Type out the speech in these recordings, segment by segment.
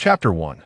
Chapter 1.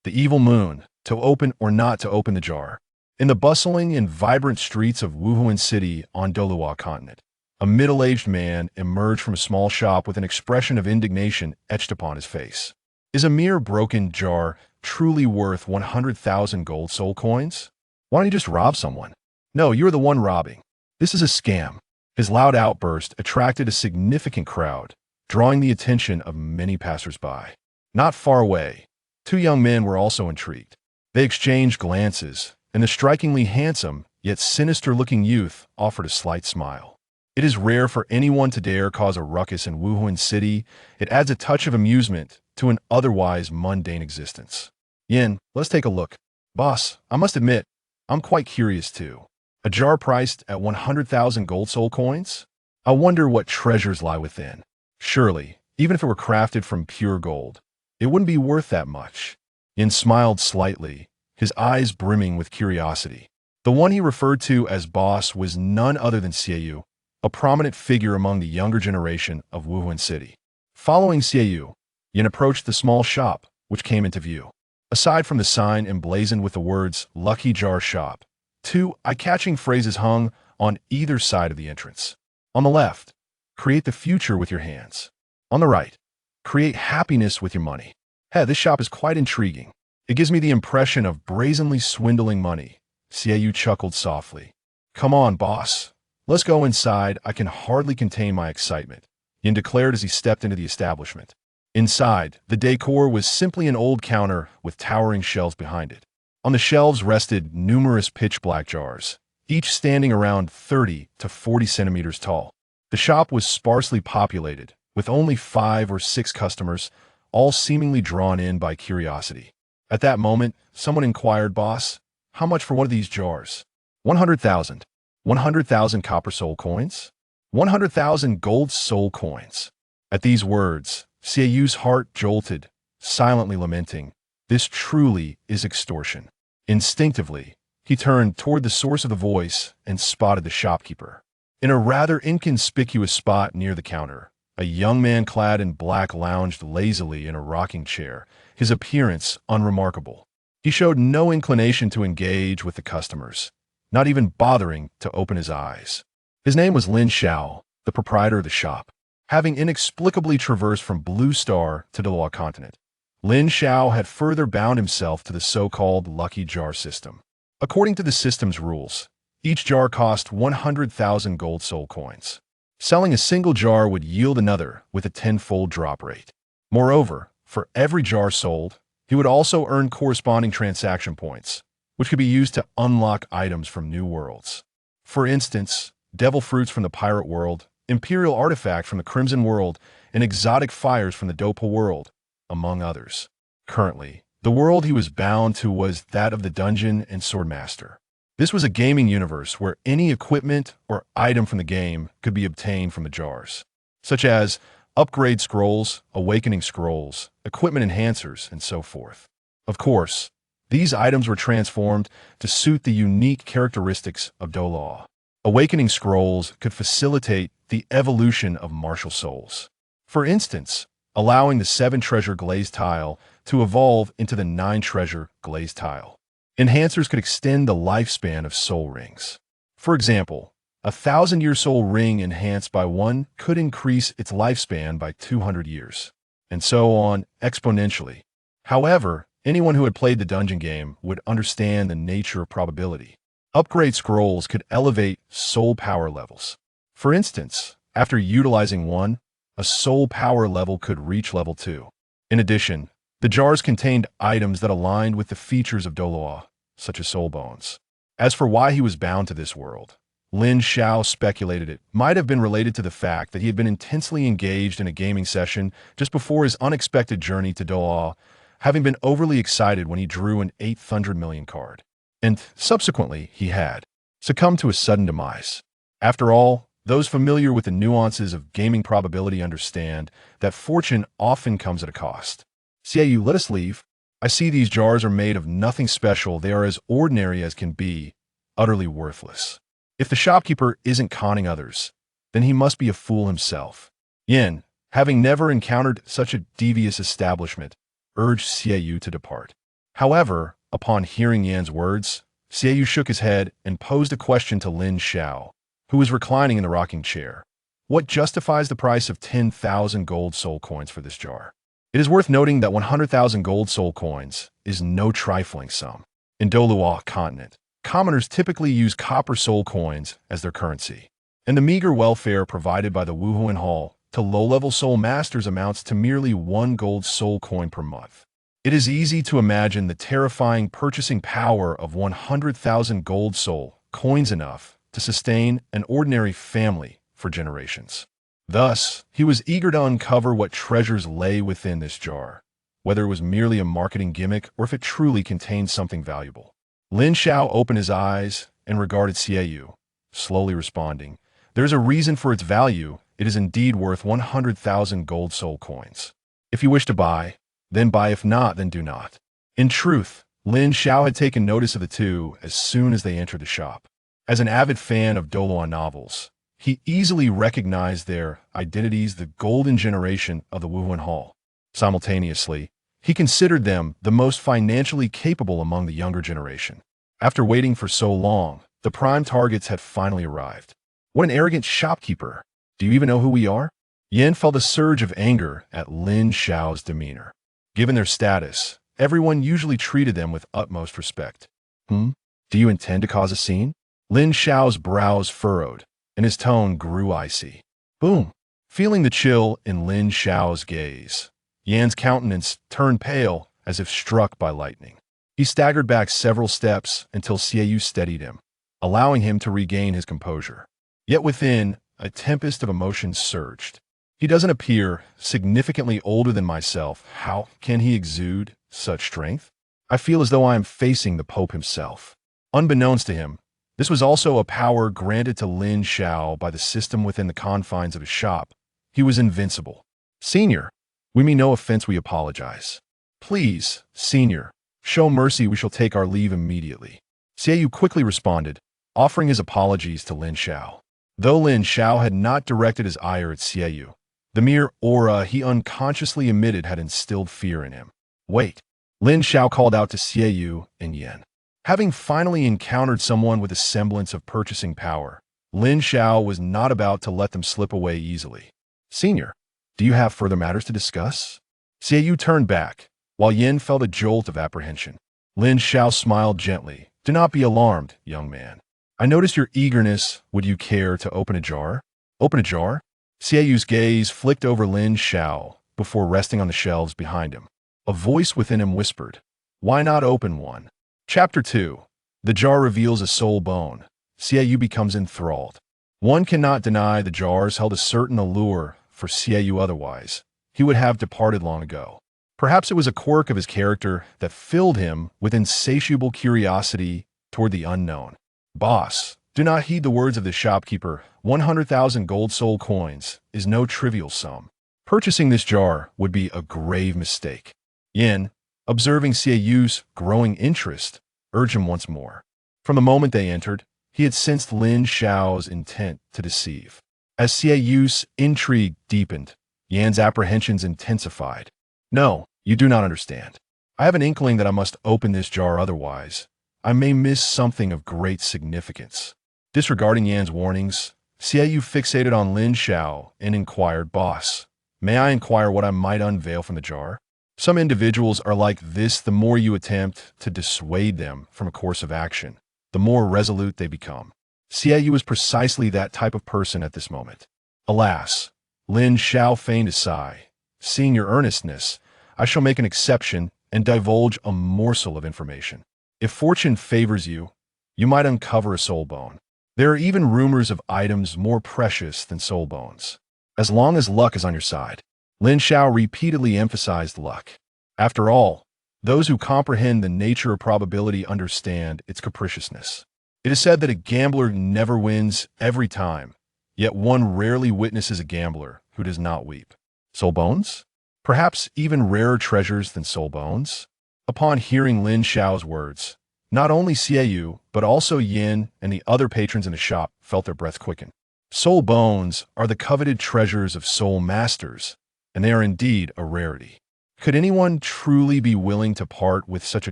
The Evil Moon, to open or not to open the jar. In the bustling and vibrant streets of Wuhan City on Douluo Continent, a middle-aged man emerged from a small shop with an expression of indignation etched upon his face. Is a mere broken jar truly worth 100,000 gold soul coins? Why don't you just rob someone? No, you're the one robbing. This is a scam. His loud outburst attracted a significant crowd, drawing the attention of many passers-by. Not far away, two young men were also intrigued. They exchanged glances, and the strikingly handsome, yet sinister-looking youth offered a slight smile. It is rare for anyone to dare cause a ruckus in Wuhan City. It adds a touch of amusement to an otherwise mundane existence. Yin, let's take a look. Boss, I must admit, I'm quite curious too. A jar priced at 100,000 gold soul coins? I wonder what treasures lie within. Surely, even if it were crafted from pure gold, it wouldn't be worth that much. Yin smiled slightly, his eyes brimming with curiosity. The one he referred to as boss was none other than Xiao, a prominent figure among the younger generation of Wuhan City. Following Xiao, Yin approached the small shop, which came into view. Aside from the sign emblazoned with the words Lucky Jar Shop, two eye-catching phrases hung on either side of the entrance. On the left, create the future with your hands. On the right, create happiness with your money. Hey, this shop is quite intriguing. It gives me the impression of brazenly swindling money. Xiao chuckled softly. Come on, boss. Let's go inside. I can hardly contain my excitement, Yin declared as he stepped into the establishment. Inside, the decor was simply an old counter with towering shelves behind it. On the shelves rested numerous pitch-black jars, each standing around 30 to 40 centimeters tall. The shop was sparsely populated, with only 5 or 6 customers, all seemingly drawn in by curiosity. At that moment, someone inquired, Boss, how much for one of these jars? 100,000. 100,000 copper soul coins? 100,000 gold soul coins. At these words, Xiao's heart jolted, silently lamenting, this truly is extortion. Instinctively, he turned toward the source of the voice and spotted the shopkeeper. In a rather inconspicuous spot near the counter, a young man clad in black lounged lazily in a rocking chair, his appearance unremarkable. He showed no inclination to engage with the customers, not even bothering to open his eyes. His name was Lin Xiao, the proprietor of the shop. Having inexplicably traversed from Blue Star to Douluo Continent, Lin Xiao had further bound himself to the so-called lucky jar system. According to the system's rules, each jar cost 100,000 gold soul coins. Selling a single jar would yield another with a tenfold drop rate. Moreover, for every jar sold, he would also earn corresponding transaction points, which could be used to unlock items from new worlds. For instance, devil fruits from the pirate world, imperial artifact from the crimson world, and exotic fires from the Dopa world, among others. Currently, the world he was bound to was that of the dungeon and swordmaster. This was a gaming universe where any equipment or item from the game could be obtained from the jars, such as upgrade scrolls, awakening scrolls, equipment enhancers, and so forth. Of course, these items were transformed to suit the unique characteristics of Douluo. Awakening scrolls could facilitate the evolution of martial souls. For instance, allowing the 7 Treasure Glazed Tile to evolve into the 9 Treasure Glazed Tile. Enhancers could extend the lifespan of soul rings. For example, a 1,000-year soul ring enhanced by 1 could increase its lifespan by 200 years, and so on exponentially. However, anyone who had played the dungeon game would understand the nature of probability. Upgrade scrolls could elevate soul power levels. For instance, after utilizing 1, a soul power level could reach level 2. In addition, the jars contained items that aligned with the features of Douluo, such as soul bones. As for why he was bound to this world, Lin Xiao speculated it might have been related to the fact that he had been intensely engaged in a gaming session just before his unexpected journey to Douluo, having been overly excited when he drew an 800 million card. And subsequently, he had succumbed to a sudden demise. After all, those familiar with the nuances of gaming probability understand that fortune often comes at a cost. Xiao, let us leave. I see these jars are made of nothing special. They are as ordinary as can be, utterly worthless. If the shopkeeper isn't conning others, then he must be a fool himself. Yin, having never encountered such a devious establishment, urged Xiaoyu to depart. However, upon hearing Yan's words, Xiaoyu shook his head and posed a question to Lin Xiao, who was reclining in the rocking chair. What justifies the price of 10,000 gold soul coins for this jar? It is worth noting that 100,000 gold soul coins is no trifling sum. In Douluo Continent, commoners typically use copper soul coins as their currency, and the meager welfare provided by the Wuhuan Hall to low-level soul masters amounts to merely 1 gold soul coin per month. It is easy to imagine the terrifying purchasing power of 100,000 gold soul coins, enough to sustain an ordinary family for generations. Thus, he was eager to uncover what treasures lay within this jar, whether it was merely a marketing gimmick or if it truly contained something valuable. Lin Xiao opened his eyes and regarded Xiaoyu, slowly responding, "There is a reason for its value. It is indeed worth 100,000 gold soul coins. If you wish to buy, then buy. If not, then do not." In truth, Lin Xiao had taken notice of the two as soon as they entered the shop. As an avid fan of Douluo novels, he easily recognized their identities, the golden generation of the Wuhuan Hall. Simultaneously, he considered them the most financially capable among the younger generation. After waiting for so long, the prime targets had finally arrived. What an arrogant shopkeeper! Do you even know who we are? Yan felt a surge of anger at Lin Xiao's demeanor. Given their status, everyone usually treated them with utmost respect. Do you intend to cause a scene? Lin Xiao's brows furrowed, and his tone grew icy. Boom! Feeling the chill in Lin Xiao's gaze, Yan's countenance turned pale as if struck by lightning. He staggered back several steps until Xiaoyu steadied him, allowing him to regain his composure. Yet within, a tempest of emotions surged. He doesn't appear significantly older than myself. How can he exude such strength? I feel as though I am facing the Pope himself. Unbeknownst to him, this was also a power granted to Lin Xiao by the system within the confines of his shop. He was invincible. Senior, we mean no offense, we apologize. Please, Senior, show mercy, we shall take our leave immediately. Xiaoyu quickly responded, offering his apologies to Lin Xiao. Though Lin Xiao had not directed his ire at Xiaoyu, the mere aura he unconsciously emitted had instilled fear in him. Wait, Lin Xiao called out to Xiaoyu and Yan. Having finally encountered someone with a semblance of purchasing power, Lin Xiao was not about to let them slip away easily. Senior, do you have further matters to discuss? Xiaoyu turned back, while Yan felt a jolt of apprehension. Lin Xiao smiled gently. Do not be alarmed, young man. I notice your eagerness. Would you care to open a jar? Open a jar? Xiaoyu's gaze flicked over Lin Xiao before resting on the shelves behind him. A voice within him whispered, why not open one? Chapter 2. The jar reveals a soul bone. Xiaoyu becomes enthralled. One cannot deny the jars held a certain allure for Xiaoyu, otherwise he would have departed long ago. Perhaps it was a quirk of his character that filled him with insatiable curiosity toward the unknown. Boss, do not heed the words of the shopkeeper. 100,000 gold soul coins is no trivial sum. Purchasing this jar would be a grave mistake. Yin, observing Xiaoyu's growing interest, urged him once more. From the moment they entered, he had sensed Lin Xiao's intent to deceive. As Xiaoyu's intrigue deepened, Yan's apprehensions intensified. No, you do not understand. I have an inkling that I must open this jar, otherwise I may miss something of great significance. Disregarding Yan's warnings, Xiaoyu fixated on Lin Xiao and inquired, Boss, may I inquire what I might unveil from the jar? Some individuals are like this. The more you attempt to dissuade them from a course of action, the more resolute they become. Xiaoyu was precisely that type of person at this moment. Alas, Lin Xiao feigned a sigh. Seeing your earnestness, I shall make an exception and divulge a morsel of information. If fortune favors you, you might uncover a soul bone. There are even rumors of items more precious than soul bones. As long as luck is on your side. Lin Xiao repeatedly emphasized luck. After all, those who comprehend the nature of probability understand its capriciousness. It is said that a gambler never wins every time, yet one rarely witnesses a gambler who does not weep. Soul bones? Perhaps even rarer treasures than soul bones? Upon hearing Lin Xiao's words, not only Xiaoyu, but also Yin and the other patrons in the shop felt their breath quicken. Soul bones are the coveted treasures of soul masters, and they are indeed a rarity. Could anyone truly be willing to part with such a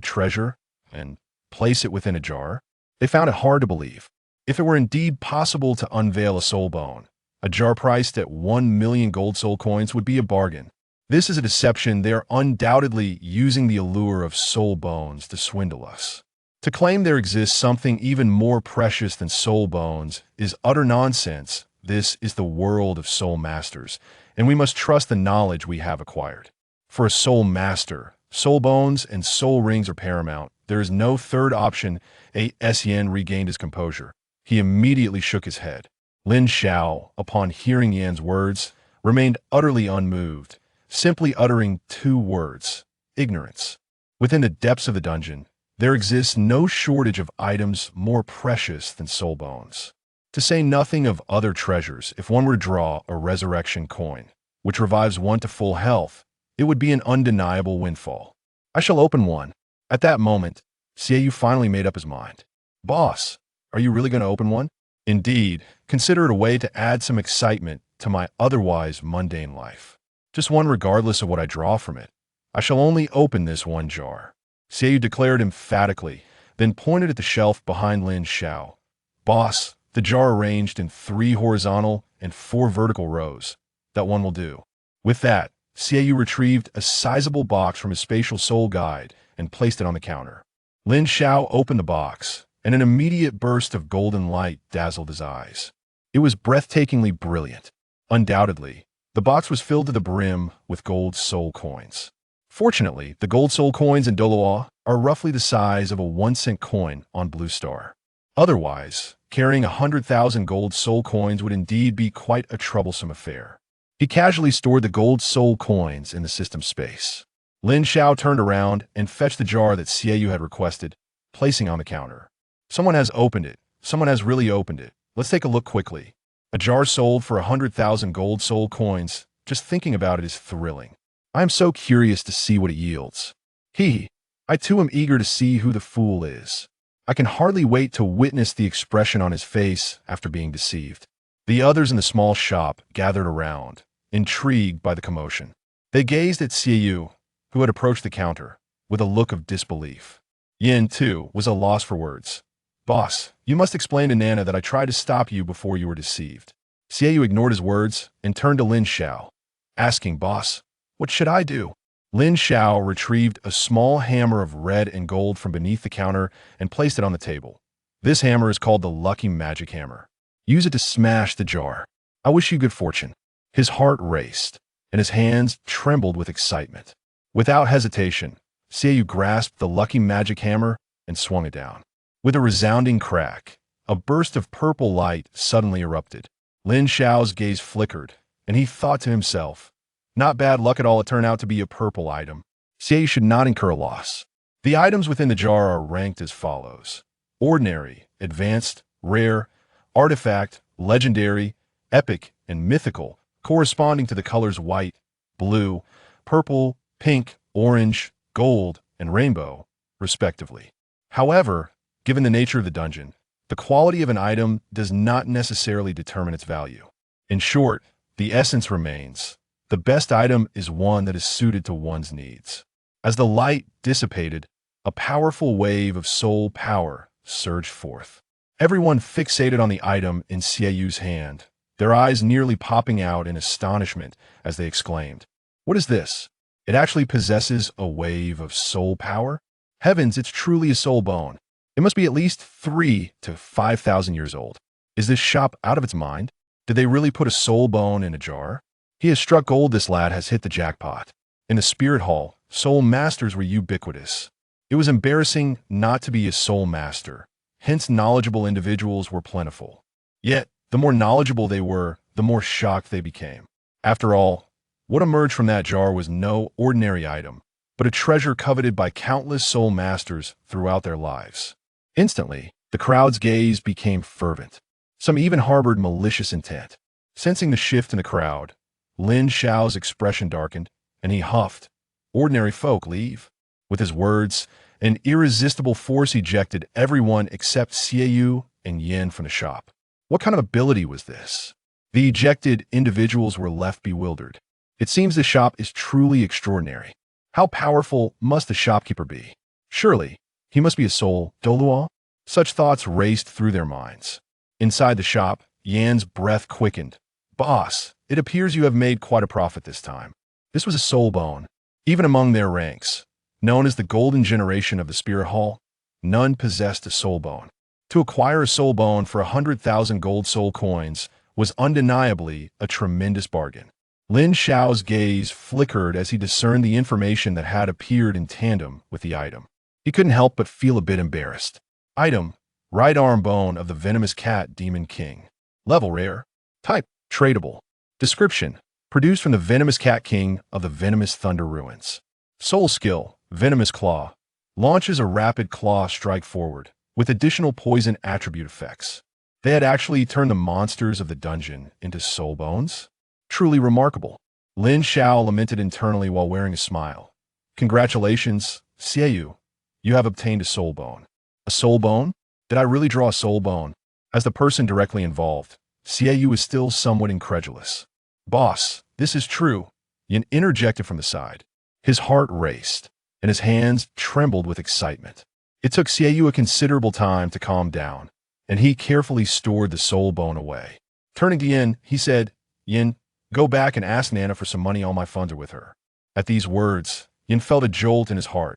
treasure and place it within a jar? They found it hard to believe. If it were indeed possible to unveil a soul bone, a jar priced at 1 million gold soul coins would be a bargain. This is a deception. They are undoubtedly using the allure of soul bones to swindle us. To claim there exists something even more precious than soul bones is utter nonsense. This is the world of soul masters, and we must trust the knowledge we have acquired. For a soul master, soul bones and soul rings are paramount. There is no third option. Yen regained his composure. He immediately shook his head. Lin Xiao, upon hearing Yan's words, remained utterly unmoved, simply uttering two words: ignorance. Within the depths of the dungeon, there exists no shortage of items more precious than soul bones. To say nothing of other treasures, if one were to draw a resurrection coin, which revives one to full health, it would be an undeniable windfall. I shall open one. At that moment, Xiao finally made up his mind. Boss, are you really going to open one? Indeed, consider it a way to add some excitement to my otherwise mundane life. Just one regardless of what I draw from it. I shall only open this one jar. Xiao declared emphatically, then pointed at the shelf behind Lin Xiao. Boss, the jar arranged in 3 horizontal and 4 vertical rows. That one will do. With that, Xiao retrieved a sizable box from his spatial soul guide and placed it on the counter. Lin Xiao opened the box, and an immediate burst of golden light dazzled his eyes. It was breathtakingly brilliant. Undoubtedly, the box was filled to the brim with gold soul coins. Fortunately, the gold soul coins in Douluo are roughly the size of a 1-cent coin on Blue Star. Otherwise, carrying 100,000 gold soul coins would indeed be quite a troublesome affair. He casually stored the gold soul coins in the system space. Lin Xiao turned around and fetched the jar that Xiao had requested, placing on the counter. Someone has opened it. Someone has really opened it. Let's take a look quickly. A jar sold for 100,000 gold soul coins. Just thinking about it is thrilling. I am so curious to see what it yields. I too am eager to see who the fool is. I can hardly wait to witness the expression on his face after being deceived. The others in the small shop gathered around, intrigued by the commotion. They gazed at Xiao, who had approached the counter, with a look of disbelief. Yin, too, was at a loss for words. Boss, you must explain to Nana that I tried to stop you before you were deceived. Xiao ignored his words and turned to Lin Xiao, asking, Boss, what should I do? Lin Xiao retrieved a small hammer of red and gold from beneath the counter and placed it on the table. This hammer is called the Lucky Magic Hammer. Use it to smash the jar. I wish you good fortune. His heart raced, and his hands trembled with excitement. Without hesitation, Xiao grasped the Lucky Magic Hammer and swung it down. With a resounding crack, a burst of purple light suddenly erupted. Lin Xiao's gaze flickered, and he thought to himself, not bad luck at all, it turned out to be a purple item. Xiao should not incur a loss. The items within the jar are ranked as follows: ordinary, advanced, rare, artifact, legendary, epic, and mythical, corresponding to the colors white, blue, purple, pink, orange, gold, and rainbow, respectively. However, given the nature of the dungeon, the quality of an item does not necessarily determine its value. In short, the essence remains. The best item is one that is suited to one's needs. As the light dissipated, a powerful wave of soul power surged forth. Everyone fixated on the item in Xiao's hand, their eyes nearly popping out in astonishment as they exclaimed, What is this? It actually possesses a wave of soul power? Heavens, it's truly a soul bone. It must be at least 3,000 to 5,000 years old. Is this shop out of its mind? Did they really put a soul bone in a jar? He has struck gold. This lad has hit the jackpot. In the spirit hall, soul masters were ubiquitous. It was embarrassing not to be a soul master. Hence, knowledgeable individuals were plentiful. Yet, the more knowledgeable they were, the more shocked they became. After all, what emerged from that jar was no ordinary item, but a treasure coveted by countless soul masters throughout their lives. Instantly, the crowd's gaze became fervent. Some even harbored malicious intent. Sensing the shift in the crowd, Lin Xiao's expression darkened, and he huffed, Ordinary folk, leave. With his words, an irresistible force ejected everyone except Xiao and Yin from the shop. What kind of ability was this? The ejected individuals were left bewildered. It seems the shop is truly extraordinary. How powerful must the shopkeeper be? Surely, he must be a soul, Douluo? Such thoughts raced through their minds. Inside the shop, Yan's breath quickened. Boss, it appears you have made quite a profit this time. This was a soul bone. Even among their ranks, known as the golden generation of the Spirit Hall, none possessed a soul bone. To acquire a soul bone for 100,000 gold soul coins was undeniably a tremendous bargain. Lin Xiao's gaze flickered as he discerned the information that had appeared in tandem with the item. He couldn't help but feel a bit embarrassed. Item: right arm bone of the venomous cat demon king. Level rare. Type: tradable. Description: produced from the venomous cat king of the venomous thunder ruins. Soul skill: venomous claw. Launches a rapid claw strike forward, with additional poison attribute effects. They had actually turned the monsters of the dungeon into soul bones? Truly remarkable. Lin Xiao lamented internally while wearing a smile. Congratulations, Xiao. You have obtained a soul bone. A soul bone? Did I really draw a soul bone? As the person directly involved, Xiao is still somewhat incredulous. Boss, this is true. Yin interjected from the side. His heart raced, and his hands trembled with excitement. It took Xiao a considerable time to calm down, and he carefully stored the soul bone away. Turning to Yin, he said, Yin, go back and ask Nana for some money. All my funds are with her. At these words, Yin felt a jolt in his heart.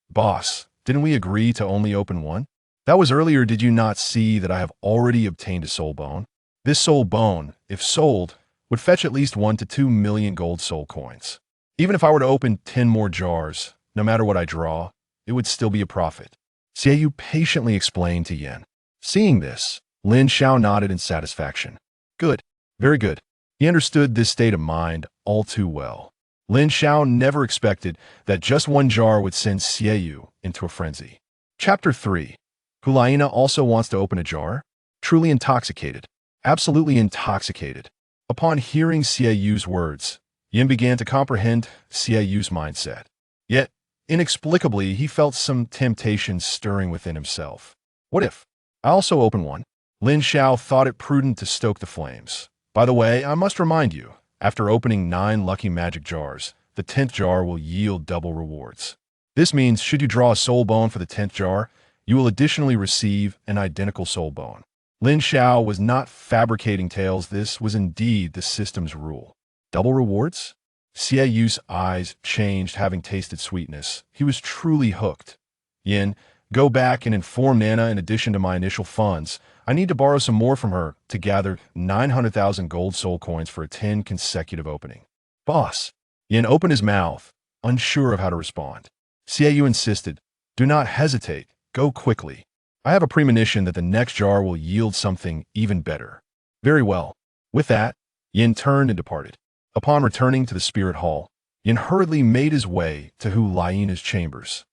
Boss, didn't we agree to only open one? That was earlier. Did you not see that I have already obtained a soul bone? This soul bone, if sold, would fetch at least 1 to 2 million gold soul coins. Even if I were to open 10 more jars, no matter what I draw, it would still be a profit. Xiao patiently explained to Yin. Seeing this, Lin Xiao nodded in satisfaction. Good. Very good. He understood this state of mind all too well. Lin Xiao never expected that just one jar would send Xiao into a frenzy. Chapter 3. Hulaina also wants to open a jar? Truly intoxicated. Absolutely intoxicated. Upon hearing Xiao's words, Yin began to comprehend Xiao's mindset. Yet, inexplicably, he felt some temptation stirring within himself. What if I also open one? Lin Xiao thought it prudent to stoke the flames. By the way, I must remind you, after opening 9 lucky magic jars, the 10th jar will yield double rewards. This means should you draw a soul bone for the 10th jar, you will additionally receive an identical soul bone. Lin Xiao was not fabricating tales. This was indeed the system's rule. Double rewards? Xiao's eyes changed, having tasted sweetness. He was truly hooked. Yin, go back and inform Nana. In addition to my initial funds, I need to borrow some more from her to gather 900,000 gold soul coins for a 10 consecutive opening. Boss. Yin opened his mouth, unsure of how to respond. Xiao insisted, do not hesitate, go quickly. I have a premonition that the next jar will yield something even better. Very well. With that, Yin turned and departed. Upon returning to the Spirit Hall, Yin hurriedly made his way to Hulaina's chambers.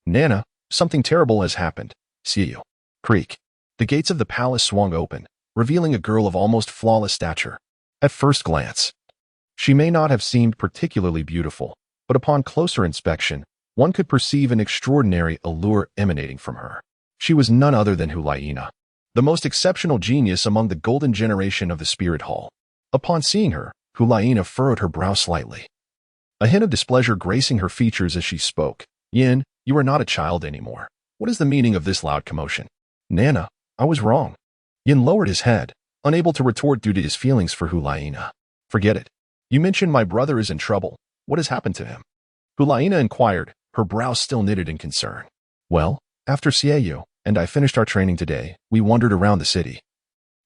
Nana, something terrible has happened. Xiao. Creak. The gates of the palace swung open, revealing a girl of almost flawless stature. At first glance, she may not have seemed particularly beautiful, but upon closer inspection, one could perceive an extraordinary allure emanating from her. She was none other than Hulaina, the most exceptional genius among the golden generation of the Spirit Hall. Upon seeing her, Hulaina furrowed her brow slightly, a hint of displeasure gracing her features as she spoke. Yin, you are not a child anymore. What is the meaning of this loud commotion? Nana, I was wrong. Yin lowered his head, unable to retort due to his feelings for Hulaina. Forget it. You mentioned my brother is in trouble. What has happened to him? Hulaina inquired, her brows still knitted in concern. Well, after Xiao and I finished our training today, we wandered around the city,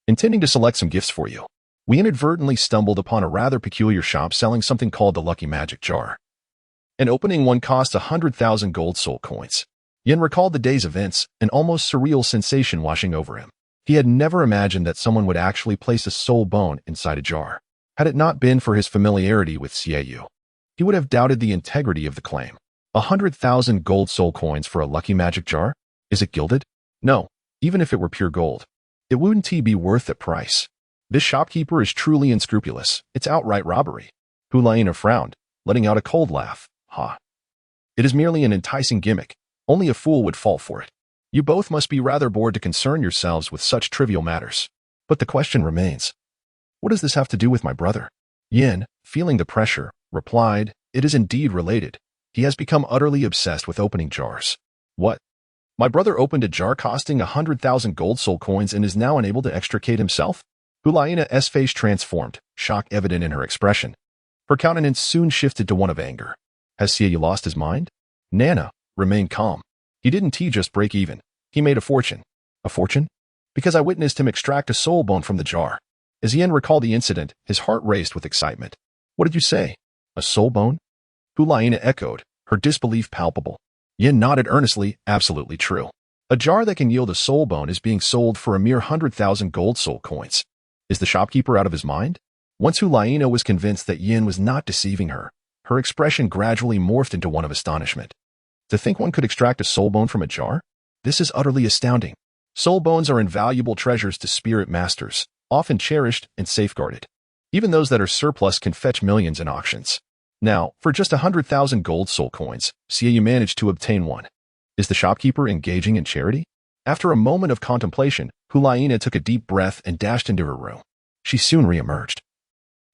intending to select some gifts for you. We inadvertently stumbled upon a rather peculiar shop selling something called the Lucky Magic Jar. And opening one cost 100,000 gold soul coins. Yin recalled the day's events, an almost surreal sensation washing over him. He had never imagined that someone would actually place a soul bone inside a jar. Had it not been for his familiarity with Xiao, he would have doubted the integrity of the claim. 100,000 gold soul coins for a lucky magic jar? Is it gilded? No, even if it were pure gold, it wouldn't be worth the price. This shopkeeper is truly unscrupulous. It's outright robbery. Hulaina frowned, letting out a cold laugh. Ha. It is merely an enticing gimmick. Only a fool would fall for it. You both must be rather bored to concern yourselves with such trivial matters. But the question remains. What does this have to do with my brother? Yin, feeling the pressure, replied, it is indeed related. He has become utterly obsessed with opening jars. What? My brother opened a jar costing 100,000 gold soul coins and is now unable to extricate himself? Hulaina's face transformed, shock evident in her expression. Her countenance soon shifted to one of anger. Has Xiao lost his mind? Nana, remain calm. He didn't just break even. He made a fortune. A fortune? Because I witnessed him extract a soul bone from the jar. As Yin recalled the incident, his heart raced with excitement. What did you say? A soul bone? Hulaina echoed, her disbelief palpable. Yin nodded earnestly, absolutely true. A jar that can yield a soul bone is being sold for a mere 100,000 gold soul coins. Is the shopkeeper out of his mind? Once Hulaina was convinced that Yin was not deceiving her, her expression gradually morphed into one of astonishment. To think one could extract a soul bone from a jar? This is utterly astounding. Soul bones are invaluable treasures to spirit masters, often cherished and safeguarded. Even those that are surplus can fetch millions in auctions. Now, for just 100,000 gold soul coins, Xiao managed to obtain one. Is the shopkeeper engaging in charity? After a moment of contemplation, Hulaina took a deep breath and dashed into her room. She soon re-emerged.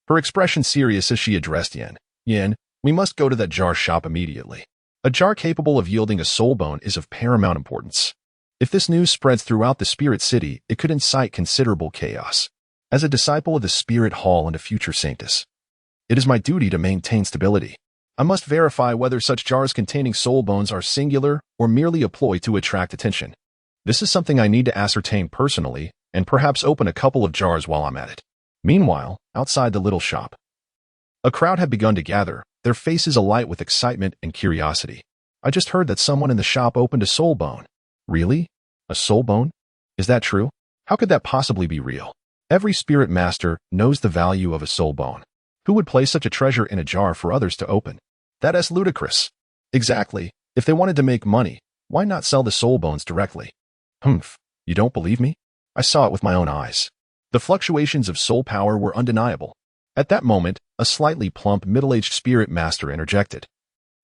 Her expression serious as she addressed Yin. Yin, we must go to that jar shop immediately. A jar capable of yielding a soul bone is of paramount importance. If this news spreads throughout the spirit city, it could incite considerable chaos. As a disciple of the spirit hall and a future saintess, it is my duty to maintain stability. I must verify whether such jars containing soul bones are singular or merely a ploy to attract attention. This is something I need to ascertain personally and perhaps open a couple of jars while I'm at it. Meanwhile, outside the little shop, a crowd had begun to gather, their faces alight with excitement and curiosity. I just heard that someone in the shop opened a soul bone. Really? A soul bone? Is that true? How could that possibly be real? Every spirit master knows the value of a soul bone. Who would place such a treasure in a jar for others to open? That is ludicrous. Exactly. If they wanted to make money, why not sell the soul bones directly? Humph. You don't believe me? I saw it with my own eyes. The fluctuations of soul power were undeniable. At that moment, a slightly plump, middle-aged spirit master interjected.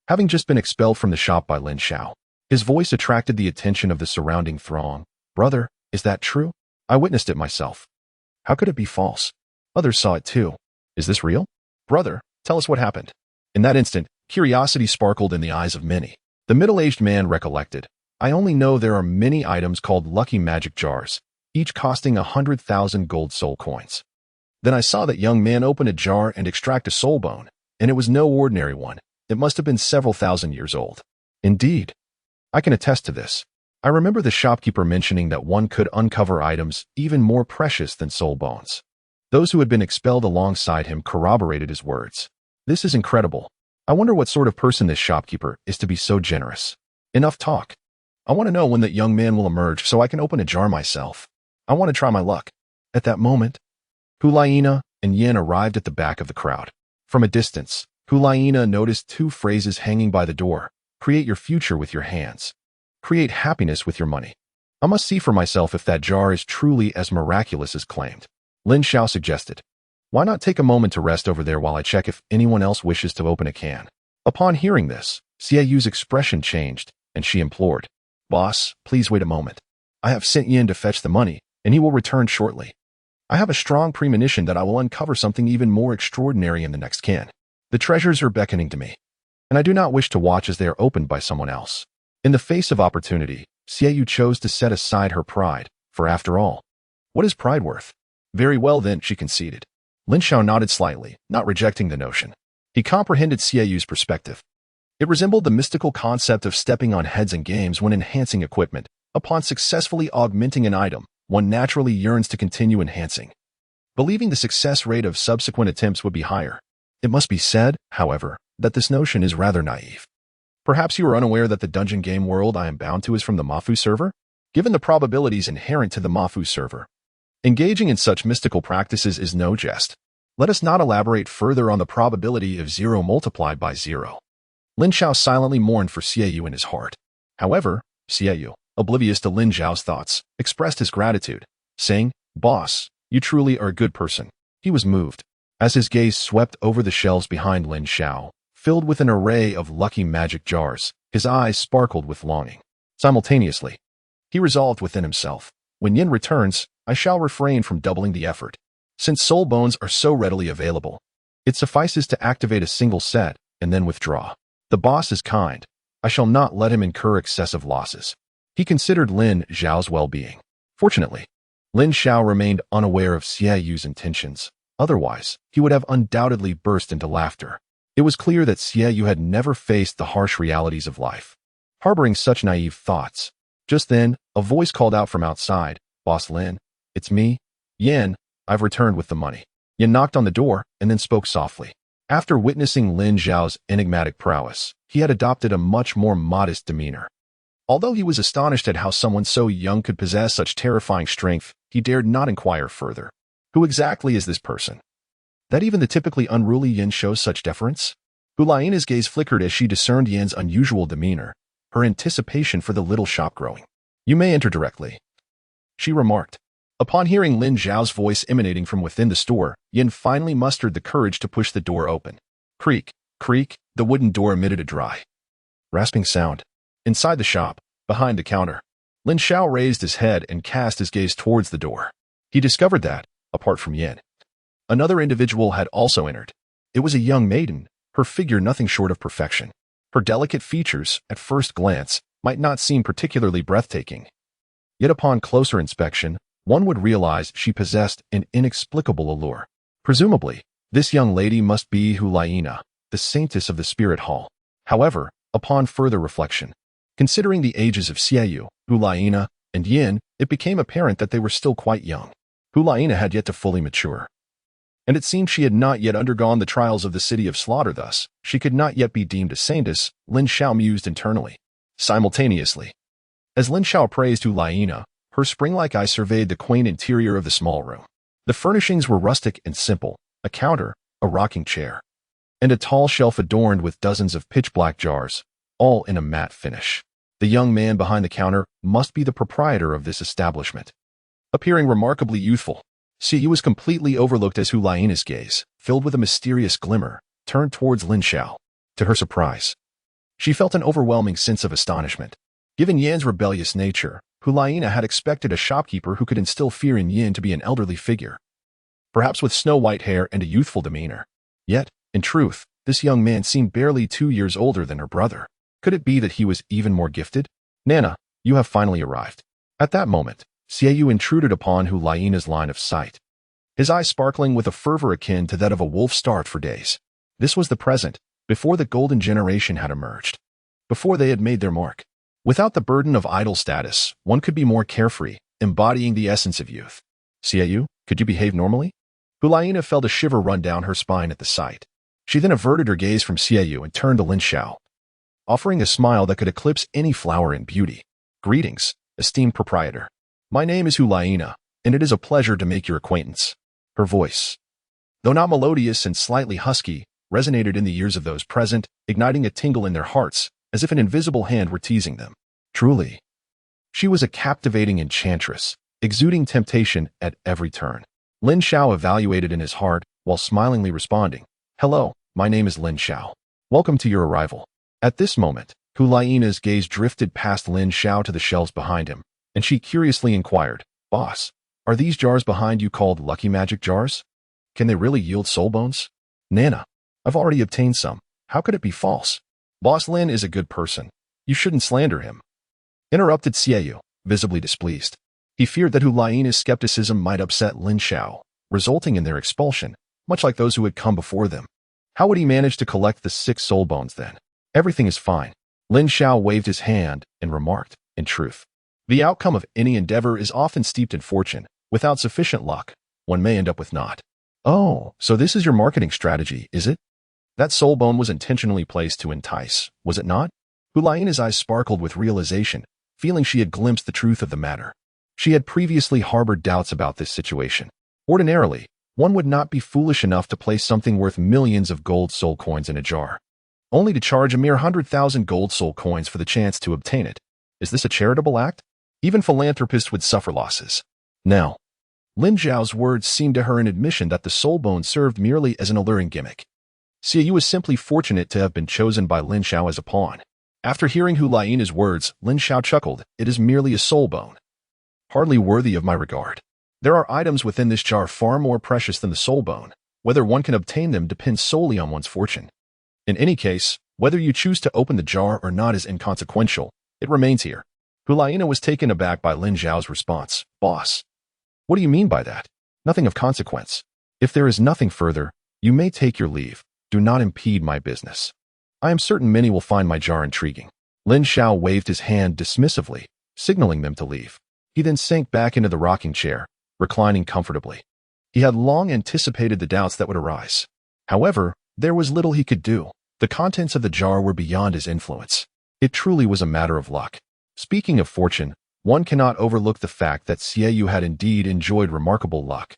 Having just been expelled from the shop by Lin Xiao, his voice attracted the attention of the surrounding throng. Brother, is that true? I witnessed it myself. How could it be false? Others saw it too. Is this real? Brother, tell us what happened. In that instant, curiosity sparkled in the eyes of many. The middle-aged man recollected. I only know there are many items called lucky magic jars, each costing 100,000 gold soul coins. Then I saw that young man open a jar and extract a soul bone, and it was no ordinary one. It must have been several thousand years old. Indeed. I can attest to this. I remember the shopkeeper mentioning that one could uncover items even more precious than soul bones. Those who had been expelled alongside him corroborated his words. This is incredible. I wonder what sort of person this shopkeeper is to be so generous. Enough talk. I want to know when that young man will emerge so I can open a jar myself. I want to try my luck. At that moment, Hulaina and Yin arrived at the back of the crowd. From a distance, Hulaina noticed two phrases hanging by the door. Create your future with your hands. Create happiness with your money. I must see for myself if that jar is truly as miraculous as claimed. Lin Xiao suggested. Why not take a moment to rest over there while I check if anyone else wishes to open a can? Upon hearing this, Xiao's expression changed, and she implored. Boss, please wait a moment. I have sent Yin to fetch the money, and he will return shortly. I have a strong premonition that I will uncover something even more extraordinary in the next can. The treasures are beckoning to me, and I do not wish to watch as they are opened by someone else. In the face of opportunity, Xiao chose to set aside her pride, for after all, what is pride worth? Very well then, she conceded. Lin Xiao nodded slightly, not rejecting the notion. He comprehended Xiao's perspective. It resembled the mystical concept of stepping on heads in games when enhancing equipment. Upon successfully augmenting an item, one naturally yearns to continue enhancing, believing the success rate of subsequent attempts would be higher. It must be said, however, that this notion is rather naive. Perhaps you are unaware that the dungeon game world I am bound to is from the Mafu server? Given the probabilities inherent to the Mafu server, engaging in such mystical practices is no jest. Let us not elaborate further on the probability of 0 multiplied by 0. Lin Xiao silently mourned for Xiao in his heart. However, Xiao, oblivious to Lin Xiao's thoughts, expressed his gratitude, saying, Boss, you truly are a good person. He was moved. As his gaze swept over the shelves behind Lin Xiao, filled with an array of lucky magic jars, his eyes sparkled with longing. Simultaneously, he resolved within himself, when Yin returns, I shall refrain from doubling the effort. Since soul bones are so readily available, it suffices to activate a single set and then withdraw. The boss is kind. I shall not let him incur excessive losses. He considered Lin Xiao's well-being. Fortunately, Lin Xiao remained unaware of Xie Yu's intentions. Otherwise, he would have undoubtedly burst into laughter. It was clear that Xie Yu had never faced the harsh realities of life, harboring such naive thoughts. Just then, a voice called out from outside, "Boss Lin, it's me, Yin. I've returned with the money." Yin knocked on the door and then spoke softly. After witnessing Lin Xiao's enigmatic prowess, he had adopted a much more modest demeanor. Although he was astonished at how someone so young could possess such terrifying strength, he dared not inquire further. Who exactly is this person? That even the typically unruly Yin shows such deference? Hulaina's gaze flickered as she discerned Yin's unusual demeanor, her anticipation for the little shop growing. "You may enter directly," she remarked. Upon hearing Lin Xiao's voice emanating from within the store, Yin finally mustered the courage to push the door open. Creak, creak, the wooden door emitted a dry, rasping sound. Inside the shop, behind the counter, Lin Xiao raised his head and cast his gaze towards the door. He discovered that, apart from Yin, another individual had also entered. It was a young maiden, her figure nothing short of perfection. Her delicate features, at first glance, might not seem particularly breathtaking. Yet upon closer inspection, one would realize she possessed an inexplicable allure. Presumably, this young lady must be Hulaina, the saintess of the spirit hall. However, upon further reflection, considering the ages of Xie Yu, Hulaina, and Yin, it became apparent that they were still quite young. Hulaina had yet to fully mature, and it seemed she had not yet undergone the trials of the city of slaughter. Thus, she could not yet be deemed a saintess, Lin Xiao mused internally. Simultaneously, as Lin Xiao praised Hulaina, her spring-like eye surveyed the quaint interior of the small room. The furnishings were rustic and simple: a counter, a rocking chair, and a tall shelf adorned with dozens of pitch-black jars, all in a matte finish. The young man behind the counter must be the proprietor of this establishment. Appearing remarkably youthful, Xie Yu was completely overlooked as Hulaina's gaze, filled with a mysterious glimmer, turned towards Lin Xiao. To her surprise, she felt an overwhelming sense of astonishment. Given Yan's rebellious nature, Hulaina had expected a shopkeeper who could instill fear in Yin to be an elderly figure, perhaps with snow-white hair and a youthful demeanor. Yet, in truth, this young man seemed barely 2 years older than her brother. Could it be that he was even more gifted? "Nana, you have finally arrived." At that moment, Xie Yu intruded upon Hulaina's line of sight, his eyes sparkling with a fervor akin to that of a wolf starved for days. This was the present, before the golden generation had emerged, before they had made their mark. Without the burden of idle status, one could be more carefree, embodying the essence of youth. "Xie Yu, could you behave normally?" Hulaina felt a shiver run down her spine at the sight. She then averted her gaze from Xie Yu and turned to Lin Xiao, offering a smile that could eclipse any flower in beauty. "Greetings, esteemed proprietor. My name is Hulaina, and it is a pleasure to make your acquaintance." Her voice, though not melodious and slightly husky, resonated in the ears of those present, igniting a tingle in their hearts, as if an invisible hand were teasing them. Truly, she was a captivating enchantress, exuding temptation at every turn. Lin Xiao evaluated in his heart, while smilingly responding, "Hello, my name is Lin Xiao. Welcome to your arrival." At this moment, Hulaina's gaze drifted past Lin Xiao to the shelves behind him, and she curiously inquired, "Boss, are these jars behind you called lucky magic jars? Can they really yield soul bones?" "Nana, I've already obtained some. How could it be false?" "Boss Lin is a good person. You shouldn't slander him," interrupted Xie Yu, visibly displeased. He feared that Hulaina's skepticism might upset Lin Xiao, resulting in their expulsion, much like those who had come before them. How would he manage to collect the 6 soul bones then? "Everything is fine." Lin Xiao waved his hand and remarked, "In truth, the outcome of any endeavor is often steeped in fortune. Without sufficient luck, one may end up with naught." "Oh, so this is your marketing strategy, is it? That soul bone was intentionally placed to entice, was it not?" Hulaina's eyes sparkled with realization, feeling she had glimpsed the truth of the matter. She had previously harbored doubts about this situation. Ordinarily, one would not be foolish enough to place something worth millions of gold soul coins in a jar, only to charge a mere 100,000 gold soul coins for the chance to obtain it. Is this a charitable act? Even philanthropists would suffer losses. Now, Lin Xiao's words seemed to her an admission that the soul bone served merely as an alluring gimmick. Xie Yu was simply fortunate to have been chosen by Lin Xiao as a pawn. After hearing Hulaina's words, Lin Xiao chuckled. "It is merely a soul bone. Hardly worthy of my regard. There are items within this jar far more precious than the soul bone. Whether one can obtain them depends solely on one's fortune. In any case, Whether you choose to open the jar or not is inconsequential. It remains here. Hulaina was taken aback by Lin Xiao's response. Boss, what do you mean by that? Nothing of consequence. If there is nothing further, you may take your leave. Do not impede my business. I am certain many will find my jar intriguing. Lin Xiao waved his hand dismissively, signaling them to leave. He then sank back into the rocking chair, reclining comfortably. He had long anticipated the doubts that would arise. However, there was little he could do. The contents of the jar were beyond his influence. It truly was a matter of luck. Speaking of fortune, one cannot overlook the fact that Xiaoyu had indeed enjoyed remarkable luck,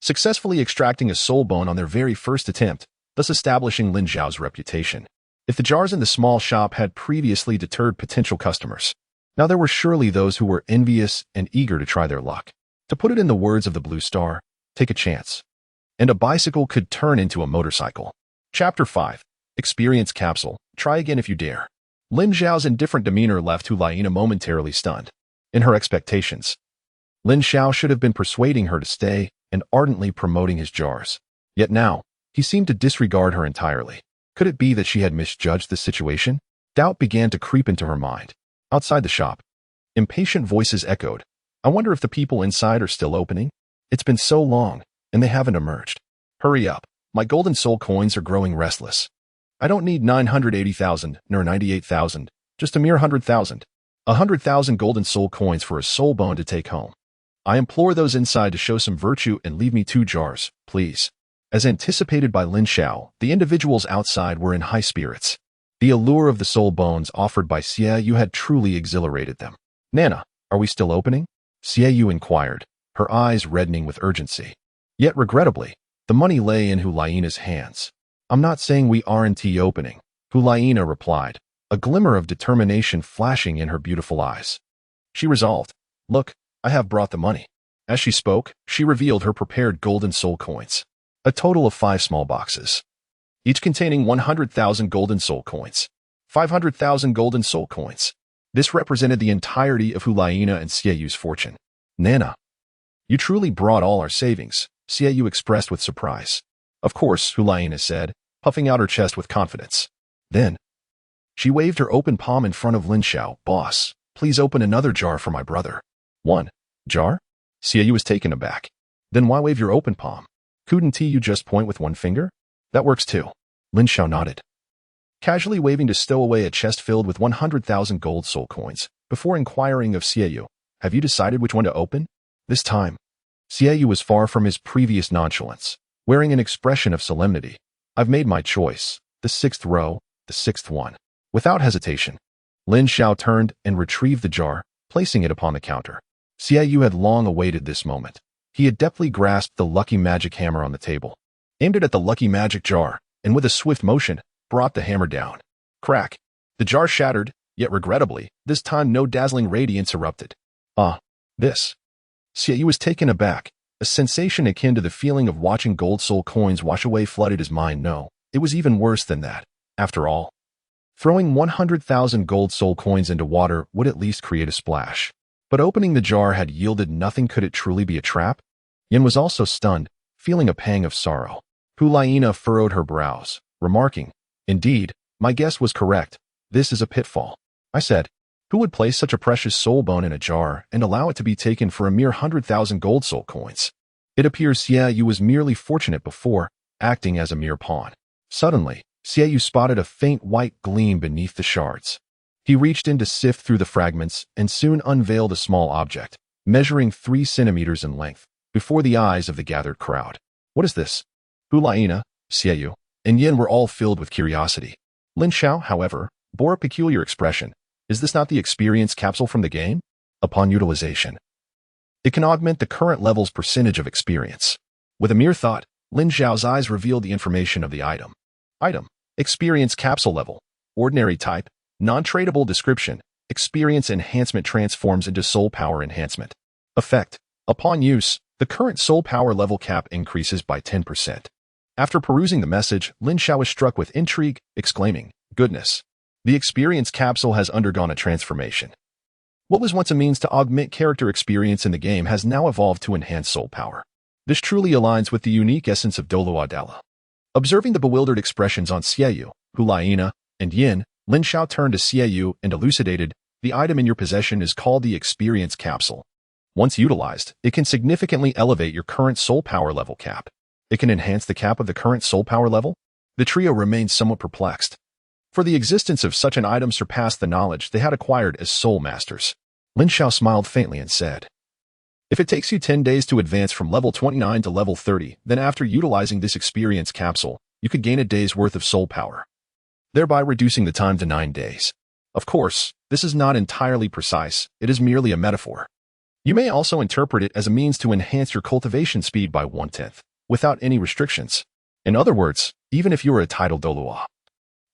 successfully extracting a soul bone on their very first attempt, thus establishing Lin Xiao's reputation. If the jars in the small shop had previously deterred potential customers, now there were surely those who were envious and eager to try their luck. To put it in the words of the Blue Star, take a chance. And a bicycle could turn into a motorcycle. Chapter 5. Experience Capsule. Try again if you dare. Lin Xiao's indifferent demeanor left Hulaina momentarily stunned. In her expectations, Lin Xiao should have been persuading her to stay and ardently promoting his jars. Yet now, he seemed to disregard her entirely. Could it be that she had misjudged the situation? Doubt began to creep into her mind. Outside the shop, impatient voices echoed. I wonder if the people inside are still opening? It's been so long, and they haven't emerged. Hurry up. My golden soul coins are growing restless. I don't need 980,000 nor 98,000, just a mere 100,000. 100,000 golden soul coins for a soul bone to take home. I implore those inside to show some virtue and leave me 2 jars, please. As anticipated by Lin Xiao, the individuals outside were in high spirits. The allure of the soul bones offered by Xiaoyu had truly exhilarated them. Nana, are we still opening? Xiaoyu inquired, her eyes reddening with urgency. Yet regrettably, the money lay in Hulaina's hands. I'm not saying we aren't opening, Hulaina replied, a glimmer of determination flashing in her beautiful eyes. She resolved, look, I have brought the money. As she spoke, she revealed her prepared golden soul coins. A total of 5 small boxes, each containing 100,000 golden soul coins. 500,000 golden soul coins. This represented the entirety of Hulaina and Xiaoyu's fortune. Nana, you truly brought all our savings, Xiaoyu expressed with surprise. Of course, Hulaina said, puffing out her chest with confidence. Then, she waved her open palm in front of Lin Xiao. Boss, please open another jar for my brother. 1 jar? Xiaoyu was taken aback. Then why wave your open palm? Couldn't you just point with 1 finger? That works too. Lin Xiao nodded, casually waving to stow away a chest filled with 100,000 gold soul coins, before inquiring of Xiaoyu, have you decided which one to open? This time, Xiaoyu was far from his previous nonchalance, wearing an expression of solemnity. I've made my choice. The 6th row, the 6th one. Without hesitation, Lin Xiao turned and retrieved the jar, placing it upon the counter. Xiaoyu had long awaited this moment. He adeptly grasped the lucky magic hammer on the table, aimed it at the lucky magic jar, and with a swift motion, brought the hammer down. Crack. The jar shattered, yet regrettably, this time no dazzling radiance erupted. This. Xiaoyu was taken aback. A sensation akin to the feeling of watching gold soul coins wash away flooded his mind. No, it was even worse than that. After all, throwing 100,000 gold soul coins into water would at least create a splash. But opening the jar had yielded nothing. Could it truly be a trap? Yin was also stunned, feeling a pang of sorrow. Hulaina furrowed her brows, remarking, indeed, my guess was correct. This is a pitfall. I said, who would place such a precious soul bone in a jar and allow it to be taken for a mere 100,000 gold soul coins? It appears Xiaoyu was merely fortunate before, acting as a mere pawn. Suddenly, Xiaoyu spotted a faint white gleam beneath the shards. He reached in to sift through the fragments and soon unveiled a small object, measuring 3 centimeters in length, before the eyes of the gathered crowd. What is this? Hulaina, Xiaoyu, and Yin were all filled with curiosity. Lin Xiao, however, bore a peculiar expression. Is this not the experience capsule from the game? Upon utilization, it can augment the current level's percentage of experience. With a mere thought, Lin Xiao's eyes revealed the information of the item. Item. Experience capsule level. Ordinary type. Non-tradable description. Experience enhancement transforms into soul power enhancement. Effect. Upon use, the current soul power level cap increases by 10%. After perusing the message, Lin Xiao was struck with intrigue, exclaiming, goodness. The experience capsule has undergone a transformation. What was once a means to augment character experience in the game has now evolved to enhance soul power. This truly aligns with the unique essence of Douluo. Observing the bewildered expressions on Xiaoyu, Hulaina, And Yin, Lin Xiao turned to Xiao and elucidated, the item in your possession is called the Experience Capsule. Once utilized, it can significantly elevate your current soul power level cap. It can enhance the cap of the current soul power level? The trio remained somewhat perplexed, for the existence of such an item surpassed the knowledge they had acquired as soul masters. Lin Xiao smiled faintly and said, if it takes you 10 days to advance from level 29 to level 30, then after utilizing this experience capsule, you could gain a day's worth of soul power, thereby reducing the time to 9 days. Of course, this is not entirely precise, it is merely a metaphor. You may also interpret it as a means to enhance your cultivation speed by 1/10, without any restrictions. In other words, even if you were a titled Douluo,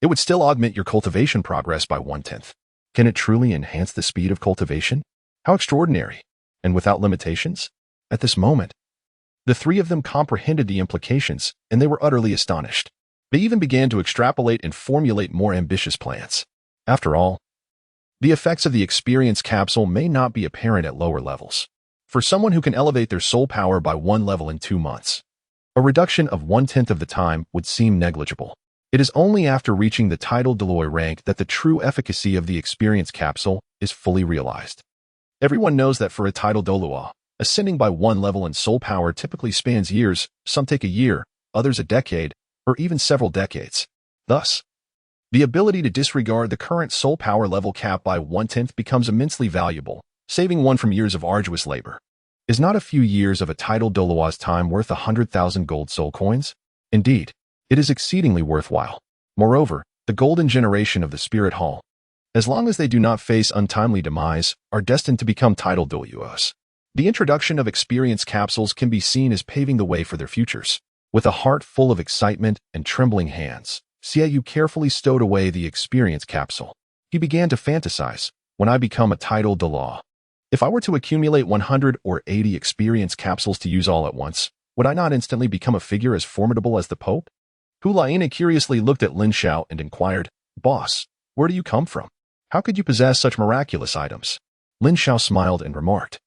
it would still augment your cultivation progress by 1/10. Can it truly enhance the speed of cultivation? How extraordinary! And without limitations? At this moment, the three of them comprehended the implications, and they were utterly astonished. They even began to extrapolate and formulate more ambitious plans. After all, the effects of the experience capsule may not be apparent at lower levels. For someone who can elevate their soul power by 1 level in 2 months, a reduction of 1/10 of the time would seem negligible. It is only after reaching the titled Douluo rank that the true efficacy of the experience capsule is fully realized. Everyone knows that for a titled Douluo, ascending by 1 level in soul power typically spans years, some take a year, others a decade, or even several decades. Thus, the ability to disregard the current soul power level cap by 1/10 becomes immensely valuable, saving one from years of arduous labor. Is not a few years of a titled Douluo's time worth 100,000 gold soul coins? Indeed, it is exceedingly worthwhile. Moreover, the golden generation of the Spirit Hall, as long as they do not face untimely demise, are destined to become titled Douluos. The introduction of experience capsules can be seen as paving the way for their futures. With a heart full of excitement and trembling hands, Xiao carefully stowed away the experience capsule. He began to fantasize, when I become a titled Douluo, if I were to accumulate 100 or 80 experience capsules to use all at once, would I not instantly become a figure as formidable as the Pope? Hulaina curiously looked at Lin Xiao and inquired, Boss, where do you come from? How could you possess such miraculous items? Lin Xiao smiled and remarked,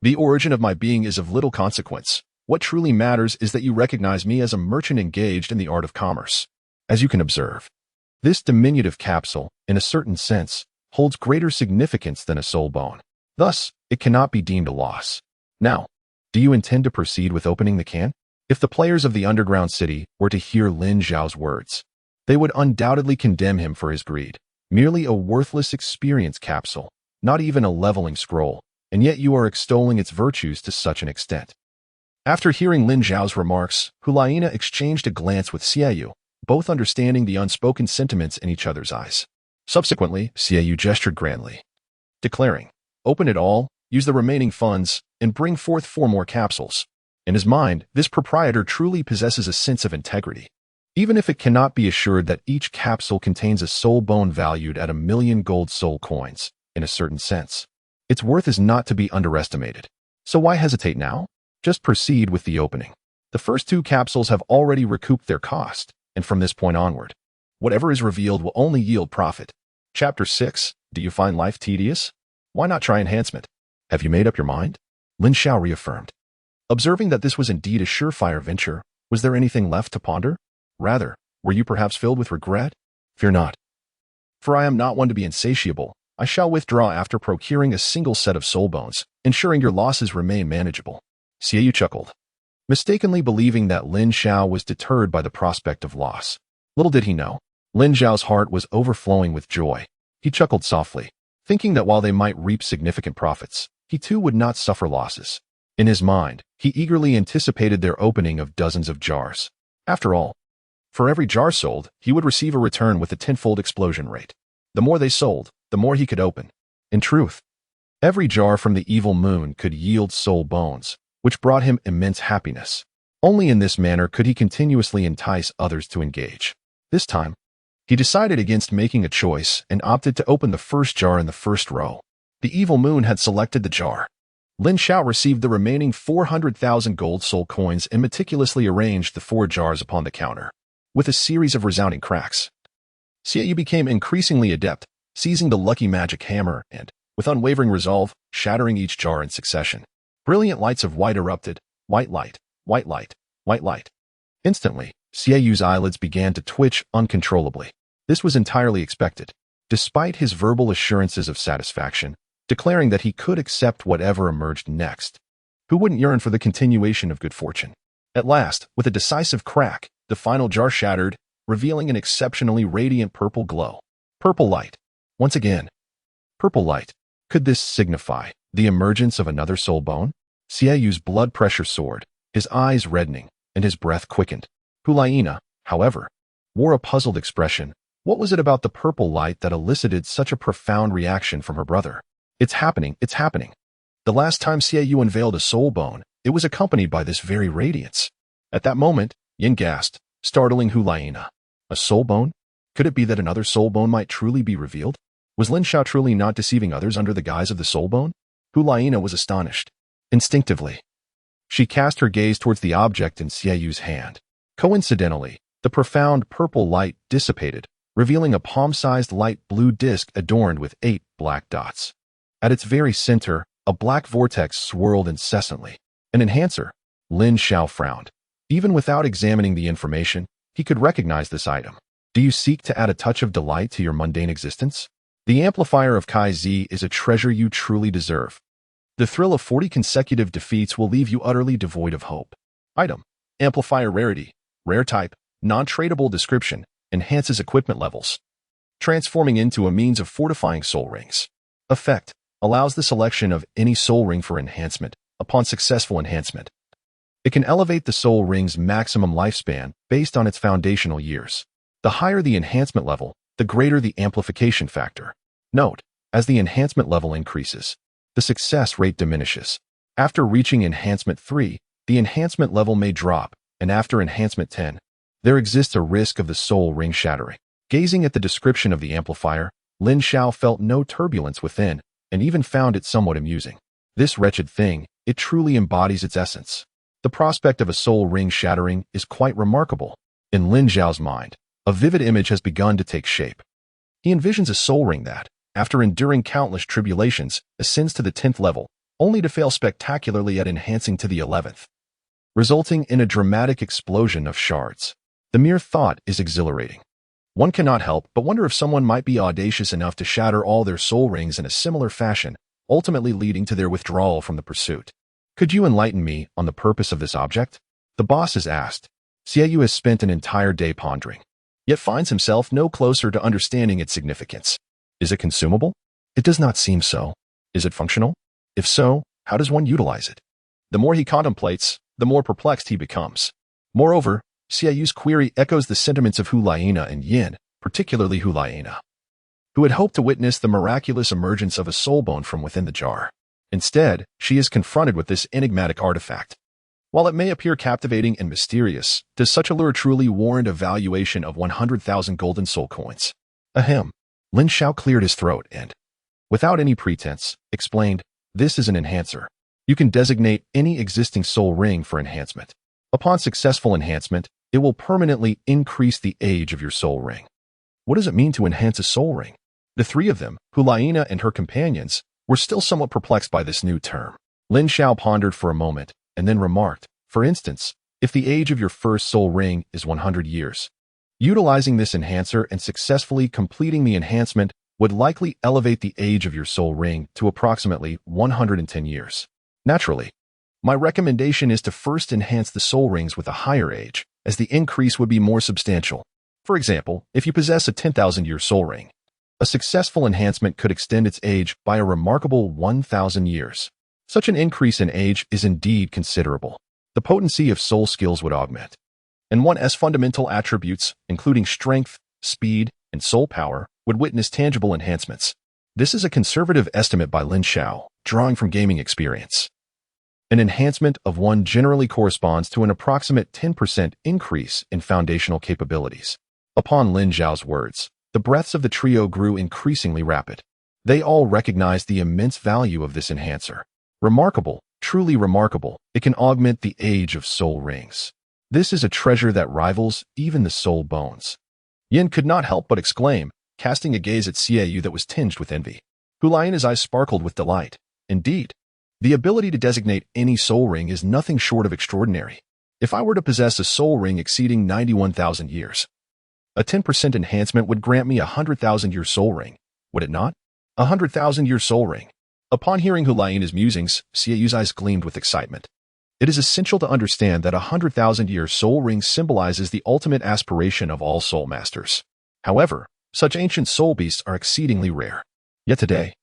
the origin of my being is of little consequence. What truly matters is that you recognize me as a merchant engaged in the art of commerce. As you can observe, this diminutive capsule, in a certain sense, holds greater significance than a soul bone. Thus, it cannot be deemed a loss. Now, do you intend to proceed with opening the can? If the players of the underground city were to hear Lin Xiao's words, they would undoubtedly condemn him for his greed. Merely a worthless experience capsule, not even a leveling scroll, and yet you are extolling its virtues to such an extent. After hearing Lin Xiao's remarks, Hulaina exchanged a glance with Xiao, both understanding the unspoken sentiments in each other's eyes. Subsequently, Xiao gestured grandly, declaring, open it all, use the remaining funds, and bring forth 4 more capsules. In his mind, this proprietor truly possesses a sense of integrity. Even if it cannot be assured that each capsule contains a soul bone valued at 1,000,000 gold soul coins, in a certain sense, its worth is not to be underestimated. So why hesitate now? Just proceed with the opening. The first 2 capsules have already recouped their cost, and from this point onward, whatever is revealed will only yield profit. Chapter 6. Do you find life tedious? Why not try enhancement? Have you made up your mind? Lin Xiao reaffirmed. Observing that this was indeed a surefire venture, was there anything left to ponder? Rather, were you perhaps filled with regret? Fear not. For I am not one to be insatiable. I shall withdraw after procuring a single set of soul bones, ensuring your losses remain manageable. Xiao chuckled, mistakenly believing that Lin Xiao was deterred by the prospect of loss. Little did he know, Lin Xiao's heart was overflowing with joy. He chuckled softly, thinking that while they might reap significant profits, he too would not suffer losses. In his mind, he eagerly anticipated their opening of dozens of jars. After all, for every jar sold, he would receive a return with a tenfold explosion rate. The more they sold, the more he could open. In truth, every jar from the evil moon could yield soul bones, which brought him immense happiness. Only in this manner could he continuously entice others to engage. This time, he decided against making a choice and opted to open the first jar in the first row. The evil moon had selected the jar. Lin Xiao received the remaining 400,000 gold soul coins and meticulously arranged the 4 jars upon the counter. With a series of resounding cracks, Xiao became increasingly adept, seizing the lucky magic hammer and, with unwavering resolve, shattering each jar in succession. Brilliant lights of white erupted. White light, white light, white light. Instantly, Xiao's eyelids began to twitch uncontrollably. This was entirely expected. Despite his verbal assurances of satisfaction, declaring that he could accept whatever emerged next. Who wouldn't yearn for the continuation of good fortune? At last, with a decisive crack, the final jar shattered, revealing an exceptionally radiant purple glow. Purple light. Once again. Purple light. Could this signify the emergence of another soul bone? Xiaoyu's blood pressure soared, his eyes reddening, and his breath quickened. Hulaina, however, wore a puzzled expression. What was it about the purple light that elicited such a profound reaction from her brother? It's happening, it's happening. The last time Xiaoyu unveiled a soul bone, it was accompanied by this very radiance. At that moment, Yin gasped, startling Hulaina. A soul bone? Could it be that another soul bone might truly be revealed? Was Lin Xiao truly not deceiving others under the guise of the soul bone? Hulaina was astonished. Instinctively, she cast her gaze towards the object in Xiaoyu's hand. Coincidentally, the profound purple light dissipated, revealing a palm-sized light blue disc adorned with 8 black dots. At its very center, a black vortex swirled incessantly. An enhancer. Lin Xiao frowned. Even without examining the information, he could recognize this item. Do you seek to add a touch of delight to your mundane existence? The amplifier of Kai Zi is a treasure you truly deserve. The thrill of 40 consecutive defeats will leave you utterly devoid of hope. Item. Amplifier rarity. Rare type. Non-tradable description. Enhances equipment levels, transforming into a means of fortifying soul rings. Effect. Allows the selection of any soul ring for enhancement. Upon successful enhancement, it can elevate the soul ring's maximum lifespan based on its foundational years. The higher the enhancement level, the greater the amplification factor. Note, as the enhancement level increases, the success rate diminishes. After reaching enhancement 3, the enhancement level may drop, and after enhancement 10, there exists a risk of the soul ring shattering. Gazing at the description of the amplifier, Lin Xiao felt no turbulence within, and even found it somewhat amusing. This wretched thing, it truly embodies its essence. The prospect of a soul ring shattering is quite remarkable. In Lin Xiao's mind, a vivid image has begun to take shape. He envisions a soul ring that, after enduring countless tribulations, ascends to the 10th level, only to fail spectacularly at enhancing to the 11th, resulting in a dramatic explosion of shards. The mere thought is exhilarating. One cannot help but wonder if someone might be audacious enough to shatter all their soul rings in a similar fashion, ultimately leading to their withdrawal from the pursuit. Could you enlighten me on the purpose of this object? The boss is asked. Xiaoyu has spent an entire day pondering, yet finds himself no closer to understanding its significance. Is it consumable? It does not seem so. Is it functional? If so, how does one utilize it? The more he contemplates, the more perplexed he becomes. Moreover, Xiaoyu's query echoes the sentiments of Hulaina and Yin, particularly Hulaina, who had hoped to witness the miraculous emergence of a soul bone from within the jar. Instead, she is confronted with this enigmatic artifact. While it may appear captivating and mysterious, does such a lure truly warrant a valuation of 100,000 golden soul coins? Ahem. Lin Xiao cleared his throat and, without any pretense, explained, this is an enhancer. You can designate any existing soul ring for enhancement. Upon successful enhancement, it will permanently increase the age of your soul ring. What does it mean to enhance a soul ring? The three of them, Hulaina and her companions, were still somewhat perplexed by this new term. Lin Xiao pondered for a moment, and then remarked, for instance, if the age of your first soul ring is 100 years, utilizing this enhancer and successfully completing the enhancement would likely elevate the age of your soul ring to approximately 110 years. Naturally, my recommendation is to first enhance the soul rings with a higher age, as the increase would be more substantial. For example, if you possess a 10,000-year soul ring, a successful enhancement could extend its age by a remarkable 1,000 years. Such an increase in age is indeed considerable. The potency of soul skills would augment, and one's fundamental attributes, including strength, speed, and soul power, would witness tangible enhancements. This is a conservative estimate by Lin Xiao, drawing from gaming experience. An enhancement of one generally corresponds to an approximate 10% increase in foundational capabilities. Upon Lin Xiao's words, the breaths of the trio grew increasingly rapid. They all recognized the immense value of this enhancer. Remarkable, truly remarkable, it can augment the age of soul rings. This is a treasure that rivals even the soul bones. Yin could not help but exclaim, casting a gaze at Xiaoyu that was tinged with envy. Hulaina's eyes sparkled with delight. Indeed, the ability to designate any soul ring is nothing short of extraordinary. If I were to possess a soul ring exceeding 91,000 years, A 10% enhancement would grant me a 100,000-year soul ring, would it not? A 100,000-year soul ring. Upon hearing Hulayina's musings, Xiaoyu's eyes gleamed with excitement. It is essential to understand that a 100,000-year soul ring symbolizes the ultimate aspiration of all soul masters. However, such ancient soul beasts are exceedingly rare. Yet today,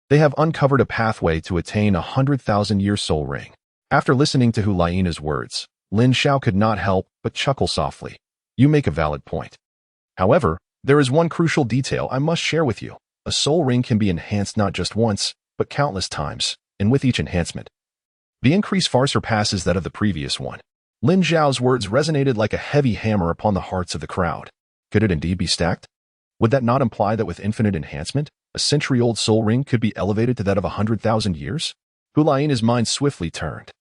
they have uncovered a pathway to attain a 100,000-year soul ring. After listening to Hulayina's words, Lin Xiao could not help but chuckle softly. You make a valid point. However, there is one crucial detail I must share with you. A soul ring can be enhanced not just once, but countless times, and with each enhancement, the increase far surpasses that of the previous one. Lin Xiao's words resonated like a heavy hammer upon the hearts of the crowd. Could it indeed be stacked? Would that not imply that with infinite enhancement, a century-old soul ring could be elevated to that of 100,000 years? Hulayina's mind swiftly turned,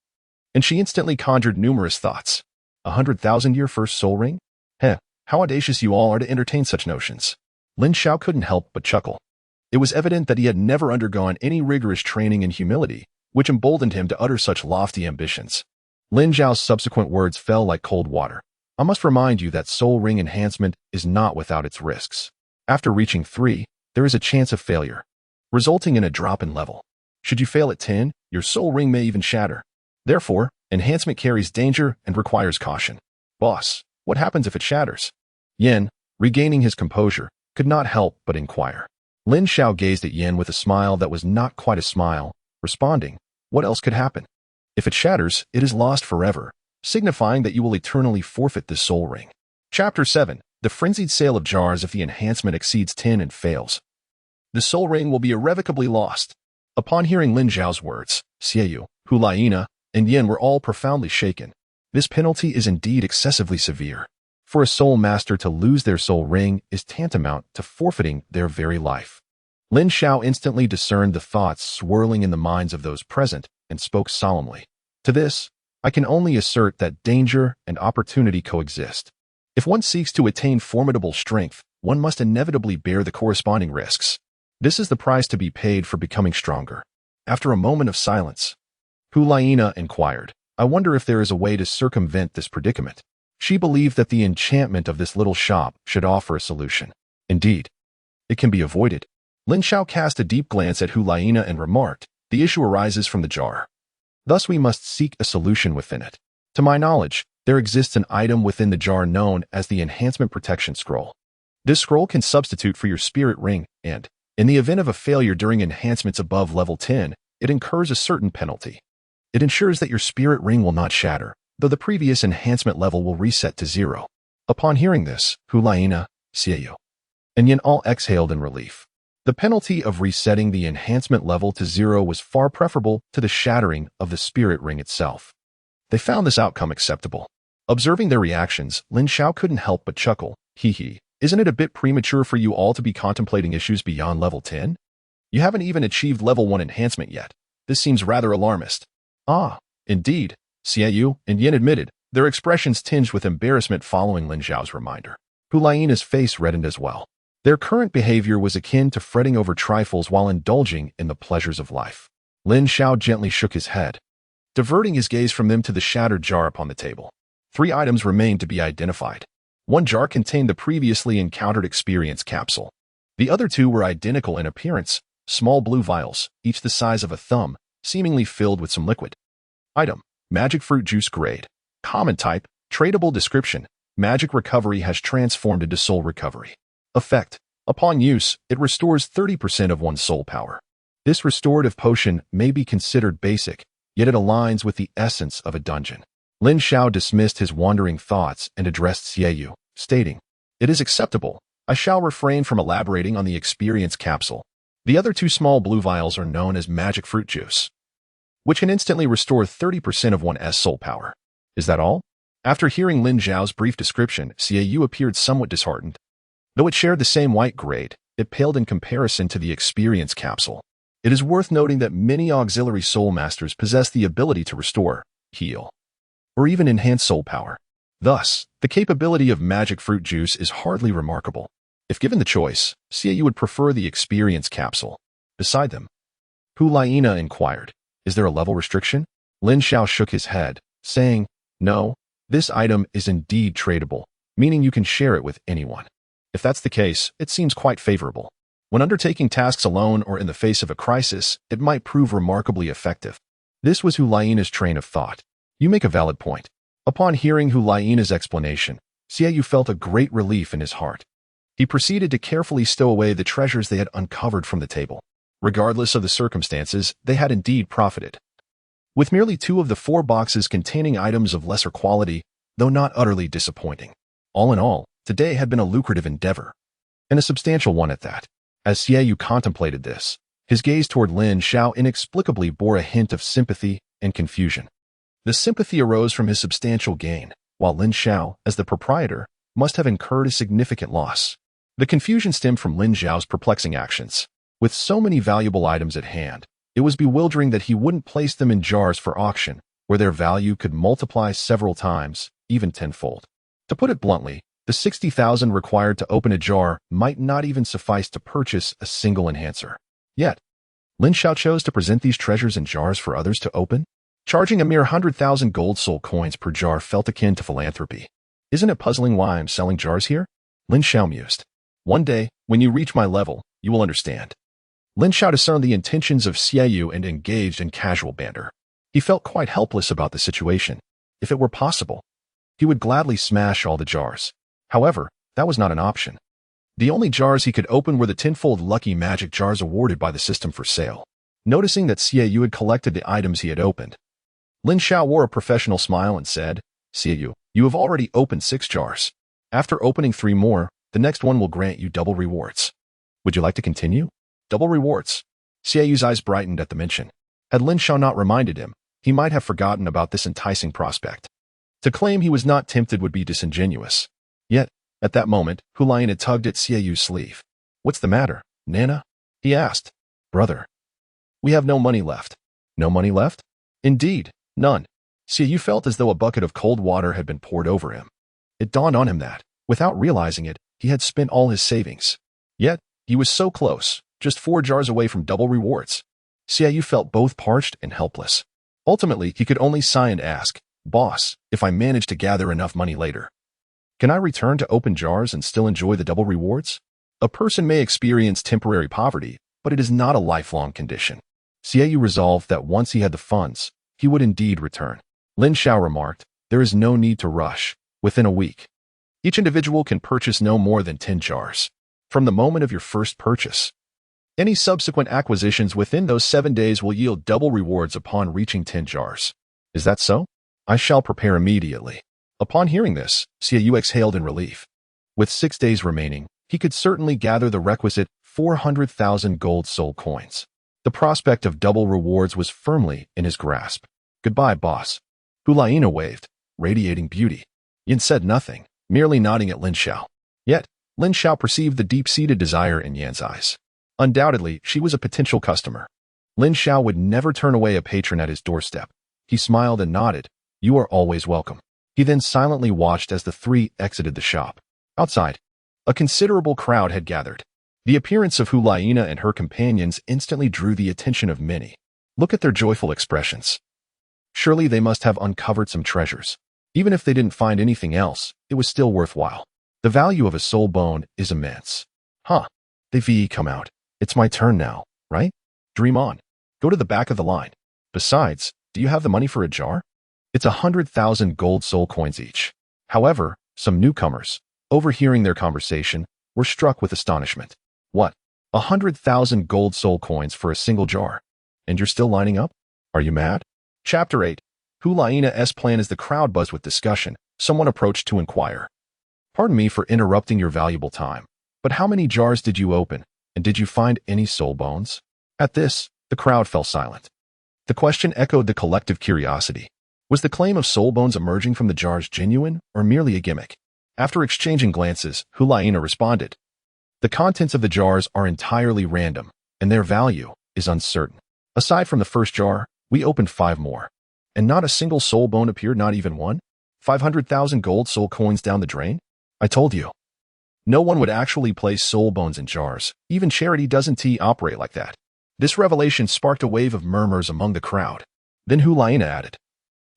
and she instantly conjured numerous thoughts. 100,000-year first soul ring? Heh, how audacious you all are to entertain such notions. Lin Xiao couldn't help but chuckle. It was evident that he had never undergone any rigorous training in humility, which emboldened him to utter such lofty ambitions. Lin Xiao's subsequent words fell like cold water. I must remind you that soul ring enhancement is not without its risks. After reaching 3, there is a chance of failure, resulting in a drop in level. Should you fail at 10, your soul ring may even shatter. Therefore, enhancement carries danger and requires caution. Boss, what happens if it shatters? Yen, regaining his composure, could not help but inquire. Lin Xiao gazed at Yen with a smile that was not quite a smile, responding, what else could happen? If it shatters, it is lost forever, signifying that you will eternally forfeit this soul ring. Chapter 7. The frenzied sale of jars. If the enhancement exceeds 10 and fails, the soul ring will be irrevocably lost. Upon hearing Lin Xiao's words, Xiaoyu, Hulayina, and Yen were all profoundly shaken. This penalty is indeed excessively severe. For a soul master to lose their soul ring is tantamount to forfeiting their very life. Lin Xiao instantly discerned the thoughts swirling in the minds of those present and spoke solemnly. To this, I can only assert that danger and opportunity coexist. If one seeks to attain formidable strength, one must inevitably bear the corresponding risks. This is the price to be paid for becoming stronger. After a moment of silence, Hulayina inquired, I wonder if there is a way to circumvent this predicament. She believed that the enchantment of this little shop should offer a solution. Indeed, it can be avoided. Lin Xiao cast a deep glance at Hulayina and remarked, the issue arises from the jar. Thus we must seek a solution within it. To my knowledge, there exists an item within the jar known as the Enhancement Protection Scroll. This scroll can substitute for your spirit ring, and, in the event of a failure during enhancements above level 10, it incurs a certain penalty. It ensures that your spirit ring will not shatter, though the previous enhancement level will reset to 0. Upon hearing this, Hulayina, Xiaoyu, and Yen all exhaled in relief. The penalty of resetting the enhancement level to 0 was far preferable to the shattering of the spirit ring itself. They found this outcome acceptable. Observing their reactions, Lin Xiao couldn't help but chuckle. Hee, isn't it a bit premature for you all to be contemplating issues beyond level 10? You haven't even achieved level 1 enhancement yet. This seems rather alarmist. Ah, indeed, Xiaoyu and Yen admitted, their expressions tinged with embarrassment following Lin Xiao's reminder. Hulayina's face reddened as well. Their current behavior was akin to fretting over trifles while indulging in the pleasures of life. Lin Xiao gently shook his head, diverting his gaze from them to the shattered jar upon the table. 3 items remained to be identified. One jar contained the previously encountered experience capsule. The other 2 were identical in appearance, small blue vials, each the size of a thumb, seemingly filled with some liquid. Item: Magic Fruit Juice Grade. Common type, tradable description. Magic recovery has transformed into soul recovery. Effect: upon use, it restores 30% of one's soul power. This restorative potion may be considered basic, yet it aligns with the essence of a dungeon. Lin Xiao dismissed his wandering thoughts and addressed Xiaoyu, stating, it is acceptable. I shall refrain from elaborating on the experience capsule. The other 2 small blue vials are known as magic fruit juice, which can instantly restore 30% of one's soul power. Is that all? After hearing Lin Xiao's brief description, Xiaoyu appeared somewhat disheartened. Though it shared the same white grade, it paled in comparison to the experience capsule. It is worth noting that many auxiliary soul masters possess the ability to restore, heal, or even enhance soul power. Thus, the capability of magic fruit juice is hardly remarkable. If given the choice, Xiaoyu would prefer the experience capsule. Beside them, Hulayina inquired, is there a level restriction? Lin Xiao shook his head, saying, no, this item is indeed tradable, meaning you can share it with anyone. If that's the case, it seems quite favorable. When undertaking tasks alone or in the face of a crisis, it might prove remarkably effective. This was Hu Lai's train of thought. You make a valid point. Upon hearing Hu Lai's explanation, Xiaoyu felt a great relief in his heart. He proceeded to carefully stow away the treasures they had uncovered from the table. Regardless of the circumstances, they had indeed profited. With merely 2 of the 4 boxes containing items of lesser quality, though not utterly disappointing. All in all, today had been a lucrative endeavor, and a substantial one at that. As Xiaoyu contemplated this, his gaze toward Lin Xiao inexplicably bore a hint of sympathy and confusion. The sympathy arose from his substantial gain, while Lin Xiao, as the proprietor, must have incurred a significant loss. The confusion stemmed from Lin Xiao's perplexing actions. With so many valuable items at hand, it was bewildering that he wouldn't place them in jars for auction, where their value could multiply several times, even tenfold. To put it bluntly, the 60,000 required to open a jar might not even suffice to purchase a single enhancer. Yet, Lin Xiao chose to present these treasures in jars for others to open? Charging a mere 100,000 gold soul coins per jar felt akin to philanthropy. Isn't it puzzling why I'm selling jars here? Lin Xiao mused. One day, when you reach my level, you will understand. Lin Xiao discerned the intentions of Xiaoyu and engaged in casual banter. He felt quite helpless about the situation. If it were possible, he would gladly smash all the jars. However, that was not an option. The only jars he could open were the tenfold lucky magic jars awarded by the system for sale. Noticing that Xiaoyu had collected the items he had opened, Lin Xiao wore a professional smile and said, Xiaoyu, you have already opened 6 jars. After opening 3 more, the next one will grant you double rewards. Would you like to continue? Double rewards. Xiaoyu's eyes brightened at the mention. Had Lin Xiao not reminded him, he might have forgotten about this enticing prospect. To claim he was not tempted would be disingenuous. Yet, at that moment, Hu Laiyan had tugged at Xiaoyu's sleeve. What's the matter, Nana? He asked. Brother, we have no money left. No money left? Indeed, none. Xiaoyu felt as though a bucket of cold water had been poured over him. It dawned on him that, without realizing it, he had spent all his savings. Yet, he was so close, just 4 jars away from double rewards. Xiaoyu felt both parched and helpless. Ultimately, he could only sigh and ask, Boss, if I manage to gather enough money later, can I return to open jars and still enjoy the double rewards? A person may experience temporary poverty, but it is not a lifelong condition. Xiaoyu resolved that once he had the funds, he would indeed return. Lin Xiao remarked, there is no need to rush. Within a week, each individual can purchase no more than 10 jars. From the moment of your first purchase, any subsequent acquisitions within those 7 days will yield double rewards upon reaching 10 jars. Is that so? I shall prepare immediately. Upon hearing this, Xiaoyu exhaled in relief. With 6 days remaining, he could certainly gather the requisite 400,000 gold soul coins. The prospect of double rewards was firmly in his grasp. Goodbye, boss. Hu Laiyan waved, radiating beauty. Yin said nothing, merely nodding at Lin Xiao. Yet, Lin Xiao perceived the deep-seated desire in Yan's eyes. Undoubtedly, she was a potential customer. Lin Xiao would never turn away a patron at his doorstep. He smiled and nodded. You are always welcome. He then silently watched as the 3 exited the shop. Outside, a considerable crowd had gathered. The appearance of Hu Laiyan and her companions instantly drew the attention of many. Look at their joyful expressions. Surely they must have uncovered some treasures. Even if they didn't find anything else, it was still worthwhile. The value of a soul bone is immense. Huh. They come out. It's my turn now, right? Dream on. Go to the back of the line. Besides, do you have the money for a jar? It's 100,000 gold soul coins each. However, some newcomers, overhearing their conversation, were struck with astonishment. What? 100,000 gold soul coins for a single jar? And you're still lining up? Are you mad? Chapter 8. Hu Laiyan's plan. As the crowd buzzed with discussion, someone approached to inquire. Pardon me for interrupting your valuable time, but how many jars did you open, and did you find any soul bones? At this, the crowd fell silent. The question echoed the collective curiosity. Was the claim of soul bones emerging from the jars genuine or merely a gimmick? After exchanging glances, Hu Laiyan responded. The contents of the jars are entirely random, and their value is uncertain. Aside from the first jar, we opened 5 more. And not a single soul bone appeared, not even one? 500,000 gold soul coins down the drain? I told you. No one would actually place soul bones in jars. Even charity doesn't operate like that. This revelation sparked a wave of murmurs among the crowd. Then Hu Laiyan added.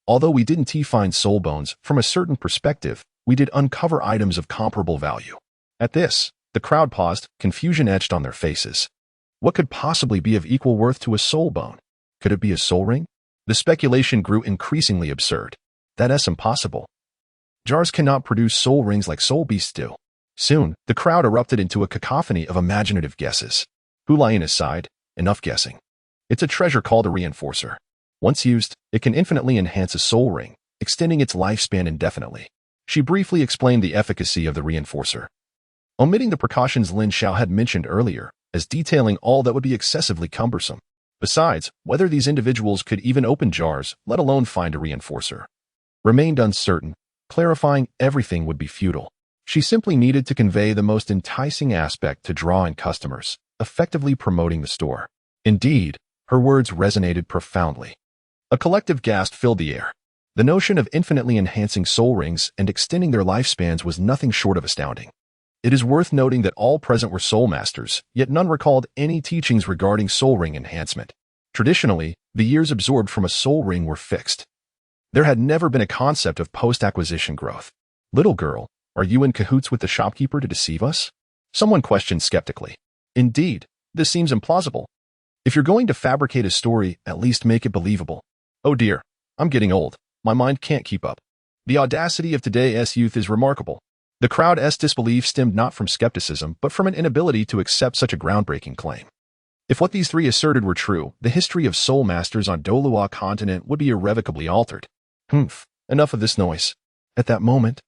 Although we didn't find soul bones, from a certain perspective, we did uncover items of comparable value. At this, the crowd paused, confusion etched on their faces. What could possibly be of equal worth to a soul bone? Could it be a soul ring? The speculation grew increasingly absurd. That's impossible. Jars cannot produce soul rings like soul beasts do. Soon, the crowd erupted into a cacophony of imaginative guesses. Hulaina sighed, enough guessing. It's a treasure called a reinforcer. Once used, it can infinitely enhance a soul ring, extending its lifespan indefinitely. She briefly explained the efficacy of the reinforcer, omitting the precautions Lin Xiao had mentioned earlier, as detailing all that would be excessively cumbersome. Besides, whether these individuals could even open jars, let alone find a reinforcer, remained uncertain. Clarifying everything would be futile. She simply needed to convey the most enticing aspect to draw in customers, effectively promoting the store. Indeed, her words resonated profoundly. A collective gasp filled the air. The notion of infinitely enhancing soul rings and extending their lifespans was nothing short of astounding. It is worth noting that all present were soul masters, yet none recalled any teachings regarding soul ring enhancement. Traditionally, the years absorbed from a soul ring were fixed. There had never been a concept of post-acquisition growth. Little girl, are you in cahoots with the shopkeeper to deceive us? Someone questioned skeptically. Indeed, this seems implausible. If you're going to fabricate a story, at least make it believable. Oh dear, I'm getting old. My mind can't keep up. The audacity of today's youth is remarkable. The crowd's disbelief stemmed not from skepticism, but from an inability to accept such a groundbreaking claim. If what these three asserted were true, the history of soul masters on Douluo Continent would be irrevocably altered. Enough of this noise. At that moment,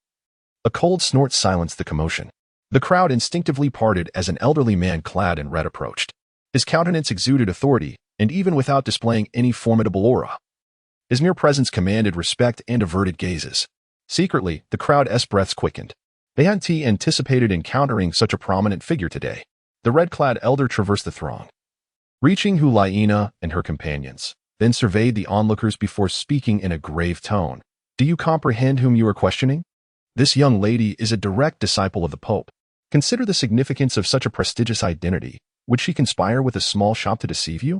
a cold snort silenced the commotion. The crowd instinctively parted as an elderly man clad in red approached. His countenance exuded authority, and even without displaying any formidable aura, his mere presence commanded respect and averted gazes. Secretly, the crowd's breaths quickened. They hadn't anticipated encountering such a prominent figure today. The red-clad elder traversed the throng, reaching Hulaina and her companions, then surveyed the onlookers before speaking in a grave tone. Do you comprehend whom you are questioning? This young lady is a direct disciple of the Pope. Consider the significance of such a prestigious identity. Would she conspire with a small shop to deceive you?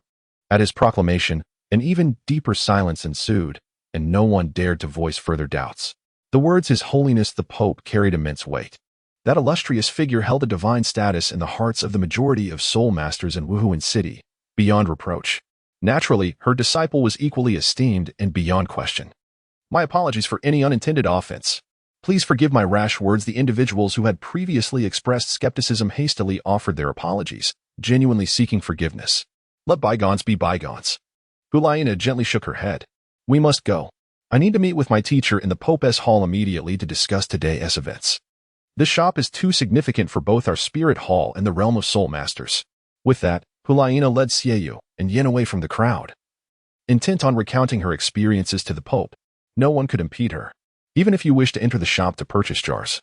At his proclamation, an even deeper silence ensued, and no one dared to voice further doubts. The words His Holiness the Pope carried immense weight. That illustrious figure held a divine status in the hearts of the majority of soul masters in Wuhuan City, beyond reproach. Naturally, her disciple was equally esteemed and beyond question. My apologies for any unintended offense. Please forgive my rash words. The individuals who had previously expressed skepticism hastily offered their apologies, genuinely seeking forgiveness. Let bygones be bygones. Hulaina gently shook her head. We must go. I need to meet with my teacher in the Pope's hall immediately to discuss today's events. This shop is too significant for both our spirit hall and the realm of soul masters. With that, Hulaina led Xiao and Yin away from the crowd. Intent on recounting her experiences to the Pope, no one could impede her. Even if you wish to enter the shop to purchase jars,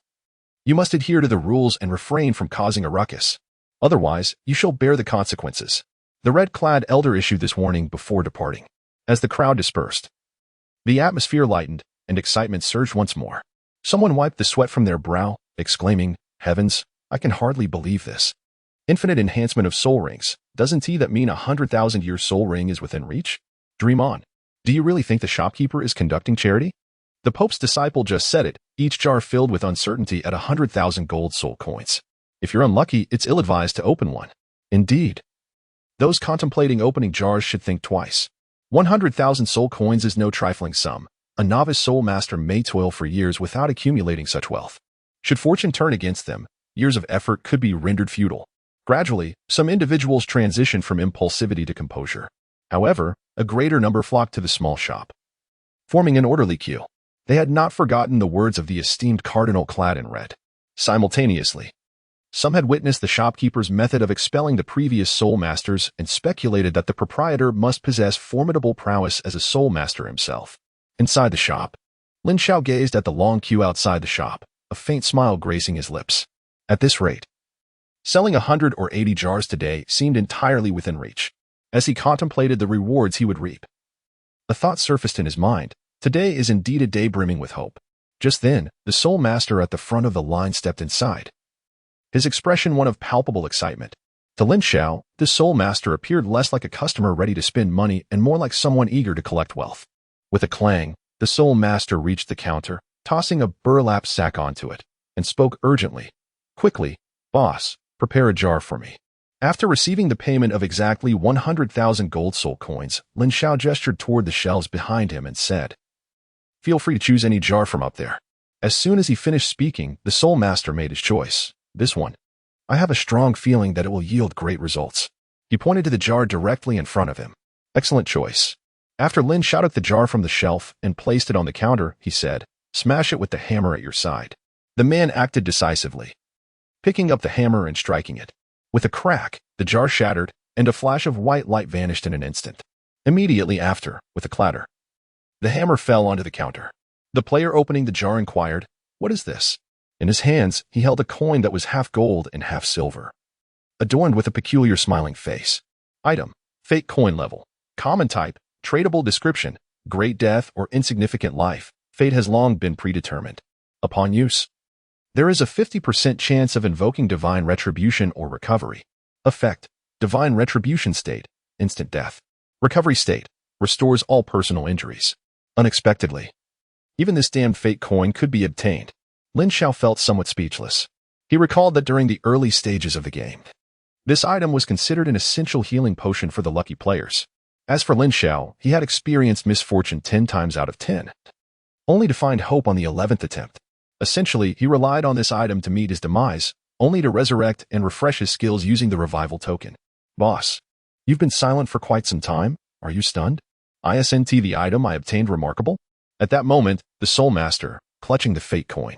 you must adhere to the rules and refrain from causing a ruckus. Otherwise, you shall bear the consequences. The red-clad elder issued this warning before departing. As the crowd dispersed, the atmosphere lightened, and excitement surged once more. Someone wiped the sweat from their brow, exclaiming, Heavens, I can hardly believe this. Infinite enhancement of soul rings. Doesn't that mean 100,000-year soul ring is within reach? Dream on. Do you really think the shopkeeper is conducting charity? The Pope's disciple just said it, each jar filled with uncertainty at 100,000 gold soul coins. If you're unlucky, it's ill-advised to open one. Indeed. Those contemplating opening jars should think twice. 100,000 soul coins is no trifling sum. A novice soul master may toil for years without accumulating such wealth. Should fortune turn against them, years of effort could be rendered futile. Gradually, some individuals transition from impulsivity to composure. However, a greater number flocked to the small shop, forming an orderly queue. They had not forgotten the words of the esteemed cardinal clad in red. Simultaneously, some had witnessed the shopkeeper's method of expelling the previous soul masters and speculated that the proprietor must possess formidable prowess as a soul master himself. Inside the shop, Lin Xiao gazed at the long queue outside the shop, a faint smile gracing his lips. At this rate, selling 100 or 80 jars today seemed entirely within reach. As he contemplated the rewards he would reap, a thought surfaced in his mind. Today is indeed a day brimming with hope. Just then, the soul master at the front of the line stepped inside, his expression one of palpable excitement. To Lin Xiao, this soul master appeared less like a customer ready to spend money and more like someone eager to collect wealth. With a clang, the soul master reached the counter, tossing a burlap sack onto it, and spoke urgently. Quickly, boss, prepare a jar for me. After receiving the payment of exactly 100,000 gold soul coins, Lin Xiao gestured toward the shelves behind him and said, "Feel free to choose any jar from up there." As soon as he finished speaking, the Soul Master made his choice. This one. I have a strong feeling that it will yield great results. He pointed to the jar directly in front of him. Excellent choice. After Lin Xiao took the jar from the shelf and placed it on the counter, he said, "Smash it with the hammer at your side." The man acted decisively, picking up the hammer and striking it. With a crack, the jar shattered, and a flash of white light vanished in an instant. Immediately after, with a clatter, the hammer fell onto the counter. The player opening the jar inquired, "What is this?" In his hands, he held a coin that was half gold and half silver, adorned with a peculiar smiling face. Item: fake coin level. Common type, tradable description, great death or insignificant life. Fate has long been predetermined. Upon use, there is a 50% chance of invoking divine retribution or recovery. Effect: divine retribution state, instant death. Recovery state: restores all personal injuries. Unexpectedly, even this damned fake coin could be obtained. Lin Xiao felt somewhat speechless. He recalled that during the early stages of the game, this item was considered an essential healing potion for the lucky players. As for Lin Xiao, he had experienced misfortune 10 times out of 10, only to find hope on the 11th attempt. Essentially, he relied on this item to meet his demise, only to resurrect and refresh his skills using the revival token. "Boss, you've been silent for quite some time. Are you stunned? Isn't the item I obtained remarkable?" At that moment, the Soul Master, clutching the fake coin,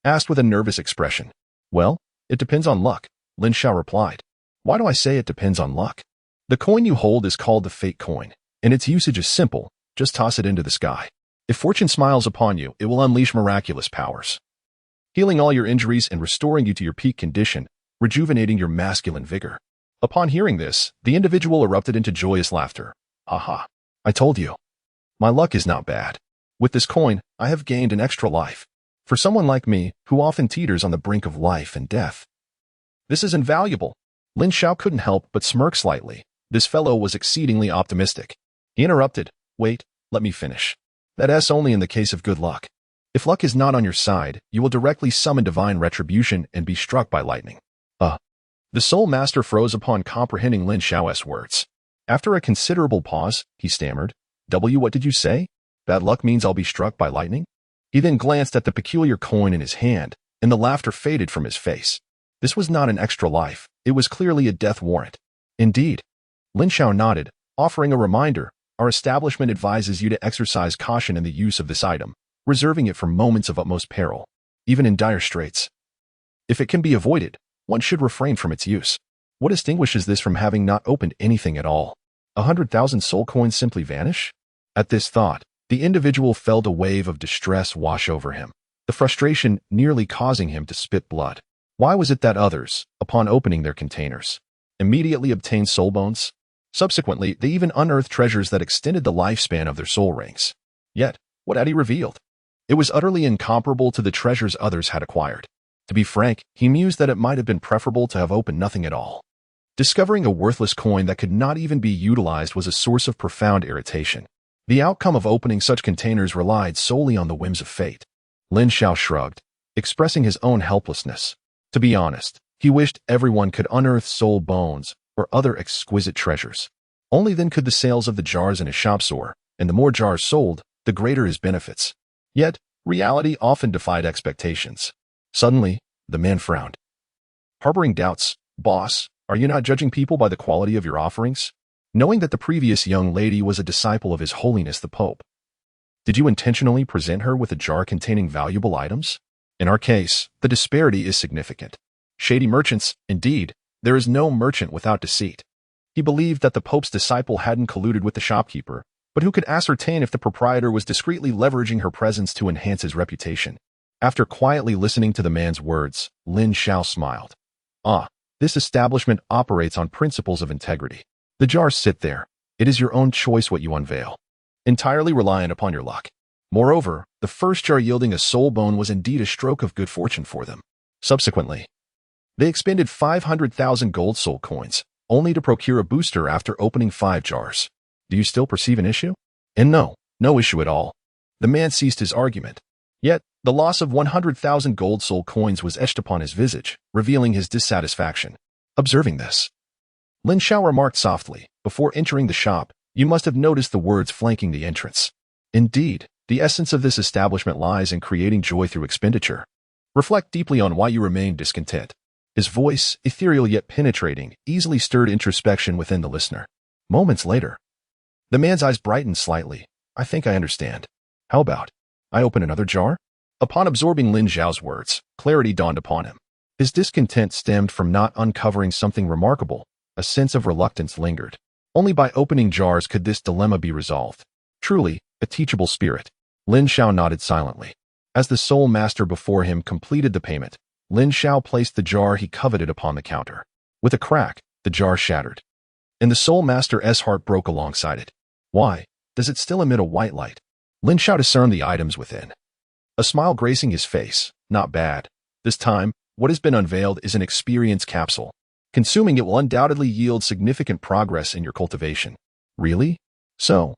asked with a nervous expression. "Well, it depends on luck," Lin Xiao replied. "Why do I say it depends on luck? The coin you hold is called the fake coin, and its usage is simple. Just toss it into the sky. If fortune smiles upon you, it will unleash miraculous powers, healing all your injuries and restoring you to your peak condition, rejuvenating your masculine vigor." Upon hearing this, the individual erupted into joyous laughter. "Aha! I told you. My luck is not bad. With this coin, I have gained an extra life. For someone like me, who often teeters on the brink of life and death, this is invaluable." Lin Xiao couldn't help but smirk slightly. This fellow was exceedingly optimistic. He interrupted, "Wait, let me finish. That's only in the case of good luck. If luck is not on your side, you will directly summon divine retribution and be struck by lightning." The Soul Master froze upon comprehending Lin Xiao's words. After a considerable pause, he stammered, What did you say? Bad luck means I'll be struck by lightning?" He then glanced at the peculiar coin in his hand, and the laughter faded from his face. This was not an extra life. It was clearly a death warrant. "Indeed." Lin Xiao nodded, offering a reminder. "Our establishment advises you to exercise caution in the use of this item, reserving it for moments of utmost peril, even in dire straits. If it can be avoided, one should refrain from its use." What distinguishes this from having not opened anything at all? 100,000 soul coins simply vanish? At this thought, the individual felt a wave of distress wash over him, the frustration nearly causing him to spit blood. Why was it that others, upon opening their containers, immediately obtained soul bones? Subsequently, they even unearthed treasures that extended the lifespan of their soul rings. Yet, what had he revealed? It was utterly incomparable to the treasures others had acquired. To be frank, he mused that it might have been preferable to have opened nothing at all. Discovering a worthless coin that could not even be utilized was a source of profound irritation. The outcome of opening such containers relied solely on the whims of fate. Lin Xiao shrugged, expressing his own helplessness. To be honest, he wished everyone could unearth soul bones or other exquisite treasures. Only then could the sales of the jars in his shop soar, and the more jars sold, the greater his benefits. Yet, reality often defied expectations. Suddenly, the man frowned. Harboring doubts, "Boss, are you not judging people by the quality of your offerings?" Knowing that the previous young lady was a disciple of His Holiness the Pope, did you intentionally present her with a jar containing valuable items? In our case, the disparity is significant. Shady merchants, indeed, there is no merchant without deceit. He believed that the Pope's disciple hadn't colluded with the shopkeeper, but who could ascertain if the proprietor was discreetly leveraging her presence to enhance his reputation? After quietly listening to the man's words, Lin Xiao smiled. This establishment operates on principles of integrity. The jars sit there. It is your own choice what you unveil, entirely reliant upon your luck. Moreover, the first jar yielding a soul bone was indeed a stroke of good fortune for them. Subsequently, they expended 500,000 gold soul coins, only to procure a booster after opening 5 jars. Do you still perceive an issue? And no issue at all. The man ceased his argument. Yet, The loss of 100,000 gold soul coins was etched upon his visage, revealing his dissatisfaction. Observing this, Lin Xiao remarked softly, "Before entering the shop, you must have noticed the words flanking the entrance. Indeed, the essence of this establishment lies in creating joy through expenditure. Reflect deeply on why you remain discontent." His voice, ethereal yet penetrating, easily stirred introspection within the listener. Moments later, the man's eyes brightened slightly. "I think I understand. How about I open another jar?" Upon absorbing Lin Xiao's words, clarity dawned upon him. His discontent stemmed from not uncovering something remarkable. A sense of reluctance lingered. Only by opening jars could this dilemma be resolved. Truly, a teachable spirit. Lin Xiao nodded silently. As the soul master before him completed the payment, Lin Xiao placed the jar he coveted upon the counter. With a crack, the jar shattered, and the soul master's heart broke alongside it. Why does it still emit a white light? Lin Xiao discerned the items within. A smile gracing his face. Not bad. This time, what has been unveiled is an experience capsule. Consuming it will undoubtedly yield significant progress in your cultivation. Really? So,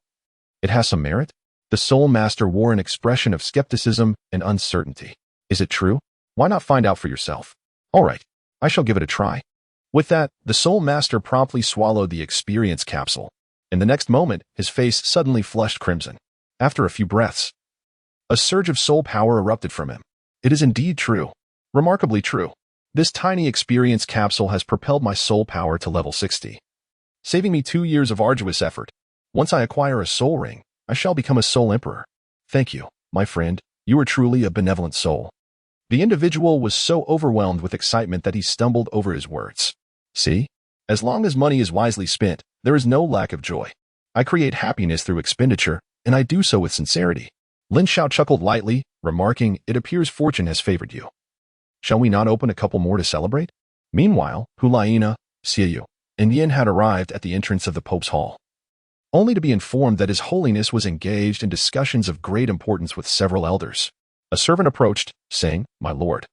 it has some merit? The soul master wore an expression of skepticism and uncertainty. Is it true? Why not find out for yourself? All right, I shall give it a try. With that, the soul master promptly swallowed the experience capsule. In the next moment, his face suddenly flushed crimson. After a few breaths, a surge of soul power erupted from him. It is indeed true. Remarkably true. This tiny experience capsule has propelled my soul power to level 60, saving me 2 years of arduous effort. Once I acquire a soul ring, I shall become a soul emperor. Thank you, my friend. You are truly a benevolent soul. The individual was so overwhelmed with excitement that he stumbled over his words. See? As long as money is wisely spent, there is no lack of joy. I create happiness through expenditure, and I do so with sincerity. Lin Xiao chuckled lightly, remarking, "It appears fortune has favored you. Shall we not open a couple more to celebrate?" Meanwhile, Hulaina, Xiu, and Yin had arrived at the entrance of the Pope's hall, only to be informed that His Holiness was engaged in discussions of great importance with several elders. A servant approached, saying, "My lord,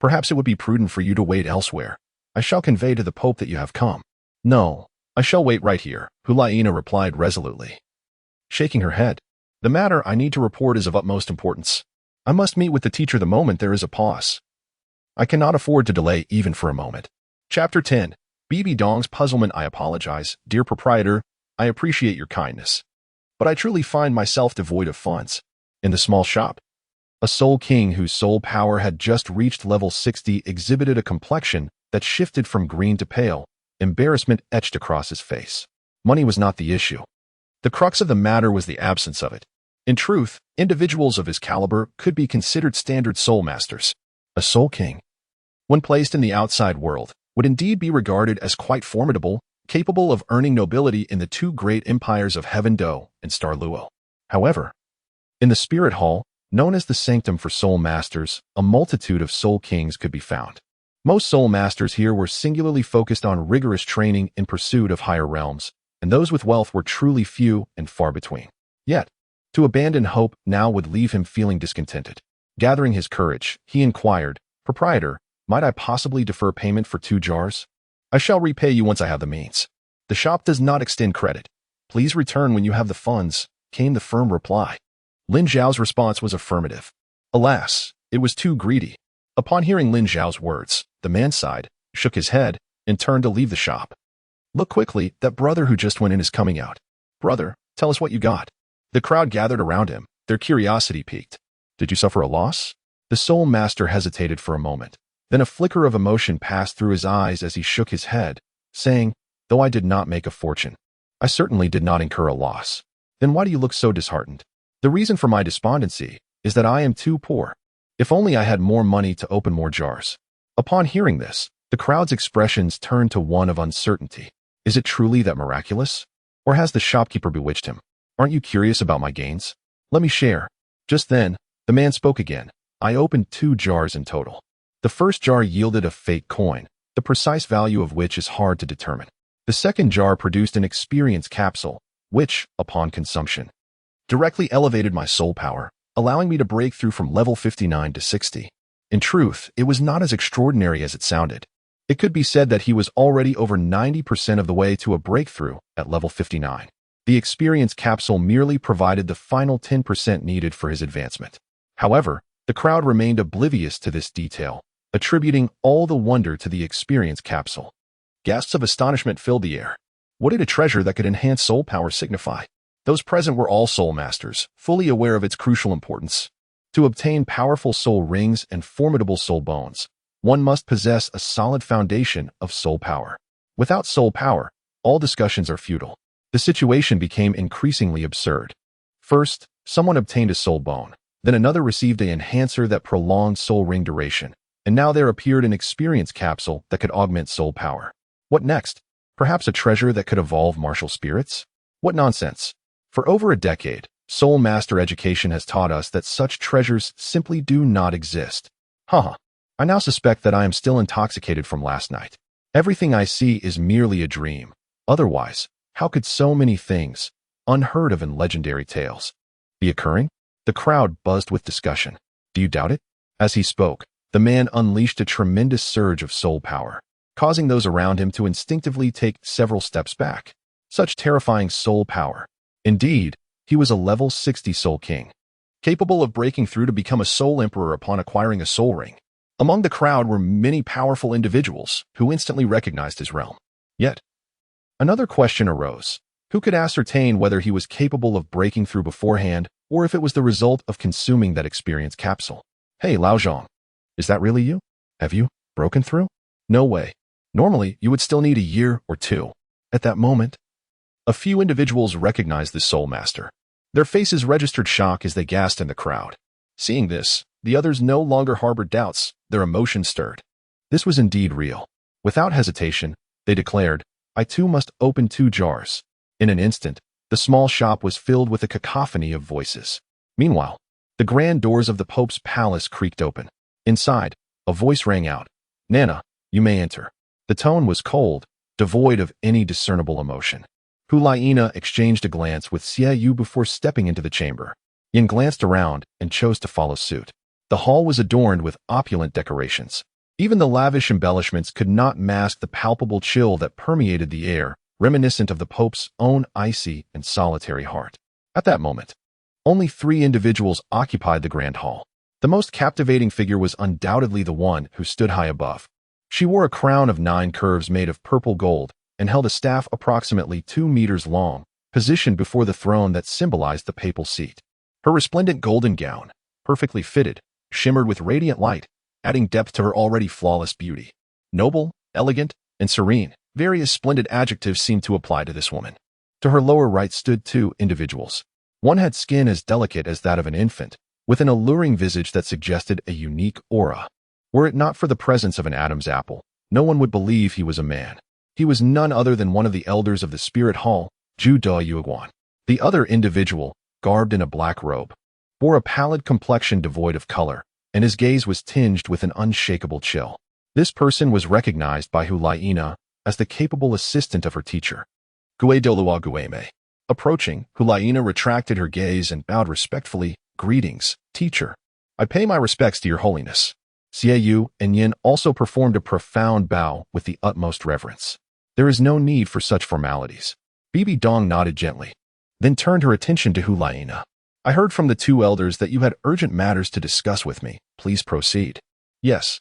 perhaps it would be prudent for you to wait elsewhere. I shall convey to the Pope that you have come." "No, I shall wait right here," Hulaina replied resolutely. Shaking her head, "The matter I need to report is of utmost importance. I must meet with the teacher the moment there is a pause. I cannot afford to delay even for a moment." Chapter 10. BB Dong's Puzzlement. I apologize, dear proprietor. I appreciate your kindness, but I truly find myself devoid of funds. In the small shop, a soul king whose soul power had just reached level 60 exhibited a complexion that shifted from green to pale, embarrassment etched across his face. Money was not the issue. The crux of the matter was the absence of it. In truth, individuals of his caliber could be considered standard soul masters. A soul king, when placed in the outside world, would indeed be regarded as quite formidable, capable of earning nobility in the two great empires of Heaven Do and Star Luo. However, in the spirit hall, known as the Sanctum for Soul Masters, a multitude of soul kings could be found. Most soul masters here were singularly focused on rigorous training in pursuit of higher realms, and those with wealth were truly few and far between. Yet, to abandon hope now would leave him feeling discontented. Gathering his courage, he inquired, "Proprietor, might I possibly defer payment for 2 jars? I shall repay you once I have the means. The shop does not extend credit. Please return when you have the funds," came the firm reply. Lin Xiao's response was affirmative. Alas, it was too greedy. Upon hearing Lin Xiao's words, the man sighed, shook his head, and turned to leave the shop. "Look quickly, that brother who just went in is coming out. Brother, tell us what you got." The crowd gathered around him, their curiosity piqued. "Did you suffer a loss?" The soul master hesitated for a moment. Then a flicker of emotion passed through his eyes as he shook his head, saying, "Though I did not make a fortune, I certainly did not incur a loss." "Then why do you look so disheartened?" "The reason for my despondency is that I am too poor. If only I had more money to open more jars." Upon hearing this, the crowd's expressions turned to one of uncertainty. Is it truly that miraculous? Or has the shopkeeper bewitched him? "Aren't you curious about my gains? Let me share." Just then, the man spoke again. "I opened 2 jars in total. The first jar yielded a fake coin, the precise value of which is hard to determine. The second jar produced an experience capsule, which, upon consumption, directly elevated my soul power, allowing me to break through from level 59 to 60. In truth, it was not as extraordinary as it sounded. It could be said that he was already over 90% of the way to a breakthrough at level 59. The experience capsule merely provided the final 10% needed for his advancement. However, The crowd remained oblivious to this detail, attributing all the wonder to the experience capsule. Gasps of astonishment filled the air. What did a treasure that could enhance soul power signify? Those present were all soul masters, fully aware of its crucial importance. To obtain powerful soul rings and formidable soul bones, one must possess a solid foundation of soul power. Without soul power, all discussions are futile. The situation became increasingly absurd. First, someone obtained a soul bone. Then another received an enhancer that prolonged soul ring duration. And now there appeared an experience capsule that could augment soul power. What next? Perhaps a treasure that could evolve martial spirits? What nonsense! For over a decade, soul master education has taught us that such treasures simply do not exist. Haha. I now suspect that I am still intoxicated from last night. Everything I see is merely a dream. Otherwise, how could so many things, unheard of in legendary tales, be occurring? The crowd buzzed with discussion. Do you doubt it? As he spoke, the man unleashed a tremendous surge of soul power, causing those around him to instinctively take several steps back. Such terrifying soul power. Indeed, he was a level 60 soul king, capable of breaking through to become a soul emperor upon acquiring a soul ring. Among the crowd were many powerful individuals who instantly recognized his realm. Yet, another question arose. Who could ascertain whether he was capable of breaking through beforehand or if it was the result of consuming that experience capsule? Hey, Lao Zhang, is that really you? Have you broken through? No way. Normally, you would still need a year or two. At that moment, a few individuals recognized the soul master. Their faces registered shock as they gasped in the crowd. Seeing this, the others no longer harbored doubts, their emotions stirred. This was indeed real. Without hesitation, they declared, I too must open 2 jars. In an instant, the small shop was filled with a cacophony of voices. Meanwhile, the grand doors of the Pope's palace creaked open. Inside, a voice rang out, Nana, you may enter. The tone was cold, devoid of any discernible emotion. Hulaina exchanged a glance with Xie Yu before stepping into the chamber. Yin glanced around and chose to follow suit. The hall was adorned with opulent decorations. Even the lavish embellishments could not mask the palpable chill that permeated the air, reminiscent of the Pope's own icy and solitary heart. At that moment, only 3 individuals occupied the grand hall. The most captivating figure was undoubtedly the one who stood high above. She wore a crown of 9 curves made of purple gold and held a staff approximately 2 meters long, positioned before the throne that symbolized the papal seat. Her resplendent golden gown, perfectly fitted, shimmered with radiant light, adding depth to her already flawless beauty. Noble, elegant, and serene, various splendid adjectives seemed to apply to this woman. To her lower right stood 2 individuals. One had skin as delicate as that of an infant, with an alluring visage that suggested a unique aura. Were it not for the presence of an Adam's apple, no one would believe he was a man. He was none other than one of the elders of the Spirit Hall, Zhu Yuguan. The other individual, garbed in a black robe, bore a pallid complexion devoid of color, and his gaze was tinged with an unshakable chill. This person was recognized by Hulaina as the capable assistant of her teacher, Gue Douluo Gueme. Approaching, Hulaina retracted her gaze and bowed respectfully. Greetings, teacher. I pay my respects to your holiness. Xie Yu and Yin also performed a profound bow with the utmost reverence. There is no need for such formalities. Bibi Dong nodded gently, then turned her attention to Hulaina. I heard from the 2 elders that you had urgent matters to discuss with me. Please proceed. Yes.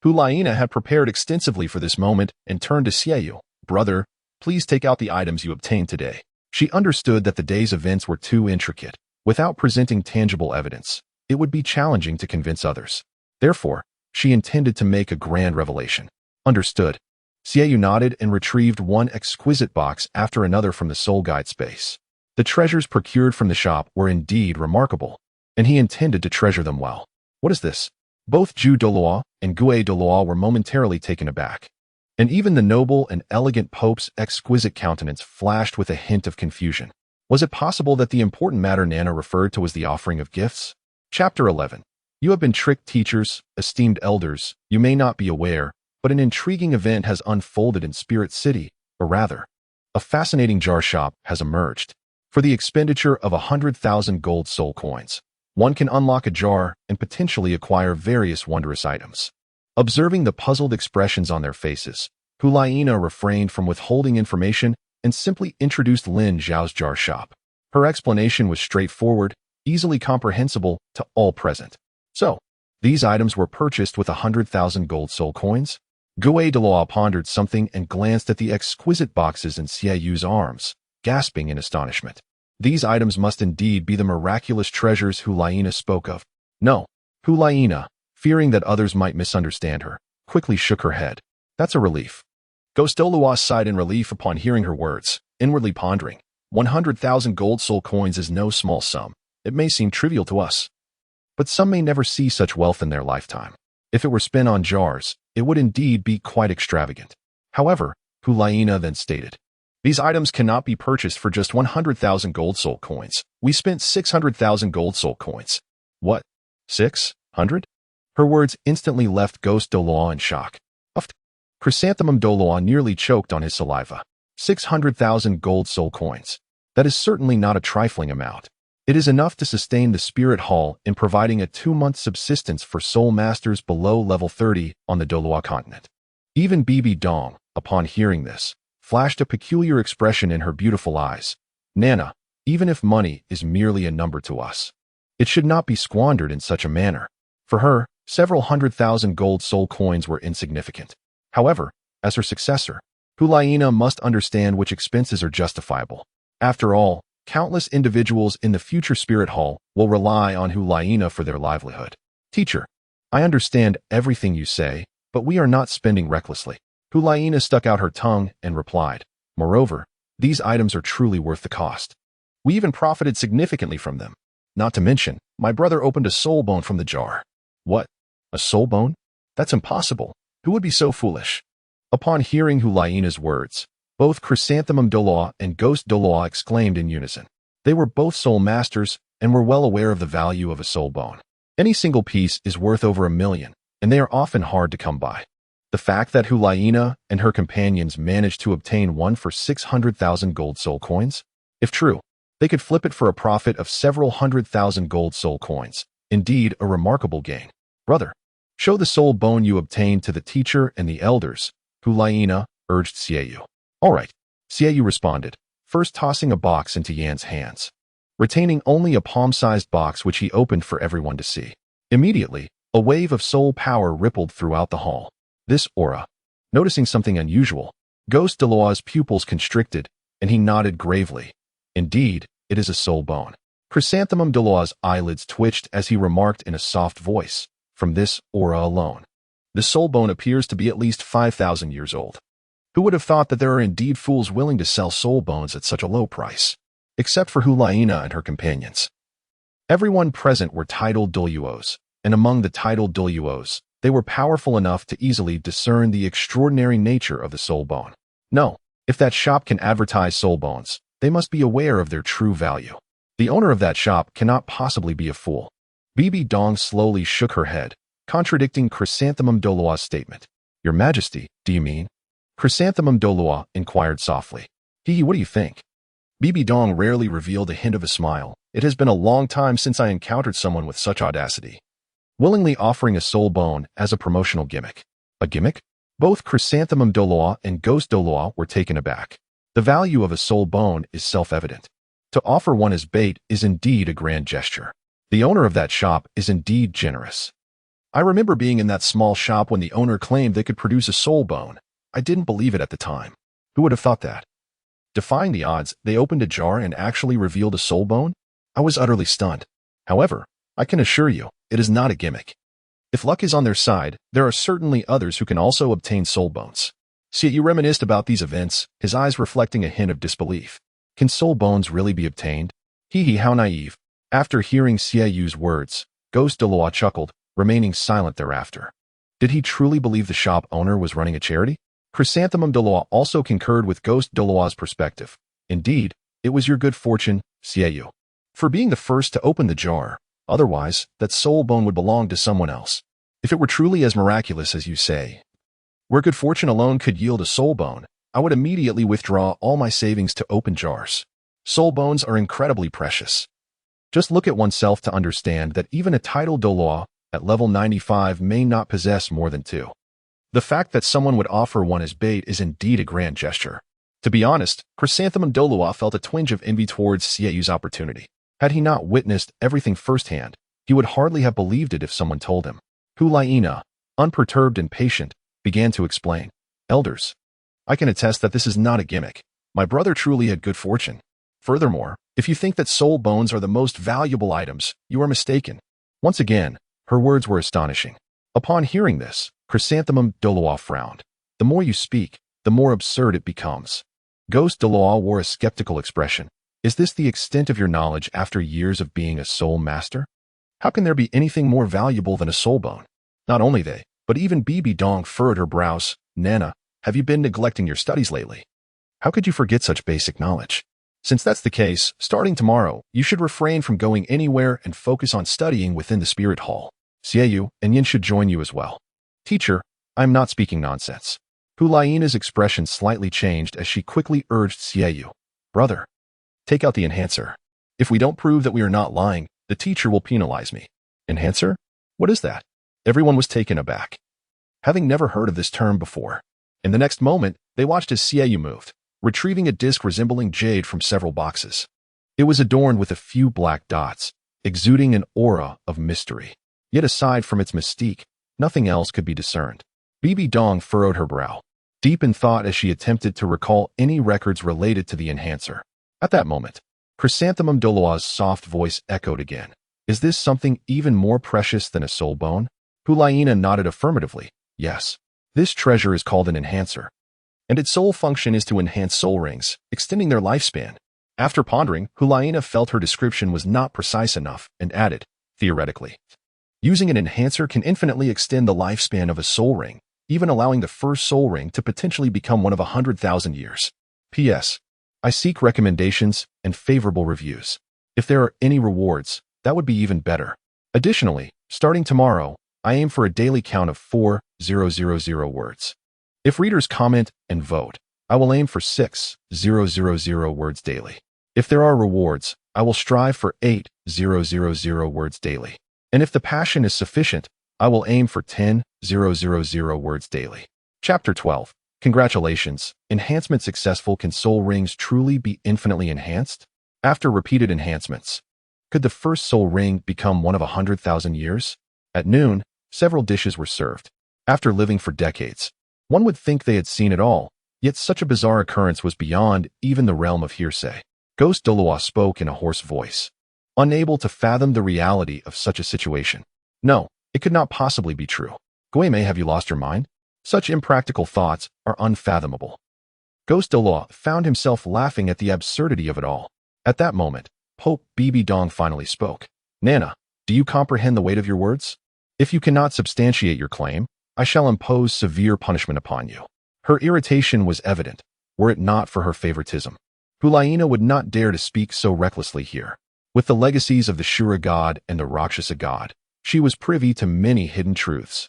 Hulaina had prepared extensively for this moment and turned to Xie Yu. Brother, please take out the items you obtained today. She understood that the day's events were too intricate. Without presenting tangible evidence, it would be challenging to convince others. Therefore, she intended to make a grand revelation. Understood. Xie Yu nodded and retrieved one exquisite box after another from the soul guide space. The treasures procured from the shop were indeed remarkable, and he intended to treasure them well. What is this? Both Zhu Douluo and Gue Douluo were momentarily taken aback, and even the noble and elegant Pope's exquisite countenance flashed with a hint of confusion. Was it possible that the important matter Nana referred to was the offering of gifts? Chapter 11. You have been tricked, teachers, esteemed elders. You may not be aware, but an intriguing event has unfolded in Spirit City, or rather, a fascinating jar shop has emerged. For the expenditure of 100,000 gold soul coins, one can unlock a jar and potentially acquire various wondrous items. Observing the puzzled expressions on their faces, Hulaina refrained from withholding information and simply introduced Lin Xiao's jar shop. Her explanation was straightforward, easily comprehensible to all present. So, these items were purchased with 100,000 gold soul coins? Douluo pondered something and glanced at the exquisite boxes in Xiaoyu's arms, gasping in astonishment. These items must indeed be the miraculous treasures Hulaina spoke of. No, Hulaina, fearing that others might misunderstand her, quickly shook her head. That's a relief. Douluo sighed in relief upon hearing her words, inwardly pondering. 100,000 gold soul coins is no small sum. It may seem trivial to us, but some may never see such wealth in their lifetime. If it were spent on jars, it would indeed be quite extravagant. However, Hulaina then stated, these items cannot be purchased for just 100,000 gold soul coins. We spent 600,000 gold soul coins. What? 600? Her words instantly left Douluo in shock. Chrysanthemum Douluo nearly choked on his saliva. 600,000 gold soul coins. That is certainly not a trifling amount. It is enough to sustain the Spirit Hall in providing a 2-month subsistence for soul masters below level 30 on the Douluo Continent. Even Bibi Dong, upon hearing this, flashed a peculiar expression in her beautiful eyes. Nana, even if money is merely a number to us, it should not be squandered in such a manner. For her, several 100,000 gold soul coins were insignificant. However, as her successor, Hulaina must understand which expenses are justifiable. After all, countless individuals in the future Spirit Hall will rely on Hulaina for their livelihood. Teacher, I understand everything you say, but we are not spending recklessly. Hulaina stuck out her tongue and replied, moreover, these items are truly worth the cost. We even profited significantly from them. Not to mention, my brother opened a soul bone from the jar. What? A soul bone? That's impossible. Who would be so foolish? Upon hearing Hulaina's words, both Chrysanthemum Douluo and Ghost Douluo exclaimed in unison. They were both soul masters and were well aware of the value of a soul bone. Any single piece is worth over 1 million, and they are often hard to come by. The fact that Hulaina and her companions managed to obtain one for 600,000 gold soul coins? If true, they could flip it for a profit of several 100,000 gold soul coins. Indeed, a remarkable gain. Brother, show the soul bone you obtained to the teacher and the elders, Hulaina urged Xiaoyu. All right, Xiaoyu responded, first tossing a box into Yan's hands, retaining only a palm-sized box which he opened for everyone to see. Immediately, a wave of soul power rippled throughout the hall. This aura. Noticing something unusual, Ghost Douluo's pupils constricted, and he nodded gravely. Indeed, it is a soul bone. Chrysanthemum Douluo's eyelids twitched as he remarked in a soft voice, from this aura alone, the soul bone appears to be at least 5,000 years old. Who would have thought that there are indeed fools willing to sell soul bones at such a low price? Except for Hulaina and her companions. Everyone present were titled Douluos, and among the titled Douluos, they were powerful enough to easily discern the extraordinary nature of the soul bone. No, if that shop can advertise soul bones, they must be aware of their true value. The owner of that shop cannot possibly be a fool. Bibi Dong slowly shook her head, contradicting Chrysanthemum Douluo's statement. Your Majesty, do you mean? Chrysanthemum Douluo inquired softly. What do you think? Bibi Dong rarely revealed a hint of a smile. It has been a long time since I encountered someone with such audacity. Willingly offering a soul bone as a promotional gimmick. A gimmick? Both Chrysanthemum Douluo and Ghost Douluo were taken aback. The value of a soul bone is self-evident. To offer one as bait is indeed a grand gesture. The owner of that shop is indeed generous. I remember being in that small shop when the owner claimed they could produce a soul bone. I didn't believe it at the time. Who would have thought that? Defying the odds, they opened a jar and actually revealed a soul bone? I was utterly stunned. However, I can assure you, it is not a gimmick. If luck is on their side, there are certainly others who can also obtain soul bones. Xiaoyu reminisced about these events, his eyes reflecting a hint of disbelief. Can soul bones really be obtained? How naive. After hearing Xiaoyu's words, Ghost Douluo chuckled, remaining silent thereafter. Did he truly believe the shop owner was running a charity? Chrysanthemum Douluo also concurred with Ghost Douluo's perspective. Indeed, it was your good fortune, Xiaoyu, for being the first to open the jar. Otherwise, that soul bone would belong to someone else. If it were truly as miraculous as you say, where good fortune alone could yield a soul bone, I would immediately withdraw all my savings to open jars. Soul bones are incredibly precious. Just look at oneself to understand that even a titled Douluo at level 95 may not possess more than 2. The fact that someone would offer one as bait is indeed a grand gesture. To be honest, Chrysanthemum Douluo felt a twinge of envy towards Xiaoyu's opportunity. Had he not witnessed everything firsthand, He would hardly have believed it if someone told him. Hulaina, unperturbed and patient, began to explain. Elders, I can attest that this is not a gimmick. My brother truly had good fortune. Furthermore, if you think that soul bones are the most valuable items, you are mistaken. Once again, her words were astonishing. Upon hearing this, Chrysanthemum Douluo frowned. The more you speak, the more absurd it becomes. Ghost Douluo wore a skeptical expression. Is this the extent of your knowledge after years of being a soul master? How can there be anything more valuable than a soul bone? Not only they, but even Bibi Dong furrowed her brows. Nana, have you been neglecting your studies lately? How could you forget such basic knowledge? Since that's the case, starting tomorrow, you should refrain from going anywhere and focus on studying within the spirit hall. Xiaoyu and Yin should join you as well. Teacher, I am not speaking nonsense. Hulaina's expression slightly changed as she quickly urged Xiaoyu. Brother, take out the enhancer. If we don't prove that we are not lying, the teacher will penalize me. Enhancer? What is that? Everyone was taken aback, having never heard of this term before. In the next moment, they watched as Xiaoyu moved, retrieving a disc resembling jade from several boxes. It was adorned with a few black dots, exuding an aura of mystery. Yet aside from its mystique, nothing else could be discerned. Bibi Dong furrowed her brow, deep in thought as she attempted to recall any records related to the enhancer. At that moment, Chrysanthemum Douluo's soft voice echoed again. Is this something even more precious than a soul bone? Hulaina nodded affirmatively. Yes. This treasure is called an enhancer, and its sole function is to enhance soul rings, extending their lifespan. After pondering, Hulaina felt her description was not precise enough and added, theoretically, using an enhancer can infinitely extend the lifespan of a soul ring, even allowing the first soul ring to potentially become one of 100,000 years. P.S. I seek recommendations and favorable reviews. If there are any rewards, that would be even better. Additionally, starting tomorrow, I aim for a daily count of 4,000 words. If readers comment and vote, I will aim for 6,000 words daily. If there are rewards, I will strive for 8,000 words daily. And if the passion is sufficient, I will aim for 10,000 words daily. Chapter 12. Congratulations. Enhancement successful. Can soul rings truly be infinitely enhanced? After repeated enhancements, could the first soul ring become one of 100,000 years? At noon, several dishes were served. After living for decades, one would think they had seen it all, yet such a bizarre occurrence was beyond even the realm of hearsay. Ghost Douluo spoke in a hoarse voice, unable to fathom the reality of such a situation. No, it could not possibly be true. Guimei, have you lost your mind? Such impractical thoughts are unfathomable. Ghost Douluo found himself laughing at the absurdity of it all. At that moment, Pope Bibi Dong finally spoke. Nana, do you comprehend the weight of your words? If you cannot substantiate your claim, I shall impose severe punishment upon you. Her irritation was evident, were it not for her favoritism. Hulaina would not dare to speak so recklessly here. With the legacies of the Shura god and the Rakshasa god, she was privy to many hidden truths.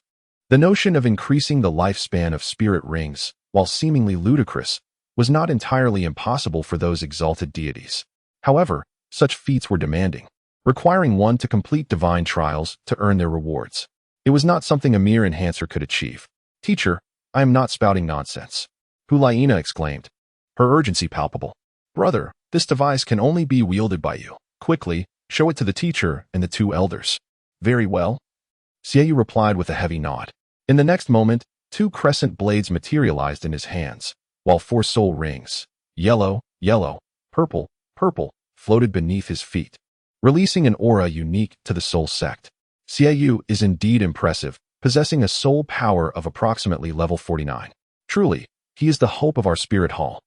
The notion of increasing the lifespan of spirit rings, while seemingly ludicrous, was not entirely impossible for those exalted deities. However, such feats were demanding, requiring one to complete divine trials to earn their rewards. It was not something a mere enhancer could achieve. Teacher, I am not spouting nonsense. Hulaina exclaimed, her urgency palpable. Brother, this device can only be wielded by you. Quickly, show it to the teacher and the two elders. Very well. Xiaoyu replied with a heavy nod. In the next moment, two crescent blades materialized in his hands, while four soul rings, yellow, yellow, purple, purple, floated beneath his feet, releasing an aura unique to the soul sect. Xiaoyu is indeed impressive, possessing a soul power of approximately level 49. Truly, he is the hope of our spirit hall.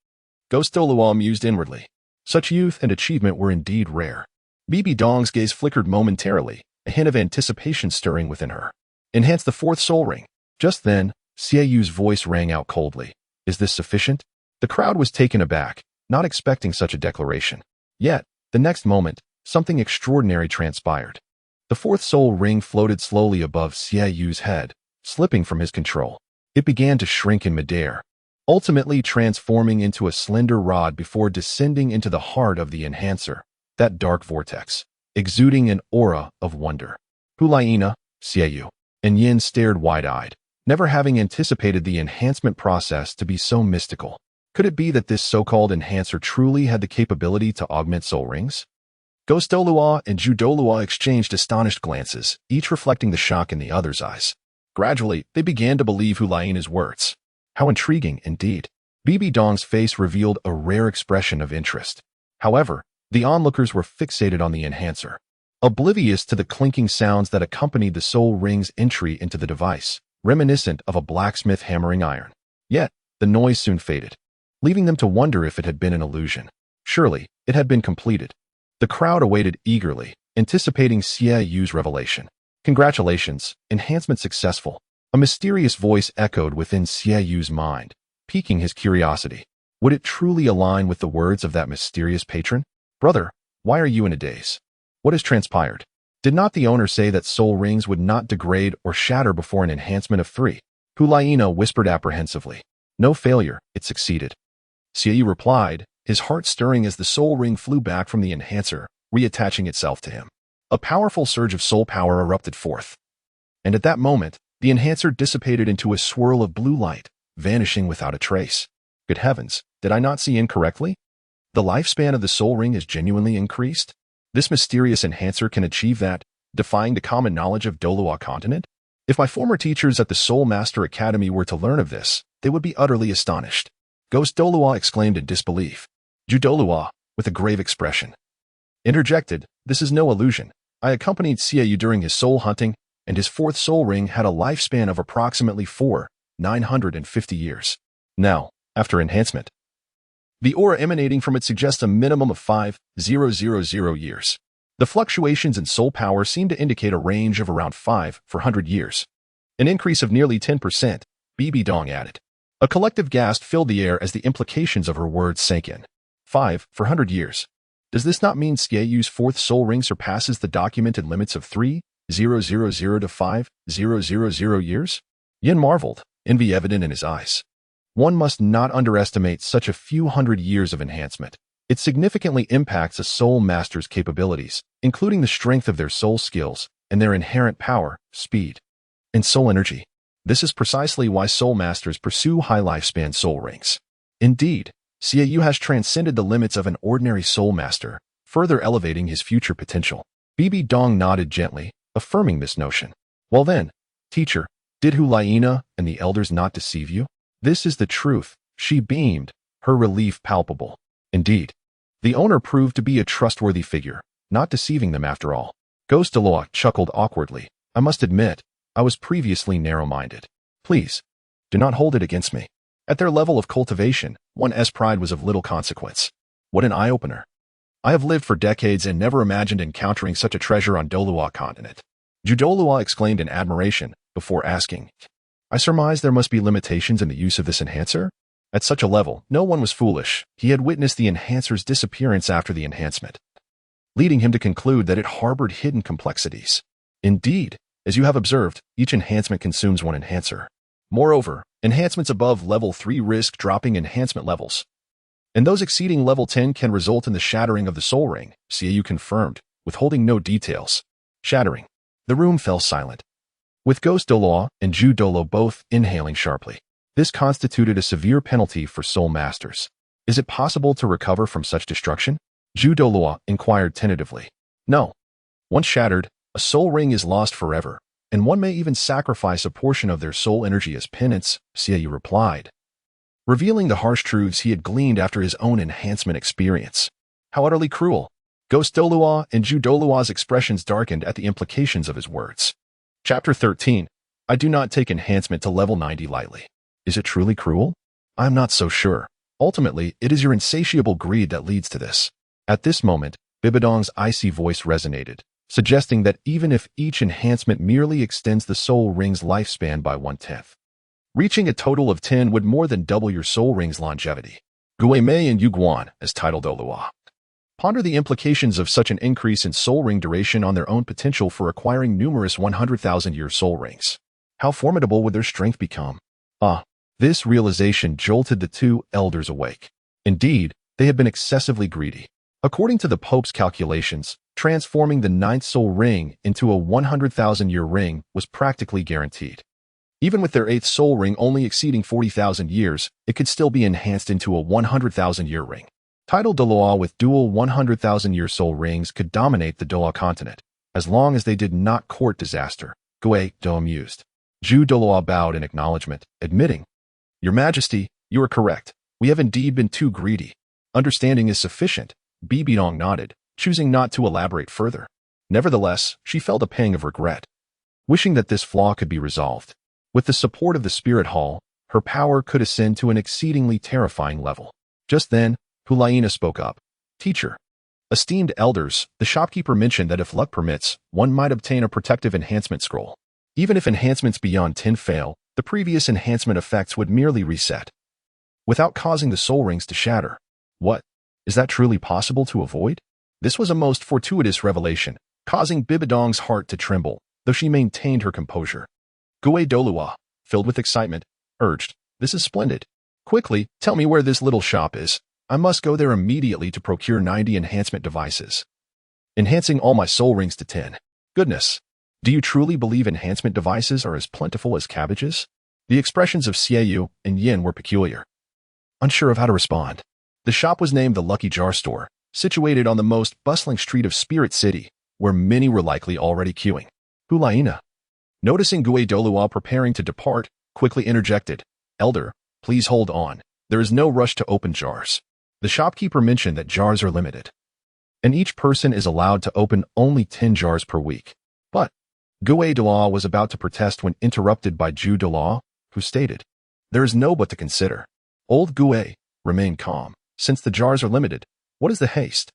Ghost Douluo mused inwardly. Such youth and achievement were indeed rare. Bibi Dong's gaze flickered momentarily, a hint of anticipation stirring within her. Enhance the fourth soul ring. Just then, Xiaoyu's voice rang out coldly. Is this sufficient? The crowd was taken aback, not expecting such a declaration. Yet, the next moment, something extraordinary transpired. The fourth soul ring floated slowly above Xiaoyu's head, slipping from his control. It began to shrink in midair, ultimately transforming into a slender rod before descending into the heart of the enhancer, that dark vortex, exuding an aura of wonder. Hulaina, Xiaoyu, and Yin stared wide-eyed, never having anticipated the enhancement process to be so mystical. Could it be that this so-called enhancer truly had the capability to augment soul rings? Ghost Douluo and Zhu Douluo exchanged astonished glances, each reflecting the shock in the other's eyes. Gradually, they began to believe Hulaina's words. How intriguing, indeed. Bibi Dong's face revealed a rare expression of interest. However, the onlookers were fixated on the enhancer, oblivious to the clinking sounds that accompanied the soul ring's entry into the device, reminiscent of a blacksmith hammering iron. Yet, the noise soon faded, leaving them to wonder if it had been an illusion. Surely, it had been completed. The crowd awaited eagerly, anticipating Xie Yu's revelation. Congratulations, enhancement successful. A mysterious voice echoed within Xie Yu's mind, piquing his curiosity. Would it truly align with the words of that mysterious patron? Brother, why are you in a daze? What has transpired? Did not the owner say that soul rings would not degrade or shatter before an enhancement of 3? Hulaina whispered apprehensively. No failure, it succeeded. Xie Yu replied, his heart stirring as the soul ring flew back from the enhancer, reattaching itself to him. A powerful surge of soul power erupted forth. And at that moment, the enhancer dissipated into a swirl of blue light, vanishing without a trace. Good heavens, did I not see incorrectly? The lifespan of the soul ring is genuinely increased? This mysterious enhancer can achieve that, defying the common knowledge of Douluo Continent? If my former teachers at the Soul Master Academy were to learn of this, they would be utterly astonished. Ghost Douluo exclaimed in disbelief. Zhu Douluo, with a grave expression, interjected, this is no illusion. I accompanied Xie Yu during his soul hunting, and his 4th soul ring had a lifespan of approximately 950 years. Now, after enhancement, the aura emanating from it suggests a minimum of 5,000 years. The fluctuations in soul power seem to indicate a range of around 400 years. An increase of nearly 10%, Bibi Dong added. A collective gasp filled the air as the implications of her words sank in. 400 years. Does this not mean Xie Yu's 4th soul ring surpasses the documented limits of 3,000 to 5,000 years? Yin marveled, envy evident in his eyes. One must not underestimate such a few hundred years of enhancement. It significantly impacts a soul master's capabilities, including the strength of their soul skills and their inherent power, speed, and soul energy. This is precisely why soul masters pursue high lifespan soul rings. Indeed, Xie Yu has transcended the limits of an ordinary soul master, further elevating his future potential. Bibi Dong nodded gently, affirming this notion. Well then, teacher, did Hulaina and the elders not deceive you? This is the truth, she beamed, her relief palpable. Indeed, the owner proved to be a trustworthy figure, not deceiving them after all. Ghost Douluo chuckled awkwardly. I must admit, I was previously narrow-minded. Please, do not hold it against me. At their level of cultivation, one's pride was of little consequence. What an eye-opener. I have lived for decades and never imagined encountering such a treasure on Douluo Continent. Zhu Douluo exclaimed in admiration, before asking, I surmise there must be limitations in the use of this enhancer? At such a level, no one was foolish. He had witnessed the enhancer's disappearance after the enhancement, leading him to conclude that it harbored hidden complexities. Indeed, as you have observed, each enhancement consumes one enhancer. Moreover, enhancements above level 3 risk dropping enhancement levels, and those exceeding level 10 can result in the shattering of the soul ring, Xie Yu confirmed, withholding no details. Shattering. The room fell silent, with Ghost Douluo and Zhu Douluo both inhaling sharply. This constituted a severe penalty for soul masters. Is it possible to recover from such destruction? Zhu Douluo inquired tentatively. No. Once shattered, a soul ring is lost forever, and one may even sacrifice a portion of their soul energy as penance, Xie Yu replied, revealing the harsh truths he had gleaned after his own enhancement experience. How utterly cruel. Ghost Douluo and Zhu Douluo's expressions darkened at the implications of his words. Chapter 13. I do not take enhancement to level 90 lightly. Is it truly cruel? I am not so sure. Ultimately, it is your insatiable greed that leads to this. At this moment, Bibidong's icy voice resonated, suggesting that even if each enhancement merely extends the soul ring's lifespan by 1/10, reaching a total of 10 would more than double your soul ring's longevity. Gui Mei and Yu Guan, as titled Douluo, ponder the implications of such an increase in soul ring duration on their own potential for acquiring numerous 100,000-year soul rings. How formidable would their strength become? This realization jolted the two elders awake. Indeed, they had been excessively greedy. According to the Pope's calculations, transforming the 9th soul ring into a 100,000-year ring was practically guaranteed. Even with their 8th soul ring only exceeding 40,000 years, it could still be enhanced into a 100,000-year ring. Titled Douluo with dual 100,000-year soul rings could dominate the Douluo Continent, as long as they did not court disaster. Gui Do amused. Zhu Douluo bowed in acknowledgement, admitting, Your Majesty, you are correct. We have indeed been too greedy. Understanding is sufficient. Bibidong nodded, choosing not to elaborate further. Nevertheless, she felt a pang of regret, wishing that this flaw could be resolved. With the support of the Spirit Hall, her power could ascend to an exceedingly terrifying level. Just then, Hulaina spoke up. Teacher. Esteemed elders, the shopkeeper mentioned that if luck permits, one might obtain a protective enhancement scroll. Even if enhancements beyond 10 fail, the previous enhancement effects would merely reset, without causing the soul rings to shatter. What? Is that truly possible to avoid? This was a most fortuitous revelation, causing Bibidong's heart to tremble, though she maintained her composure. Gui Douluo, filled with excitement, urged, This is splendid. Quickly, tell me where this little shop is. I must go there immediately to procure 90 enhancement devices, enhancing all my soul rings to 10. Goodness. Do you truly believe enhancement devices are as plentiful as cabbages? The expressions of Xiao and Yin were peculiar, unsure of how to respond. The shop was named the Lucky Jar Store, situated on the most bustling street of Spirit City, where many were likely already queuing. Hulaina, noticing Gui Douluo preparing to depart, quickly interjected, Elder, please hold on. There is no rush to open jars. The shopkeeper mentioned that jars are limited, and each person is allowed to open only 10 jars per week. But Gui Douluo was about to protest when interrupted by Zhu Douluo, who stated, There is no but to consider. Old Gui, remain calm. Since the jars are limited, what is the haste?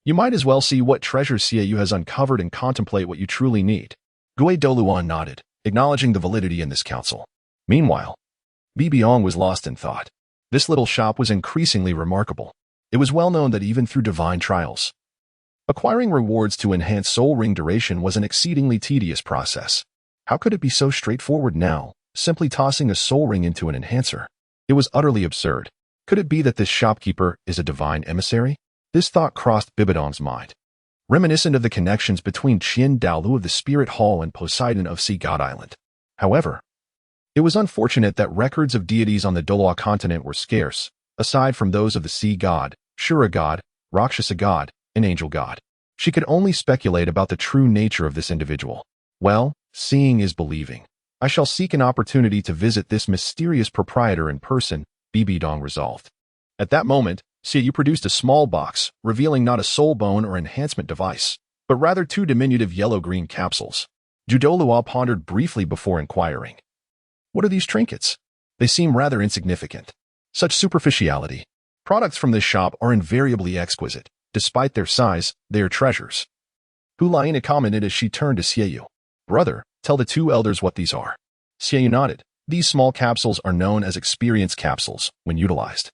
You might as well see what treasures Xiao has uncovered and contemplate what you truly need. Gui Douluo nodded, acknowledging the validity in this counsel. Meanwhile, Bibidong was lost in thought. This little shop was increasingly remarkable. It was well known that even through divine trials, acquiring rewards to enhance soul ring duration was an exceedingly tedious process. How could it be so straightforward now, simply tossing a soul ring into an enhancer? It was utterly absurd. Could it be that this shopkeeper is a divine emissary? This thought crossed Bibidong's mind, reminiscent of the connections between Qin Daolu of the Spirit Hall and Poseidon of Sea God Island. However, it was unfortunate that records of deities on the Douluo Continent were scarce, aside from those of the Sea God, Shura God, Rakshasa God, and Angel God. She could only speculate about the true nature of this individual. Well, seeing is believing. I shall seek an opportunity to visit this mysterious proprietor in person, Bibidong resolved. At that moment, Xiao produced a small box, revealing not a soul bone or enhancement device, but rather 2 diminutive yellow-green capsules. Zhu Douluo pondered briefly before inquiring. What are these trinkets? They seem rather insignificant. Such superficiality. Products from this shop are invariably exquisite. Despite their size, they are treasures. Hulaina commented as she turned to Xiao. Brother, tell the 2 elders what these are. Xiao nodded. These small capsules are known as experience capsules when utilized.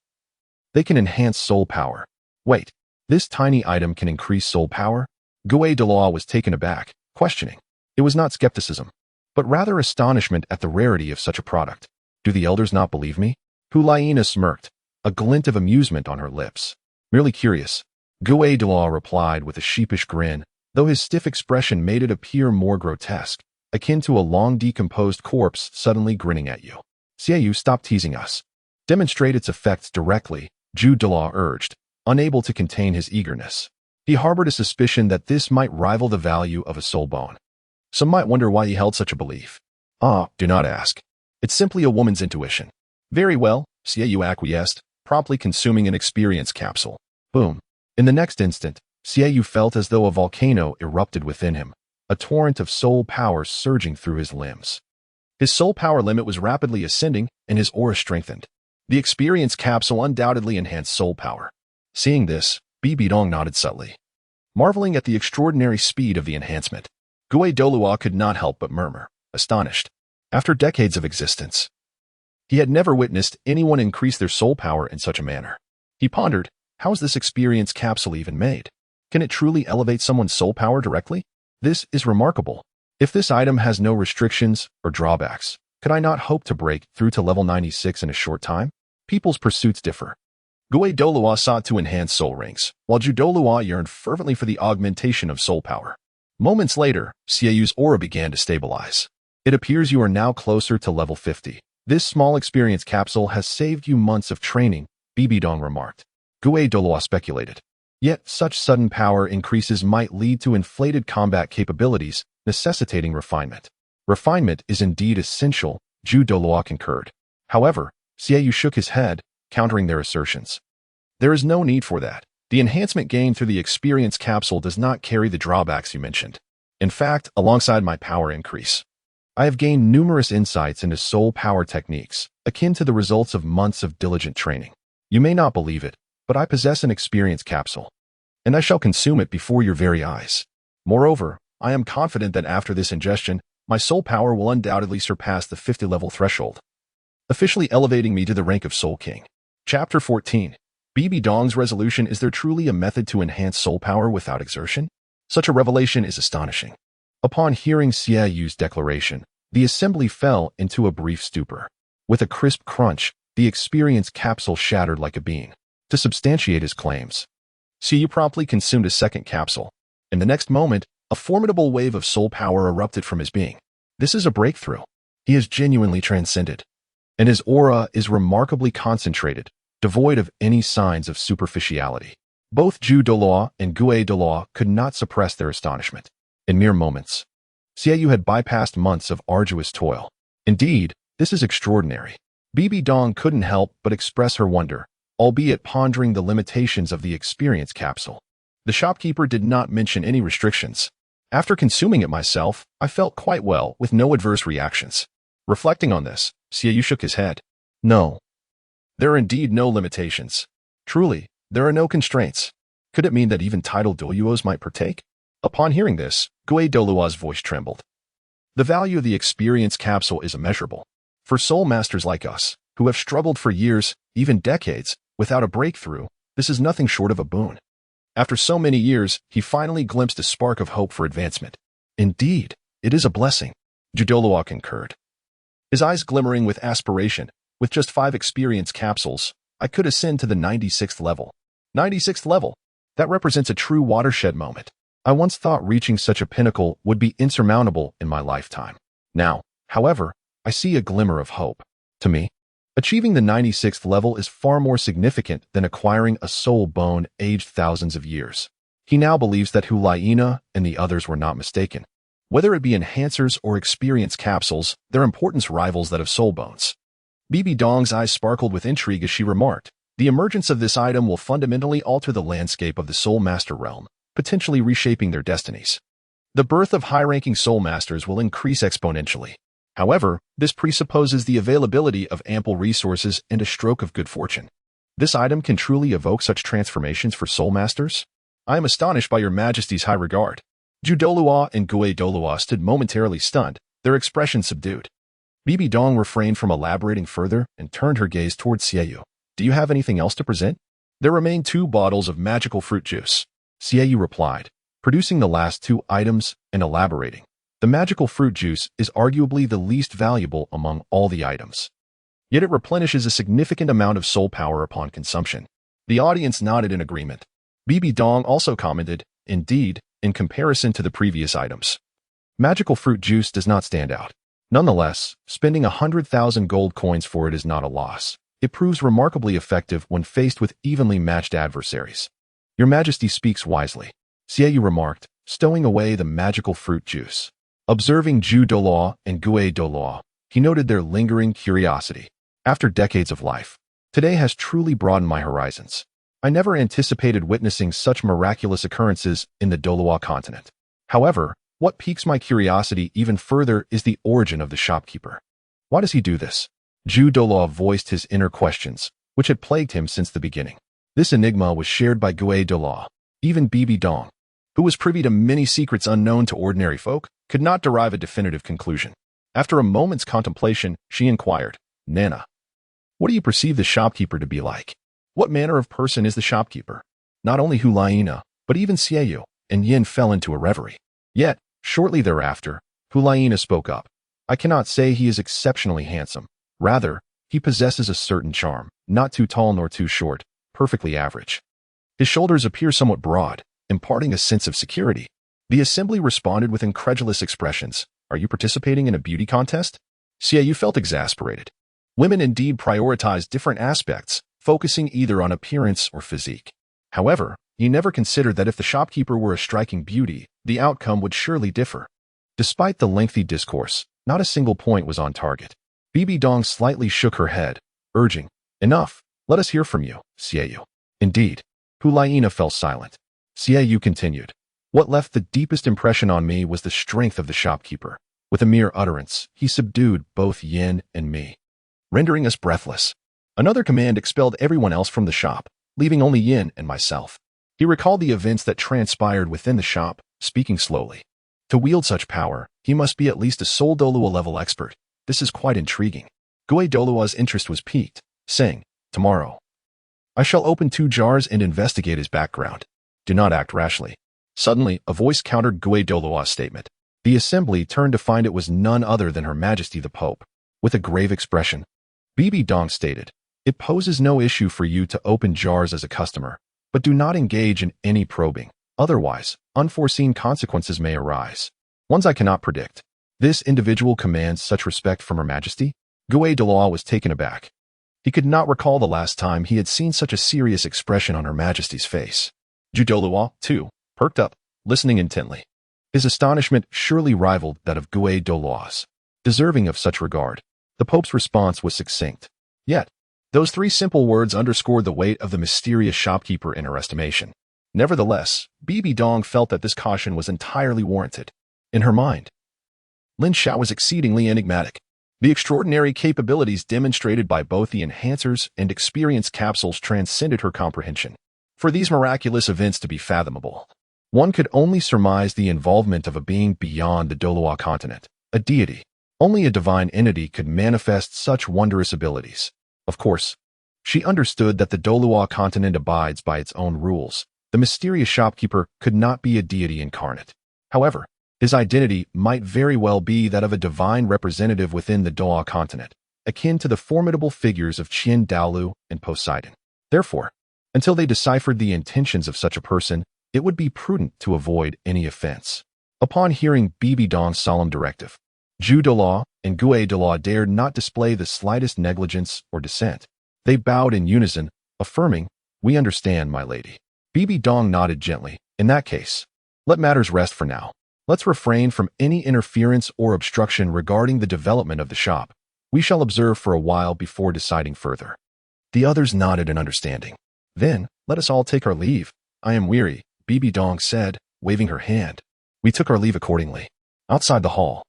They can enhance soul power. Wait, this tiny item can increase soul power? Gui Douluo was taken aback, questioning. It was not skepticism, but rather astonishment at the rarity of such a product. Do the elders not believe me? Hulaina smirked, a glint of amusement on her lips. Merely curious. Gui Douluo replied with a sheepish grin, though his stiff expression made it appear more grotesque, akin to a long decomposed corpse suddenly grinning at you. Xiao, stop teasing us. Demonstrate its effects directly, Zhu Douluo urged, unable to contain his eagerness. He harbored a suspicion that this might rival the value of a soul bone. Some might wonder why he held such a belief. Do not ask. It's simply a woman's intuition. Very well, Xiao acquiesced, promptly consuming an experience capsule. Boom. In the next instant, Xiao felt as though a volcano erupted within him, a torrent of soul power surging through his limbs. His soul power limit was rapidly ascending, and his aura strengthened. The experience capsule undoubtedly enhanced soul power. Seeing this, Bibidong nodded subtly, marveling at the extraordinary speed of the enhancement. Gui Douluo could not help but murmur, astonished. After decades of existence, he had never witnessed anyone increase their soul power in such a manner. He pondered, how is this experience capsule even made? Can it truly elevate someone's soul power directly? This is remarkable. If this item has no restrictions or drawbacks, could I not hope to break through to level 96 in a short time? People's pursuits differ. Gui Douluo sought to enhance soul rings, while Zhu Douluo yearned fervently for the augmentation of soul power. Moments later, Xiao's aura began to stabilize. It appears you are now closer to level 50. This small experience capsule has saved you months of training, Bibidong remarked. Gue Douluo speculated. Yet, such sudden power increases might lead to inflated combat capabilities, necessitating refinement. Refinement is indeed essential, Zhu Douluo concurred. However, Xiaoyu shook his head, countering their assertions. There is no need for that. The enhancement gained through the experience capsule does not carry the drawbacks you mentioned. In fact, alongside my power increase, I have gained numerous insights into soul power techniques, akin to the results of months of diligent training. You may not believe it, but I possess an experience capsule, and I shall consume it before your very eyes. Moreover, I am confident that after this ingestion, my soul power will undoubtedly surpass the 50-level threshold, officially elevating me to the rank of Soul King. Chapter 14. Bibi Dong's resolution. Is there truly a method to enhance soul power without exertion? Such a revelation is astonishing. Upon hearing Xiaoyu's declaration, the assembly fell into a brief stupor. With a crisp crunch, the experience capsule shattered like a bean. To substantiate his claims, Xiaoyu promptly consumed a second capsule. In the next moment, a formidable wave of soul power erupted from his being. This is a breakthrough. He is genuinely transcended, and his aura is remarkably concentrated, devoid of any signs of superficiality. Both Zhu Douluo and Gue Douluo could not suppress their astonishment. In mere moments, Xiaoyu had bypassed months of arduous toil. Indeed, this is extraordinary. Bibi Dong couldn't help but express her wonder, albeit pondering the limitations of the experience capsule. The shopkeeper did not mention any restrictions. After consuming it myself, I felt quite well, with no adverse reactions. Reflecting on this, Xiaoyu shook his head. No. There are indeed no limitations. Truly, there are no constraints. Could it mean that even titled douluos might partake? Upon hearing this, Gue Douluo's voice trembled. The value of the experience capsule is immeasurable. For soul masters like us, who have struggled for years, even decades, without a breakthrough, this is nothing short of a boon. After so many years, he finally glimpsed a spark of hope for advancement. Indeed, it is a blessing, Zhu Douluo concurred, his eyes glimmering with aspiration. With just 5 experience capsules, I could ascend to the 96th level. 96th level? That represents a true watershed moment. I once thought reaching such a pinnacle would be insurmountable in my lifetime. Now, however, I see a glimmer of hope. To me, achieving the 96th level is far more significant than acquiring a soul bone aged thousands of years. He now believes that Hulaina and the others were not mistaken. Whether it be enhancers or experience capsules, their importance rivals that of soul bones. Bibi Dong's eyes sparkled with intrigue as she remarked, the emergence of this item will fundamentally alter the landscape of the Soul Master realm, potentially reshaping their destinies. The birth of high-ranking Soul Masters will increase exponentially. However, this presupposes the availability of ample resources and a stroke of good fortune. This item can truly evoke such transformations for Soul Masters? I am astonished by your Majesty's high regard. Zhu Douluo and Gue Douluo stood momentarily stunned, their expressions subdued. Bibi Dong refrained from elaborating further and turned her gaze towards Xiaoyu. Do you have anything else to present? There remain 2 bottles of magical fruit juice, Xiaoyu replied, producing the last 2 items and elaborating. The magical fruit juice is arguably the least valuable among all the items. Yet it replenishes a significant amount of soul power upon consumption. The audience nodded in agreement. Bibi Dong also commented, indeed, in comparison to the previous items, magical fruit juice does not stand out. Nonetheless, spending 100,000 gold coins for it is not a loss. It proves remarkably effective when faced with evenly matched adversaries. Your Majesty speaks wisely, Xiaoyu remarked, stowing away the magical fruit juice. Observing Zhu Douluo and Gue Douluo, he noted their lingering curiosity. After decades of life, today has truly broadened my horizons. I never anticipated witnessing such miraculous occurrences in the Douluo Continent. However, what piques my curiosity even further is the origin of the shopkeeper. Why does he do this? Zhu Douluo voiced his inner questions, which had plagued him since the beginning. This enigma was shared by Gue Douluo. Even Bibi Dong, who was privy to many secrets unknown to ordinary folk, could not derive a definitive conclusion. After a moment's contemplation, she inquired, Nana, what do you perceive the shopkeeper to be like? What manner of person is the shopkeeper? Not only Hulaina, but even Xiaoyu and Yin fell into a reverie. Yet, shortly thereafter, Hulaina spoke up. I cannot say he is exceptionally handsome. Rather, he possesses a certain charm, not too tall nor too short, perfectly average. His shoulders appear somewhat broad, imparting a sense of security. The assembly responded with incredulous expressions. Are you participating in a beauty contest? Xiaoyu felt exasperated. Women indeed prioritize different aspects, focusing either on appearance or physique. However, he never considered that if the shopkeeper were a striking beauty, the outcome would surely differ. Despite the lengthy discourse, not a single point was on target. Bibi Dong slightly shook her head, urging, "Enough, let us hear from you, Xiao." Indeed. Hu Laiina fell silent. Xiao continued. "What left the deepest impression on me was the strength of the shopkeeper. With a mere utterance, he subdued both Yin and me, rendering us breathless. Another command expelled everyone else from the shop, leaving only Yin and myself. He recalled the events that transpired within the shop, speaking slowly. To wield such power, he must be at least a Soul Douluo level expert. This is quite intriguing." Gue Douluo's interest was piqued, saying, "Tomorrow, I shall open 2 jars and investigate his background. Do not act rashly." Suddenly, a voice countered Gue Douluo's statement. The assembly turned to find it was none other than Her Majesty the Pope. With a grave expression, Bibi Dong stated, "It poses no issue for you to open jars as a customer, but do not engage in any probing. Otherwise, unforeseen consequences may arise, ones I cannot predict." This individual commands such respect from Her Majesty? Gue Douluo was taken aback. He could not recall the last time he had seen such a serious expression on Her Majesty's face. Ju Douluo, too, perked up, listening intently. His astonishment surely rivaled that of Gue Douluo's. Deserving of such regard, the Pope's response was succinct. Yet, those 3 simple words underscored the weight of the mysterious shopkeeper in her estimation. Nevertheless, Bibi Dong felt that this caution was entirely warranted. In her mind, Lin Xiao was exceedingly enigmatic. The extraordinary capabilities demonstrated by both the enhancers and experience capsules transcended her comprehension. For these miraculous events to be fathomable, one could only surmise the involvement of a being beyond the Douluo Continent, a deity. Only a divine entity could manifest such wondrous abilities. Of course, she understood that the Douluo Continent abides by its own rules. The mysterious shopkeeper could not be a deity incarnate. However, his identity might very well be that of a divine representative within the Douluo Continent, akin to the formidable figures of Qin Daolu and Poseidon. Therefore, until they deciphered the intentions of such a person, it would be prudent to avoid any offense. Upon hearing Bibi Dong's solemn directive, Ju Douluo and Gue Douluo dared not display the slightest negligence or dissent. They bowed in unison, affirming, "We understand, my lady." Bibi Dong nodded gently. "In that case, let matters rest for now. Let's refrain from any interference or obstruction regarding the development of the shop. We shall observe for a while before deciding further." The others nodded in understanding. "Then, let us all take our leave. I am weary," Bibi Dong said, waving her hand. We took our leave accordingly. Outside the hall,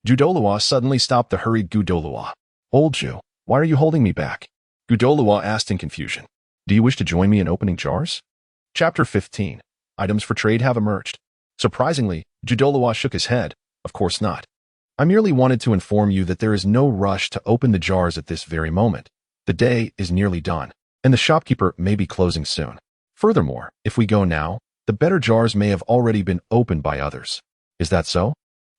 Ju Douluo suddenly stopped the hurried Gu Douluo. "Old Ju, why are you holding me back?" Gu Douluo asked in confusion. "Do you wish to join me in opening jars?" Chapter 15. Items for trade have emerged. Surprisingly, Ju Douluo shook his head. "Of course not. I merely wanted to inform you that there is no rush to open the jars at this very moment. The day is nearly done, and the shopkeeper may be closing soon. Furthermore, if we go now, the better jars may have already been opened by others." "Is that so?"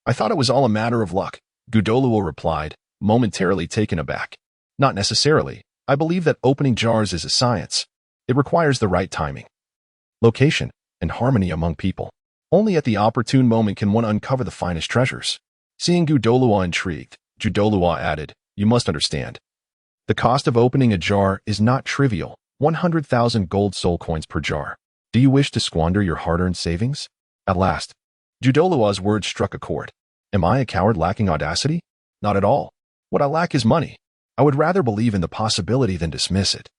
"I thought it was all a matter of luck," Gu Douluo replied, momentarily taken aback. "Not necessarily. I believe that opening jars is a science. It requires the right timing, location, and harmony among people. Only at the opportune moment can one uncover the finest treasures." Seeing Gu Douluo intrigued, Ju Douluo added, "You must understand. The cost of opening a jar is not trivial, 100,000 gold soul coins per jar. Do you wish to squander your hard-earned savings?" At last, Ju Douluo's words struck a chord. "Am I a coward lacking audacity? Not at all. What I lack is money. I would rather believe in the possibility than dismiss it."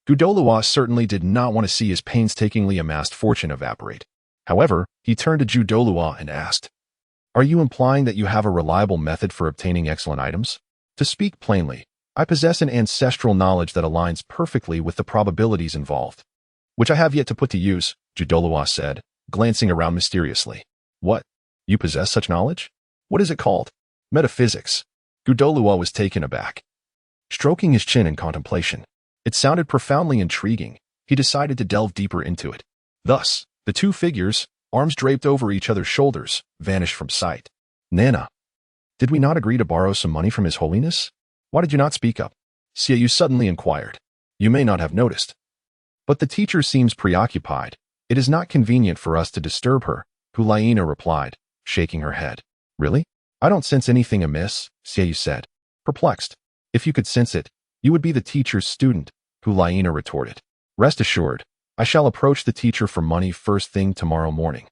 Gu Douluo certainly did not want to see his painstakingly amassed fortune evaporate. However, he turned to Ju Douluo and asked, "Are you implying that you have a reliable method for obtaining excellent items?" "To speak plainly, I possess an ancestral knowledge that aligns perfectly with the probabilities involved, which I have yet to put to use," Ju Douluo said, glancing around mysteriously. "What? You possess such knowledge? What is it called?" "Metaphysics." Gu Douluo was taken aback. Stroking his chin in contemplation, it sounded profoundly intriguing. He decided to delve deeper into it. Thus, the 2 figures, arms draped over each other's shoulders, vanished from sight. "Nana, did we not agree to borrow some money from His Holiness? Why did you not speak up?" Xiao suddenly inquired. "You may not have noticed, but the teacher seems preoccupied. It is not convenient for us to disturb her," Hu Laiina replied, shaking her head. "Really? I don't sense anything amiss," Xiao said, perplexed. "If you could sense it, you would be the teacher's student," Hulaina retorted. Rest assured, I shall approach the teacher for money first thing tomorrow morning.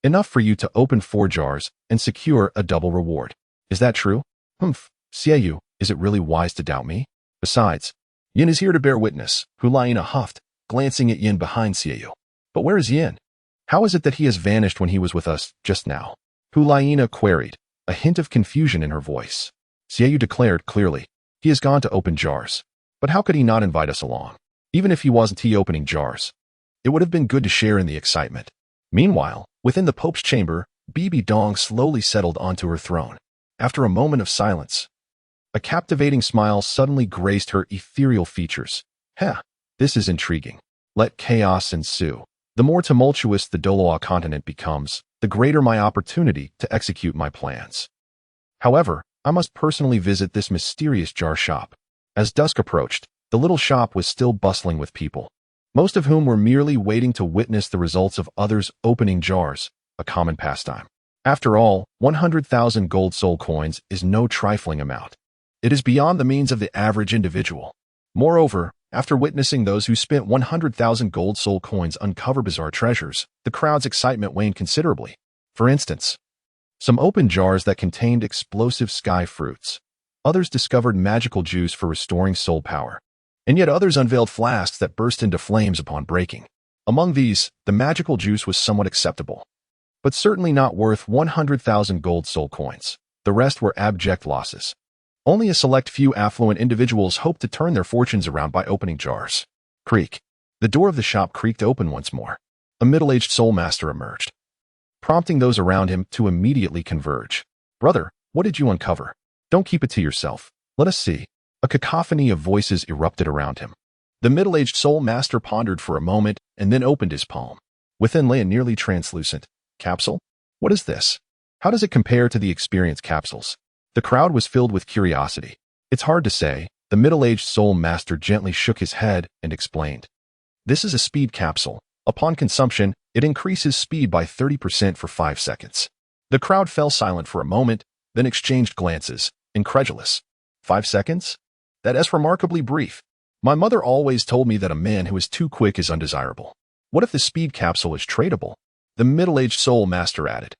Enough for you to open 4 jars and secure a double reward. Is that true? Humph, Xiao, is it really wise to doubt me? Besides, Yin is here to bear witness, Hulaina huffed, glancing at Yin behind Xiao. But where is Yin? How is it that he has vanished when he was with us just now? Hulaina queried, a hint of confusion in her voice. Xiao declared clearly, he has gone to open jars. But how could he not invite us along? Even if he wasn't opening jars, it would have been good to share in the excitement. Meanwhile, within the Pope's chamber, Bibi Dong slowly settled onto her throne. After a moment of silence, a captivating smile suddenly graced her ethereal features. This is intriguing. Let chaos ensue. The more tumultuous the Douluo Continent becomes, the greater my opportunity to execute my plans. However, I must personally visit this mysterious jar shop. As dusk approached, the little shop was still bustling with people, most of whom were merely waiting to witness the results of others opening jars, a common pastime. After all, 100,000 gold soul coins is no trifling amount. It is beyond the means of the average individual. Moreover, after witnessing those who spent 100,000 gold soul coins uncover bizarre treasures, the crowd's excitement waned considerably. For instance, some opened jars that contained explosive sky fruits. Others discovered magical juice for restoring soul power. And yet others unveiled flasks that burst into flames upon breaking. Among these, the magical juice was somewhat acceptable, but certainly not worth 100,000 gold soul coins. The rest were abject losses. Only a select few affluent individuals hoped to turn their fortunes around by opening jars. Creak. The door of the shop creaked open once more. A middle-aged soul master emerged, prompting those around him to immediately converge. Brother, what did you uncover? Don't keep it to yourself. Let us see. A cacophony of voices erupted around him. The middle-aged soul master pondered for a moment and then opened his palm. Within lay a nearly translucent capsule. What is this? How does it compare to the experience capsules? The crowd was filled with curiosity. It's hard to say. The middle-aged soul master gently shook his head and explained. This is a speed capsule. Upon consumption, it increases speed by 30% for 5 seconds. The crowd fell silent for a moment, then exchanged glances, incredulous. 5 seconds? That is remarkably brief. My mother always told me that a man who is too quick is undesirable. What if the speed capsule is tradable? The middle-aged soul master added.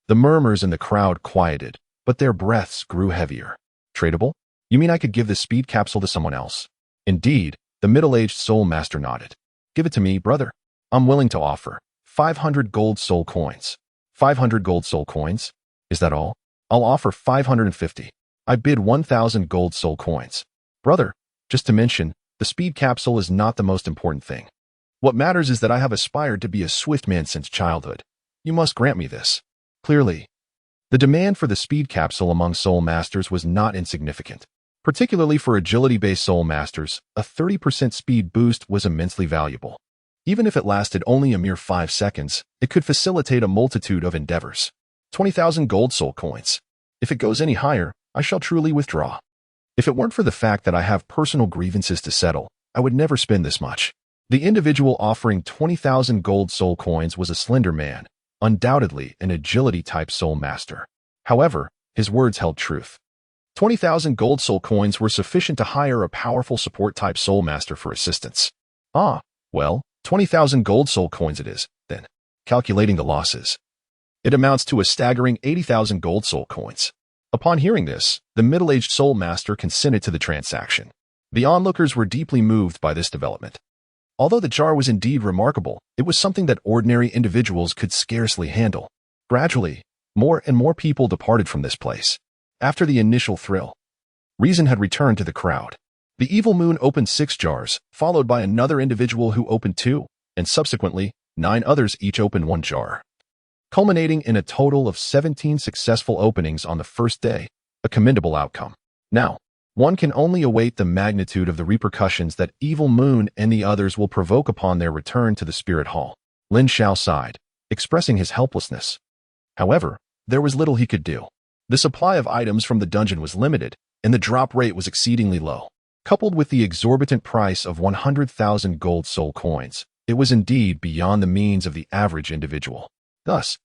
The murmurs in the crowd quieted, but their breaths grew heavier. Tradable? You mean I could give this speed capsule to someone else? Indeed, the middle-aged soul master nodded. Give it to me, brother. I'm willing to offer 500 gold soul coins. 500 gold soul coins? Is that all? I'll offer 550. I bid 1,000 gold soul coins. Brother, just to mention, the speed capsule is not the most important thing. What matters is that I have aspired to be a swift man since childhood. You must grant me this. Clearly, the demand for the speed capsule among soul masters was not insignificant. Particularly for agility-based soul masters, a 30% speed boost was immensely valuable. Even if it lasted only a mere 5 seconds, it could facilitate a multitude of endeavors. 20,000 gold soul coins. If it goes any higher, I shall truly withdraw. If it weren't for the fact that I have personal grievances to settle, I would never spend this much. The individual offering 20,000 gold soul coins was a slender man, undoubtedly an agility-type soul master. However, his words held truth. 20,000 gold soul coins were sufficient to hire a powerful support-type soul master for assistance. Well, 20,000 gold soul coins it is, then. Calculating the losses, it amounts to a staggering 80,000 gold soul coins. Upon hearing this, the middle-aged soul master consented to the transaction. The onlookers were deeply moved by this development. Although the jar was indeed remarkable, it was something that ordinary individuals could scarcely handle. Gradually, more and more people departed from this place. After the initial thrill, reason had returned to the crowd. The evil moon opened 6 jars, followed by another individual who opened 2, and subsequently, 9 others each opened 1 jar, culminating in a total of 17 successful openings on the first day, a commendable outcome. Now, one can only await the magnitude of the repercussions that Evil Moon and the others will provoke upon their return to the Spirit Hall. Lin Xiao sighed, expressing his helplessness. However, there was little he could do. The supply of items from the dungeon was limited, and the drop rate was exceedingly low. Coupled with the exorbitant price of 100,000 gold soul coins, it was indeed beyond the means of the average individual. Thus,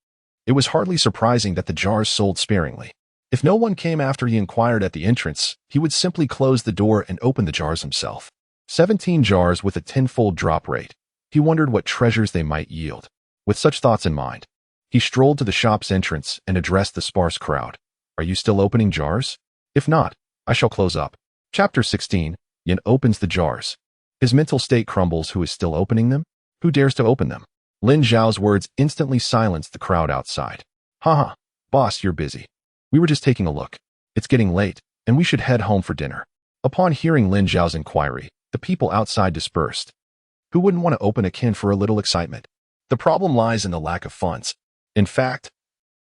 it was hardly surprising that the jars sold sparingly. If no one came after he inquired at the entrance, he would simply close the door and open the jars himself. 17 jars with a tenfold drop rate. He wondered what treasures they might yield. With such thoughts in mind, he strolled to the shop's entrance and addressed the sparse crowd. Are you still opening jars? If not, I shall close up. Chapter 16. Yin opens the jars. His mental state crumbles. Who is still opening them? Who dares to open them? Lin Xiao's words instantly silenced the crowd outside. Haha, boss, you're busy. We were just taking a look. It's getting late, and we should head home for dinner. Upon hearing Lin Xiao's inquiry, the people outside dispersed. Who wouldn't want to open a can for a little excitement? The problem lies in the lack of funds. In fact,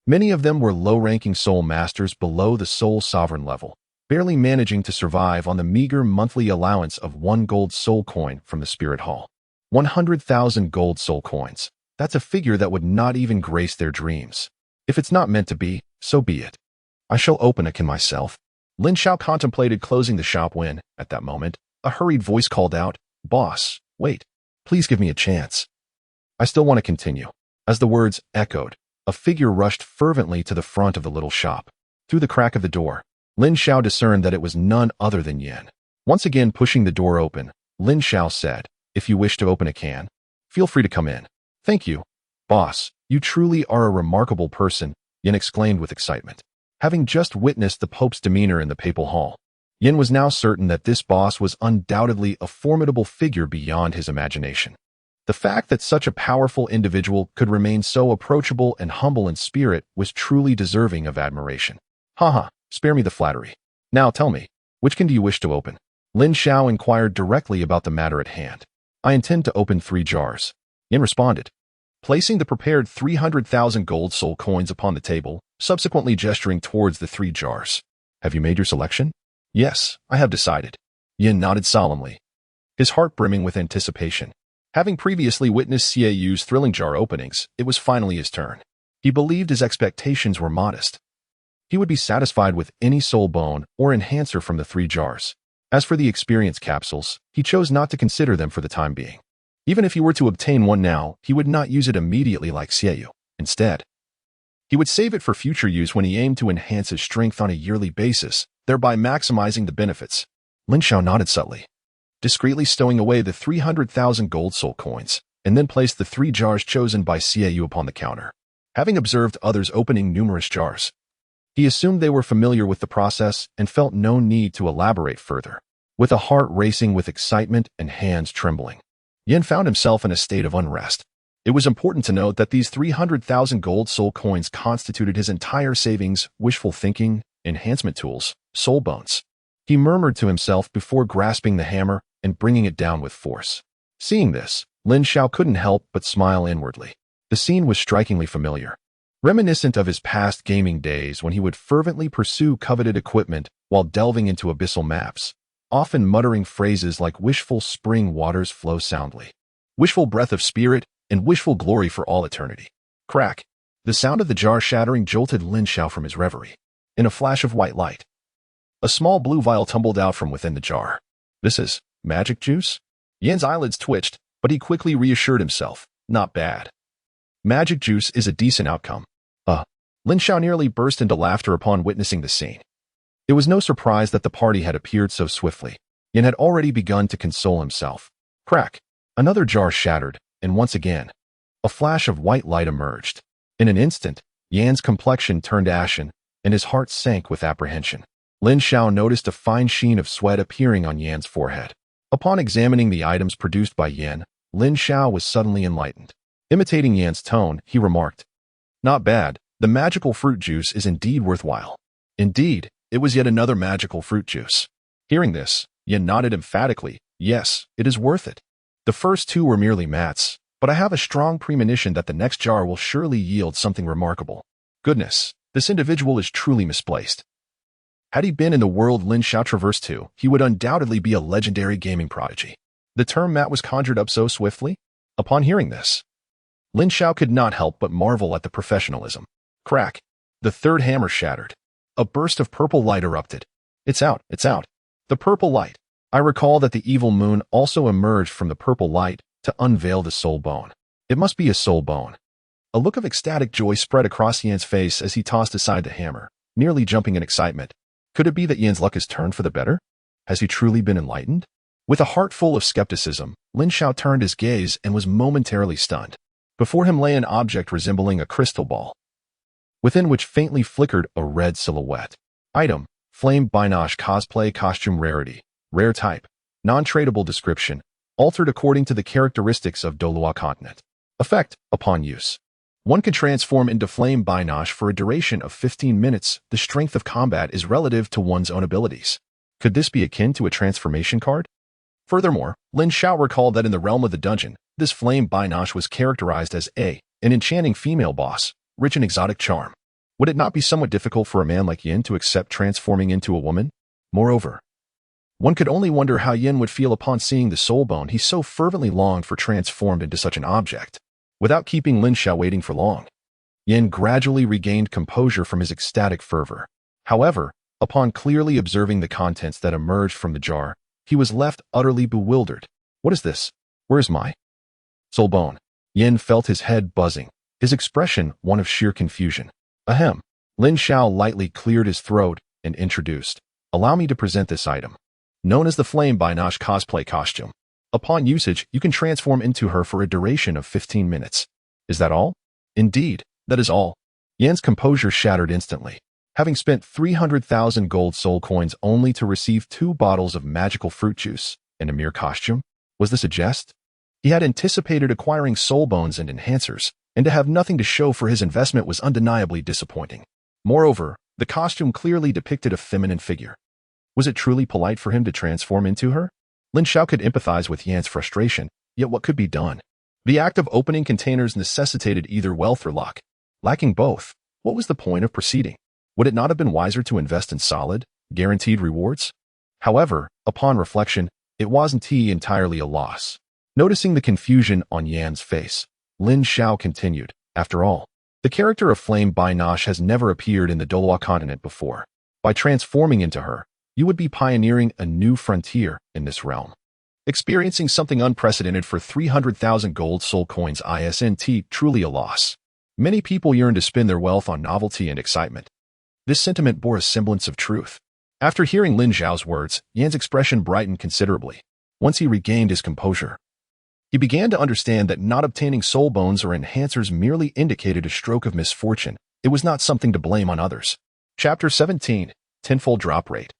many of them were low-ranking soul masters below the soul sovereign level, barely managing to survive on the meager monthly allowance of 1 gold soul coin from the spirit hall. 100,000 gold soul coins. That's a figure that would not even grace their dreams. If it's not meant to be, so be it. I shall open a can myself. Lin Xiao contemplated closing the shop when, at that moment, a hurried voice called out, Boss, wait. Please give me a chance. I still want to continue. As the words echoed, a figure rushed fervently to the front of the little shop. Through the crack of the door, Lin Xiao discerned that it was none other than Yin. Once again pushing the door open, Lin Xiao said, If you wish to open a can, feel free to come in. Thank you. Boss, you truly are a remarkable person, Yin exclaimed with excitement. Having just witnessed the Pope's demeanor in the papal hall, Yin was now certain that this boss was undoubtedly a formidable figure beyond his imagination. The fact that such a powerful individual could remain so approachable and humble in spirit was truly deserving of admiration. Haha, spare me the flattery. Now tell me, which can do you wish to open? Lin Xiao inquired directly about the matter at hand. I intend to open 3 jars. Yin responded, placing the prepared 300,000 gold soul coins upon the table, subsequently gesturing towards the 3 jars. Have you made your selection? Yes, I have decided. Yin nodded solemnly, his heart brimming with anticipation. Having previously witnessed Xiaoyu's thrilling jar openings, it was finally his turn. He believed his expectations were modest. He would be satisfied with any soul bone or enhancer from the 3 jars. As for the experience capsules, he chose not to consider them for the time being. Even if he were to obtain one now, he would not use it immediately like Xiaoyu. Instead, he would save it for future use when he aimed to enhance his strength on a yearly basis, thereby maximizing the benefits. Lin Xiao nodded subtly, discreetly stowing away the 300,000 gold soul coins, and then placed the 3 jars chosen by Xiaoyu upon the counter. Having observed others opening numerous jars, he assumed they were familiar with the process and felt no need to elaborate further. With a heart racing with excitement and hands trembling, Yin found himself in a state of unrest. It was important to note that these 300,000 gold soul coins constituted his entire savings, wishful thinking, enhancement tools, soul bones. He murmured to himself before grasping the hammer and bringing it down with force. Seeing this, Lin Xiao couldn't help but smile inwardly. The scene was strikingly familiar, reminiscent of his past gaming days when he would fervently pursue coveted equipment while delving into abyssal maps, often muttering phrases like wishful spring waters flow soundly, wishful breath of spirit, and wishful glory for all eternity. Crack! The sound of the jar shattering jolted Lin Xiao from his reverie. In a flash of white light, a small blue vial tumbled out from within the jar. This is magic juice? Yin's eyelids twitched, but he quickly reassured himself. Not bad. Magic juice is a decent outcome. Lin Xiao nearly burst into laughter upon witnessing the scene. It was no surprise that the party had appeared so swiftly. Yin had already begun to console himself. Crack! Another jar shattered, and once again, a flash of white light emerged. In an instant, Yan's complexion turned ashen, and his heart sank with apprehension. Lin Xiao noticed a fine sheen of sweat appearing on Yan's forehead. Upon examining the items produced by Yan, Lin Xiao was suddenly enlightened. Imitating Yan's tone, he remarked, Not bad, the magical fruit juice is indeed worthwhile. Indeed, it was yet another magical fruit juice. Hearing this, Yan nodded emphatically, Yes, it is worth it. The first 2 were merely mats, but I have a strong premonition that the next jar will surely yield something remarkable. Goodness, this individual is truly misplaced. Had he been in the world Lin Xiao traversed to, he would undoubtedly be a legendary gaming prodigy. The term mat was conjured up so swiftly? Upon hearing this, Lin Xiao could not help but marvel at the professionalism. Crack! The 3rd hammer shattered. A burst of purple light erupted. It's out, it's out. The purple light. I recall that the evil moon also emerged from the purple light to unveil the soul bone. It must be a soul bone. A look of ecstatic joy spread across Yan's face as he tossed aside the hammer, nearly jumping in excitement. Could it be that Yan's luck has turned for the better? Has he truly been enlightened? With a heart full of skepticism, Lin Xiao turned his gaze and was momentarily stunned. Before him lay an object resembling a crystal ball, within which faintly flickered a red silhouette. Item: Flame Binoche Cosplay Costume Rarity. Rare type: non-tradable. Description: altered according to the characteristics of Douluo Continent. Effect: upon use, one can transform into Flame Binoche for a duration of 15 minutes. The strength of combat is relative to one's own abilities. Could this be akin to a transformation card? Furthermore, Lin Xiao recalled that in the realm of the dungeon, this Flame Binoche was characterized as an enchanting female boss, rich in exotic charm. Would it not be somewhat difficult for a man like Yin to accept transforming into a woman? Moreover, one could only wonder how Yin would feel upon seeing the soul bone he so fervently longed for transformed into such an object. Without keeping Lin Xiao waiting for long, Yin gradually regained composure from his ecstatic fervor. However, upon clearly observing the contents that emerged from the jar, he was left utterly bewildered. What is this? Where is my soul bone? Yin felt his head buzzing, his expression one of sheer confusion. Ahem. Lin Xiao lightly cleared his throat and introduced. Allow me to present this item. Known as the Flame Binoche Cosplay Costume. Upon usage, you can transform into her for a duration of 15 minutes. Is that all? Indeed, that is all. Yan's composure shattered instantly. Having spent 300,000 gold soul coins only to receive 2 bottles of magical fruit juice and a mere costume? Was this a jest? He had anticipated acquiring soul bones and enhancers, and to have nothing to show for his investment was undeniably disappointing. Moreover, the costume clearly depicted a feminine figure. Was it truly polite for him to transform into her? Lin Xiao could empathize with Yan's frustration, yet what could be done? The act of opening containers necessitated either wealth or luck. Lacking both, what was the point of proceeding? Would it not have been wiser to invest in solid, guaranteed rewards? However, upon reflection, it wasn't entirely a loss. Noticing the confusion on Yan's face, Lin Xiao continued, after all, the character of Flame Binoche has never appeared in the Douluo Continent before. By transforming into her, you would be pioneering a new frontier in this realm. Experiencing something unprecedented for 300,000 gold soul coins isn't truly a loss. Many people yearn to spend their wealth on novelty and excitement. This sentiment bore a semblance of truth. After hearing Lin Xiao's words, Yan's expression brightened considerably. Once he regained his composure, he began to understand that not obtaining soul bones or enhancers merely indicated a stroke of misfortune. It was not something to blame on others. Chapter 17, Tenfold Drop Rate.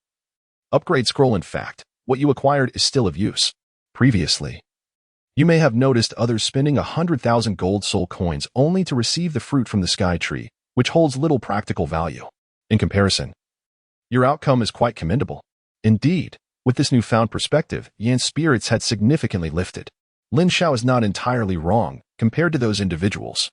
Upgrade scroll. In fact, what you acquired is still of use. Previously, you may have noticed others spending 100,000 gold soul coins only to receive the fruit from the sky tree, which holds little practical value. In comparison, your outcome is quite commendable. Indeed, with this newfound perspective, Yan's spirits had significantly lifted. Lin Xiao is not entirely wrong compared to those individuals.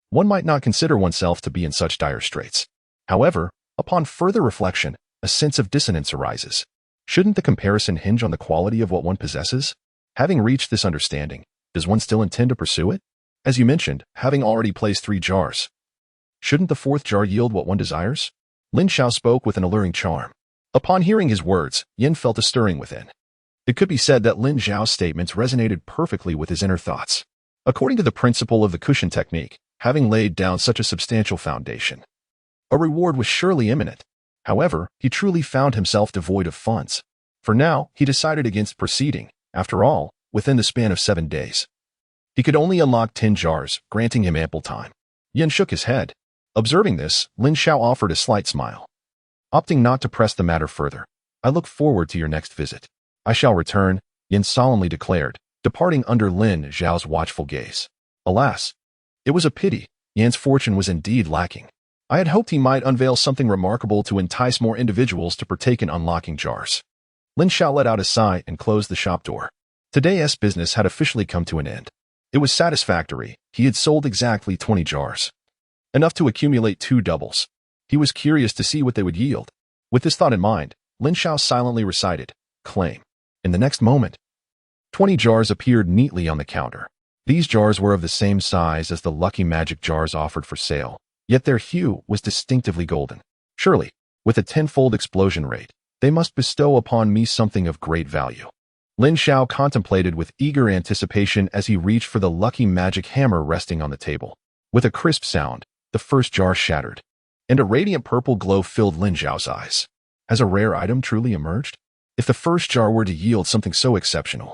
One might not consider oneself to be in such dire straits. However, upon further reflection, a sense of dissonance arises. Shouldn't the comparison hinge on the quality of what one possesses? Having reached this understanding, does one still intend to pursue it? As you mentioned, having already placed 3 jars, shouldn't the 4th jar yield what one desires? Lin Xiao spoke with an alluring charm. Upon hearing his words, Yin felt a stirring within. It could be said that Lin Xiao's statements resonated perfectly with his inner thoughts. According to the principle of the cushion technique, having laid down such a substantial foundation, a reward was surely imminent. However, he truly found himself devoid of funds. For now, he decided against proceeding. After all, within the span of 7 days, he could only unlock 10 jars, granting him ample time. Yin shook his head. Observing this, Lin Xiao offered a slight smile. Opting not to press the matter further, I look forward to your next visit. I shall return, Yin solemnly declared, departing under Lin Xiao's watchful gaze. Alas, it was a pity. Yan's fortune was indeed lacking. I had hoped he might unveil something remarkable to entice more individuals to partake in unlocking jars. Lin Xiao let out a sigh and closed the shop door. Today's business had officially come to an end. It was satisfactory. He had sold exactly 20 jars. Enough to accumulate 2 doubles. He was curious to see what they would yield. With this thought in mind, Lin Xiao silently recited, "Claim." In the next moment, 20 jars appeared neatly on the counter. These jars were of the same size as the lucky magic jars offered for sale, yet their hue was distinctively golden. Surely, with a tenfold explosion rate, they must bestow upon me something of great value. Lin Xiao contemplated with eager anticipation as he reached for the lucky magic hammer resting on the table. With a crisp sound, the first jar shattered, and a radiant purple glow filled Lin Xiao's eyes. Has a rare item truly emerged? If the first jar were to yield something so exceptional,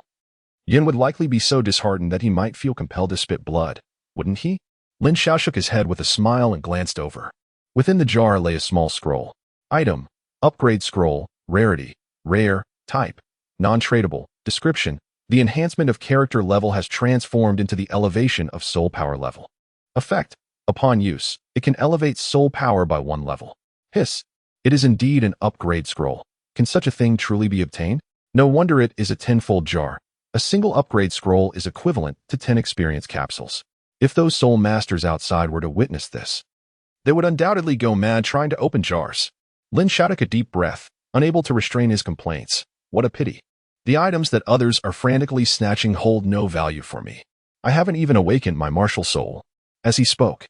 Yin would likely be so disheartened that he might feel compelled to spit blood, wouldn't he? Lin Xiao shook his head with a smile and glanced over. Within the jar lay a small scroll. Item: Upgrade Scroll, Rarity, Rare, Type, Non-Tradable, Description: The enhancement of character level has transformed into the elevation of soul power level. Effect: Upon use, it can elevate soul power by 1 level. Hiss. It is indeed an upgrade scroll. Can such a thing truly be obtained? No wonder it is a tenfold jar. A single upgrade scroll is equivalent to 10 experience capsules. If those soul masters outside were to witness this, they would undoubtedly go mad trying to open jars. Lin Xiao took a deep breath, unable to restrain his complaints. What a pity. The items that others are frantically snatching hold no value for me. I haven't even awakened my martial soul. As he spoke,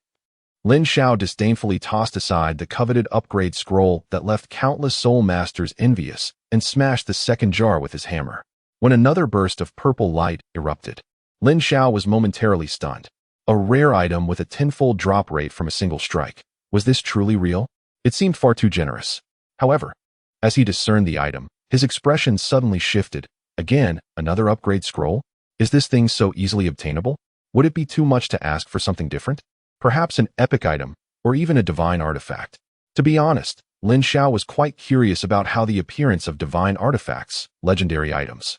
Lin Xiao disdainfully tossed aside the coveted upgrade scroll that left countless soul masters envious and smashed the second jar with his hammer. When another burst of purple light erupted, Lin Xiao was momentarily stunned. A rare item with a tenfold drop rate from a single strike. Was this truly real? It seemed far too generous. However, as he discerned the item, his expression suddenly shifted. Again, another upgrade scroll? Is this thing so easily obtainable? Would it be too much to ask for something different? Perhaps an epic item, or even a divine artifact. To be honest, Lin Xiao was quite curious about how the appearance of divine artifacts, legendary items,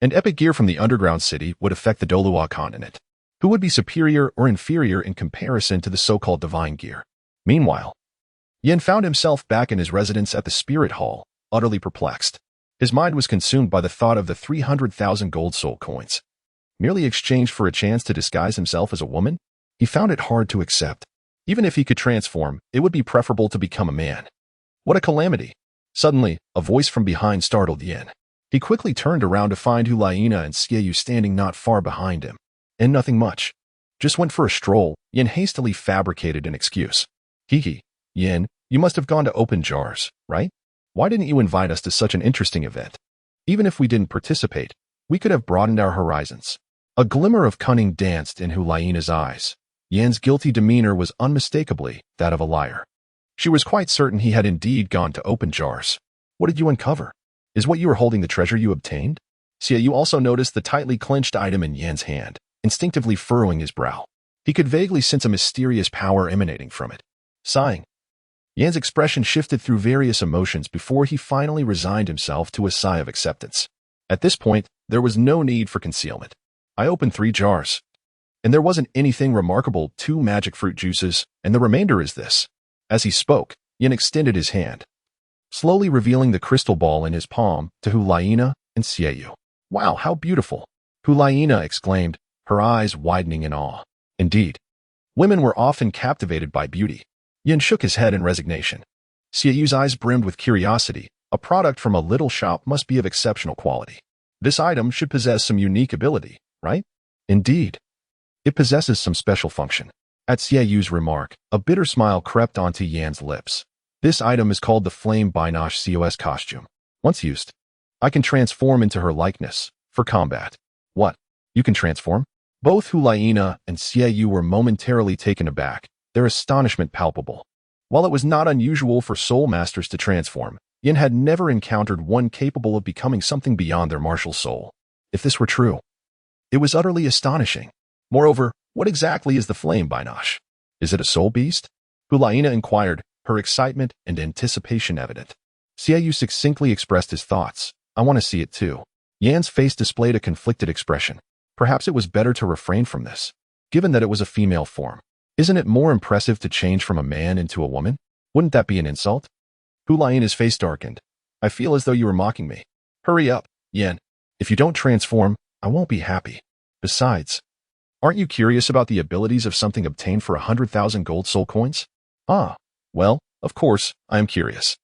and epic gear from the underground city would affect the Douluo Continent. Who would be superior or inferior in comparison to the so-called divine gear? Meanwhile, Yin found himself back in his residence at the Spirit Hall, utterly perplexed. His mind was consumed by the thought of the 300,000 gold soul coins, merely exchanged for a chance to disguise himself as a woman. He found it hard to accept. Even if he could transform, it would be preferable to become a man. What a calamity! Suddenly, a voice from behind startled Yin. He quickly turned around to find Hu Laina and Xiaoyu standing not far behind him. And nothing much. Just went for a stroll. Yin hastily fabricated an excuse. Hee. Yin, you must have gone to open jars, right? Why didn't you invite us to such an interesting event? Even if we didn't participate, we could have broadened our horizons. A glimmer of cunning danced in Hu Laina's eyes. Yin's guilty demeanor was unmistakably that of a liar. She was quite certain he had indeed gone to open jars. What did you uncover? Is what you were holding the treasure you obtained? Xiaoyu also noticed the tightly clenched item in Yin's hand, instinctively furrowing his brow. He could vaguely sense a mysterious power emanating from it. Sighing, Yin's expression shifted through various emotions before he finally resigned himself to a sigh of acceptance. At this point, there was no need for concealment. I opened 3 jars, and there wasn't anything remarkable, 2 magic fruit juices, and the remainder is this. As he spoke, Yin extended his hand, slowly revealing the crystal ball in his palm to Hu Laina and Xiaoyu. Wow, how beautiful! Hu Laina exclaimed, her eyes widening in awe. Indeed, women were often captivated by beauty. Yin shook his head in resignation. Xiaoyu's eyes brimmed with curiosity. A product from a little shop must be of exceptional quality. This item should possess some unique ability, right? Indeed. It possesses some special function. At Xiaoyu's remark, a bitter smile crept onto Yan's lips. This item is called the Flame Binosh COS costume. Once used, I can transform into her likeness for combat. What? You can transform? Both Hu Laina and Xiaoyu were momentarily taken aback, their astonishment palpable. While it was not unusual for soul masters to transform, Yin had never encountered one capable of becoming something beyond their martial soul. If this were true, it was utterly astonishing. Moreover, what exactly is the Flame Binosh? Is it a soul beast? Hu Laina inquired, her excitement and anticipation evident. Xiaoyu succinctly expressed his thoughts. I want to see it too. Yan's face displayed a conflicted expression. Perhaps it was better to refrain from this, given that it was a female form. Isn't it more impressive to change from a man into a woman? Wouldn't that be an insult? Hu Laina's face darkened. I feel as though you were mocking me. Hurry up, Yan. If you don't transform, I won't be happy. Besides, aren't you curious about the abilities of something obtained for 100,000 gold soul coins? Ah, well, of course, I am curious.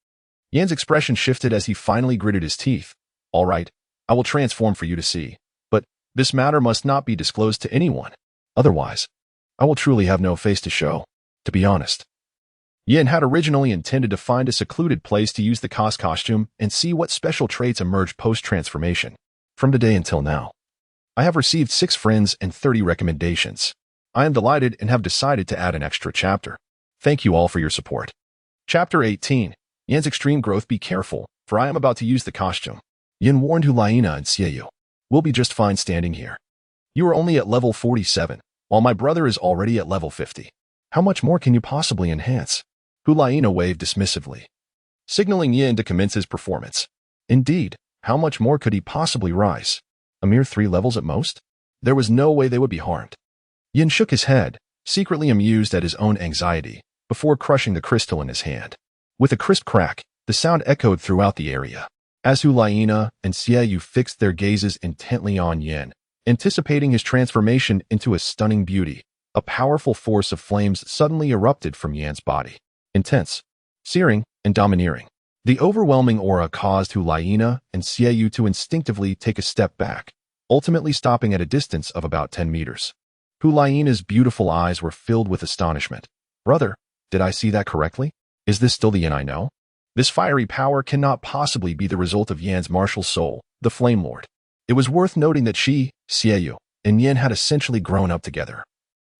Yan's expression shifted as he finally gritted his teeth. All right, I will transform for you to see. But this matter must not be disclosed to anyone. Otherwise, I will truly have no face to show, to be honest. Yin had originally intended to find a secluded place to use the COS costume and see what special traits emerged post-transformation. From today until now, I have received 6 friends and 30 recommendations. I am delighted and have decided to add an extra chapter. Thank you all for your support. Chapter 18. Yan's extreme growth. Be careful, for I am about to use the costume. Yin warned Hulaina and Xiaoyu. We'll be just fine standing here. You are only at level 47, while my brother is already at level 50. How much more can you possibly enhance? Hulaina waved dismissively, signaling Yin to commence his performance. Indeed, how much more could he possibly rise? A mere 3 levels at most? There was no way they would be harmed. Yin shook his head, secretly amused at his own anxiety, before crushing the crystal in his hand. With a crisp crack, the sound echoed throughout the area. As Hulaina and Xiaoyu fixed their gazes intently on Yin, anticipating his transformation into a stunning beauty, a powerful force of flames suddenly erupted from Yan's body. Intense, searing, and domineering. The overwhelming aura caused Hulaina and Xiaoyu to instinctively take a step back, ultimately stopping at a distance of about 10 meters. Hulaina's beautiful eyes were filled with astonishment. Brother, did I see that correctly? Is this still the Yin I know? This fiery power cannot possibly be the result of Yan's martial soul, the Flame Lord. It was worth noting that she, Xiaoyu, and Yan had essentially grown up together,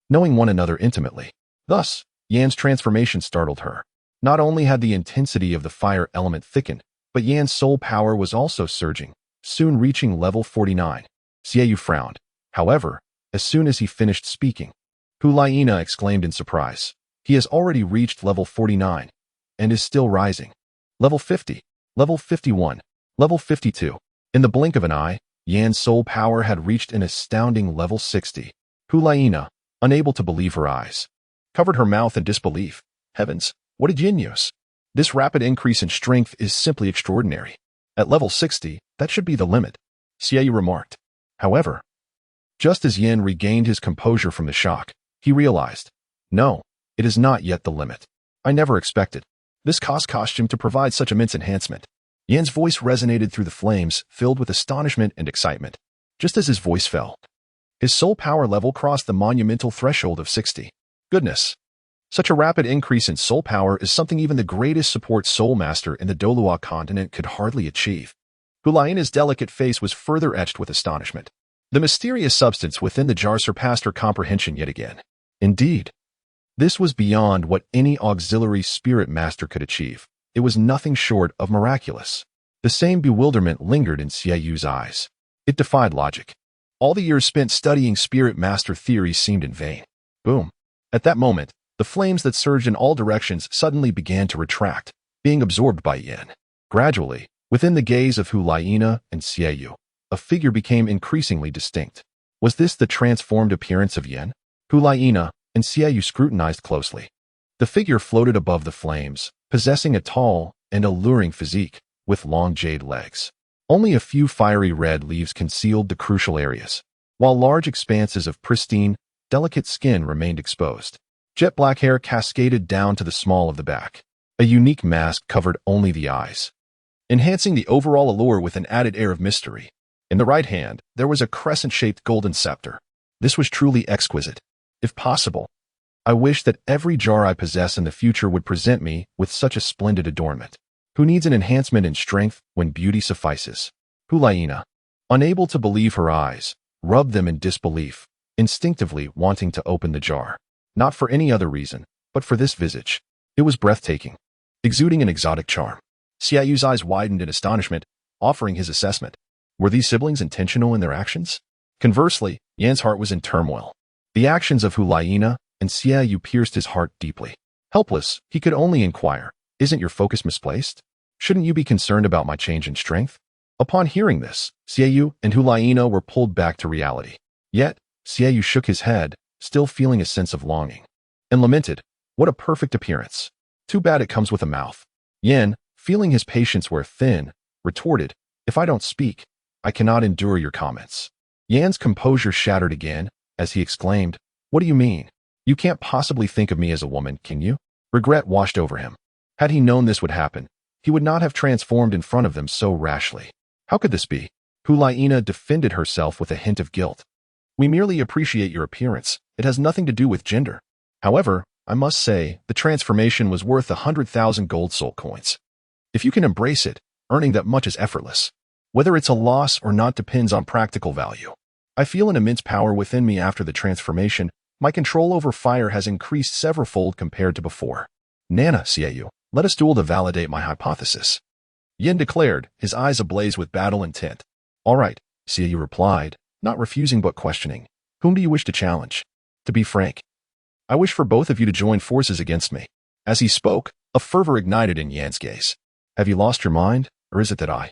knowing one another intimately. Thus, Yan's transformation startled her. Not only had the intensity of the fire element thickened, but Yan's soul power was also surging, soon reaching level 49. Xiaoyu frowned. However, as soon as he finished speaking, Hulaina exclaimed in surprise. He has already reached level 49 and is still rising. Level 50, level 51, level 52. In the blink of an eye, Yan's soul power had reached an astounding level 60. Hulaina, unable to believe her eyes, covered her mouth in disbelief. Heavens, what did Yin use? This rapid increase in strength is simply extraordinary. At level 60, that should be the limit, Xiaoyu remarked. However, just as Yin regained his composure from the shock, he realized, no, it is not yet the limit. I never expected this costume to provide such immense enhancement. Yan's voice resonated through the flames, filled with astonishment and excitement. Just as his voice fell, his soul power level crossed the monumental threshold of 60. Goodness! Such a rapid increase in soul power is something even the greatest support soul master in the Douluo Continent could hardly achieve. Hulaina's delicate face was further etched with astonishment. The mysterious substance within the jar surpassed her comprehension yet again. Indeed, this was beyond what any auxiliary spirit master could achieve. It was nothing short of miraculous. The same bewilderment lingered in Xiaoyu's eyes. It defied logic. All the years spent studying spirit master theories seemed in vain. Boom. At that moment, the flames that surged in all directions suddenly began to retract, being absorbed by Yin. Gradually, within the gaze of Hulaina and Xiaoyu, a figure became increasingly distinct. Was this the transformed appearance of Yin? Hulaina and Xiaoyu scrutinized closely. The figure floated above the flames, possessing a tall and alluring physique, with long jade legs. Only a few fiery red leaves concealed the crucial areas, while large expanses of pristine, delicate skin remained exposed. Jet black hair cascaded down to the small of the back. A unique mask covered only the eyes, enhancing the overall allure with an added air of mystery. In the right hand, there was a crescent-shaped golden scepter. This was truly exquisite. If possible, I wish that every jar I possess in the future would present me with such a splendid adornment. Who needs an enhancement in strength when beauty suffices? Hulaina, unable to believe her eyes, rubbed them in disbelief, instinctively wanting to open the jar. Not for any other reason, but for this visage. It was breathtaking, exuding an exotic charm. Xiaoyu's eyes widened in astonishment, offering his assessment. Were these siblings intentional in their actions? Conversely, Yan's heart was in turmoil. The actions of Hulaina and Xiaoyu pierced his heart deeply. Helpless, he could only inquire, isn't your focus misplaced? Shouldn't you be concerned about my change in strength? Upon hearing this, Xiaoyu and Hulaina were pulled back to reality. Yet, Xiaoyu shook his head, still feeling a sense of longing, and lamented, what a perfect appearance. Too bad it comes with a mouth. Yin, feeling his patience wear thin, retorted, if I don't speak, I cannot endure your comments. Yan's composure shattered again, as he exclaimed, what do you mean? You can't possibly think of me as a woman, can you? Regret washed over him. Had he known this would happen, he would not have transformed in front of them so rashly. How could this be? Hulaina defended herself with a hint of guilt. We merely appreciate your appearance. It has nothing to do with gender. However, I must say, the transformation was worth 100,000 gold soul coins. If you can embrace it, earning that much is effortless. Whether it's a loss or not depends on practical value. I feel an immense power within me after the transformation. My control over fire has increased several-fold compared to before. Nana, Xiaoyu, let us duel to validate my hypothesis. Yin declared, his eyes ablaze with battle intent. All right, Xiaoyu replied, not refusing but questioning. Whom do you wish to challenge? To be frank, I wish for both of you to join forces against me. As he spoke, a fervor ignited in Yan's gaze. Have you lost your mind, or is it that I,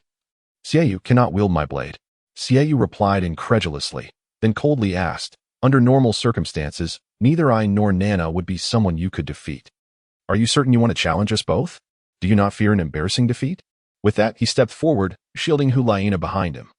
Xiaoyu, cannot wield my blade? Xiaoyu replied incredulously, then coldly asked, under normal circumstances, neither I nor Nana would be someone you could defeat. Are you certain you want to challenge us both? Do you not fear an embarrassing defeat? With that, he stepped forward, shielding Hulaina behind him.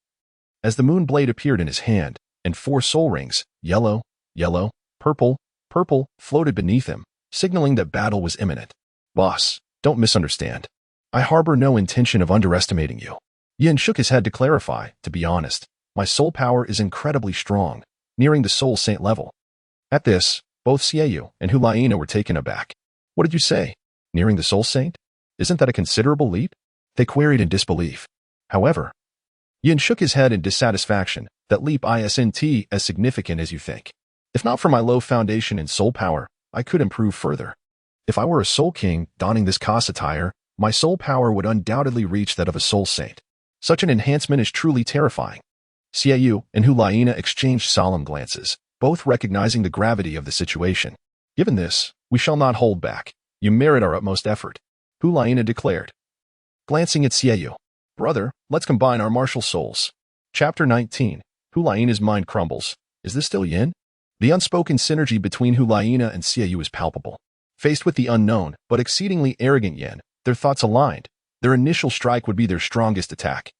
As the moon blade appeared in his hand, and 4 soul rings, yellow, yellow, purple, purple, floated beneath him, signaling that battle was imminent. Boss, don't misunderstand. I harbor no intention of underestimating you. Yin shook his head to clarify, to be honest, my soul power is incredibly strong, nearing the soul saint level. At this, both Xiaoyu and Hulaina were taken aback. What did you say? Nearing the soul saint? Isn't that a considerable leap? They queried in disbelief. However, Yin shook his head in dissatisfaction. That leap isn't as significant as you think. If not for my low foundation in soul power, I could improve further. If I were a soul king donning this Khas attire, my soul power would undoubtedly reach that of a soul saint. Such an enhancement is truly terrifying. Xiaoyu and Hulaina exchanged solemn glances, both recognizing the gravity of the situation. Given this, we shall not hold back. You merit our utmost effort, Hulaina declared. Glancing at Xiaoyu, brother, let's combine our martial souls. Chapter 19. Hulaina's mind crumbles. Is this still Yin? The unspoken synergy between Hulaina and Xiaoyu is palpable. Faced with the unknown, but exceedingly arrogant Yin, their thoughts aligned. Their initial strike would be their strongest attack.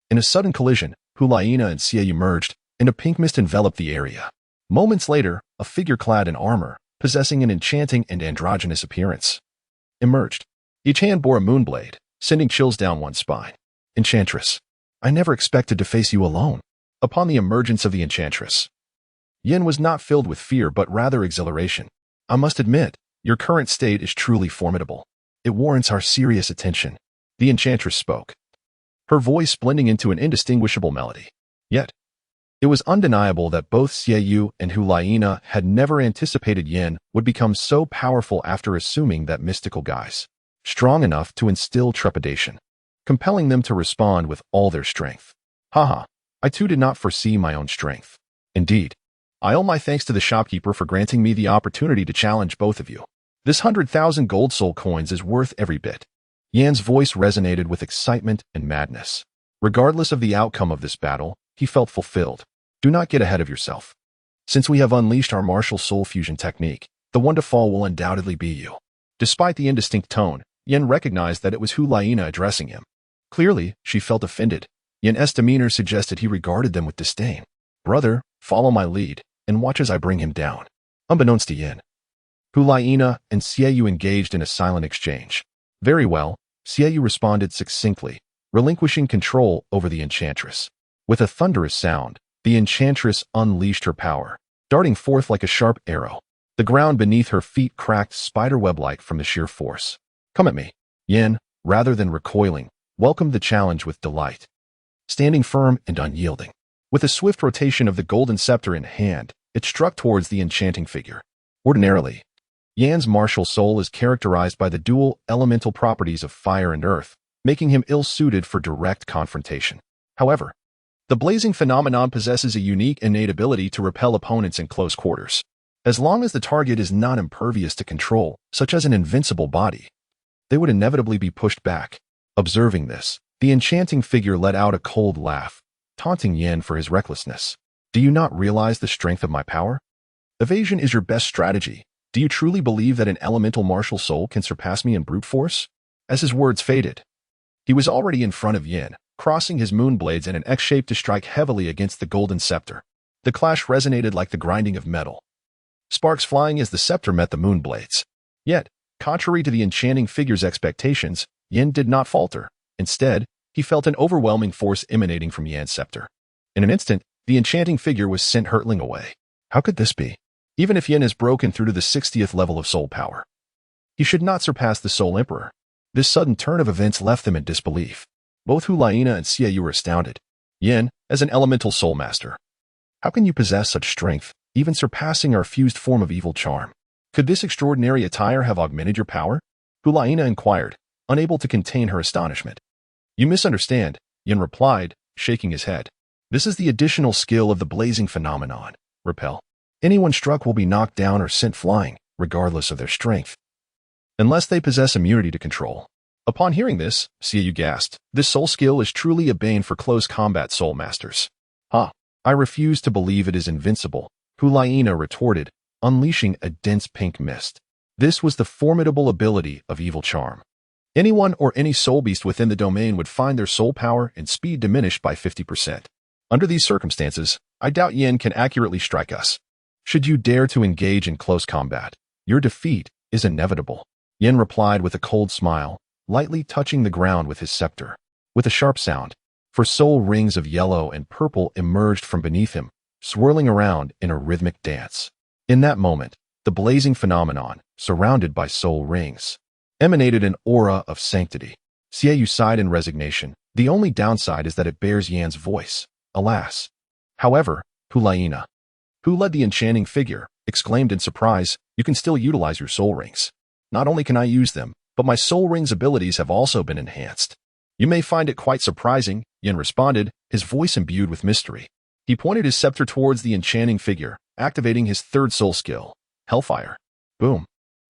In a sudden collision, Hulaina and Xiaoyu merged, and a pink mist enveloped the area. Moments later, a figure clad in armor, possessing an enchanting and androgynous appearance, emerged. Each hand bore a moonblade, sending chills down one's spine. Enchantress, I never expected to face you alone. Upon the emergence of the Enchantress, Yin was not filled with fear but rather exhilaration. I must admit, your current state is truly formidable. It warrants our serious attention. The Enchantress spoke, her voice blending into an indistinguishable melody. Yet, it was undeniable that both Xiaoyu and Hulaina had never anticipated Yin would become so powerful after assuming that mystical guise, strong enough to instill trepidation, compelling them to respond with all their strength. Haha, I too did not foresee my own strength. Indeed, I owe my thanks to the shopkeeper for granting me the opportunity to challenge both of you. This 100,000 gold soul coins is worth every bit. Yan's voice resonated with excitement and madness. Regardless of the outcome of this battle, he felt fulfilled. Do not get ahead of yourself. Since we have unleashed our martial soul fusion technique, the one to fall will undoubtedly be you. Despite the indistinct tone, Yin recognized that it was Hulaina addressing him. Clearly, she felt offended. Yin's demeanor suggested he regarded them with disdain. Brother, follow my lead, and watch as I bring him down. Unbeknownst to Yin, Hulaina and Xiaoyu engaged in a silent exchange. Very well, Xiaoyu responded succinctly, relinquishing control over the Enchantress. With a thunderous sound, the Enchantress unleashed her power, darting forth like a sharp arrow. The ground beneath her feet cracked spiderweb-like from the sheer force. Come at me. Yin, rather than recoiling, welcomed the challenge with delight. Standing firm and unyielding, with a swift rotation of the golden scepter in hand, it struck towards the enchanting figure. Ordinarily, Yan's martial soul is characterized by the dual elemental properties of fire and earth, making him ill-suited for direct confrontation. However, the blazing phenomenon possesses a unique innate ability to repel opponents in close quarters. As long as the target is not impervious to control, such as an invincible body, they would inevitably be pushed back. Observing this, the enchanting figure let out a cold laugh, taunting Yin for his recklessness. Do you not realize the strength of my power? Evasion is your best strategy. Do you truly believe that an elemental martial soul can surpass me in brute force? As his words faded, he was already in front of Yin, crossing his moonblades in an X shape to strike heavily against the golden scepter. The clash resonated like the grinding of metal, sparks flying as the scepter met the moonblades. Yet, contrary to the enchanting figure's expectations, Yin did not falter. Instead, he felt an overwhelming force emanating from Yan's scepter. In an instant, the enchanting figure was sent hurtling away. How could this be? Even if Yin has broken through to the 60th level of soul power, he should not surpass the Soul Emperor. This sudden turn of events left them in disbelief. Both Hulaina and Xiaoyu were astounded. Yin, as an elemental soul master, how can you possess such strength, even surpassing our fused form of evil charm? Could this extraordinary attire have augmented your power? Hulaina inquired, unable to contain her astonishment. You misunderstand, Yin replied, shaking his head. This is the additional skill of the blazing phenomenon, repel. Anyone struck will be knocked down or sent flying, regardless of their strength, unless they possess immunity to control. Upon hearing this, Xiaoyu gasped. This soul skill is truly a bane for close combat soul masters. I refuse to believe it is invincible, Hulaina retorted, unleashing a dense pink mist. This was the formidable ability of evil charm. Anyone or any soul beast within the domain would find their soul power and speed diminished by 50%. Under these circumstances, I doubt Yin can accurately strike us. Should you dare to engage in close combat, your defeat is inevitable. Yin replied with a cold smile, lightly touching the ground with his scepter. With a sharp sound, for soul rings of yellow and purple emerged from beneath him, swirling around in a rhythmic dance. In that moment, the blazing phenomenon, surrounded by soul rings, emanated an aura of sanctity. Xiaoyu sighed in resignation. The only downside is that it bears Yan's voice. Alas. However, Hulaina, who led the enchanting figure, exclaimed in surprise, you can still utilize your soul rings. Not only can I use them, but my soul rings abilities have also been enhanced. You may find it quite surprising, Yin responded, his voice imbued with mystery. He pointed his scepter towards the enchanting figure, activating his third soul skill, Hellfire. Boom.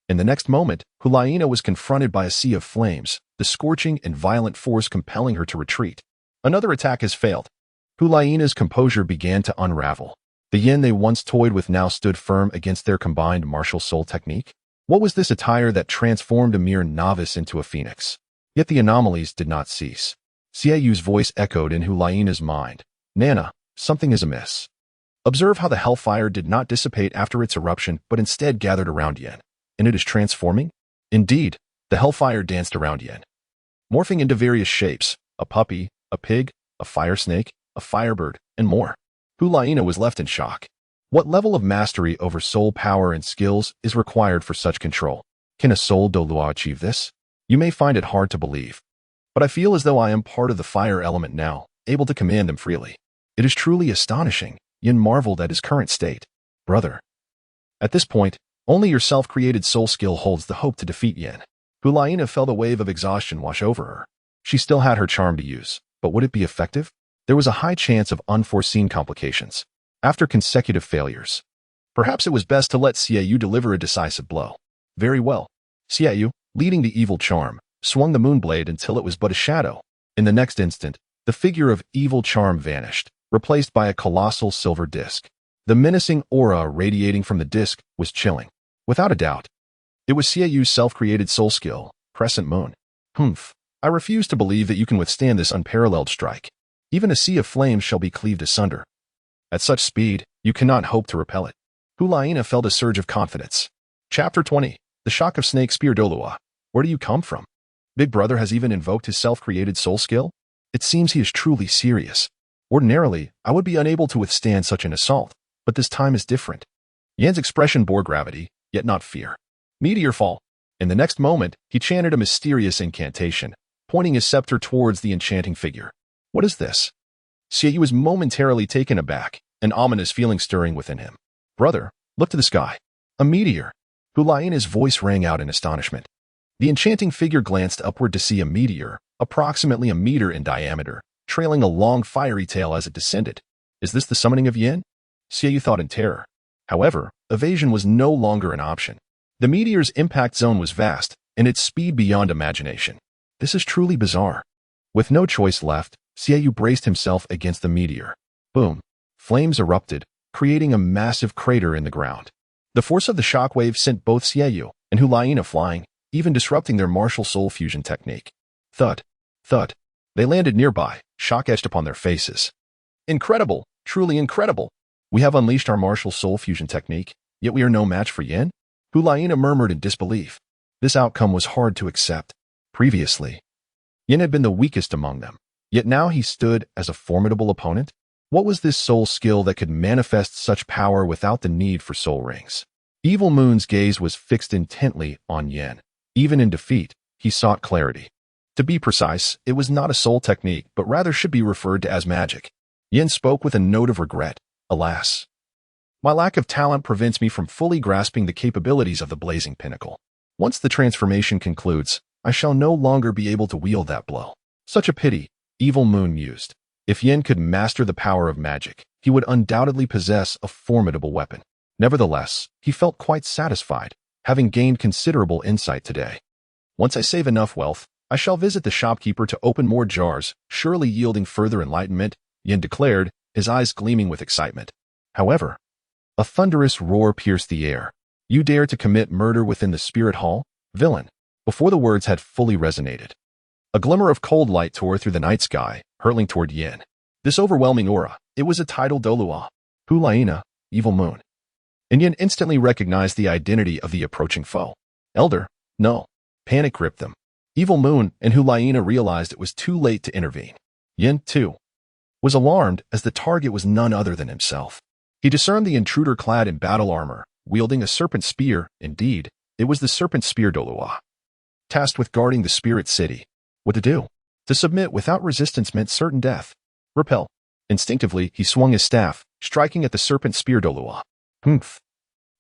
In the next moment, Hulaina was confronted by a sea of flames, the scorching and violent force compelling her to retreat. Another attack has failed. Hulaina's composure began to unravel. The Yin they once toyed with now stood firm against their combined martial soul technique. What was this attire that transformed a mere novice into a phoenix? Yet the anomalies did not cease. Xiaoyu's voice echoed in Hulaina's mind. Nana, something is amiss. Observe how the hellfire did not dissipate after its eruption, but instead gathered around Yin. And it is transforming? Indeed, the hellfire danced around Yin, morphing into various shapes, a puppy, a pig, a fire snake, a firebird, and more. Hulaina was left in shock. What level of mastery over soul power and skills is required for such control? Can a soul Douluo achieve this? You may find it hard to believe, but I feel as though I am part of the fire element now, able to command them freely. It is truly astonishing. Yin marveled at his current state. Brother. At this point, only your self-created soul skill holds the hope to defeat Yin. Hulaina felt a wave of exhaustion wash over her. She still had her charm to use, but would it be effective? There was a high chance of unforeseen complications. After consecutive failures, perhaps it was best to let Xiaoyu deliver a decisive blow. Very well. Xiaoyu, leading the evil charm, swung the moonblade until it was but a shadow. In the next instant, the figure of evil charm vanished, replaced by a colossal silver disc. The menacing aura radiating from the disc was chilling. Without a doubt, it was Xiaoyu's self-created soul skill, Crescent Moon. I refuse to believe that you can withstand this unparalleled strike. Even a sea of flames shall be cleaved asunder. At such speed, you cannot hope to repel it. Hulaina felt a surge of confidence. Chapter 20. The Shock of Snake Spear Douluo. Where do you come from? Big Brother has even invoked his self-created soul skill? It seems he is truly serious. Ordinarily, I would be unable to withstand such an assault, but this time is different. Yan's expression bore gravity, yet not fear. Meteor fall. In the next moment, he chanted a mysterious incantation, pointing his scepter towards the enchanting figure. What is this? Xiaoyu was momentarily taken aback, an ominous feeling stirring within him. Brother, look to the sky. A meteor. Hulaina's voice rang out in astonishment. The enchanting figure glanced upward to see a meteor, approximately a meter in diameter, trailing a long fiery tail as it descended. Is this the summoning of Yin? Xiaoyu thought in terror. However, evasion was no longer an option. The meteor's impact zone was vast, and its speed beyond imagination. This is truly bizarre. With no choice left, Xiaoyu braced himself against the meteor. Boom. Flames erupted, creating a massive crater in the ground. The force of the shockwave sent both Xiaoyu and Hulaina flying, even disrupting their martial soul fusion technique. Thud. Thud. They landed nearby, shock etched upon their faces. Incredible. Truly incredible. We have unleashed our martial soul fusion technique, yet we are no match for Yin? Hulaina murmured in disbelief. This outcome was hard to accept. Previously, Yin had been the weakest among them. Yet now he stood as a formidable opponent? What was this soul skill that could manifest such power without the need for soul rings? Evil Moon's gaze was fixed intently on Yin. Even in defeat, he sought clarity. To be precise, it was not a soul technique, but rather should be referred to as magic. Yin spoke with a note of regret. Alas, my lack of talent prevents me from fully grasping the capabilities of the blazing pinnacle. Once the transformation concludes, I shall no longer be able to wield that blow. Such a pity, Evil Moon mused. If Yin could master the power of magic, he would undoubtedly possess a formidable weapon. Nevertheless, he felt quite satisfied, having gained considerable insight today. Once I save enough wealth, I shall visit the shopkeeper to open more jars, surely yielding further enlightenment, Yin declared, his eyes gleaming with excitement. However, a thunderous roar pierced the air. You dare to commit murder within the spirit hall? Villain! Before the words had fully resonated, a glimmer of cold light tore through the night sky, hurtling toward Yin. This overwhelming aura, it was a tidal Douluo. Hulaina, Evil Moon. And Yin instantly recognized the identity of the approaching foe. Elder, no. Panic gripped them. Evil Moon and Hulaina realized it was too late to intervene. Yin, too, was alarmed as the target was none other than himself. He discerned the intruder clad in battle armor, wielding a serpent spear. Indeed, it was the serpent spear Douluo, tasked with guarding the spirit city. What to do? To submit without resistance meant certain death. Repel. Instinctively, he swung his staff, striking at the serpent spear Douluo. Humph.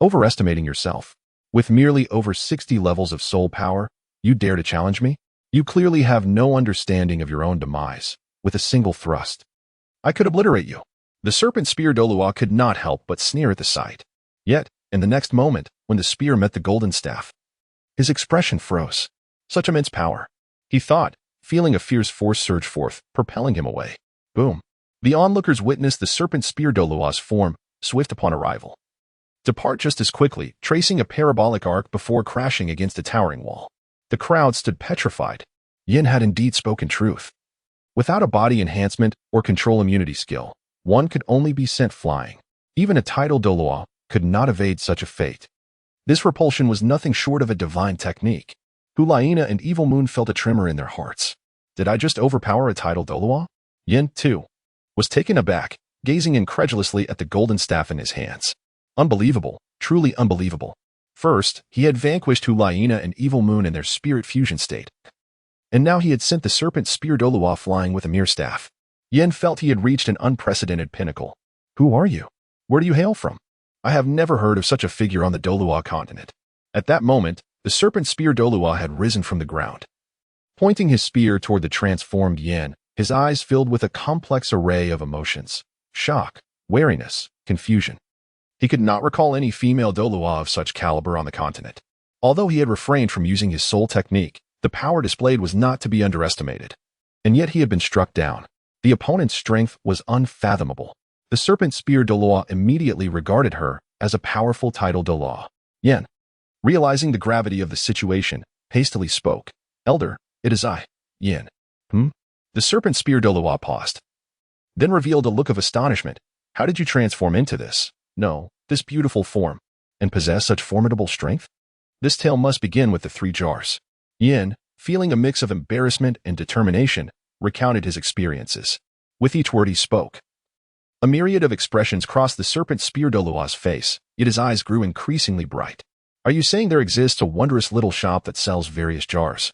Overestimating yourself. With merely over 60 levels of soul power, you dare to challenge me? You clearly have no understanding of your own demise. With a single thrust, I could obliterate you. The serpent spear Douluo could not help but sneer at the sight. Yet, in the next moment, when the spear met the golden staff, his expression froze. Such immense power, he thought, feeling a fierce force surge forth, propelling him away. Boom. The onlookers witnessed the serpent spear Douluo's form, swift upon arrival, depart just as quickly, tracing a parabolic arc before crashing against a towering wall. The crowd stood petrified. Yin had indeed spoken truth. Without a body enhancement or control immunity skill, one could only be sent flying. Even a tidal Douluo could not evade such a fate. This repulsion was nothing short of a divine technique. Hulaina and Evil Moon felt a tremor in their hearts. Did I just overpower a tidal Douluo? Yin, too, was taken aback, gazing incredulously at the golden staff in his hands. Unbelievable, truly unbelievable. First, he had vanquished Hulaina and Evil Moon in their spirit fusion state. And now he had sent the serpent spear Douluo flying with a mere staff. Yin felt he had reached an unprecedented pinnacle. Who are you? Where do you hail from? I have never heard of such a figure on the Douluo continent. At that moment, the serpent spear Douluo had risen from the ground. Pointing his spear toward the transformed Yin, his eyes filled with a complex array of emotions. Shock, wariness, confusion. He could not recall any female Douluo of such caliber on the continent. Although he had refrained from using his soul technique, the power displayed was not to be underestimated. And yet he had been struck down. The opponent's strength was unfathomable. The serpent spear Douluo immediately regarded her as a powerful tidal Douluo. Yin, realizing the gravity of the situation, hastily spoke. Elder, it is I, Yin. The serpent spear Douluo paused, then revealed a look of astonishment. How did you transform into this? No, this beautiful form, and possess such formidable strength? This tale must begin with the 3 jars. Yin, feeling a mix of embarrassment and determination, recounted his experiences. With each word he spoke, a myriad of expressions crossed the serpent spear Douluo's face, yet his eyes grew increasingly bright. Are you saying there exists a wondrous little shop that sells various jars,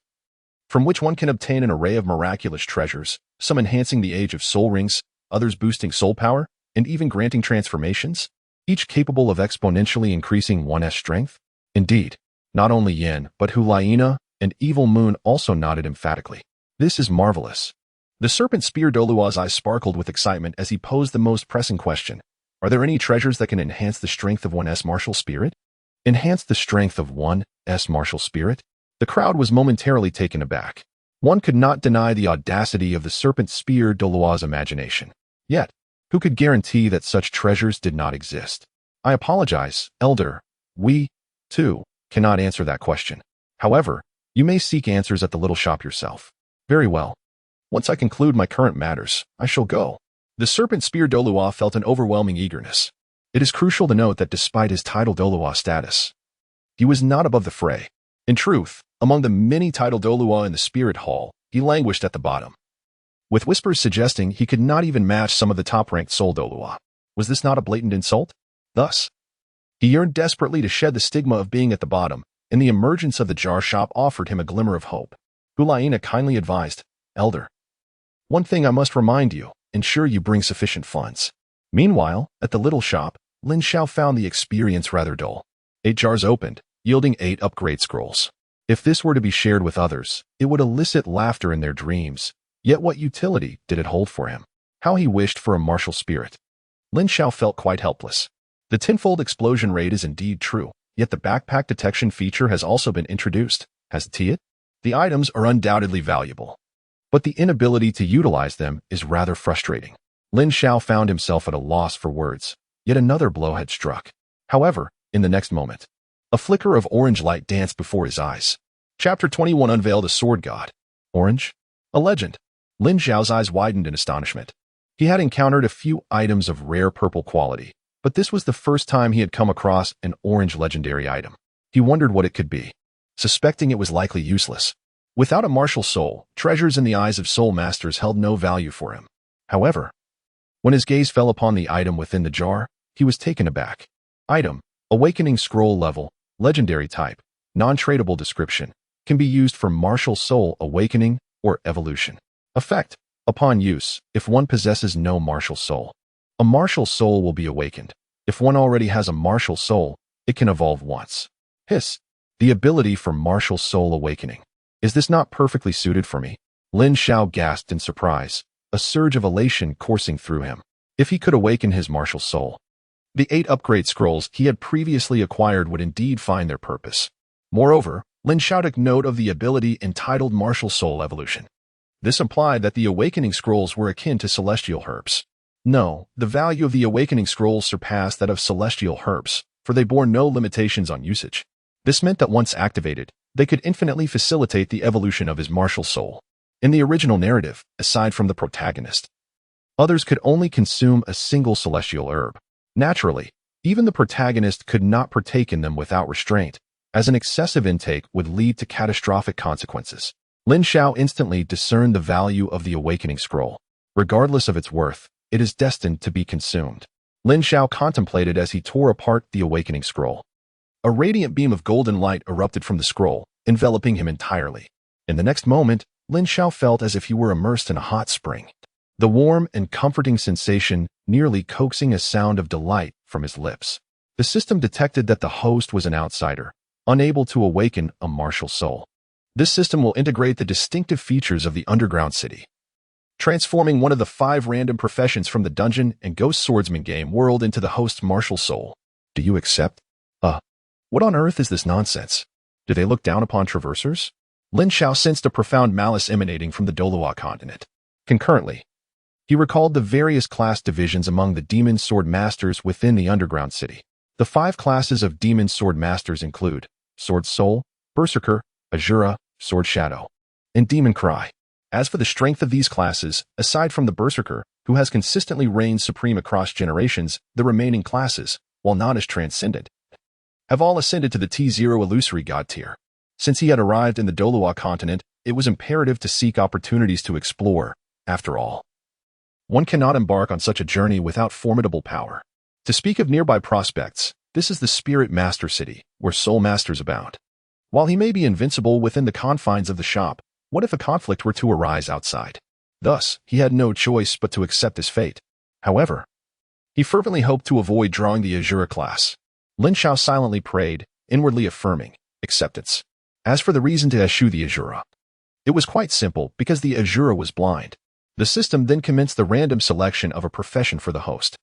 from which one can obtain an array of miraculous treasures, some enhancing the age of soul rings, others boosting soul power, and even granting transformations, each capable of exponentially increasing one's strength? Indeed, not only Yin, but Hulaina and Evil Moon also nodded emphatically. This is marvelous. The serpent spear Douluo's eyes sparkled with excitement as he posed the most pressing question. Are there any treasures that can enhance the strength of one's martial spirit? Enhance the strength of one's martial spirit? The crowd was momentarily taken aback. One could not deny the audacity of the serpent spear Douluo's imagination. Yet, who could guarantee that such treasures did not exist? I apologize, Elder. We, too, cannot answer that question. However, you may seek answers at the little shop yourself. Very well. Once I conclude my current matters, I shall go. The serpent spear Douluo felt an overwhelming eagerness. It is crucial to note that despite his tidal Douluo status, he was not above the fray. In truth, among the many tidal Douluo in the spirit hall, he languished at the bottom, with whispers suggesting he could not even match some of the top-ranked soul Douluo. Was this not a blatant insult? Thus, he yearned desperately to shed the stigma of being at the bottom, and the emergence of the jar shop offered him a glimmer of hope. Hulaina kindly advised, Elder, one thing I must remind you, ensure you bring sufficient funds. Meanwhile, at the little shop, Lin Xiao found the experience rather dull. 8 jars opened, yielding 8 upgrade scrolls. If this were to be shared with others, it would elicit laughter in their dreams, Yet what utility did it hold for him? How he wished for a martial spirit. Lin Xiao felt quite helpless. The tenfold explosion rate is indeed true, yet the backpack detection feature has also been introduced. Has it? The items are undoubtedly valuable, but the inability to utilize them is rather frustrating. Lin Xiao found himself at a loss for words. Yet another blow had struck. However, in the next moment, a flicker of orange light danced before his eyes. Chapter 21 unveiled a sword god. Orange? A legend. Lin Xiao's eyes widened in astonishment. He had encountered a few items of rare purple quality, but this was the first time he had come across an orange legendary item. He wondered what it could be, suspecting it was likely useless. Without a martial soul, treasures in the eyes of soul masters held no value for him. However, when his gaze fell upon the item within the jar, he was taken aback. Item: Awakening Scroll level, legendary type, non-tradable description, can be used for martial soul awakening or evolution. Effect: Upon use, if one possesses no martial soul, a martial soul will be awakened. If one already has a martial soul, it can evolve once. Hiss: The ability for martial soul awakening. Is this not perfectly suited for me? Lin Xiao gasped in surprise, a surge of elation coursing through him. If he could awaken his martial soul, the 8 upgrade scrolls he had previously acquired would indeed find their purpose. Moreover, Lin Xiao took note of the ability entitled Martial Soul Evolution. This implied that the awakening scrolls were akin to celestial herbs. No, the value of the awakening scrolls surpassed that of celestial herbs, for they bore no limitations on usage. This meant that once activated, they could infinitely facilitate the evolution of his martial soul. In the original narrative, aside from the protagonist, others could only consume a single celestial herb. Naturally, even the protagonist could not partake in them without restraint, as an excessive intake would lead to catastrophic consequences. Lin Xiao instantly discerned the value of the awakening scroll. Regardless of its worth, it is destined to be consumed. Lin Xiao contemplated as he tore apart the awakening scroll. A radiant beam of golden light erupted from the scroll, enveloping him entirely. In the next moment, Lin Xiao felt as if he were immersed in a hot spring. The warm and comforting sensation nearly coaxing a sound of delight from his lips. The system detected that the host was an outsider, unable to awaken a martial soul. This system will integrate the distinctive features of the underground city, transforming one of the 5 random professions from the dungeon and ghost swordsman game world into the host's martial soul. Do you accept? What on earth is this nonsense? Do they look down upon traversers? Lin Xiao sensed a profound malice emanating from the Douluo Continent. Concurrently, he recalled the various class divisions among the demon sword masters within the underground city. The 5 classes of demon sword masters include Sword Soul, Berserker, Azura, Sword Shadow, and Demon Cry. As for the strength of these classes, aside from the Berserker, who has consistently reigned supreme across generations, the remaining classes, while not as transcendent, have all ascended to the T0 illusory god tier. Since he had arrived in the Douluo Continent, it was imperative to seek opportunities to explore. After all, one cannot embark on such a journey without formidable power. To speak of nearby prospects, this is the Spirit Master City, where soul masters abound. While he may be invincible within the confines of the shop, what if a conflict were to arise outside? Thus, he had no choice but to accept his fate. However, he fervently hoped to avoid drawing the Azura class. Lin Xiao silently prayed, inwardly affirming acceptance. As for the reason to eschew the Azura, it was quite simple because the Azura was blind. The system then commenced the random selection of a profession for the host.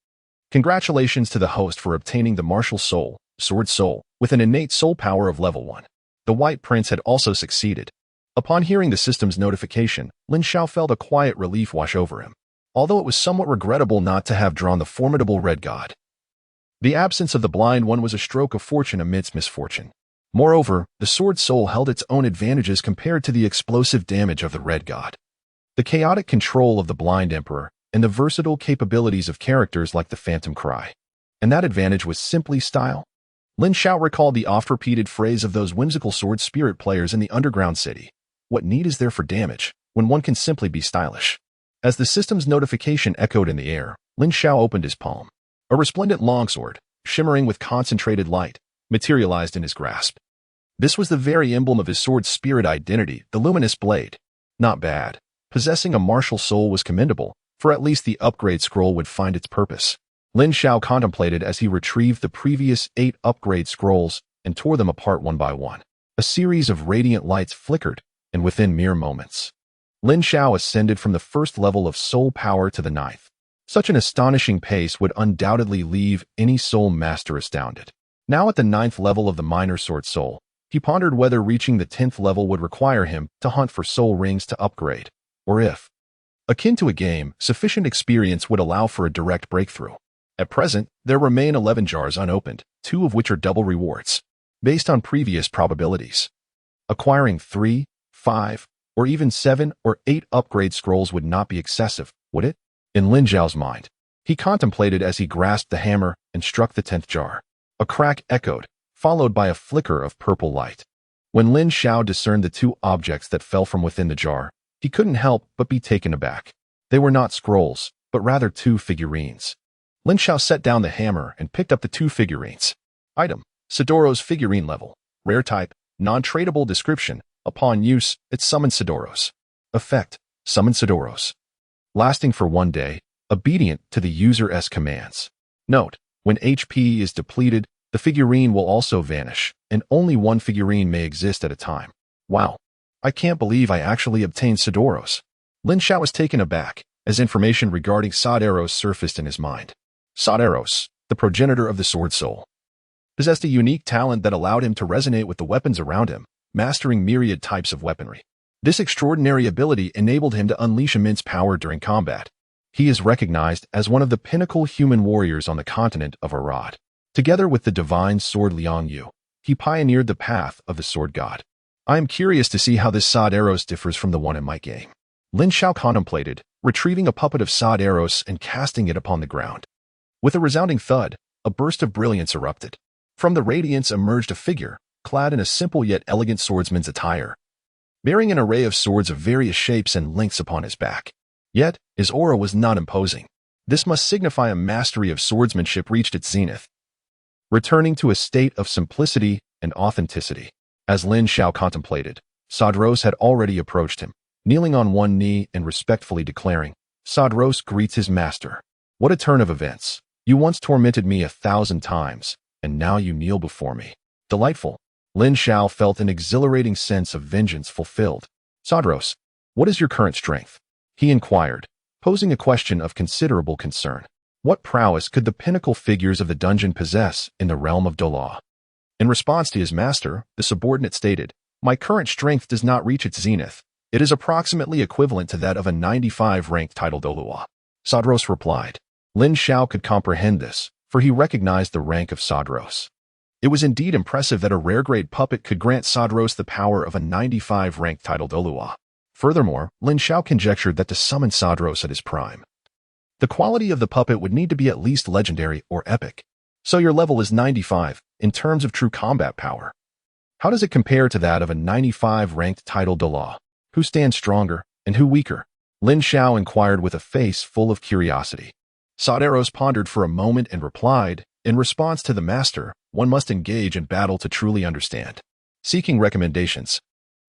Congratulations to the host for obtaining the martial soul, Sword Soul, with an innate soul power of level 1. The White Prince had also succeeded. Upon hearing the system's notification, Lin Xiao felt a quiet relief wash over him, although it was somewhat regrettable not to have drawn the formidable Red God. The absence of the Blind One was a stroke of fortune amidst misfortune. Moreover, the Sword Soul held its own advantages compared to the explosive damage of the Red God. The chaotic control of the Blind Emperor and the versatile capabilities of characters like the Phantom Cry. And that advantage was simply style. Lin Xiao recalled the oft-repeated phrase of those whimsical sword spirit players in the underground city. What need is there for damage, when one can simply be stylish? As the system's notification echoed in the air, Lin Xiao opened his palm. A resplendent longsword, shimmering with concentrated light, materialized in his grasp. This was the very emblem of his sword spirit identity, the luminous blade. Not bad. Possessing a martial soul was commendable, for at least the upgrade scroll would find its purpose. Lin Xiao contemplated as he retrieved the previous 8 upgrade scrolls and tore them apart one by one. A series of radiant lights flickered, and within mere moments, Lin Xiao ascended from the first level of soul power to the ninth. Such an astonishing pace would undoubtedly leave any soul master astounded. Now at the ninth level of the minor sword soul, he pondered whether reaching the 10th level would require him to hunt for soul rings to upgrade, or if, akin to a game, sufficient experience would allow for a direct breakthrough. At present, there remain 11 jars unopened, 2 of which are double rewards, based on previous probabilities. Acquiring 3, 5, or even 7 or 8 upgrade scrolls would not be excessive, would it? In Lin Xiao's mind, he contemplated as he grasped the hammer and struck the 10th jar. A crack echoed, followed by a flicker of purple light. When Lin Xiao discerned the 2 objects that fell from within the jar, he couldn't help but be taken aback. They were not scrolls, but rather 2 figurines. Lin Xiao set down the hammer and picked up the 2 figurines. Item: Sidoro's figurine level. Rare type: non-tradable. Description: upon use, it summons Sidoros. Effect: summon Sidoros. Lasting for 1 day, obedient to the user's commands. Note: when HP is depleted, the figurine will also vanish, and only 1 figurine may exist at a time. Wow. I can't believe I actually obtained Sidoros. Lin Xiao was taken aback, as information regarding Sidoros surfaced in his mind. Sidoros, the progenitor of the Sword Soul, possessed a unique talent that allowed him to resonate with the weapons around him, mastering myriad types of weaponry. This extraordinary ability enabled him to unleash immense power during combat. He is recognized as one of the pinnacle human warriors on the continent of Arad. Together with the divine sword Liang Yu, he pioneered the path of the sword god. I am curious to see how this Sidoros differs from the one in my game. Lin Xiao contemplated, retrieving a puppet of Sidoros and casting it upon the ground. With a resounding thud, a burst of brilliance erupted. From the radiance emerged a figure, clad in a simple yet elegant swordsman's attire, bearing an array of swords of various shapes and lengths upon his back. Yet, his aura was not imposing. This must signify a mastery of swordsmanship reached its zenith, returning to a state of simplicity and authenticity. As Lin Xiao contemplated, Sidoros had already approached him, kneeling on one knee and respectfully declaring, "Sidoros greets his master. What a turn of events. You once tormented me 1,000 times, and now you kneel before me. Delightful." Lin Xiao felt an exhilarating sense of vengeance fulfilled. "Sidoros, what is your current strength?" he inquired, posing a question of considerable concern. What prowess could the pinnacle figures of the dungeon possess in the realm of Douluo? In response to his master, the subordinate stated, "My current strength does not reach its zenith. It is approximately equivalent to that of a 95-ranked title Douluo." Sidoros replied. Lin Xiao could comprehend this, for he recognized the rank of Sidoros. It was indeed impressive that a rare-grade puppet could grant Sidoros the power of a 95-ranked title Douluo. Furthermore, Lin Xiao conjectured that to summon Sidoros at his prime, the quality of the puppet would need to be at least legendary or epic. So your level is 95, in terms of true combat power. How does it compare to that of a 95-ranked title Douluo? Who stands stronger, and who weaker? Lin Xiao inquired with a face full of curiosity. Sidoros pondered for a moment and replied, "In response to the master, one must engage in battle to truly understand." Seeking recommendations.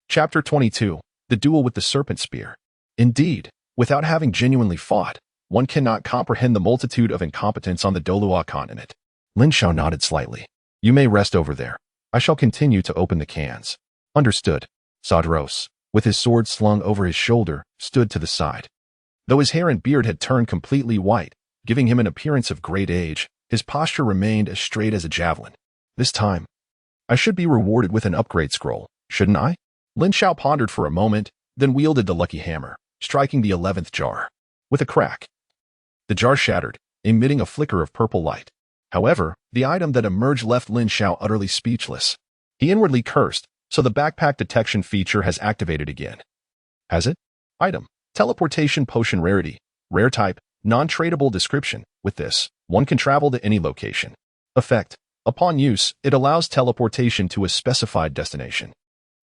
Chapter 22. The Duel with the Serpent Spear. Indeed, without having genuinely fought, one cannot comprehend the multitude of incompetents on the Douluo Continent. Lin Xiao nodded slightly. "You may rest over there. I shall continue to open the cans." Understood. Sidoros, with his sword slung over his shoulder, stood to the side. Though his hair and beard had turned completely white, giving him an appearance of great age, his posture remained as straight as a javelin. This time, I should be rewarded with an upgrade scroll, shouldn't I? Lin Xiao pondered for a moment, then wielded the lucky hammer, striking the 11th jar. With a crack, the jar shattered, emitting a flicker of purple light. However, the item that emerged left Lin Xiao utterly speechless. He inwardly cursed, so the backpack detection feature has activated again. Has it? Item: Teleportation Potion Rarity. Rare type, non-tradable. Description: with this, one can travel to any location. Effect: upon use, it allows teleportation to a specified destination.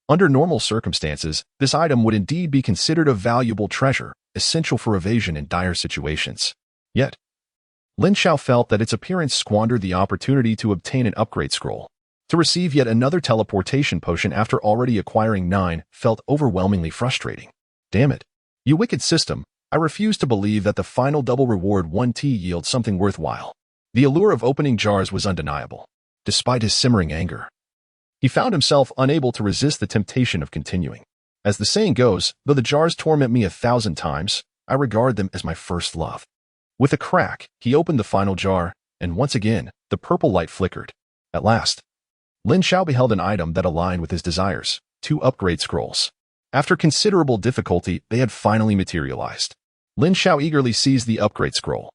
Under normal circumstances, this item would indeed be considered a valuable treasure, essential for evasion in dire situations. Yet, Lin Xiao felt that its appearance squandered the opportunity to obtain an upgrade scroll. To receive yet another teleportation potion after already acquiring 9 felt overwhelmingly frustrating. Damn it. You wicked system, I refuse to believe that the final double reward 1T yields something worthwhile. The allure of opening jars was undeniable. Despite his simmering anger, he found himself unable to resist the temptation of continuing. As the saying goes, though the jars torment me 1,000 times, I regard them as my first love. With a crack, he opened the final jar, and once again, the purple light flickered. At last, Lin Xiao beheld an item that aligned with his desires, 2 upgrade scrolls. After considerable difficulty, they had finally materialized. Lin Xiao eagerly seized the upgrade scroll,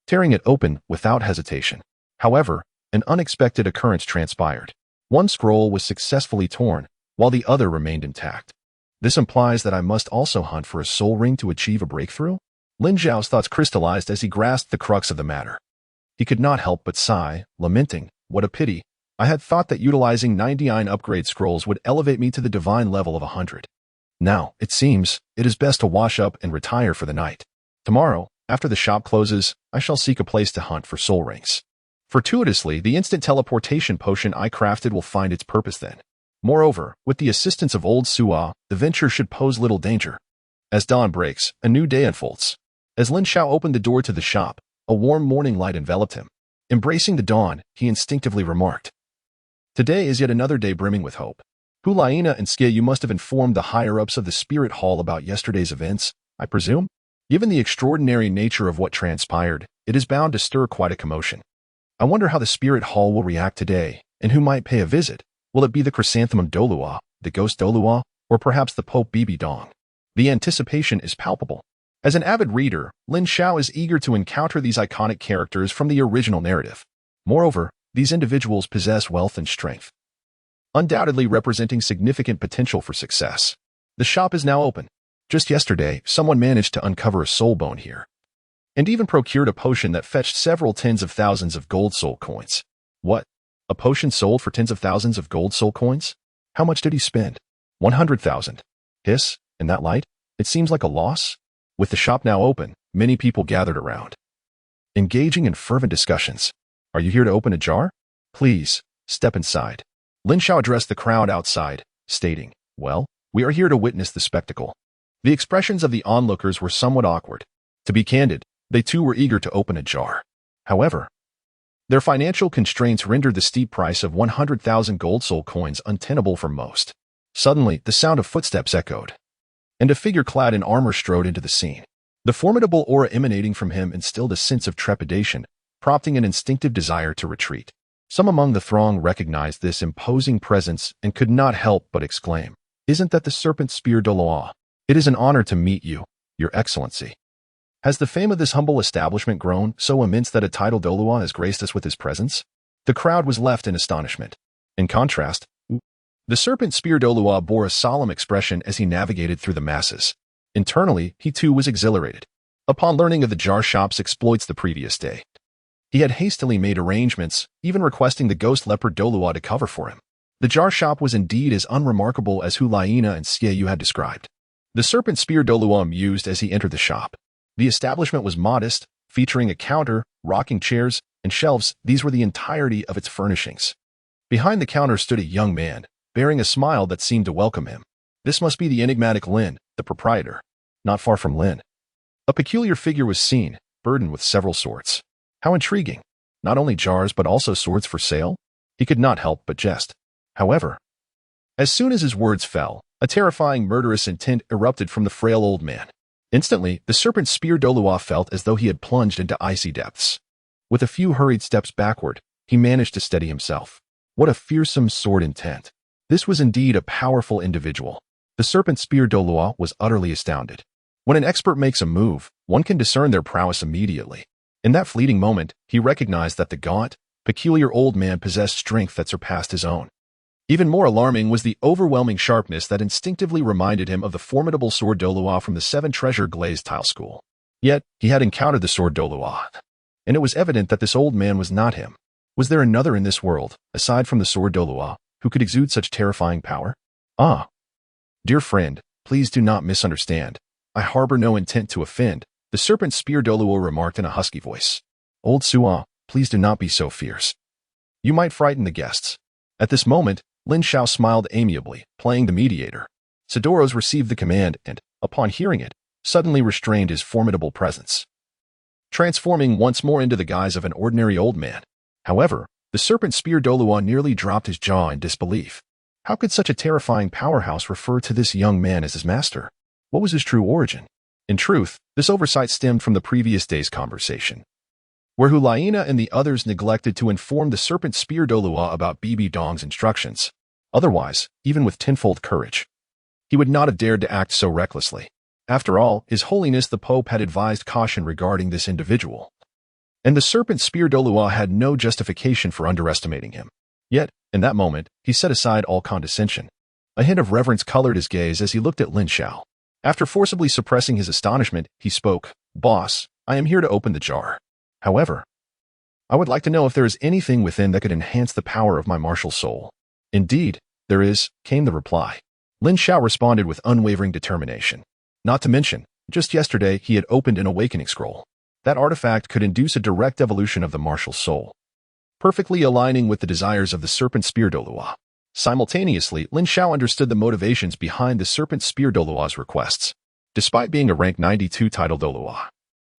tearing it open without hesitation. However, an unexpected occurrence transpired. One scroll was successfully torn, while the other remained intact. This implies that I must also hunt for a soul ring to achieve a breakthrough? Lin Xiao's thoughts crystallized as he grasped the crux of the matter. He could not help but sigh, lamenting, "What a pity. I had thought that utilizing 99 upgrade scrolls would elevate me to the divine level of 100. Now, it seems, it is best to wash up and retire for the night. Tomorrow, after the shop closes, I shall seek a place to hunt for soul rings. Fortuitously, the instant teleportation potion I crafted will find its purpose then. Moreover, with the assistance of old Su'a, the venture should pose little danger." As dawn breaks, a new day unfolds. As Lin Xiao opened the door to the shop, a warm morning light enveloped him. Embracing the dawn, he instinctively remarked, "Today is yet another day brimming with hope. Hulaina and Skia, you must have informed the higher-ups of the Spirit Hall about yesterday's events, I presume? Given the extraordinary nature of what transpired, it is bound to stir quite a commotion. I wonder how the Spirit Hall will react today, and who might pay a visit. Will it be the chrysanthemum Douluo, the ghost Douluo, or perhaps the Pope Bibi Dong? The anticipation is palpable." As an avid reader, Lin Xiao is eager to encounter these iconic characters from the original narrative. Moreover, these individuals possess wealth and strength, undoubtedly representing significant potential for success. The shop is now open. Just yesterday, someone managed to uncover a soul bone here, and even procured a potion that fetched several tens of thousands of gold soul coins. What? A potion sold for tens of thousands of gold soul coins? How much did he spend? 100,000. Hiss, in that light, it seems like a loss? With the shop now open, many people gathered around, engaging in fervent discussions. "Are you here to open a jar? Please, step inside." Lin Xiao addressed the crowd outside, stating, "Well, we are here to witness the spectacle." The expressions of the onlookers were somewhat awkward. To be candid, they too were eager to open a jar. However, their financial constraints rendered the steep price of 100,000 gold soul coins untenable for most. Suddenly, the sound of footsteps echoed, and a figure clad in armor strode into the scene. The formidable aura emanating from him instilled a sense of trepidation, prompting an instinctive desire to retreat. Some among the throng recognized this imposing presence and could not help but exclaim, "Isn't that the serpent spear Douluo? It is an honor to meet you, Your Excellency." Has the fame of this humble establishment grown so immense that a title Douluo has graced us with his presence? The crowd was left in astonishment. In contrast, the serpent spear Douluo bore a solemn expression as he navigated through the masses. Internally, he too was exhilarated. Upon learning of the jar shop's exploits the previous day, he had hastily made arrangements, even requesting the ghost leopard Douluo to cover for him. The jar shop was indeed as unremarkable as Hulaina and Skia had described. The serpent spear Douluo mused as he entered the shop. The establishment was modest, featuring a counter, rocking chairs, and shelves. These were the entirety of its furnishings. Behind the counter stood a young man, bearing a smile that seemed to welcome him. This must be the enigmatic Lin, the proprietor. Not far from Lin, a peculiar figure was seen, burdened with several swords. How intriguing! Not only jars but also swords for sale? He could not help but jest. However, as soon as his words fell, a terrifying murderous intent erupted from the frail old man. Instantly, the serpent spear Douluo felt as though he had plunged into icy depths. With a few hurried steps backward, he managed to steady himself. What a fearsome sword intent! This was indeed a powerful individual. The serpent spear Douluo was utterly astounded. When an expert makes a move, one can discern their prowess immediately. In that fleeting moment, he recognized that the gaunt, peculiar old man possessed strength that surpassed his own. Even more alarming was the overwhelming sharpness that instinctively reminded him of the formidable sword Douluo from the 7 Treasure Glazed Tower school. Yet, he had encountered the sword Douluo, and it was evident that this old man was not him. Was there another in this world, aside from the sword Douluo, who could exude such terrifying power? Ah! Dear friend, please do not misunderstand. I harbor no intent to offend, the serpent spear Douluo remarked in a husky voice. Old Su'a, please do not be so fierce. You might frighten the guests. At this moment, Lin Xiao smiled amiably, playing the mediator. Sidoros received the command and, upon hearing it, suddenly restrained his formidable presence, transforming once more into the guise of an ordinary old man. However, the serpent spear Douluo nearly dropped his jaw in disbelief. How could such a terrifying powerhouse refer to this young man as his master? What was his true origin? In truth, this oversight stemmed from the previous day's conversation, where Hulaina and the others neglected to inform the Serpent Spear Douluo about Bibi Dong's instructions. Otherwise, even with tenfold courage, he would not have dared to act so recklessly. After all, His Holiness the Pope had advised caution regarding this individual, and the Serpent Spear Douluo had no justification for underestimating him. Yet, in that moment, he set aside all condescension. A hint of reverence colored his gaze as he looked at Lin Xiao. After forcibly suppressing his astonishment, he spoke, "Boss, I am here to open the jar. However, I would like to know if there is anything within that could enhance the power of my martial soul." "Indeed, there is," came the reply. Lin Xiao responded with unwavering determination. Not to mention, just yesterday he had opened an awakening scroll. That artifact could induce a direct evolution of the martial soul, perfectly aligning with the desires of the Serpent Spear Douluo. Simultaneously, Lin Xiao understood the motivations behind the Serpent Spear Douluo's requests. Despite being a rank 92 title Douluo,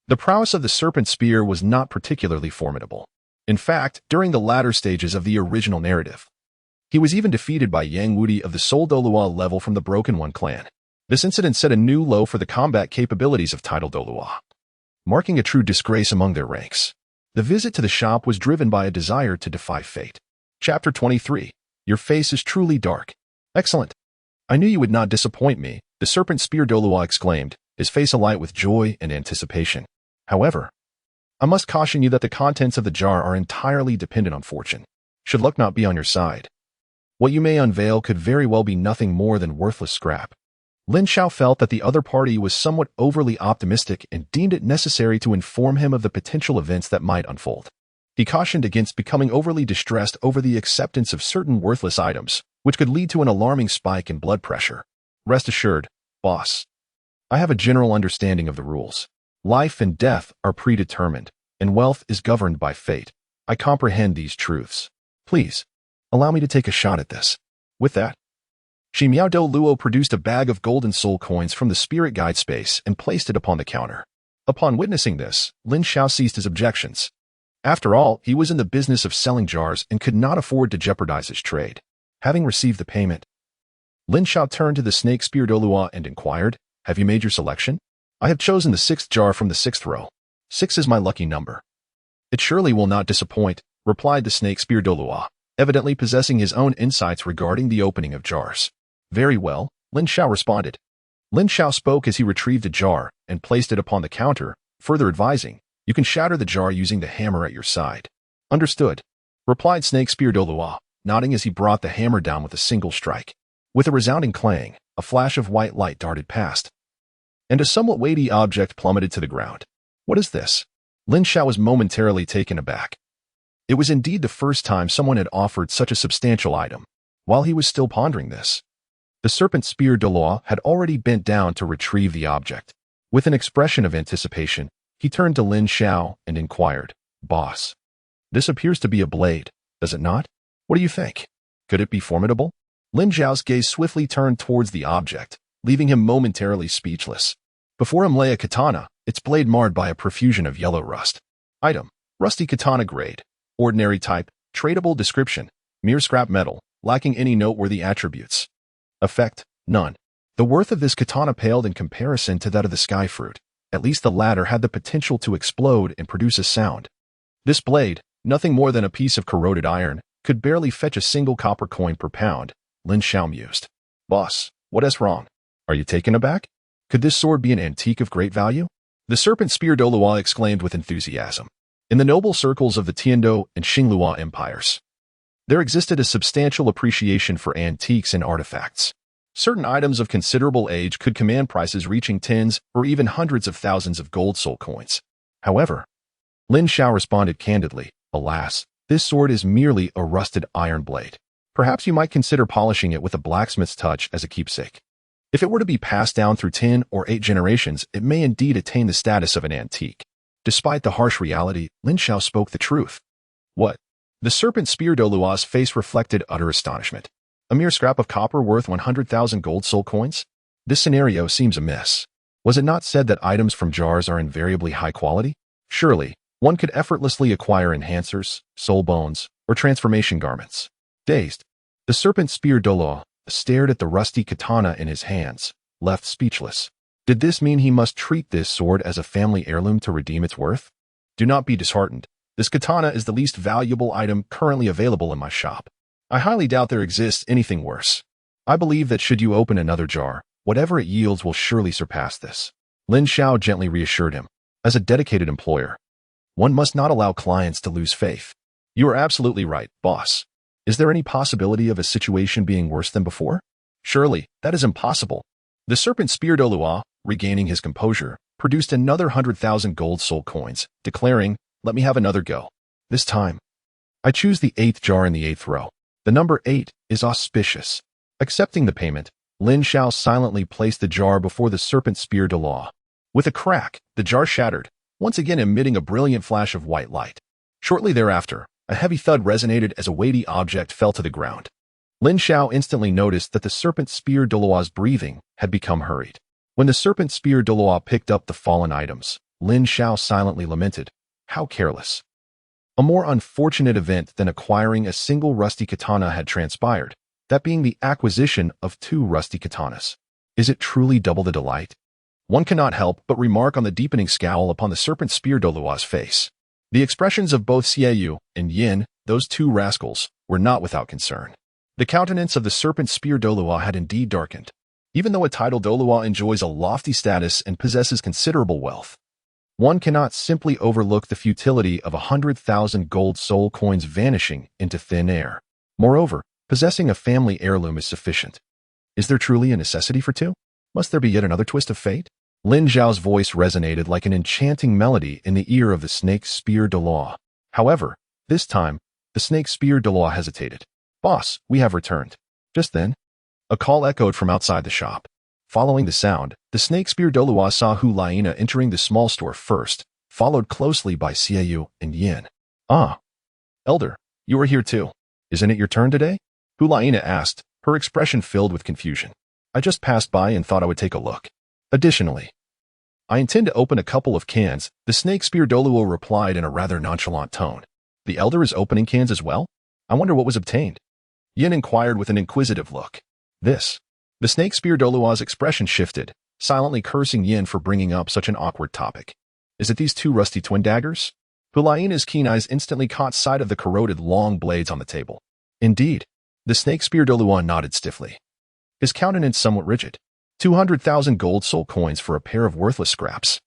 the prowess of the Serpent Spear was not particularly formidable. In fact, during the latter stages of the original narrative, he was even defeated by Yang Wudi of the Soul Douluo level from the Broken One clan. This incident set a new low for the combat capabilities of title Douluo, marking a true disgrace among their ranks. The visit to the shop was driven by a desire to defy fate. Chapter 23. Your face is truly dark. Excellent. I knew you would not disappoint me, the Serpent Spear Douluo exclaimed, his face alight with joy and anticipation. However, I must caution you that the contents of the jar are entirely dependent on fortune. Should luck not be on your side, what you may unveil could very well be nothing more than worthless scrap. Lin Xiao felt that the other party was somewhat overly optimistic and deemed it necessary to inform him of the potential events that might unfold. He cautioned against becoming overly distressed over the acceptance of certain worthless items, which could lead to an alarming spike in blood pressure. Rest assured, boss, I have a general understanding of the rules. Life and death are predetermined, and wealth is governed by fate. I comprehend these truths. Please, allow me to take a shot at this. With that, Shimiao Douluo produced a bag of golden soul coins from the spirit guide space and placed it upon the counter. Upon witnessing this, Lin Xiao ceased his objections. After all, he was in the business of selling jars and could not afford to jeopardize his trade. Having received the payment, Lin Xiao turned to the Snake Spear Douluo and inquired, "Have you made your selection?" "I have chosen the 6th jar from the 6th row. 6 is my lucky number." "It surely will not disappoint," replied the Snake Spear Douluo, evidently possessing his own insights regarding the opening of jars. "Very well," Lin Xiao responded. Lin Xiao spoke as he retrieved a jar and placed it upon the counter, further advising, "You can shatter the jar using the hammer at your side." "Understood," replied Snake Spear Douluo, nodding as he brought the hammer down with a single strike. With a resounding clang, a flash of white light darted past, and a somewhat weighty object plummeted to the ground. "What is this?" Lin Xiao was momentarily taken aback. It was indeed the first time someone had offered such a substantial item. While he was still pondering this, the Serpent Spear Douluo had already bent down to retrieve the object. With an expression of anticipation, he turned to Lin Xiao and inquired, "Boss, this appears to be a blade, does it not? What do you think? Could it be formidable?" Lin Xiao's gaze swiftly turned towards the object, leaving him momentarily speechless. Before him lay a katana, its blade marred by a profusion of yellow rust. Item: rusty katana grade. Ordinary type, tradable description, mere scrap metal, lacking any noteworthy attributes. Effect: none. The worth of this katana paled in comparison to that of the sky fruit. At least the latter had the potential to explode and produce a sound. This blade, nothing more than a piece of corroded iron, could barely fetch a single copper coin per pound. Lin Xiao mused. "Boss, what is wrong? Are you taken aback? Could this sword be an antique of great value?" The Serpent Spear Douluo exclaimed with enthusiasm. In the noble circles of the Tiando and Xingluo empires, there existed a substantial appreciation for antiques and artifacts. Certain items of considerable age could command prices reaching tens or even hundreds of thousands of gold soul coins. However, Lin Xiao responded candidly, "Alas, this sword is merely a rusted iron blade. Perhaps you might consider polishing it with a blacksmith's touch as a keepsake. If it were to be passed down through 10 or 8 generations, it may indeed attain the status of an antique." Despite the harsh reality, Lin Xiao spoke the truth. "What?" The Serpent Spear Douluo's face reflected utter astonishment. "A mere scrap of copper worth 100,000 gold soul coins? This scenario seems amiss. Was it not said that items from jars are invariably high quality? Surely, one could effortlessly acquire enhancers, soul bones, or transformation garments." Dazed, The serpent spear Douluo stared at the rusty katana in his hands, left speechless. Did this mean he must treat this sword as a family heirloom to redeem its worth? Do not be disheartened. This katana is the least valuable item currently available in my shop. I highly doubt there exists anything worse. I believe that should you open another jar, whatever it yields will surely surpass this. Lin Xiao gently reassured him. As a dedicated employer, one must not allow clients to lose faith. You are absolutely right, boss. Is there any possibility of a situation being worse than before? Surely, that is impossible. The serpent spear Douluo, regaining his composure, produced another 100,000 gold soul coins, declaring, "Let me have another go. This time, I choose the 8th jar in the 8th row. The number 8 is auspicious." Accepting the payment, Lin Xiao silently placed the jar before the serpent spear Douluo. With a crack, the jar shattered, once again emitting a brilliant flash of white light. Shortly thereafter, a heavy thud resonated as a weighty object fell to the ground. Lin Xiao instantly noticed that the serpent spear Douluo's breathing had become hurried. When the serpent spear Douluo picked up the fallen items, Lin Xiao silently lamented, "How careless." A more unfortunate event than acquiring a single rusty katana had transpired, that being the acquisition of 2 rusty katanas. Is it truly double the delight? One cannot help but remark on the deepening scowl upon the serpent spear Douluo's face. The expressions of both Xiao and Yin, those 2 rascals, were not without concern. The countenance of the serpent spear Douluo had indeed darkened. Even though a title Douluo enjoys a lofty status and possesses considerable wealth, one cannot simply overlook the futility of 100,000 gold soul coins vanishing into thin air. Moreover, possessing a family heirloom is sufficient. Is there truly a necessity for 2? Must there be yet another twist of fate? Lin Xiao's voice resonated like an enchanting melody in the ear of the snake spear Douluo. However, this time, the snake spear Douluo hesitated. "Boss, we have returned." Just then, a call echoed from outside the shop. Following the sound, the snake spear Douluo saw Hu Laina entering the small store first, followed closely by Xiao and Yin. "Ah, Elder, you are here too. Isn't it your turn today?" Hu Laina asked, her expression filled with confusion. "I just passed by and thought I would take a look. Additionally, I intend to open a couple of cans," the snake spear Douluo replied in a rather nonchalant tone. "The Elder is opening cans as well? I wonder what was obtained." Yin inquired with an inquisitive look. "This." The snake spear Douluo's expression shifted, silently cursing Yin for bringing up such an awkward topic. "Is it these 2 rusty twin daggers?" Hu Laina's keen eyes instantly caught sight of the corroded long blades on the table. "Indeed." The snake spear Douluo nodded stiffly, his countenance somewhat rigid. 200,000 gold soul coins for a pair of worthless scraps.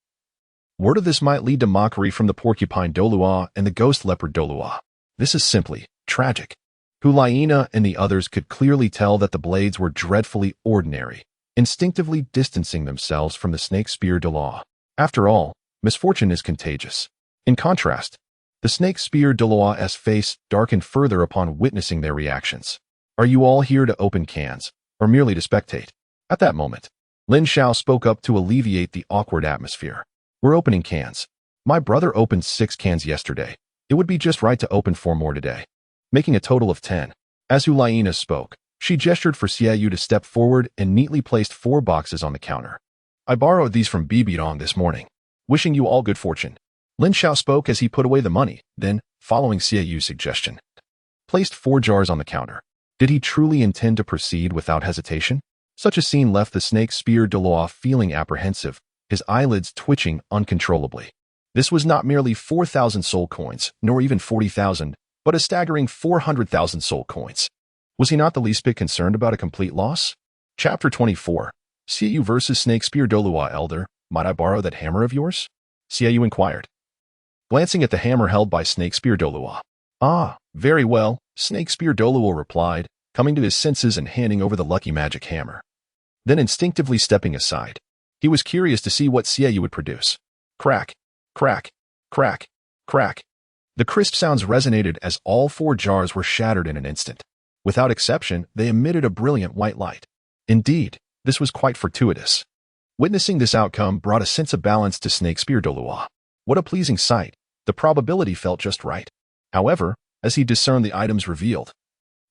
Word of this might lead to mockery from the porcupine Douluo and the ghost leopard Douluo. This is simply tragic. Hu Laina and the others could clearly tell that the blades were dreadfully ordinary, instinctively distancing themselves from the snake spear Douluo. After all, misfortune is contagious. In contrast, the snake spear Douluo's face darkened further upon witnessing their reactions. "Are you all here to open cans, or merely to spectate?" At that moment, Lin Xiao spoke up to alleviate the awkward atmosphere. "We're opening cans. My brother opened 6 cans yesterday. It would be just right to open 4 more today, making a total of 10. As Hu Laina spoke, she gestured for Xiao to step forward and neatly placed 4 boxes on the counter. "I borrowed these from Bibirong this morning. Wishing you all good fortune." Lin Xiao spoke as he put away the money, then, following Xiao's suggestion, placed 4 jars on the counter. Did he truly intend to proceed without hesitation? Such a scene left the snake spear Douluo feeling apprehensive, his eyelids twitching uncontrollably. This was not merely 4,000 soul coins, nor even 40,000, but a staggering 400,000 soul coins. Was he not the least bit concerned about a complete loss? Chapter 24. Xiao versus Snake Spear Douluo. "Elder, might I borrow that hammer of yours?" Xiao inquired, glancing at the hammer held by Snake Spear Douluo. "Ah, very well," Snake Spear Douluo replied, coming to his senses and handing over the lucky magic hammer. Then instinctively stepping aside, he was curious to see what Xiao would produce. Crack, crack, crack, crack. The crisp sounds resonated as all 4 jars were shattered in an instant. Without exception, they emitted a brilliant white light. Indeed, this was quite fortuitous. Witnessing this outcome brought a sense of balance to Snake Spear Douluo. What a pleasing sight. The probability felt just right. However, as he discerned the items revealed,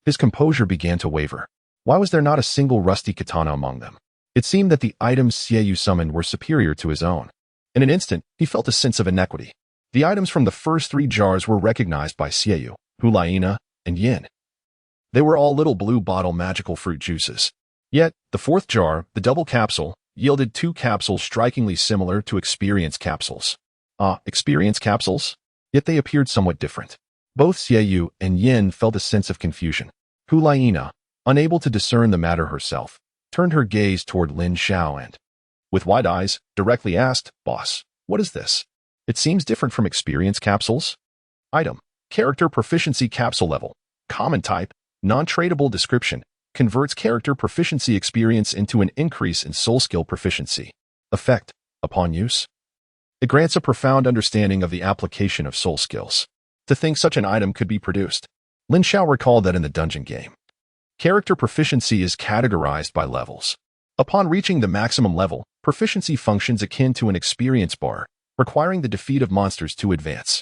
his composure began to waver. Why was there not a single rusty katana among them? It seemed that the items Xiao summoned were superior to his own. In an instant, he felt a sense of inequity. The items from the first 3 jars were recognized by Xiao, Hu Laina, and Yin. They were all little blue bottle magical fruit juices. Yet, the fourth jar, the double capsule, yielded 2 capsules strikingly similar to experience capsules. Experience capsules? Yet they appeared somewhat different. Both Xiaoyu and Yin felt a sense of confusion. Hulayina, unable to discern the matter herself, turned her gaze toward Lin Xiao and, with wide eyes, directly asked, "Boss, what is this? It seems different from experience capsules." Item: Character Proficiency Capsule Level. Common Type, Non-Tradable Description, converts character proficiency experience into an increase in soul skill proficiency. Effect: Upon use, it grants a profound understanding of the application of soul skills. To think such an item could be produced. Lin Xiao recalled that in the dungeon game, character proficiency is categorized by levels. Upon reaching the maximum level, proficiency functions akin to an experience bar, requiring the defeat of monsters to advance.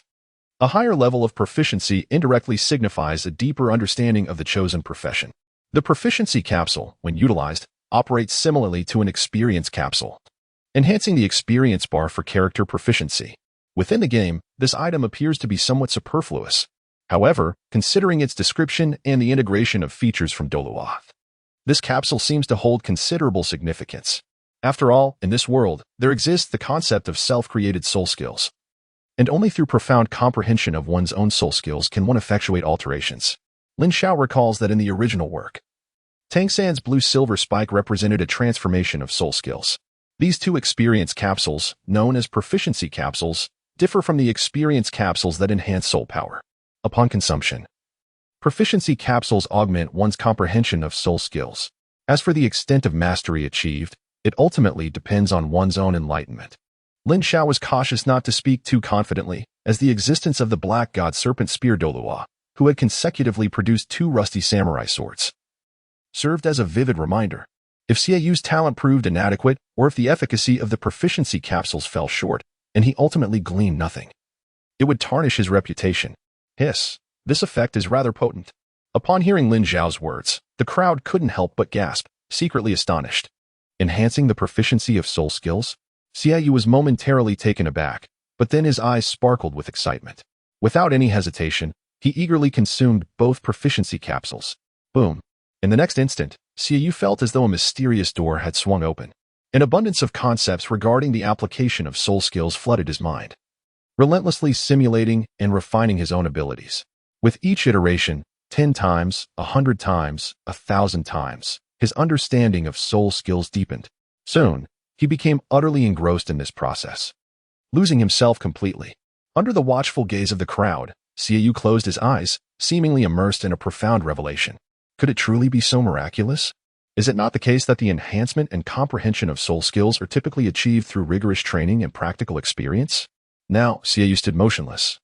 A higher level of proficiency indirectly signifies a deeper understanding of the chosen profession. The proficiency capsule, when utilized, operates similarly to an experience capsule, enhancing the experience bar for character proficiency. Within the game, this item appears to be somewhat superfluous. However, considering its description and the integration of features from Douluo, this capsule seems to hold considerable significance. After all, in this world, there exists the concept of self-created soul skills. And only through profound comprehension of one's own soul skills can one effectuate alterations. Lin Xiao recalls that in the original work, Tang San's blue-silver spike represented a transformation of soul skills. These 2 experience capsules, known as proficiency capsules, differ from the experience capsules that enhance soul power. Upon consumption, proficiency capsules augment one's comprehension of soul skills. As for the extent of mastery achieved, it ultimately depends on one's own enlightenment. Lin Xiao was cautious not to speak too confidently, as the existence of the Black God Serpent Spear Douluo, who had consecutively produced 2 rusty samurai swords, served as a vivid reminder. If Xiaoyu's talent proved inadequate, or if the efficacy of the proficiency capsules fell short, and he ultimately gleaned nothing, it would tarnish his reputation. Hiss, this effect is rather potent. Upon hearing Lin Xiao's words, the crowd couldn't help but gasp, secretly astonished. Enhancing the proficiency of soul skills? Xiaoyu was momentarily taken aback, but then his eyes sparkled with excitement. Without any hesitation, he eagerly consumed both proficiency capsules. Boom. In the next instant, Xiaoyu felt as though a mysterious door had swung open. An abundance of concepts regarding the application of soul skills flooded his mind, relentlessly simulating and refining his own abilities. With each iteration, 10 times, 100 times, 1,000 times, his understanding of soul skills deepened. Soon, he became utterly engrossed in this process, losing himself completely. Under the watchful gaze of the crowd, Xiaoyu closed his eyes, seemingly immersed in a profound revelation. Could it truly be so miraculous? Is it not the case that the enhancement and comprehension of soul skills are typically achieved through rigorous training and practical experience? Now, Xiaoyu stood motionless,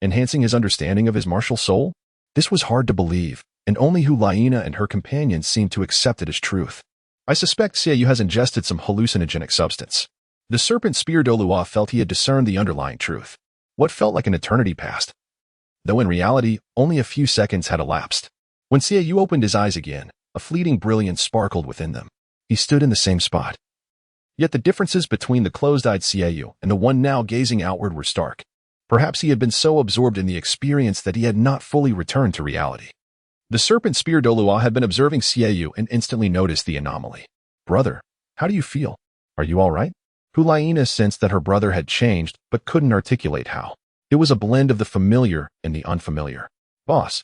enhancing his understanding of his martial soul. This was hard to believe, and only Hulayina and her companions seemed to accept it as truth. I suspect Xiaoyu has ingested some hallucinogenic substance. The serpent spear Douluo felt he had discerned the underlying truth. What felt like an eternity passed, though in reality, only a few seconds had elapsed. When Xiaoyu opened his eyes again, a fleeting brilliance sparkled within them. He stood in the same spot. Yet the differences between the closed-eyed Xiaoyu and the one now gazing outward were stark. Perhaps he had been so absorbed in the experience that he had not fully returned to reality. The serpent spear Douluo had been observing Xiaoyu and instantly noticed the anomaly. "Brother, how do you feel? Are you all right?" Hulayina sensed that her brother had changed, but couldn't articulate how. It was a blend of the familiar and the unfamiliar. "Boss,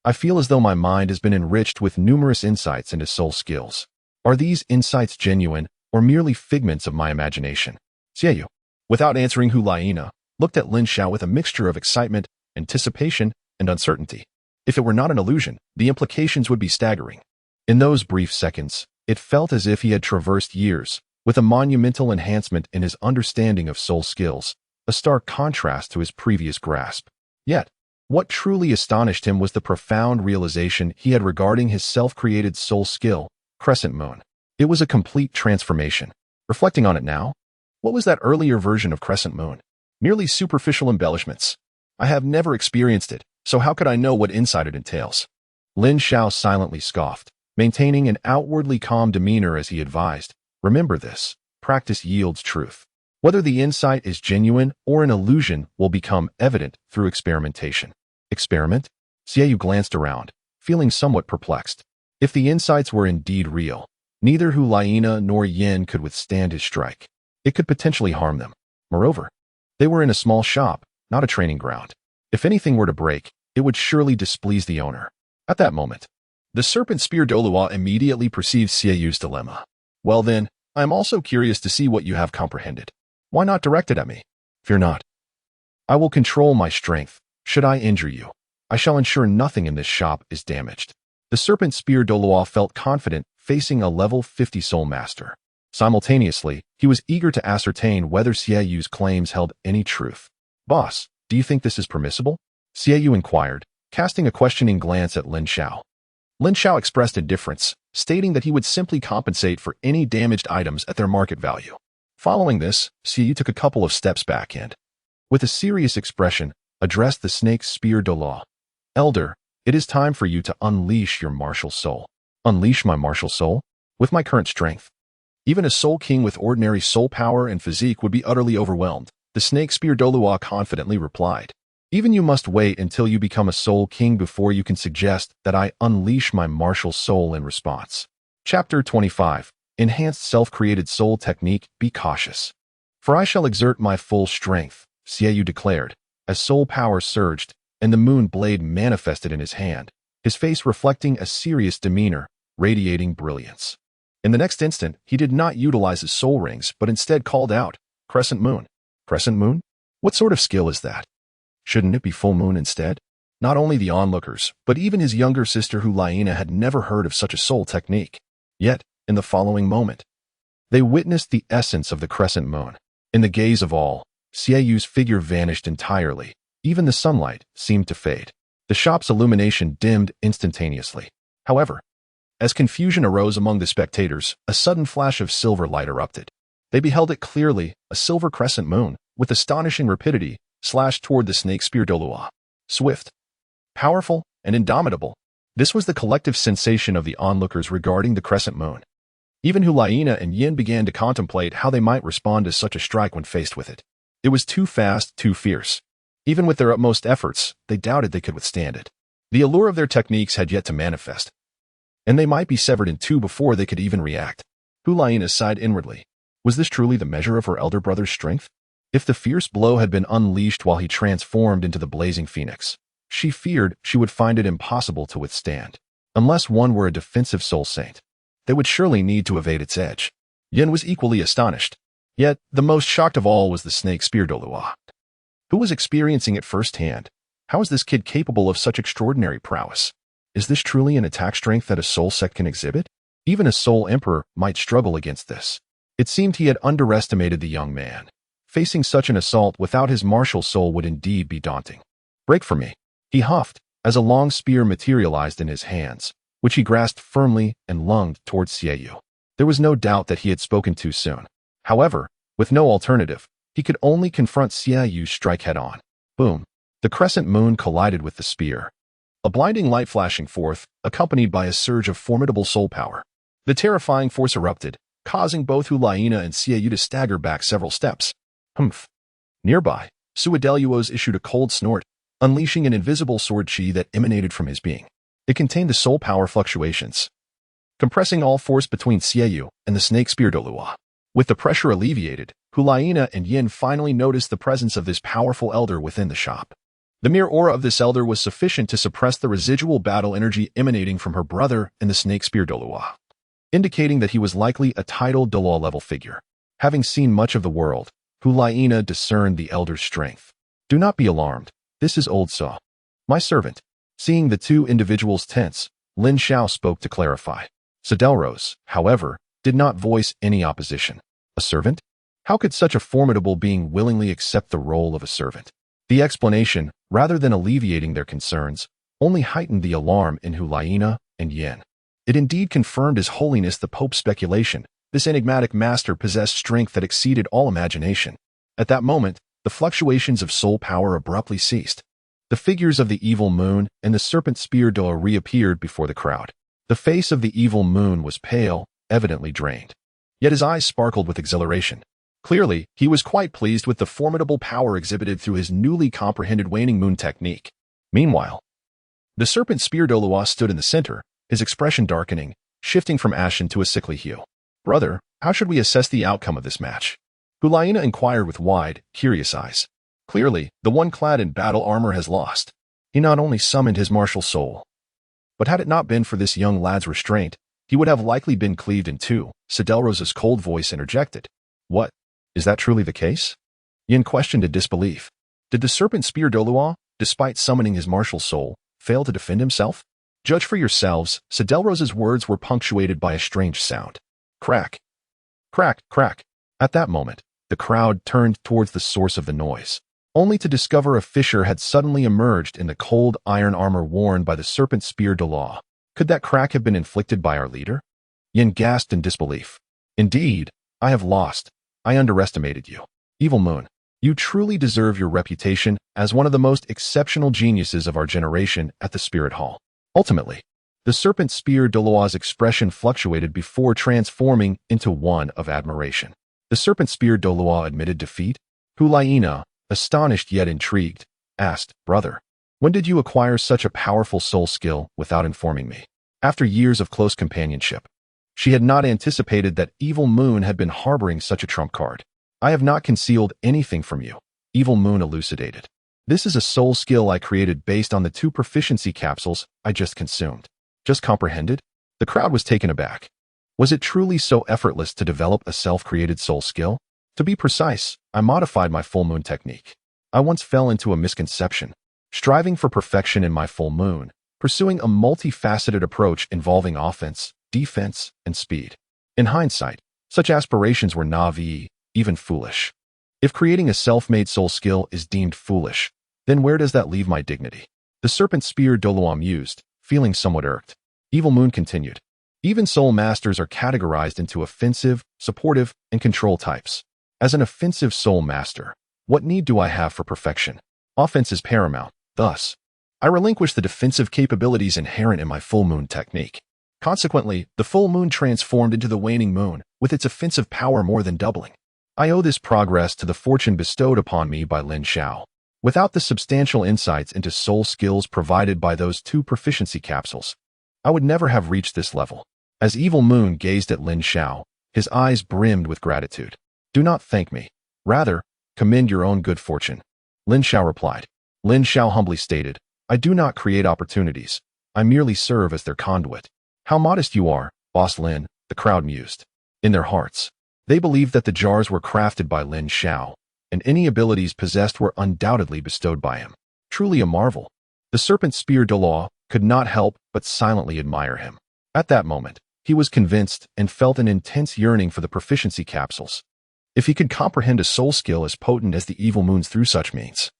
I feel as though my mind has been enriched with numerous insights into soul skills. Are these insights genuine, or merely figments of my imagination?" Xiaoyu, without answering Hulayina, looked at Lin Xiao with a mixture of excitement, anticipation, and uncertainty. If it were not an illusion, the implications would be staggering. In those brief seconds, it felt as if he had traversed years, with a monumental enhancement in his understanding of soul skills, a stark contrast to his previous grasp. Yet, what truly astonished him was the profound realization he had regarding his self-created soul skill, Crescent Moon. It was a complete transformation. Reflecting on it now, what was that earlier version of Crescent Moon? Merely superficial embellishments. I have never experienced it, so how could I know what insight it entails? Lin Xiao silently scoffed, maintaining an outwardly calm demeanor as he advised, "Remember this, practice yields truth. Whether the insight is genuine or an illusion will become evident through experimentation." Experiment? Xiaoyu glanced around, feeling somewhat perplexed. If the insights were indeed real, neither Hu Laina nor Yin could withstand his strike. It could potentially harm them. Moreover, they were in a small shop, not a training ground. If anything were to break, it would surely displease the owner. At that moment, the serpent spear Douluo immediately perceived Xieyu's dilemma. Well then, I am also curious to see what you have comprehended. Why not direct it at me? Fear not. I will control my strength. Should I injure you, I shall ensure nothing in this shop is damaged. The serpent spear Douluo felt confident facing a level 50 soul master. Simultaneously, he was eager to ascertain whether Xieyu's claims held any truth. Boss, do you think this is permissible? Xieyu inquired, casting a questioning glance at Lin Xiao. Lin Xiao expressed indifference, stating that he would simply compensate for any damaged items at their market value. Following this, Xieyu took a couple of steps back and, with a serious expression, addressed the snake spear Douluo. Elder, it is time for you to unleash your martial soul. Unleash my martial soul? With my current strength? Even a soul king with ordinary soul power and physique would be utterly overwhelmed, the snake spear Douluo confidently replied. Even you must wait until you become a soul king before you can suggest that I unleash my martial soul in response. Chapter 25. Enhanced Self-Created Soul Technique. Be cautious. For I shall exert my full strength, Xieyu declared, as soul power surged, and the moon blade manifested in his hand, his face reflecting a serious demeanor, radiating brilliance. In the next instant, he did not utilize his soul rings, but instead called out, Crescent Moon. Crescent Moon? What sort of skill is that? Shouldn't it be full moon instead? Not only the onlookers, but even his younger sister Hu Laina had never heard of such a soul technique. Yet, in the following moment, they witnessed the essence of the crescent moon. In the gaze of all, Xieyu's figure vanished entirely. Even the sunlight seemed to fade. The shop's illumination dimmed instantaneously. However, as confusion arose among the spectators, a sudden flash of silver light erupted. They beheld it clearly, a silver crescent moon, with astonishing rapidity, slashed toward the snake spear Douluo. Swift, powerful, and indomitable. This was the collective sensation of the onlookers regarding the crescent moon. Even Hu Laina and Yin began to contemplate how they might respond to such a strike when faced with it. It was too fast, too fierce. Even with their utmost efforts, they doubted they could withstand it. The allure of their techniques had yet to manifest, and they might be severed in two before they could even react. Hu Laina sighed inwardly. Was this truly the measure of her elder brother's strength? If the fierce blow had been unleashed while he transformed into the blazing phoenix, she feared she would find it impossible to withstand. Unless one were a defensive soul saint, they would surely need to evade its edge. Yin was equally astonished. Yet, the most shocked of all was the snake spear Douluo, who was experiencing it firsthand. How is this kid capable of such extraordinary prowess? Is this truly an attack strength that a soul sect can exhibit? Even a soul emperor might struggle against this. It seemed he had underestimated the young man. Facing such an assault without his martial soul would indeed be daunting. Break for me, he huffed, as a long spear materialized in his hands, which he grasped firmly and lunged towards Xieyu. There was no doubt that he had spoken too soon. However, with no alternative, he could only confront Xieyu's strike head-on. Boom! The crescent moon collided with the spear. A blinding light flashing forth, accompanied by a surge of formidable soul power. The terrifying force erupted, causing both Hu Laina and Xieyu to stagger back several steps. Humph! Nearby, Suideluos issued a cold snort, unleashing an invisible sword chi that emanated from his being. It contained the soul power fluctuations, compressing all force between Xieyu and the snake spear Douluo. With the pressure alleviated, Hu Laina and Yin finally noticed the presence of this powerful elder within the shop. The mere aura of this elder was sufficient to suppress the residual battle energy emanating from her brother and the snake spear Douluo, indicating that he was likely a titled Douluo-level figure. Having seen much of the world, Hu Laina discerned the elder's strength. Do not be alarmed. This is Old Saw, my servant. Seeing the two individuals tense, Lin Xiao spoke to clarify. Sudelros, however, did not voice any opposition. A servant? How could such a formidable being willingly accept the role of a servant? The explanation, rather than alleviating their concerns, only heightened the alarm in Hu Laina and Yin. It indeed confirmed His Holiness the Pope's speculation. This enigmatic master possessed strength that exceeded all imagination. At that moment, the fluctuations of soul power abruptly ceased. The figures of the evil moon and the serpent spear Douluo reappeared before the crowd. The face of the evil moon was pale, evidently drained. Yet his eyes sparkled with exhilaration. Clearly, he was quite pleased with the formidable power exhibited through his newly comprehended waning moon technique. Meanwhile, The serpent spear Douluo stood in the center, his expression darkening, shifting from ashen to a sickly hue. Brother, how should we assess the outcome of this match? Hulaina inquired with wide, curious eyes. Clearly, the one clad in battle armor has lost. He not only summoned his martial soul, but had it not been for this young lad's restraint, he would have likely been cleaved in two. Sidelrosa's cold voice interjected. What? Is that truly the case? Yin questioned in disbelief. Did the serpent spear Douluo, despite summoning his martial soul, fail to defend himself? Judge for yourselves. Sidelrosa's words were punctuated by a strange sound. Crack. Crack, crack. At that moment, the crowd turned towards the source of the noise, only to discover a fissure had suddenly emerged in the cold iron armor worn by the serpent spear Douluo. Could that crack have been inflicted by our leader? Yin gasped in disbelief. Indeed, I have lost. I underestimated you. Evil Moon, you truly deserve your reputation as one of the most exceptional geniuses of our generation at the Spirit Hall. Ultimately, the serpent spear Douluo's expression fluctuated before transforming into one of admiration. The serpent spear Douluo admitted defeat. Hulaina, astonished yet intrigued, asked, Brother, when did you acquire such a powerful soul skill without informing me? After years of close companionship, she had not anticipated that Evil Moon had been harboring such a trump card. I have not concealed anything from you, Evil Moon elucidated. This is a soul skill I created based on the 2 proficiency capsules I just consumed. Just comprehended? The crowd was taken aback. Was it truly so effortless to develop a self-created soul skill? To be precise, I modified my full moon technique. I once fell into a misconception, striving for perfection in my full moon, pursuing a multifaceted approach involving offense, defense, and speed. In hindsight, such aspirations were naive, even foolish. If creating a self-made soul skill is deemed foolish, then where does that leave my dignity? The serpent spear Douluo mused, feeling somewhat irked. Evil Moon continued. Even soul masters are categorized into offensive, supportive, and control types. As an offensive soul master, what need do I have for perfection? Offense is paramount. Thus, I relinquish the defensive capabilities inherent in my full moon technique. Consequently, the full moon transformed into the waning moon, with its offensive power more than doubling. I owe this progress to the fortune bestowed upon me by Lin Xiao. Without the substantial insights into soul skills provided by those 2 proficiency capsules, I would never have reached this level. As Evil Moon gazed at Lin Xiao, his eyes brimmed with gratitude. Do not thank me. Rather, commend your own good fortune. Lin Xiao replied. Lin Xiao humbly stated, I do not create opportunities. I merely serve as their conduit. How modest you are, Boss Lin, the crowd mused. In their hearts, they believed that the jars were crafted by Lin Xiao, and any abilities possessed were undoubtedly bestowed by him. Truly a marvel. The serpent spear Douluo could not help but silently admire him. At that moment, he was convinced and felt an intense yearning for the proficiency capsules. If he could comprehend a soul skill as potent as the Evil Moon's through such means,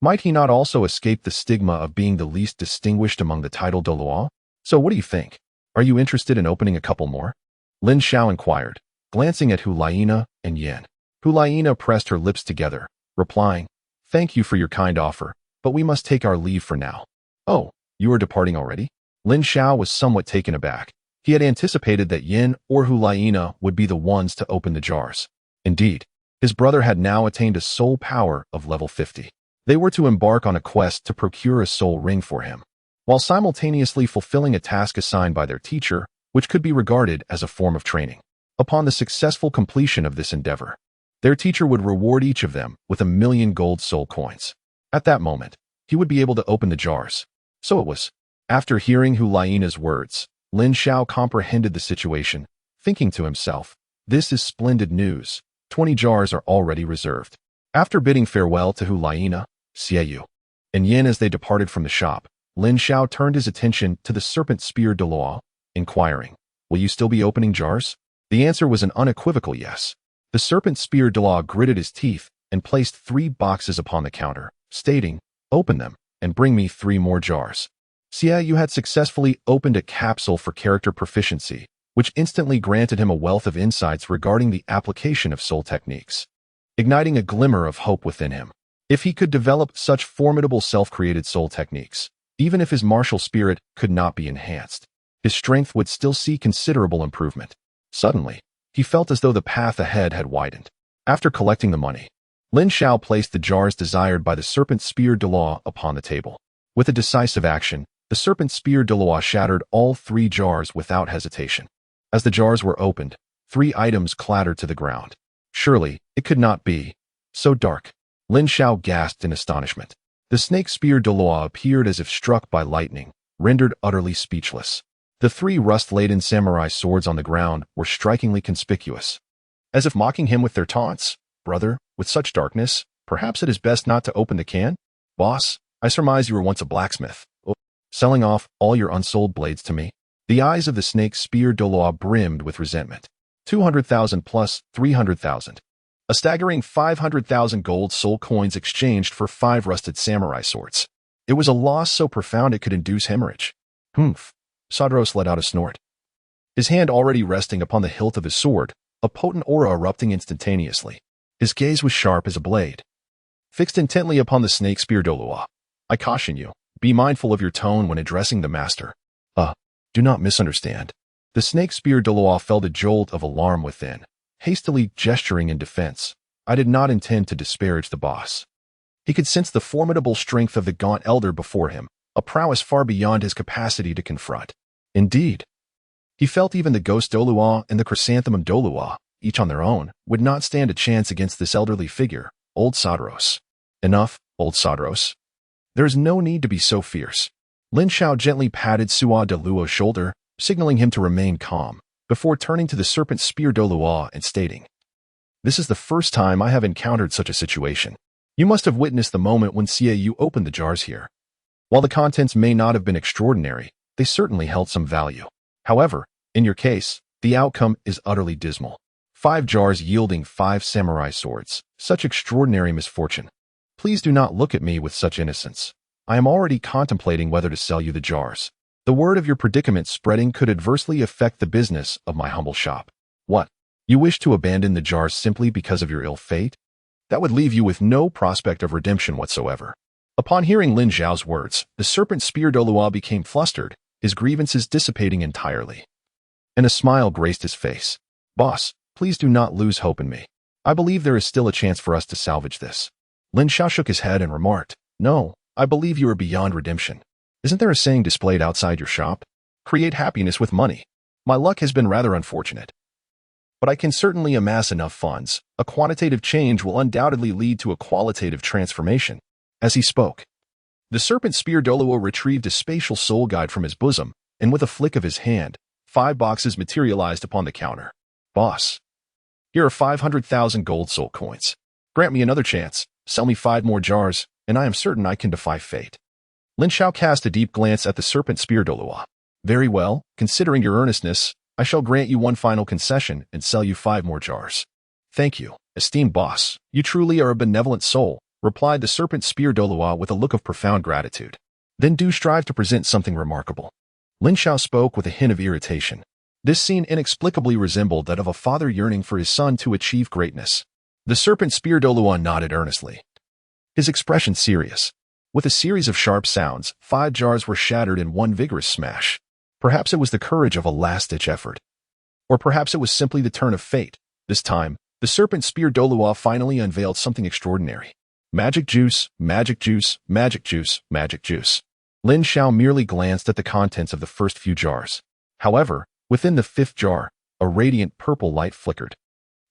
might he not also escape the stigma of being the least distinguished among the titled Douluo? So what do you think? Are you interested in opening a couple more? Lin Xiao inquired, glancing at Hulaina and Yin. Hulaina pressed her lips together, replying, Thank you for your kind offer, but we must take our leave for now. Oh, you are departing already? Lin Xiao was somewhat taken aback. He had anticipated that Yin or Hulaina would be the ones to open the jars. Indeed, his brother had now attained a soul power of level 50. They were to embark on a quest to procure a soul ring for him, while simultaneously fulfilling a task assigned by their teacher, which could be regarded as a form of training. Upon the successful completion of this endeavor, their teacher would reward each of them with 1,000,000 gold soul coins. At that moment, he would be able to open the jars. So it was. After hearing Hulaina's words, Lin Xiao comprehended the situation, thinking to himself, This is splendid news. 20 jars are already reserved. After bidding farewell to Hulaina, Xiaoyu, and Yin as they departed from the shop, Lin Xiao turned his attention to the serpent spear Douluo, inquiring, Will you still be opening jars? The answer was an unequivocal yes. The serpent spear Douluo gritted his teeth and placed 3 boxes upon the counter, stating, Open them, and bring me 3 more jars. Xiaoyu had successfully opened a capsule for character proficiency, which instantly granted him a wealth of insights regarding the application of soul techniques, igniting a glimmer of hope within him. If he could develop such formidable self-created soul techniques, even if his martial spirit could not be enhanced, his strength would still see considerable improvement. Suddenly, he felt as though the path ahead had widened. After collecting the money, Lin Xiao placed the jars desired by the serpent spear Douluo upon the table. With a decisive action, the The serpent spear Douluo shattered all 3 jars without hesitation. As the jars were opened, 3 items clattered to the ground. Surely, it could not be. So dark. Lin Xiao gasped in astonishment. The snake spear Douluo appeared as if struck by lightning, rendered utterly speechless. The 3 rust-laden samurai swords on the ground were strikingly conspicuous. As if mocking him with their taunts. Brother, with such darkness, perhaps it is best not to open the can? Boss, I surmise you were once a blacksmith. Selling off all your unsold blades to me? The eyes of the snake spear Douluo brimmed with resentment. 200,000 plus 300,000. A staggering 500,000 gold soul coins exchanged for 5 rusted samurai swords. It was a loss so profound it could induce hemorrhage. Humph. Sadros let out a snort. His hand already resting upon the hilt of his sword, a potent aura erupting instantaneously. His gaze was sharp as a blade. Fixed intently upon the snake spear Douluo. I caution you, be mindful of your tone when addressing the master. Do not misunderstand. The snake spear Douluo felt a jolt of alarm within, hastily gesturing in defense. I did not intend to disparage the boss. He could sense the formidable strength of the gaunt elder before him, a prowess far beyond his capacity to confront. Indeed, he felt even the ghost Douluo and the chrysanthemum Douluo, each on their own, would not stand a chance against this elderly figure, old Sadros. Enough, old Sadros. There is no need to be so fierce. Lin Xiao gently patted Sua Douluo's shoulder, signaling him to remain calm, before turning to the serpent spear Douluo and stating, This is the first time I have encountered such a situation. You must have witnessed the moment when Xiao opened the jars here. While the contents may not have been extraordinary, they certainly held some value. However, in your case, the outcome is utterly dismal. 5 jars yielding 5 samurai swords. Such extraordinary misfortune. Please do not look at me with such innocence. I am already contemplating whether to sell you the jars. The word of your predicament spreading could adversely affect the business of my humble shop. What? You wish to abandon the jars simply because of your ill fate? That would leave you with no prospect of redemption whatsoever. Upon hearing Lin Xiao's words, the serpent spear Douluo became flustered, his grievances dissipating entirely. And a smile graced his face. Boss, please do not lose hope in me. I believe there is still a chance for us to salvage this. Lin Xiao shook his head and remarked, No, I believe you are beyond redemption. Isn't there a saying displayed outside your shop? Create happiness with money. My luck has been rather unfortunate. But I can certainly amass enough funds. A quantitative change will undoubtedly lead to a qualitative transformation. As he spoke, the serpent spear Douluo retrieved a spatial soul guide from his bosom, and with a flick of his hand, 5 boxes materialized upon the counter. Boss, here are 500,000 gold soul coins. Grant me another chance. Sell me 5 more jars, and I am certain I can defy fate. Lin Xiao cast a deep glance at the serpent spear Douluo. Very well, considering your earnestness, I shall grant you one final concession and sell you 5 more jars. Thank you, esteemed boss. You truly are a benevolent soul, replied the serpent spear Douluo with a look of profound gratitude. Then do strive to present something remarkable. Lin Xiao spoke with a hint of irritation. This scene inexplicably resembled that of a father yearning for his son to achieve greatness. The serpent spear Douluo nodded earnestly, his expression serious. With a series of sharp sounds, 5 jars were shattered in one vigorous smash. Perhaps it was the courage of a last-ditch effort. Or perhaps it was simply the turn of fate. This time, the serpent spear Douluo finally unveiled something extraordinary. Magic juice, magic juice, magic juice, magic juice. Lin Xiao merely glanced at the contents of the first few jars. However, within the 5th jar, a radiant purple light flickered.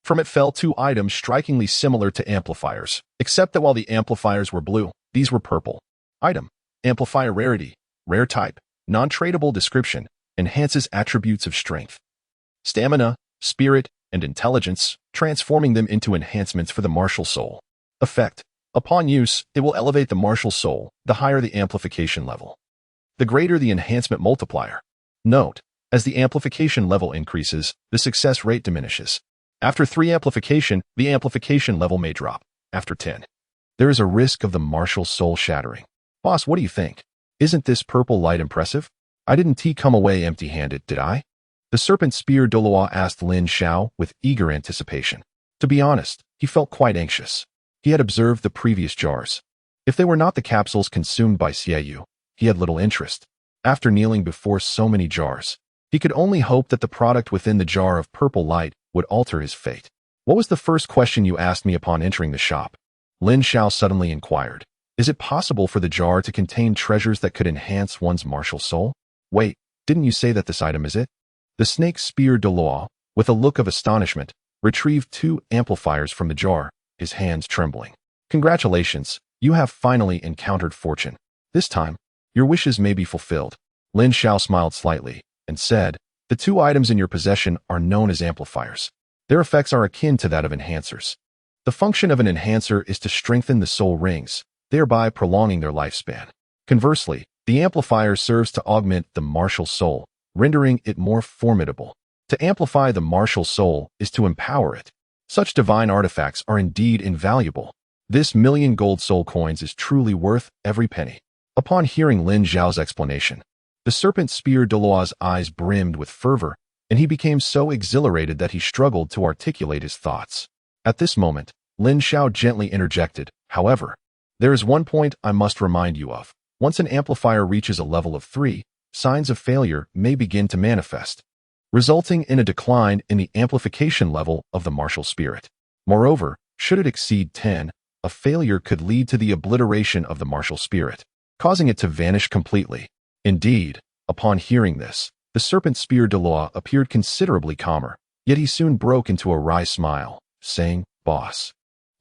From it fell 2 items strikingly similar to amplifiers, except that while the amplifiers were blue, these were purple. Item: amplifier rarity, rare type, non-tradable description, enhances attributes of strength, stamina, spirit, and intelligence, transforming them into enhancements for the martial soul. Effect: upon use, it will elevate the martial soul, the higher the amplification level, the greater the enhancement multiplier. Note: as the amplification level increases, the success rate diminishes. After 3 amplification, the amplification level may drop. After 10, there is a risk of the martial soul shattering. Boss, what do you think? Isn't this purple light impressive? I didn't come away empty-handed, did I? The serpent spear Douluo asked Lin Xiao with eager anticipation. To be honest, he felt quite anxious. He had observed the previous jars. If they were not the capsules consumed by Xiao, he had little interest. After kneeling before so many jars, he could only hope that the product within the jar of purple light would alter his fate. What was the first question you asked me upon entering the shop? Lin Xiao suddenly inquired. Is it possible for the jar to contain treasures that could enhance one's martial soul? Wait, didn't you say that this item is it? The snake spear Douluo, with a look of astonishment, retrieved 2 amplifiers from the jar, his hands trembling. Congratulations, you have finally encountered fortune. This time, your wishes may be fulfilled. Lin Xiao smiled slightly and said, the 2 items in your possession are known as amplifiers. Their effects are akin to that of enhancers. The function of an enhancer is to strengthen the soul rings, thereby prolonging their lifespan. Conversely, the amplifier serves to augment the martial soul, rendering it more formidable. To amplify the martial soul is to empower it. Such divine artifacts are indeed invaluable. This 1,000,000 gold soul coins is truly worth every penny. Upon hearing Lin Xiao's explanation, the serpent spear Douluo's eyes brimmed with fervor, and he became so exhilarated that he struggled to articulate his thoughts. At this moment, Lin Xiao gently interjected, however, there is one point I must remind you of. Once an amplifier reaches a level of 3, signs of failure may begin to manifest, resulting in a decline in the amplification level of the martial spirit. Moreover, should it exceed 10, a failure could lead to the obliteration of the martial spirit, causing it to vanish completely. Indeed, upon hearing this, the serpent spear Douluo appeared considerably calmer, yet he soon broke into a wry smile, saying, Boss,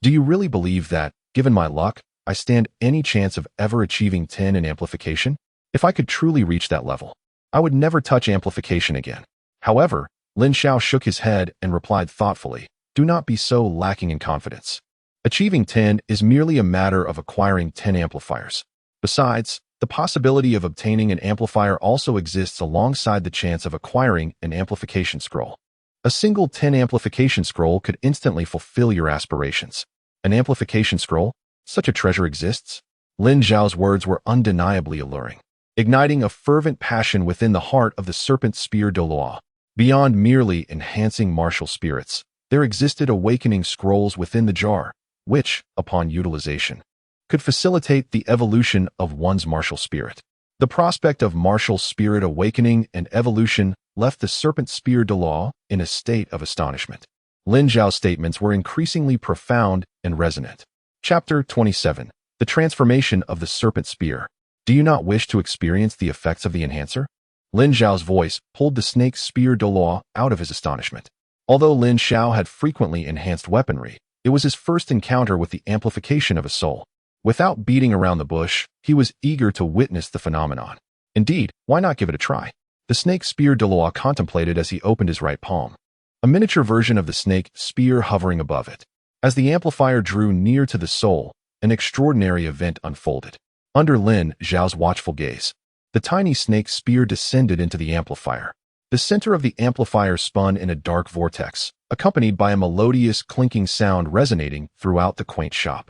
do you really believe that, given my luck, I stand any chance of ever achieving 10 in amplification? If I could truly reach that level, I would never touch amplification again. However, Lin Xiao shook his head and replied thoughtfully, do not be so lacking in confidence. Achieving 10 is merely a matter of acquiring 10 amplifiers. Besides, the possibility of obtaining an amplifier also exists alongside the chance of acquiring an amplification scroll. A single 10 amplification scroll could instantly fulfill your aspirations. An amplification scroll? Such a treasure exists? Lin Xiao's words were undeniably alluring, igniting a fervent passion within the heart of the serpent spear Douluo. Beyond merely enhancing martial spirits, there existed awakening scrolls within the jar, which, upon utilization, could facilitate the evolution of one's martial spirit. The prospect of martial spirit awakening and evolution left the serpent spear Douluo in a state of astonishment. Lin Xiao's statements were increasingly profound and resonant. Chapter 27. The Transformation of the Serpent Spear. Do you not wish to experience the effects of the enhancer? Lin Xiao's voice pulled the snake spear Douluo out of his astonishment. Although Lin Xiao had frequently enhanced weaponry, it was his first encounter with the amplification of a soul. Without beating around the bush, he was eager to witness the phenomenon. Indeed, why not give it a try? The snake spear Douluo contemplated as he opened his right palm, a miniature version of the snake spear hovering above it. As the amplifier drew near to the soul, an extraordinary event unfolded. Under Lin Xiao's watchful gaze, the tiny snake spear descended into the amplifier. The center of the amplifier spun in a dark vortex, accompanied by a melodious clinking sound resonating throughout the quaint shop.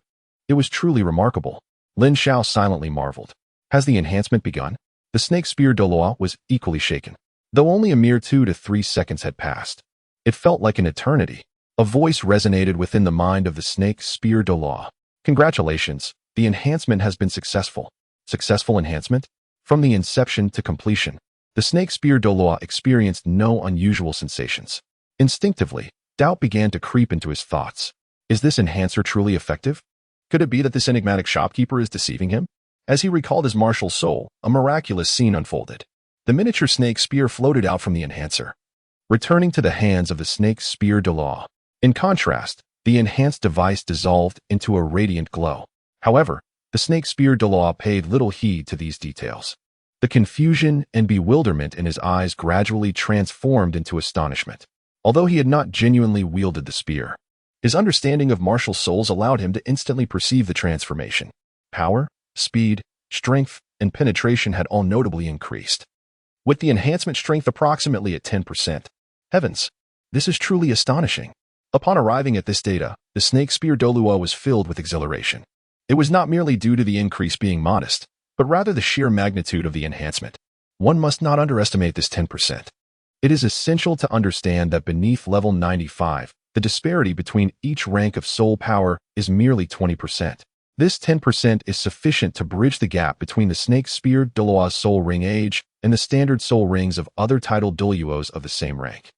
It was truly remarkable. Lin Xiao silently marveled. Has the enhancement begun? The snake spear Douluo was equally shaken. Though only a mere 2 to 3 seconds had passed, it felt like an eternity. A voice resonated within the mind of the snake spear Douluo. Congratulations, the enhancement has been successful. Successful enhancement? From the inception to completion, the snake spear Douluo experienced no unusual sensations. Instinctively, doubt began to creep into his thoughts. Is this enhancer truly effective? Could it be that this enigmatic shopkeeper is deceiving him? As he recalled his martial soul, a miraculous scene unfolded. The miniature snake spear floated out from the enhancer, returning to the hands of the snake spear Douluo. In contrast, the enhanced device dissolved into a radiant glow. However, the snake spear Douluo paid little heed to these details. The confusion and bewilderment in his eyes gradually transformed into astonishment. Although he had not genuinely wielded the spear, his understanding of martial souls allowed him to instantly perceive the transformation. Power, speed, strength, and penetration had all notably increased, with the enhancement strength approximately at 10%. Heavens, this is truly astonishing. Upon arriving at this data, the snake spear Douluo was filled with exhilaration. It was not merely due to the increase being modest, but rather the sheer magnitude of the enhancement. One must not underestimate this 10%. It is essential to understand that beneath level 95, the disparity between each rank of soul power is merely 20%. This 10% is sufficient to bridge the gap between the snake spear Douluo's soul ring age and the standard soul rings of other titled Douluos of the same rank.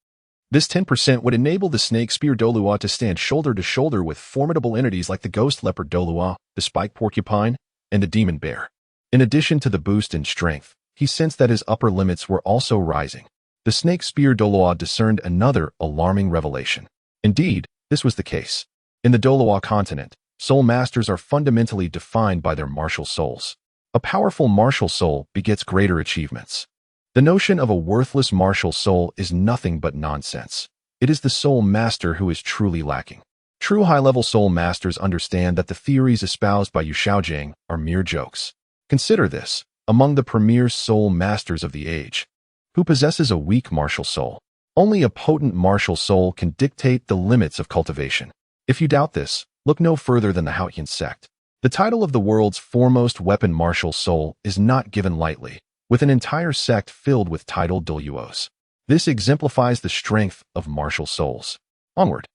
This 10% would enable the snake spear Douluo to stand shoulder to shoulder with formidable entities like the ghost leopard Douluo, the spike porcupine, and the demon bear. In addition to the boost in strength, he sensed that his upper limits were also rising. The snake spear Douluo discerned another alarming revelation. Indeed, this was the case. In the Douluo Continent, soul masters are fundamentally defined by their martial souls. A powerful martial soul begets greater achievements. The notion of a worthless martial soul is nothing but nonsense. It is the soul master who is truly lacking. True high-level soul masters understand that the theories espoused by Yu Xiaojing are mere jokes. Consider this: among the premier soul masters of the age, who possesses a weak martial soul? Only a potent martial soul can dictate the limits of cultivation. If you doubt this, look no further than the Haotian sect. The title of the world's foremost weapon martial soul is not given lightly, with an entire sect filled with titled Douluos. This exemplifies the strength of martial souls. Onward.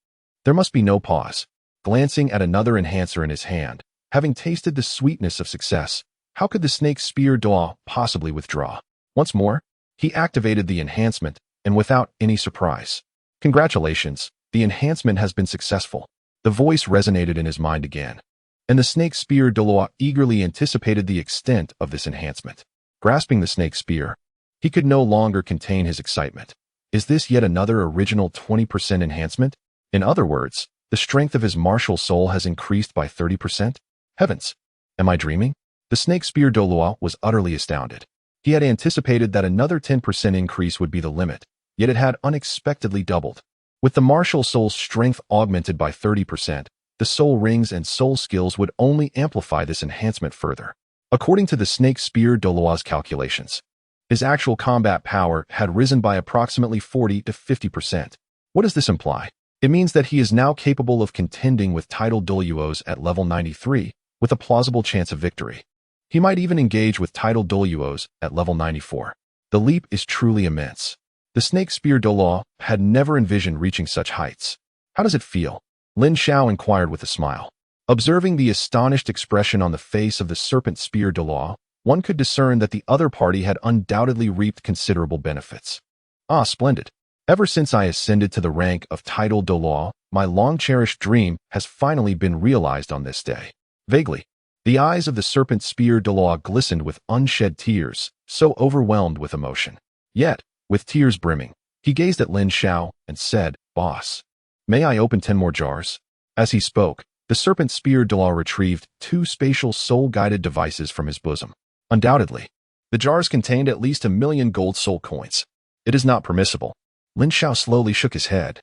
There must be no pause. Glancing at another enhancer in his hand, having tasted the sweetness of success, how could the snake spear Douluo possibly withdraw? Once more, he activated the enhancement, and without any surprise. Congratulations, the enhancement has been successful. The voice resonated in his mind again, and the snake spear Douluo eagerly anticipated the extent of this enhancement. Grasping the snake spear, he could no longer contain his excitement. Is this yet another original 20% enhancement? In other words, the strength of his martial soul has increased by 30%? Heavens! Am I dreaming? The snake spear Douluo was utterly astounded. He had anticipated that another 10% increase would be the limit, yet it had unexpectedly doubled. With the martial soul's strength augmented by 30%, the soul rings and soul skills would only amplify this enhancement further. According to the snake spear Douluo's calculations, his actual combat power had risen by approximately 40 to 50%. What does this imply? It means that he is now capable of contending with titled Douluos at level 93, with a plausible chance of victory. He might even engage with titled Douluos at level 94. The leap is truly immense. The snake spear Douluo had never envisioned reaching such heights. How does it feel? Lin Xiao inquired with a smile. Observing the astonished expression on the face of the serpent spear Douluo, one could discern that the other party had undoubtedly reaped considerable benefits. Ah, splendid. Ever since I ascended to the rank of titled Douluo, my long-cherished dream has finally been realized on this day. Vaguely, the eyes of the serpent spear Douluo glistened with unshed tears, so overwhelmed with emotion. Yet, with tears brimming, he gazed at Lin Xiao and said, "Boss, may I open 10 more jars?" As he spoke, the serpent spear Douluo retrieved 2 spatial soul-guided devices from his bosom. Undoubtedly, the jars contained at least 1,000,000 gold soul coins. It is not permissible. Lin Xiao slowly shook his head.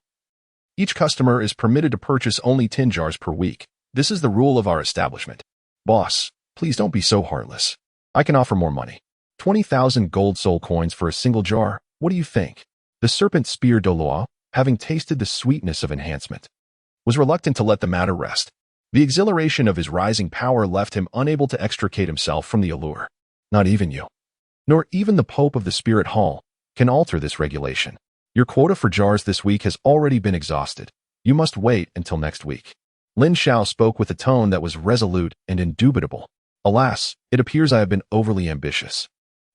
Each customer is permitted to purchase only 10 jars per week. This is the rule of our establishment. Boss, please don't be so heartless. I can offer more money. 20,000 gold soul coins for a single jar. What do you think? The serpent spear Douluo, having tasted the sweetness of enhancement, was reluctant to let the matter rest. The exhilaration of his rising power left him unable to extricate himself from the allure. Not even you, nor even the Pope of the Spirit Hall, can alter this regulation. Your quota for jars this week has already been exhausted. You must wait until next week. Lin Xiao spoke with a tone that was resolute and indubitable. Alas, it appears I have been overly ambitious.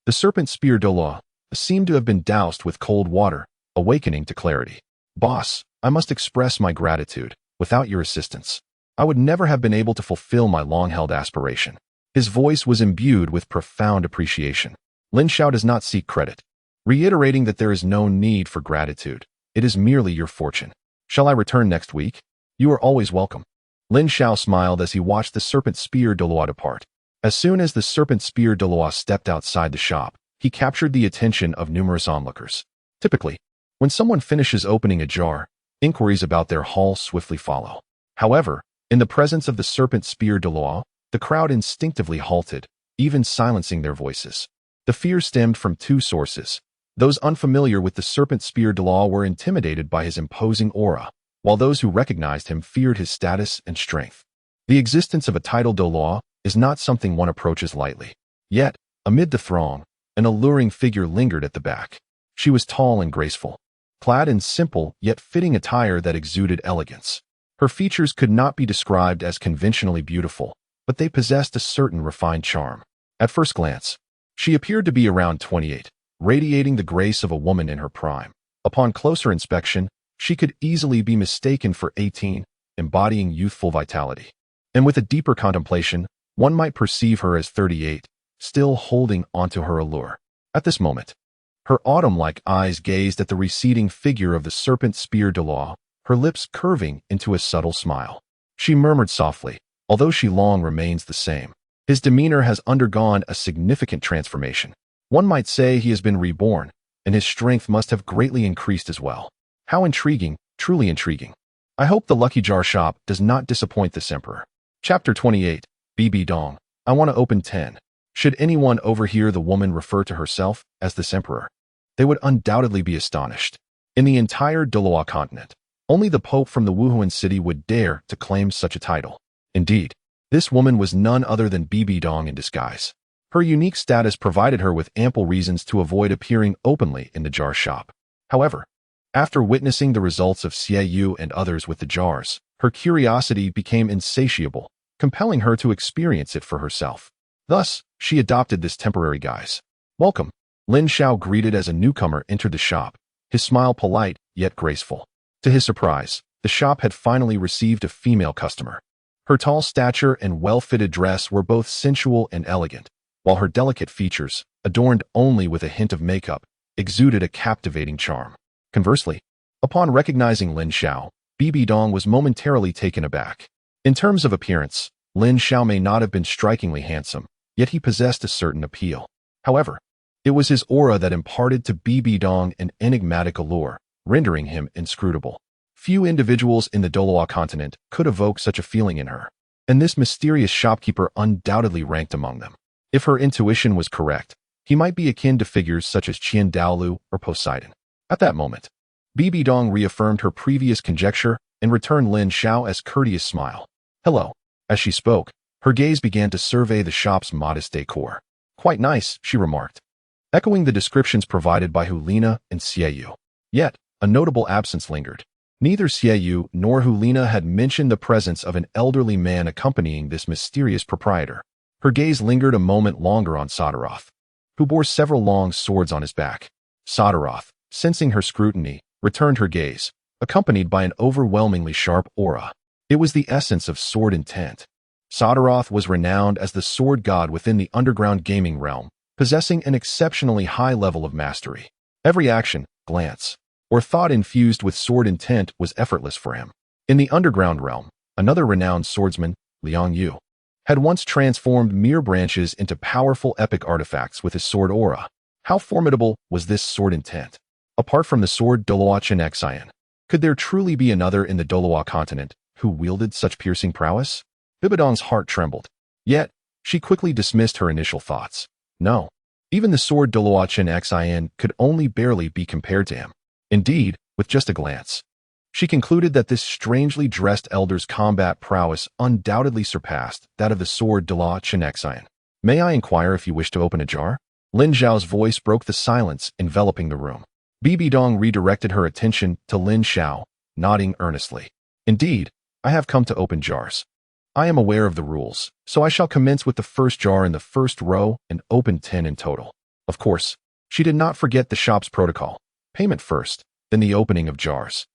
The serpent spear Douluo seemed to have been doused with cold water, awakening to clarity. Boss, I must express my gratitude. Without your assistance, I would never have been able to fulfill my long-held aspiration. His voice was imbued with profound appreciation. Lin Xiao does not seek credit, reiterating that there is no need for gratitude. It is merely your fortune. Shall I return next week? You are always welcome. Lin Xiao smiled as he watched the serpent spear Douluo depart. As soon as the serpent spear Douluo stepped outside the shop, he captured the attention of numerous onlookers. Typically, when someone finishes opening a jar, inquiries about their haul swiftly follow. However, in the presence of the serpent spear Douluo, the crowd instinctively halted, even silencing their voices. The fear stemmed from 2 sources. Those unfamiliar with the serpent spear Douluo were intimidated by his imposing aura, while those who recognized him feared his status and strength. The existence of a titled Douluo is not something one approaches lightly. Yet, amid the throng, an alluring figure lingered at the back. She was tall and graceful, clad in simple yet fitting attire that exuded elegance. Her features could not be described as conventionally beautiful, but they possessed a certain refined charm. At first glance, she appeared to be around 28, radiating the grace of a woman in her prime. Upon closer inspection, she could easily be mistaken for 18, embodying youthful vitality. And with a deeper contemplation, One might perceive her as 38, still holding onto her allure. At this moment, her autumn-like eyes gazed at the receding figure of the serpent spear Douluo, her lips curving into a subtle smile. She murmured softly, although she long remains the same. His demeanor has undergone a significant transformation. One might say he has been reborn, and his strength must have greatly increased as well. How intriguing, truly intriguing. I hope the Lucky Jar shop does not disappoint this emperor. Chapter 28, BB Dong. I want to open 10. Should anyone overhear the woman refer to herself as this emperor, they would undoubtedly be astonished. In the entire Douluo Continent, only the Pope from the Wuhuan city would dare to claim such a title. Indeed, this woman was none other than BB Dong in disguise. Her unique status provided her with ample reasons to avoid appearing openly in the jar shop. However, after witnessing the results of Xie Yu and others with the jars, her curiosity became insatiable, compelling her to experience it for herself. Thus, she adopted this temporary guise. Welcome. Lin Xiao greeted as a newcomer entered the shop, his smile polite yet graceful. To his surprise, the shop had finally received a female customer. Her tall stature and well-fitted dress were both sensual and elegant, while her delicate features, adorned only with a hint of makeup, exuded a captivating charm. Conversely, upon recognizing Lin Xiao, BB Dong was momentarily taken aback. In terms of appearance, Lin Xiao may not have been strikingly handsome, yet he possessed a certain appeal. However, it was his aura that imparted to BB Dong an enigmatic allure, rendering him inscrutable. Few individuals in the Douluo Continent could evoke such a feeling in her, and this mysterious shopkeeper undoubtedly ranked among them. If her intuition was correct, he might be akin to figures such as Qian Daolu or Poseidon. At that moment, BB Dong reaffirmed her previous conjecture and returned Lin Xiao's courteous smile. Hello. As she spoke, her gaze began to survey the shop's modest decor. Quite nice, she remarked, echoing the descriptions provided by Hulina and Xie Yu. Yet, a notable absence lingered. Neither Xie Yu nor Hulina had mentioned the presence of an elderly man accompanying this mysterious proprietor. Her gaze lingered a moment longer on Sodaroth, who bore several long swords on his back. Sodaroth, sensing her scrutiny, returned her gaze, accompanied by an overwhelmingly sharp aura. It was the essence of sword intent. Sodaroth was renowned as the sword god within the underground gaming realm, possessing an exceptionally high level of mastery. Every action, glance, or thought infused with sword intent was effortless for him. In the underground realm, another renowned swordsman, Liang Yu, had once transformed mere branches into powerful epic artifacts with his sword aura. How formidable was this sword intent? Apart from the sword Douluo Continent, could there truly be another in the Douluo Continent who wielded such piercing prowess? Bibidong's heart trembled. Yet, she quickly dismissed her initial thoughts. No, even the sword Douluo Continent could only barely be compared to him. Indeed, with just a glance, she concluded that this strangely dressed elder's combat prowess undoubtedly surpassed that of the sword Douluo Continent. May I inquire if you wish to open a jar? Lin Xiao's voice broke the silence enveloping the room. BB Dong redirected her attention to Lin Xiao, nodding earnestly. Indeed, I have come to open jars. I am aware of the rules, so I shall commence with the first jar in the first row and open 10 in total. Of course, she did not forget the shop's protocol. Payment first, then the opening of jars.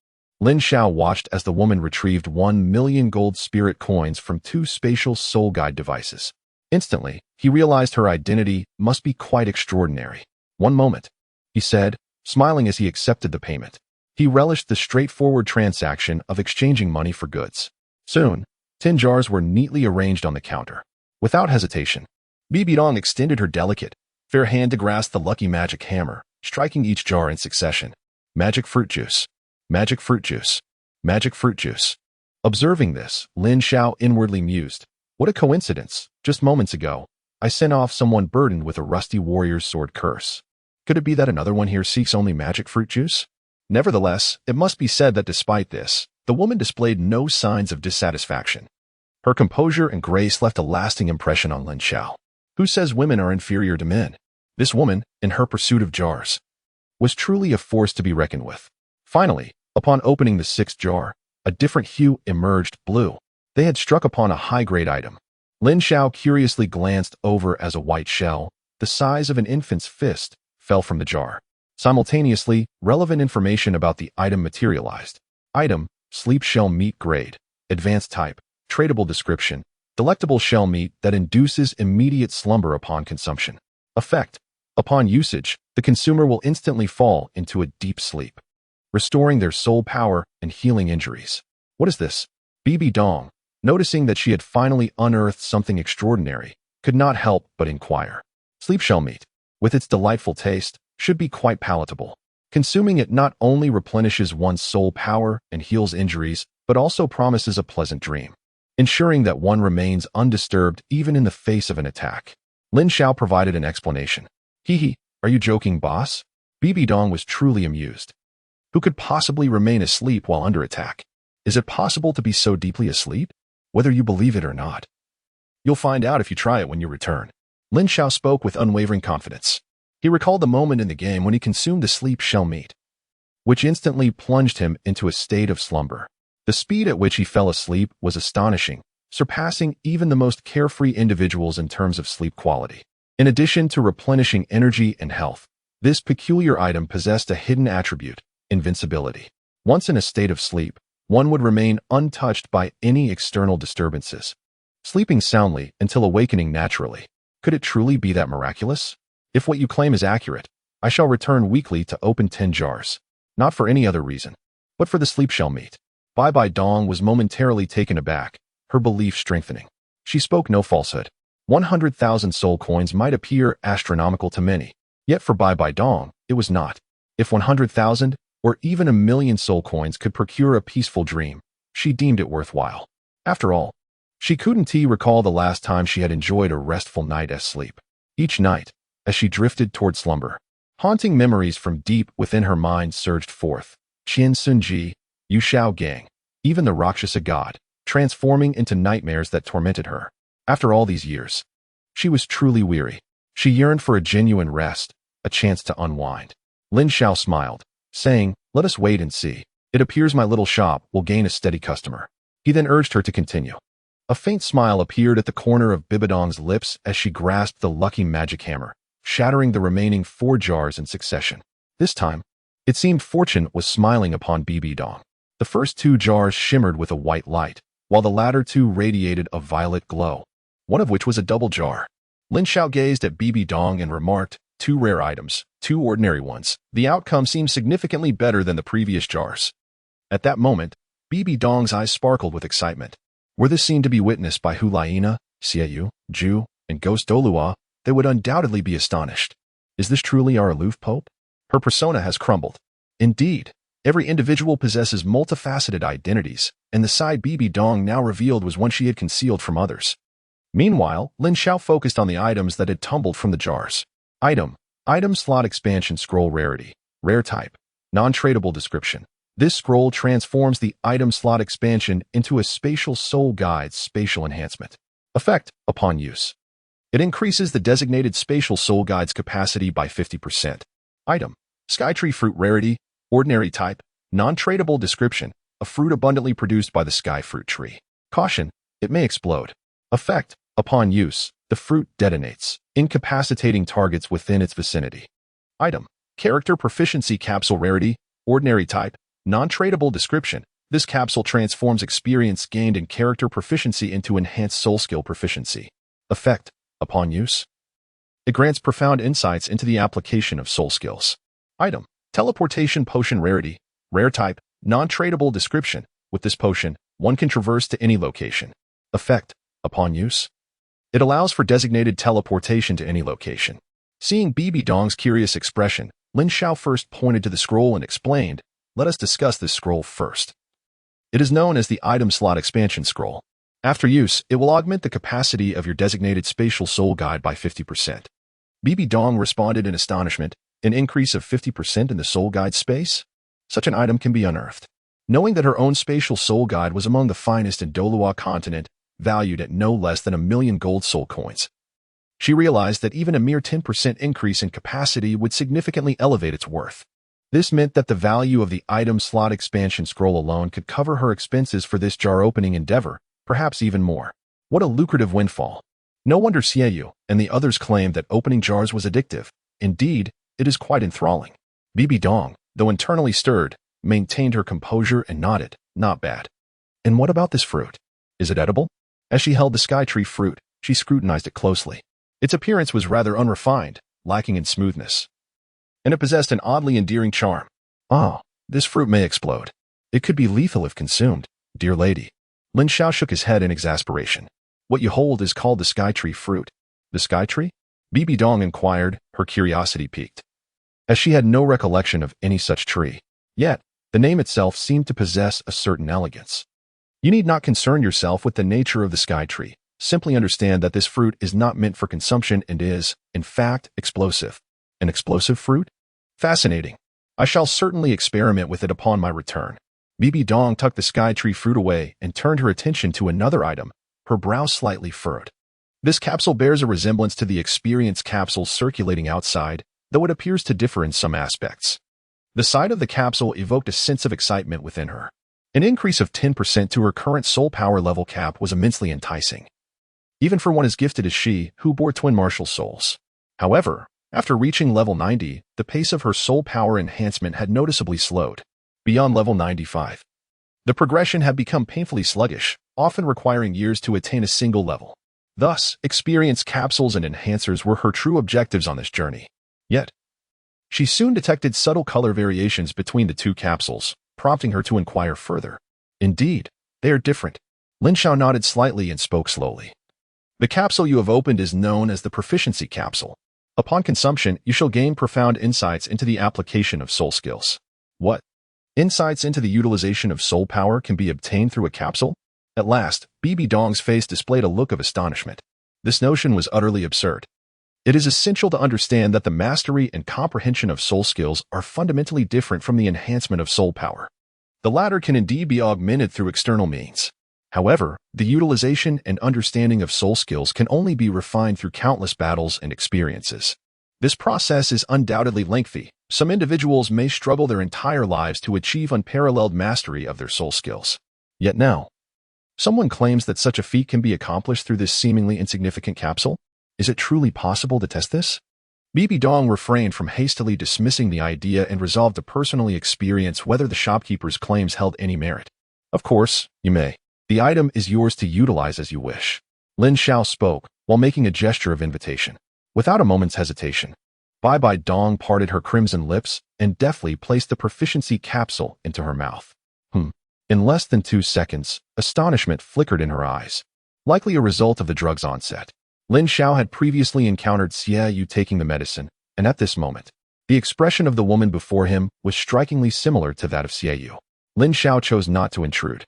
Lin Xiao watched as the woman retrieved 1 million gold spirit coins from 2 spatial soul guide devices. Instantly, he realized her identity must be quite extraordinary. One moment, he said, smiling as he accepted the payment. He relished the straightforward transaction of exchanging money for goods. Soon, 10 jars were neatly arranged on the counter. Without hesitation, BB Dong extended her delicate, fair hand to grasp the lucky magic hammer, striking each jar in succession. Magic fruit juice. Magic fruit juice. Magic fruit juice. Observing this, Lin Xiao inwardly mused. What a coincidence. Just moments ago, I sent off someone burdened with a rusty warrior's sword curse. Could it be that another one here seeks only magic fruit juice? Nevertheless, it must be said that despite this, the woman displayed no signs of dissatisfaction. Her composure and grace left a lasting impression on Lin Xiao. Who says women are inferior to men? This woman, in her pursuit of jars, was truly a force to be reckoned with. Finally, upon opening the 6th jar, a different hue emerged, blue. They had struck upon a high-grade item. Lin Xiao curiously glanced over as a white shell, the size of an infant's fist, fell from the jar. Simultaneously, relevant information about the item materialized. Item, sleep shell meat grade, advanced type, tradable description, Delectable shell meat that induces immediate slumber upon consumption. Effect. Upon usage, the consumer will instantly fall into a deep sleep, restoring their soul power and healing injuries. What is this? Bibi Dong, noticing that she had finally unearthed something extraordinary, could not help but inquire. Sleep shell meat, with its delightful taste, should be quite palatable. Consuming it not only replenishes one's soul power and heals injuries, but also promises a pleasant dream, ensuring that one remains undisturbed even in the face of an attack. Lin Xiao provided an explanation. Hee, are you joking, boss? Bibi Dong was truly amused. Who could possibly remain asleep while under attack? Is it possible to be so deeply asleep? Whether you believe it or not, you'll find out if you try it when you return. Lin Xiao spoke with unwavering confidence. He recalled the moment in the game when he consumed the sleep shell meat, which instantly plunged him into a state of slumber. The speed at which he fell asleep was astonishing, surpassing even the most carefree individuals in terms of sleep quality. In addition to replenishing energy and health, this peculiar item possessed a hidden attribute, invincibility. Once in a state of sleep, one would remain untouched by any external disturbances, sleeping soundly until awakening naturally. Could it truly be that miraculous? If what you claim is accurate, I shall return weekly to open 10 jars, not for any other reason, but for the sleep shell meat. Bai Dong was momentarily taken aback, her belief strengthening. She spoke no falsehood. 100,000 soul coins might appear astronomical to many, yet for Bai Dong, it was not. If 100,000 or even 1,000,000 soul coins could procure a peaceful dream, she deemed it worthwhile. After all, she couldn't recall the last time she had enjoyed a restful night's sleep. Each night, as she drifted toward slumber, haunting memories from deep within her mind surged forth. Qian Sunji, Yu Xiao Gang, even the Rakshasa god, transforming into nightmares that tormented her. After all these years, she was truly weary. She yearned for a genuine rest, a chance to unwind. Lin Xiao smiled, saying, "Let us wait and see. It appears my little shop will gain a steady customer." He then urged her to continue. A faint smile appeared at the corner of Bibi Dong's lips as she grasped the lucky magic hammer, shattering the remaining 4 jars in succession. This time, it seemed fortune was smiling upon Bibi Dong. The first 2 jars shimmered with a white light, while the latter 2 radiated a violet glow, one of which was a double jar. Lin Xiao gazed at Bibi Dong and remarked, 2 rare items, 2 ordinary ones. The outcome seemed significantly better than the previous jars. At that moment, Bibi Dong's eyes sparkled with excitement. Were this scene to be witnessed by Hu Laina, Xiaoyu, Zhu, and Ghost Douluo, they would undoubtedly be astonished. Is this truly our aloof Pope? Her persona has crumbled. Indeed, every individual possesses multifaceted identities, and the side Bibi Dong now revealed was one she had concealed from others. Meanwhile, Lin Xiao focused on the items that had tumbled from the jars. Item slot expansion scroll rarity, rare type, non-tradable description. This scroll transforms the item slot expansion into a spatial soul guide's spatial enhancement. Effect upon use. It increases the designated spatial soul guide's capacity by 50%. Item, Skytree fruit rarity, ordinary type, non-tradable description, a fruit abundantly produced by the sky fruit tree. Caution, it may explode. Effect, upon use, the fruit detonates, incapacitating targets within its vicinity. Item, character proficiency capsule rarity, ordinary type, non-tradable description. This capsule transforms experience gained in character proficiency into enhanced soul skill proficiency. Effect, upon use. It grants profound insights into the application of soul skills. Item, teleportation potion rarity, rare type, non-tradable description. With this potion, one can traverse to any location. Effect, upon use. It allows for designated teleportation to any location. Seeing Bibi Dong's curious expression, Lin Xiao first pointed to the scroll and explained, "Let us discuss this scroll first. It is known as the item slot expansion scroll. After use, it will augment the capacity of your designated spatial soul guide by 50%. Bibi Dong responded in astonishment, an increase of 50% in the soul guide space? Such an item can be unearthed. Knowing that her own spatial soul guide was among the finest in Douluo Continent, valued at no less than 1,000,000 gold soul coins, she realized that even a mere 10% increase in capacity would significantly elevate its worth. This meant that the value of the item slot expansion scroll alone could cover her expenses for this jar opening endeavor, perhaps even more. What a lucrative windfall. No wonder Xiaoyu and the others claimed that opening jars was addictive. Indeed, it is quite enthralling. Bibi Dong, though internally stirred, maintained her composure and nodded, "Not bad. And what about this fruit? Is it edible?" As she held the sky tree fruit, she scrutinized it closely. Its appearance was rather unrefined, lacking in smoothness, and it possessed an oddly endearing charm. "Ah, this fruit may explode. It could be lethal if consumed, dear lady." Lin Xiao shook his head in exasperation. "What you hold is called the sky tree fruit." "The sky tree?" Bibi Dong inquired, her curiosity piqued, as she had no recollection of any such tree. Yet, the name itself seemed to possess a certain elegance. "You need not concern yourself with the nature of the sky tree. Simply understand that this fruit is not meant for consumption and is, in fact, explosive." "An explosive fruit? Fascinating. I shall certainly experiment with it upon my return." Bibi Dong tucked the sky tree fruit away and turned her attention to another item, her brow slightly furrowed. "This capsule bears a resemblance to the experience capsule circulating outside, though it appears to differ in some aspects." The sight of the capsule evoked a sense of excitement within her. An increase of 10% to her current soul power level cap was immensely enticing, even for one as gifted as she, who bore twin martial souls. However, after reaching level 90, the pace of her soul power enhancement had noticeably slowed. Beyond level 95, the progression had become painfully sluggish, often requiring years to attain a single level. Thus, experience capsules and enhancers were her true objectives on this journey. Yet, she soon detected subtle color variations between the two capsules, prompting her to inquire further. "Indeed, they are different." Lin Xiao nodded slightly and spoke slowly. "The capsule you have opened is known as the proficiency capsule. Upon consumption, you shall gain profound insights into the application of soul skills." "What? Insights into the utilization of soul power can be obtained through a capsule?" At last, Bibi Dong's face displayed a look of astonishment. This notion was utterly absurd. It is essential to understand that the mastery and comprehension of soul skills are fundamentally different from the enhancement of soul power. The latter can indeed be augmented through external means. However, the utilization and understanding of soul skills can only be refined through countless battles and experiences. This process is undoubtedly lengthy. Some individuals may struggle their entire lives to achieve unparalleled mastery of their soul skills. Yet now, someone claims that such a feat can be accomplished through this seemingly insignificant capsule? Is it truly possible to test this? Bibi Dong refrained from hastily dismissing the idea and resolved to personally experience whether the shopkeeper's claims held any merit. "Of course, you may. The item is yours to utilize as you wish." Lin Xiao spoke, while making a gesture of invitation. Without a moment's hesitation, Bibi Dong parted her crimson lips and deftly placed the proficiency capsule into her mouth. In less than 2 seconds, astonishment flickered in her eyes, likely a result of the drug's onset. Lin Xiao had previously encountered Xiao taking the medicine, and at this moment, the expression of the woman before him was strikingly similar to that of Xiao. Lin Xiao chose not to intrude.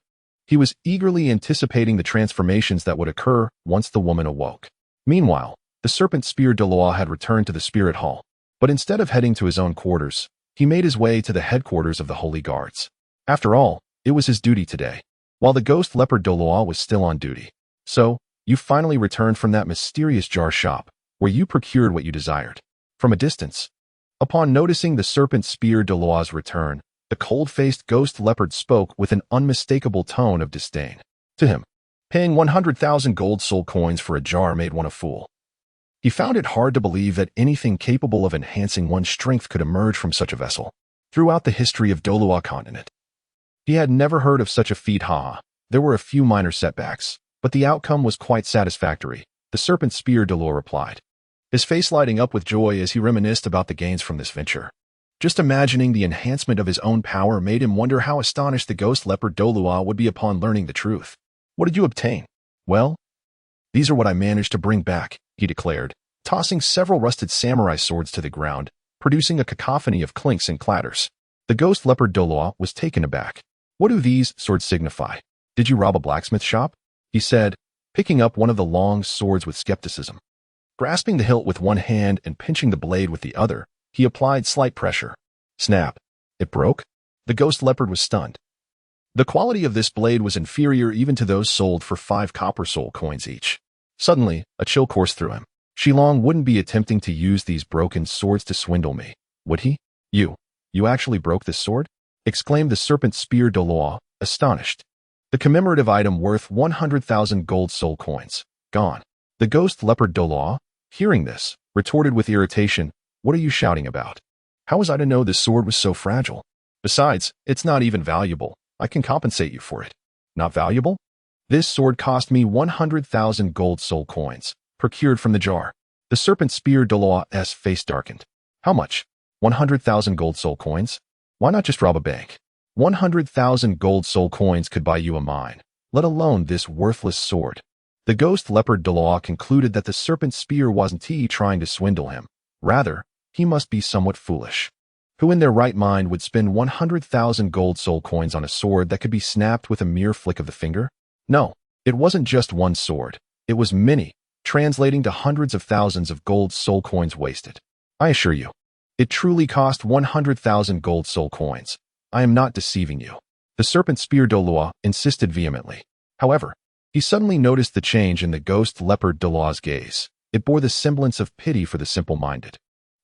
He was eagerly anticipating the transformations that would occur once the woman awoke. Meanwhile, the serpent spear Douluo had returned to the spirit hall, but instead of heading to his own quarters, he made his way to the headquarters of the Holy Guards. After all, it was his duty today, while the ghost leopard Douluo was still on duty. "So, you finally returned from that mysterious jar shop, where you procured what you desired." From a distance, upon noticing the serpent spear Douluo's return, the cold-faced ghost leopard spoke with an unmistakable tone of disdain. To him, paying 100,000 gold soul coins for a jar made one a fool. He found it hard to believe that anything capable of enhancing one's strength could emerge from such a vessel. Throughout the history of Douluo Continent, he had never heard of such a feat. There were a few minor setbacks, but the outcome was quite satisfactory, the serpent spear Douluo replied, his face lighting up with joy as he reminisced about the gains from this venture. Just imagining the enhancement of his own power made him wonder how astonished the ghost leopard Douluo would be upon learning the truth. "What did you obtain?" "Well, these are what I managed to bring back," he declared, tossing several rusted samurai swords to the ground, producing a cacophony of clinks and clatters. The ghost leopard Douluo was taken aback. "What do these swords signify? Did you rob a blacksmith shop?" he said, picking up one of the long swords with skepticism. Grasping the hilt with one hand and pinching the blade with the other, he applied slight pressure. Snap! It broke? The ghost leopard was stunned. The quality of this blade was inferior even to those sold for 5 copper soul coins each. Suddenly, a chill coursed through him. Shilong wouldn't be attempting to use these broken swords to swindle me, would he? You actually broke this sword?" exclaimed the serpent spear Douluo, astonished. The commemorative item worth 100,000 gold soul coins. Gone. The ghost leopard Douluo, hearing this, retorted with irritation, "What are you shouting about? How was I to know this sword was so fragile? Besides, it's not even valuable. I can compensate you for it." "Not valuable?" This sword cost me 100,000 gold soul coins, procured from the jar. The serpent spear Douluo's face darkened. How much? 100,000 gold soul coins? Why not just rob a bank? 100,000 gold soul coins could buy you a mine, let alone this worthless sword. The ghost leopard Douluo concluded that the serpent spear wasn't trying to swindle him. Rather, he must be somewhat foolish. Who in their right mind would spend 100,000 gold soul coins on a sword that could be snapped with a mere flick of the finger? No, it wasn't just one sword. It was many, translating to hundreds of thousands of gold soul coins wasted. I assure you, it truly cost 100,000 gold soul coins. I am not deceiving you. The serpent spear Douluo insisted vehemently. However, he suddenly noticed the change in the ghost leopard Douluo's gaze. It bore the semblance of pity for the simple-minded.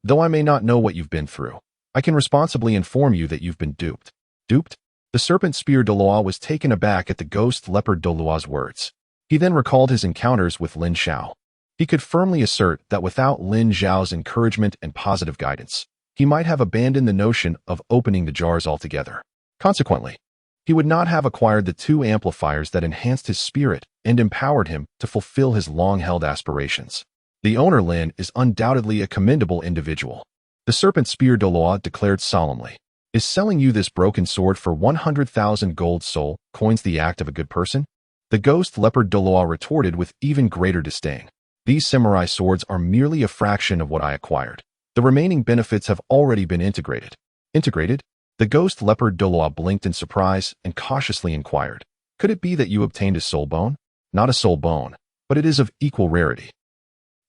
Though I may not know what you've been through, I can responsibly inform you that you've been duped. Duped? The serpent spear Douluo was taken aback at the ghost leopard Douluo's words. He then recalled his encounters with Lin Xiao. He could firmly assert that without Lin Xiao's encouragement and positive guidance, he might have abandoned the notion of opening the jars altogether. Consequently, he would not have acquired the two amplifiers that enhanced his spirit and empowered him to fulfill his long-held aspirations. The owner Lin is undoubtedly a commendable individual. The serpent spear Douluo declared solemnly. Is selling you this broken sword for 100,000 gold soul coins the act of a good person? The ghost leopard Douluo retorted with even greater disdain. These samurai swords are merely a fraction of what I acquired. The remaining benefits have already been integrated. Integrated? The ghost leopard Douluo blinked in surprise and cautiously inquired. Could it be that you obtained a soul bone? Not a soul bone, but it is of equal rarity.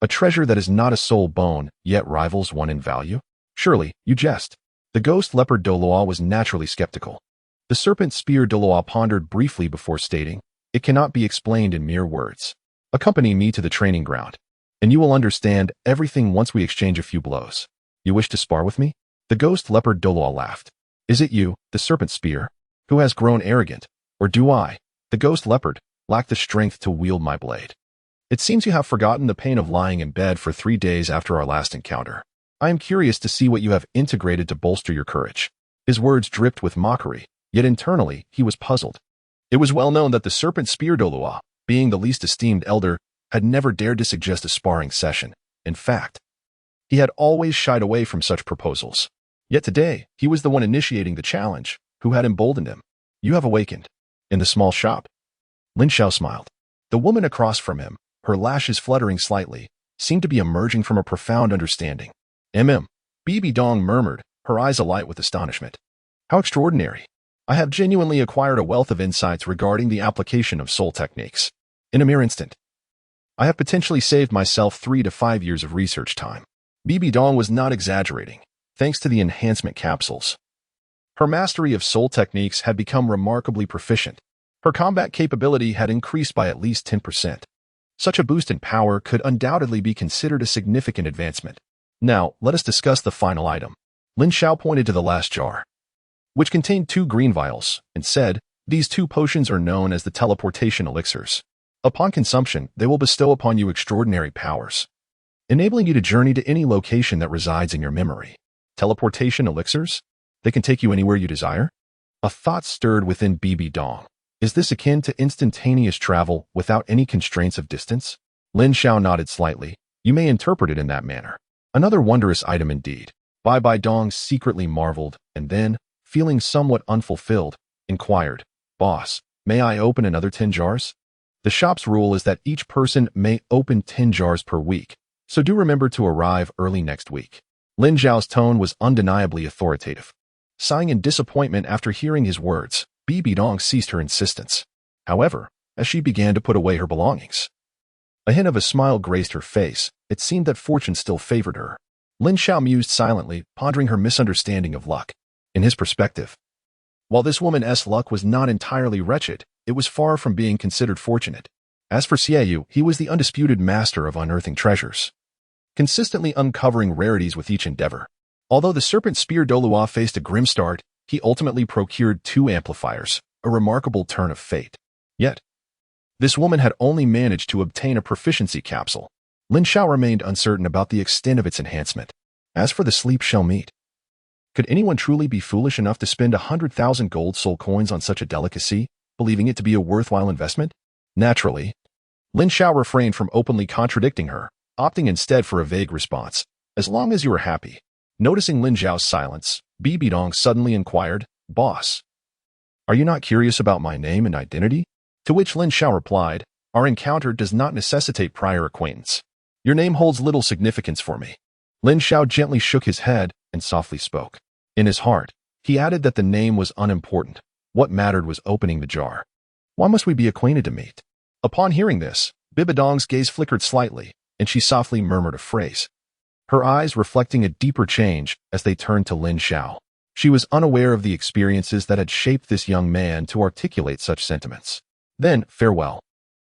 A treasure that is not a soul bone, yet rivals one in value? Surely, you jest. The ghost leopard Douluo was naturally skeptical. The serpent spear Douluo pondered briefly before stating, it cannot be explained in mere words. Accompany me to the training ground, and you will understand everything once we exchange a few blows. You wish to spar with me? The ghost leopard Douluo laughed. Is it you, the serpent spear, who has grown arrogant, or do I, the ghost leopard, lack the strength to wield my blade? It seems you have forgotten the pain of lying in bed for 3 days after our last encounter. I am curious to see what you have integrated to bolster your courage. His words dripped with mockery, yet internally he was puzzled. It was well known that the serpent spear Douluo, being the least esteemed elder, had never dared to suggest a sparring session. In fact, he had always shied away from such proposals. Yet today, he was the one initiating the challenge, who had emboldened him. You have awakened. In the small shop. Lin Xiao smiled. The woman across from him, her lashes fluttering slightly, seemed to be emerging from a profound understanding. Bibi Dong murmured, her eyes alight with astonishment. How extraordinary. I have genuinely acquired a wealth of insights regarding the application of soul techniques. In a mere instant, I have potentially saved myself 3 to 5 years of research time. Bibi Dong was not exaggerating, thanks to the enhancement capsules. Her mastery of soul techniques had become remarkably proficient. Her combat capability had increased by at least 10%. Such a boost in power could undoubtedly be considered a significant advancement. Now, let us discuss the final item. Lin Xiao pointed to the last jar, which contained 2 green vials, and said, these 2 potions are known as the teleportation elixirs. Upon consumption, they will bestow upon you extraordinary powers, enabling you to journey to any location that resides in your memory. Teleportation elixirs? They can take you anywhere you desire? A thought stirred within Bibi Dong. Is this akin to instantaneous travel without any constraints of distance? Lin Xiao nodded slightly. You may interpret it in that manner. Another wondrous item indeed. Bibi Dong secretly marveled, and then, feeling somewhat unfulfilled, inquired, Boss, may I open another 10 jars? The shop's rule is that each person may open 10 jars per week, so do remember to arrive early next week. Lin Xiao's tone was undeniably authoritative. Sighing in disappointment after hearing his words, Bibi Dong ceased her insistence. However, as she began to put away her belongings, a hint of a smile graced her face. It seemed that fortune still favored her. Lin Xiao mused silently, pondering her misunderstanding of luck. In his perspective, while this woman's luck was not entirely wretched, it was far from being considered fortunate. As for Xiaoyu, he was the undisputed master of unearthing treasures, consistently uncovering rarities with each endeavor. Although the serpent spear Douluo faced a grim start, he ultimately procured 2 amplifiers, a remarkable turn of fate. Yet, this woman had only managed to obtain a proficiency capsule. Lin Xiao remained uncertain about the extent of its enhancement. As for the sleep shell meat, could anyone truly be foolish enough to spend 100,000 gold soul coins on such a delicacy, believing it to be a worthwhile investment? Naturally, Lin Xiao refrained from openly contradicting her, opting instead for a vague response. As long as you are happy. Noticing Lin Xiao's silence, Bibi Dong suddenly inquired, Boss, are you not curious about my name and identity? To which Lin Xiao replied, our encounter does not necessitate prior acquaintance. Your name holds little significance for me. Lin Xiao gently shook his head and softly spoke. In his heart, he added that the name was unimportant. What mattered was opening the jar. Why must we be acquainted to meet? Upon hearing this, Bibi Dong's gaze flickered slightly, and she softly murmured a phrase, her eyes reflecting a deeper change as they turned to Lin Xiao. She was unaware of the experiences that had shaped this young man to articulate such sentiments. Then, farewell.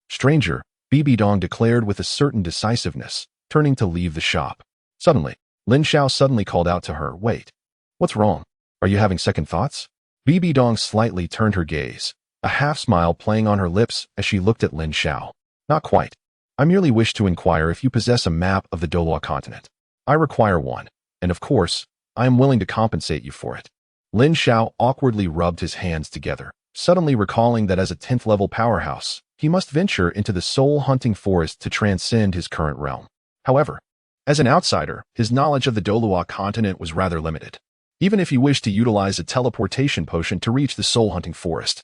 Stranger, Bibi Dong declared with a certain decisiveness, turning to leave the shop. Suddenly, Lin Xiao suddenly called out to her, Wait. What's wrong? Are you having second thoughts? Bibi Dong slightly turned her gaze, a half-smile playing on her lips as she looked at Lin Xiao. Not quite. I merely wish to inquire if you possess a map of the Douluo Continent. I require one, and of course, I am willing to compensate you for it. Lin Xiao awkwardly rubbed his hands together, suddenly recalling that as a 10th-level powerhouse, he must venture into the soul-hunting forest to transcend his current realm. However, as an outsider, his knowledge of the Douluo Continent was rather limited. Even if he wished to utilize a teleportation potion to reach the soul-hunting forest,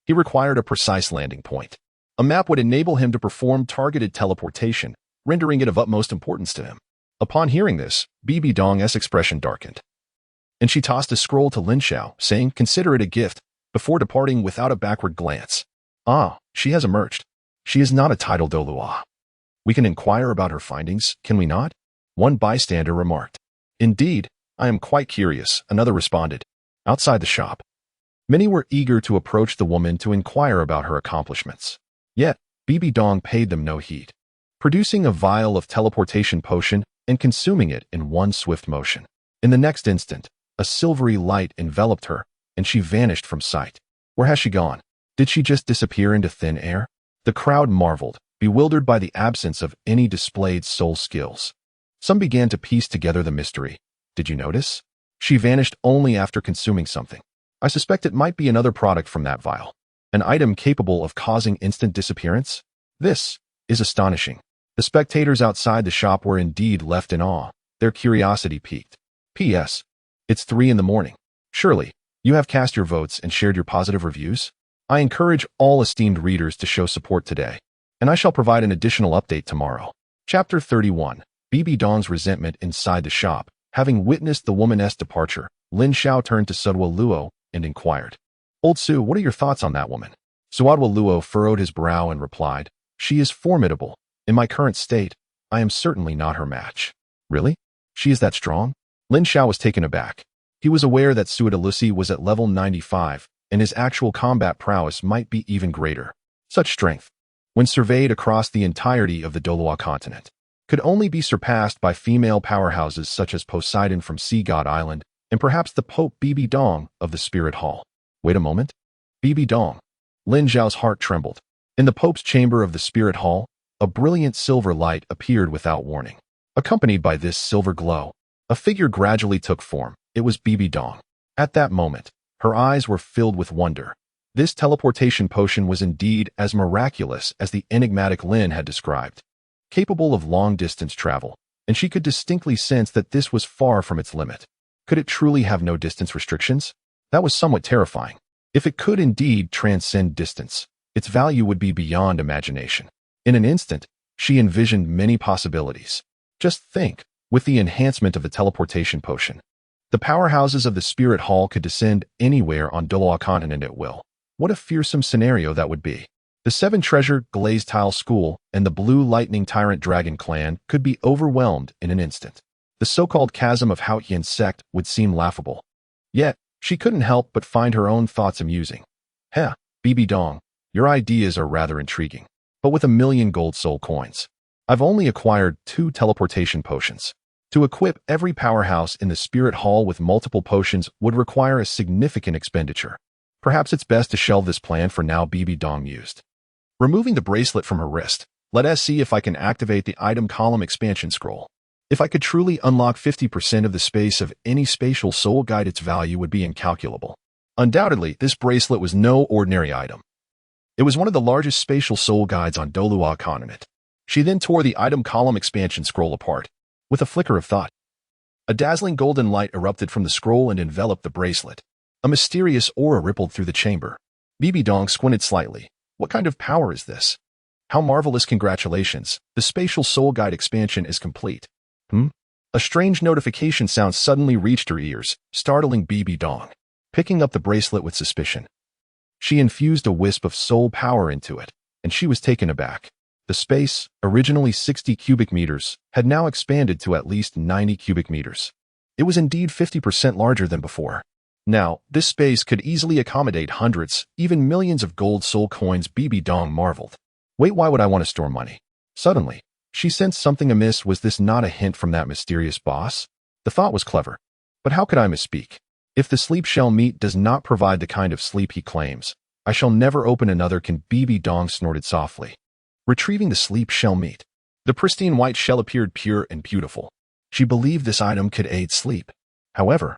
he required a precise landing point. A map would enable him to perform targeted teleportation, rendering it of utmost importance to him. Upon hearing this, Bibi Dong's expression darkened, and she tossed a scroll to Lin Xiao, saying, Consider it a gift, before departing without a backward glance. Ah, she has emerged. She is not a titled Douluo. We can inquire about her findings, can we not? One bystander remarked. Indeed, I am quite curious, another responded. Outside the shop, many were eager to approach the woman to inquire about her accomplishments. Yet, Bibi Dong paid them no heed, producing a vial of teleportation potion and consuming it in one swift motion. In the next instant, a silvery light enveloped her, and she vanished from sight. Where has she gone? Did she just disappear into thin air? The crowd marveled, bewildered by the absence of any displayed soul skills. Some began to piece together the mystery. Did you notice? She vanished only after consuming something. I suspect it might be another product from that vial. An item capable of causing instant disappearance? This is astonishing. The spectators outside the shop were indeed left in awe, their curiosity piqued. P.S. It's 3 in the morning. Surely, you have cast your votes and shared your positive reviews? I encourage all esteemed readers to show support today, and I shall provide an additional update tomorrow. Chapter 31. Bibi Dong's resentment inside the shop. Having witnessed the woman's departure, Lin Xiao turned to Suodwa Luo and inquired, Old Su, what are your thoughts on that woman? Suodwa Luo furrowed his brow and replied, She is formidable. In my current state, I am certainly not her match. Really? She is that strong? Lin Xiao was taken aback. He was aware that Suodwa was at level 95, and his actual combat prowess might be even greater. Such strength, when surveyed across the entirety of the Douluo Continent, could only be surpassed by female powerhouses such as Poseidon from Sea God Island and perhaps the Pope Bibi Dong of the Spirit Hall. Wait a moment. Bibi Dong. Lin Xiao's heart trembled. In the Pope's chamber of the Spirit Hall, a brilliant silver light appeared without warning. Accompanied by this silver glow, a figure gradually took form. It was Bibi Dong. At that moment, her eyes were filled with wonder. This teleportation potion was indeed as miraculous as the enigmatic Lin had described, capable of long-distance travel, and she could distinctly sense that this was far from its limit. Could it truly have no distance restrictions? That was somewhat terrifying. If it could indeed transcend distance, its value would be beyond imagination. In an instant, she envisioned many possibilities. Just think, with the enhancement of the teleportation potion, the powerhouses of the Spirit Hall could descend anywhere on Douluo Continent at will. What a fearsome scenario that would be. The 7 Treasure Glazed Tower School and the Blue Lightning Tyrant Dragon Clan could be overwhelmed in an instant. The so-called chasm of Haotian sect would seem laughable. Yet, she couldn't help but find her own thoughts amusing. Heh, Bibi Dong, your ideas are rather intriguing. But with 1,000,000 gold soul coins, I've only acquired 2 teleportation potions. To equip every powerhouse in the Spirit Hall with multiple potions would require a significant expenditure. Perhaps it's best to shelve this plan for now, Bibi Dong mused. Removing the bracelet from her wrist, let us see if I can activate the item column expansion scroll. If I could truly unlock 50% of the space of any spatial soul guide, its value would be incalculable. Undoubtedly, this bracelet was no ordinary item. It was one of the largest spatial soul guides on Douluo Continent. She then tore the item column expansion scroll apart. With a flicker of thought, a dazzling golden light erupted from the scroll and enveloped the bracelet. A mysterious aura rippled through the chamber. Bibi Dong squinted slightly. What kind of power is this? How marvelous! Congratulations, the spatial soul guide expansion is complete. A strange notification sound suddenly reached her ears, startling Bibi Dong. Picking up the bracelet with suspicion, she infused a wisp of soul power into it, and she was taken aback. The space, originally 60 cubic meters, had now expanded to at least 90 cubic meters. It was indeed 50% larger than before. Now, this space could easily accommodate hundreds, even millions of gold soul coins. Bibi Dong marveled. Wait, why would I want to store money? Suddenly, she sensed something amiss. Was this not a hint from that mysterious boss? The thought was clever. But how could I misspeak? If the sleep shell meat does not provide the kind of sleep he claims, I shall never open another. Can Bibi Dong snorted softly. Retrieving the sleep shell meat. The pristine white shell appeared pure and beautiful. She believed this item could aid sleep. However,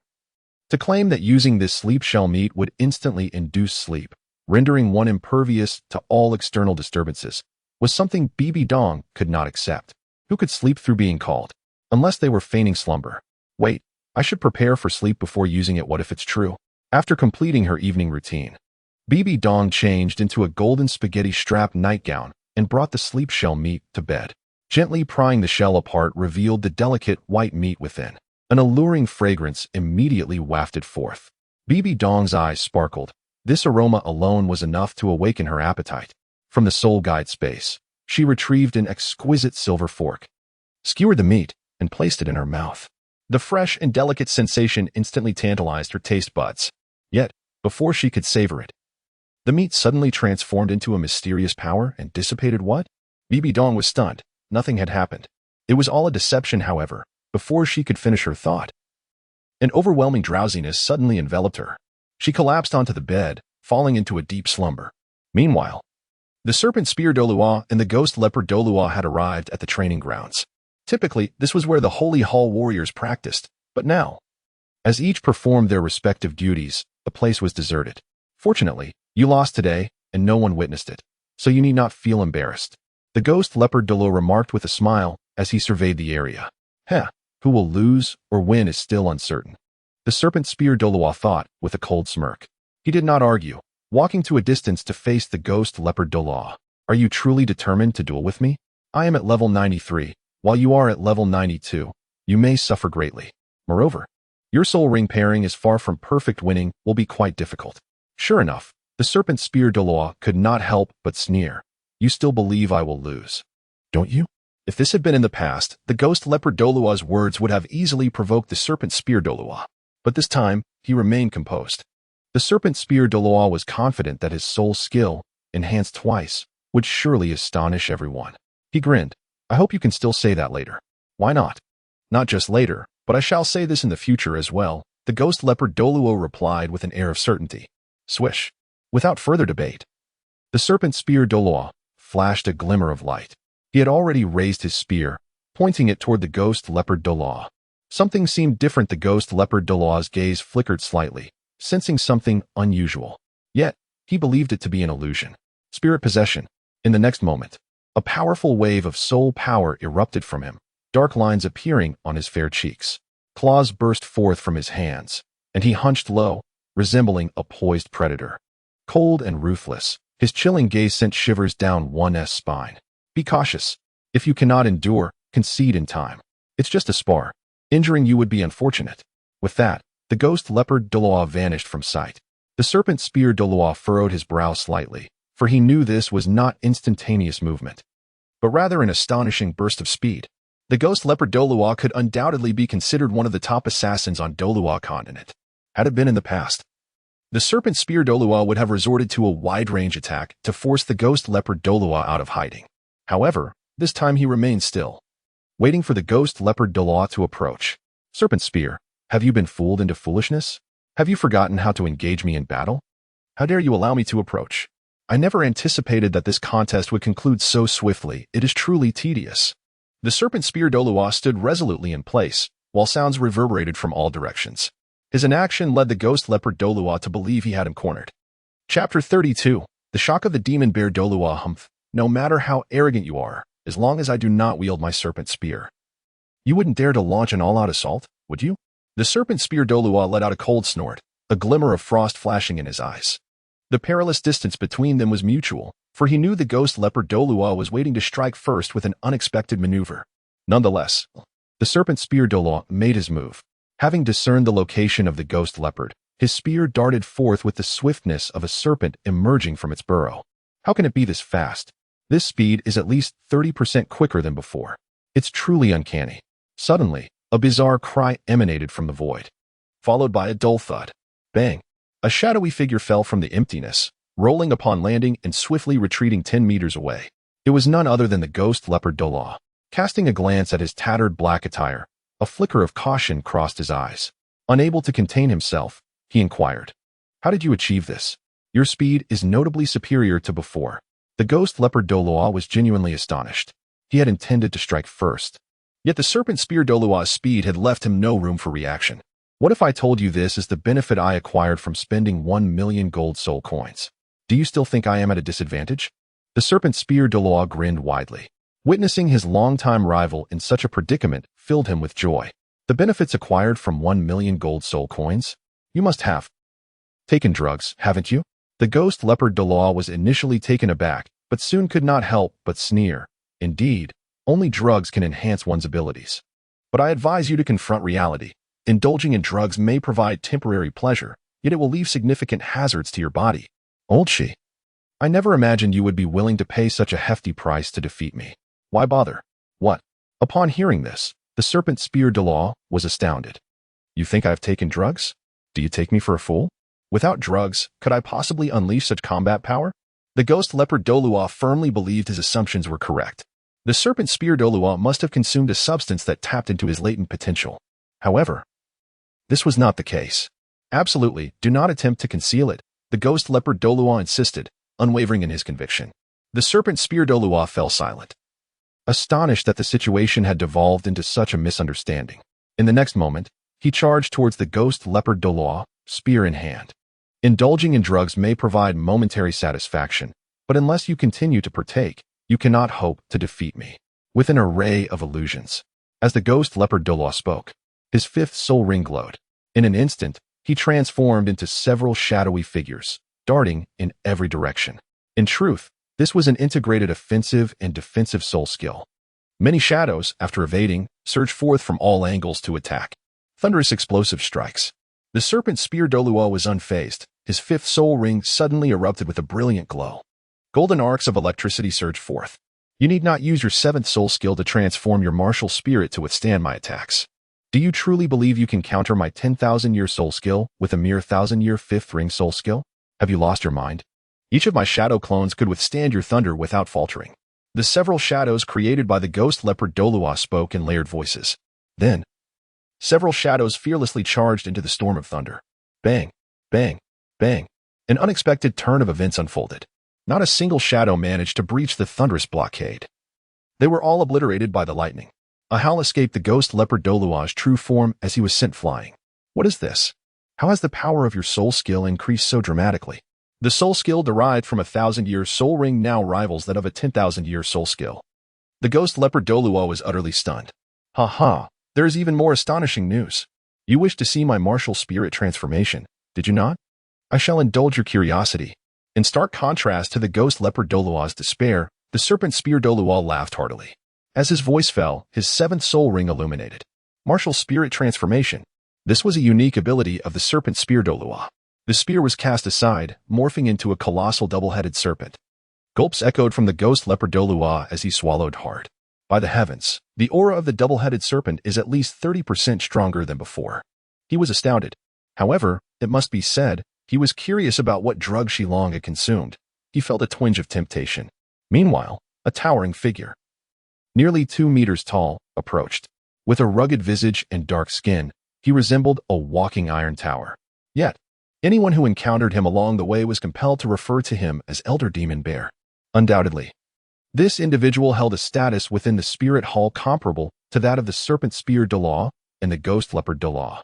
to claim that using this sleep shell meat would instantly induce sleep, rendering one impervious to all external disturbances, was something Bibi Dong could not accept. Who could sleep through being called? Unless they were feigning slumber. Wait, I should prepare for sleep before using it. What if it's true? After completing her evening routine, Bibi Dong changed into a golden spaghetti strap nightgown and brought the sleep shell meat to bed. Gently prying the shell apart revealed the delicate white meat within. An alluring fragrance immediately wafted forth. Bibi Dong's eyes sparkled. This aroma alone was enough to awaken her appetite. From the soul guide space, she retrieved an exquisite silver fork, skewered the meat, and placed it in her mouth. The fresh and delicate sensation instantly tantalized her taste buds. Yet, before she could savor it, the meat suddenly transformed into a mysterious power and dissipated. What? Bibi Dong was stunned. Nothing had happened. It was all a deception. However, before she could finish her thought, an overwhelming drowsiness suddenly enveloped her. She collapsed onto the bed, falling into a deep slumber. Meanwhile, the serpent spear Douluo and the ghost leopard Douluo had arrived at the training grounds. Typically, this was where the Holy Hall warriors practiced, but now, as each performed their respective duties, the place was deserted. Fortunately, you lost today, and no one witnessed it, so you need not feel embarrassed. The ghost leopard Douluo remarked with a smile as he surveyed the area. Who will lose or win is still uncertain. The serpent spear Douluo thought with a cold smirk. He did not argue, walking to a distance to face the ghost leopard Douluo. Are you truly determined to duel with me? I am at level 93, while you are at level 92. You may suffer greatly. Moreover, your soul ring pairing is far from perfect. Winning will be quite difficult. Sure enough, the serpent spear Douluo could not help but sneer. You still believe I will lose, don't you? If this had been in the past, the ghost leopard Douluo's words would have easily provoked the serpent spear Douluo. But this time, he remained composed. The serpent spear Douluo was confident that his soul skill, enhanced twice, would surely astonish everyone. He grinned. I hope you can still say that later. Why not? Not just later, but I shall say this in the future as well, the ghost leopard Douluo replied with an air of certainty. Swish. Without further debate, the serpent spear Douluo flashed a glimmer of light. He had already raised his spear, pointing it toward the ghost leopard Douluo. Something seemed different. The ghost leopard Douluo's gaze flickered slightly, sensing something unusual. Yet, he believed it to be an illusion. Spirit possession. In the next moment, a powerful wave of soul power erupted from him, dark lines appearing on his fair cheeks. Claws burst forth from his hands, and he hunched low, resembling a poised predator. Cold and ruthless, his chilling gaze sent shivers down one's spine. Be cautious. If you cannot endure, concede in time. It's just a spar. Injuring you would be unfortunate. With that, the ghost leopard Douluo vanished from sight. The serpent spear Douluo furrowed his brow slightly, for he knew this was not instantaneous movement, but rather an astonishing burst of speed. The ghost leopard Douluo could undoubtedly be considered one of the top assassins on Douluo Continent. Had it been in the past, the serpent spear Douluo would have resorted to a wide-range attack to force the ghost leopard Douluo out of hiding. However, this time he remained still, waiting for the ghost leopard Douluo to approach. Serpent spear, have you been fooled into foolishness? Have you forgotten how to engage me in battle? How dare you allow me to approach? I never anticipated that this contest would conclude so swiftly. It is truly tedious. The serpent spear Douluo stood resolutely in place, while sounds reverberated from all directions. His inaction led the ghost leopard Douluo to believe he had him cornered. Chapter 32. The shock of the demon bear Douluo humph. No matter how arrogant you are, as long as I do not wield my serpent spear. You wouldn't dare to launch an all-out assault, would you? The serpent spear Douluo let out a cold snort, a glimmer of frost flashing in his eyes. The perilous distance between them was mutual, for he knew the ghost leopard Douluo was waiting to strike first with an unexpected maneuver. Nonetheless, the serpent spear Douluo made his move. Having discerned the location of the ghost leopard, his spear darted forth with the swiftness of a serpent emerging from its burrow. How can it be this fast? This speed is at least 30% quicker than before. It's truly uncanny. Suddenly, a bizarre cry emanated from the void, followed by a dull thud. Bang! A shadowy figure fell from the emptiness, rolling upon landing and swiftly retreating 10 meters away. It was none other than the ghost leopard Douluo. Casting a glance at his tattered black attire, a flicker of caution crossed his eyes. Unable to contain himself, he inquired, "How did you achieve this? Your speed is notably superior to before." The ghost leopard Douluo was genuinely astonished. He had intended to strike first. Yet the serpent spear Douluo's speed had left him no room for reaction. What if I told you this is the benefit I acquired from spending 1 million gold soul coins? Do you still think I am at a disadvantage? The serpent spear Douluo grinned widely. Witnessing his longtime rival in such a predicament filled him with joy. The benefits acquired from 1 million gold soul coins? You must have taken drugs, haven't you? The ghost leopard Douluo was initially taken aback, but soon could not help but sneer. Indeed, only drugs can enhance one's abilities. But I advise you to confront reality. Indulging in drugs may provide temporary pleasure, yet it will leave significant hazards to your body. Old she. I never imagined you would be willing to pay such a hefty price to defeat me. Why bother? What? Upon hearing this, the serpent spear Douluo was astounded. You think I have taken drugs? Do you take me for a fool? Without drugs, could I possibly unleash such combat power? The ghost leopard Douluo firmly believed his assumptions were correct. The serpent spear Douluo must have consumed a substance that tapped into his latent potential. However, this was not the case. Absolutely, do not attempt to conceal it, the ghost leopard Douluo insisted, unwavering in his conviction. The serpent spear Douluo fell silent, astonished that the situation had devolved into such a misunderstanding. In the next moment, he charged towards the ghost leopard Douluo, spear in hand. Indulging in drugs may provide momentary satisfaction, but unless you continue to partake, you cannot hope to defeat me. With an array of illusions. As the ghost leopard Douluo spoke, his fifth soul ring glowed. In an instant, he transformed into several shadowy figures, darting in every direction. In truth, this was an integrated offensive and defensive soul skill. Many shadows, after evading, surged forth from all angles to attack. Thunderous explosive strikes. The serpent spear Douluo was unfazed. His fifth soul ring suddenly erupted with a brilliant glow. Golden arcs of electricity surged forth. You need not use your seventh soul skill to transform your martial spirit to withstand my attacks. Do you truly believe you can counter my 10,000-year soul skill with a mere 1,000-year fifth ring soul skill? Have you lost your mind? Each of my shadow clones could withstand your thunder without faltering. The several shadows created by the ghost leopard Douluo spoke in layered voices. Then, several shadows fearlessly charged into the storm of thunder. Bang, bang, bang. An unexpected turn of events unfolded. Not a single shadow managed to breach the thunderous blockade. They were all obliterated by the lightning. A howl escaped the ghost leopard Douluo's true form as he was sent flying. What is this? How has the power of your soul skill increased so dramatically? The soul skill derived from a 1,000-year soul ring now rivals that of a 10,000-year soul skill. The ghost leopard Douluo was utterly stunned. Ha ha, there is even more astonishing news. You wish to see my martial spirit transformation, did you not? I shall indulge your curiosity. In stark contrast to the ghost leopard Douluo's despair, the serpent spear Douluo laughed heartily. As his voice fell, his seventh soul ring illuminated. Martial spirit transformation. This was a unique ability of the serpent spear Douluo. The spear was cast aside, morphing into a colossal double-headed serpent. Gulps echoed from the ghost leopard Douluo as he swallowed hard. By the heavens, the aura of the double-headed serpent is at least 30% stronger than before. He was astounded. However, it must be said, he was curious about what drug she long had consumed. He felt a twinge of temptation. Meanwhile, a towering figure, nearly 2 meters tall, approached. With a rugged visage and dark skin, he resembled a walking iron tower. Yet, anyone who encountered him along the way was compelled to refer to him as Elder Demon Bear. Undoubtedly, this individual held a status within the spirit hall comparable to that of the serpent spear Douluo and the ghost leopard Douluo.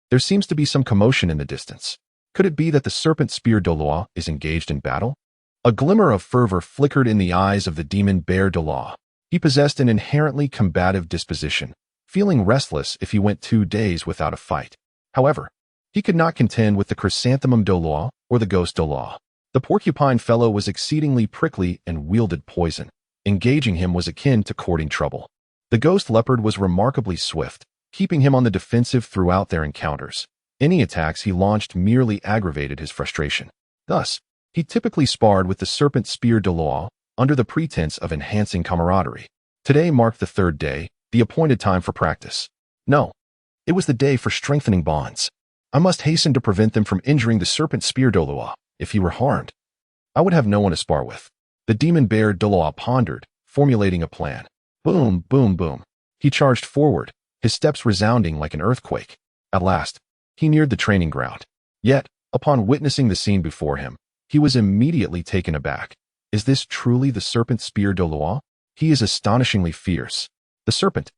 There seems to be some commotion in the distance. Could it be that the serpent spear Douluo is engaged in battle? A glimmer of fervor flickered in the eyes of the demon bear Douluo. He possessed an inherently combative disposition, feeling restless if he went 2 days without a fight. However, he could not contend with the chrysanthemum Douluo or the ghost Douluo. The porcupine fellow was exceedingly prickly and wielded poison. Engaging him was akin to courting trouble. The ghost leopard was remarkably swift, keeping him on the defensive throughout their encounters. Any attacks he launched merely aggravated his frustration. Thus, he typically sparred with the serpent spear Douluo under the pretense of enhancing camaraderie. Today marked the 3rd day, the appointed time for practice. No, it was the day for strengthening bonds. I must hasten to prevent them from injuring the serpent spear Douluo. If he were harmed, I would have no one to spar with. The demon bear Douluo pondered, formulating a plan. Boom, boom, boom. He charged forward, his steps resounding like an earthquake. At last, he neared the training ground. Yet, upon witnessing the scene before him, he was immediately taken aback. Is this truly the serpent spear Douluo? He is astonishingly fierce. The serpent,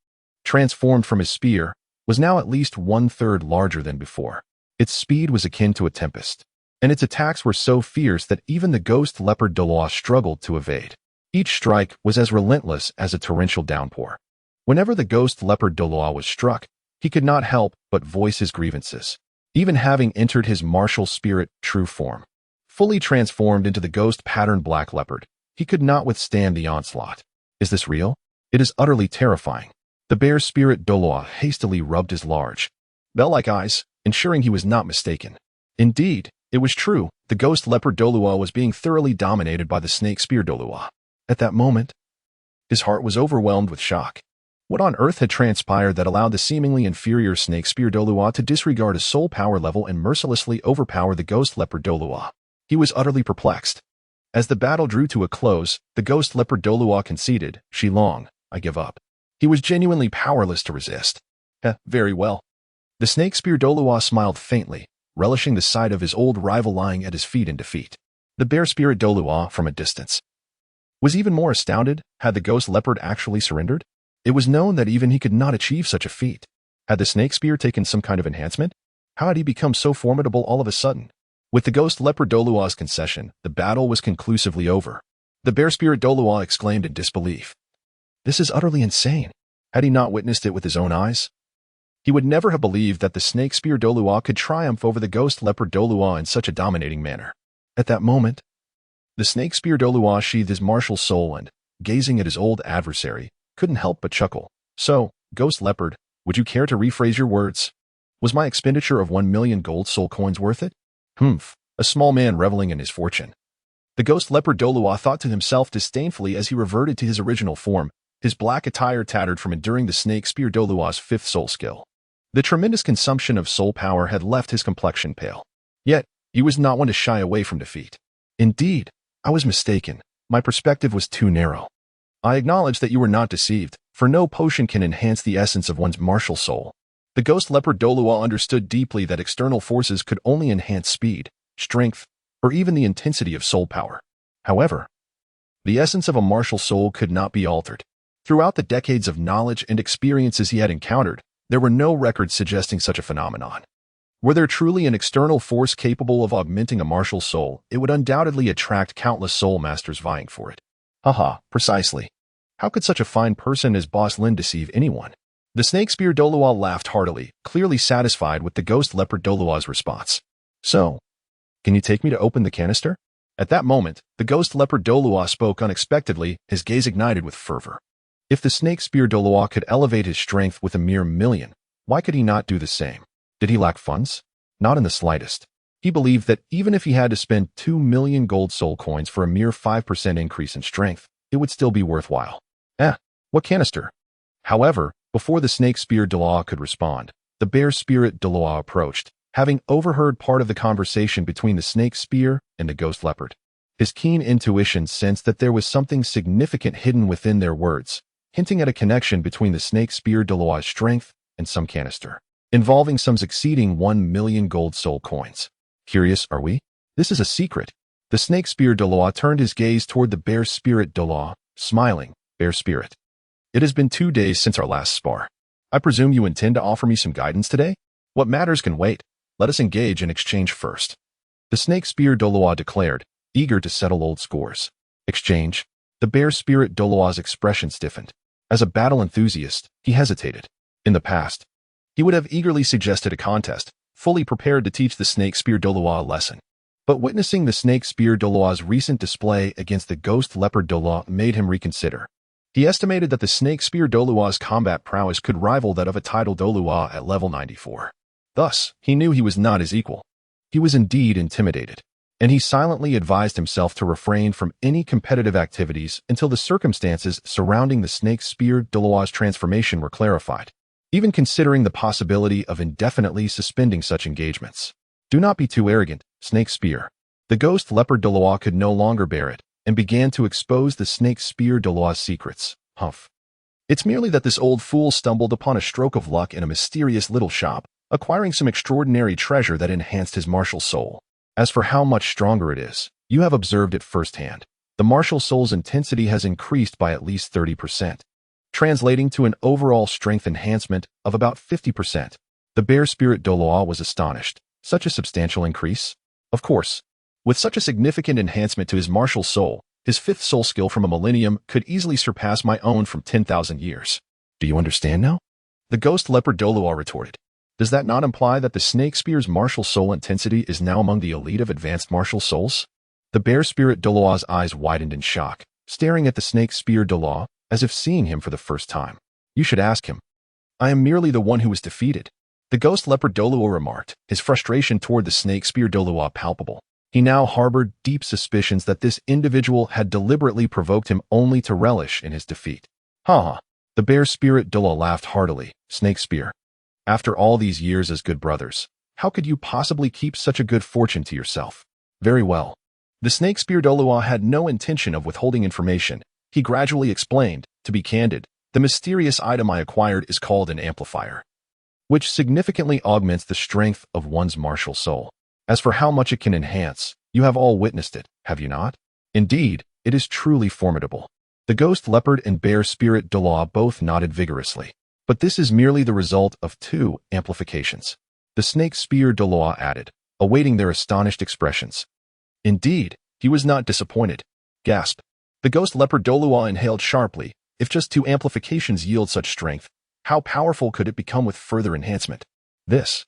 transformed from his spear, was now at least 1/3 larger than before. Its speed was akin to a tempest, and its attacks were so fierce that even the ghost leopard Douluo struggled to evade. Each strike was as relentless as a torrential downpour. Whenever the ghost leopard Douluo was struck, he could not help but voice his grievances. Even having entered his martial spirit true form, fully transformed into the ghost patterned black leopard, he could not withstand the onslaught. Is this real? It is utterly terrifying. The bear spirit Douluo hastily rubbed his large, bell-like eyes, ensuring he was not mistaken. Indeed, it was true. The ghost leopard Douluo was being thoroughly dominated by the snake spear Douluo. At that moment, his heart was overwhelmed with shock. What on earth had transpired that allowed the seemingly inferior snake spear Douluo to disregard his soul power level and mercilessly overpower the ghost leopard Douluo? He was utterly perplexed. As the battle drew to a close, the ghost leopard Douluo conceded, "Shilong, I give up." He was genuinely powerless to resist. Very well. The snake spear Douluo smiled faintly, relishing the sight of his old rival lying at his feet in defeat. The bear spirit Douluo, from a distance, was even more astounded. Had the ghost leopard actually surrendered? It was known that even he could not achieve such a feat. Had the snake spear taken some kind of enhancement? How had he become so formidable all of a sudden? With the ghost leopard Douluo's concession, the battle was conclusively over. The bear spirit Douluo exclaimed in disbelief. This is utterly insane. Had he not witnessed it with his own eyes? He would never have believed that the snake spear Douluo could triumph over the ghost leopard Douluo in such a dominating manner. At that moment, the snake spear Douluo sheathed his martial soul and, gazing at his old adversary, couldn't help but chuckle. So, ghost leopard, would you care to rephrase your words? Was my expenditure of 1 million gold soul coins worth it? Humph, a small man reveling in his fortune. The ghost leopard Douluo thought to himself disdainfully as he reverted to his original form, his black attire tattered from enduring the snake spear Douluo's 5th soul skill. The tremendous consumption of soul power had left his complexion pale. Yet, he was not one to shy away from defeat. Indeed, I was mistaken. My perspective was too narrow. I acknowledge that you were not deceived, for no potion can enhance the essence of one's martial soul. The ghost leopard Douluo understood deeply that external forces could only enhance speed, strength, or even the intensity of soul power. However, the essence of a martial soul could not be altered. Throughout the decades of knowledge and experiences he had encountered, there were no records suggesting such a phenomenon. Were there truly an external force capable of augmenting a martial soul, it would undoubtedly attract countless soul masters vying for it. Haha, precisely. How could such a fine person as Boss Lin deceive anyone? The snake spear Douluo laughed heartily, clearly satisfied with the ghost leopard Douluo's response. So, can you take me to open the canister? At that moment, the ghost leopard Douluo spoke unexpectedly, his gaze ignited with fervor. If the snake spear Douluo could elevate his strength with a mere million, why could he not do the same? Did he lack funds? Not in the slightest. He believed that even if he had to spend 2 million gold soul coins for a mere 5% increase in strength, it would still be worthwhile. What canister? However, before the snake spear Douluo could respond, the bear spirit Douluo approached, having overheard part of the conversation between the snake spear and the ghost leopard. His keen intuition sensed that there was something significant hidden within their words, hinting at a connection between the snake spear Douluo's strength and some canister, involving sums exceeding 1 million gold soul coins. Curious, are we? This is a secret. The snake spear Douluo turned his gaze toward the bear spirit Douluo, smiling. Bear spirit. It has been 2 days since our last spar. I presume you intend to offer me some guidance today? What matters can wait. Let us engage in exchange first. The snake spear Douluo declared, eager to settle old scores. Exchange. The bear spirit Douluo's expression stiffened. As a battle enthusiast, he hesitated. In the past, he would have eagerly suggested a contest, fully prepared to teach the snake spear Douluo a lesson. But witnessing the snake spear Douluo's recent display against the ghost leopard Douluo made him reconsider. He estimated that the snake spear Douluo's combat prowess could rival that of a title Douluo at level 94. Thus, he knew he was not his equal. He was indeed intimidated, and he silently advised himself to refrain from any competitive activities until the circumstances surrounding the snake spear Douluo's transformation were clarified, even considering the possibility of indefinitely suspending such engagements. Do not be too arrogant, snake spear. The ghost leopard Douluo could no longer bear it, and began to expose the snake spear Douluo's secrets. Humph. It's merely that this old fool stumbled upon a stroke of luck in a mysterious little shop, acquiring some extraordinary treasure that enhanced his martial soul. As for how much stronger it is, you have observed it firsthand. The martial soul's intensity has increased by at least 30%, translating to an overall strength enhancement of about 50%. The bear spirit Douluo was astonished. Such a substantial increase? Of course. With such a significant enhancement to his martial soul, his fifth soul skill from a millennium could easily surpass my own from 10,000 years. Do you understand now? The ghost leopard Douluo retorted. Does that not imply that the snake spear's martial soul intensity is now among the elite of advanced martial souls? The bear spirit Douluo's eyes widened in shock, staring at the snake spear Douluo as if seeing him for the first time. You should ask him. I am merely the one who was defeated. The ghost leopard Douluo remarked, his frustration toward the snake spear Douluo palpable. He now harbored deep suspicions that this individual had deliberately provoked him only to relish in his defeat. Ha! The bear spirit Douluo laughed heartily. Snake spear. After all these years as good brothers, how could you possibly keep such a good fortune to yourself? Very well. The snake spear Douluo had no intention of withholding information. He gradually explained, to be candid, the mysterious item I acquired is called an amplifier, which significantly augments the strength of one's martial soul. As for how much it can enhance, you have all witnessed it, have you not? Indeed, it is truly formidable. The ghost leopard and bear spirit Douluo both nodded vigorously. But this is merely the result of two amplifications. The snake spear Douluo added, awaiting their astonished expressions. Indeed, he was not disappointed. Gasp. The ghost leopard Douluo inhaled sharply. If just two amplifications yield such strength, how powerful could it become with further enhancement? This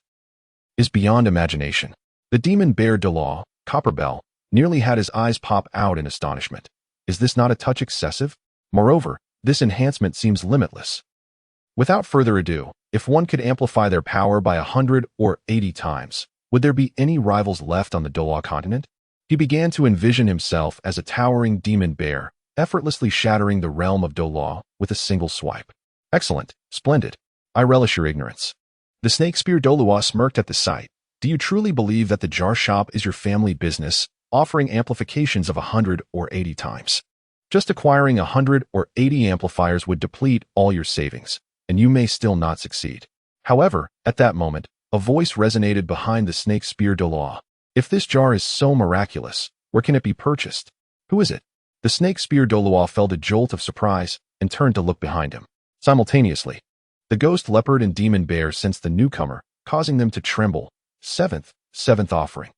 is beyond imagination. The demon bear Douluo, Copperbell, nearly had his eyes pop out in astonishment. Is this not a touch excessive? Moreover, this enhancement seems limitless. Without further ado, if one could amplify their power by 100 or 80 times, would there be any rivals left on the Douluo Continent? He began to envision himself as a towering demon bear, effortlessly shattering the realm of Douluo with a single swipe. Excellent, splendid. I relish your ignorance. The snake spear Douluo smirked at the sight. Do you truly believe that the jar shop is your family business, offering amplifications of 100 or 80 times? Just acquiring 100 or 80 amplifiers would deplete all your savings, and you may still not succeed. However, at that moment, a voice resonated behind the snake spear Douluo. If this jar is so miraculous, where can it be purchased? Who is it? The snake spear Douluo felt a jolt of surprise and turned to look behind him. Simultaneously, the ghost leopard and demon bear sensed the newcomer, causing them to tremble. Seventh offering.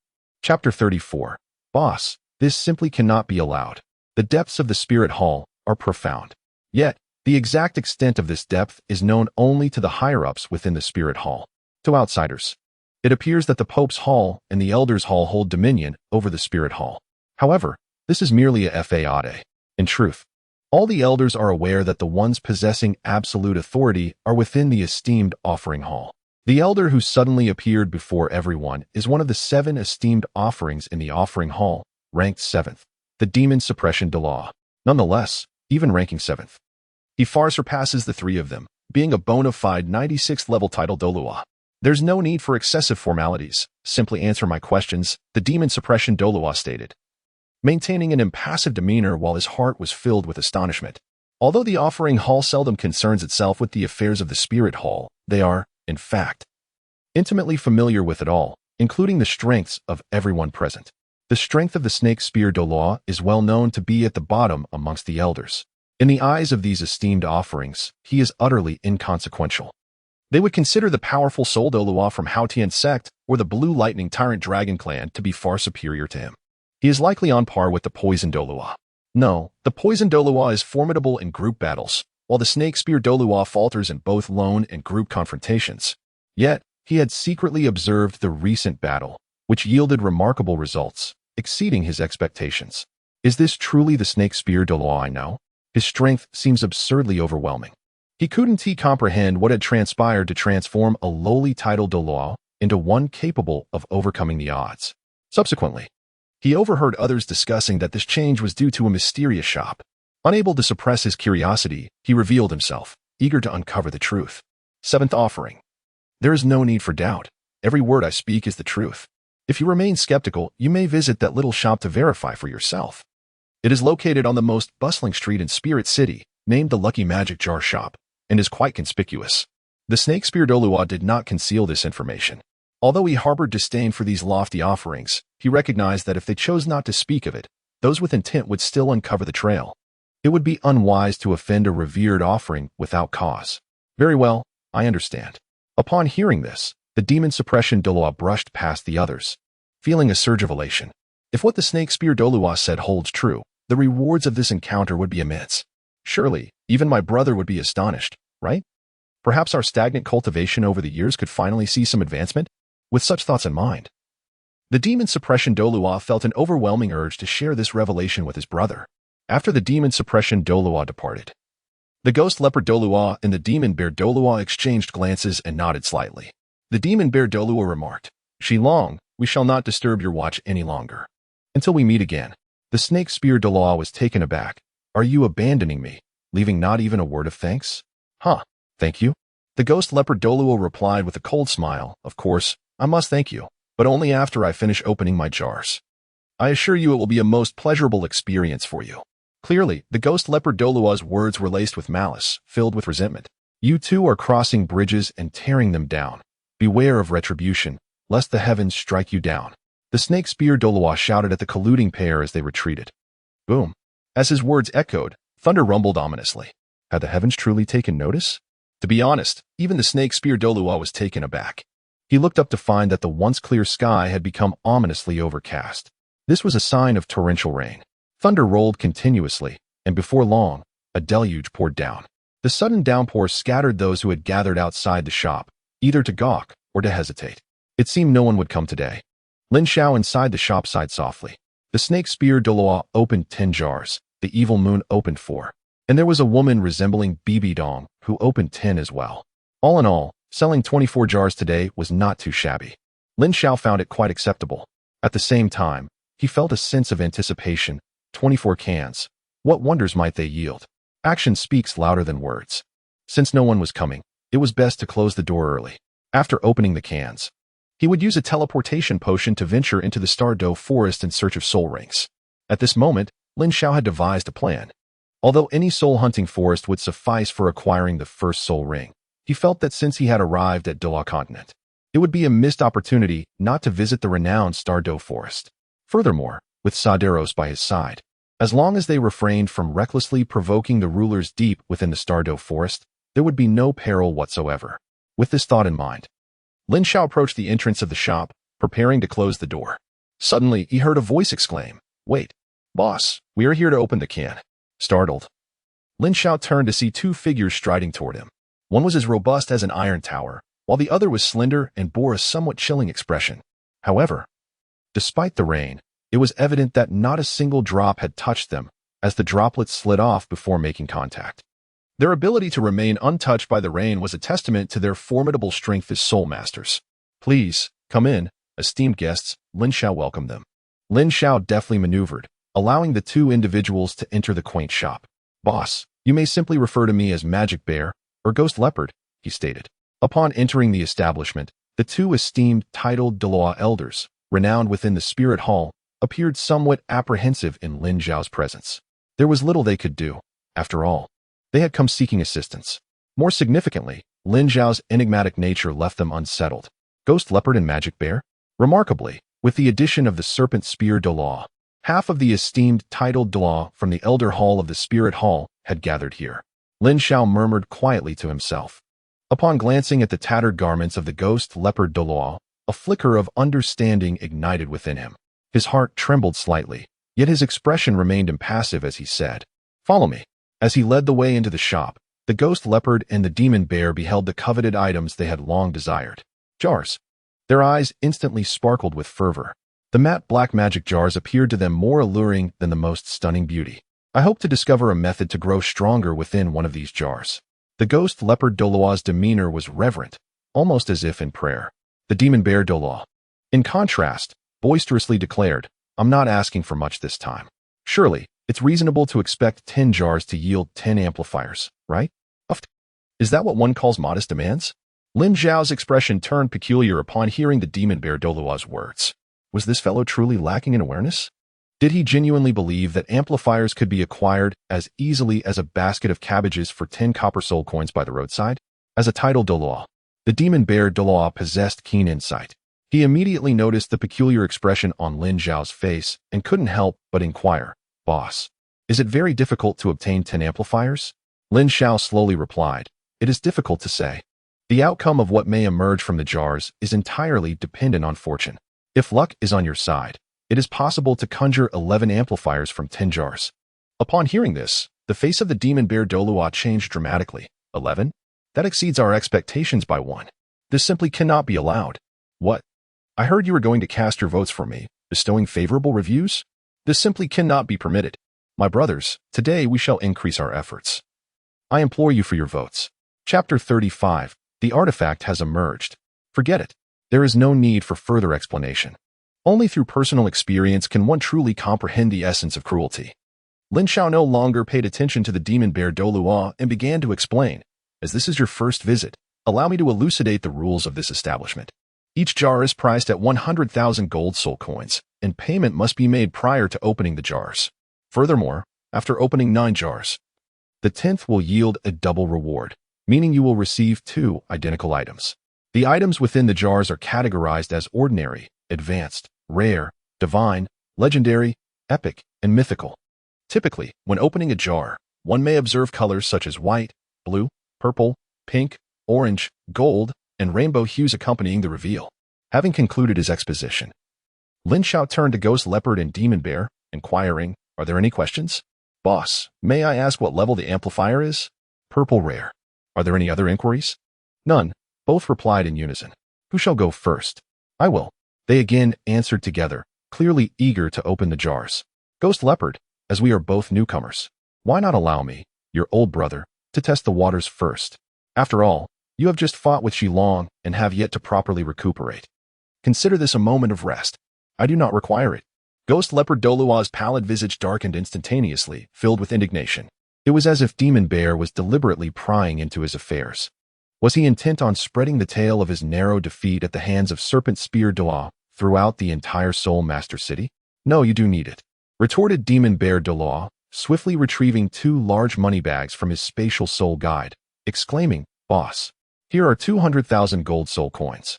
Chapter 34. Boss, this simply cannot be allowed. The depths of the spirit hall are profound. Yet, the exact extent of this depth is known only to the higher-ups within the spirit hall. To outsiders, it appears that the Pope's Hall and the Elder's Hall hold dominion over the spirit hall. However, this is merely a fade. In truth, all the elders are aware that the ones possessing absolute authority are within the esteemed offering hall. The elder who suddenly appeared before everyone is one of the 7 esteemed offerings in the offering hall, ranked 7th, the demon suppression Douluo. Nonetheless, even ranking 7th, he far surpasses the 3 of them, being a bona fide 96th level title Douluo. There's no need for excessive formalities. Simply answer my questions, the demon suppression Douluo stated, maintaining an impassive demeanor while his heart was filled with astonishment. Although the offering hall seldom concerns itself with the affairs of the spirit hall, they are, in fact, intimately familiar with it all, including the strengths of everyone present. The strength of the snake spear Douluo is well known to be at the bottom amongst the elders. In the eyes of these esteemed offerings, he is utterly inconsequential. They would consider the powerful soul Douluo from Haotian sect or the Blue Lightning Tyrant Dragon clan to be far superior to him. He is likely on par with the poison Douluo. No, the poison Douluo is formidable in group battles, while the snake spear Douluo falters in both lone and group confrontations. Yet, he had secretly observed the recent battle, which yielded remarkable results, exceeding his expectations. Is this truly the snake spear Douluo I know? His strength seems absurdly overwhelming. He couldn't comprehend what had transpired to transform a lowly titled Douluo into one capable of overcoming the odds. Subsequently, he overheard others discussing that this change was due to a mysterious shop. Unable to suppress his curiosity, he revealed himself, eager to uncover the truth. Seventh offering. There is no need for doubt. Every word I speak is the truth. If you remain skeptical, you may visit that little shop to verify for yourself. It is located on the most bustling street in Spirit City, named the Lucky Magic Jar Shop, and is quite conspicuous. The snake spear Douluo did not conceal this information. Although he harbored disdain for these lofty offerings, he recognized that if they chose not to speak of it, those with intent would still uncover the trail. It would be unwise to offend a revered offering without cause. Very well, I understand. Upon hearing this, the demon suppression Douluo brushed past the others, feeling a surge of elation. If what the snake spear Douluo said holds true, the rewards of this encounter would be immense. Surely, even my brother would be astonished, right? Perhaps our stagnant cultivation over the years could finally see some advancement? With such thoughts in mind, the demon suppression Douluo felt an overwhelming urge to share this revelation with his brother. After the demon suppression Douluo departed, the ghost leopard Douluo and the demon bear Douluo exchanged glances and nodded slightly. The demon bear Douluo remarked, "Shilong, we shall not disturb your watch any longer. Until we meet again." The snake spear Douluo was taken aback. "Are you abandoning me, leaving not even a word of thanks?" "Huh, thank you." The ghost leopard Douluo replied with a cold smile, "Of course, I must thank you, but only after I finish opening my jars. I assure you it will be a most pleasurable experience for you." Clearly, the ghost leopard Douluo's words were laced with malice, filled with resentment. "You two are crossing bridges and tearing them down. Beware of retribution, lest the heavens strike you down." The snake spear Douluo shouted at the colluding pair as they retreated. Boom. As his words echoed, thunder rumbled ominously. Had the heavens truly taken notice? To be honest, even the snake spear Douluo was taken aback. He looked up to find that the once clear sky had become ominously overcast. This was a sign of torrential rain. Thunder rolled continuously, and before long, a deluge poured down. The sudden downpour scattered those who had gathered outside the shop, either to gawk or to hesitate. It seemed no one would come today. Lin Xiao inside the shop sighed softly. The snake spear Douluo opened 10 jars, the evil moon opened 4, and there was a woman resembling Bibi Dong who opened 10 as well. All in all, selling 24 jars today was not too shabby. Lin Xiao found it quite acceptable. At the same time, he felt a sense of anticipation. 24 cans. What wonders might they yield? Action speaks louder than words. Since no one was coming, it was best to close the door early. After opening the cans, he would use a teleportation potion to venture into the Douluo forest in search of soul rings. At this moment, Lin Xiao had devised a plan. Although any soul-hunting forest would suffice for acquiring the first soul ring, he felt that since he had arrived at Douluo Continent, it would be a missed opportunity not to visit the renowned Douluo forest. Furthermore, with Saderos by his side, as long as they refrained from recklessly provoking the rulers deep within the Douluo forest, there would be no peril whatsoever. With this thought in mind, Lin Xiao approached the entrance of the shop, preparing to close the door. Suddenly, he heard a voice exclaim, "Wait, boss, we are here to open the can." Startled, Lin Xiao turned to see 2 figures striding toward him. One was as robust as an iron tower, while the other was slender and bore a somewhat chilling expression. However, despite the rain, it was evident that not a single drop had touched them, as the droplets slid off before making contact. Their ability to remain untouched by the rain was a testament to their formidable strength as soul masters. "Please, come in, esteemed guests," Lin Xiao welcomed them. Lin Xiao deftly maneuvered, allowing the 2 individuals to enter the quaint shop. "Boss, you may simply refer to me as Magic Bear or Ghost Leopard," he stated. Upon entering the establishment, the 2 esteemed titled Douluo elders, renowned within the Spirit Hall, appeared somewhat apprehensive in Lin Xiao's presence. There was little they could do. After all, they had come seeking assistance. More significantly, Lin Xiao's enigmatic nature left them unsettled. Ghost Leopard and Magic Bear? Remarkably, with the addition of the Serpent Spear Douluo, half of the esteemed titled Douluo from the Elder Hall of the Spirit Hall had gathered here. Lin Xiao murmured quietly to himself. Upon glancing at the tattered garments of the Ghost Leopard Douluo, a flicker of understanding ignited within him. His heart trembled slightly, yet his expression remained impassive as he said, "Follow me." As he led the way into the shop, the ghost leopard and the demon bear beheld the coveted items they had long desired. Jars. Their eyes instantly sparkled with fervor. The matte black magic jars appeared to them more alluring than the most stunning beauty. I hope to discover a method to grow stronger within one of these jars. The ghost leopard Douluo's demeanor was reverent, almost as if in prayer. The demon bear Douluo, in contrast, boisterously declared, "I'm not asking for much this time. Surely, it's reasonable to expect 10 jars to yield 10 amplifiers, right? Is that what one calls modest demands?" Lin Xiao's expression turned peculiar upon hearing the demon bear Douluo's words. Was this fellow truly lacking in awareness? Did he genuinely believe that amplifiers could be acquired as easily as a basket of cabbages for 10 copper soul coins by the roadside? As a title Douluo, the demon bear Douluo possessed keen insight. He immediately noticed the peculiar expression on Lin Xiao's face and couldn't help but inquire, "Boss, is it very difficult to obtain 10 amplifiers?" Lin Xiao slowly replied, "It is difficult to say. The outcome of what may emerge from the jars is entirely dependent on fortune. If luck is on your side, it is possible to conjure 11 amplifiers from 10 jars." Upon hearing this, the face of the demon bear Douluo changed dramatically. 11? That exceeds our expectations by 1. This simply cannot be allowed. What? I heard you were going to cast your votes for me, bestowing favorable reviews? This simply cannot be permitted. My brothers, today we shall increase our efforts. I implore you for your votes. Chapter 35. The artifact has emerged. Forget it. There is no need for further explanation. Only through personal experience can one truly comprehend the essence of cruelty. Lin Xiao no longer paid attention to the demon bear Douluo and began to explain, "As this is your first visit, allow me to elucidate the rules of this establishment. Each jar is priced at 100,000 gold soul coins, and payment must be made prior to opening the jars. Furthermore, after opening 9 jars, the 10th will yield a double reward, meaning you will receive 2 identical items. The items within the jars are categorized as ordinary, advanced, rare, divine, legendary, epic, and mythical. Typically, when opening a jar, one may observe colors such as white, blue, purple, pink, orange, gold, and rainbow hues accompanying the reveal." Having concluded his exposition, Lin Xiao turned to Ghost Leopard and Demon Bear, inquiring, "Are there any questions?" "Boss, may I ask what level the amplifier is?" "Purple rare." "Are there any other inquiries?" "None." Both replied in unison. "Who shall go first?" "I will." They again answered together, clearly eager to open the jars. "Ghost Leopard, as we are both newcomers, why not allow me, your old brother, to test the waters first? After all, you have just fought with Shilong and have yet to properly recuperate. Consider this a moment of rest. I do not require it." Ghost Leopard Douluo's pallid visage darkened instantaneously, filled with indignation. It was as if Demon Bear was deliberately prying into his affairs. Was he intent on spreading the tale of his narrow defeat at the hands of Serpent Spear Douluo throughout the entire Soul Master City? "No, you do need it," retorted Demon Bear Douluo, swiftly retrieving 2 large money bags from his spatial soul guide, exclaiming, "Boss, here are 200,000 gold soul coins.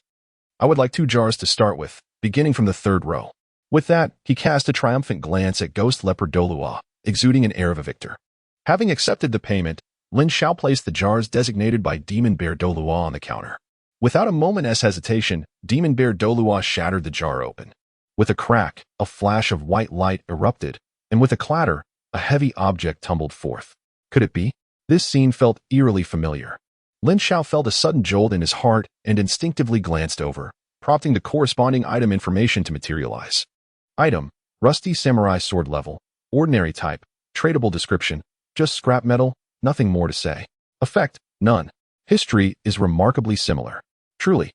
I would like 2 jars to start with, beginning from the 3rd row." With that, he cast a triumphant glance at Ghost Leopard Douluo, exuding an air of a victor. Having accepted the payment, Lin Xiao placed the jars designated by Demon Bear Douluo on the counter. Without a moment's hesitation, Demon Bear Douluo shattered the jar open. With a crack, a flash of white light erupted, and with a clatter, a heavy object tumbled forth. Could it be? This scene felt eerily familiar. Lin Xiao felt a sudden jolt in his heart and instinctively glanced over, prompting the corresponding item information to materialize. Item: Rusty Samurai Sword level, ordinary type, tradable description, just scrap metal, nothing more to say. Effect: none. History is remarkably similar. Truly,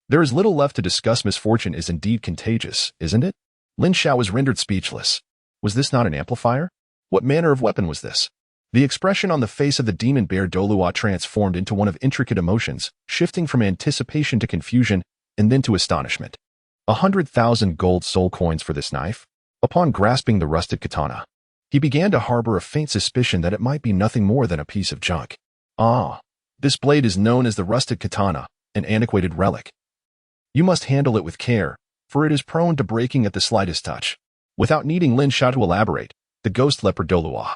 there is little left to discuss. Misfortune is indeed contagious, isn't it? Lin Xiao was rendered speechless. Was this not an amplifier? What manner of weapon was this? The expression on the face of the demon bear Douluo transformed into one of intricate emotions, shifting from anticipation to confusion and then to astonishment. 100,000 gold soul coins for this knife? Upon grasping the rusted katana, he began to harbor a faint suspicion that it might be nothing more than a piece of junk. Ah, this blade is known as the rusted katana, an antiquated relic. You must handle it with care, for it is prone to breaking at the slightest touch. Without needing Lin Xiao to elaborate, the ghost leopard Douluo,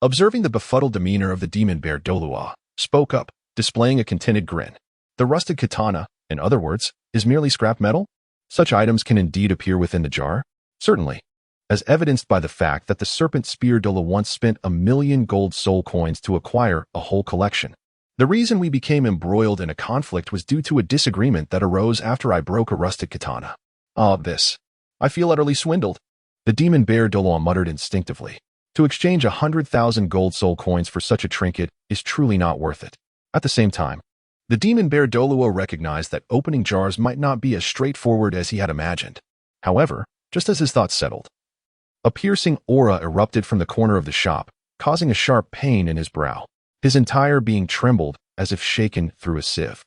observing the befuddled demeanor of the demon bear Douluo, spoke up, displaying a contented grin. The rusted katana, in other words, is merely scrap metal? Such items can indeed appear within the jar? Certainly, as evidenced by the fact that the serpent spear Douluo once spent 1,000,000 gold soul coins to acquire a whole collection. The reason we became embroiled in a conflict was due to a disagreement that arose after I broke a rustic katana. I feel utterly swindled. The demon bear Douluo muttered instinctively. To exchange 100,000 gold soul coins for such a trinket is truly not worth it. At the same time, the demon bear Douluo recognized that opening jars might not be as straightforward as he had imagined. However, just as his thoughts settled, a piercing aura erupted from the corner of the shop, causing a sharp pain in his brow. His entire being trembled as if shaken through a sieve.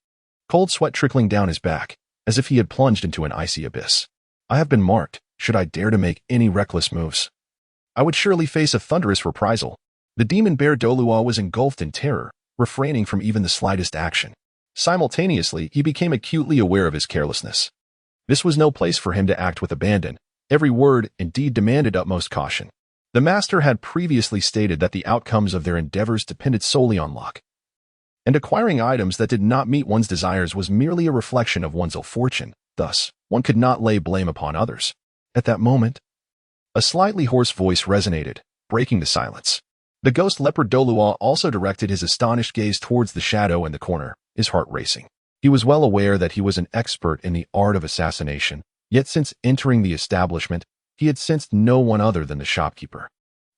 Cold sweat trickling down his back, as if he had plunged into an icy abyss. I have been marked. Should I dare to make any reckless moves, I would surely face a thunderous reprisal. The demon bear Douluo was engulfed in terror, refraining from even the slightest action. Simultaneously, he became acutely aware of his carelessness. This was no place for him to act with abandon. Every word, indeed, demanded utmost caution. The master had previously stated that the outcomes of their endeavors depended solely on luck. And acquiring items that did not meet one's desires was merely a reflection of one's ill fortune. Thus, one could not lay blame upon others. At that moment, a slightly hoarse voice resonated, breaking the silence. The ghost leopard Douluo also directed his astonished gaze towards the shadow in the corner, his heart racing. He was well aware that he was an expert in the art of assassination, yet since entering the establishment, he had sensed no one other than the shopkeeper.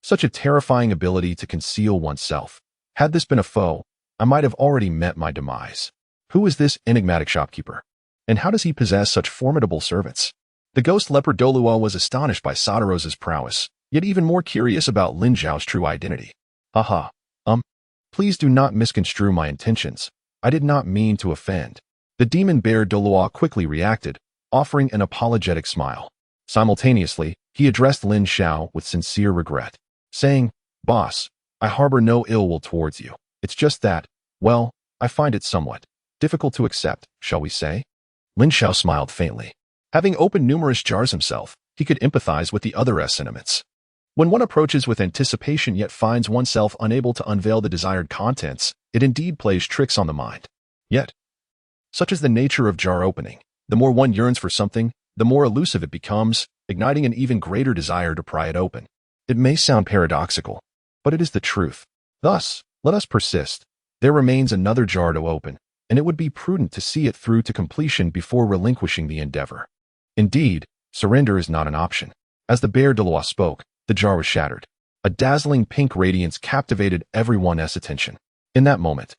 Such a terrifying ability to conceal oneself. Had this been a foe, I might have already met my demise. Who is this enigmatic shopkeeper? And how does he possess such formidable servants? The ghost leopard Douluo was astonished by Sadaro's prowess, yet even more curious about Lin Xiao's true identity. Please do not misconstrue my intentions. I did not mean to offend. The demon bear Douluo quickly reacted, offering an apologetic smile. Simultaneously, he addressed Lin Xiao with sincere regret, saying, "Boss, I harbor no ill will towards you. It's just that, well, I find it somewhat difficult to accept, shall we say?" Lin Xiao smiled faintly. Having opened numerous jars himself, he could empathize with the other's sentiments. When one approaches with anticipation yet finds oneself unable to unveil the desired contents, it indeed plays tricks on the mind. Yet, such is the nature of jar opening. The more one yearns for something, the more elusive it becomes, igniting an even greater desire to pry it open. It may sound paradoxical, but it is the truth. Thus, let us persist. There remains another jar to open, and it would be prudent to see it through to completion before relinquishing the endeavor. Indeed, surrender is not an option. As the bear Douluo spoke, the jar was shattered. A dazzling pink radiance captivated everyone's attention. In that moment,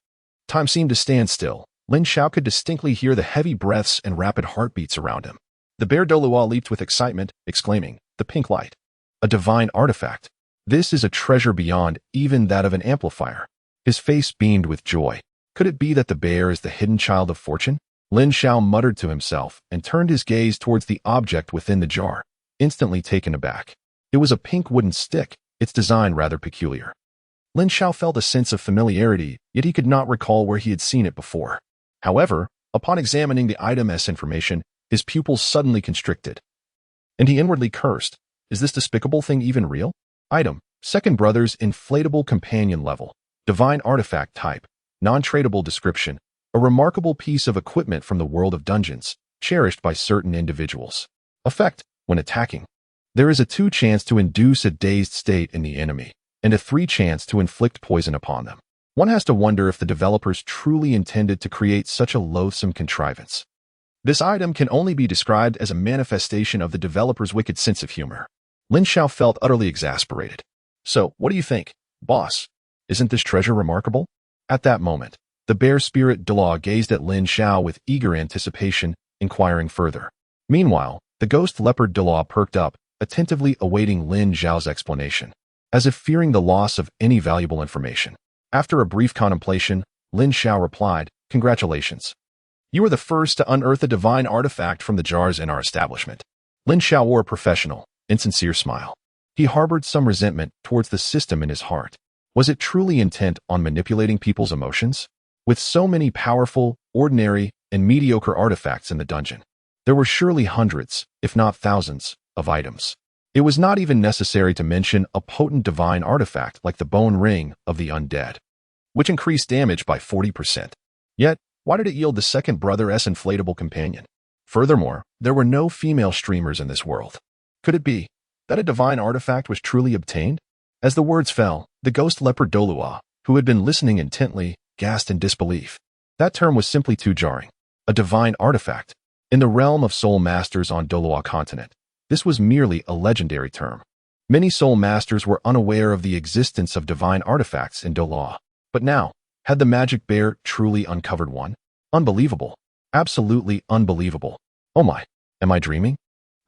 time seemed to stand still. Lin Xiao could distinctly hear the heavy breaths and rapid heartbeats around him. The bear Douluo leaped with excitement, exclaiming, "The pink light! A divine artifact! This is a treasure beyond even that of an amplifier." His face beamed with joy. Could it be that the bear is the hidden child of fortune? Lin Xiao muttered to himself and turned his gaze towards the object within the jar, instantly taken aback. It was a pink wooden stick, its design rather peculiar. Lin Xiao felt a sense of familiarity, yet he could not recall where he had seen it before. However, upon examining the item's information, his pupils suddenly constricted, and he inwardly cursed. Is this despicable thing even real? Item: Second Brother's inflatable companion level. Divine artifact type. Non-tradable description. A remarkable piece of equipment from the world of dungeons, cherished by certain individuals. Effect: when attacking, there is a 2 chance to induce a dazed state in the enemy, and a 3 chance to inflict poison upon them. One has to wonder if the developers truly intended to create such a loathsome contrivance. This item can only be described as a manifestation of the developer's wicked sense of humor. Lin Xiao felt utterly exasperated. So, what do you think, boss? Isn't this treasure remarkable? At that moment, the bear spirit Douluo gazed at Lin Xiao with eager anticipation, inquiring further. Meanwhile, the ghost leopard Douluo perked up, attentively awaiting Lin Xiao's explanation, as if fearing the loss of any valuable information. After a brief contemplation, Lin Xiao replied, "Congratulations. You were the first to unearth a divine artifact from the jars in our establishment." Lin Xiao wore a professional, insincere smile. He harbored some resentment towards the system in his heart. Was it truly intent on manipulating people's emotions? With so many powerful, ordinary, and mediocre artifacts in the dungeon, there were surely hundreds, if not thousands, of items. It was not even necessary to mention a potent divine artifact like the bone ring of the undead, which increased damage by 40%. Yet, why did it yield the second brother's inflatable companion? Furthermore, there were no female streamers in this world. Could it be that a divine artifact was truly obtained? As the words fell, the ghost leopard Douluo, who had been listening intently, gasped in disbelief. That term was simply too jarring. A divine artifact. In the realm of soul masters on Douluo Continent, this was merely a legendary term. Many soul masters were unaware of the existence of divine artifacts in Douluo. But now, had the magic bear truly uncovered one? Unbelievable. Absolutely unbelievable. Oh my, am I dreaming?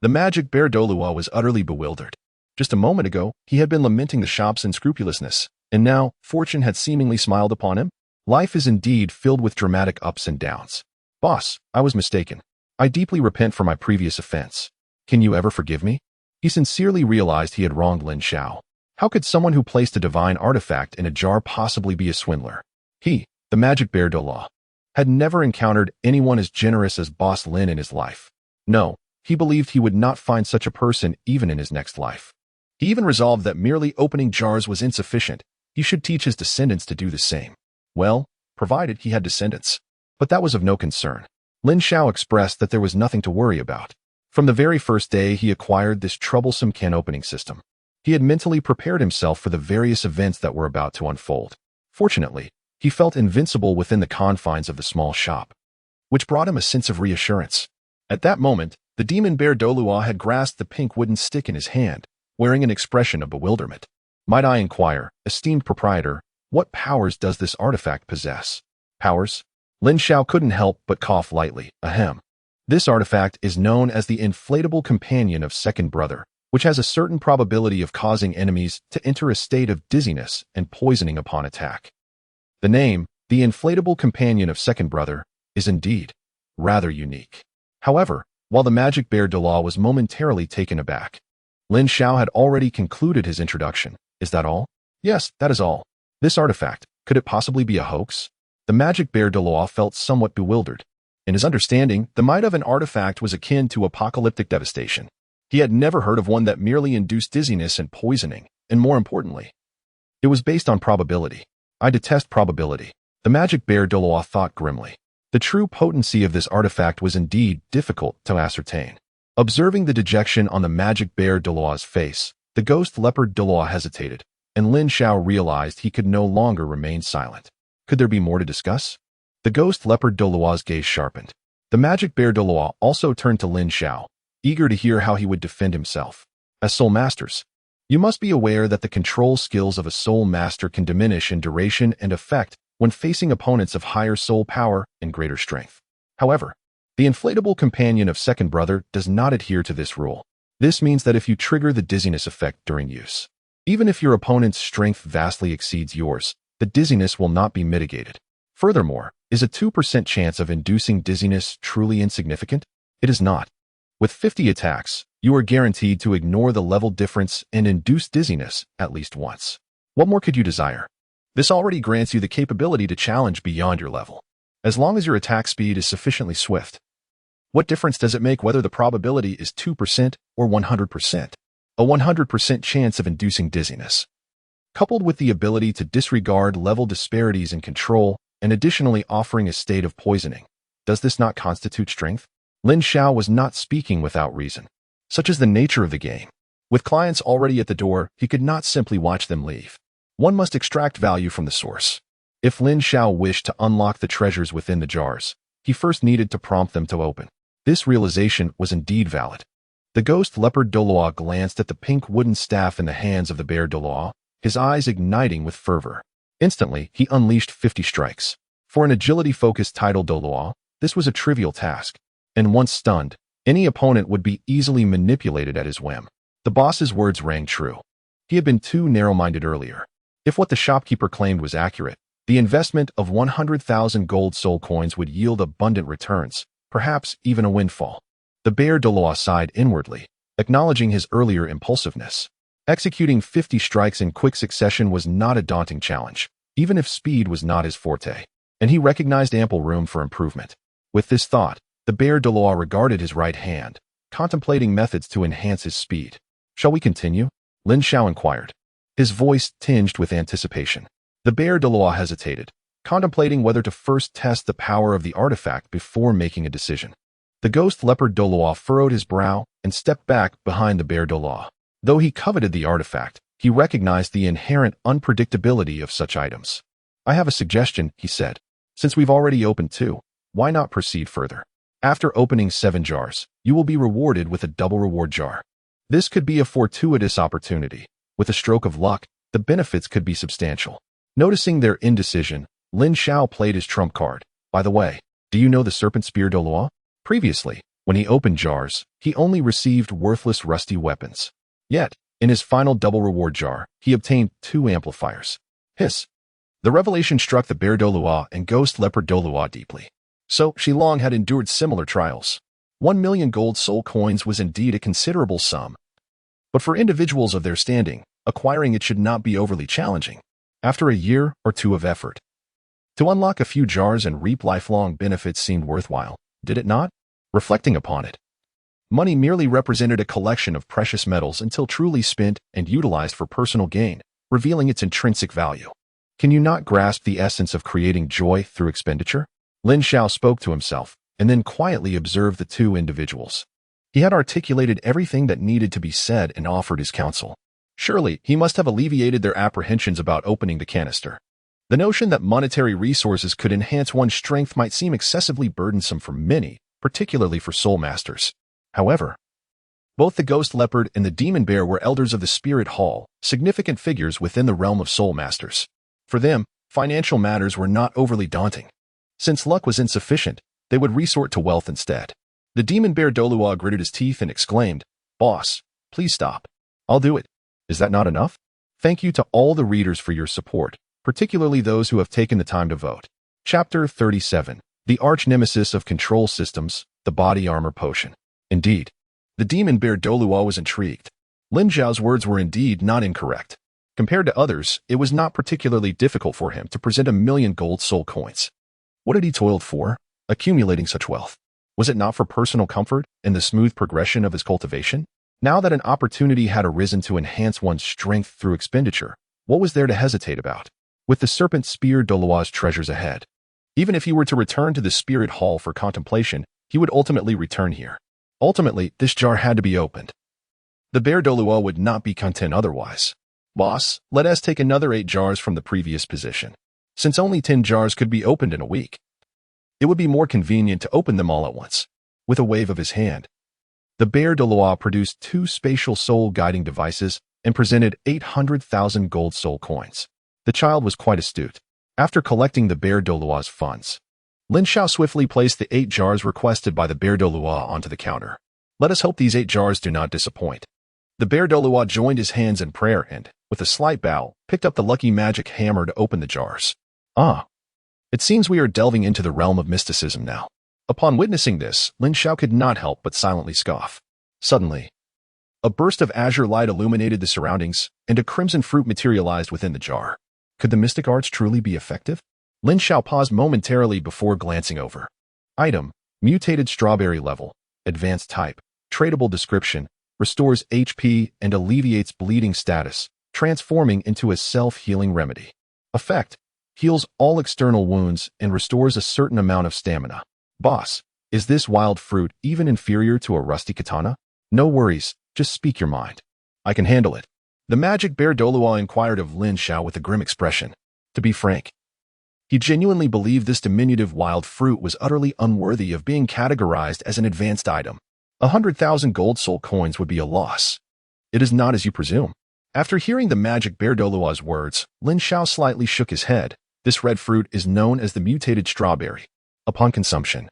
The magic bear Douluo was utterly bewildered. Just a moment ago, he had been lamenting the shop's unscrupulousness, and now, fortune had seemingly smiled upon him. Life is indeed filled with dramatic ups and downs. Boss, I was mistaken. I deeply repent for my previous offense. Can you ever forgive me? He sincerely realized he had wronged Lin Xiao. How could someone who placed a divine artifact in a jar possibly be a swindler? He, the magic bear Douluo, had never encountered anyone as generous as Boss Lin in his life. No, he believed he would not find such a person even in his next life. He even resolved that merely opening jars was insufficient. He should teach his descendants to do the same. Well, provided he had descendants. But that was of no concern. Lin Xiao expressed that there was nothing to worry about. From the very first day he acquired this troublesome can opening system, he had mentally prepared himself for the various events that were about to unfold. Fortunately, he felt invincible within the confines of the small shop, which brought him a sense of reassurance. At that moment, the demon bear Douluo had grasped the pink wooden stick in his hand, wearing an expression of bewilderment. Might I inquire, esteemed proprietor, what powers does this artifact possess? Powers? Lin Xiao couldn't help but cough lightly. Ahem. This artifact is known as the inflatable companion of second brother, which has a certain probability of causing enemies to enter a state of dizziness and poisoning upon attack. The name, the inflatable companion of second brother, is indeed rather unique. However, while the magic bear Douluo was momentarily taken aback, Lin Xiao had already concluded his introduction. Is that all? Yes, that is all. This artifact, could it possibly be a hoax? The magic bear Douluo felt somewhat bewildered. In his understanding, the might of an artifact was akin to apocalyptic devastation. He had never heard of one that merely induced dizziness and poisoning, and more importantly, it was based on probability. I detest probability. The magic bear Douluo thought grimly. The true potency of this artifact was indeed difficult to ascertain. Observing the dejection on the magic bear Douluo's face, the ghost leopard Douluo hesitated, and Lin Xiao realized he could no longer remain silent. Could there be more to discuss? The ghost leopard Douluo's gaze sharpened. The magic bear Douluo also turned to Lin Xiao, eager to hear how he would defend himself. As soul masters, you must be aware that the control skills of a soul master can diminish in duration and effect when facing opponents of higher soul power and greater strength. However, the inflatable companion of second brother does not adhere to this rule. This means that if you trigger the dizziness effect during use, even if your opponent's strength vastly exceeds yours, the dizziness will not be mitigated. Furthermore, is a 2% chance of inducing dizziness truly insignificant? It is not. With 50 attacks, you are guaranteed to ignore the level difference and induce dizziness at least once. What more could you desire? This already grants you the capability to challenge beyond your level, as long as your attack speed is sufficiently swift. What difference does it make whether the probability is 2% or 100%? A 100% chance of inducing dizziness, coupled with the ability to disregard level disparities in control and additionally offering a state of poisoning. Does this not constitute strength? Lin Xiao was not speaking without reason. Such is the nature of the game. With clients already at the door, he could not simply watch them leave. One must extract value from the source. If Lin Xiao wished to unlock the treasures within the jars, he first needed to prompt them to open. This realization was indeed valid. The ghost leopard Douluo glanced at the pink wooden staff in the hands of the bear Douluo, his eyes igniting with fervor. Instantly, he unleashed 50 strikes. For an agility-focused title Douluo, this was a trivial task, and once stunned, any opponent would be easily manipulated at his whim. The boss's words rang true. He had been too narrow-minded earlier. If what the shopkeeper claimed was accurate, the investment of 100,000 gold soul coins would yield abundant returns, perhaps even a windfall. The bear Douluo sighed inwardly, acknowledging his earlier impulsiveness. Executing 50 strikes in quick succession was not a daunting challenge, even if speed was not his forte, and he recognized ample room for improvement. With this thought, the bear Douluo regarded his right hand, contemplating methods to enhance his speed. Shall we continue? Lin Xiao inquired, his voice tinged with anticipation. The bear Douluo hesitated, contemplating whether to first test the power of the artifact before making a decision. The ghost leopard Douluo furrowed his brow and stepped back behind the bear Douluo. Though he coveted the artifact, he recognized the inherent unpredictability of such items. I have a suggestion, he said. Since we've already opened 2, why not proceed further? After opening 7 jars, you will be rewarded with a double reward jar. This could be a fortuitous opportunity. With a stroke of luck, the benefits could be substantial. Noticing their indecision, Lin Xiao played his trump card. By the way, do you know the serpent spear Douluo? Previously, when he opened jars, he only received worthless rusty weapons. Yet, in his final double reward jar, he obtained 2 amplifiers. Hiss. The revelation struck the bear Douluo and ghost leopard Douluo deeply. So, she long had endured similar trials. 1 million gold soul coins was indeed a considerable sum. But for individuals of their standing, acquiring it should not be overly challenging. After a year or 2 of effort, to unlock a few jars and reap lifelong benefits seemed worthwhile, did it not? Reflecting upon it, money merely represented a collection of precious metals until truly spent and utilized for personal gain, revealing its intrinsic value. Can you not grasp the essence of creating joy through expenditure? Lin Xiao spoke to himself, and then quietly observed the 2 individuals. He had articulated everything that needed to be said and offered his counsel. Surely, he must have alleviated their apprehensions about opening the canister. The notion that monetary resources could enhance one's strength might seem excessively burdensome for many, particularly for soul masters. However, both the ghost leopard and the demon bear were elders of the spirit hall, significant figures within the realm of soul masters. For them, financial matters were not overly daunting. Since luck was insufficient, they would resort to wealth instead. The demon bear Douluo gritted his teeth and exclaimed, "Boss, please stop. I'll do it. Is that not enough? Thank you to all the readers for your support, particularly those who have taken the time to vote." Chapter 37. The arch-nemesis of control systems, the body armor potion. Indeed, the demon bear Douluo was intrigued. Lin Xiao's words were indeed not incorrect. Compared to others, it was not particularly difficult for him to present 1 million gold soul coins. What had he toiled for, accumulating such wealth? Was it not for personal comfort and the smooth progression of his cultivation? Now that an opportunity had arisen to enhance one's strength through expenditure, what was there to hesitate about? With the serpent spear Douluo's treasures ahead, even if he were to return to the spirit hall for contemplation, he would ultimately return here. Ultimately, this jar had to be opened. The bear Douluo would not be content otherwise. "Boss, let us take another 8 jars from the previous position. Since only 10 jars could be opened in a week, it would be more convenient to open them all at once." With a wave of his hand, the bear Douluo produced 2 spatial soul guiding devices and presented 800,000 gold soul coins. The child was quite astute. After collecting the bear Douluo's funds, Lin Xiao swiftly placed the 8 jars requested by the bear Douluo onto the counter. Let us hope these 8 jars do not disappoint. The bear Douluo joined his hands in prayer and, with a slight bow, picked up the lucky magic hammer to open the jars. It seems we are delving into the realm of mysticism now. Upon witnessing this, Lin Xiao could not help but silently scoff. Suddenly, a burst of azure light illuminated the surroundings, and a crimson fruit materialized within the jar. Could the mystic arts truly be effective? Lin Xiao paused momentarily before glancing over. Item: mutated strawberry level, advanced type, tradable description, restores HP and alleviates bleeding status, transforming into a self-healing remedy. Effect: heals all external wounds and restores a certain amount of stamina. Boss, is this wild fruit even inferior to a rusty katana? No worries, just speak your mind. I can handle it. The magic bear Douluo inquired of Lin Xiao with a grim expression. To be frank, he genuinely believed this diminutive wild fruit was utterly unworthy of being categorized as an advanced item. 100,000 gold soul coins would be a loss. It is not as you presume. After hearing the magic bear Douluo's words, Lin Xiao slightly shook his head. This red fruit is known as the mutated strawberry. Upon consumption,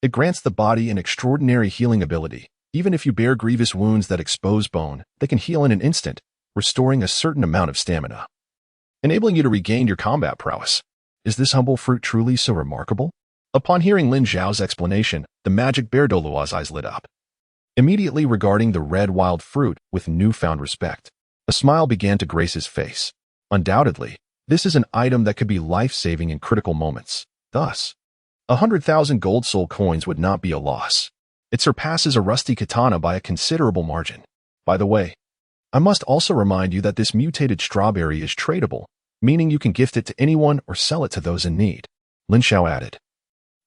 it grants the body an extraordinary healing ability. Even if you bear grievous wounds that expose bone, they can heal in an instant, restoring a certain amount of stamina, enabling you to regain your combat prowess. Is this humble fruit truly so remarkable? Upon hearing Lin Xiao's explanation, the magic bear Douluo's eyes lit up. Immediately regarding the red wild fruit with newfound respect, a smile began to grace his face. Undoubtedly, this is an item that could be life-saving in critical moments. Thus, 100,000 gold soul coins would not be a loss. It surpasses a rusty katana by a considerable margin. By the way, I must also remind you that this mutated strawberry is tradable, meaning you can gift it to anyone or sell it to those in need. Lin Xiao added.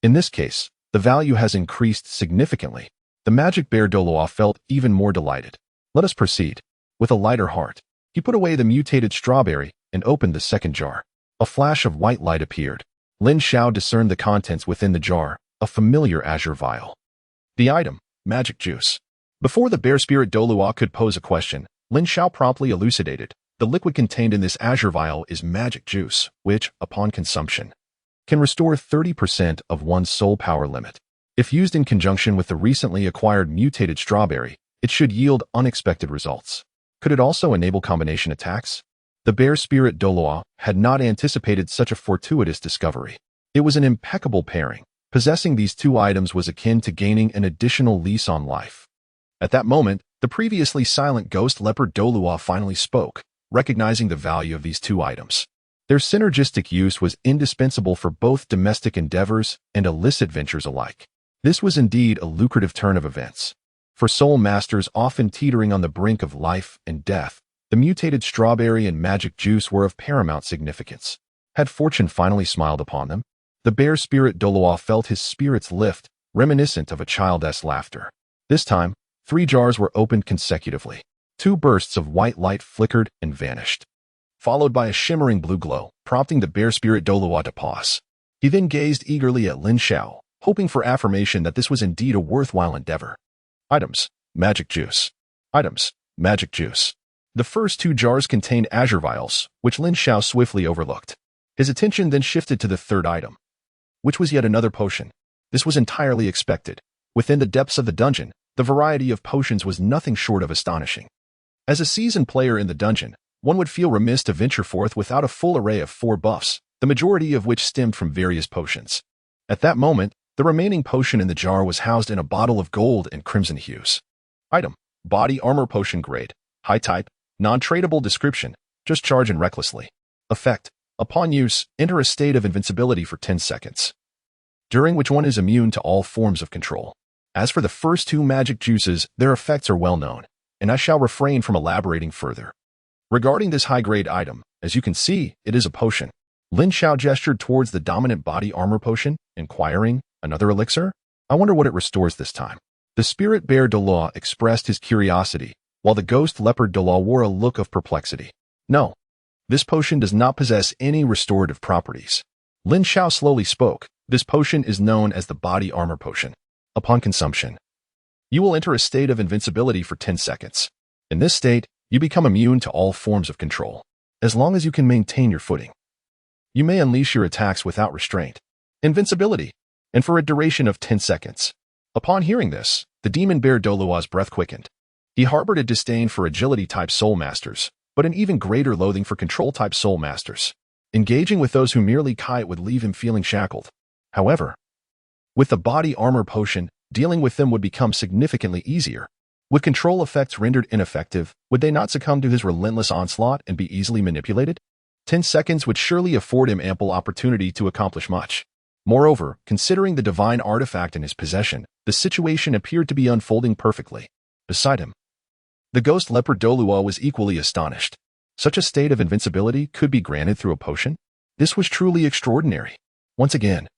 In this case, The value has increased significantly. The magic bear Douluo felt even more delighted. Let us proceed. With a lighter heart, he put away the mutated strawberry and opened the second jar. A flash of white light appeared. Lin Xiao discerned the contents within the jar, a familiar azure vial. The item, magic juice. Before the bear spirit Douluo could pose a question, Lin Xiao promptly elucidated. The liquid contained in this azure vial is magic juice, which, upon consumption, can restore 30% of one's soul power limit. If used in conjunction with the recently acquired mutated strawberry, it should yield unexpected results. Could it also enable combination attacks? The bear spirit Douluo had not anticipated such a fortuitous discovery. It was an impeccable pairing. Possessing these two items was akin to gaining an additional lease on life. At that moment, the previously silent ghost leopard Douluo finally spoke, recognizing the value of these two items. Their synergistic use was indispensable for both domestic endeavors and illicit ventures alike. This was indeed a lucrative turn of events. For soul masters often teetering on the brink of life and death, the mutated strawberry and magic juice were of paramount significance. Had fortune finally smiled upon them? The bear spirit Douluo felt his spirits lift, reminiscent of a child's laughter. This time, 3 jars were opened consecutively. 2 bursts of white light flickered and vanished, followed by a shimmering blue glow, prompting the bear spirit Douluo to pause. He then gazed eagerly at Lin Xiao, hoping for affirmation that this was indeed a worthwhile endeavor. Items, magic juice. Items, magic juice. The first 2 jars contained azure vials, which Lin Xiao swiftly overlooked. His attention then shifted to the third item, which was yet another potion. This was entirely expected. Within the depths of the dungeon, the variety of potions was nothing short of astonishing. As a seasoned player in the dungeon, one would feel remiss to venture forth without a full array of 4 buffs, the majority of which stemmed from various potions. At that moment, the remaining potion in the jar was housed in a bottle of gold and crimson hues. Item, body armor potion grade, high type, non-tradable description, just charge and recklessly. Effect, upon use, enter a state of invincibility for 10 seconds, during which one is immune to all forms of control. As for the first 2 magic juices, their effects are well known, and I shall refrain from elaborating further. Regarding this high-grade item, as you can see, it is a potion. Lin Xiao gestured towards the dominant body armor potion, inquiring, another elixir? I wonder what it restores this time. The spirit bear Douluo expressed his curiosity, while the ghost leopard Douluo wore a look of perplexity. No, this potion does not possess any restorative properties. Lin Xiao slowly spoke. This potion is known as the body armor potion. Upon consumption, you will enter a state of invincibility for 10 seconds. In this state, you become immune to all forms of control. As long as you can maintain your footing, you may unleash your attacks without restraint. Invincibility, and for a duration of 10 seconds. Upon hearing this, the demon bear Douluo's breath quickened. He harbored a disdain for agility-type soul masters, but an even greater loathing for control-type soul masters. Engaging with those who merely kite would leave him feeling shackled. However, with the body armor potion, dealing with them would become significantly easier. With control effects rendered ineffective, would they not succumb to his relentless onslaught and be easily manipulated? 10 seconds would surely afford him ample opportunity to accomplish much. Moreover, considering the divine artifact in his possession, the situation appeared to be unfolding perfectly. Beside him, the ghost leopard Douluo was equally astonished. Such a state of invincibility could be granted through a potion? This was truly extraordinary. Once again,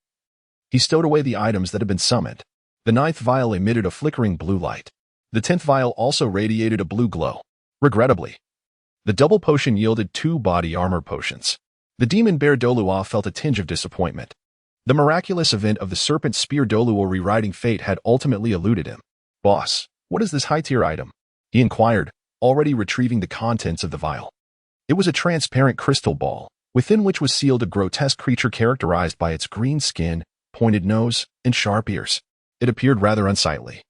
he stowed away the items that had been summoned. The 9th vial emitted a flickering blue light. The 10th vial also radiated a blue glow. Regrettably, the double potion yielded 2 body armor potions. The demon bear Douluo felt a tinge of disappointment. The miraculous event of the serpent spear Douluo rewriting fate had ultimately eluded him. Boss, what is this high-tier item? He inquired, already retrieving the contents of the vial. It was a transparent crystal ball, within which was sealed a grotesque creature characterized by its green skin, pointed nose, and sharp ears. It appeared rather unsightly.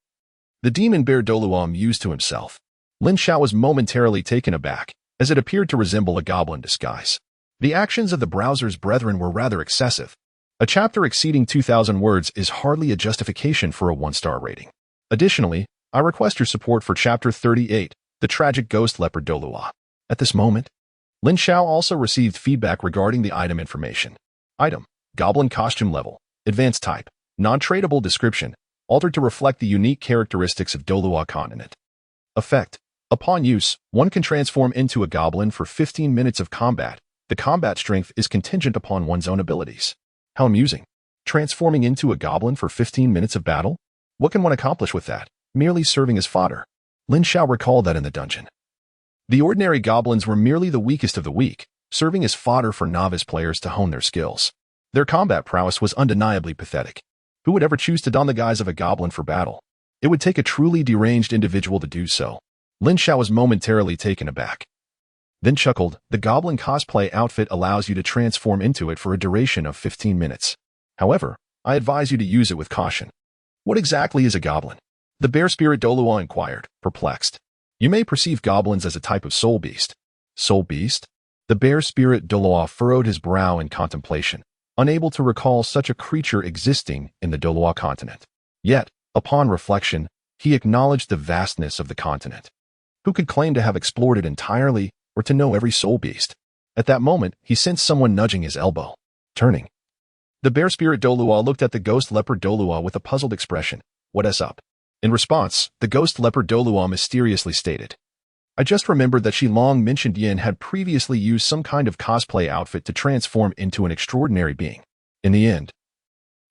The demon bear Douluo mused to himself. Lin Xiao was momentarily taken aback, as it appeared to resemble a goblin disguise. The actions of the browser's brethren were rather excessive. A chapter exceeding 2,000 words is hardly a justification for a 1-star rating. Additionally, I request your support for Chapter 38, The Tragic Ghost Leopard Douluo. At this moment, Lin Xiao also received feedback regarding the item information. Item, Goblin Costume Level, Advanced Type, Non-Tradable Description, altered to reflect the unique characteristics of Douluo Continent. Effect, upon use, one can transform into a goblin for 15 minutes of combat. The combat strength is contingent upon one's own abilities. How amusing. Transforming into a goblin for 15 minutes of battle? What can one accomplish with that? Merely serving as fodder. Lin Xiao recalled that in the dungeon. The ordinary goblins were merely the weakest of the weak, serving as fodder for novice players to hone their skills. Their combat prowess was undeniably pathetic. Who would ever choose to don the guise of a goblin for battle? It would take a truly deranged individual to do so. Lin Xiao was momentarily taken aback. Then chuckled, the goblin cosplay outfit allows you to transform into it for a duration of 15 minutes. However, I advise you to use it with caution. What exactly is a goblin? The bear spirit Douluo inquired, perplexed. You may perceive goblins as a type of soul beast. Soul beast? The bear spirit Douluo furrowed his brow in contemplation, unable to recall such a creature existing in the Douluo Continent. Yet, upon reflection, he acknowledged the vastness of the continent. Who could claim to have explored it entirely or to know every soul beast? At that moment, he sensed someone nudging his elbow. Turning. The bear spirit Douluo looked at the ghost leopard Douluo with a puzzled expression. What's up? In response, the ghost leopard Douluo mysteriously stated, I just remembered that Shilong mentioned Yin had previously used some kind of cosplay outfit to transform into an extraordinary being. In the end,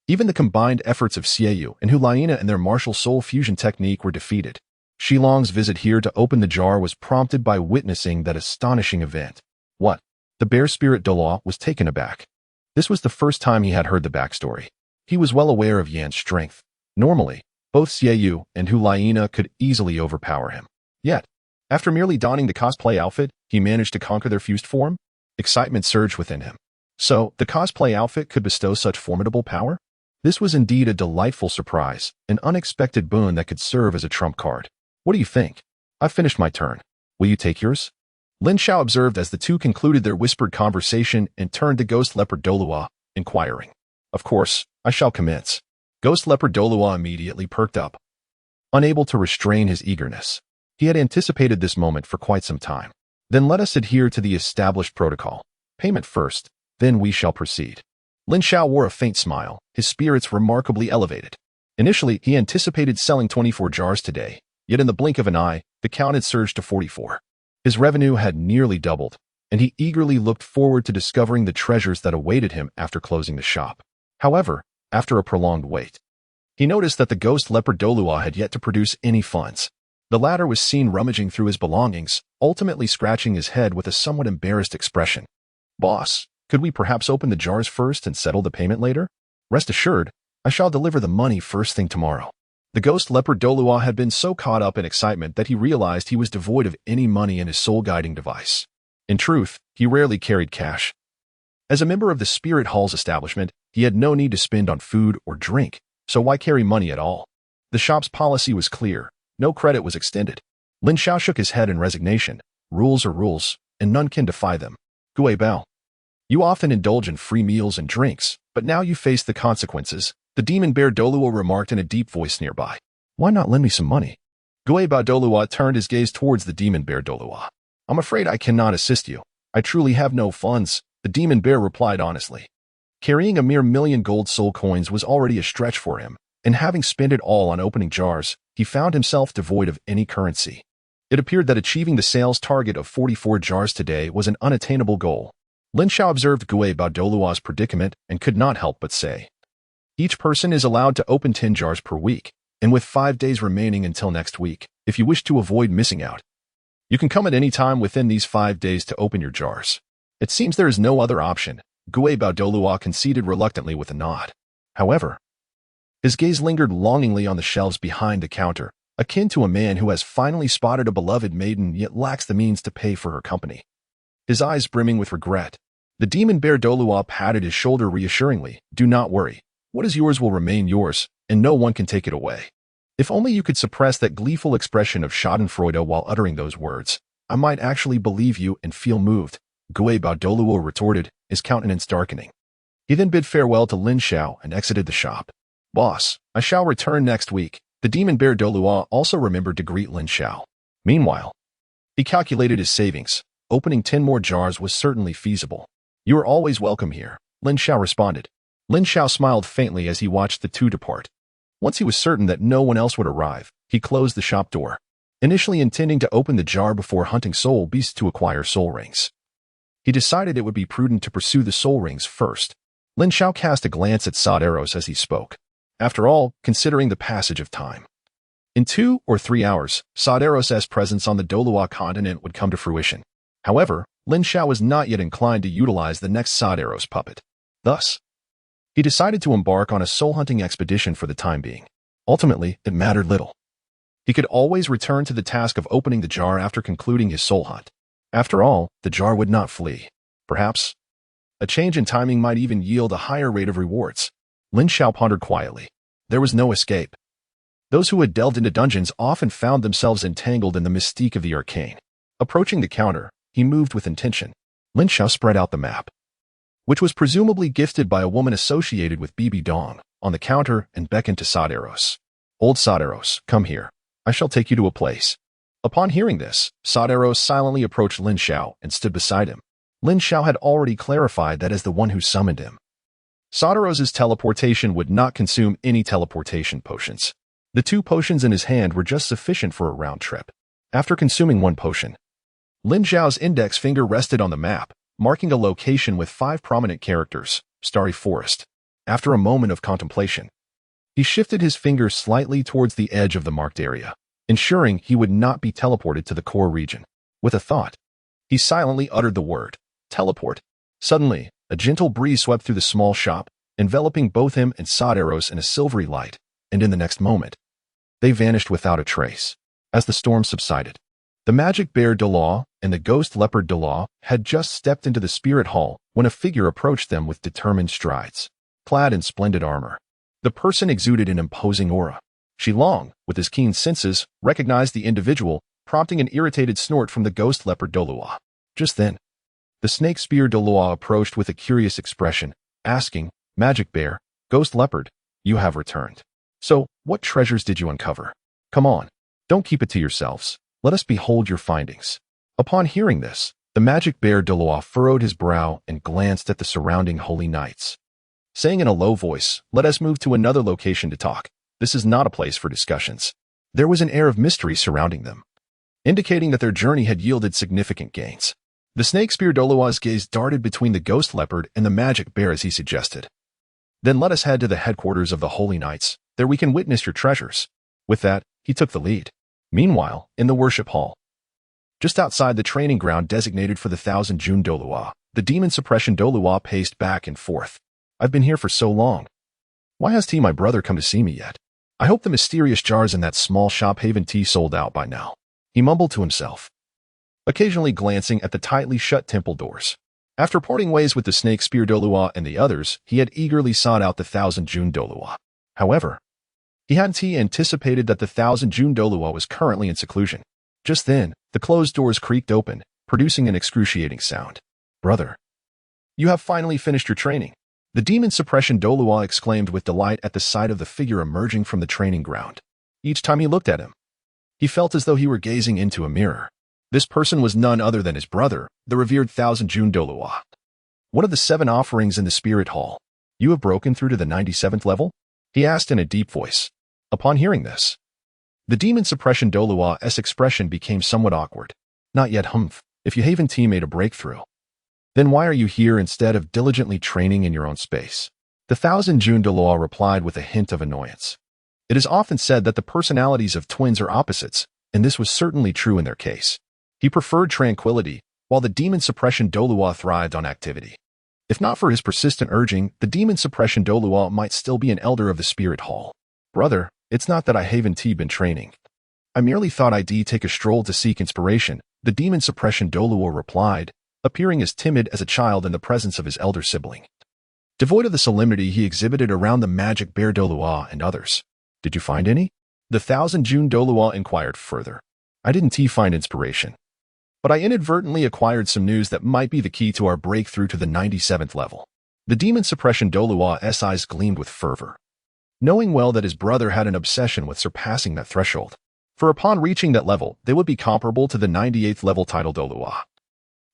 even the combined efforts of Xiaoyu and Hulaina and their martial soul fusion technique were defeated. Shilong's visit here to open the jar was prompted by witnessing that astonishing event. What? The bear spirit Douluo was taken aback. This was the first time he had heard the backstory. He was well aware of Yan's strength. Normally, both Xiaoyu and Hulaina could easily overpower him. Yet, after merely donning the cosplay outfit, he managed to conquer their fused form? Excitement surged within him. So, the cosplay outfit could bestow such formidable power? This was indeed a delightful surprise, an unexpected boon that could serve as a trump card. What do you think? I've finished my turn. Will you take yours? Lin Xiao observed as the two concluded their whispered conversation and turned to Ghost Leopard Douluo, inquiring. Of course, I shall commence. Ghost Leopard Douluo immediately perked up, unable to restrain his eagerness. He had anticipated this moment for quite some time. Then let us adhere to the established protocol. Payment first, then we shall proceed. Lin Xiao wore a faint smile, his spirits remarkably elevated. Initially, he anticipated selling 24 jars today, yet in the blink of an eye, the count had surged to 44. His revenue had nearly doubled, and he eagerly looked forward to discovering the treasures that awaited him after closing the shop. However, after a prolonged wait, he noticed that the ghost leopard Douluo had yet to produce any funds. The latter was seen rummaging through his belongings, ultimately scratching his head with a somewhat embarrassed expression. Boss, could we perhaps open the jars first and settle the payment later? Rest assured, I shall deliver the money first thing tomorrow. The ghost leopard Douluo had been so caught up in excitement that he realized he was devoid of any money in his soul-guiding device. In truth, he rarely carried cash. As a member of the Spirit Hall's establishment, he had no need to spend on food or drink, so why carry money at all? The shop's policy was clear. No credit was extended. Lin Xiao shook his head in resignation. Rules are rules, and none can defy them. Gui Bao. You often indulge in free meals and drinks, but now you face the consequences, the demon bear Douluo remarked in a deep voice nearby. Why not lend me some money? Gui Bao Douluo turned his gaze towards the demon bear Douluo. I'm afraid I cannot assist you. I truly have no funds, the demon bear replied honestly. Carrying a mere 1,000,000 gold soul coins was already a stretch for him, and having spent it all on opening jars, he found himself devoid of any currency. It appeared that achieving the sales target of 44 jars today was an unattainable goal. Lin Xiao observed Gui Bao Douluo's predicament and could not help but say, each person is allowed to open 10 jars per week, and with 5 days remaining until next week, if you wish to avoid missing out, you can come at any time within these 5 days to open your jars. It seems there is no other option, Gui Bao Douluo conceded reluctantly with a nod. However, his gaze lingered longingly on the shelves behind the counter, akin to a man who has finally spotted a beloved maiden yet lacks the means to pay for her company. His eyes brimming with regret, the demon bear Douluo patted his shoulder reassuringly. Do not worry. What is yours will remain yours, and no one can take it away. If only you could suppress that gleeful expression of schadenfreude while uttering those words, I might actually believe you and feel moved, Gui Bao Douluo retorted, his countenance darkening. He then bid farewell to Lin Xiao and exited the shop. Boss, I shall return next week. The demon bear Douluo also remembered to greet Lin Xiao. Meanwhile, he calculated his savings. Opening 10 more jars was certainly feasible. You are always welcome here, Lin Xiao responded. Lin Xiao smiled faintly as he watched the two depart. Once he was certain that no one else would arrive, he closed the shop door, initially intending to open the jar before hunting soul beasts to acquire soul rings. He decided it would be prudent to pursue the soul rings first. Lin Xiao cast a glance at Saderos as he spoke. After all, considering the passage of time. In 2 or 3 hours, Saderos' presence on the Douluo Continent would come to fruition. However, Lin Xiao was not yet inclined to utilize the next Saderos puppet. Thus, he decided to embark on a soul-hunting expedition for the time being. Ultimately, it mattered little. He could always return to the task of opening the jar after concluding his soul hunt. After all, the jar would not flee. Perhaps, a change in timing might even yield a higher rate of rewards. Lin Xiao pondered quietly. There was no escape. Those who had delved into dungeons often found themselves entangled in the mystique of the arcane. Approaching the counter, he moved with intention. Lin Xiao spread out the map, which was presumably gifted by a woman associated with Bibi Dong, on the counter and beckoned to Saderos. Old Saderos, come here. I shall take you to a place. Upon hearing this, Saderos silently approached Lin Xiao and stood beside him. Lin Xiao had already clarified that as the one who summoned him. Saderos' teleportation would not consume any teleportation potions. The 2 potions in his hand were just sufficient for a round trip. After consuming 1 potion, Lin Xiao's index finger rested on the map, marking a location with 5 prominent characters, Starry Forest. After a moment of contemplation, he shifted his finger slightly towards the edge of the marked area, ensuring he would not be teleported to the core region. With a thought, he silently uttered the word, teleport. Suddenly, a gentle breeze swept through the small shop, enveloping both him and Saderos in a silvery light, and in the next moment, they vanished without a trace. As the storm subsided, the magic bear Douluo and the ghost leopard Douluo had just stepped into the spirit hall when a figure approached them with determined strides. Clad in splendid armor, the person exuded an imposing aura. Shilong, with his keen senses, recognized the individual, prompting an irritated snort from the ghost leopard Douluo. Just then, the snake spear Douluo approached with a curious expression, asking, Magic bear, ghost leopard, you have returned. So, what treasures did you uncover? Come on, don't keep it to yourselves. Let us behold your findings. Upon hearing this, the magic bear Douluo furrowed his brow and glanced at the surrounding holy knights. Saying in a low voice, let us move to another location to talk. This is not a place for discussions. There was an air of mystery surrounding them, indicating that their journey had yielded significant gains. The snake spear Douluo's gaze darted between the ghost leopard and the magic bear as he suggested. Then let us head to the headquarters of the Holy Knights. There we can witness your treasures. With that, he took the lead. Meanwhile, in the worship hall, just outside the training ground designated for the 1,000 June Douluo, the demon suppression Douluo paced back and forth. I've been here for so long. Why hasn't my brother come to see me yet? I hope the mysterious jars in that small shop Haven tea sold out by now. He mumbled to himself, occasionally glancing at the tightly shut temple doors. After parting ways with the snake spear Douluo and the others, he had eagerly sought out the 1,000 June Douluo. However, he hadn't anticipated that the 1,000 June Douluo was currently in seclusion. Just then, the closed doors creaked open, producing an excruciating sound. Brother, you have finally finished your training. The demon suppression Douluo exclaimed with delight at the sight of the figure emerging from the training ground. Each time he looked at him, he felt as though he were gazing into a mirror. This person was none other than his brother, the revered 1,000 June Douluo. One of the 7 offerings in the spirit hall. You have broken through to the 97th level? He asked in a deep voice. Upon hearing this, the demon suppression Douluo's expression became somewhat awkward. Not yet, humph. If you haven't made a breakthrough, then why are you here instead of diligently training in your own space? The 1,000 June Douluo replied with a hint of annoyance. It is often said that the personalities of twins are opposites, and this was certainly true in their case. He preferred tranquility, while the demon suppression Douluo thrived on activity. If not for his persistent urging, the demon suppression Douluo might still be an elder of the spirit hall. Brother, it's not that I haven't been training. I merely thought I'd take a stroll to seek inspiration, the demon suppression Douluo replied, appearing as timid as a child in the presence of his elder sibling. Devoid of the solemnity he exhibited around the magic bear Douluo and others. Did you find any? The 1,000 June Douluo inquired further. I didn't find inspiration, but I inadvertently acquired some news that might be the key to our breakthrough to the 97th level. The demon suppression Douluo's eyes gleamed with fervor, knowing well that his brother had an obsession with surpassing that threshold. For upon reaching that level, they would be comparable to the 98th level title Douluo,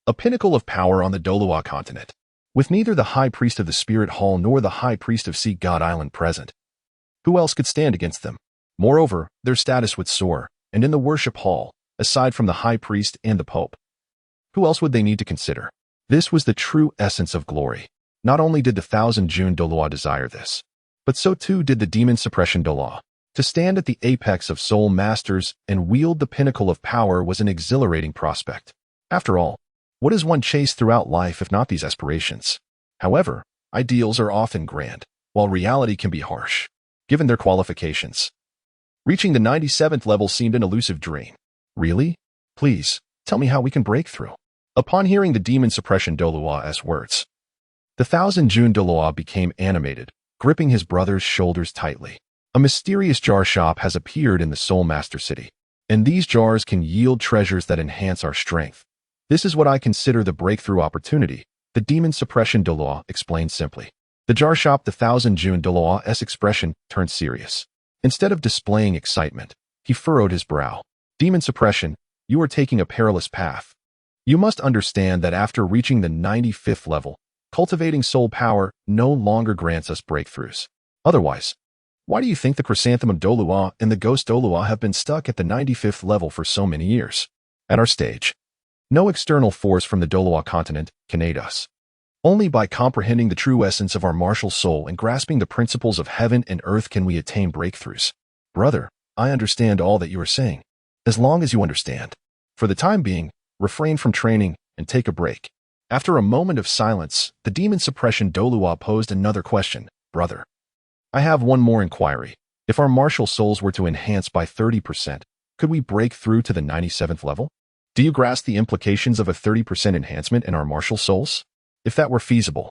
a pinnacle of power on the Douluo Continent. With neither the High Priest of the Spirit Hall nor the High Priest of Sea God Island present, who else could stand against them? Moreover, their status would soar, and in the worship hall, aside from the High Priest and the Pope, who else would they need to consider? This was the true essence of glory. Not only did the Thousand June Douluo desire this, but so too did the Demon Suppression Douluo. To stand at the apex of soul masters and wield the pinnacle of power was an exhilarating prospect. After all, what does one chase throughout life if not these aspirations? However, ideals are often grand, while reality can be harsh, given their qualifications. Reaching the 97th level seemed an elusive dream. Really? Please, tell me how we can break through. Upon hearing the Demon Suppression Douluo's words, the Thousand June Douluo became animated, gripping his brother's shoulders tightly. A mysterious jar shop has appeared in the Soul Master City, and these jars can yield treasures that enhance our strength. This is what I consider the breakthrough opportunity, the Demon Suppression Douluo explained simply. The jar shop, the Thousand June Douluo's expression turned serious. Instead of displaying excitement, he furrowed his brow. Demon Suppression, you are taking a perilous path. You must understand that after reaching the 95th level, cultivating soul power no longer grants us breakthroughs. Otherwise, why do you think the Chrysanthemum Douluo and the Ghost Douluo have been stuck at the 95th level for so many years? At our stage, no external force from the Douluo Continent can aid us. Only by comprehending the true essence of our martial soul and grasping the principles of heaven and earth can we attain breakthroughs. Brother, I understand all that you are saying. As long as you understand. For the time being, refrain from training and take a break. After a moment of silence, the Demon Suppression Douluo posed another question. Brother, I have one more inquiry. If our martial souls were to enhance by 30%, could we break through to the 97th level? Do you grasp the implications of a 30% enhancement in our martial souls? If that were feasible,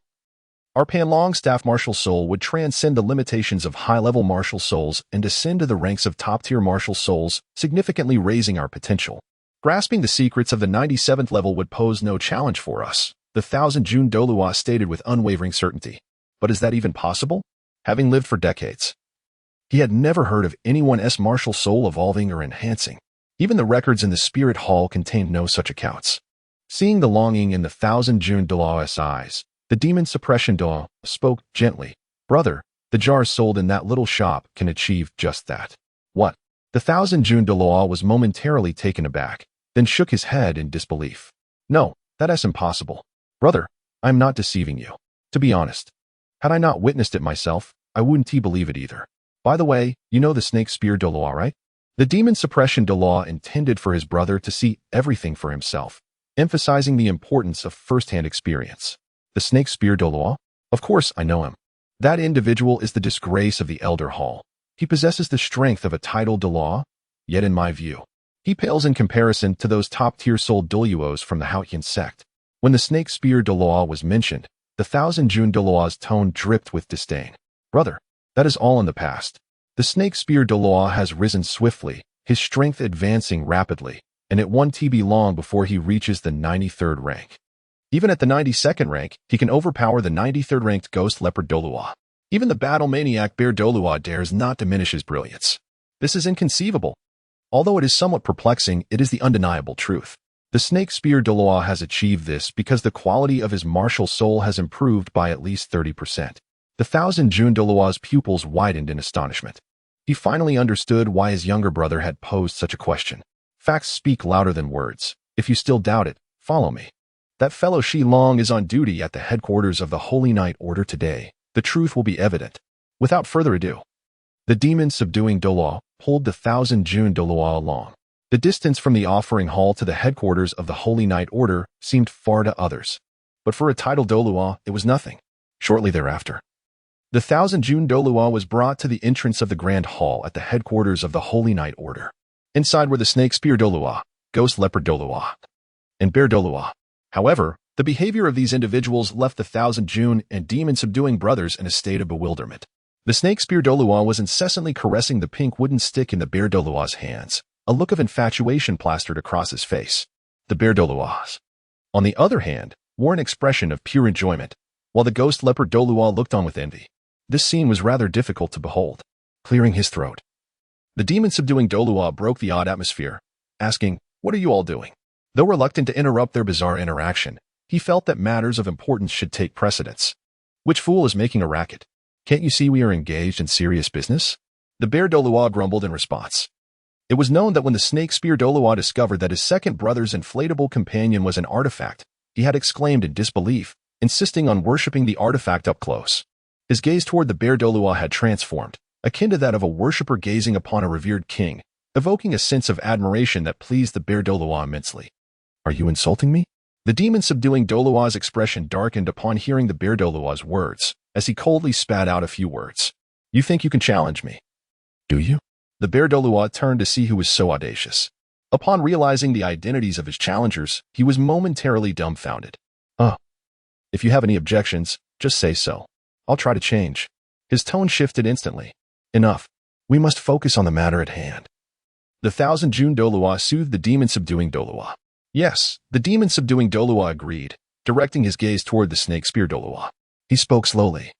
our Panlong staff martial soul would transcend the limitations of high-level martial souls and descend to the ranks of top-tier martial souls, significantly raising our potential. Grasping the secrets of the 97th level would pose no challenge for us, the Thousand June Douluo stated with unwavering certainty. But is that even possible? Having lived for decades, he had never heard of anyone's martial soul evolving or enhancing. Even the records in the Spirit Hall contained no such accounts. Seeing the longing in the Thousand June Douluo's eyes, the Demon Suppression Douluo spoke gently. Brother, the jars sold in that little shop can achieve just that. What? The Thousand June Douluo was momentarily taken aback, then shook his head in disbelief. No, that's impossible. Brother, I'm not deceiving you. To be honest, had I not witnessed it myself, I wouldn't believe it either. By the way, you know the Snake Spear Douluo, right? The Demon Suppression Douluo intended for his brother to see everything for himself, emphasizing the importance of first-hand experience. The Snake Spear Douluo? Of course I know him. That individual is the disgrace of the Elder Hall. He possesses the strength of a titled Douluo, yet in my view, he pales in comparison to those top-tier soul Douluos from the Haotian sect. When the Snake Spear Douluo was mentioned, the Thousand June Douluo's tone dripped with disdain. Brother, that is all in the past. The Snake Spear Douluo has risen swiftly, his strength advancing rapidly, and it won't be long before he reaches the 93rd rank. Even at the 92nd rank, he can overpower the 93rd ranked Ghost Leopard Douluo. Even the battle maniac Bear Douluo dares not diminish his brilliance. This is inconceivable. Although it is somewhat perplexing, it is the undeniable truth. The Snake Spear Douluo has achieved this because the quality of his martial soul has improved by at least 30%. The Thousand June Douluo's pupils widened in astonishment. He finally understood why his younger brother had posed such a question. Facts speak louder than words. If you still doubt it, follow me. That fellow Shi Long is on duty at the headquarters of the Holy Knight Order today. The truth will be evident. Without further ado, the demon subduing Douluo pulled the Thousand June Douluo along. The distance from the offering hall to the headquarters of the Holy Knight Order seemed far to others. But for a titled Douluo, it was nothing. Shortly thereafter, the Thousand June Douluo was brought to the entrance of the Grand Hall at the headquarters of the Holy Knight Order. Inside were the Snake Spear Douluo, Ghost Leopard Douluo, and Bear Douluo. However, the behavior of these individuals left the Thousand June and demon-subduing brothers in a state of bewilderment. The Snake Spear Douluo was incessantly caressing the pink wooden stick in the Bear Douluo's hands. A look of infatuation plastered across his face. The Bear Douluo, on the other hand, wore an expression of pure enjoyment, while the Ghost Leopard Douluo looked on with envy. This scene was rather difficult to behold. Clearing his throat, the demon-subduing Douluo broke the odd atmosphere, asking, "What are you all doing?" Though reluctant to interrupt their bizarre interaction, he felt that matters of importance should take precedence. Which fool is making a racket? Can't you see we are engaged in serious business? The Bear Douluo grumbled in response. It was known that when the Snake Spear Douluo discovered that his second brother's inflatable companion was an artifact, he had exclaimed in disbelief, insisting on worshipping the artifact up close. His gaze toward the bear Douluo had transformed, akin to that of a worshipper gazing upon a revered king, evoking a sense of admiration that pleased the bear Douluo immensely. "Are you insulting me?" The demon-subduing Douluo's expression darkened upon hearing the bear Douluo's words, as he coldly spat out a few words. "You think you can challenge me? Do you?" The bear Douluo turned to see who was so audacious. Upon realizing the identities of his challengers, he was momentarily dumbfounded. "Oh, if you have any objections, just say so. I'll try to change." His tone shifted instantly. "Enough. We must focus on the matter at hand." The Thousand June Douluo soothed the demon-subduing Douluo. "Yes," the demon-subduing Douluo agreed, directing his gaze toward the snake spear Douluo. He spoke slowly.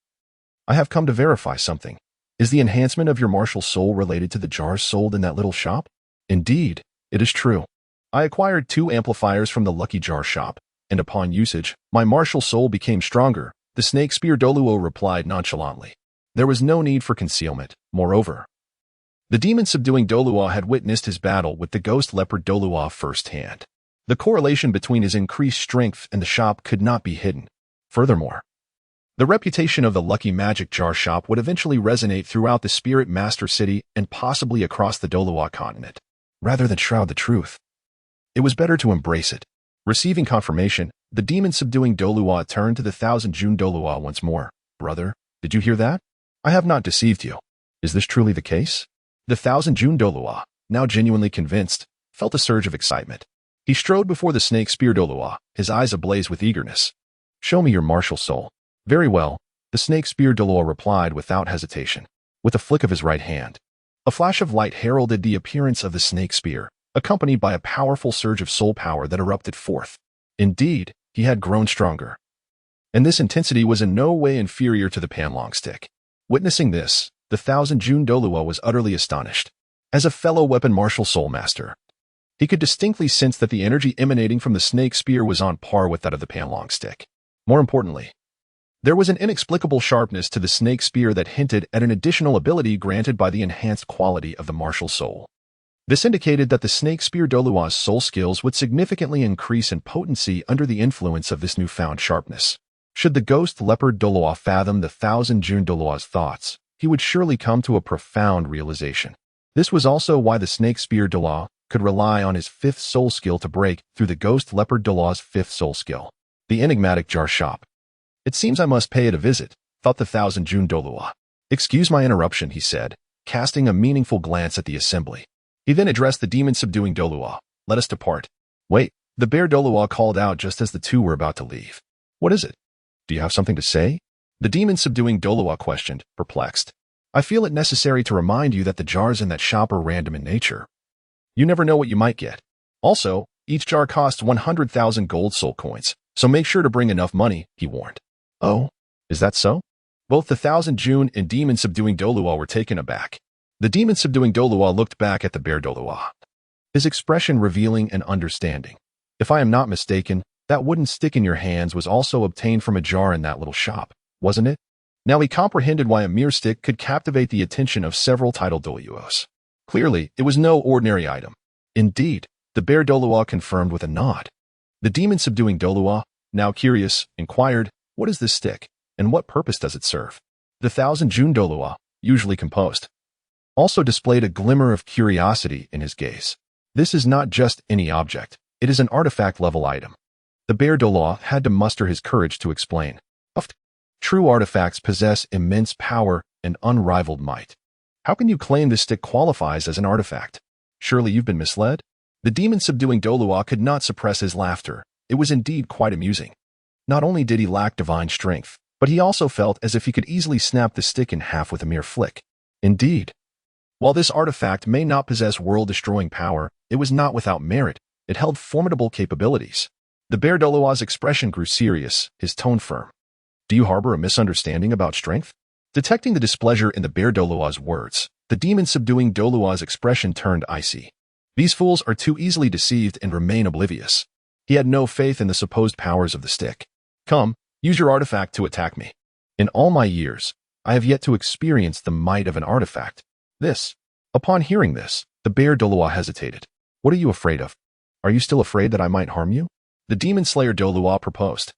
"I have come to verify something. Is the enhancement of your martial soul related to the jars sold in that little shop?" "Indeed, it is true. I acquired 2 amplifiers from the Lucky Jar shop, and upon usage, my martial soul became stronger," the snake spear Douluo replied nonchalantly. There was no need for concealment. Moreover, the demon-subduing Douluo had witnessed his battle with the ghost leopard Douluo firsthand. The correlation between his increased strength and the shop could not be hidden. Furthermore, the reputation of the Lucky Magic Jar shop would eventually resonate throughout the Spirit Master City and possibly across the Douluo Continent. Rather than shroud the truth, it was better to embrace it. Receiving confirmation, the demon-subduing Douluo turned to the Thousand June Douluo once more. "Brother, did you hear that? I have not deceived you. Is this truly the case?" The Thousand June Douluo, now genuinely convinced, felt a surge of excitement. He strode before the snake spear Douluo, his eyes ablaze with eagerness. "Show me your martial soul." "Very well," the snake spear Douluo replied without hesitation, with a flick of his right hand. A flash of light heralded the appearance of the snake spear, accompanied by a powerful surge of soul power that erupted forth. Indeed, he had grown stronger. And this intensity was in no way inferior to the Panlong stick. Witnessing this, the Thousand June Douluo was utterly astonished. As a fellow weapon martial soul master, he could distinctly sense that the energy emanating from the snake spear was on par with that of the Panlong stick. More importantly, there was an inexplicable sharpness to the snake spear that hinted at an additional ability granted by the enhanced quality of the martial soul. This indicated that the snake spear Douluo's soul skills would significantly increase in potency under the influence of this newfound sharpness. Should the ghost leopard Douluo fathom the Thousand June Douluo's thoughts, he would surely come to a profound realization. This was also why the snake spear Douluo could rely on his 5th soul skill to break through the ghost leopard Douluo's 5th soul skill. The enigmatic jar shop. "It seems I must pay it a visit," thought the Thousand June Douluo. "Excuse my interruption," he said, casting a meaningful glance at the assembly. He then addressed the demon-subduing Douluo. "Let us depart." "Wait," the bear Douluo called out just as the two were about to leave. "What is it? Do you have something to say?" the demon-subduing Douluo questioned, perplexed. "I feel it necessary to remind you that the jars in that shop are random in nature. You never know what you might get. Also, each jar costs 100,000 gold soul coins, so make sure to bring enough money," he warned. "Oh, is that so?" Both the Thousand June and demon-subduing Douluo were taken aback. The demon-subduing Douluo looked back at the bear Douluo, his expression revealing an understanding. "If I am not mistaken, that wooden stick in your hands was also obtained from a jar in that little shop, wasn't it?" Now he comprehended why a mere stick could captivate the attention of several titled Douluos. Clearly, it was no ordinary item. Indeed, the bear Douluo confirmed with a nod. The demon-subduing Douluo, now curious, inquired, "What is this stick, and what purpose does it serve?" The Thousand June Douluo, usually composed, also displayed a glimmer of curiosity in his gaze. "This is not just any object. It is an artifact-level item." The bear Douluo had to muster his courage to explain. "True artifacts possess immense power and unrivaled might. How can you claim this stick qualifies as an artifact? Surely you've been misled?" The demon-subduing Douluo could not suppress his laughter. It was indeed quite amusing. Not only did he lack divine strength, but he also felt as if he could easily snap the stick in half with a mere flick. Indeed, while this artifact may not possess world-destroying power, it was not without merit. It held formidable capabilities. The bear Douluo's expression grew serious, his tone firm. "Do you harbor a misunderstanding about strength?" Detecting the displeasure in the bear Douluo's words, the demon-subduing Douluo's expression turned icy. These fools are too easily deceived and remain oblivious. He had no faith in the supposed powers of the stick. "Come, use your artifact to attack me. In all my years, I have yet to experience the might of an artifact. Upon hearing this, the bear Douluo hesitated. "What are you afraid of? Are you still afraid that I might harm you?" The demon slayer Douluo proposed.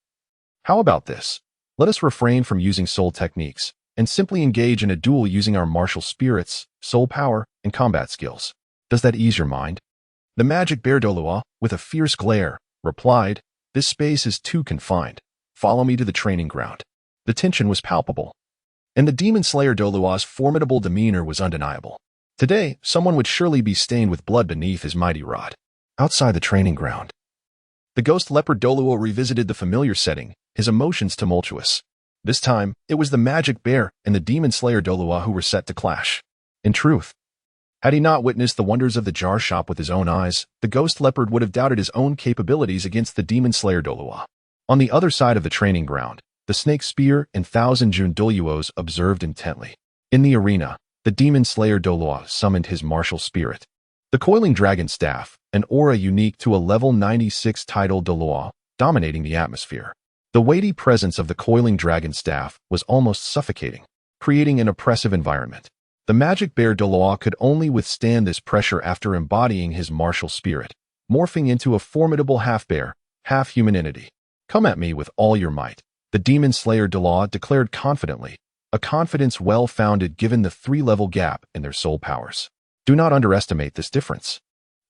How about this? Let us refrain from using soul techniques and simply engage in a duel using our martial spirits, soul power, and combat skills. Does that ease your mind? The magic bear Douluo, with a fierce glare, replied, "This space is too confined. Follow me to the training ground." The tension was palpable, and the demon slayer Douluo's formidable demeanor was undeniable. Today, someone would surely be stained with blood beneath his mighty rod. Outside the training ground, the ghost leopard Douluo revisited the familiar setting, his emotions tumultuous. This time, it was the magic bear and the demon slayer Douluo who were set to clash. In truth, had he not witnessed the wonders of the jar shop with his own eyes, the ghost leopard would have doubted his own capabilities against the demon slayer Douluo. On the other side of the training ground, the snake spear and thousand Jun Douluos observed intently. In the arena, the demon slayer Douluo summoned his martial spirit. The coiling dragon staff, an aura unique to a level 96 title Douluo, dominating the atmosphere. The weighty presence of the coiling dragon staff was almost suffocating, creating an oppressive environment. The magic bear Douluo could only withstand this pressure after embodying his martial spirit, morphing into a formidable half-bear, half-human entity. "Come at me with all your might," the demon slayer Douluo declared confidently, a confidence well-founded given the 3-level gap in their soul powers. Do not underestimate this difference.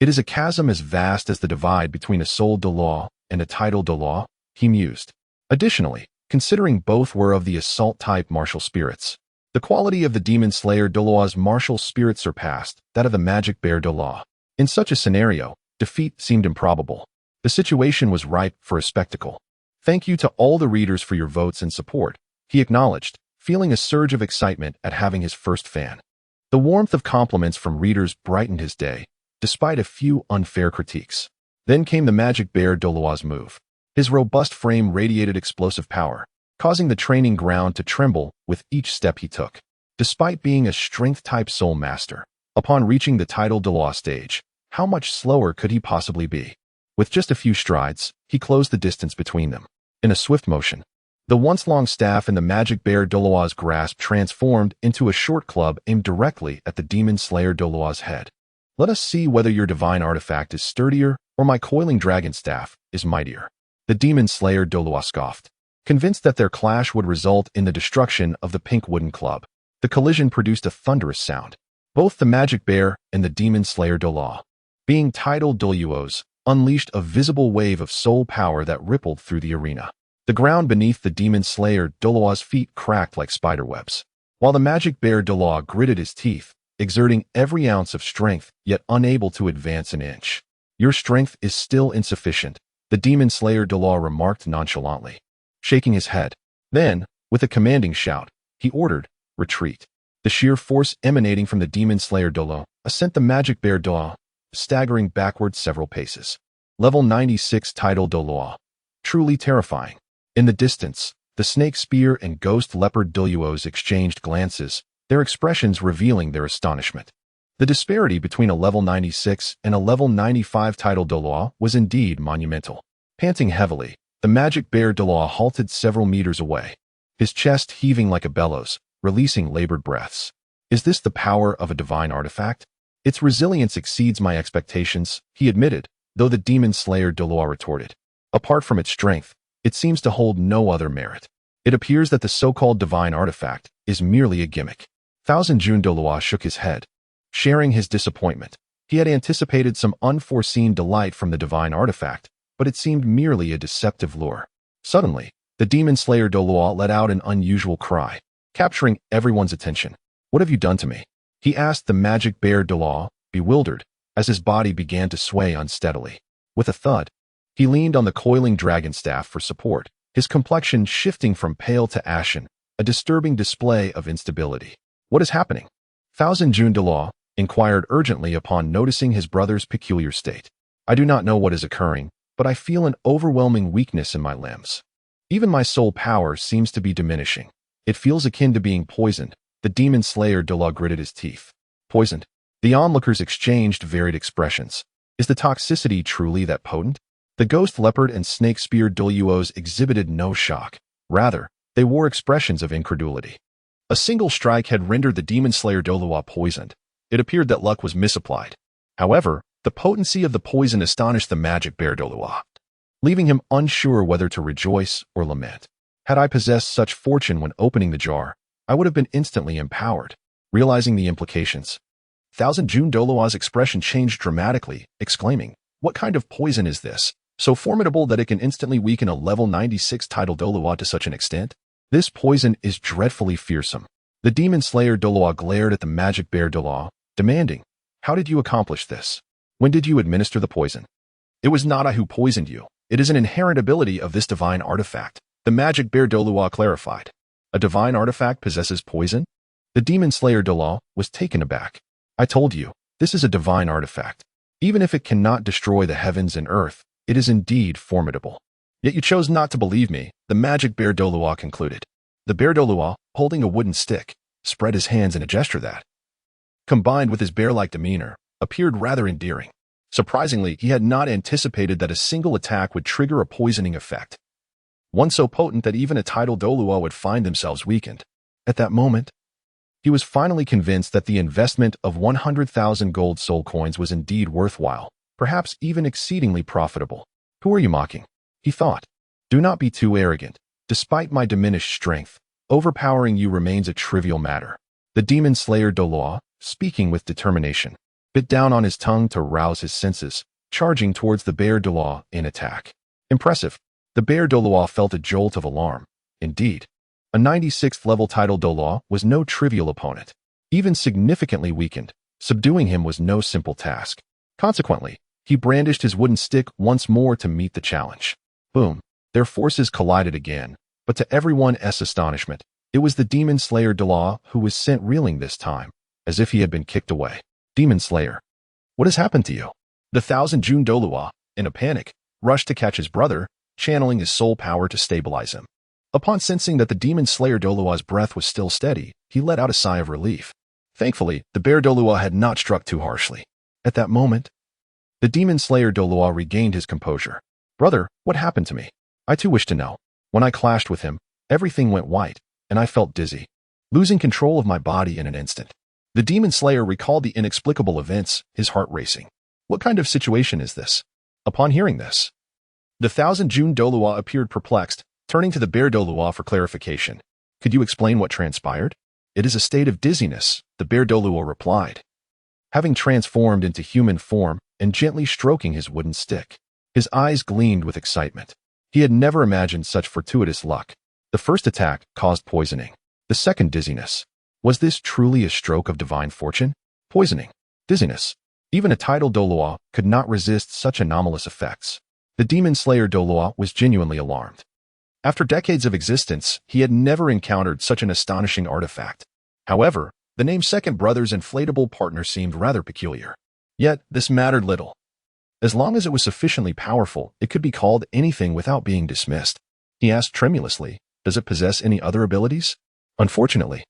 It is a chasm as vast as the divide between a soul Douluo and a title Douluo, he mused. Additionally, considering both were of the assault-type martial spirits, the quality of the demon slayer Douluo's martial spirit surpassed that of the magic bear Douluo. In such a scenario, defeat seemed improbable. The situation was ripe for a spectacle. "Thank you to all the readers for your votes and support," he acknowledged, feeling a surge of excitement at having his first fan. The warmth of compliments from readers brightened his day, despite a few unfair critiques. Then came the magic bear Douluo's move. His robust frame radiated explosive power, causing the training ground to tremble with each step he took. Despite being a strength-type soul master, upon reaching the title Douluo stage, how much slower could he possibly be? With just a few strides, he closed the distance between them. In a swift motion, the once-long staff in the magic bear Douluo's grasp transformed into a short club aimed directly at the demon slayer Douluo's head. "Let us see whether your divine artifact is sturdier or my coiling dragon staff is mightier." The demon slayer Douluo scoffed, convinced that their clash would result in the destruction of the pink wooden club. The collision produced a thunderous sound. Both the magic bear and the demon slayer Douluo, being titled Douluos, unleashed a visible wave of soul power that rippled through the arena. The ground beneath the demon slayer Douluo's feet cracked like spiderwebs, while the magic bear Douluo gritted his teeth, exerting every ounce of strength, yet unable to advance an inch. "Your strength is still insufficient," the demon slayer Douluo remarked nonchalantly, shaking his head. Then, with a commanding shout, he ordered, "Retreat." The sheer force emanating from the demon slayer Douluo sent the magic bear Douluo staggering backward several paces. Level 96 title Douluo. Truly terrifying. In the distance, the snake spear and ghost leopard Douluos exchanged glances, their expressions revealing their astonishment. The disparity between a level 96 and a level 95 title Douluo was indeed monumental. Panting heavily, the magic bear Douluo halted several meters away, his chest heaving like a bellows, releasing labored breaths. "Is this the power of a divine artifact? Its resilience exceeds my expectations," he admitted, though the demon slayer Douluo retorted. "Apart from its strength, it seems to hold no other merit. It appears that the so-called divine artifact is merely a gimmick." Thousand Jun Douluo shook his head, sharing his disappointment. He had anticipated some unforeseen delight from the divine artifact, but it seemed merely a deceptive lure. Suddenly, the demon slayer Douluo let out an unusual cry, capturing everyone's attention. "What have you done to me?" he asked the magic bear Douluo, bewildered, as his body began to sway unsteadily. With a thud, he leaned on the coiling dragon staff for support, his complexion shifting from pale to ashen, a disturbing display of instability. "What is happening?" Thousand Jun Douluo inquired urgently upon noticing his brother's peculiar state. "I do not know what is occurring, but I feel an overwhelming weakness in my limbs. Even my soul power seems to be diminishing. It feels akin to being poisoned." The demon slayer Douluo gritted his teeth. "Poisoned?" The onlookers exchanged varied expressions. Is the toxicity truly that potent? The ghost leopard and snake spear Douluos exhibited no shock. Rather, they wore expressions of incredulity. A single strike had rendered the demon slayer Douluo poisoned. It appeared that luck was misapplied. However, the potency of the poison astonished the magic bear Douluo. leaving him unsure whether to rejoice or lament. Had I possessed such fortune when opening the jar, I would have been instantly empowered. Realizing the implications, Thousand June Douluo's expression changed dramatically, exclaiming, "What kind of poison is this? So formidable that it can instantly weaken a level 96 title Douluo to such an extent? This poison is dreadfully fearsome." The demon slayer Douluo glared at the magic bear Douluo, demanding, "How did you accomplish this? When did you administer the poison?" "It was not I who poisoned you. It is an inherent ability of this divine artifact," the magic bear Douluo clarified. "A divine artifact possesses poison?" The demon slayer Douluo was taken aback. "I told you, this is a divine artifact. Even if it cannot destroy the heavens and earth, it is indeed formidable. Yet you chose not to believe me," the magic bear Douluo concluded. The bear Douluo, holding a wooden stick, spread his hands in a gesture that, combined with his bear-like demeanor, appeared rather endearing. Surprisingly, he had not anticipated that a single attack would trigger a poisoning effect, one so potent that even a title Douluo would find themselves weakened. At that moment, he was finally convinced that the investment of 100,000 gold soul coins was indeed worthwhile, perhaps even exceedingly profitable. "Who are you mocking?" he thought. "Do not be too arrogant. Despite my diminished strength, overpowering you remains a trivial matter." The demon slayer Douluo, speaking with determination, bit down on his tongue to rouse his senses, charging towards the bear Douluo in attack. Impressive. The bear Douluo felt a jolt of alarm. Indeed, a 96th level title Douluo was no trivial opponent. Even significantly weakened, subduing him was no simple task. Consequently, he brandished his wooden stick once more to meet the challenge. Boom. Their forces collided again, but to everyone's astonishment, it was the demon slayer Douluo who was sent reeling this time, as if he had been kicked away. "Demon slayer, what has happened to you?" The Thousand June Douluo, in a panic, rushed to catch his brother, channeling his soul power to stabilize him. Upon sensing that the demon slayer Douluo's breath was still steady, he let out a sigh of relief. Thankfully, the bear Douluo had not struck too harshly. At that moment, the demon slayer Douluo regained his composure. "Brother, what happened to me? I too wish to know. When I clashed with him, everything went white, and I felt dizzy, losing control of my body in an instant." The demon slayer recalled the inexplicable events, his heart racing. "What kind of situation is this?" Upon hearing this, the Thousand June Douluo appeared perplexed, turning to the bear Douluo for clarification. "Could you explain what transpired?" "It is a state of dizziness," the bear Douluo replied, having transformed into human form and gently stroking his wooden stick. His eyes gleamed with excitement. He had never imagined such fortuitous luck. The first attack caused poisoning. The second, dizziness. Was this truly a stroke of divine fortune? Poisoning, dizziness. Even a title Douluo could not resist such anomalous effects. The demon slayer Douluo was genuinely alarmed. After decades of existence, he had never encountered such an astonishing artifact. However, the name Second Brother's inflatable partner seemed rather peculiar. Yet, this mattered little. As long as it was sufficiently powerful, it could be called anything without being dismissed. He asked tremulously, "Does it possess any other abilities?" "Unfortunately,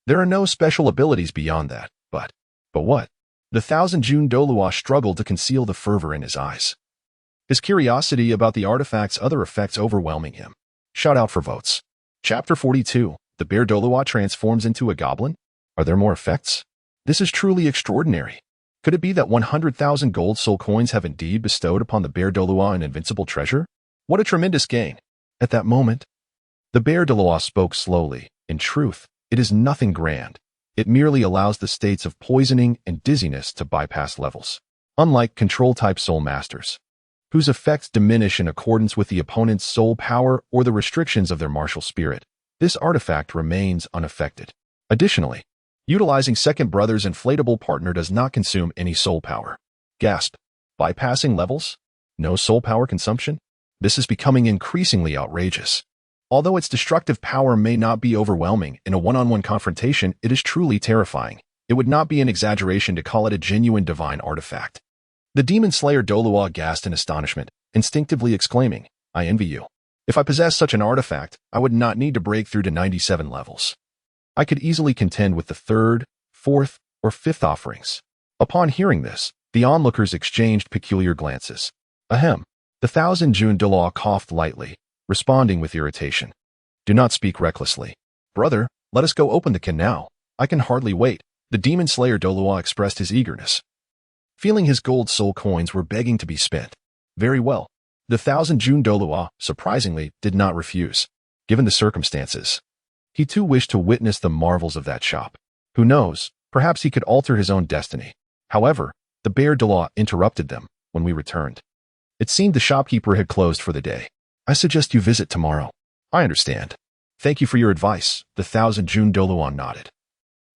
there are no special abilities beyond that, but what?" The Thousand June Douluo struggled to conceal the fervor in his eyes, his curiosity about the artifact's other effects overwhelming him. Shout out for votes. Chapter 42. The bear Douluo transforms into a goblin? Are there more effects? This is truly extraordinary. Could it be that 100,000 gold soul coins have indeed bestowed upon the bear Douluo an invincible treasure? What a tremendous gain. At that moment, the bear Douluo spoke slowly. "In truth, it is nothing grand. It merely allows the states of poisoning and dizziness to bypass levels. Unlike control-type soul masters, whose effects diminish in accordance with the opponent's soul power or the restrictions of their martial spirit, this artifact remains unaffected. Additionally, utilizing Second Brother's inflatable partner does not consume any soul power." Gasp. Bypassing levels? No soul power consumption? This is becoming increasingly outrageous. Although its destructive power may not be overwhelming in a one-on-one confrontation, it is truly terrifying. It would not be an exaggeration to call it a genuine divine artifact. The demon slayer Douluo gasped in astonishment, instinctively exclaiming, "I envy you. If I possessed such an artifact, I would not need to break through to 97 levels. I could easily contend with the third, fourth, or fifth offerings." Upon hearing this, the onlookers exchanged peculiar glances. Ahem. The Thousand June Douluo coughed lightly, responding with irritation. "Do not speak recklessly. Brother, let us go open the can now. I can hardly wait." The demon slayer Douluo expressed his eagerness, feeling his gold soul coins were begging to be spent. "Very well. The 1000 June Douluo, surprisingly, did not refuse. Given the circumstances, he too wished to witness the marvels of that shop. Who knows, perhaps he could alter his own destiny. However, the Bear Douluo interrupted them when we returned. It seemed the shopkeeper had closed for the day. I suggest you visit tomorrow. I understand. Thank you for your advice, the 1000 June Douluo nodded,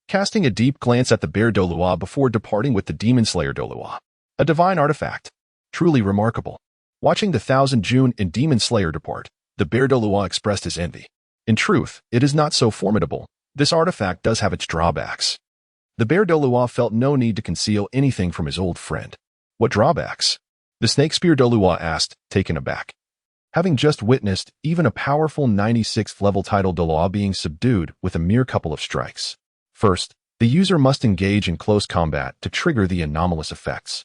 casting a deep glance at the Bear Douluo before departing with the Demon Slayer Douluo. A divine artifact. Truly remarkable. Watching the 1000 June and Demon Slayer depart, the Bear Douluo expressed his envy. In truth, it is not so formidable. This artifact does have its drawbacks. The Bear Douluo felt no need to conceal anything from his old friend. What drawbacks? The Snake Spear Douluo asked, taken aback. Having just witnessed even a powerful 96th level title Douluo being subdued with a mere couple of strikes. First, the user must engage in close combat to trigger the anomalous effects.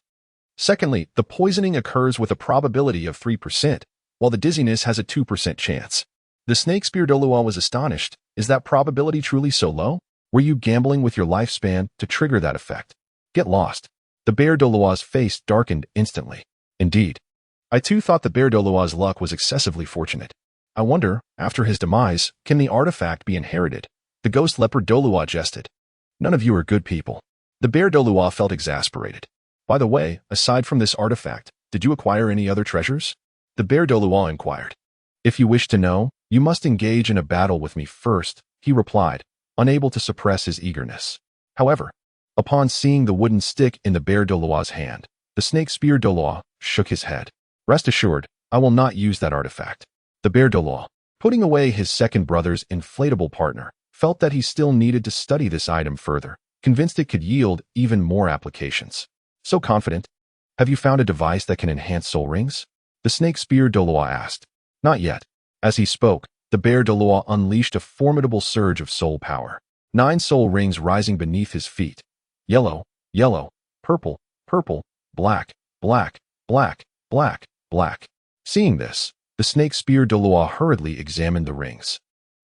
Secondly, the poisoning occurs with a probability of 3%, while the dizziness has a 2% chance. The Snake Spear Douluo was astonished. Is that probability truly so low? Were you gambling with your lifespan to trigger that effect? Get lost. The Bear Douluo's face darkened instantly. Indeed. I too thought the Bear Douluo's luck was excessively fortunate. I wonder, after his demise, can the artifact be inherited? The Ghost Leopard Douluo jested. None of you are good people. The Bear Douluo felt exasperated. By the way, aside from this artifact, did you acquire any other treasures? The Bear Douluo inquired. If you wish to know, you must engage in a battle with me first, he replied, unable to suppress his eagerness. However, upon seeing the wooden stick in the Bear Douluo's hand, the Snake Spear Douluo shook his head. Rest assured, I will not use that artifact. The Bear Douluo, putting away his second brother's inflatable partner, felt that he still needed to study this item further, convinced it could yield even more applications. So confident. Have you found a device that can enhance soul rings? The Snake Spear Douluo asked. Not yet. As he spoke, the Bear Douluo unleashed a formidable surge of soul power. 9 soul rings rising beneath his feet. Yellow, yellow, purple, purple, black, black, black, black, black. Seeing this, the Snake Spear Douluo hurriedly examined the rings,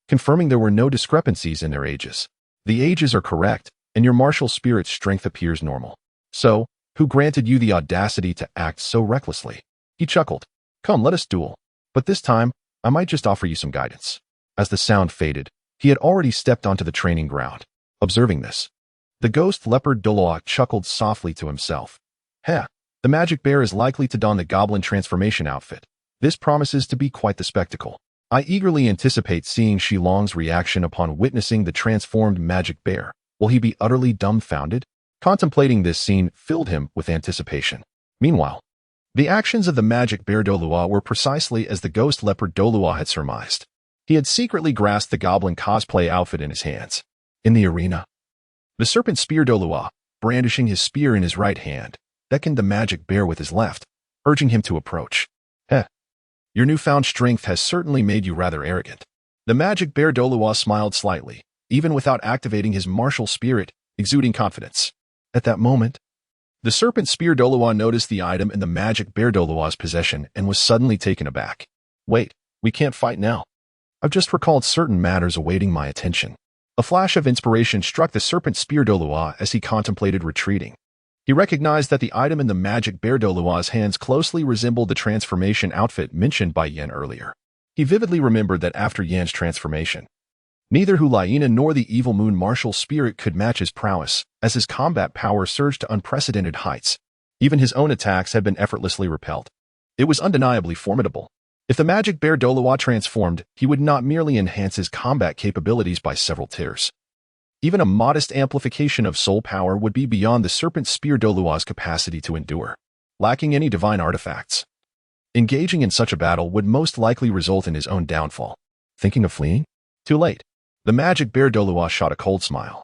confirming there were no discrepancies in their ages. The ages are correct, and your martial spirit's strength appears normal. So, who granted you the audacity to act so recklessly? He chuckled. Come, let us duel. But this time, I might just offer you some guidance. As the sound faded, he had already stepped onto the training ground. Observing this, the Ghost Leopard Douluo chuckled softly to himself. Heh, the magic bear is likely to don the goblin transformation outfit. This promises to be quite the spectacle. I eagerly anticipate seeing Shilong's reaction upon witnessing the transformed magic bear. Will he be utterly dumbfounded? Contemplating this scene filled him with anticipation. Meanwhile, the actions of the magic bear Douluo were precisely as the Ghost Leopard Douluo had surmised. He had secretly grasped the goblin cosplay outfit in his hands. In the arena, the Serpent Spear Douluo, brandishing his spear in his right hand, beckoned the magic bear with his left, urging him to approach. Heh. Your newfound strength has certainly made you rather arrogant. The magic bear Douluo smiled slightly, even without activating his martial spirit, exuding confidence. At that moment, the Serpent Spear Douluo noticed the item in the magic bear Douluo's possession and was suddenly taken aback. Wait, we can't fight now. I've just recalled certain matters awaiting my attention. A flash of inspiration struck the Serpent Spear Douluo as he contemplated retreating. He recognized that the item in the magic bear Douluo's hands closely resembled the transformation outfit mentioned by Yan earlier. He vividly remembered that after Yan's transformation, neither Hulaina nor the Evil Moon martial spirit could match his prowess, as his combat power surged to unprecedented heights. Even his own attacks had been effortlessly repelled. It was undeniably formidable. If the magic bear Douluo transformed, he would not merely enhance his combat capabilities by several tiers. Even a modest amplification of soul power would be beyond the Serpent Spear Douluo's capacity to endure, lacking any divine artifacts. Engaging in such a battle would most likely result in his own downfall. Thinking of fleeing? Too late. The magic bear Douluo shot a cold smile,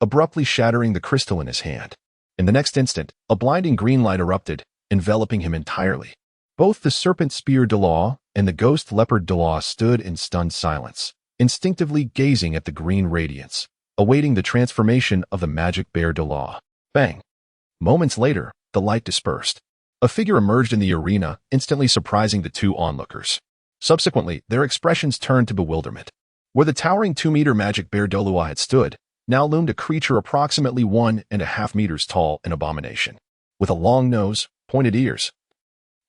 abruptly shattering the crystal in his hand. In the next instant, a blinding green light erupted, enveloping him entirely. Both the Serpent Spear Douluo and the Ghost Leopard Douluo stood in stunned silence, instinctively gazing at the green radiance, awaiting the transformation of the magic bear Douluo. Bang! Moments later, the light dispersed. A figure emerged in the arena, instantly surprising the two onlookers. Subsequently, their expressions turned to bewilderment. Where the towering 2-meter magic bear Douluo had stood, now loomed a creature approximately 1.5 meters tall, an abomination. With a long nose, pointed ears,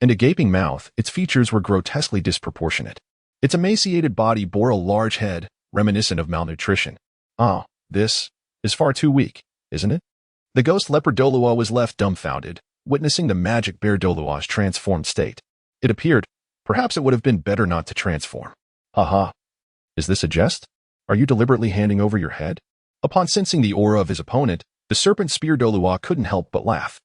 and a gaping mouth. Its features were grotesquely disproportionate. Its emaciated body bore a large head, reminiscent of malnutrition. Ah, this is far too weak, isn't it? The ghost leopard Douluo was left dumbfounded, witnessing the magic bear Douluo's transformed state. It appeared, perhaps it would have been better not to transform. Haha. Is this a jest? Are you deliberately handing over your head? Upon sensing the aura of his opponent, the serpent spear Douluo couldn't help but laugh.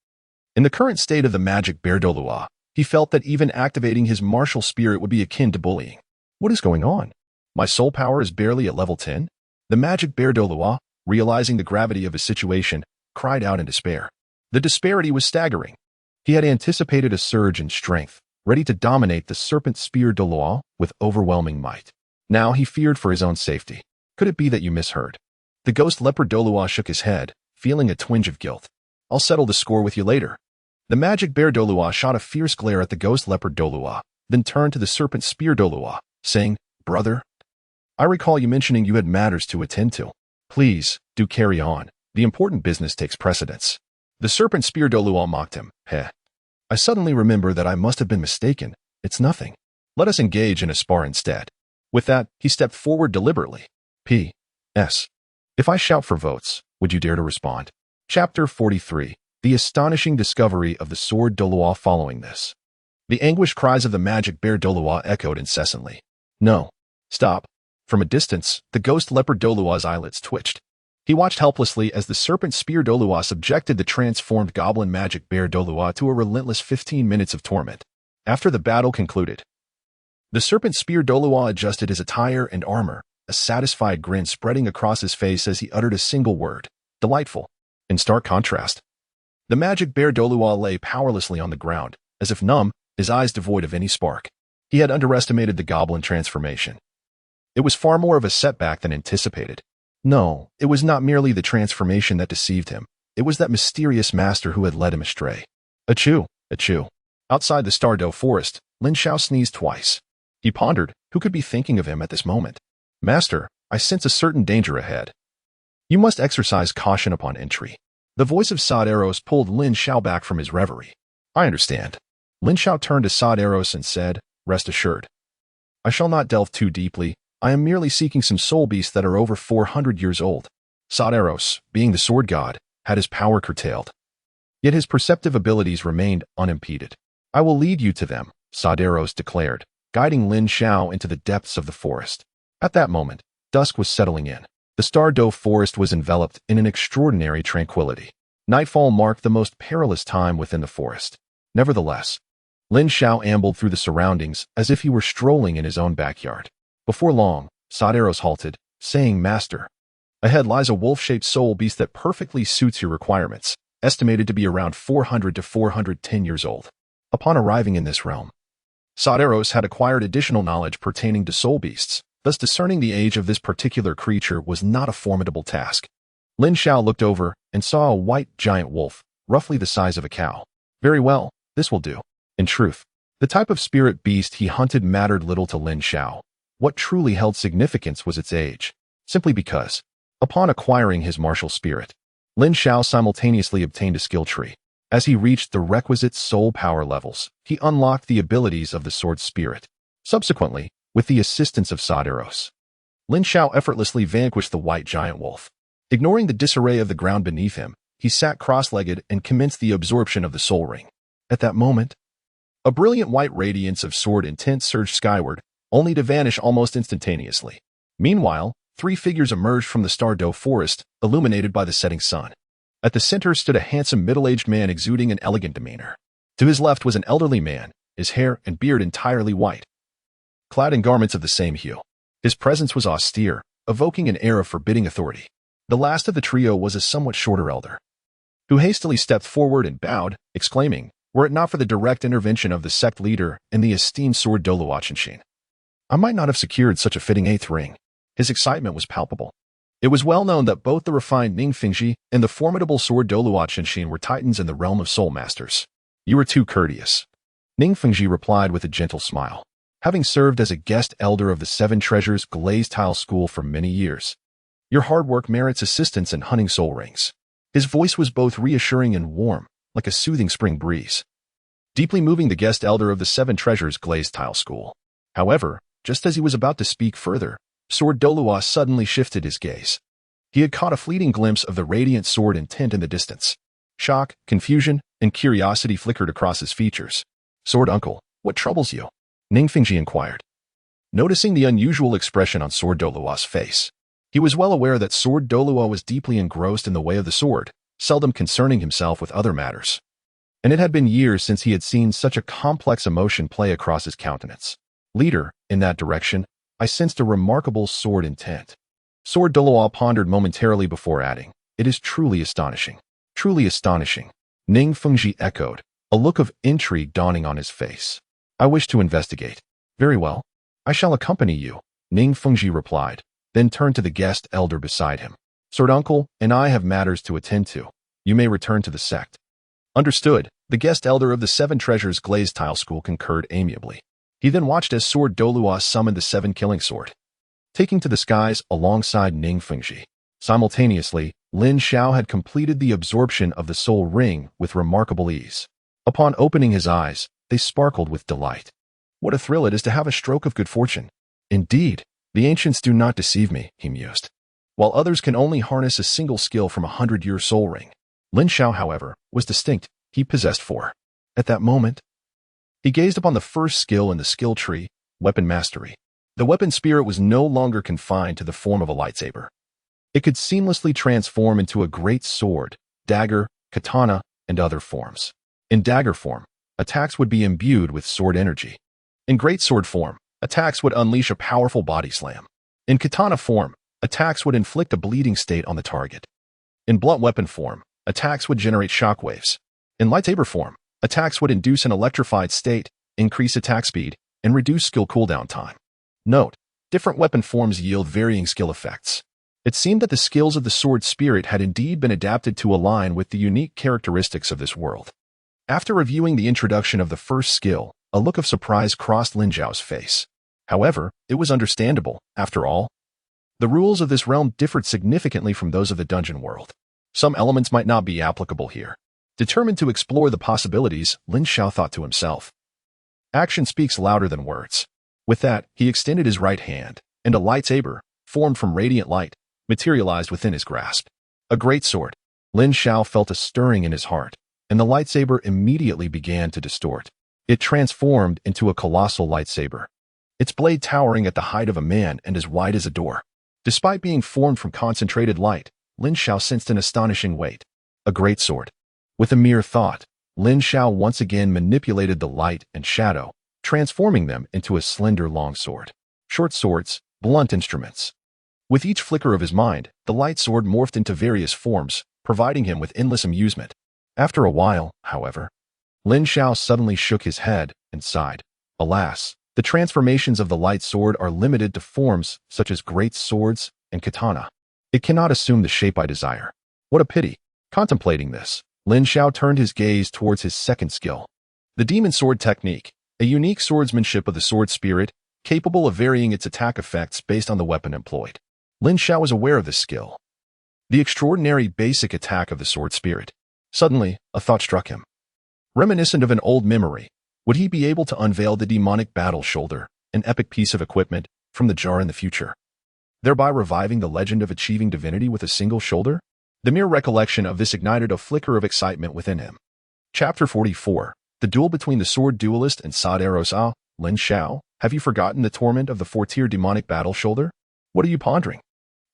In the current state of the magic bear Douluo, he felt that even activating his martial spirit would be akin to bullying. What is going on? My soul power is barely at level 10? The magic bear Douluo, realizing the gravity of his situation, cried out in despair. The disparity was staggering. He had anticipated a surge in strength, ready to dominate the serpent spear Douluo with overwhelming might. Now he feared for his own safety. Could it be that you misheard? The ghost leopard Douluo shook his head, feeling a twinge of guilt. I'll settle the score with you later. The magic bear Douluo shot a fierce glare at the ghost leopard Douluo, then turned to the serpent spear Douluo, saying, Brother, I recall you mentioning you had matters to attend to. Please, do carry on. The important business takes precedence. The serpent spear Douluo mocked him. Heh. I suddenly remember that I must have been mistaken. It's nothing. Let us engage in a spar instead. With that, he stepped forward deliberately. P.S. If I shout for votes, would you dare to respond? Chapter 43. The astonishing discovery of the sword Douluo following this. The anguished cries of the magic bear Douluo echoed incessantly. No. Stop. From a distance, the ghost leopard Douluo's eyelids twitched. He watched helplessly as the serpent spear Douluo subjected the transformed goblin magic bear Douluo to a relentless 15 minutes of torment. After the battle concluded, the serpent spear Douluo adjusted his attire and armor, a satisfied grin spreading across his face as he uttered a single word. Delightful. In stark contrast, the magic bear Douluo lay powerlessly on the ground, as if numb, his eyes devoid of any spark. He had underestimated the goblin transformation. It was far more of a setback than anticipated. No, it was not merely the transformation that deceived him. It was that mysterious master who had led him astray. Achoo, achoo. Outside the Douluo forest, Lin Xiao sneezed twice. He pondered, who could be thinking of him at this moment? Master, I sense a certain danger ahead. You must exercise caution upon entry. The voice of Saderos pulled Lin Xiao back from his reverie. I understand. Lin Xiao turned to Saderos and said, Rest assured. I shall not delve too deeply. I am merely seeking some soul beasts that are over 400 years old. Saderos, being the sword god, had his power curtailed. Yet his perceptive abilities remained unimpeded. I will lead you to them, Saderos declared, guiding Lin Xiao into the depths of the forest. At that moment, dusk was settling in. The Douluo forest was enveloped in an extraordinary tranquility. Nightfall marked the most perilous time within the forest. Nevertheless, Lin Xiao ambled through the surroundings as if he were strolling in his own backyard. Before long, Saderos halted, saying, Master, ahead lies a wolf-shaped soul beast that perfectly suits your requirements, estimated to be around 400 to 410 years old. Upon arriving in this realm, Saderos had acquired additional knowledge pertaining to soul beasts, thus discerning the age of this particular creature was not a formidable task. Lin Xiao looked over and saw a white giant wolf, roughly the size of a cow. Very well, this will do. In truth, the type of spirit beast he hunted mattered little to Lin Xiao. What truly held significance was its age, simply because, upon acquiring his martial spirit, Lin Xiao simultaneously obtained a skill tree. As he reached the requisite soul power levels, he unlocked the abilities of the sword spirit. Subsequently, with the assistance of Saderos, Lin Xiao effortlessly vanquished the white giant wolf. Ignoring the disarray of the ground beneath him, he sat cross-legged and commenced the absorption of the soul ring. At that moment, a brilliant white radiance of sword intent surged skyward, only to vanish almost instantaneously. Meanwhile, 3 figures emerged from the Douluo forest, illuminated by the setting sun. At the center stood a handsome middle-aged man exuding an elegant demeanor. To his left was an elderly man, his hair and beard entirely white, clad in garments of the same hue. His presence was austere, evoking an air of forbidding authority. The last of the trio was a somewhat shorter elder, who hastily stepped forward and bowed, exclaiming, were it not for the direct intervention of the sect leader and the esteemed sword Douluo Continent, I might not have secured such a fitting 8th ring. His excitement was palpable. It was well known that both the refined Ning Rongrong and the formidable sword Douluo Continent were titans in the realm of soul masters. You were too courteous. Ning Rongrong replied with a gentle smile. Having served as a guest elder of the 9 Treasures Glazed Tower school for many years, your hard work merits assistance in hunting soul rings. His voice was both reassuring and warm, like a soothing spring breeze. deeply moving the guest elder of the Seven Treasures Glazed Tile School. However, just as he was about to speak further, Sword Douluo suddenly shifted his gaze. He had caught a fleeting glimpse of the radiant sword intent in the distance. Shock, confusion, and curiosity flickered across his features. "Sword uncle, what troubles you?" Ning Fengji inquired. Noticing the unusual expression on Sword Douluo's face, he was well aware that Sword Douluo was deeply engrossed in the way of the sword, seldom concerning himself with other matters. And it had been years since he had seen such a complex emotion play across his countenance. "Leader, in that direction, I sensed a remarkable sword intent." Sword Douluo pondered momentarily before adding, "It is truly astonishing. Truly astonishing." Ning Fengji echoed, a look of intrigue dawning on his face. "I wish to investigate." "Very well. I shall accompany you," Ning Fengji replied, then turned to the guest elder beside him. "Sword uncle and I have matters to attend to. You may return to the sect." "Understood," the guest elder of the Seven Treasures Glazed Tile School concurred amiably. He then watched as Sword Douluo summoned the Seven Killing Sword, taking to the skies alongside Ning Fengji. Simultaneously, Lin Xiao had completed the absorption of the soul ring with remarkable ease. Upon opening his eyes, they sparkled with delight. "What a thrill it is to have a stroke of good fortune. Indeed, the ancients do not deceive me," he mused. While others can only harness a single skill from 100-year soul ring, Lin Xiao, however, was distinct. He possessed 4. At that moment, he gazed upon the first skill in the skill tree, weapon mastery. The weapon spirit was no longer confined to the form of a lightsaber. It could seamlessly transform into a great sword, dagger, katana, and other forms. In dagger form, attacks would be imbued with sword energy. In great sword form, attacks would unleash a powerful body slam. In katana form, attacks would inflict a bleeding state on the target. In blunt weapon form, attacks would generate shockwaves. In lightsaber form, attacks would induce an electrified state, increase attack speed, and reduce skill cooldown time. Note, different weapon forms yield varying skill effects. It seemed that the skills of the sword spirit had indeed been adapted to align with the unique characteristics of this world. After reviewing the introduction of the first skill, a look of surprise crossed Lin Xiao's face. However, it was understandable, after all. The rules of this realm differed significantly from those of the dungeon world. Some elements might not be applicable here. Determined to explore the possibilities, Lin Xiao thought to himself. Action speaks louder than words. With that, he extended his right hand, and a lightsaber, formed from radiant light, materialized within his grasp. A great sword. Lin Xiao felt a stirring in his heart, and the lightsaber immediately began to distort. It transformed into a colossal lightsaber, its blade towering at the height of a man and as wide as a door. Despite being formed from concentrated light, Lin Xiao sensed an astonishing weight. A great sword. With a mere thought, Lin Xiao once again manipulated the light and shadow, transforming them into a slender long sword. Short swords, blunt instruments. With each flicker of his mind, the light sword morphed into various forms, providing him with endless amusement. After a while, however, Lin Xiao suddenly shook his head and sighed. Alas, the transformations of the light sword are limited to forms such as great swords and katana. It cannot assume the shape I desire. What a pity. Contemplating this, Lin Xiao turned his gaze towards his second skill. The demon sword technique, a unique swordsmanship of the sword spirit, capable of varying its attack effects based on the weapon employed. Lin Xiao was aware of this skill. The extraordinary basic attack of the sword spirit. Suddenly, a thought struck him. Reminiscent of an old memory, would he be able to unveil the demonic battle shoulder, an epic piece of equipment, from the jar in the future, thereby reviving the legend of achieving divinity with a single shoulder? The mere recollection of this ignited a flicker of excitement within him. Chapter 44. The duel between the sword duelist and Saderos Ah, Lin Xiao. Have you forgotten the torment of the 4-tier demonic battle shoulder? What are you pondering?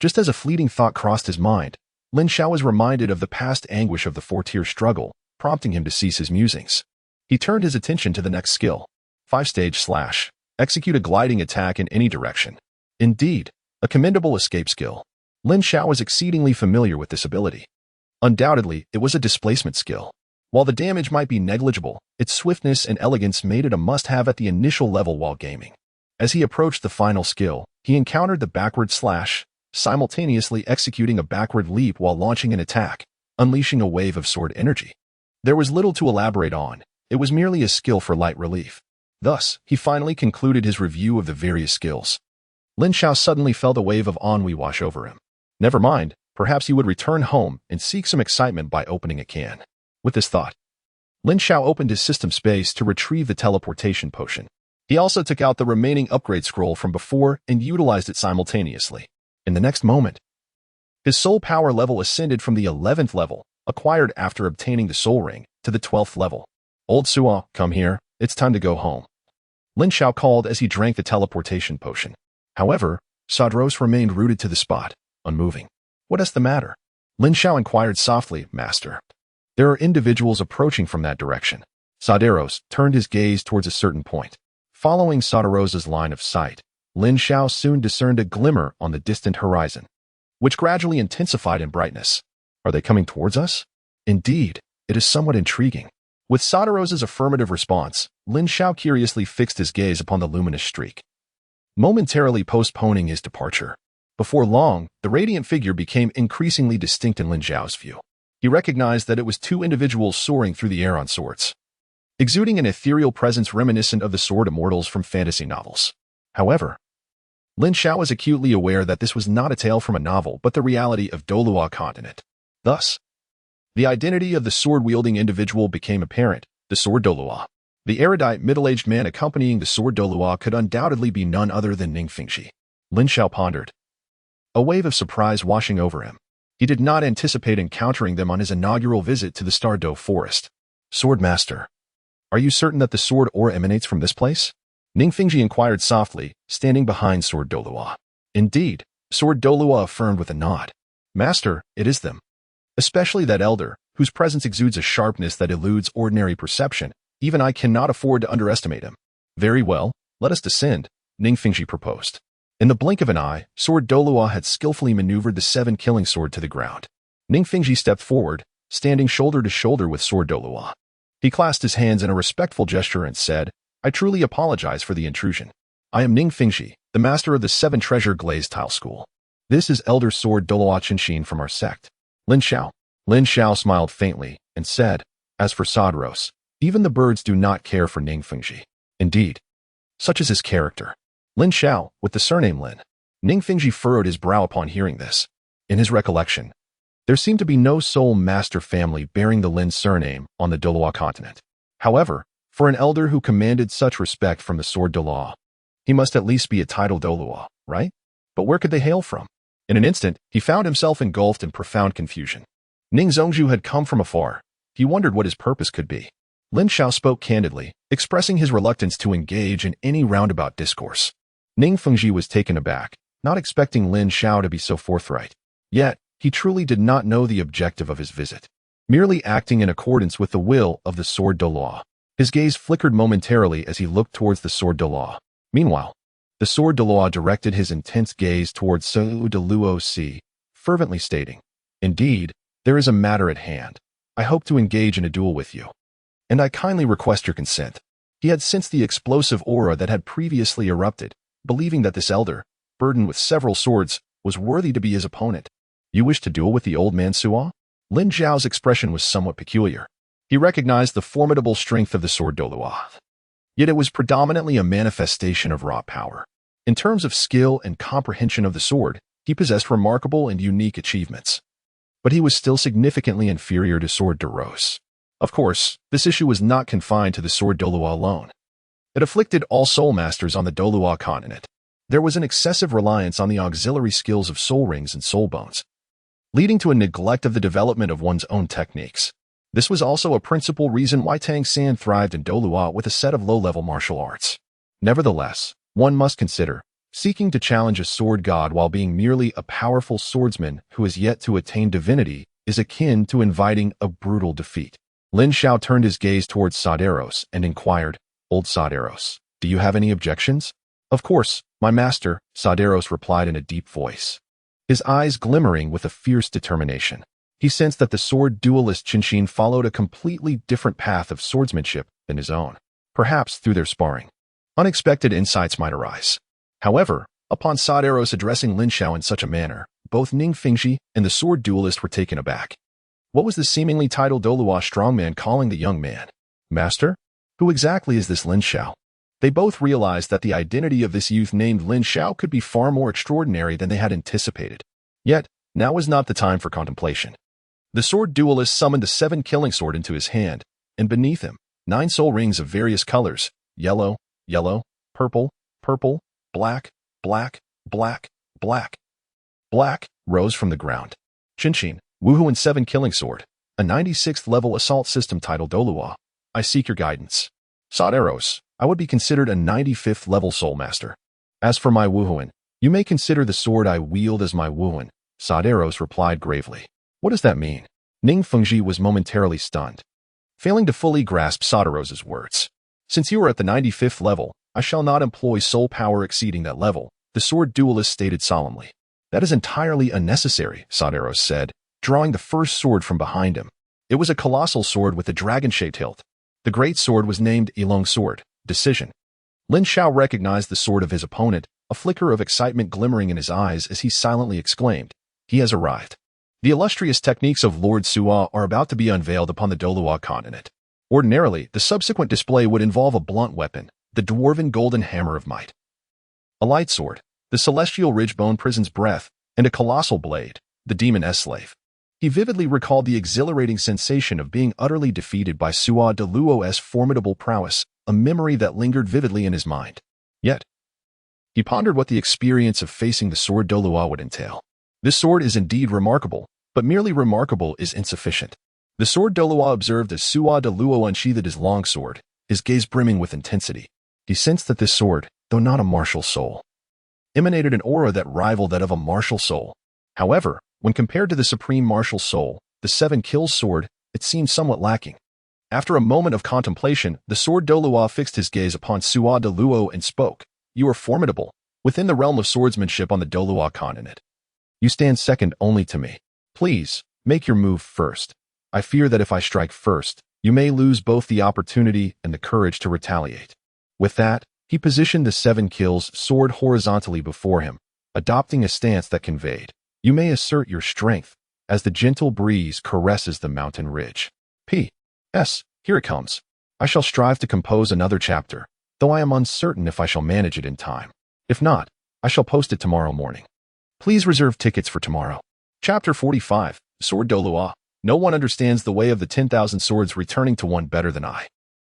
Just as a fleeting thought crossed his mind, Lin Xiao was reminded of the past anguish of the 4-tier struggle, prompting him to cease his musings. He turned his attention to the next skill. 5-stage slash. Execute a gliding attack in any direction. Indeed, a commendable escape skill. Lin Xiao was exceedingly familiar with this ability. Undoubtedly, it was a displacement skill. While the damage might be negligible, its swiftness and elegance made it a must-have at the initial level while gaming. As he approached the final skill, he encountered the backward slash, simultaneously executing a backward leap while launching an attack, unleashing a wave of sword energy. There was little to elaborate on. It was merely a skill for light relief. Thus, he finally concluded his review of the various skills. Lin Xiao suddenly felt a wave of ennui wash over him. Never mind, perhaps he would return home and seek some excitement by opening a can. With this thought, Lin Xiao opened his system space to retrieve the teleportation potion. He also took out the remaining upgrade scroll from before and utilized it simultaneously. In the next moment, his soul power level ascended from the 11th level, acquired after obtaining the soul ring, to the 12th level. Old Suo, come here, it's time to go home. Lin Xiao called as he drank the teleportation potion. However, Sadros remained rooted to the spot, unmoving. What is the matter? Lin Xiao inquired softly, Master. There are individuals approaching from that direction. Sadros turned his gaze towards a certain point. Following Sadoros's line of sight, Lin Xiao soon discerned a glimmer on the distant horizon, which gradually intensified in brightness. Are they coming towards us? Indeed, it is somewhat intriguing. With Sadoros's affirmative response, Lin Xiao curiously fixed his gaze upon the luminous streak, momentarily postponing his departure. Before long, the radiant figure became increasingly distinct in Lin Xiao's view. He recognized that it was two individuals soaring through the air on swords, exuding an ethereal presence reminiscent of the sword immortals from fantasy novels. However, Lin Xiao was acutely aware that this was not a tale from a novel but the reality of Douluo Continent. Thus, the identity of the sword-wielding individual became apparent, the sword Douluo. The erudite middle-aged man accompanying the sword Douluo could undoubtedly be none other than Ning Rongrong. Lin Xiao pondered, a wave of surprise washing over him. He did not anticipate encountering them on his inaugural visit to the Stardow Forest. Sword Master, are you certain that the sword aura emanates from this place? Ning Rongrong inquired softly, standing behind sword Douluo. Indeed, sword Douluo affirmed with a nod. Master, it is them. Especially that elder, whose presence exudes a sharpness that eludes ordinary perception. Even I cannot afford to underestimate him. Very well, let us descend, Ning Rongrong proposed. In the blink of an eye, sword Douluo had skillfully maneuvered the 7-killing sword to the ground. Ning Rongrong stepped forward, standing shoulder to shoulder with sword Douluo. He clasped his hands in a respectful gesture and said, I truly apologize for the intrusion. I am Ning Rongrong, the master of the 7 Treasure Glazed Tower School. This is Elder Sword Douluo Qinshin from our sect. Lin Xiao. Lin Xiao smiled faintly and said, as for Sadros, even the birds do not care for Ning Rongrong. Indeed, such is his character. Lin Xiao, with the surname Lin. Ning Rongrong furrowed his brow upon hearing this. In his recollection, there seemed to be no soul master family bearing the Lin surname on the Douluo Continent. However, for an elder who commanded such respect from the sword Douluo, he must at least be a titled Douluo, right? But where could they hail from? In an instant, he found himself engulfed in profound confusion. Ning Rongrong had come from afar. He wondered what his purpose could be. Lin Xiao spoke candidly, expressing his reluctance to engage in any roundabout discourse. Ning Rongrong was taken aback, not expecting Lin Xiao to be so forthright. Yet, he truly did not know the objective of his visit. Merely acting in accordance with the will of the sword Douluo. His gaze flickered momentarily as he looked towards the sword Douluo. Meanwhile, the sword Douluo directed his intense gaze towards Douluo Sea, fervently stating, Indeed, there is a matter at hand. I hope to engage in a duel with you. And I kindly request your consent. He had sensed the explosive aura that had previously erupted, believing that this elder, burdened with several swords, was worthy to be his opponent. You wish to duel with the old man Suo? Lin Xiao's expression was somewhat peculiar. He recognized the formidable strength of the sword Douluo. Yet it was predominantly a manifestation of raw power. In terms of skill and comprehension of the sword, he possessed remarkable and unique achievements. But he was still significantly inferior to sword Doros. Of course, this issue was not confined to the sword Douluo alone. It afflicted all soul masters on the Douluo Continent. There was an excessive reliance on the auxiliary skills of soul rings and soul bones, leading to a neglect of the development of one's own techniques. This was also a principal reason why Tang San thrived in Douluo with a set of low-level martial arts. Nevertheless, one must consider, seeking to challenge a sword god while being merely a powerful swordsman who has yet to attain divinity is akin to inviting a brutal defeat. Lin Xiao turned his gaze towards Sadros and inquired, Old Sadros, do you have any objections? Of course, my master, Sadros replied in a deep voice, his eyes glimmering with a fierce determination. He sensed that the sword duelist Qinshin followed a completely different path of swordsmanship than his own. Perhaps through their sparring, unexpected insights might arise. However, upon Sadros addressing Lin Xiao in such a manner, both Ning Rongrong and the sword duelist were taken aback. What was the seemingly titled Douluo strongman calling the young man? Master? Who exactly is this Lin Xiao? They both realized that the identity of this youth named Lin Xiao could be far more extraordinary than they had anticipated. Yet, now was not the time for contemplation. The sword duelist summoned the 7-killing sword into his hand, and beneath him, 9 soul rings of various colors, yellow, yellow, purple, purple, black, black, black, black, black, rose from the ground. Qinshin, Wuhuan 7 Killing Sword, a 96th level assault system titled Douluo. I seek your guidance. Sod arrows, I would be considered a 95th level soul master. As for my Wuhuan, you may consider the sword I wield as my Wuhuan, Sod arrows replied gravely. What does that mean? Ning Fengji was momentarily stunned, failing to fully grasp Sodarose's words. Since you are at the 95th level, I shall not employ soul power exceeding that level, the sword duelist stated solemnly. That is entirely unnecessary, Sodaros said, drawing the first sword from behind him. It was a colossal sword with a dragon-shaped hilt. The great sword was named Yilong Sword, Decision. Lin Xiao recognized the sword of his opponent, a flicker of excitement glimmering in his eyes as he silently exclaimed, he has arrived. The illustrious techniques of Lord Suo are about to be unveiled upon the Douluo Continent. Ordinarily, the subsequent display would involve a blunt weapon, the dwarven golden hammer of might, a light sword, the celestial ridgebone prison's breath, and a colossal blade, the demon S-slave. He vividly recalled the exhilarating sensation of being utterly defeated by Suo Douluo's formidable prowess, a memory that lingered vividly in his mind. Yet, he pondered what the experience of facing the sword Douluo would entail. This sword is indeed remarkable, but merely remarkable is insufficient. The sword Douluo observed as Suo Douluo unsheathed his long sword, his gaze brimming with intensity. He sensed that this sword, though not a martial soul, emanated an aura that rivaled that of a martial soul. However, when compared to the supreme martial soul, the 7 Kills sword, it seemed somewhat lacking. After a moment of contemplation, the sword Douluo fixed his gaze upon Suo Douluo and spoke. You are formidable, within the realm of swordsmanship on the Douluo Continent. You stand second only to me. Please, make your move first. I fear that if I strike first, you may lose both the opportunity and the courage to retaliate. With that, he positioned the 7 Kills sword horizontally before him, adopting a stance that conveyed, you may assert your strength, as the gentle breeze caresses the mountain ridge. P.S. Here it comes. I shall strive to compose another chapter, though I am uncertain if I shall manage it in time. If not, I shall post it tomorrow morning. Please reserve tickets for tomorrow. Chapter 45, Sword Douluo. No one understands the way of the 10,000 swords returning to one better than I.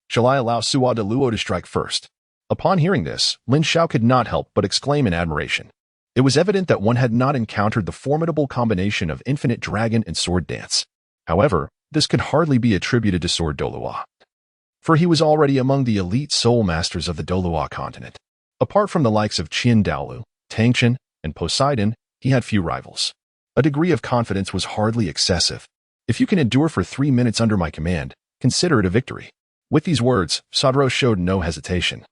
Shall I allow Suo Douluo to strike first? Upon hearing this, Lin Xiao could not help but exclaim in admiration. It was evident that one had not encountered the formidable combination of infinite dragon and sword dance. However, this could hardly be attributed to Sword Douluo, for he was already among the elite soul masters of the Douluo Continent. Apart from the likes of Qin Daolu, Tangchen, and Poseidon, he had few rivals. A degree of confidence was hardly excessive. If you can endure for 3 minutes under my command, consider it a victory. With these words, Sodaros showed no hesitation.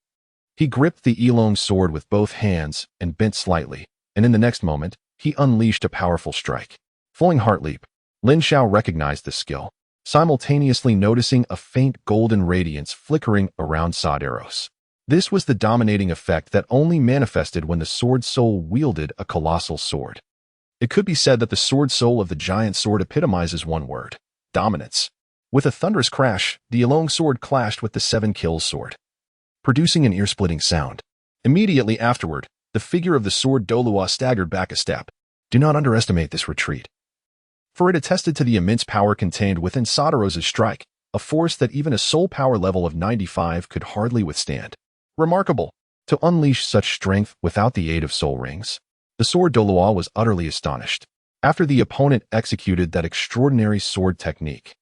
He gripped the Yilong sword with both hands and bent slightly, and in the next moment, he unleashed a powerful strike. Flowing heart leap, Lin Xiao recognized the skill, simultaneously noticing a faint golden radiance flickering around Sodaros. This was the dominating effect that only manifested when the sword soul wielded a colossal sword. It could be said that the sword soul of the giant sword epitomizes one word: dominance. With a thunderous crash, the Yilong sword clashed with the 7 Kills sword, producing an ear-splitting sound. Immediately afterward, the figure of the sword Douluo staggered back a step. Do not underestimate this retreat, for it attested to the immense power contained within Sodaros's strike, a force that even a soul power level of 95 could hardly withstand. Remarkable! To unleash such strength without the aid of soul rings. The sword Douluo was utterly astonished. After the opponent executed that extraordinary sword technique,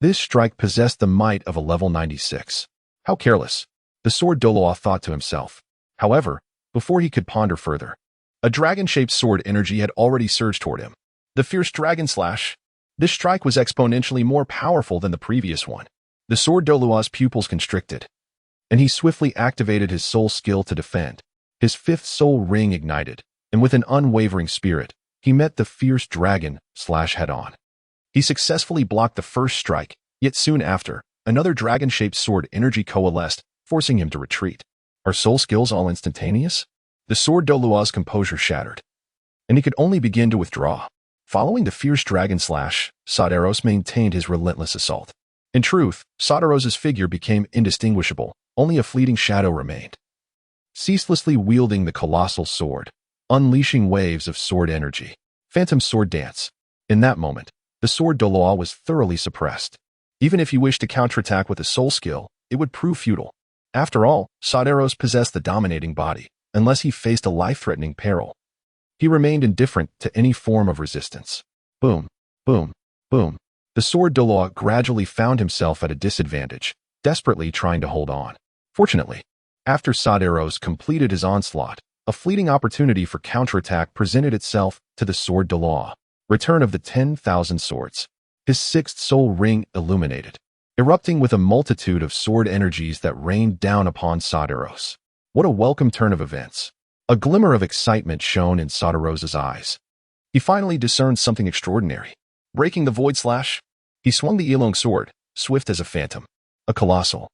this strike possessed the might of a level 96. How careless! The sword Douluo thought to himself. However, before he could ponder further, a dragon-shaped sword energy had already surged toward him. The fierce dragon slash. This strike was exponentially more powerful than the previous one. The sword Douluo's pupils constricted, and he swiftly activated his soul skill to defend. His 5th soul ring ignited, and with an unwavering spirit, he met the fierce dragon slash head-on. He successfully blocked the first strike, yet soon after, another dragon-shaped sword energy coalesced, forcing him to retreat. Are soul skills all instantaneous? The sword Douluo's composure shattered, and he could only begin to withdraw. Following the fierce dragon slash, Sodaros maintained his relentless assault. In truth, Sodaros's figure became indistinguishable, only a fleeting shadow remained, ceaselessly wielding the colossal sword, unleashing waves of sword energy. Phantom sword dance. In that moment, the sword Douluo was thoroughly suppressed. Even if he wished to counterattack with a soul skill, it would prove futile. After all, Saderos possessed the dominating body, unless he faced a life-threatening peril. He remained indifferent to any form of resistance. Boom, boom, boom. The sword Douluo gradually found himself at a disadvantage, desperately trying to hold on. Fortunately, after Saderos completed his onslaught, a fleeting opportunity for counterattack presented itself to the sword Douluo. Return of the 10,000 swords. His sixth soul ring illuminated, erupting with a multitude of sword energies that rained down upon Saderos. What a welcome turn of events. A glimmer of excitement shone in Saderos's eyes. He finally discerned something extraordinary. Breaking the void slash, he swung the Elong sword, swift as a phantom. A colossal,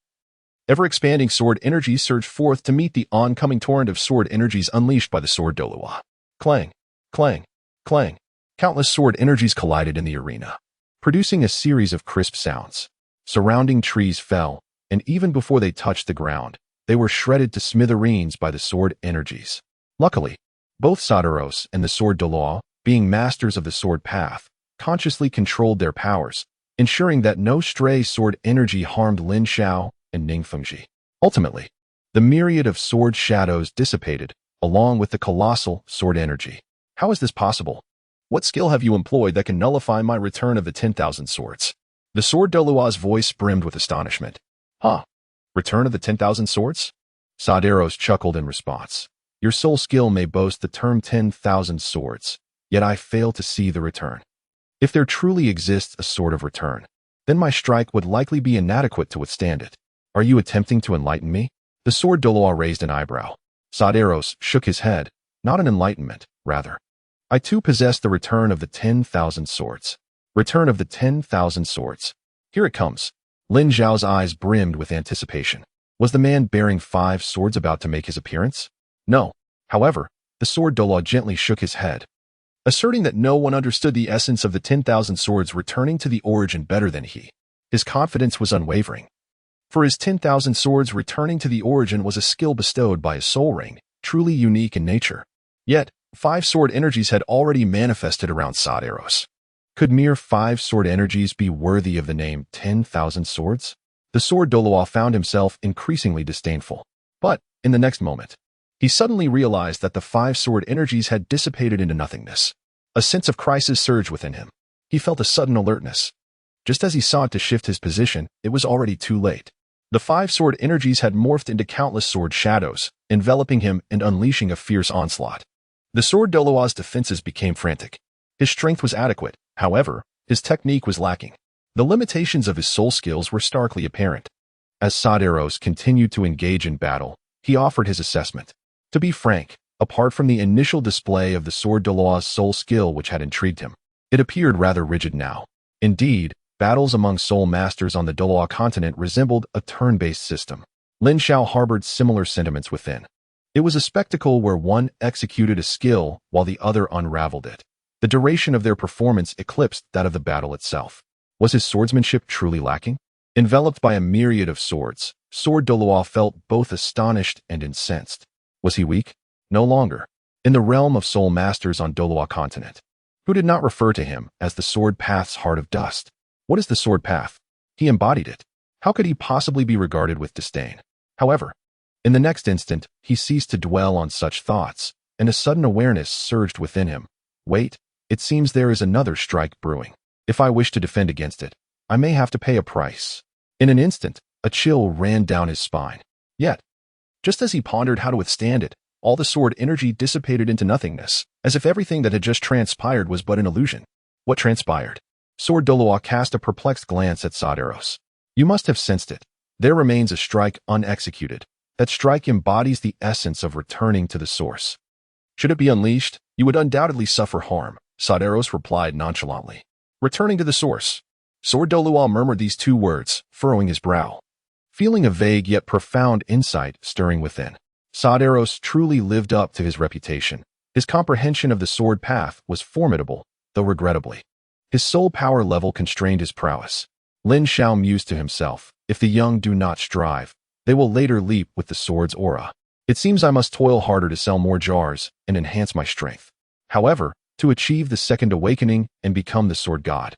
ever-expanding sword energy surged forth to meet the oncoming torrent of sword energies unleashed by the sword Douluo. Clang, clang, clang. Countless sword energies collided in the arena, producing a series of crisp sounds. Surrounding trees fell, and even before they touched the ground, they were shredded to smithereens by the sword energies. Luckily, both Saderos and the sword Douluo, being masters of the sword path, consciously controlled their powers, ensuring that no stray sword energy harmed Lin Xiao and Ning Rongrong. Ultimately, the myriad of sword shadows dissipated, along with the colossal sword energy. How is this possible? What skill have you employed that can nullify my return of the 10,000 swords? The sword Douluo's voice brimmed with astonishment. Huh? Return of the 10,000 swords? Saderos chuckled in response. Your soul skill may boast the term 10,000 swords, yet I fail to see the return. If there truly exists a sword of return, then my strike would likely be inadequate to withstand it. Are you attempting to enlighten me? The sword Douluo raised an eyebrow. Saderos shook his head. Not an enlightenment, rather. I too possess the return of the 10,000 swords. Return of the 10,000 swords. Here it comes. Lin Xiao's eyes brimmed with anticipation. Was the man bearing 5 swords about to make his appearance? No. However, the sword Douluo gently shook his head, asserting that no one understood the essence of the 10,000 swords returning to the origin better than he. His confidence was unwavering. For his 10,000 swords returning to the origin was a skill bestowed by a soul ring, truly unique in nature. Yet, 5 sword energies had already manifested around Saderos. Could mere 5 sword energies be worthy of the name 10,000 swords? The sword Douluo found himself increasingly disdainful. But, in the next moment, he suddenly realized that the 5 sword energies had dissipated into nothingness. A sense of crisis surged within him. He felt a sudden alertness. Just as he sought to shift his position, it was already too late. The 5 sword energies had morphed into countless sword shadows, enveloping him and unleashing a fierce onslaught. The sword Douluo's defenses became frantic. His strength was adequate, however, his technique was lacking. The limitations of his soul skills were starkly apparent. As Saderos continued to engage in battle, he offered his assessment. To be frank, apart from the initial display of the sword Douluo's soul skill which had intrigued him, it appeared rather rigid now. Indeed, battles among soul masters on the Douluo Continent resembled a turn-based system. Lin Xiao harbored similar sentiments within. It was a spectacle where one executed a skill while the other unraveled it. The duration of their performance eclipsed that of the battle itself. Was his swordsmanship truly lacking? Enveloped by a myriad of swords, sword Douluo felt both astonished and incensed. Was he weak? No longer. In the realm of soul masters on Douluo Continent, who did not refer to him as the sword path's heart of dust. What is the sword path? He embodied it. How could he possibly be regarded with disdain? However, in the next instant, he ceased to dwell on such thoughts, and a sudden awareness surged within him. Wait, it seems there is another strike brewing. If I wish to defend against it, I may have to pay a price. In an instant, a chill ran down his spine. Yet, just as he pondered how to withstand it, all the sword energy dissipated into nothingness, as if everything that had just transpired was but an illusion. What transpired? Sword Douluo cast a perplexed glance at Saderos. You must have sensed it. There remains a strike unexecuted. That strike embodies the essence of returning to the source. Should it be unleashed, you would undoubtedly suffer harm, Saderos replied nonchalantly. Returning to the source. Sword Douluo murmured these 2 words, furrowing his brow, feeling a vague yet profound insight stirring within. Saderos truly lived up to his reputation. His comprehension of the sword path was formidable, though regrettably, his soul power level constrained his prowess. Lin Xiao mused to himself, if the young do not strive, they will later leap with the sword's aura. It seems I must toil harder to sell more jars and enhance my strength. However, to achieve the second awakening and become the sword god.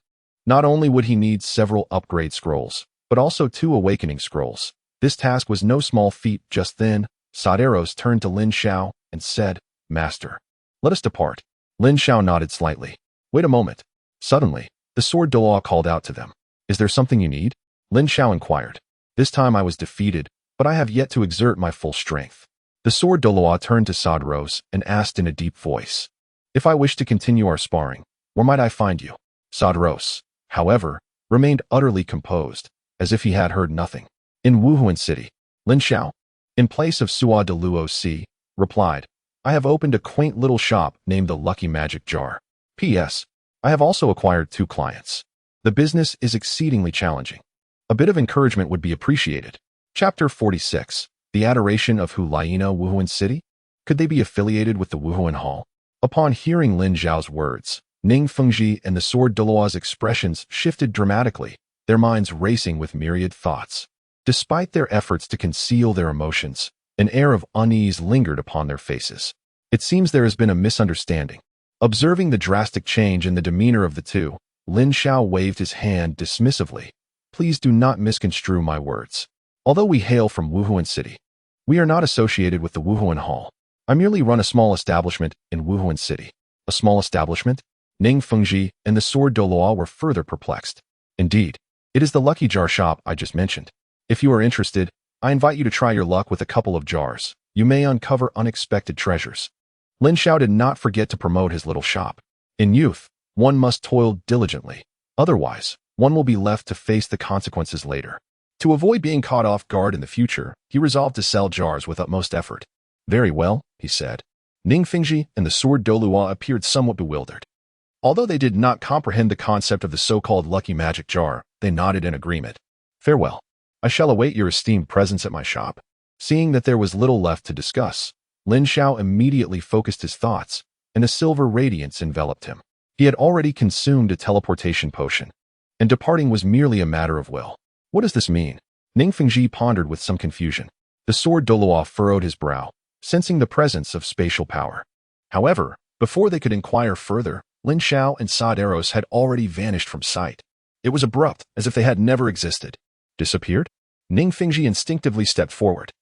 Not only would he need several upgrade scrolls, but also 2 awakening scrolls. This task was no small feat. Just then, Saderos turned to Lin Xiao and said, "Master, let us depart." Lin Xiao nodded slightly. "Wait a moment." Suddenly, the sword Douluo called out to them. "Is there something you need?" Lin Xiao inquired. "This time I was defeated, but I have yet to exert my full strength." The sword Douluo turned to Saderos and asked in a deep voice, "If I wish to continue our sparring, where might I find you?" Saderos, however, remained utterly composed, as if he had heard nothing. "In Wuhuan City." Lin Xiao, in place of Suo Douluo C, replied, "I have opened a quaint little shop named the Lucky Magic Jar. P.S. I have also acquired 2 clients. The business is exceedingly challenging. A bit of encouragement would be appreciated." Chapter 46. The Adoration of Hulaina Wuhuan City? Could they be affiliated with the Wuhuan Hall? Upon hearing Lin Xiao's words, Ning Fengji and the sword Douluo's expressions shifted dramatically, their minds racing with myriad thoughts. Despite their efforts to conceal their emotions, an air of unease lingered upon their faces. It seems there has been a misunderstanding. Observing the drastic change in the demeanor of the two, Lin Xiao waved his hand dismissively. "Please do not misconstrue my words. Although we hail from Wuhuan City, we are not associated with the Wuhuan Hall. I merely run a small establishment in Wuhuan City." "A small establishment?" Ning Fengji and the sword Douluo were further perplexed. "Indeed, it is the Lucky Jar shop I just mentioned. If you are interested, I invite you to try your luck with a couple of jars. You may uncover unexpected treasures." Lin Xiao did not forget to promote his little shop. In youth, one must toil diligently. Otherwise, one will be left to face the consequences later. To avoid being caught off guard in the future, he resolved to sell jars with utmost effort. "Very well," he said. Ning Fengji and the sword Douluo appeared somewhat bewildered. Although they did not comprehend the concept of the so-called Lucky Magic Jar, they nodded in agreement. "Farewell. I shall await your esteemed presence at my shop." Seeing that there was little left to discuss, Lin Xiao immediately focused his thoughts, and a silver radiance enveloped him. He had already consumed a teleportation potion, and departing was merely a matter of will. What does this mean? Ning Fengji pondered with some confusion. The sword Douluo furrowed his brow, sensing the presence of spatial power. However, before they could inquire further, Lin Xiao and Saderos had already vanished from sight. It was abrupt, as if they had never existed. Disappeared? Ning Fengji instinctively stepped forward,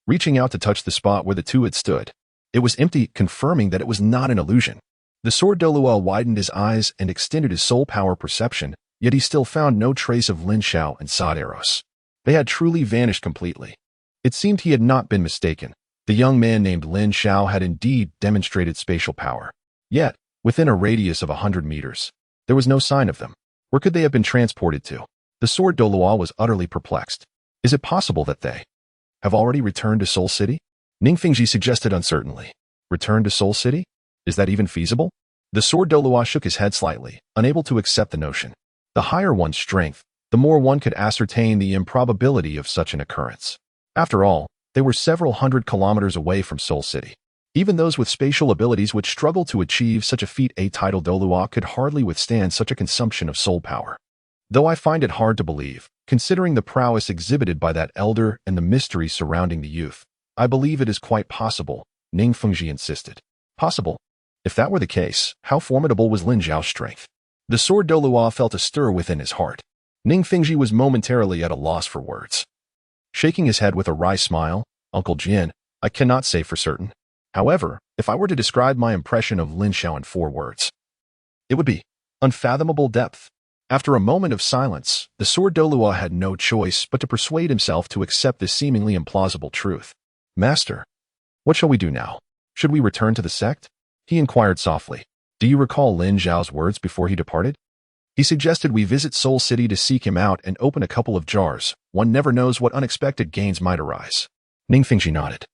reaching out to touch the spot where the two had stood. It was empty, confirming that it was not an illusion. The sword Douluo widened his eyes and extended his soul power perception, yet he still found no trace of Lin Xiao and Saderos. They had truly vanished completely. It seemed he had not been mistaken. The young man named Lin Xiao had indeed demonstrated spatial power. Yet, within a radius of 100 meters, there was no sign of them. Where could they have been transported to? The sword Douluo was utterly perplexed. Is it possible that they have already returned to Soul City? Ning Fengji suggested uncertainly. Return to Soul City? Is that even feasible? The sword Douluo shook his head slightly, unable to accept the notion. The higher one's strength, the more one could ascertain the improbability of such an occurrence. After all, they were several hundred kilometers away from Soul City. Even those with spatial abilities would struggle to achieve such a feat. A title Douluo could hardly withstand such a consumption of soul power. Though I find it hard to believe, considering the prowess exhibited by that elder and the mystery surrounding the youth, I believe it is quite possible, Ning Fengji insisted. Possible? If that were the case, how formidable was Lin Xiao's strength? The sword Douluo felt a stir within his heart. Ning Fengji was momentarily at a loss for words. Shaking his head with a wry smile, "Uncle Jin, I cannot say for certain. However, if I were to describe my impression of Lin Xiao in 4 words, it would be unfathomable depth." After a moment of silence, the sword Douluo had no choice but to persuade himself to accept this seemingly implausible truth. "Master, what shall we do now? Should we return to the sect?" He inquired softly. "Do you recall Lin Xiao's words before he departed? He suggested we visit Soul City to seek him out and open a couple of jars. One never knows what unexpected gains might arise." Ning Fengji nodded.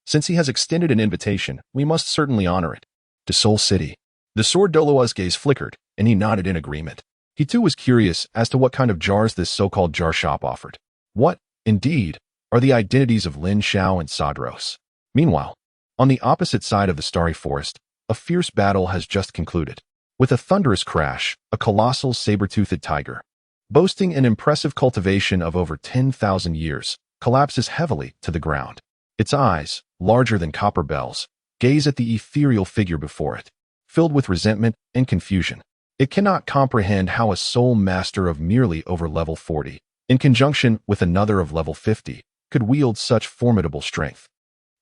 "Since he has extended an invitation, we must certainly honor it." To Soul City. The sword Douluo's gaze flickered, and he nodded in agreement. He too was curious as to what kind of jars this so-called jar shop offered. What, indeed, are the identities of Lin Xiao and Saderos? Meanwhile, on the opposite side of the starry forest, a fierce battle has just concluded. With a thunderous crash, a colossal saber-toothed tiger, boasting an impressive cultivation of over 10,000 years, collapses heavily to the ground. Its eyes, larger than copper bells, gaze at the ethereal figure before it, filled with resentment and confusion. It cannot comprehend how a soul master of merely over level 40, in conjunction with another of level 50, could wield such formidable strength,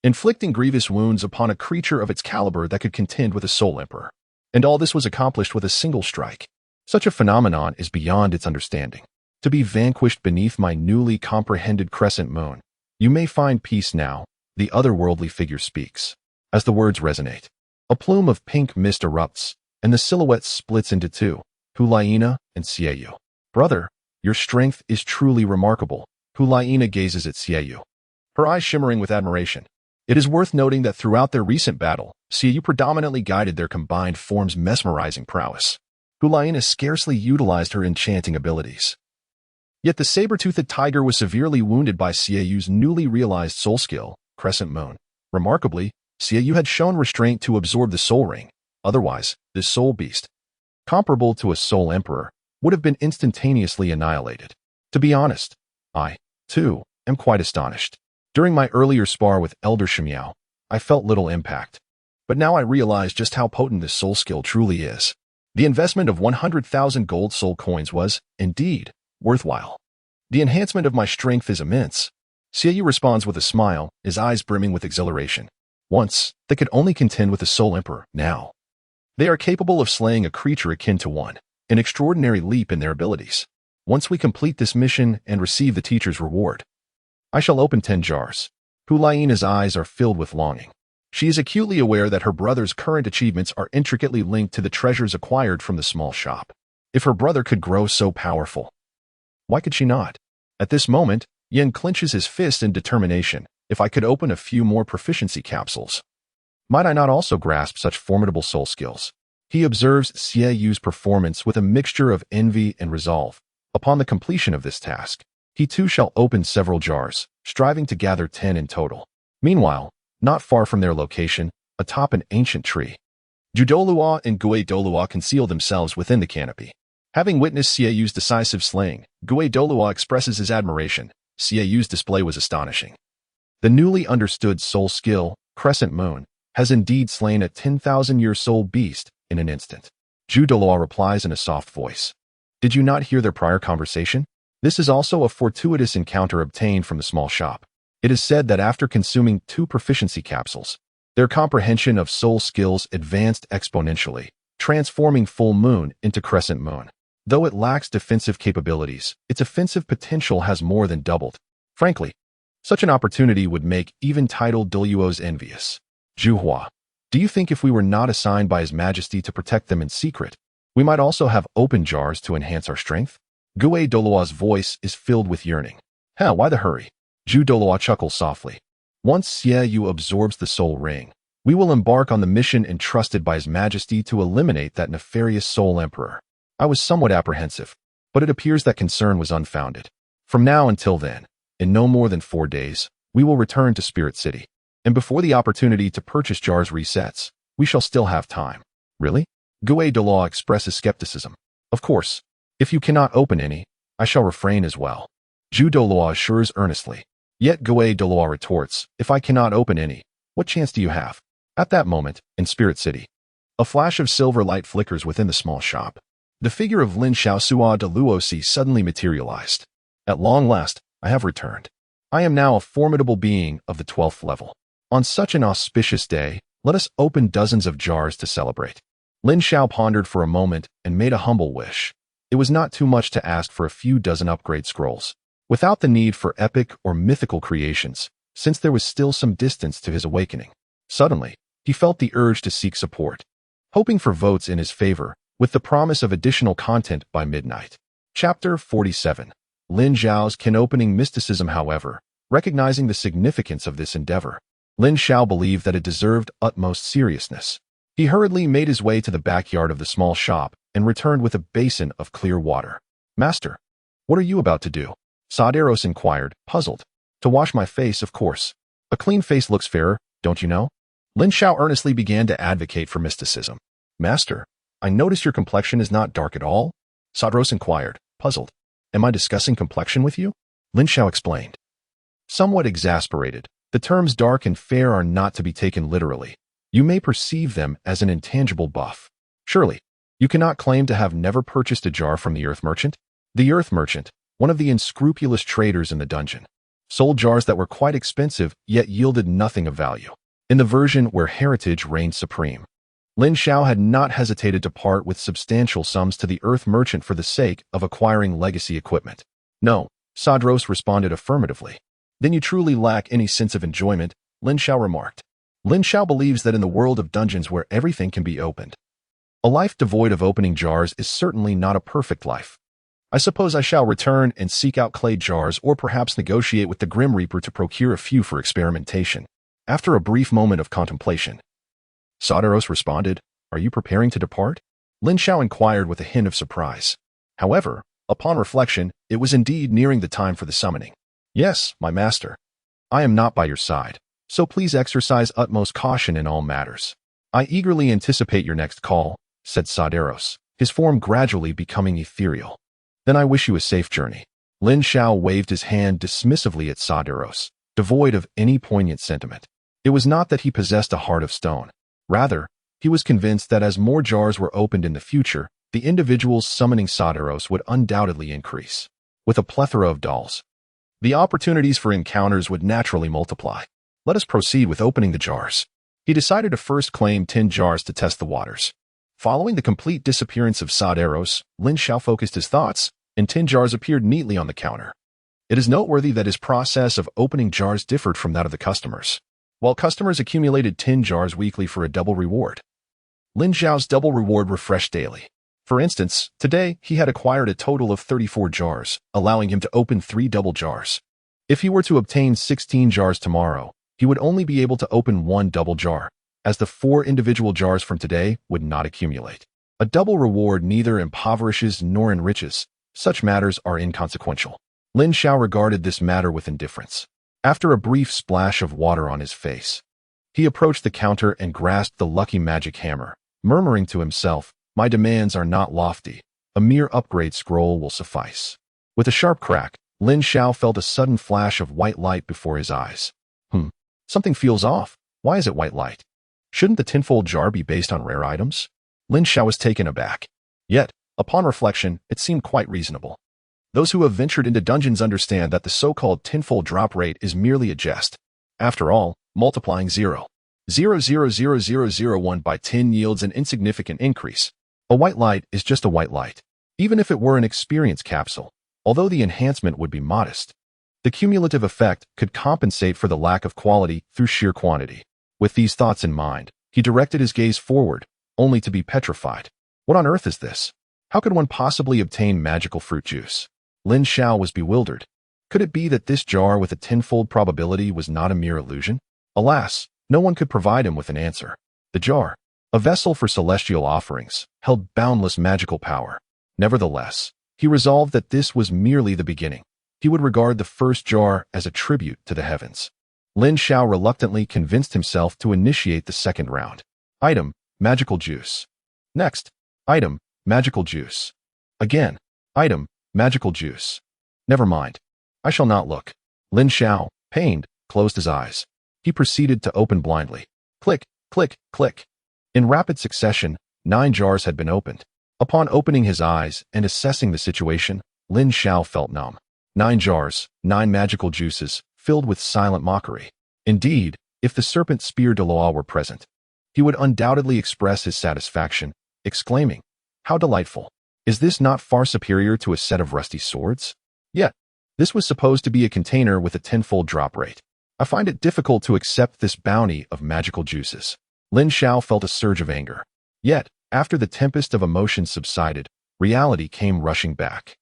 inflicting grievous wounds upon a creature of its caliber that could contend with a soul emperor. And all this was accomplished with a single strike. Such a phenomenon is beyond its understanding. To be vanquished beneath my newly comprehended crescent moon. You may find peace now, the otherworldly figure speaks. As the words resonate, a plume of pink mist erupts, and the silhouette splits into two, Hulaina and Xiaoyu. Brother, your strength is truly remarkable. Hulaina gazes at Xiaoyu, her eyes shimmering with admiration. It is worth noting that throughout their recent battle, Xiaoyu predominantly guided their combined form's mesmerizing prowess. Hulaina scarcely utilized her enchanting abilities. Yet the saber-toothed tiger was severely wounded by Xiaoyu's newly realized soul skill, Crescent Moon. Remarkably, Xiaoyu had shown restraint to absorb the soul ring. Otherwise, this soul beast, comparable to a soul emperor, would have been instantaneously annihilated. To be honest, I, too, am quite astonished. During my earlier spar with Elder Shimiao, I felt little impact. But now I realize just how potent this soul skill truly is. The investment of 100,000 gold soul coins was, indeed, worthwhile. The enhancement of my strength is immense. Xiaoyu responds with a smile, his eyes brimming with exhilaration. Once, they could only contend with the soul emperor. Now, they are capable of slaying a creature akin to one, an extraordinary leap in their abilities. Once we complete this mission and receive the teacher's reward, I shall open 10 jars. Hulaina's eyes are filled with longing. She is acutely aware that her brother's current achievements are intricately linked to the treasures acquired from the small shop. If her brother could grow so powerful, why could she not? At this moment, Yen clenches his fist in determination. If I could open a few more proficiency capsules, might I not also grasp such formidable soul skills? He observes Xiaoyu's performance with a mixture of envy and resolve. Upon the completion of this task, he too shall open several jars, striving to gather 10 in total. Meanwhile, not far from their location, atop an ancient tree, Douluo and Douluo conceal themselves within the canopy. Having witnessed Xiaoyu's decisive slaying, Douluo expresses his admiration. Xiaoyu's display was astonishing. The newly understood soul skill, Crescent Moon, has indeed slain a 10,000-year soul beast in an instant. Douluo replies in a soft voice. Did you not hear their prior conversation? This is also a fortuitous encounter obtained from the small shop. It is said that after consuming 2 proficiency capsules, their comprehension of soul skills advanced exponentially, transforming Full Moon into Crescent Moon. Though it lacks defensive capabilities, its offensive potential has more than doubled. Frankly, such an opportunity would make even titled Douluos envious. Zhuhua, do you think if we were not assigned by His Majesty to protect them in secret, we might also have open jars to enhance our strength? Douluo's voice is filled with yearning. Why the hurry? Douluo chuckles softly. Once Xiaoyu absorbs the soul ring, we will embark on the mission entrusted by His Majesty to eliminate that nefarious soul emperor. I was somewhat apprehensive, but it appears that concern was unfounded. From now until then, in no more than 4 days, we will return to Spirit City. And before the opportunity to purchase jars resets, we shall still have time. Really? Douluo expresses skepticism. Of course, if you cannot open any, I shall refrain as well. Douluo assures earnestly. Yet Douluo retorts, if I cannot open any, what chance do you have? At that moment, in Spirit City, a flash of silver light flickers within the small shop. The figure of Lin Xiao Douluo suddenly materialized. At long last, I have returned. I am now a formidable being of the 12th level. On such an auspicious day, let us open dozens of jars to celebrate. Lin Xiao pondered for a moment and made a humble wish. It was not too much to ask for a few dozen upgrade scrolls, without the need for epic or mythical creations, since there was still some distance to his awakening. Suddenly, he felt the urge to seek support, hoping for votes in his favor, with the promise of additional content by midnight. Chapter 47. Lin Xiao's can-opening mysticism. However, recognizing the significance of this endeavor, Lin Xiao believed that it deserved utmost seriousness. He hurriedly made his way to the backyard of the small shop and returned with a basin of clear water. Master, what are you about to do? Saderos inquired, puzzled. To wash my face, of course. A clean face looks fairer, don't you know? Lin Xiao earnestly began to advocate for mysticism. Master, I notice your complexion is not dark at all. Saderos inquired, puzzled. Am I discussing complexion with you? Lin Xiao explained. Somewhat exasperated, the terms dark and fair are not to be taken literally. You may perceive them as an intangible buff. Surely, You cannot claim to have never purchased a jar from the Earth Merchant. The Earth Merchant, one of the unscrupulous traders in the dungeon, sold jars that were quite expensive yet yielded nothing of value. In the version where heritage reigned supreme, Lin Xiao had not hesitated to part with substantial sums to the Earth Merchant for the sake of acquiring legacy equipment. No, Sadros responded affirmatively. Then you truly lack any sense of enjoyment, Lin Xiao remarked. Lin Xiao believes that in the world of dungeons where everything can be opened, a life devoid of opening jars is certainly not a perfect life. I suppose I shall return and seek out clay jars or perhaps negotiate with the Grim Reaper to procure a few for experimentation. After a brief moment of contemplation, Sadros responded, Are you preparing to depart? Lin Xiao inquired with a hint of surprise. However, upon reflection, it was indeed nearing the time for the summoning. Yes, my master. I am not by your side, so please exercise utmost caution in all matters. I eagerly anticipate your next call, said Sadros, his form gradually becoming ethereal. Then I wish you a safe journey. Lin Xiao waved his hand dismissively at Sadros, devoid of any poignant sentiment. It was not that he possessed a heart of stone. Rather, he was convinced that as more jars were opened in the future, the individuals summoning Sadros would undoubtedly increase. With a plethora of dolls, the opportunities for encounters would naturally multiply. Let us proceed with opening the jars. He decided to first claim 10 jars to test the waters. Following the complete disappearance of Sadros, Lin Xiao focused his thoughts, and 10 jars appeared neatly on the counter. It is noteworthy that his process of opening jars differed from that of the customers. While customers accumulated 10 jars weekly for a double reward, Lin Xiao's double reward refreshed daily. For instance, today he had acquired a total of 34 jars, allowing him to open 3 double jars. If he were to obtain 16 jars tomorrow, he would only be able to open 1 double jar, as the 4 individual jars from today would not accumulate. A double reward neither impoverishes nor enriches. Such matters are inconsequential. Lin Xiao regarded this matter with indifference. After a brief splash of water on his face, he approached the counter and grasped the lucky magic hammer, murmuring to himself, My demands are not lofty. A mere upgrade scroll will suffice. With a sharp crack, Lin Xiao felt a sudden flash of white light before his eyes. Something feels off. Why is it white light? Shouldn't the tenfold jar be based on rare items? Lin Xiao was taken aback. Yet, upon reflection, it seemed quite reasonable. Those who have ventured into dungeons understand that the so-called tenfold drop rate is merely a jest. After all, multiplying 0.000001 by 10 yields an insignificant increase. A white light is just a white light. Even if it were an experience capsule, although the enhancement would be modest, the cumulative effect could compensate for the lack of quality through sheer quantity. With these thoughts in mind, he directed his gaze forward, only to be petrified. What on earth is this? How could one possibly obtain magical fruit juice? Lin Xiao was bewildered. Could it be that this jar with a tenfold probability was not a mere illusion? Alas, no one could provide him with an answer. The jar, a vessel for celestial offerings, held boundless magical power. Nevertheless, he resolved that this was merely the beginning. He would regard the first jar as a tribute to the heavens. Lin Xiao reluctantly convinced himself to initiate the second round. Item, magical juice. Next, item, magical juice. Again, item, magical juice. Never mind. I shall not look. Lin Xiao, pained, closed his eyes. He proceeded to open blindly. Click, click, click. In rapid succession, 9 jars had been opened. Upon opening his eyes and assessing the situation, Lin Xiao felt numb. 9 jars, 9 magical juices, filled with silent mockery. Indeed, if the serpent spear Douluo were present, he would undoubtedly express his satisfaction, exclaiming, How delightful! Is this not far superior to a set of rusty swords? Yet, this was supposed to be a container with a tenfold drop rate. I find it difficult to accept this bounty of magical juices. Lin Xiao felt a surge of anger. Yet, after the tempest of emotion subsided, reality came rushing back.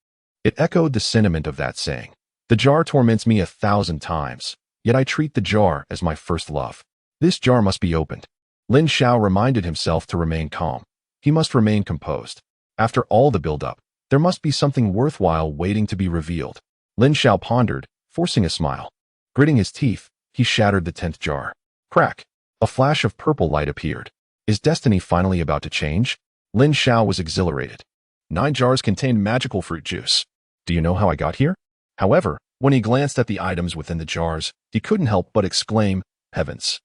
It echoed the sentiment of that saying. The jar torments me 1,000 times, yet I treat the jar as my first love. This jar must be opened. Lin Xiao reminded himself to remain calm. He must remain composed. After all the build-up, there must be something worthwhile waiting to be revealed. Lin Xiao pondered, forcing a smile. Gritting his teeth, he shattered the 10th jar. Crack! A flash of purple light appeared. Is destiny finally about to change? Lin Xiao was exhilarated. 9 jars contained magical fruit juice. Do you know how I got here? However, when he glanced at the items within the jars, he couldn't help but exclaim, Heavens!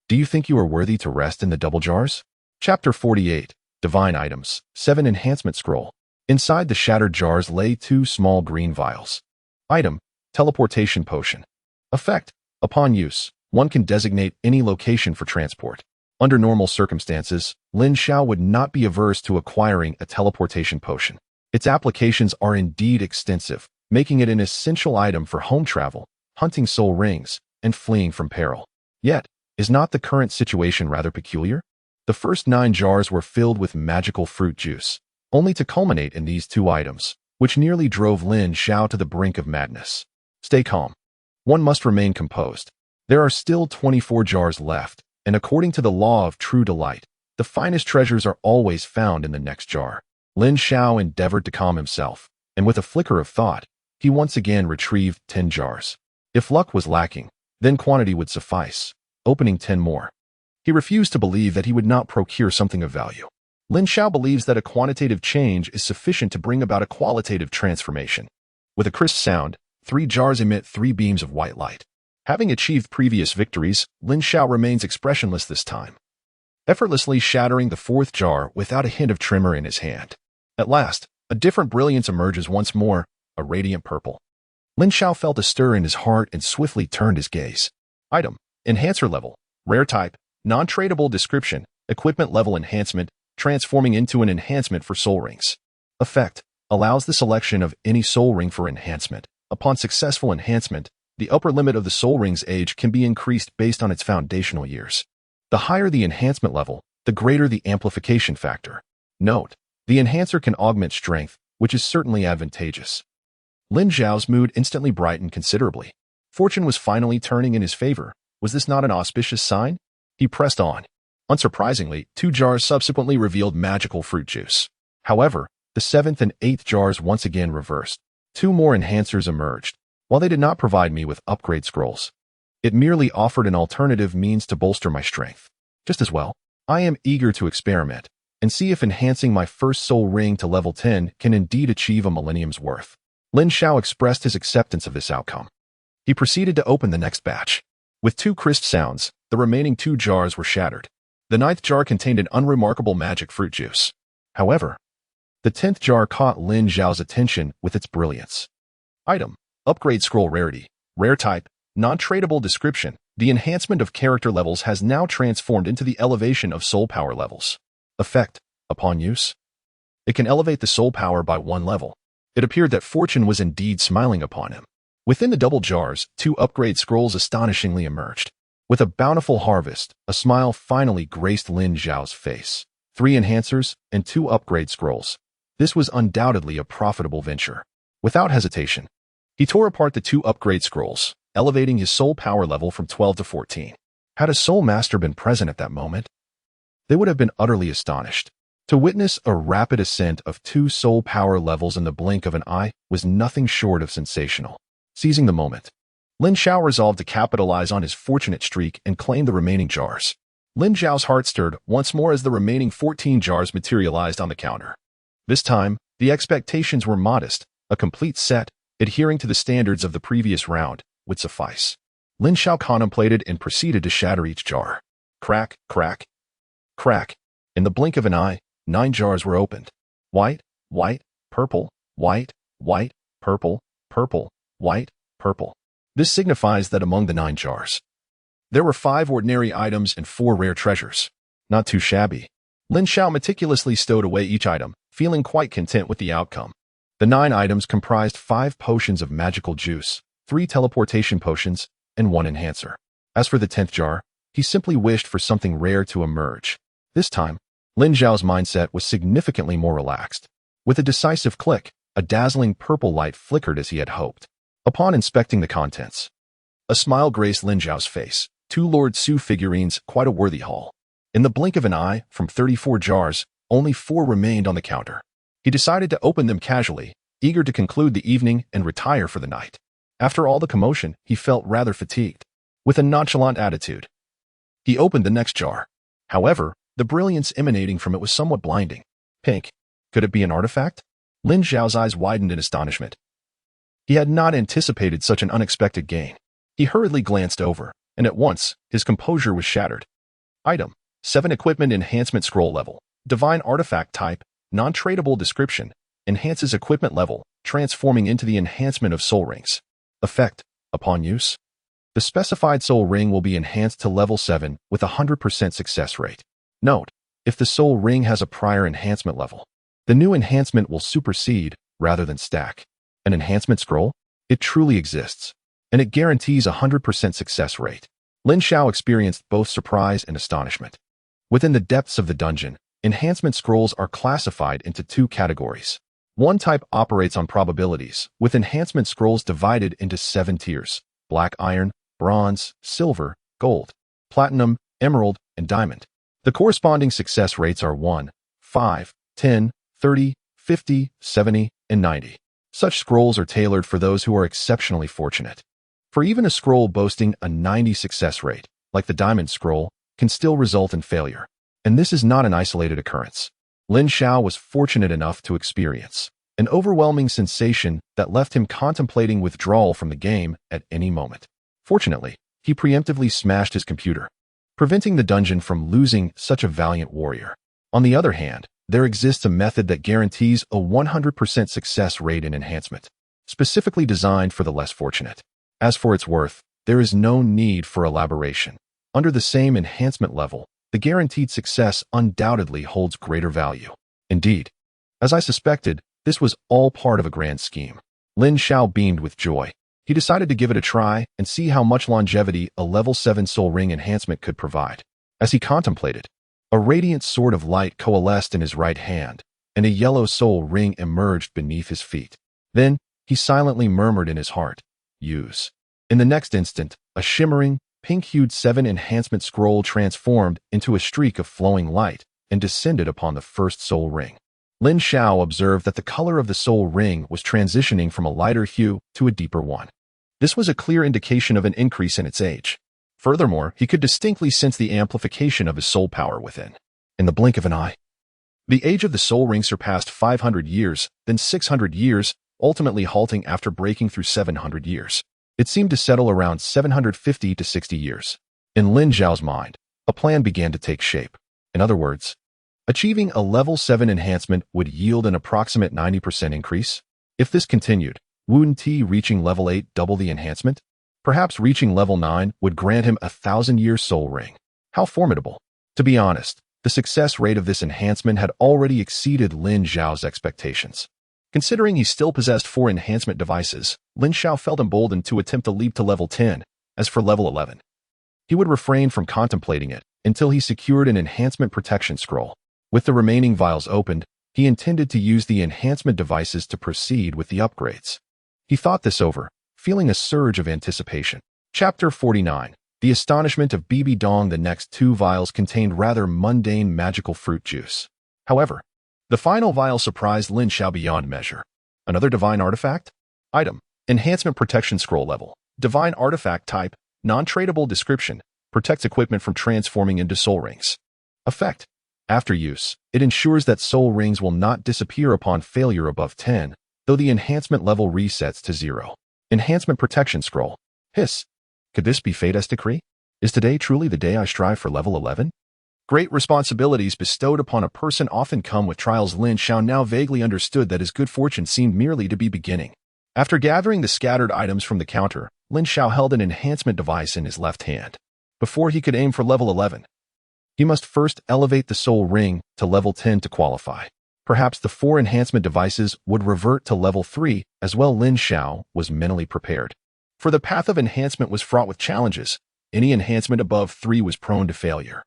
Do you think you are worthy to rest in the double jars? Chapter 48. Divine items. 7 enhancement scroll. Inside the shattered jars lay 2 small green vials. Item. Teleportation potion. Effect. Upon use, one can designate any location for transport. Under normal circumstances, Lin Xiao would not be averse to acquiring a teleportation potion. Its applications are indeed extensive, making it an essential item for home travel, hunting soul rings, and fleeing from peril. Yet, is not the current situation rather peculiar? The first 9 jars were filled with magical fruit juice, only to culminate in these 2 items, which nearly drove Lin Xiao to the brink of madness. Stay calm. One must remain composed. There are still 24 jars left, and according to the law of true delight, the finest treasures are always found in the next jar. Lin Xiao endeavored to calm himself, and with a flicker of thought, he once again retrieved 10 jars. If luck was lacking, then quantity would suffice, opening 10 more. He refused to believe that he would not procure something of value. Lin Xiao believes that a quantitative change is sufficient to bring about a qualitative transformation. With a crisp sound, 3 jars emit 3 beams of white light. Having achieved previous victories, Lin Xiao remains expressionless this time, effortlessly shattering the 4th jar without a hint of tremor in his hand. At last, a different brilliance emerges once more, a radiant purple. Lin Xiao felt a stir in his heart and swiftly turned his gaze. Item. Enhancer level. Rare type. Non-tradable description. Equipment level enhancement, transforming into an enhancement for soul rings. Effect. Allows the selection of any soul ring for enhancement. Upon successful enhancement, the upper limit of the soul ring's age can be increased based on its foundational years. The higher the enhancement level, the greater the amplification factor. Note. The enhancer can augment strength, which is certainly advantageous. Lin Xiao's mood instantly brightened considerably. Fortune was finally turning in his favor. Was this not an auspicious sign? He pressed on. Unsurprisingly, 2 jars subsequently revealed magical fruit juice. However, the 7th and 8th jars once again reversed. 2 more enhancers emerged. While they did not provide me with upgrade scrolls, it merely offered an alternative means to bolster my strength. Just as well, I am eager to experiment and see if enhancing my first soul ring to level 10 can indeed achieve a millennium's worth. Lin Xiao expressed his acceptance of this outcome. He proceeded to open the next batch. With 2 crisp sounds, the remaining 2 jars were shattered. The 9th jar contained an unremarkable magic fruit juice. However, the 10th jar caught Lin Xiao's attention with its brilliance. Item. Upgrade scroll rarity. Rare type. Non-tradable description. The enhancement of character levels has now transformed into the elevation of soul power levels. Effect. Upon use, it can elevate the soul power by 1 level. It appeared that fortune was indeed smiling upon him. Within the double jars, 2 upgrade scrolls astonishingly emerged. With a bountiful harvest, a smile finally graced Lin Xiao's face. 3 enhancers and 2 upgrade scrolls. This was undoubtedly a profitable venture. Without hesitation, he tore apart the 2 upgrade scrolls, elevating his soul power level from 12 to 14. Had a soul master been present at that moment, they would have been utterly astonished. To witness a rapid ascent of 2 soul power levels in the blink of an eye was nothing short of sensational. Seizing the moment, Lin Xiao resolved to capitalize on his fortunate streak and claim the remaining jars. Lin Xiao's heart stirred once more as the remaining 14 jars materialized on the counter. This time, the expectations were modest. A complete set, adhering to the standards of the previous round, would suffice. Lin Xiao contemplated and proceeded to shatter each jar. Crack, crack, crack. In the blink of an eye, 9 jars were opened. White, white, purple, white, white, purple, purple, white, purple. This signifies that among the 9 jars, there were 5 ordinary items and 4 rare treasures. Not too shabby. Lin Xiao meticulously stowed away each item, feeling quite content with the outcome. The 9 items comprised 5 potions of magical juice, 3 teleportation potions, and 1 enhancer. As for the 10th jar, he simply wished for something rare to emerge. This time, Lin Xiao's mindset was significantly more relaxed. With a decisive click, a dazzling purple light flickered as he had hoped. Upon inspecting the contents, a smile graced Lin Xiao's face. 2 Lord Su figurines, quite a worthy haul. In the blink of an eye, from 34 jars, only 4 remained on the counter. He decided to open them casually, eager to conclude the evening and retire for the night. After all the commotion, he felt rather fatigued. With a nonchalant attitude, he opened the next jar. However, the brilliance emanating from it was somewhat blinding. Pink. Could it be an artifact? Lin Xiao's eyes widened in astonishment. He had not anticipated such an unexpected gain. He hurriedly glanced over, and at once, his composure was shattered. Item. 7 Equipment Enhancement Scroll Level. Divine artifact type, non-tradable description, enhances equipment level, transforming into the enhancement of soul rings. Effect, upon use. The specified soul ring will be enhanced to level 7 with a 100% success rate. Note, if the soul ring has a prior enhancement level, the new enhancement will supersede rather than stack. An enhancement scroll? It truly exists, and it guarantees a 100% success rate. Lin Xiao experienced both surprise and astonishment. Within the depths of the dungeon, enhancement scrolls are classified into two categories. One type operates on probabilities, with enhancement scrolls divided into 7 tiers: black iron, bronze, silver, gold, platinum, emerald, and diamond. The corresponding success rates are 1, 5, 10, 30, 50, 70, and 90. Such scrolls are tailored for those who are exceptionally fortunate. For even a scroll boasting a 90 success rate, like the diamond scroll, can still result in failure. And this is not an isolated occurrence. Lin Xiao was fortunate enough to experience an overwhelming sensation that left him contemplating withdrawal from the game at any moment. Fortunately, he preemptively smashed his computer, preventing the dungeon from losing such a valiant warrior. On the other hand, there exists a method that guarantees a 100% success rate in enhancement, specifically designed for the less fortunate. As for its worth, there is no need for elaboration. Under the same enhancement level, the guaranteed success undoubtedly holds greater value. Indeed, as I suspected, this was all part of a grand scheme. Lin Xiao beamed with joy. He decided to give it a try and see how much longevity a level 7 soul ring enhancement could provide. As he contemplated, a radiant sword of light coalesced in his right hand, and a yellow soul ring emerged beneath his feet. Then, he silently murmured in his heart, "Use." In the next instant, a shimmering, pink-hued 7 enhancement scroll transformed into a streak of flowing light and descended upon the first soul ring. Lin Xiao observed that the color of the soul ring was transitioning from a lighter hue to a deeper one. This was a clear indication of an increase in its age. Furthermore, he could distinctly sense the amplification of his soul power within. In the blink of an eye, the age of the soul ring surpassed 500 years, then 600 years, ultimately halting after breaking through 700 years. It seemed to settle around 750 to 60 years. In Lin Xiao's mind, a plan began to take shape. In other words, achieving a level 7 enhancement would yield an approximate 90% increase. If this continued, wouldn't he reaching level 8 double the enhancement? Perhaps reaching level 9 would grant him a 1,000-year soul ring. How formidable! To be honest, the success rate of this enhancement had already exceeded Lin Xiao's expectations. Considering he still possessed 4 enhancement devices, Lin Xiao felt emboldened to attempt a leap to level 10. As for level 11, he would refrain from contemplating it until he secured an enhancement protection scroll. With the remaining vials opened, he intended to use the enhancement devices to proceed with the upgrades. He thought this over, feeling a surge of anticipation. Chapter 49. The Astonishment of Bibi Dong. The next 2 vials contained rather mundane magical fruit juice. However, the final vial surprised Lin Xiao beyond measure. Another divine artifact? Item. Enhancement protection scroll level. Divine artifact type. Non-tradable description. Protects equipment from transforming into soul rings. Effect. After use, it ensures that soul rings will not disappear upon failure above 10, though the enhancement level resets to 0. Enhancement protection scroll. Hiss. Could this be fate's decree? Is today truly the day I strive for level 11? Great responsibilities bestowed upon a person often come with trials. Lin Xiao now vaguely understood that his good fortune seemed merely to be beginning. After gathering the scattered items from the counter, Lin Xiao held an enhancement device in his left hand. Before he could aim for level 11, he must first elevate the soul ring to level 10 to qualify. Perhaps the 4 enhancement devices would revert to level 3 as well. Lin Xiao was mentally prepared. For the path of enhancement was fraught with challenges. Any enhancement above 3 was prone to failure.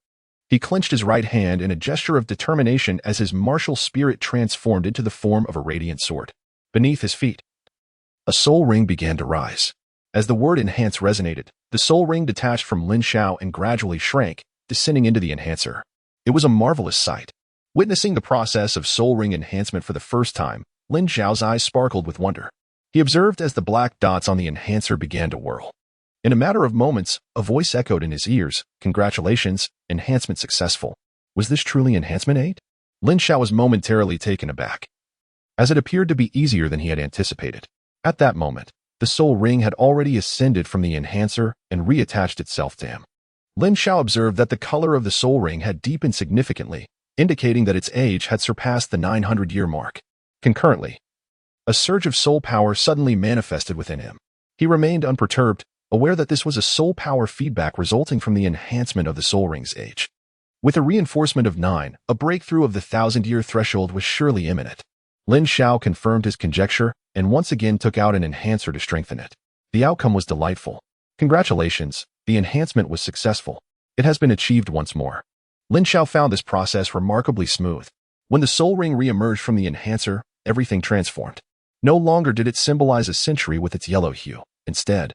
He clenched his right hand in a gesture of determination as his martial spirit transformed into the form of a radiant sword. Beneath his feet, a soul ring began to rise. As the word enhance resonated, the soul ring detached from Lin Xiao and gradually shrank, descending into the enhancer. It was a marvelous sight. Witnessing the process of soul ring enhancement for the first time, Lin Xiao's eyes sparkled with wonder. He observed as the black dots on the enhancer began to whirl. In a matter of moments, a voice echoed in his ears, "Congratulations, enhancement successful." Was this truly enhancement 8? Lin Xiao was momentarily taken aback, as it appeared to be easier than he had anticipated. At that moment, the soul ring had already ascended from the enhancer and reattached itself to him. Lin Xiao observed that the color of the soul ring had deepened significantly, indicating that its age had surpassed the 900-year mark. Concurrently, a surge of soul power suddenly manifested within him. He remained unperturbed, aware that this was a soul power feedback resulting from the enhancement of the soul ring's age. With a reinforcement of 9, a breakthrough of the 1,000-year threshold was surely imminent. Lin Xiao confirmed his conjecture and once again took out an enhancer to strengthen it. The outcome was delightful. Congratulations, the enhancement was successful. It has been achieved once more. Lin Xiao found this process remarkably smooth. When the soul ring re-emerged from the enhancer, everything transformed. No longer did it symbolize a century with its yellow hue. Instead,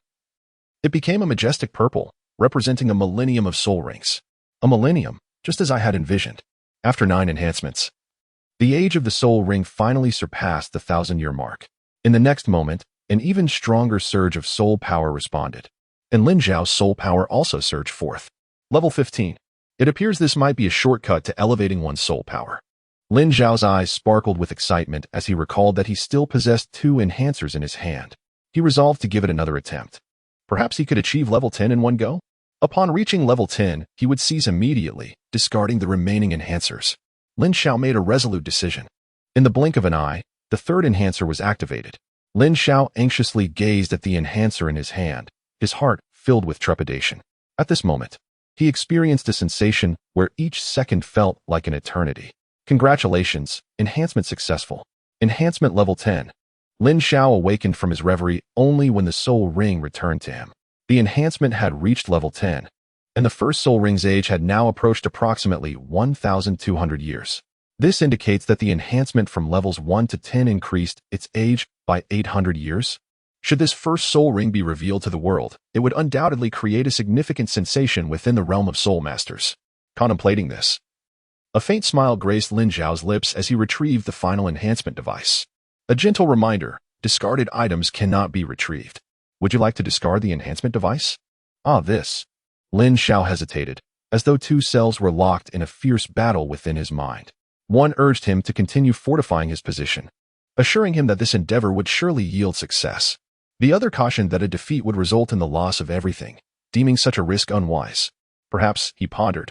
it became a majestic purple, representing a millennium of soul rings. A millennium, just as I had envisioned. After 9 enhancements, the age of the soul ring finally surpassed the 1,000-year mark. In the next moment, an even stronger surge of soul power responded, and Lin Xiao's soul power also surged forth. Level 15. It appears this might be a shortcut to elevating one's soul power. Lin Xiao's eyes sparkled with excitement as he recalled that he still possessed 2 enhancers in his hand. He resolved to give it another attempt. Perhaps he could achieve level 10 in one go? Upon reaching level 10, he would seize immediately, discarding the remaining enhancers. Lin Xiao made a resolute decision. In the blink of an eye, the 3rd enhancer was activated. Lin Xiao anxiously gazed at the enhancer in his hand, his heart filled with trepidation. At this moment, he experienced a sensation where each second felt like an eternity. Congratulations, enhancement successful. Enhancement level 10. Lin Xiao awakened from his reverie only when the soul ring returned to him. The enhancement had reached level 10, and the first soul ring's age had now approached approximately 1,200 years. This indicates that the enhancement from levels 1 to 10 increased its age by 800 years. Should this first soul ring be revealed to the world, it would undoubtedly create a significant sensation within the realm of soul masters. Contemplating this, a faint smile graced Lin Xiao's lips as he retrieved the final enhancement device. A gentle reminder, discarded items cannot be retrieved. Would you like to discard the enhancement device? This. Lin Xiao hesitated, as though 2 cells were locked in a fierce battle within his mind. One urged him to continue fortifying his position, assuring him that this endeavor would surely yield success. The other cautioned that a defeat would result in the loss of everything, deeming such a risk unwise. Perhaps, he pondered,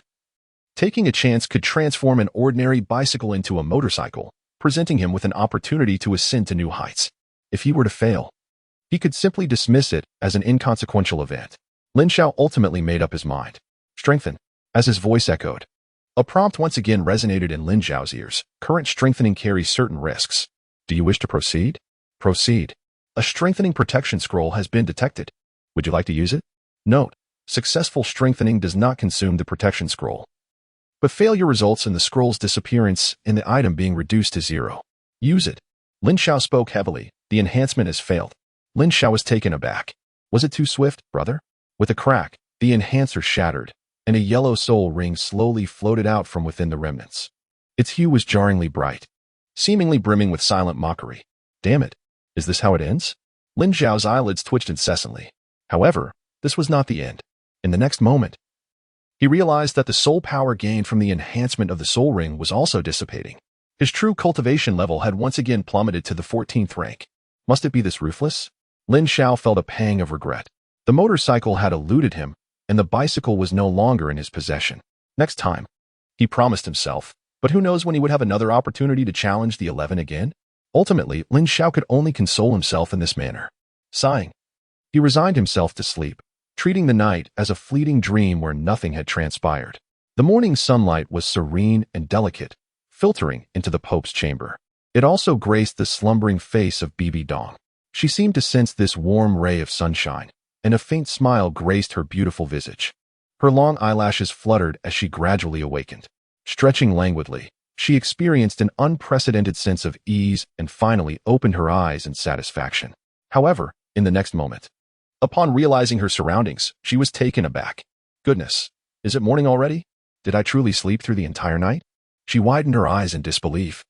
taking a chance could transform an ordinary bicycle into a motorcycle, presenting him with an opportunity to ascend to new heights. If he were to fail, he could simply dismiss it as an inconsequential event. Lin Xiao ultimately made up his mind. Strengthen, as his voice echoed. A prompt once again resonated in Lin Xiao's ears. Current strengthening carries certain risks. Do you wish to proceed? Proceed. A strengthening protection scroll has been detected. Would you like to use it? Note, successful strengthening does not consume the protection scroll, but failure results in the scroll's disappearance and the item being reduced to 0. Use it. Lin Xiao spoke heavily. The enhancement has failed. Lin Xiao was taken aback. Was it too swift, brother? With a crack, the enhancer shattered, and a yellow soul ring slowly floated out from within the remnants. Its hue was jarringly bright, seemingly brimming with silent mockery. Damn it. Is this how it ends? Lin Xiao's eyelids twitched incessantly. However, this was not the end. In the next moment, he realized that the soul power gained from the enhancement of the soul ring was also dissipating. His true cultivation level had once again plummeted to the 14th rank. Must it be this ruthless? Lin Xiao felt a pang of regret. The motorcycle had eluded him, and the bicycle was no longer in his possession. Next time, he promised himself, but who knows when he would have another opportunity to challenge the 11 again? Ultimately, Lin Xiao could only console himself in this manner. Sighing, he resigned himself to sleep, treating the night as a fleeting dream where nothing had transpired. The morning sunlight was serene and delicate, filtering into the Pope's chamber. It also graced the slumbering face of Bibi Dong. She seemed to sense this warm ray of sunshine, and a faint smile graced her beautiful visage. Her long eyelashes fluttered as she gradually awakened. Stretching languidly, she experienced an unprecedented sense of ease and finally opened her eyes in satisfaction. However, in the next moment, upon realizing her surroundings, she was taken aback. Goodness, is it morning already? Did I truly sleep through the entire night? She widened her eyes in disbelief,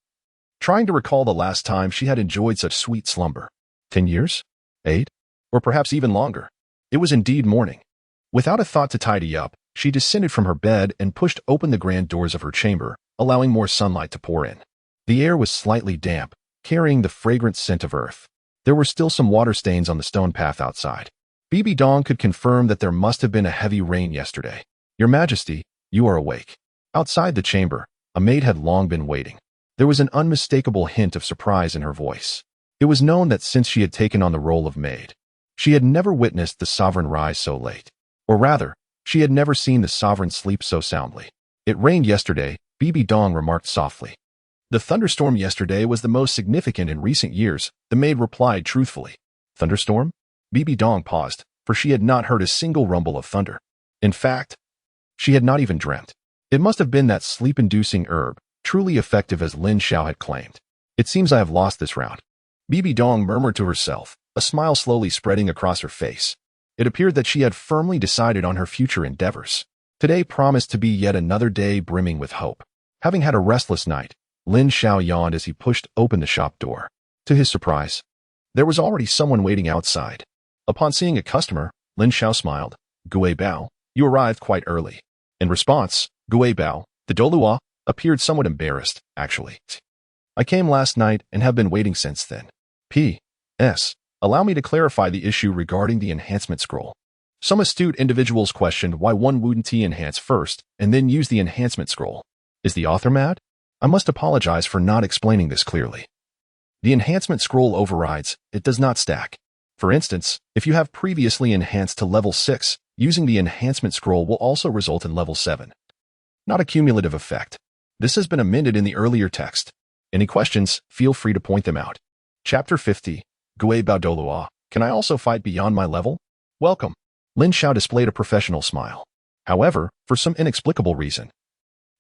trying to recall the last time she had enjoyed such sweet slumber. 10 years? 8? Or perhaps even longer. It was indeed morning. Without a thought to tidy up, she descended from her bed and pushed open the grand doors of her chamber, allowing more sunlight to pour in. The air was slightly damp, carrying the fragrant scent of earth. There were still some water stains on the stone path outside. Bibi Dong could confirm that there must have been a heavy rain yesterday. Your Majesty, you are awake. Outside the chamber, A maid had long been waiting. There was an unmistakable hint of surprise in her voice. It was known that since she had taken on the role of maid, she had never witnessed the sovereign rise so late. Or rather, she had never seen the sovereign sleep so soundly. It rained yesterday, Bibi Dong remarked softly. The thunderstorm yesterday was the most significant in recent years, the maid replied truthfully. Thunderstorm? Bibi Dong paused, for she had not heard a single rumble of thunder. In fact, she had not even dreamt. It must have been that sleep-inducing herb, truly effective as Lin Xiao had claimed. It seems I have lost this round. Bibi Dong murmured to herself, a smile slowly spreading across her face. It appeared that she had firmly decided on her future endeavors. Today promised to be yet another day brimming with hope. Having had a restless night, Lin Xiao yawned as he pushed open the shop door. To his surprise, there was already someone waiting outside. Upon seeing a customer, Lin Xiao smiled. Gui Bao, you arrived quite early. In response, Gui Bao, the Douluo, appeared somewhat embarrassed, actually. I came last night and have been waiting since then. P.S. Allow me to clarify the issue regarding the enhancement scroll. Some astute individuals questioned why one wouldn't enhance first and then use the enhancement scroll. Is the author mad? I must apologize for not explaining this clearly. The enhancement scroll overrides, it does not stack. For instance, if you have previously enhanced to level 6, using the enhancement scroll will also result in level 7. Not a cumulative effect. This has been amended in the earlier text. Any questions, feel free to point them out. Chapter 50. Gui Bao Douluo. Can I also fight beyond my level? Welcome. Lin Xiao displayed a professional smile. However, for some inexplicable reason,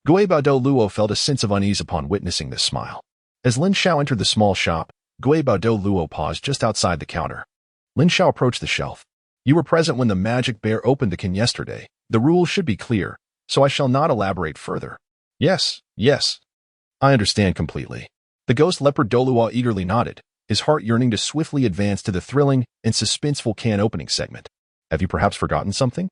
Gui Bao Douluo felt a sense of unease upon witnessing this smile. As Lin Xiao entered the small shop, Gui Bao Douluo paused just outside the counter. Lin Xiao approached the shelf. You were present when the magic bear opened the can yesterday. The rules should be clear, so I shall not elaborate further. Yes. I understand completely. The ghost leopard Douluo eagerly nodded, his heart yearning to swiftly advance to the thrilling and suspenseful can opening segment. Have you perhaps forgotten something?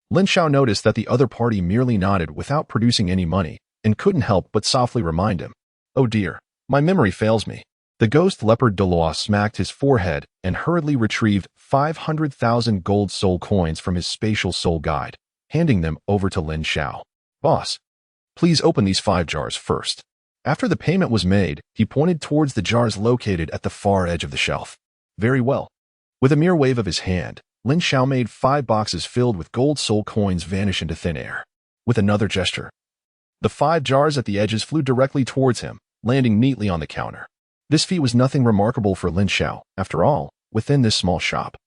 Lin Xiao noticed that the other party merely nodded without producing any money, and couldn't help but softly remind him. Oh dear, my memory fails me. The ghost leopard Douluo smacked his forehead and hurriedly retrieved 500,000 gold soul coins from his spatial soul guide, handing them over to Lin Xiao. Boss, please open these 5 jars first. After the payment was made, he pointed towards the jars located at the far edge of the shelf. Very well. With a mere wave of his hand, Lin Xiao made 5 boxes filled with gold soul coins vanish into thin air. With another gesture, the 5 jars at the edges flew directly towards him, landing neatly on the counter. This feat was nothing remarkable for Lin Xiao, after all, within this small shop.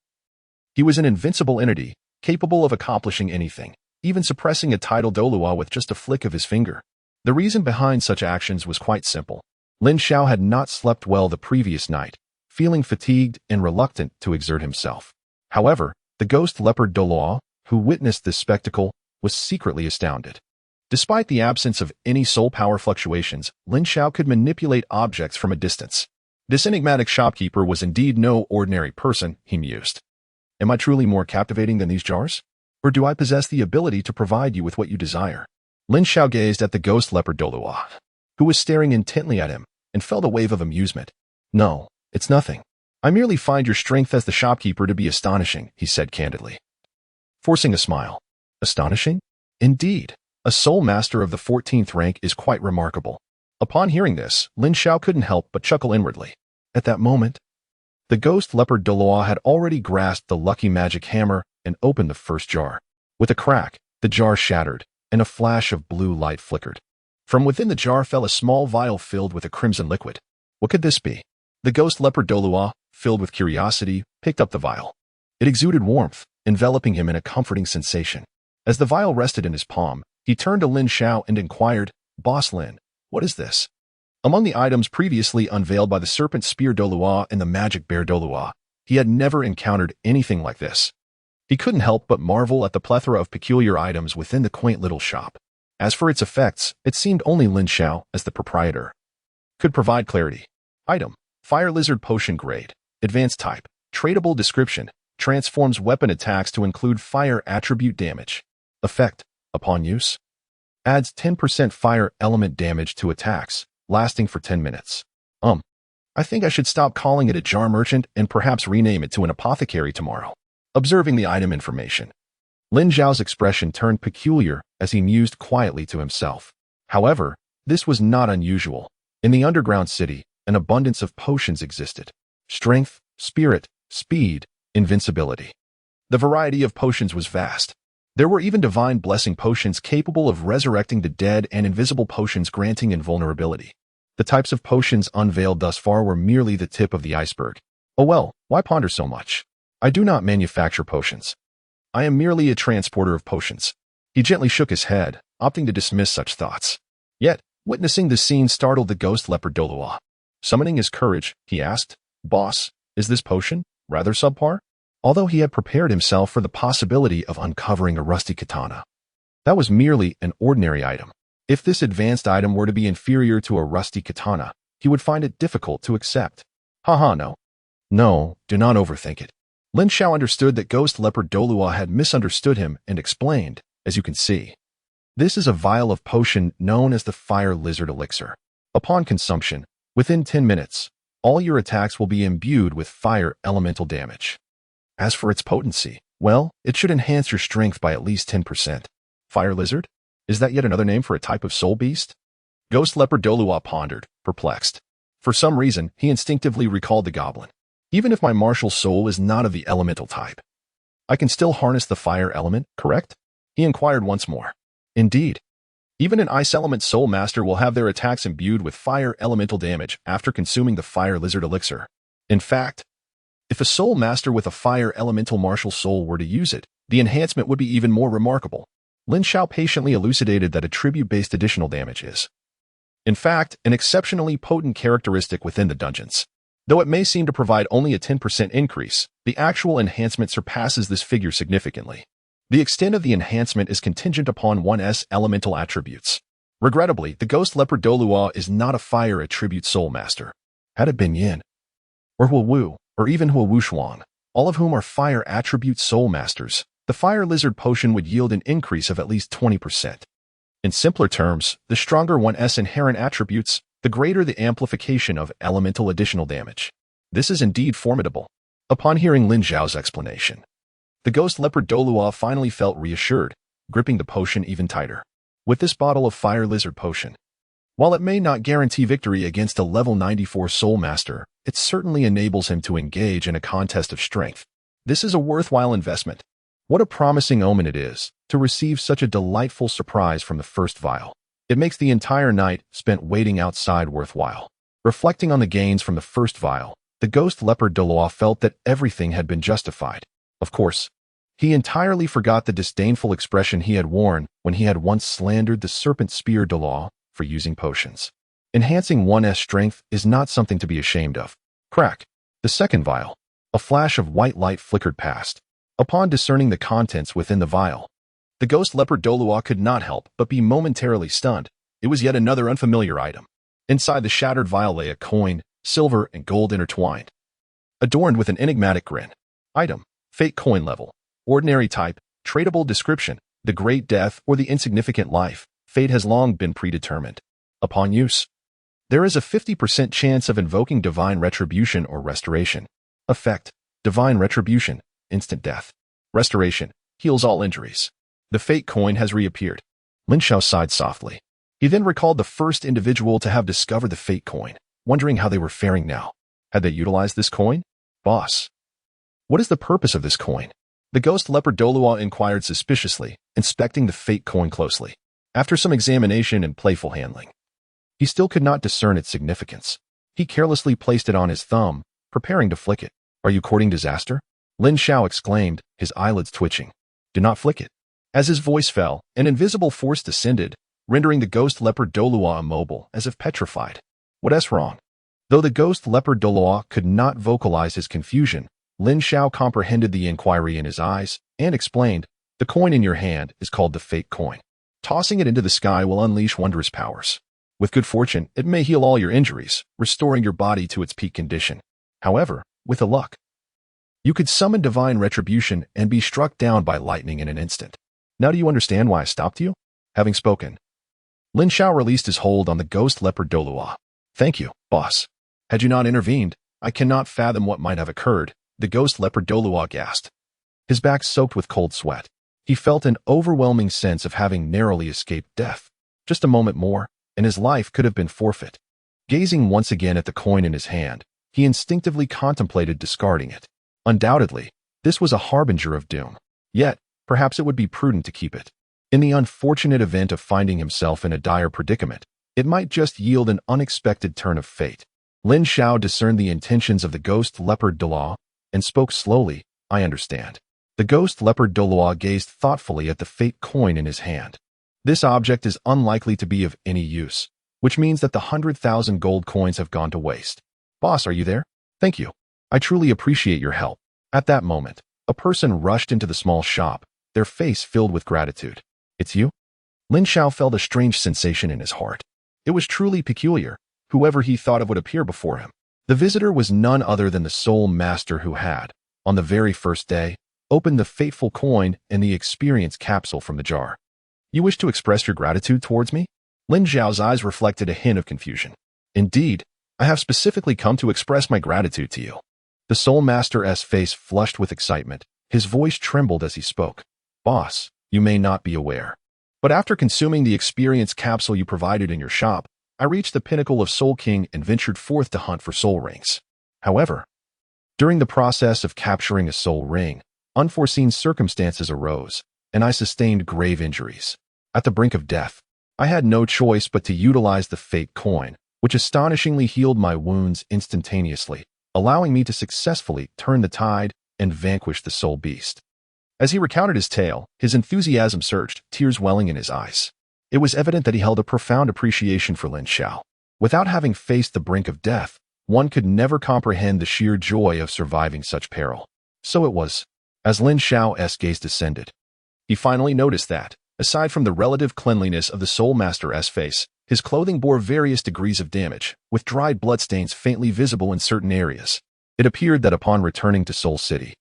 He was an invincible entity, capable of accomplishing anything, even suppressing a tidal Douluo with just a flick of his finger. The reason behind such actions was quite simple. Lin Xiao had not slept well the previous night, feeling fatigued and reluctant to exert himself. However, the ghost leopard Douluo, who witnessed this spectacle, was secretly astounded. Despite the absence of any soul power fluctuations, Lin Xiao could manipulate objects from a distance. This enigmatic shopkeeper was indeed no ordinary person, he mused. Am I truly more captivating than these jars? Or do I possess the ability to provide you with what you desire? Lin Xiao gazed at the ghost leopard Douluo, who was staring intently at him, and felt a wave of amusement. No, it's nothing. I merely find your strength as the shopkeeper to be astonishing, he said candidly, forcing a smile. Astonishing? Indeed. A soul master of the 14th rank is quite remarkable. Upon hearing this, Lin Xiao couldn't help but chuckle inwardly. At that moment, the ghost leopard Douluo had already grasped the lucky magic hammer and opened the first jar. With a crack, the jar shattered, and a flash of blue light flickered. From within the jar fell a small vial filled with a crimson liquid. What could this be? The ghost leopard Douluo, filled with curiosity, picked up the vial. It exuded warmth, enveloping him in a comforting sensation. As the vial rested in his palm, he turned to Lin Xiao and inquired, Boss Lin, what is this? Among the items previously unveiled by the serpent spear Douluo and the magic bear Douluo, he had never encountered anything like this. He couldn't help but marvel at the plethora of peculiar items within the quaint little shop. As for its effects, it seemed only Lin Xiao, as the proprietor, could provide clarity. Item: Fire Lizard Potion Grade. Advanced Type. Tradable Description. Transforms weapon attacks to include fire attribute damage. Effect: Upon use, adds 10% fire element damage to attacks, lasting for 10 minutes. I think I should stop calling it a jar merchant and perhaps rename it to an apothecary tomorrow. Observing the item information, Lin Xiao's expression turned peculiar as he mused quietly to himself. However, This was not unusual. In the underground city, an abundance of potions existed. Strength, spirit, speed, invincibility. The variety of potions was vast. There were even divine blessing potions capable of resurrecting the dead and invisible potions granting invulnerability. The types of potions unveiled thus far were merely the tip of the iceberg. Oh well, why ponder so much? I do not manufacture potions. I am merely a transporter of potions. He gently shook his head, opting to dismiss such thoughts. Yet, witnessing the scene startled the ghost leopard Douluo. Summoning his courage, he asked, "Boss, is this potion rather subpar?" Although he had prepared himself for the possibility of uncovering a rusty katana. That was merely an ordinary item. If this advanced item were to be inferior to a rusty katana, he would find it difficult to accept. Haha, no. No, do not overthink it. Lin Xiao understood that ghost leopard Douluo had misunderstood him and explained, as you can see. This is a vial of potion known as the fire lizard elixir. Upon consumption, within 10 minutes, all your attacks will be imbued with fire elemental damage. As for its potency, well, it should enhance your strength by at least 10%. Fire lizard? Is that yet another name for a type of soul beast? Ghost leopard Douluo pondered, perplexed. For some reason, he instinctively recalled the goblin. Even if my martial soul is not of the elemental type, I can still harness the fire element, correct? He inquired once more. Indeed. Even an ice element soul master will have their attacks imbued with fire elemental damage after consuming the fire lizard elixir. In fact, if a soul master with a fire elemental martial soul were to use it, the enhancement would be even more remarkable. Lin Xiao patiently elucidated that attribute-based additional damage is, in fact, an exceptionally potent characteristic within the dungeons. Though it may seem to provide only a 10% increase, the actual enhancement surpasses this figure significantly. The extent of the enhancement is contingent upon one's elemental attributes. Regrettably, the ghost leopard Douluo is not a fire attribute soul master. Had it been Yin, or Huowu, or even Huowu Shuang, all of whom are fire attribute soul masters, the fire lizard potion would yield an increase of at least 20%. In simpler terms, the stronger one's inherent attributes, the greater the amplification of elemental additional damage. This is indeed formidable. Upon hearing Lin Xiao's explanation, the ghost leopard Douluo finally felt reassured, gripping the potion even tighter. With this bottle of fire lizard potion, while it may not guarantee victory against a level 94 soul master, it certainly enables him to engage in a contest of strength. This is a worthwhile investment. What a promising omen it is to receive such a delightful surprise from the first vial. It makes the entire night spent waiting outside worthwhile. Reflecting on the gains from the first vial, the ghost leopard Douluo felt that everything had been justified. Of course, he entirely forgot the disdainful expression he had worn when he had once slandered the serpent spear Douluo for using potions. Enhancing one's strength is not something to be ashamed of. Crack. The second vial. A flash of white light flickered past. Upon discerning the contents within the vial, the ghost leopard Douluo could not help but be momentarily stunned. It was yet another unfamiliar item. Inside the shattered vial lay a coin, silver and gold intertwined, adorned with an enigmatic grin. Item: fake coin level, ordinary type, tradable description, the great death or the insignificant life. Fate has long been predetermined. Upon use, there is a 50% chance of invoking divine retribution or restoration. Effect: divine retribution, instant death. Restoration: heals all injuries. The fake coin has reappeared. Lin Xiao sighed softly. He then recalled the first individual to have discovered the fake coin, wondering how they were faring now. Had they utilized this coin? Boss, what is the purpose of this coin? The ghost leopard Douluo inquired suspiciously, inspecting the fake coin closely. After some examination and playful handling, he still could not discern its significance. He carelessly placed it on his thumb, preparing to flick it. Are you courting disaster? Lin Xiao exclaimed, his eyelids twitching. Do not flick it. As his voice fell, an invisible force descended, rendering the ghost leopard Douluo immobile, as if petrified. What's wrong? Though the ghost leopard Douluo could not vocalize his confusion, Lin Xiao comprehended the inquiry in his eyes and explained, the coin in your hand is called the fake coin. Tossing it into the sky will unleash wondrous powers. With good fortune, it may heal all your injuries, restoring your body to its peak condition. However, with a luck, you could summon divine retribution and be struck down by lightning in an instant. Now do you understand why I stopped you? Having spoken, Lin Xiao released his hold on the ghost leopard Douluo. Thank you, boss. Had you not intervened, I cannot fathom what might have occurred. The ghost leopard Douluo gasped. His back soaked with cold sweat. He felt an overwhelming sense of having narrowly escaped death. Just a moment more, and his life could have been forfeit. Gazing once again at the coin in his hand, he instinctively contemplated discarding it. Undoubtedly, this was a harbinger of doom. Yet, perhaps it would be prudent to keep it. In the unfortunate event of finding himself in a dire predicament, it might just yield an unexpected turn of fate. Lin Xiao discerned the intentions of the ghost leopard Douluo and spoke slowly. I understand. The ghost leopard Douluo gazed thoughtfully at the fate coin in his hand. This object is unlikely to be of any use, which means that the 100,000 gold coins have gone to waste. Boss, are you there? Thank you. I truly appreciate your help. At that moment, a person rushed into the small shop, their face filled with gratitude. It's you? Lin Xiao felt a strange sensation in his heart. It was truly peculiar, whoever he thought of would appear before him. The visitor was none other than the soul master who had, on the very first day, opened the fateful coin and the experience capsule from the jar. You wish to express your gratitude towards me? Lin Xiao's eyes reflected a hint of confusion. Indeed, I have specifically come to express my gratitude to you. The soul master's face flushed with excitement. His voice trembled as he spoke. Boss, you may not be aware, but after consuming the experience capsule you provided in your shop, I reached the pinnacle of Soul King and ventured forth to hunt for soul rings. However, during the process of capturing a soul ring, unforeseen circumstances arose, and I sustained grave injuries. At the brink of death, I had no choice but to utilize the fate coin, which astonishingly healed my wounds instantaneously, allowing me to successfully turn the tide and vanquish the soul beast. As he recounted his tale, his enthusiasm surged, tears welling in his eyes. It was evident that he held a profound appreciation for Lin Xiao. Without having faced the brink of death, one could never comprehend the sheer joy of surviving such peril. So it was. As Lin Xiao's gaze descended, he finally noticed that, aside from the relative cleanliness of the Soul Master's face, his clothing bore various degrees of damage, with dried bloodstains faintly visible in certain areas. It appeared that upon returning to Soul City,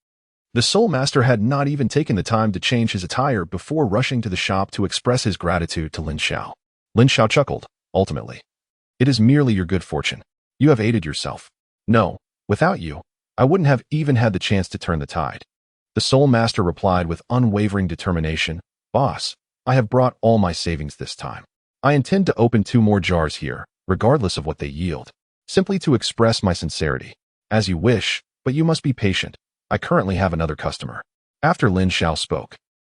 the Soul Master had not even taken the time to change his attire before rushing to the shop to express his gratitude to Lin Xiao. Lin Xiao chuckled, ultimately. It is merely your good fortune. You have aided yourself. No, without you, I wouldn't have even had the chance to turn the tide. The Soul Master replied with unwavering determination, Boss, I have brought all my savings this time. I intend to open 2 more jars here, regardless of what they yield, simply to express my sincerity. As you wish, but you must be patient. I currently have another customer. After Lin Xiao spoke,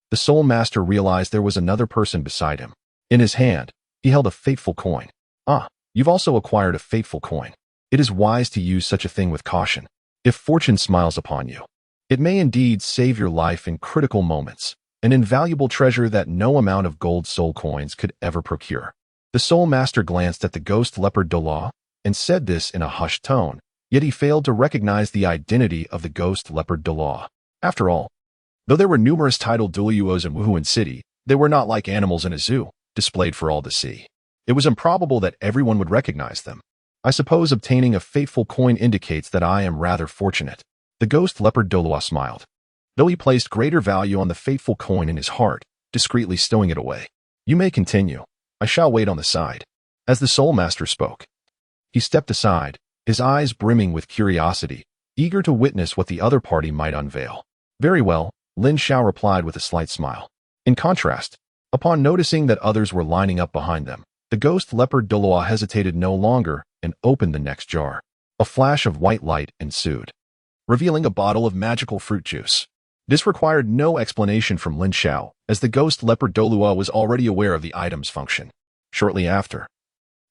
the Soul Master realized there was another person beside him. In his hand, he held a fateful coin. Ah, you've also acquired a fateful coin. It is wise to use such a thing with caution. If fortune smiles upon you, it may indeed save your life in critical moments, an invaluable treasure that no amount of gold soul coins could ever procure. The Soul Master glanced at the ghost leopard Douluo and said this in a hushed tone, yet he failed to recognize the identity of the ghost leopard Douluo. After all, though there were numerous titled Douluos in Wuhuan City, they were not like animals in a zoo, displayed for all to see. It was improbable that everyone would recognize them. I suppose obtaining a fateful coin indicates that I am rather fortunate. The ghost leopard Douluo smiled, though he placed greater value on the fateful coin in his heart, discreetly stowing it away. You may continue. I shall wait on the side. As the Soul Master spoke, he stepped aside, his eyes brimming with curiosity, eager to witness what the other party might unveil. Very well, Lin Xiao replied with a slight smile. In contrast, upon noticing that others were lining up behind them, the ghost leopard Douluo hesitated no longer and opened the next jar. A flash of white light ensued, revealing a bottle of magical fruit juice. This required no explanation from Lin Xiao, as the ghost leopard Douluo was already aware of the item's function. Shortly after,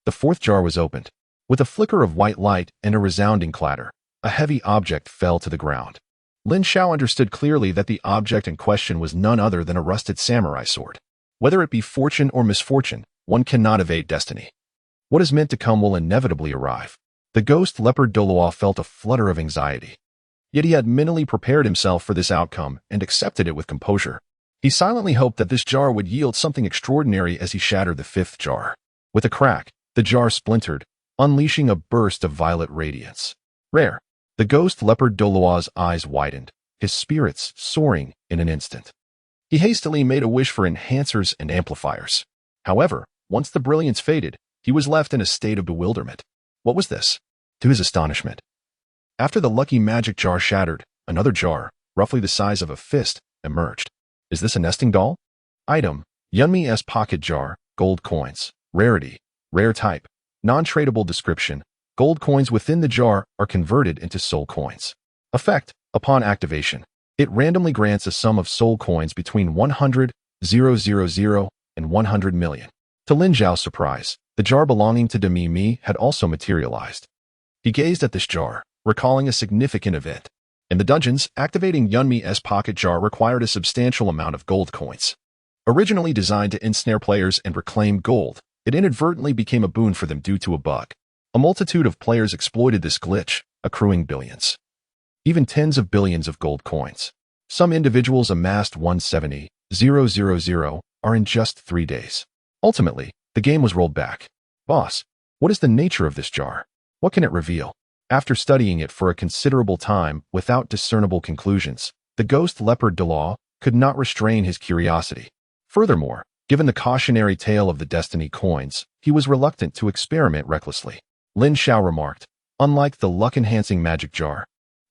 the 4th jar was opened. With a flicker of white light and a resounding clatter, a heavy object fell to the ground. Lin Xiao understood clearly that the object in question was none other than a rusted samurai sword. Whether it be fortune or misfortune, one cannot evade destiny. What is meant to come will inevitably arrive. The ghost leopard Douluo felt a flutter of anxiety. Yet he had mentally prepared himself for this outcome and accepted it with composure. He silently hoped that this jar would yield something extraordinary as he shattered the 5th jar. With a crack, the jar splintered, unleashing a burst of violet radiance. Rare. The ghost leopard Douluo's eyes widened, his spirits soaring in an instant. He hastily made a wish for enhancers and amplifiers. However, once the brilliance faded, he was left in a state of bewilderment. What was this? To his astonishment, after the lucky magic jar shattered, another jar, roughly the size of a fist, emerged. Is this a nesting doll? Item: Yunmi's pocket jar, gold coins. Rarity: Rare type. Non-tradable description. Gold coins within the jar are converted into soul coins. Effect. Upon activation, it randomly grants a sum of soul coins between 100,000 and 100 million. To Lin Xiao's surprise, the jar belonging to Demi Mi had also materialized. He gazed at this jar, recalling a significant event. In the dungeons, activating Yunmi's pocket jar required a substantial amount of gold coins. Originally designed to ensnare players and reclaim gold, it inadvertently became a boon for them due to a bug. A multitude of players exploited this glitch, accruing billions, even tens of billions of gold coins. Some individuals amassed 170,000 are in just 3 days. Ultimately, the game was rolled back. Boss, what is the nature of this jar? What can it reveal? After studying it for a considerable time without discernible conclusions, the ghost leopard Douluo could not restrain his curiosity. Furthermore, given the cautionary tale of the destiny coins, he was reluctant to experiment recklessly. Lin Xiao remarked, unlike the luck-enhancing magic jar,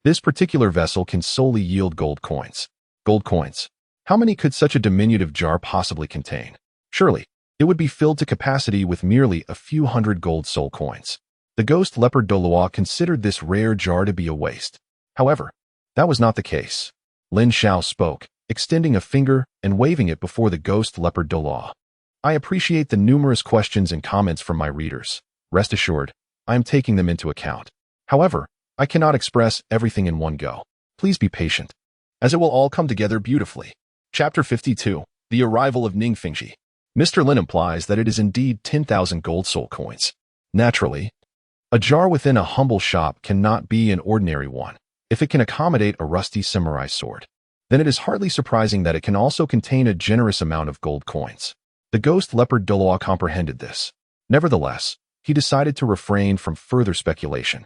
this particular vessel can solely yield gold coins. Gold coins. How many could such a diminutive jar possibly contain? Surely, it would be filled to capacity with merely a few hundred gold soul coins. The ghost leopard Douluo considered this rare jar to be a waste. However, that was not the case. Lin Xiao spoke, extending a finger and waving it before the ghost leopard Douluo. I appreciate the numerous questions and comments from my readers. Rest assured, I am taking them into account. However, I cannot express everything in one go. Please be patient, as it will all come together beautifully. Chapter 52. The Arrival of Ning Rongrong. Mr. Lin implies that it is indeed 10,000 gold soul coins. Naturally, a jar within a humble shop cannot be an ordinary one. If it can accommodate a rusty samurai sword, then it is hardly surprising that it can also contain a generous amount of gold coins. The ghost leopard Douluo comprehended this. Nevertheless, he decided to refrain from further speculation.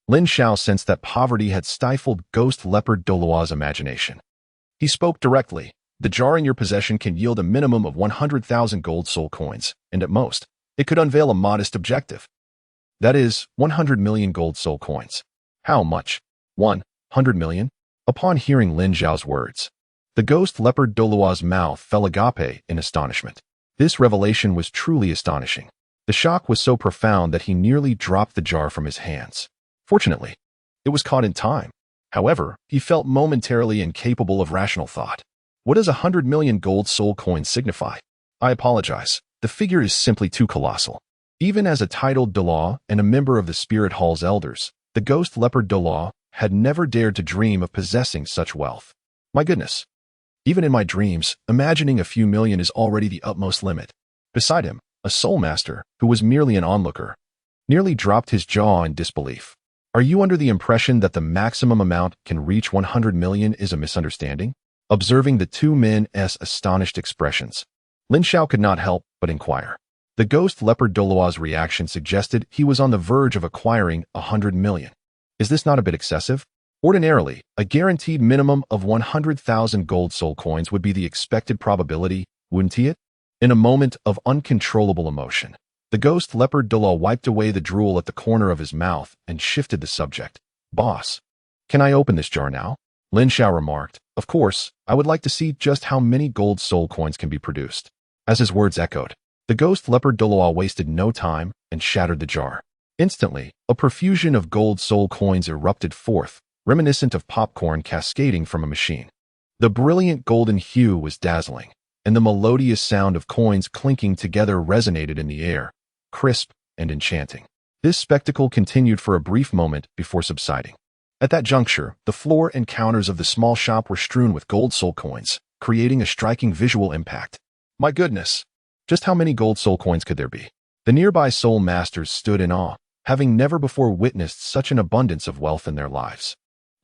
Lin Xiao sensed that poverty had stifled ghost leopard Douluo's imagination. He spoke directly. The jar in your possession can yield a minimum of 100,000 gold soul coins, and at most, it could unveil a modest objective. That is, 100 million gold soul coins. How much? 100 million? Upon hearing Lin Xiao's words, the ghost leopard Douluo's mouth fell agape in astonishment. This revelation was truly astonishing. The shock was so profound that he nearly dropped the jar from his hands. Fortunately, it was caught in time. However, he felt momentarily incapable of rational thought. What does 100 million gold soul coins signify? I apologize. The figure is simply too colossal. Even as a titled Douluo and a member of the Spirit Hall's elders, the ghost leopard Douluo had never dared to dream of possessing such wealth. My goodness. Even in my dreams, imagining a few million is already the utmost limit. Beside him, a soul master, who was merely an onlooker, nearly dropped his jaw in disbelief. Are you under the impression that the maximum amount can reach 100 million is a misunderstanding? Observing the two men's astonished expressions, Lin Xiao could not help but inquire. The ghost leopard Douluo's reaction suggested he was on the verge of acquiring 100 million. Is this not a bit excessive? Ordinarily, a guaranteed minimum of 100,000 gold soul coins would be the expected probability, wouldn't it? In a moment of uncontrollable emotion, the ghost leopard Douluo wiped away the drool at the corner of his mouth and shifted the subject. Boss, can I open this jar now? Lin Xiao remarked. Of course, I would like to see just how many gold soul coins can be produced. As his words echoed, the ghost leopard Douluo wasted no time and shattered the jar. Instantly, a profusion of gold soul coins erupted forth, reminiscent of popcorn cascading from a machine. The brilliant golden hue was dazzling, and the melodious sound of coins clinking together resonated in the air, crisp and enchanting. This spectacle continued for a brief moment before subsiding. At that juncture, the floor and counters of the small shop were strewn with gold soul coins, creating a striking visual impact. My goodness! Just how many gold soul coins could there be? The nearby soul masters stood in awe, having never before witnessed such an abundance of wealth in their lives.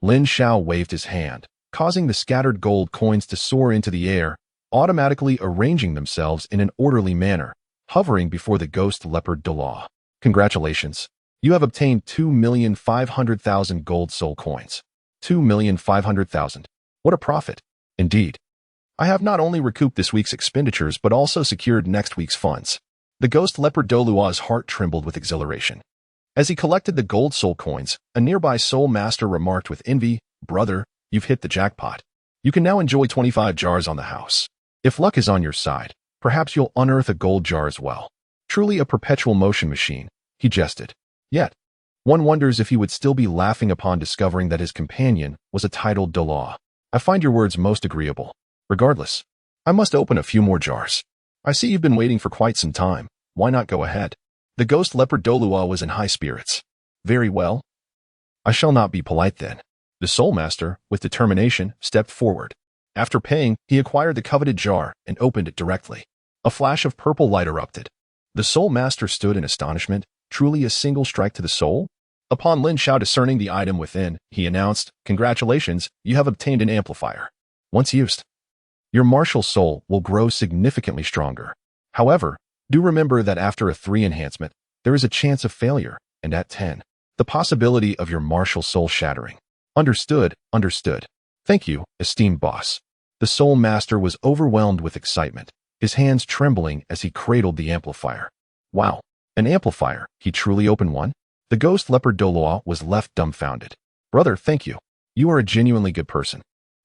Lin Xiao waved his hand, causing the scattered gold coins to soar into the air, automatically arranging themselves in an orderly manner, hovering before the ghost leopard Douluo. Congratulations! You have obtained 2,500,000 gold soul coins. 2,500,000. What a profit! Indeed. I have not only recouped this week's expenditures but also secured next week's funds. The ghost leopard Douluo's heart trembled with exhilaration. As he collected the gold soul coins, a nearby soul master remarked with envy, "Brother, you've hit the jackpot. You can now enjoy 25 jars on the house. If luck is on your side, perhaps you'll unearth a gold jar as well." Truly a perpetual motion machine, he jested. Yet, one wonders if he would still be laughing upon discovering that his companion was a titled Douluo. I find your words most agreeable. Regardless, I must open a few more jars. I see you've been waiting for quite some time. Why not go ahead? The ghost leopard Douluo was in high spirits. Very well. I shall not be polite then. The Soul Master, with determination, stepped forward. After paying, he acquired the coveted jar and opened it directly. A flash of purple light erupted. The Soul Master stood in astonishment. Truly a single strike to the soul? Upon Lin Xiao discerning the item within, he announced, "Congratulations, you have obtained an amplifier. Once used, your martial soul will grow significantly stronger. However, do remember that after a 3 enhancement, there is a chance of failure, and at 10, the possibility of your martial soul shattering." Understood, understood. Thank you, esteemed boss. The Soul Master was overwhelmed with excitement, his hands trembling as he cradled the amplifier. Wow, an amplifier, he truly opened one? The ghost leopard Douluo was left dumbfounded. Brother, thank you. You are a genuinely good person.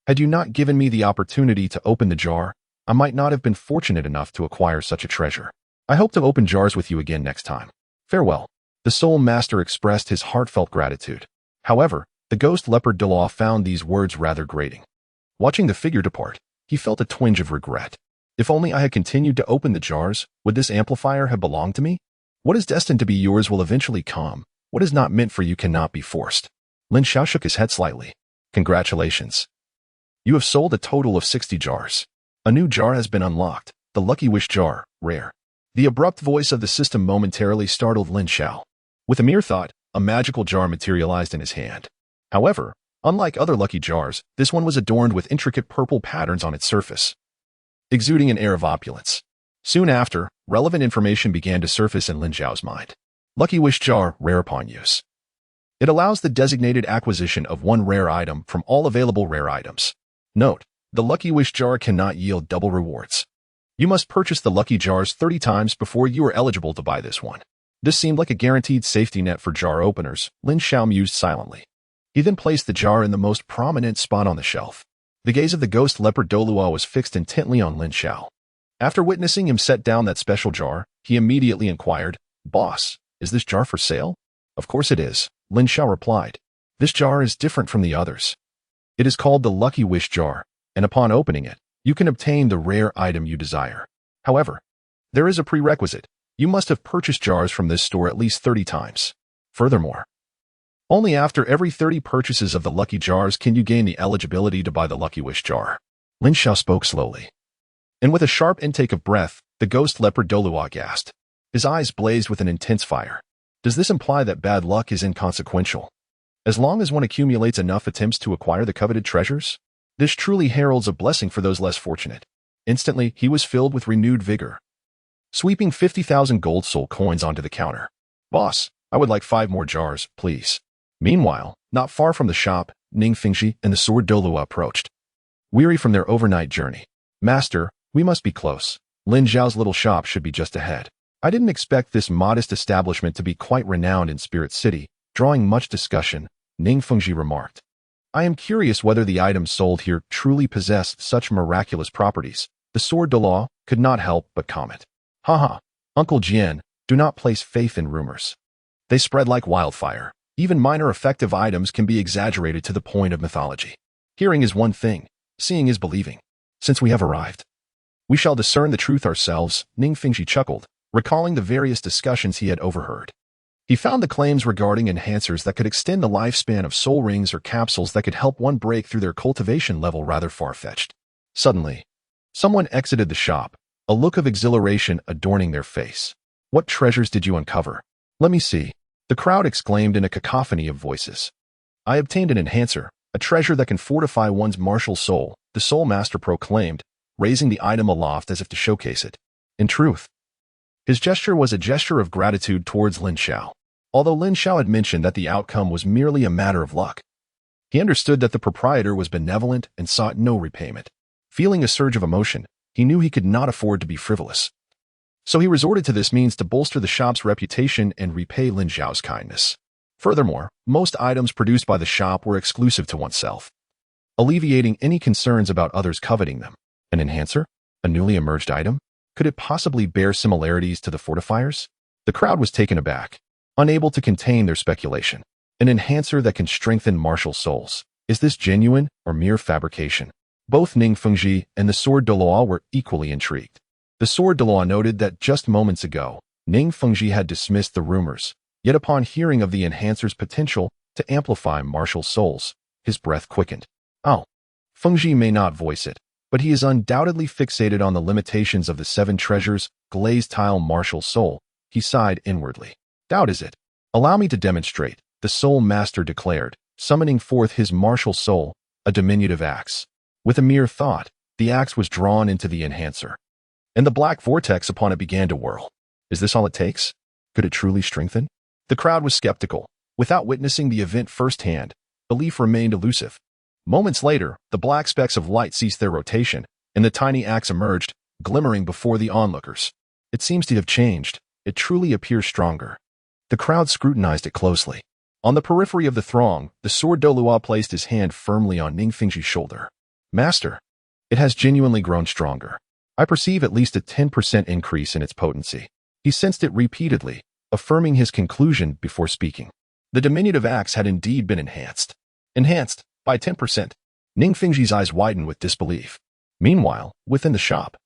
Had you not given me the opportunity to open the jar, I might not have been fortunate enough to acquire such a treasure. I hope to open jars with you again next time. Farewell. The Soul Master expressed his heartfelt gratitude. However, the ghost leopard Douluo found these words rather grating. Watching the figure depart, he felt a twinge of regret. If only I had continued to open the jars, would this amplifier have belonged to me? What is destined to be yours will eventually come. What is not meant for you cannot be forced. Lin Xiao shook his head slightly. Congratulations. You have sold a total of 60 jars. A new jar has been unlocked, the Lucky Wish jar, rare. The abrupt voice of the system momentarily startled Lin Xiao. With a mere thought, a magical jar materialized in his hand. However, unlike other lucky jars, this one was adorned with intricate purple patterns on its surface, exuding an air of opulence. Soon after, relevant information began to surface in Lin Xiao's mind. Lucky Wish jar, rare upon use. It allows the designated acquisition of one rare item from all available rare items. Note, the Lucky Wish jar cannot yield double rewards. You must purchase the lucky jars 30 times before you are eligible to buy this one. This seemed like a guaranteed safety net for jar openers, Lin Xiao mused silently. He then placed the jar in the most prominent spot on the shelf. The gaze of the ghost leopard Douluo was fixed intently on Lin Xiao. After witnessing him set down that special jar, he immediately inquired, "Boss, is this jar for sale?" "Of course it is," Lin Xiao replied. "This jar is different from the others. It is called the Lucky Wish jar, and upon opening it, you can obtain the rare item you desire. However, there is a prerequisite. You must have purchased jars from this store at least 30 times. Furthermore, only after every 30 purchases of the lucky jars can you gain the eligibility to buy the Lucky Wish jar." Lin Xiao spoke slowly, and with a sharp intake of breath, the ghost leopard Douluo gasped. His eyes blazed with an intense fire. Does this imply that bad luck is inconsequential? As long as one accumulates enough attempts to acquire the coveted treasures? This truly heralds a blessing for those less fortunate. Instantly, he was filled with renewed vigor, sweeping 50,000 gold soul coins onto the counter. "Boss, I would like 5 more jars, please." Meanwhile, not far from the shop, Ning Rongrong and the sword Douluo approached, weary from their overnight journey. "Master, we must be close. Lin Xiao's little shop should be just ahead." I didn't expect this modest establishment to be quite renowned in Spirit City, drawing much discussion, Ning Rongrong remarked. "I am curious whether the items sold here truly possess such miraculous properties." The sword Douluo could not help but comment. "Haha, Uncle Jian, do not place faith in rumors. They spread like wildfire. Even minor effective items can be exaggerated to the point of mythology. Hearing is one thing, seeing is believing. Since we have arrived, we shall discern the truth ourselves," Ning Rongrong chuckled, recalling the various discussions he had overheard. He found the claims regarding enhancers that could extend the lifespan of soul rings or capsules that could help one break through their cultivation level rather far-fetched. Suddenly, someone exited the shop, a look of exhilaration adorning their face. "What treasures did you uncover? Let me see," the crowd exclaimed in a cacophony of voices. "I obtained an enhancer, a treasure that can fortify one's martial soul," the Soul Master proclaimed, raising the item aloft as if to showcase it. In truth, his gesture was a gesture of gratitude towards Lin Xiao. Although Lin Xiao had mentioned that the outcome was merely a matter of luck, he understood that the proprietor was benevolent and sought no repayment. Feeling a surge of emotion, he knew he could not afford to be frivolous. So he resorted to this means to bolster the shop's reputation and repay Lin Xiao's kindness. Furthermore, most items produced by the shop were exclusive to oneself, alleviating any concerns about others coveting them. An enhancer? A newly emerged item? Could it possibly bear similarities to the fortifiers? The crowd was taken aback, unable to contain their speculation. An enhancer that can strengthen martial souls. Is this genuine or mere fabrication? Both Ning Fengji and the sword Douluo were equally intrigued. The sword Douluo noted that just moments ago, Ning Fengji had dismissed the rumors, yet upon hearing of the enhancer's potential to amplify martial souls, his breath quickened. Oh, Fengji may not voice it, but he is undoubtedly fixated on the limitations of the 7 treasures glazed tile martial soul. He sighed inwardly. Doubt is it? Allow me to demonstrate, the soul master declared, summoning forth his martial soul, a diminutive axe. With a mere thought, the axe was drawn into the enhancer, and the black vortex upon it began to whirl. Is this all it takes? Could it truly strengthen? The crowd was skeptical. Without witnessing the event firsthand, belief remained elusive. Moments later, the black specks of light ceased their rotation, and the tiny axe emerged, glimmering before the onlookers. It seems to have changed. It truly appears stronger. The crowd scrutinized it closely. On the periphery of the throng, the sword Douluo placed his hand firmly on Ning Fengji's shoulder. Master, it has genuinely grown stronger. I perceive at least a 10% increase in its potency. He sensed it repeatedly, affirming his conclusion before speaking. The diminutive axe had indeed been enhanced. Enhanced by 10%. Ning Fengji's eyes widened with disbelief. Meanwhile, within the shop,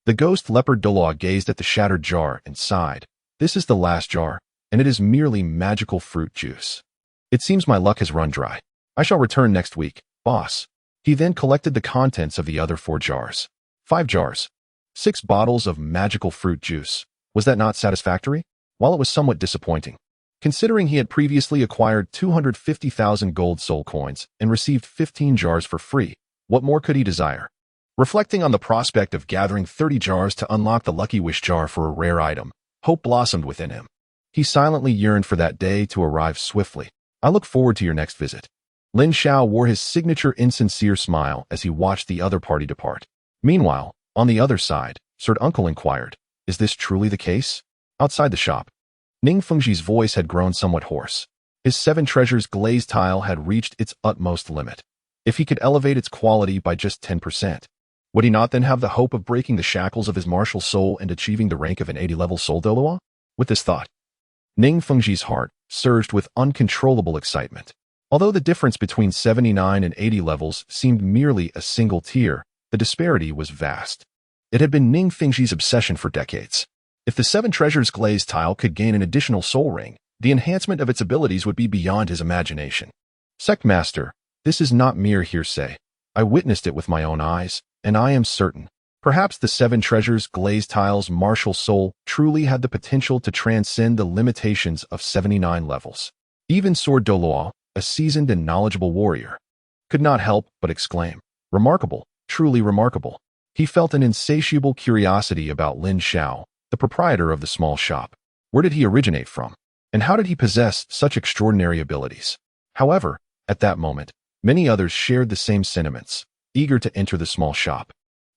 the ghost leopard Douluo gazed at the shattered jar and sighed. This is the last jar, and it is merely magical fruit juice. It seems my luck has run dry. I shall return next week, boss. He then collected the contents of the other 4 jars. 5 jars. 6 bottles of magical fruit juice. Was that not satisfactory? While it was somewhat disappointing, considering he had previously acquired 250,000 gold soul coins and received 15 jars for free, what more could he desire? Reflecting on the prospect of gathering 30 jars to unlock the lucky wish jar for a rare item, hope blossomed within him. He silently yearned for that day to arrive swiftly. I look forward to your next visit. Lin Xiao wore his signature insincere smile as he watched the other party depart. Meanwhile, on the other side, Sir Uncle inquired, is this truly the case? Outside the shop, Ning Fengji's voice had grown somewhat hoarse. His 7 treasures glazed tile had reached its utmost limit. If he could elevate its quality by just 10%, would he not then have the hope of breaking the shackles of his martial soul and achieving the rank of an 80-level soul Douluo? With this thought, Ning Fengji's heart surged with uncontrollable excitement. Although the difference between 79 and 80 levels seemed merely a single tier, the disparity was vast. It had been Ning Fengji's obsession for decades. If the 7 treasures glazed tile could gain an additional soul ring, the enhancement of its abilities would be beyond his imagination. Sect Master, this is not mere hearsay. I witnessed it with my own eyes, and I am certain. Perhaps the 7 treasures glazed tile's martial soul truly had the potential to transcend the limitations of 79 levels. Even Sword Douluo, a seasoned and knowledgeable warrior, could not help but exclaim, remarkable, truly remarkable. He felt an insatiable curiosity about Lin Xiao, the proprietor of the small shop. Where did he originate from? And how did he possess such extraordinary abilities? However, at that moment, many others shared the same sentiments, eager to enter the small shop.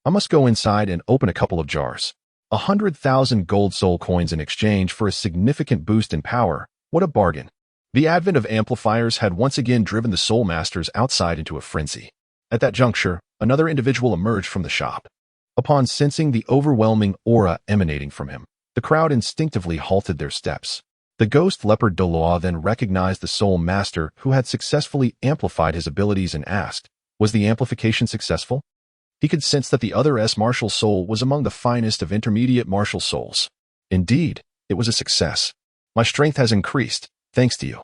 I must go inside and open a couple of jars. 100,000 gold soul coins in exchange for a significant boost in power. What a bargain. The advent of amplifiers had once again driven the soul masters outside into a frenzy. At that juncture, another individual emerged from the shop. Upon sensing the overwhelming aura emanating from him, the crowd instinctively halted their steps. The ghost leopard Douluo then recognized the soul master who had successfully amplified his abilities and asked, was the amplification successful? He could sense that the other martial soul was among the finest of intermediate martial souls. Indeed, it was a success. My strength has increased, thanks to you.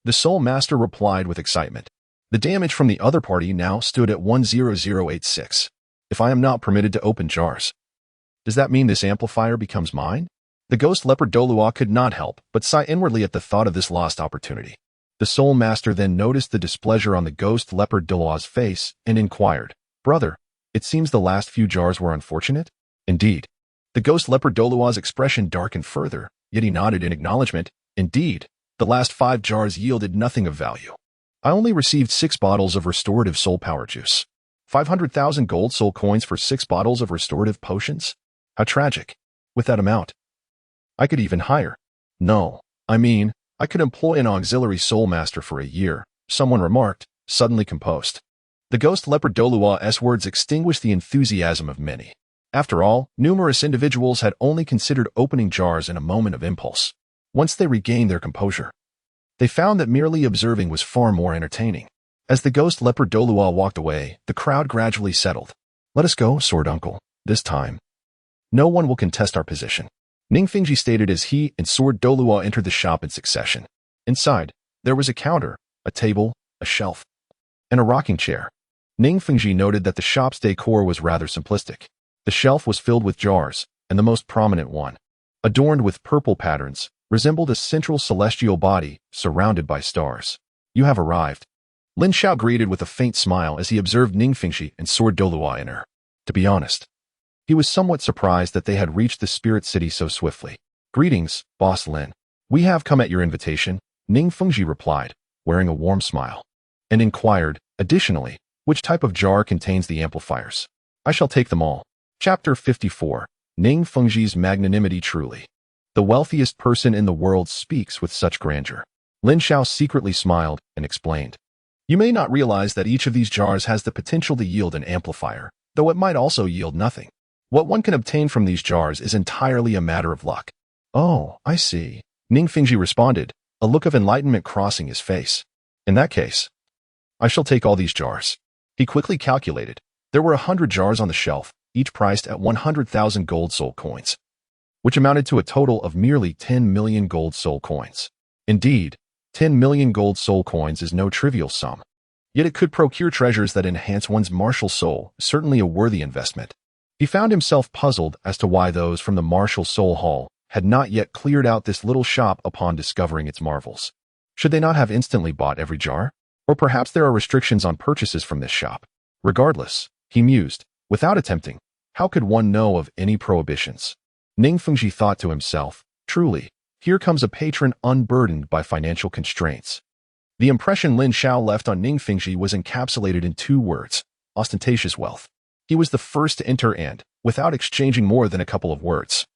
The soul master replied with excitement. The damage from the other party now stood at 10086. If I am not permitted to open jars, does that mean this amplifier becomes mine? The ghost leopard Douluo could not help but sigh inwardly at the thought of this lost opportunity. The soul master then noticed the displeasure on the ghost leopard Douluo's face and inquired, brother, it seems the last few jars were unfortunate? Indeed. The ghost leopard Douluo's expression darkened further, yet he nodded in acknowledgement. Indeed, the last 5 jars yielded nothing of value. I only received 6 bottles of restorative soul power juice. 500,000 gold soul coins for 6 bottles of restorative potions? How tragic. With that amount, I could even hire. No, I mean, I could employ an auxiliary soul master for a year, someone remarked, suddenly composed. The ghost leopard Douluo's words extinguished the enthusiasm of many. After all, numerous individuals had only considered opening jars in a moment of impulse. Once they regained their composure, they found that merely observing was far more entertaining. As the ghost leopard Douluo walked away, the crowd gradually settled. "Let us go, Sword Uncle. This time, no one will contest our position," Ning Fengji stated as he and Sword Douluo entered the shop in succession. Inside, there was a counter, a table, a shelf, and a rocking chair. Ning Fengji noted that the shop's decor was rather simplistic. The shelf was filled with jars, and the most prominent one, adorned with purple patterns, resembled a central celestial body surrounded by stars. "You have arrived," Lin Xiao greeted with a faint smile as he observed Ning Fengji and Sword Douluo enter. To be honest, he was somewhat surprised that they had reached the spirit city so swiftly. "Greetings, Boss Lin. We have come at your invitation," Ning Fengji replied, wearing a warm smile, and inquired, additionally, which type of jar contains the amplifiers. "I shall take them all." Chapter 54. Ning Fengji's magnanimity truly. The wealthiest person in the world speaks with such grandeur. Lin Xiao secretly smiled and explained. "You may not realize that each of these jars has the potential to yield an amplifier, though it might also yield nothing. What one can obtain from these jars is entirely a matter of luck." "Oh, I see," Ning Fengji responded, a look of enlightenment crossing his face. "In that case, I shall take all these jars." He quickly calculated. There were 100 jars on the shelf, each priced at 100,000 gold soul coins, which amounted to a total of merely 10 million gold soul coins. Indeed, 10 million gold soul coins is no trivial sum. Yet it could procure treasures that enhance one's martial soul, certainly a worthy investment. He found himself puzzled as to why those from the martial soul hall had not yet cleared out this little shop upon discovering its marvels. Should they not have instantly bought every jar? Or perhaps there are restrictions on purchases from this shop. Regardless, he mused, without attempting, how could one know of any prohibitions? Ning Fengji thought to himself, truly, here comes a patron unburdened by financial constraints. The impression Lin Xiao left on Ning Fengji was encapsulated in 2 words, ostentatious wealth. He was the first to enter and, without exchanging more than a couple of words,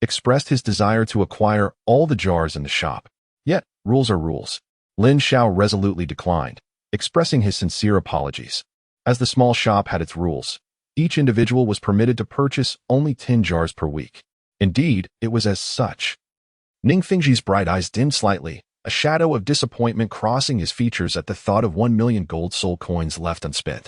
expressed his desire to acquire all the jars in the shop. Yet, rules are rules. Lin Xiao resolutely declined, expressing his sincere apologies. As the small shop had its rules, each individual was permitted to purchase only 10 jars per week. Indeed, it was as such. Ning Fengji's bright eyes dimmed slightly, a shadow of disappointment crossing his features at the thought of 1 million gold soul coins left unspent.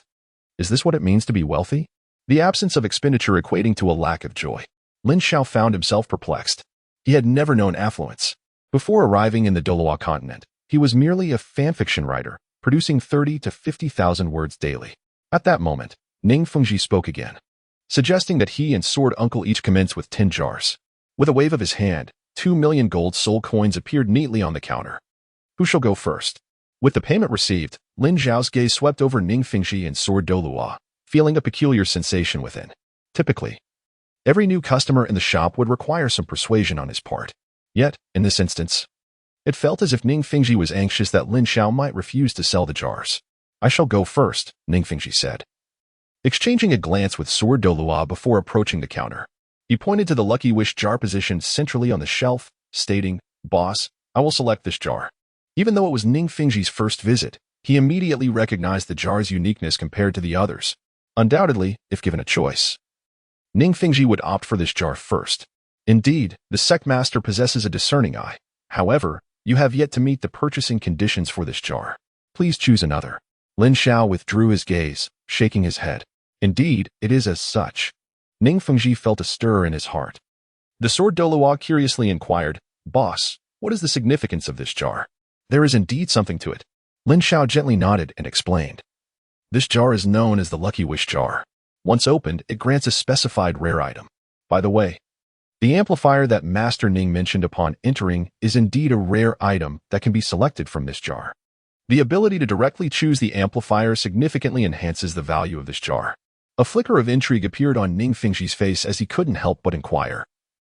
Is this what it means to be wealthy? The absence of expenditure equating to a lack of joy. Lin Xiao found himself perplexed. He had never known affluence. Before arriving in the Douluo Continent, he was merely a fanfiction writer, producing 30 to 50,000 words daily. At that moment, Ning Fengji spoke again, suggesting that he and Sword Uncle each commence with 10 jars. With a wave of his hand, 2 million gold soul coins appeared neatly on the counter. Who shall go first? With the payment received, Lin Xiao's gaze swept over Ning Fengji and Sword Douluo, feeling a peculiar sensation within. Typically, every new customer in the shop would require some persuasion on his part. Yet, in this instance, it felt as if Ning Fengji was anxious that Lin Xiao might refuse to sell the jars. "I shall go first," Ning Fengji said, exchanging a glance with Sword Douluo before approaching the counter. He pointed to the Lucky Wish jar positioned centrally on the shelf, stating, "Boss, I will select this jar." Even though it was Ning Fengji's first visit, he immediately recognized the jar's uniqueness compared to the others. Undoubtedly, if given a choice, Ning Fengji would opt for this jar first. Indeed, the sect master possesses a discerning eye. However, you have yet to meet the purchasing conditions for this jar. Please choose another. Lin Xiao withdrew his gaze, shaking his head. Indeed, it is as such. Ning Fengji felt a stir in his heart. The Sword Douluo curiously inquired, "Boss, what is the significance of this jar?" "There is indeed something to it." Lin Xiao gently nodded and explained. "This jar is known as the Lucky Wish jar. Once opened, it grants a specified rare item. By the way, the amplifier that Master Ning mentioned upon entering is indeed a rare item that can be selected from this jar. The ability to directly choose the amplifier significantly enhances the value of this jar." A flicker of intrigue appeared on Ning Fengji's face as he couldn't help but inquire.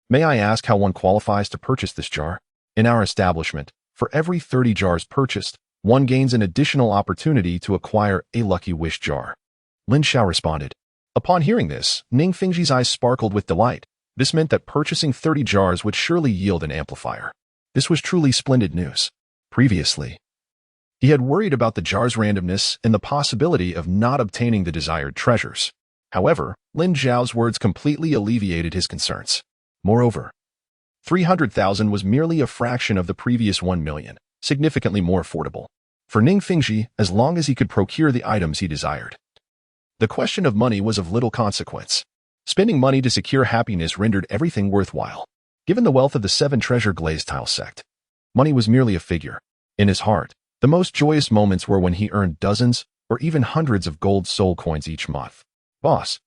"May I ask how one qualifies to purchase this jar?" "In our establishment, for every 30 jars purchased, one gains an additional opportunity to acquire a Lucky Wish jar," Lin Xiao responded. Upon hearing this, Ning Fengji's eyes sparkled with delight. This meant that purchasing 30 jars would surely yield an amplifier. This was truly splendid news. Previously, he had worried about the jar's randomness and the possibility of not obtaining the desired treasures. However, Lin Xiao's words completely alleviated his concerns. Moreover, 300,000 was merely a fraction of the previous 1 million, significantly more affordable for Ning Fengji as long as he could procure the items he desired. The question of money was of little consequence. Spending money to secure happiness rendered everything worthwhile. Given the wealth of the 7 Treasure Glazed Tower sect, money was merely a figure. In his heart, the most joyous moments were when he earned dozens or even hundreds of gold soul coins each month. Boss,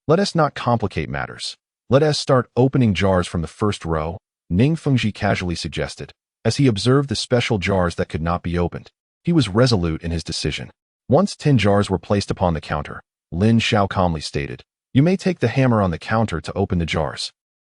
let us not complicate matters. Let us start opening jars from the first row, Ning Fengji casually suggested, as he observed the special jars that could not be opened. He was resolute in his decision. Once 10 jars were placed upon the counter, Lin Xiao calmly stated, "You may take the hammer on the counter to open the jars."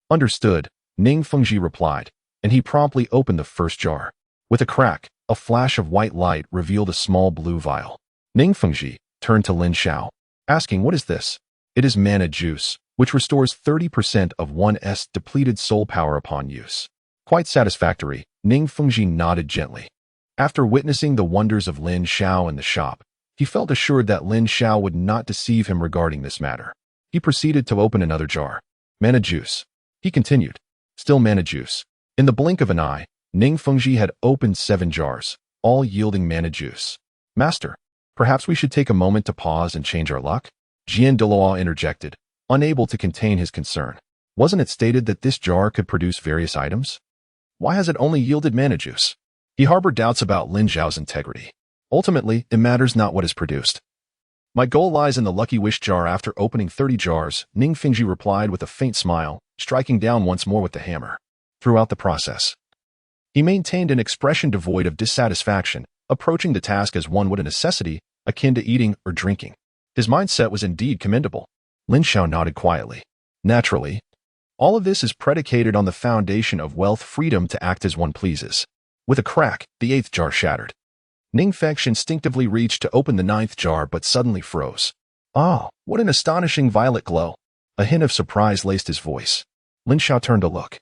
"Understood," Ning Fengji replied, and he promptly opened the first jar. With a crack, a flash of white light revealed a small blue vial. Ning Fengji turned to Lin Xiao, asking, "What is this?" "It is mana juice, which restores 30% of one's depleted soul power upon use." Quite satisfactory, Ning Fengji nodded gently. After witnessing the wonders of Lin Xiao in the shop, he felt assured that Lin Xiao would not deceive him regarding this matter. He proceeded to open another jar. "Mana juice," he continued. "Still mana juice." In the blink of an eye, Ning Fengji had opened 7 jars, all yielding mana juice. "Master, perhaps we should take a moment to pause and change our luck?" Douluo interjected, unable to contain his concern. Wasn't it stated that this jar could produce various items? Why has it only yielded mana juice? He harbored doubts about Lin Xiao's integrity. Ultimately, it matters not what is produced. "My goal lies in the lucky wish jar." After opening 30 jars, Ning Fengji replied with a faint smile, striking down once more with the hammer. Throughout the process, he maintained an expression devoid of dissatisfaction, approaching the task as one would a necessity, akin to eating or drinking. His mindset was indeed commendable. Lin Xiao nodded quietly. Naturally, all of this is predicated on the foundation of wealth, freedom to act as one pleases. With a crack, the 8th jar shattered. Ning Fengji instinctively reached to open the 9th jar but suddenly froze. "Ah, what an astonishing violet glow!" A hint of surprise laced his voice. Lin Xiao turned to look,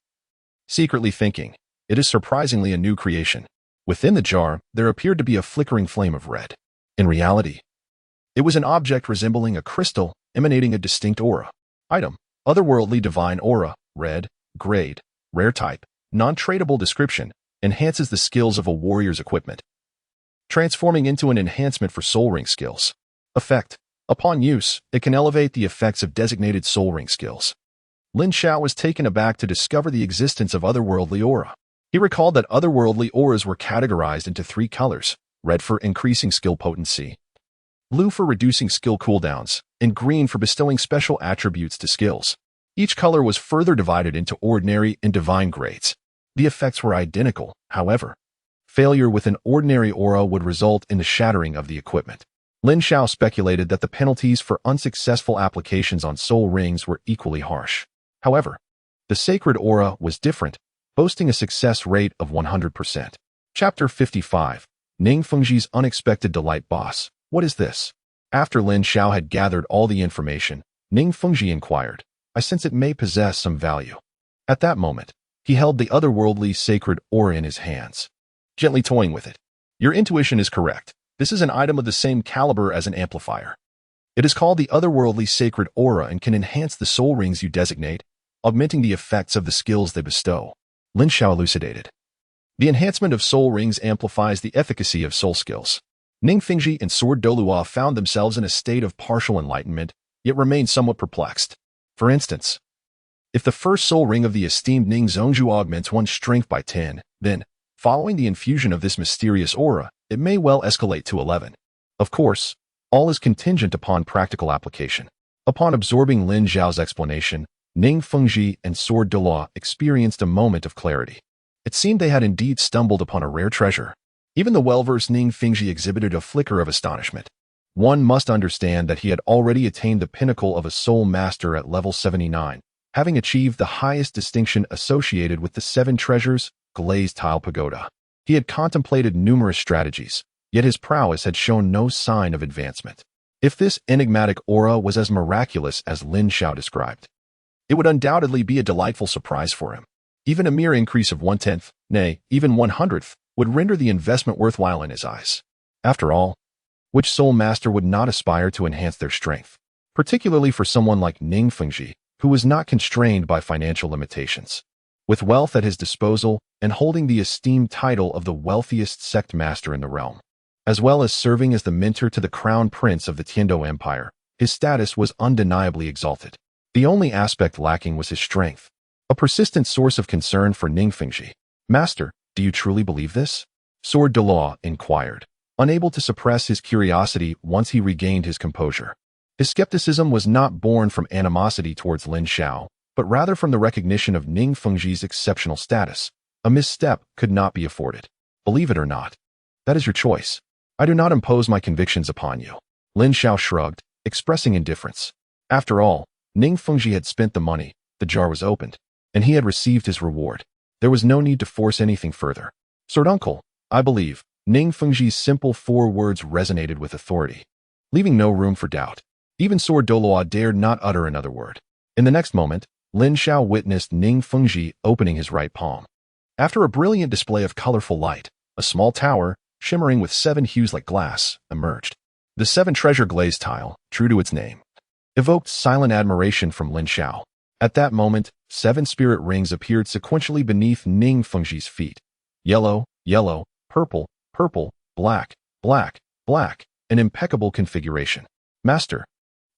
secretly thinking, "It is surprisingly a new creation." Within the jar, there appeared to be a flickering flame of red. In reality, it was an object resembling a crystal, emanating a distinct aura. Item: otherworldly divine aura, red, grade, rare type, non-tradable description, enhances the skills of a warrior's equipment, transforming into an enhancement for soul ring skills. Effect: upon use, it can elevate the effects of designated soul ring skills. Lin Xiao was taken aback to discover the existence of otherworldly aura. He recalled that otherworldly auras were categorized into 3 colors: red for increasing skill potency, blue for reducing skill cooldowns, and green for bestowing special attributes to skills. Each color was further divided into ordinary and divine grades. The effects were identical, however. Failure with an ordinary aura would result in the shattering of the equipment. Lin Xiao speculated that the penalties for unsuccessful applications on soul rings were equally harsh. However, the sacred aura was different, boasting a success rate of 100%. Chapter 55. Ning Fengji's Unexpected Delight. "Boss, what is this?" After Lin Xiao had gathered all the information, Ning Fengji inquired, "I sense it may possess some value." At that moment, he held the otherworldly sacred aura in his hands, gently toying with it. "Your intuition is correct. This is an item of the same caliber as an amplifier. It is called the otherworldly sacred aura and can enhance the soul rings you designate, augmenting the effects of the skills they bestow." Lin Xiao elucidated. "The enhancement of soul rings amplifies the efficacy of soul skills." Ning Fengji and Sword Douluo found themselves in a state of partial enlightenment, yet remained somewhat perplexed. For instance, if the first soul ring of the esteemed Ning Zhongzhu augments one's strength by 10, then, following the infusion of this mysterious aura, it may well escalate to 11. Of course, all is contingent upon practical application. Upon absorbing Lin Xiao's explanation, Ning Fengji and Sword Douluo experienced a moment of clarity. It seemed they had indeed stumbled upon a rare treasure. Even the well-versed Ning Fengji exhibited a flicker of astonishment. One must understand that he had already attained the pinnacle of a soul master at level 79, having achieved the highest distinction associated with the 7 Treasures Glazed Tower pagoda. He had contemplated numerous strategies, yet his prowess had shown no sign of advancement. If this enigmatic aura was as miraculous as Lin Xiao described, it would undoubtedly be a delightful surprise for him. Even a mere increase of 1/10, nay, even 1/100th, would render the investment worthwhile in his eyes. After all, which soul master would not aspire to enhance their strength, particularly for someone like Ning Fengji, who was not constrained by financial limitations. With wealth at his disposal and holding the esteemed title of the wealthiest sect master in the realm, as well as serving as the mentor to the crown prince of the Tiando Empire, his status was undeniably exalted. The only aspect lacking was his strength, a persistent source of concern for Ning Fengji. "Master, do you truly believe this?" Sword Douluo inquired, unable to suppress his curiosity once he regained his composure. His skepticism was not born from animosity towards Lin Xiao, but rather from the recognition of Ning Fengji's exceptional status. A misstep could not be afforded. "Believe it or not, that is your choice. I do not impose my convictions upon you." Lin Xiao shrugged, expressing indifference. After all, Ning Fengji had spent the money, the jar was opened, and he had received his reward. There was no need to force anything further. "Sword Uncle, I believe." Ning Fengji's simple 4 words resonated with authority, leaving no room for doubt. Even Sword Douluo dared not utter another word. In the next moment, Lin Xiao witnessed Ning Fengji opening his right palm. After a brilliant display of colorful light, a small tower, shimmering with 7 hues like glass, emerged. The 7 Treasure Glazed Tile, true to its name, evoked silent admiration from Lin Xiao. At that moment, 7 spirit rings appeared sequentially beneath Ning Fengji's feet. Yellow, yellow, purple, purple, black, black, black, an impeccable configuration. "Master,"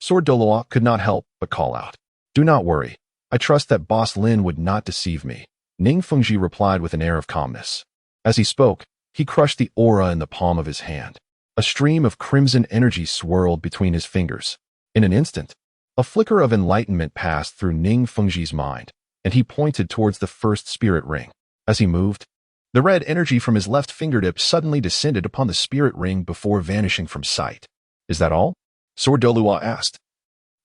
Sword Douluo could not help but call out. "Do not worry. I trust that Boss Lin would not deceive me," Ning Fengji replied with an air of calmness. As he spoke, he crushed the aura in the palm of his hand. A stream of crimson energy swirled between his fingers. In an instant, a flicker of enlightenment passed through Ning Fengji's mind, and he pointed towards the first spirit ring. As he moved, the red energy from his left fingertip suddenly descended upon the spirit ring before vanishing from sight. "Is that all?" Sword Douluo asked,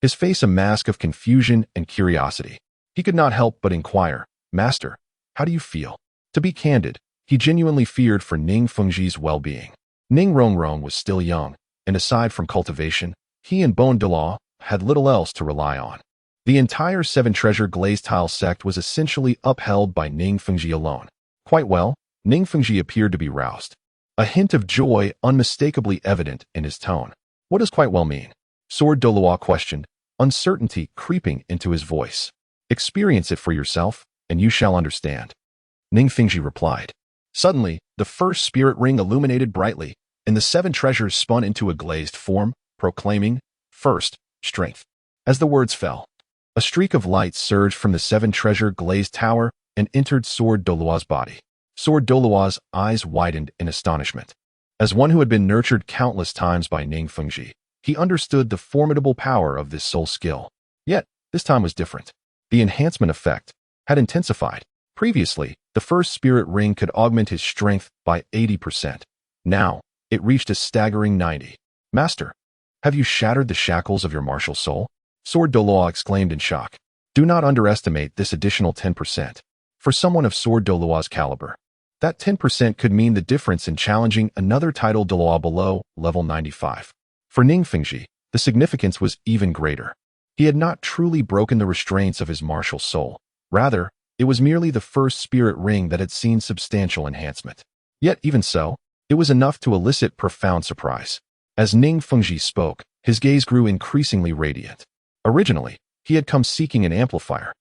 his face a mask of confusion and curiosity. He could not help but inquire, "Master, how do you feel?" To be candid, he genuinely feared for Ning Fengji's well-being. Ning Rongrong was still young, and aside from cultivation, he and Bon Douluo had little else to rely on. The entire 7 Treasure Glazed Tile sect was essentially upheld by Ning Fengji alone. Quite well, Ning Fengji appeared to be roused, a hint of joy unmistakably evident in his tone. "What does quite well mean?" Sword Douluo questioned, uncertainty creeping into his voice. "Experience it for yourself, and you shall understand," Ning Fengji replied. Suddenly, the first spirit ring illuminated brightly, and the 7 treasures spun into a glazed form, proclaiming, "First, strength." As the words fell, a streak of light surged from the 7 Treasure Glazed Tower and entered Sword Douluo's body. Sword Douluo's eyes widened in astonishment. As one who had been nurtured countless times by Ning Fengji, he understood the formidable power of this soul skill. Yet, this time was different. The enhancement effect had intensified. Previously, the first spirit ring could augment his strength by 80%. Now, it reached a staggering 90. "Master, have you shattered the shackles of your martial soul?" Sword Douluo exclaimed in shock. Do not underestimate this additional 10%. For someone of Sword Douluo's caliber, that 10% could mean the difference in challenging another title Douluo below level 95. For Ning Fengji, the significance was even greater. He had not truly broken the restraints of his martial soul. Rather, it was merely the first spirit ring that had seen substantial enhancement. Yet even so, it was enough to elicit profound surprise. As Ning Fengji spoke, his gaze grew increasingly radiant. Originally, he had come seeking an amplifier.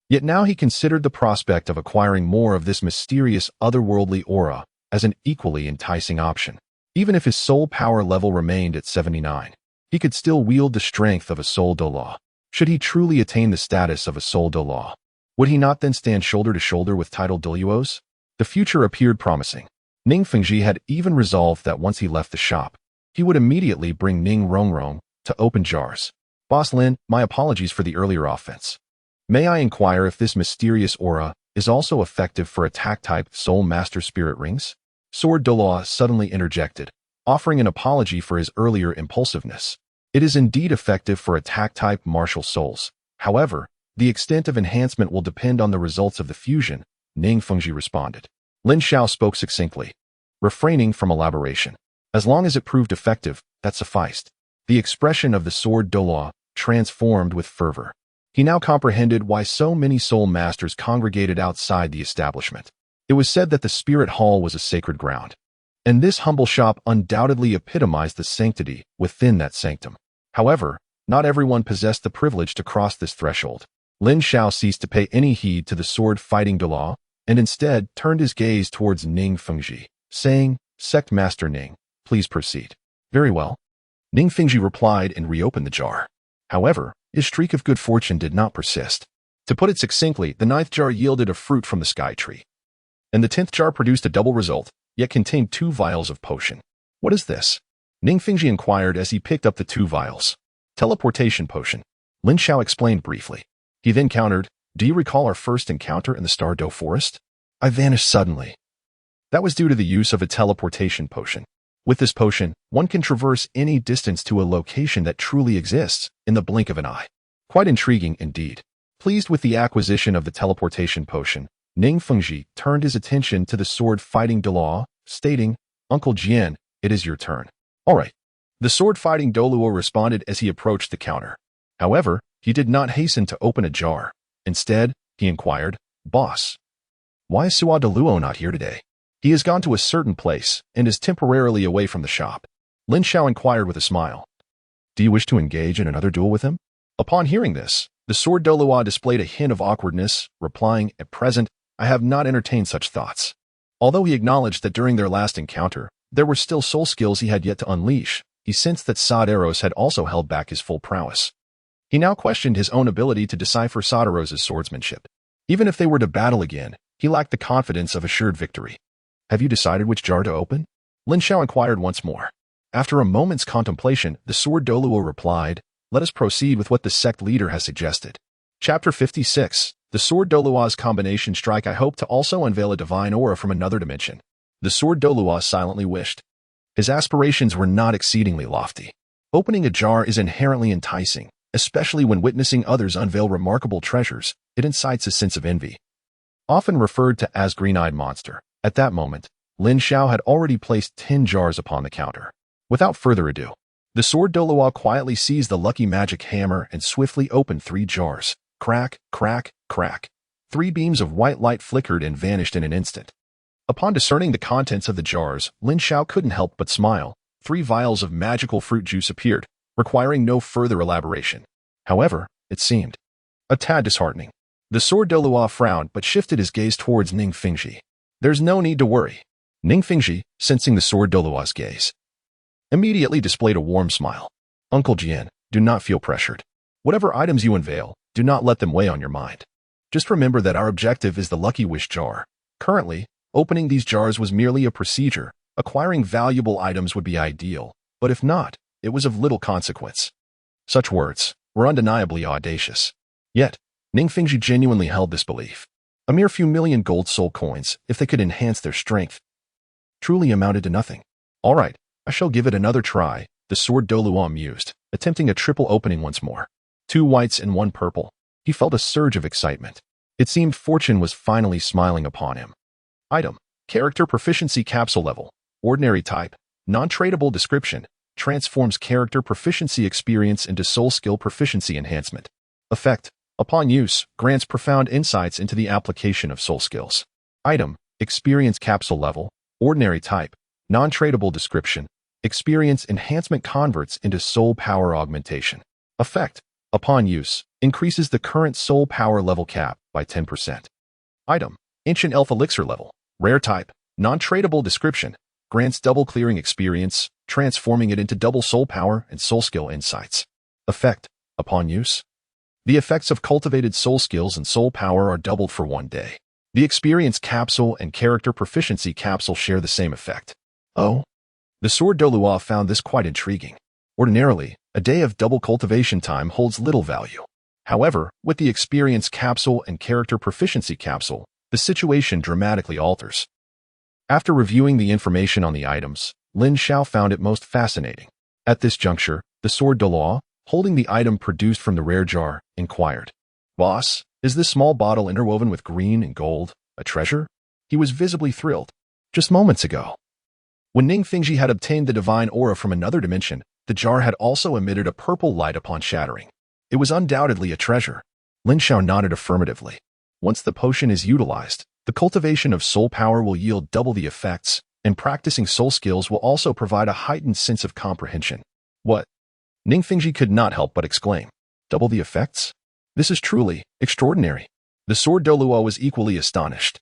Yet now he considered the prospect of acquiring more of this mysterious otherworldly aura as an equally enticing option. Even if his soul power level remained at 79, he could still wield the strength of a soul Douluo. Should he truly attain the status of a soul Douluo, would he not then stand shoulder to shoulder with titled Douluos? The future appeared promising. Ning Fengji had even resolved that once he left the shop, he would immediately bring Ning Rongrong to open jars. "Boss Lin, my apologies for the earlier offense. May I inquire if this mysterious aura is also effective for attack-type Soul Master Spirit Rings?" Sword Douluo suddenly interjected, offering an apology for his earlier impulsiveness. "It is indeed effective for attack-type martial souls. However, the extent of enhancement will depend on the results of the fusion," Ning Fengji responded. Lin Xiao spoke succinctly, refraining from elaboration. As long as it proved effective, that sufficed. The expression of the Sword Douluo transformed with fervor. He now comprehended why so many soul masters congregated outside the establishment. It was said that the spirit hall was a sacred ground, and this humble shop undoubtedly epitomized the sanctity within that sanctum. However, Not everyone possessed the privilege to cross this threshold. Lin Xiao ceased to pay any heed to the sword-fighting Douluo, and instead turned his gaze towards Ning Fengji, saying, "Sect Master Ning, please proceed." "Very well." Ning Fengji replied and reopened the jar. However, his streak of good fortune did not persist. To put it succinctly, the 9th jar yielded a fruit from the sky tree. And the 10th jar produced a double result, yet contained 2 vials of potion. "What is this?" Ning Fengji inquired as he picked up the 2 vials. "Teleportation potion," Lin Xiao explained briefly. He then countered, "Do you recall our first encounter in the Stardow Forest? I vanished suddenly. That was due to the use of a teleportation potion. With this potion, one can traverse any distance to a location that truly exists in the blink of an eye." Quite intriguing indeed. Pleased with the acquisition of the teleportation potion, Ning Fengji turned his attention to the sword-fighting Douluo, stating, "Uncle Jian, it is your turn." "All right." The sword-fighting Douluo responded as he approached the counter. However, he did not hasten to open a jar. Instead, he inquired, "Boss, why is Sua Douluo not here today?" "He has gone to a certain place and is temporarily away from the shop." Lin Xiao inquired with a smile. "Do you wish to engage in another duel with him?" Upon hearing this, the sword Douluo displayed a hint of awkwardness, replying, "At present, I have not entertained such thoughts." Although he acknowledged that during their last encounter, there were still soul skills he had yet to unleash, he sensed that Sadaros had also held back his full prowess. He now questioned his own ability to decipher Sadaros' swordsmanship. Even if they were to battle again, he lacked the confidence of assured victory. "Have you decided which jar to open?" Lin Xiao inquired once more. After a moment's contemplation, the sword Douluo replied, "Let us proceed with what the sect leader has suggested." Chapter 56. The sword Douluo's combination strike. "I hope to also unveil a divine aura from another dimension." The sword Douluo silently wished. His aspirations were not exceedingly lofty. Opening a jar is inherently enticing, especially when witnessing others unveil remarkable treasures. It incites a sense of envy. Often referred to as green-eyed monster, at that moment, Lin Xiao had already placed 10 jars upon the counter. Without further ado, the sword Douluo quietly seized the lucky magic hammer and swiftly opened 3 jars. Crack, crack, crack. 3 beams of white light flickered and vanished in an instant. Upon discerning the contents of the jars, Lin Xiao couldn't help but smile. 3 vials of magical fruit juice appeared, requiring no further elaboration. However, it seemed a tad disheartening. The sword Douluo frowned but shifted his gaze towards Ning Fengji. "There's no need to worry." Ning Fengji, sensing the sword Douluo's gaze, immediately displayed a warm smile. "Uncle Jian, do not feel pressured. Whatever items you unveil, do not let them weigh on your mind. Just remember that our objective is the Lucky Wish jar. Currently, opening these jars was merely a procedure. Acquiring valuable items would be ideal, but if not, it was of little consequence." Such words were undeniably audacious. Yet, Ning Fengji genuinely held this belief. A mere few million gold soul coins, if they could enhance their strength, truly amounted to nothing. "All right, I shall give it another try," the sword Douluo mused, attempting a triple opening once more. 2 whites and 1 purple. He felt a surge of excitement. It seemed fortune was finally smiling upon him. Item: Character Proficiency Capsule Level. Ordinary Type. Non-tradable description. Transforms character proficiency experience into soul skill proficiency enhancement. Effect: Upon use, grants profound insights into the application of soul skills. Item: Experience Capsule Level. Ordinary Type. Non-tradable description. Experience enhancement converts into soul power augmentation. Effect: Upon use, increases the current soul power level cap by 10%. Item: Ancient Elf Elixir Level. Rare Type. Non-tradable description. Grants double clearing experience, transforming it into double soul power and soul skill insights. Effect: Upon use, the effects of cultivated soul skills and soul power are doubled for 1 day. The experience capsule and character proficiency capsule share the same effect. Oh? The sword Douluo found this quite intriguing. Ordinarily, a day of double cultivation time holds little value. However, with the experience capsule and character proficiency capsule, the situation dramatically alters. After reviewing the information on the items, Lin Xiao found it most fascinating. At this juncture, the sword Douluo, holding the item produced from the rare jar, inquired, "Boss, is this small bottle interwoven with green and gold a treasure?" He was visibly thrilled. Just moments ago, when Ning Fengji had obtained the divine aura from another dimension, the jar had also emitted a purple light upon shattering. It was undoubtedly a treasure. Lin Xiao nodded affirmatively. Once the potion is utilized, the cultivation of soul power will yield double the effects, and practicing soul skills will also provide a heightened sense of comprehension. What? Ning Fingji could not help but exclaim. Double the effects? This is truly extraordinary. The sword Douluo was equally astonished.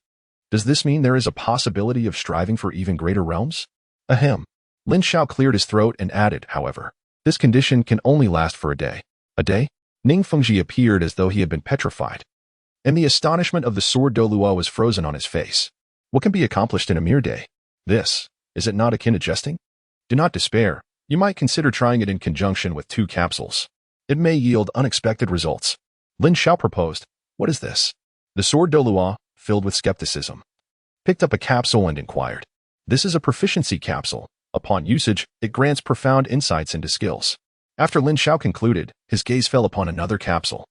Does this mean there is a possibility of striving for even greater realms? Ahem. Lin Xiao cleared his throat and added, however, this condition can only last for a day. A day? Ning Fengji appeared as though he had been petrified. And the astonishment of the sword Douluo was frozen on his face. What can be accomplished in a mere day? This, is it not akin to jesting? Do not despair. You might consider trying it in conjunction with 2 capsules. It may yield unexpected results. Lin Xiao proposed. What is this? The sword Douluo, filled with skepticism, picked up a capsule and inquired. This is a proficiency capsule. Upon usage, it grants profound insights into skills. After Lin Xiao concluded, his gaze fell upon another capsule.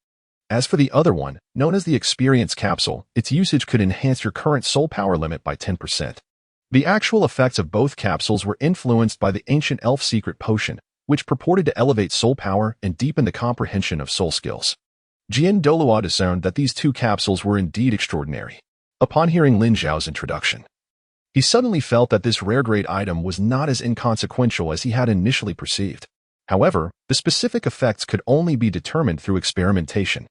As for the other one, known as the experience capsule, its usage could enhance your current soul power limit by 10%. The actual effects of both capsules were influenced by the ancient elf secret potion, which purported to elevate soul power and deepen the comprehension of soul skills. Jian Douluo discerned that these 2 capsules were indeed extraordinary. Upon hearing Lin Xiao's introduction, he suddenly felt that this rare-grade item was not as inconsequential as he had initially perceived. However, the specific effects could only be determined through experimentation.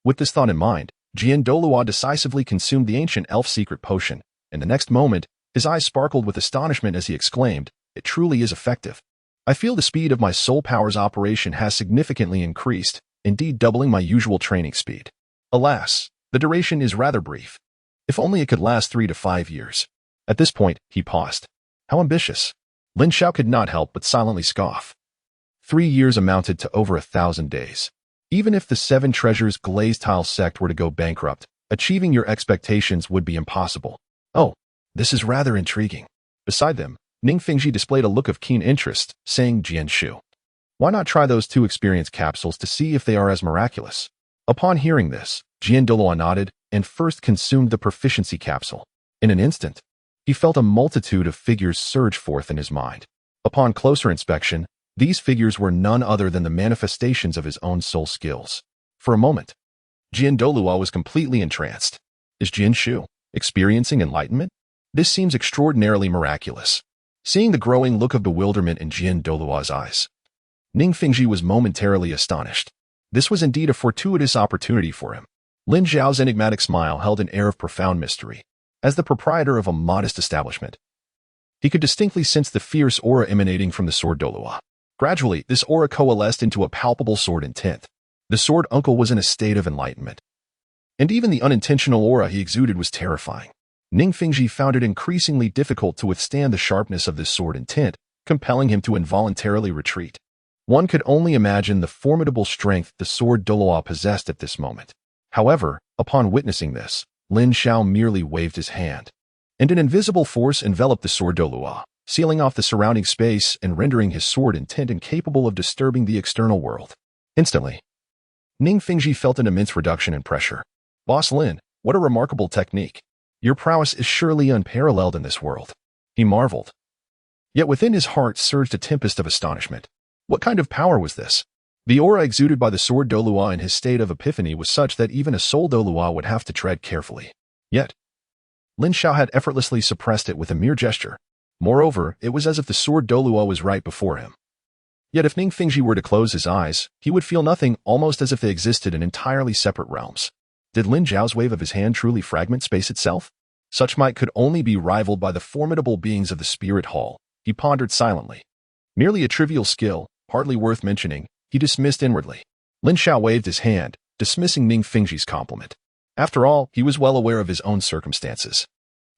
With this thought in mind, Jian Douluo decisively consumed the ancient elf secret potion, and the next moment, his eyes sparkled with astonishment as he exclaimed, "It truly is effective. I feel the speed of my soul power's operation has significantly increased, indeed doubling my usual training speed. Alas, the duration is rather brief. If only it could last 3 to 5 years. At this point, he paused. How ambitious. Lin Xiao could not help but silently scoff. 3 years amounted to over 1,000 days. Even if the 7 Treasures Glazed Tower sect were to go bankrupt, achieving your expectations would be impossible. Oh, this is rather intriguing. Beside them, Ning Fengji displayed a look of keen interest, saying Jian Shu. Why not try those 2 experience capsules to see if they are as miraculous? Upon hearing this, Jian Douluo nodded and first consumed the proficiency capsule. In an instant, he felt a multitude of figures surge forth in his mind. Upon closer inspection, these figures were none other than the manifestations of his own soul skills. For a moment, Jian Douluo was completely entranced. Is Jian Shu experiencing enlightenment? This seems extraordinarily miraculous. Seeing the growing look of bewilderment in Jian Douluo's eyes, Ning Fengji was momentarily astonished. This was indeed a fortuitous opportunity for him. Lin Xiao's enigmatic smile held an air of profound mystery. As the proprietor of a modest establishment, he could distinctly sense the fierce aura emanating from the sword Douluo. Gradually, this aura coalesced into a palpable sword intent. The sword uncle was in a state of enlightenment. And even the unintentional aura he exuded was terrifying. Ning Fengji found it increasingly difficult to withstand the sharpness of this sword intent, compelling him to involuntarily retreat. One could only imagine the formidable strength the sword Douluo possessed at this moment. However, upon witnessing this, Lin Xiao merely waved his hand, and an invisible force enveloped the sword Douluo, sealing off the surrounding space and rendering his sword intent incapable of disturbing the external world. Instantly, Ning Fengji felt an immense reduction in pressure. Boss Lin, what a remarkable technique. Your prowess is surely unparalleled in this world. He marveled. Yet within his heart surged a tempest of astonishment. What kind of power was this? The aura exuded by the sword Douluo in his state of epiphany was such that even a soul Douluo would have to tread carefully. Yet, Lin Xiao had effortlessly suppressed it with a mere gesture. Moreover, it was as if the sword Douluo was right before him. Yet if Ning Fengji were to close his eyes, he would feel nothing, almost as if they existed in entirely separate realms. Did Lin Xiao's wave of his hand truly fragment space itself? Such might could only be rivaled by the formidable beings of the Spirit Hall, he pondered silently. Merely a trivial skill, hardly worth mentioning, he dismissed inwardly. Lin Xiao waved his hand, dismissing Ning Fengji's compliment. After all, he was well aware of his own circumstances.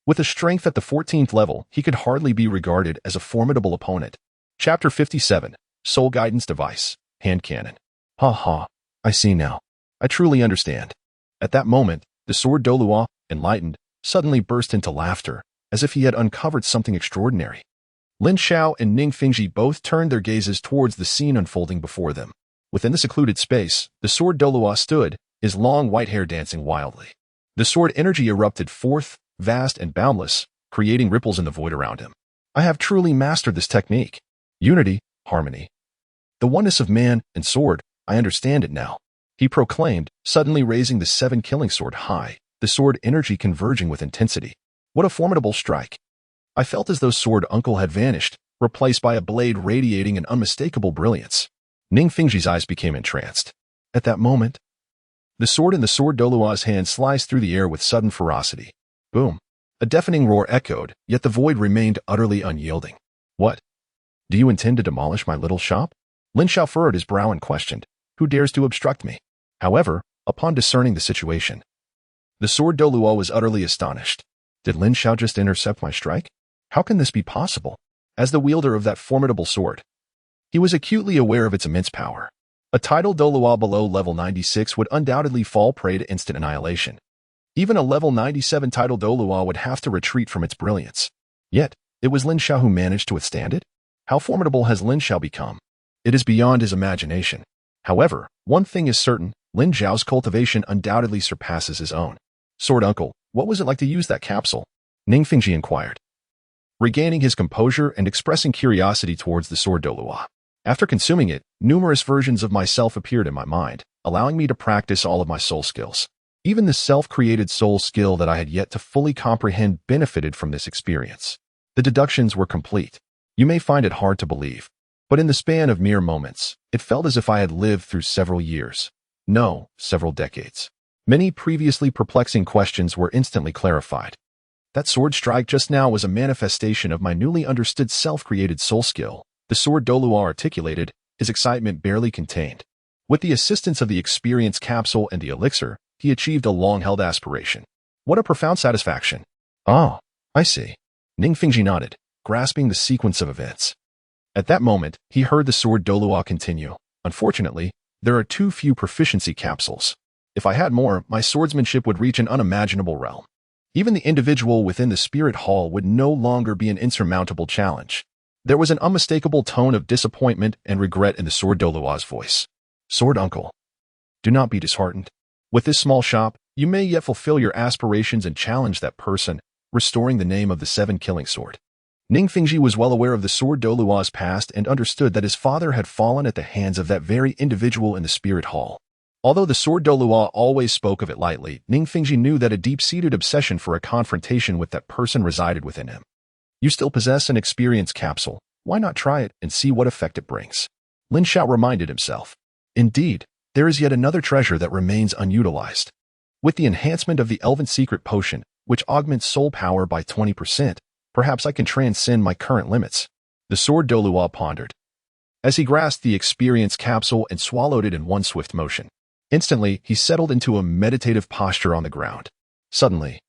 With a strength at the 14th level, he could hardly be regarded as a formidable opponent. Chapter 57, Soul Guidance Device, Hand Cannon. Ha ha, I see now. I truly understand. At that moment, the sword Douluo, enlightened, suddenly burst into laughter, as if he had uncovered something extraordinary. Lin Xiao and Ning Fengji both turned their gazes towards the scene unfolding before them. Within the secluded space, the sword Douluo stood, his long white hair dancing wildly. The sword energy erupted forth, vast and boundless, creating ripples in the void around him. I have truly mastered this technique. Unity, harmony. The oneness of man and sword, I understand it now. He proclaimed, suddenly raising the 7 killing sword high, the sword energy converging with intensity. What a formidable strike. I felt as though sword uncle had vanished, replaced by a blade radiating an unmistakable brilliance. Ning Fengji's eyes became entranced. At that moment, the sword in the sword Douluo's hand sliced through the air with sudden ferocity. Boom. A deafening roar echoed, yet the void remained utterly unyielding. What? Do you intend to demolish my little shop? Lin Xiao furrowed his brow and questioned, who dares to obstruct me? However, upon discerning the situation, the sword Douluo was utterly astonished. Did Lin Xiao just intercept my strike? How can this be possible? As the wielder of that formidable sword, he was acutely aware of its immense power. A tidal Douluo below level 96 would undoubtedly fall prey to instant annihilation. Even a level 97 tidal Douluo would have to retreat from its brilliance. Yet, it was Lin Xiao who managed to withstand it? How formidable has Lin Xiao become? It is beyond his imagination. However, one thing is certain, Lin Xiao's cultivation undoubtedly surpasses his own. Sword uncle, what was it like to use that capsule? Ning Fengji inquired, regaining his composure and expressing curiosity towards the sword Douluo. After consuming it, numerous versions of myself appeared in my mind, allowing me to practice all of my soul skills. Even the self-created soul skill that I had yet to fully comprehend benefited from this experience. The deductions were complete. You may find it hard to believe, but in the span of mere moments, it felt as if I had lived through several years. No, several decades. Many previously perplexing questions were instantly clarified. That sword strike just now was a manifestation of my newly understood self-created soul skill. The sword Douluo articulated, his excitement barely contained. With the assistance of the experience capsule and the elixir, he achieved a long-held aspiration. What a profound satisfaction. Ah, I see. Ning Fengji nodded, grasping the sequence of events. At that moment, he heard the sword Douluo continue. Unfortunately, there are too few proficiency capsules. If I had more, my swordsmanship would reach an unimaginable realm. Even the individual within the spirit hall would no longer be an insurmountable challenge. There was an unmistakable tone of disappointment and regret in the sword Douluo's voice. Sword uncle, do not be disheartened. With this small shop, you may yet fulfill your aspirations and challenge that person, restoring the name of the seven killing sword. Ning Fengji was well aware of the sword Douluo's past and understood that his father had fallen at the hands of that very individual in the spirit hall. Although the sword Douluo always spoke of it lightly, Ning Fengji knew that a deep-seated obsession for a confrontation with that person resided within him. You still possess an experience capsule. Why not try it and see what effect it brings? Lin Xiao reminded himself. Indeed, there is yet another treasure that remains unutilized. With the enhancement of the Elven Secret Potion, which augments soul power by 20%, perhaps I can transcend my current limits. The sword Douluo pondered, as he grasped the experience capsule and swallowed it in one swift motion. Instantly, he settled into a meditative posture on the ground. Suddenly,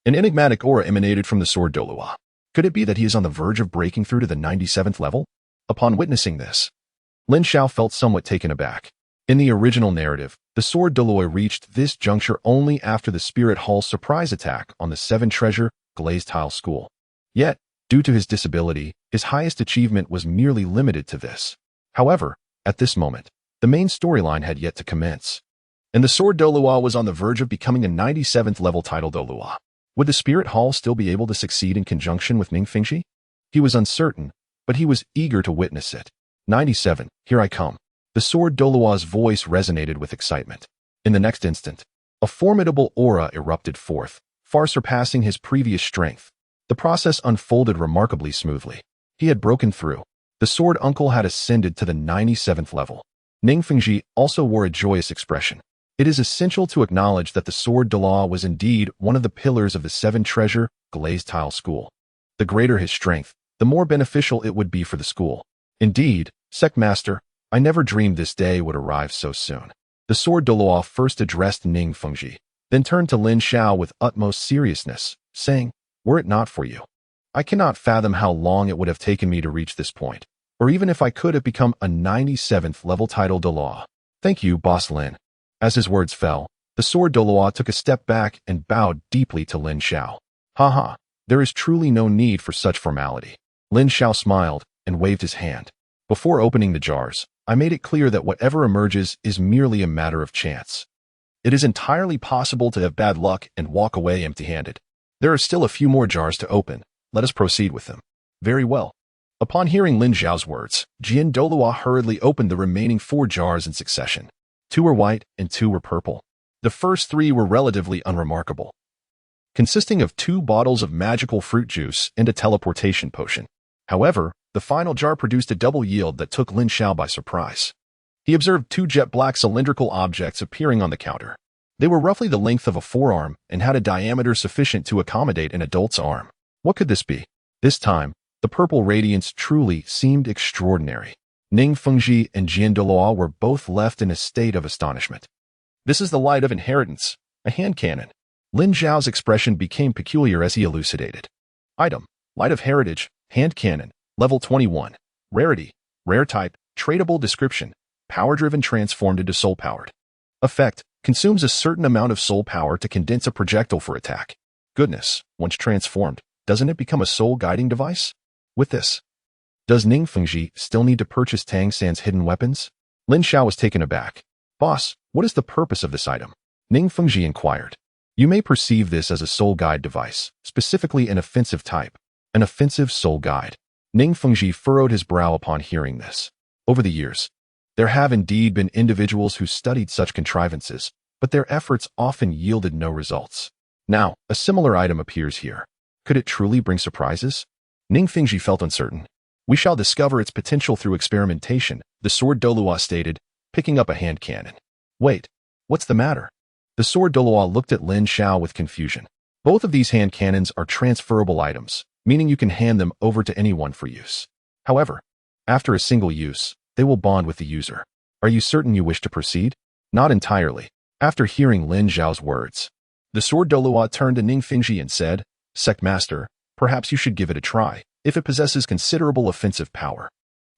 an enigmatic aura emanated from the sword Douluo. Could it be that he is on the verge of breaking through to the 97th level? Upon witnessing this, Lin Xiao felt somewhat taken aback. In the original narrative, the sword Douluo reached this juncture only after the Spirit Hall's surprise attack on the Nine Treasures Glazed Tower school. Yet, due to his disability, his highest achievement was merely limited to this. However, at this moment, the main storyline had yet to commence, and the sword Douluo was on the verge of becoming a 97th level title Douluo. Would the Spirit Hall still be able to succeed in conjunction with Ning Fengji? He was uncertain, but he was eager to witness it. 97, here I come. The sword Douluo's voice resonated with excitement. In the next instant, a formidable aura erupted forth, far surpassing his previous strength. The process unfolded remarkably smoothly. He had broken through. The sword uncle had ascended to the 97th level. Ning Fengji also wore a joyous expression. It is essential to acknowledge that the sword Douluo was indeed one of the pillars of the Nine Treasures Glazed Tower school. The greater his strength, the more beneficial it would be for the school. Indeed, Sectmaster, I never dreamed this day would arrive so soon. The sword Douluo first addressed Ning Fengji, then turned to Lin Xiao with utmost seriousness, saying, were it not for you, I cannot fathom how long it would have taken me to reach this point, or even if I could have become a 97th level title Douluo. Thank you, Boss Lin. As his words fell, the sword Douluo took a step back and bowed deeply to Lin Xiao. Haha, there is truly no need for such formality. Lin Xiao smiled and waved his hand. Before opening the jars, I made it clear that whatever emerges is merely a matter of chance. It is entirely possible to have bad luck and walk away empty-handed. There are still a few more jars to open. Let us proceed with them. Very well. Upon hearing Lin Xiao's words, Jian Douluo hurriedly opened the remaining 4 jars in succession. 2 were white and 2 were purple. The first 3 were relatively unremarkable, consisting of 2 bottles of magical fruit juice and a teleportation potion. However, the final jar produced a double yield that took Lin Xiao by surprise. He observed two jet-black cylindrical objects appearing on the counter. They were roughly the length of a forearm and had a diameter sufficient to accommodate an adult's arm. What could this be? This time, the purple radiance truly seemed extraordinary. Ning Fengji and Jian Douluo were both left in a state of astonishment. This is the light of inheritance, a hand cannon. Lin Xiao's expression became peculiar as he elucidated. Item: Light of Heritage, hand cannon, level 21. Rarity: rare type, tradable description, power-driven transformed into soul-powered. Effect: consumes a certain amount of soul power to condense a projectile for attack. Goodness, once transformed, doesn't it become a soul-guiding device? With this, does Ning Fengji still need to purchase Tang San's hidden weapons? Lin Xiao was taken aback. Boss, what is the purpose of this item? Ning Fengji inquired. You may perceive this as a soul guide device, specifically an offensive type. An offensive soul guide. Ning Fengji furrowed his brow upon hearing this. Over the years, there have indeed been individuals who studied such contrivances, but their efforts often yielded no results. Now, a similar item appears here. Could it truly bring surprises? Ning Fengji felt uncertain. We shall discover its potential through experimentation, the sword Douluo stated, picking up a hand cannon. Wait, what's the matter? The sword Douluo looked at Lin Xiao with confusion. Both of these hand cannons are transferable items, meaning you can hand them over to anyone for use. However, after a single use, they will bond with the user. Are you certain you wish to proceed? Not entirely. After hearing Lin Xiao's words, the sword Douluo turned to Ning Fengji and said, Sect Master, perhaps you should give it a try. If it possesses considerable offensive power,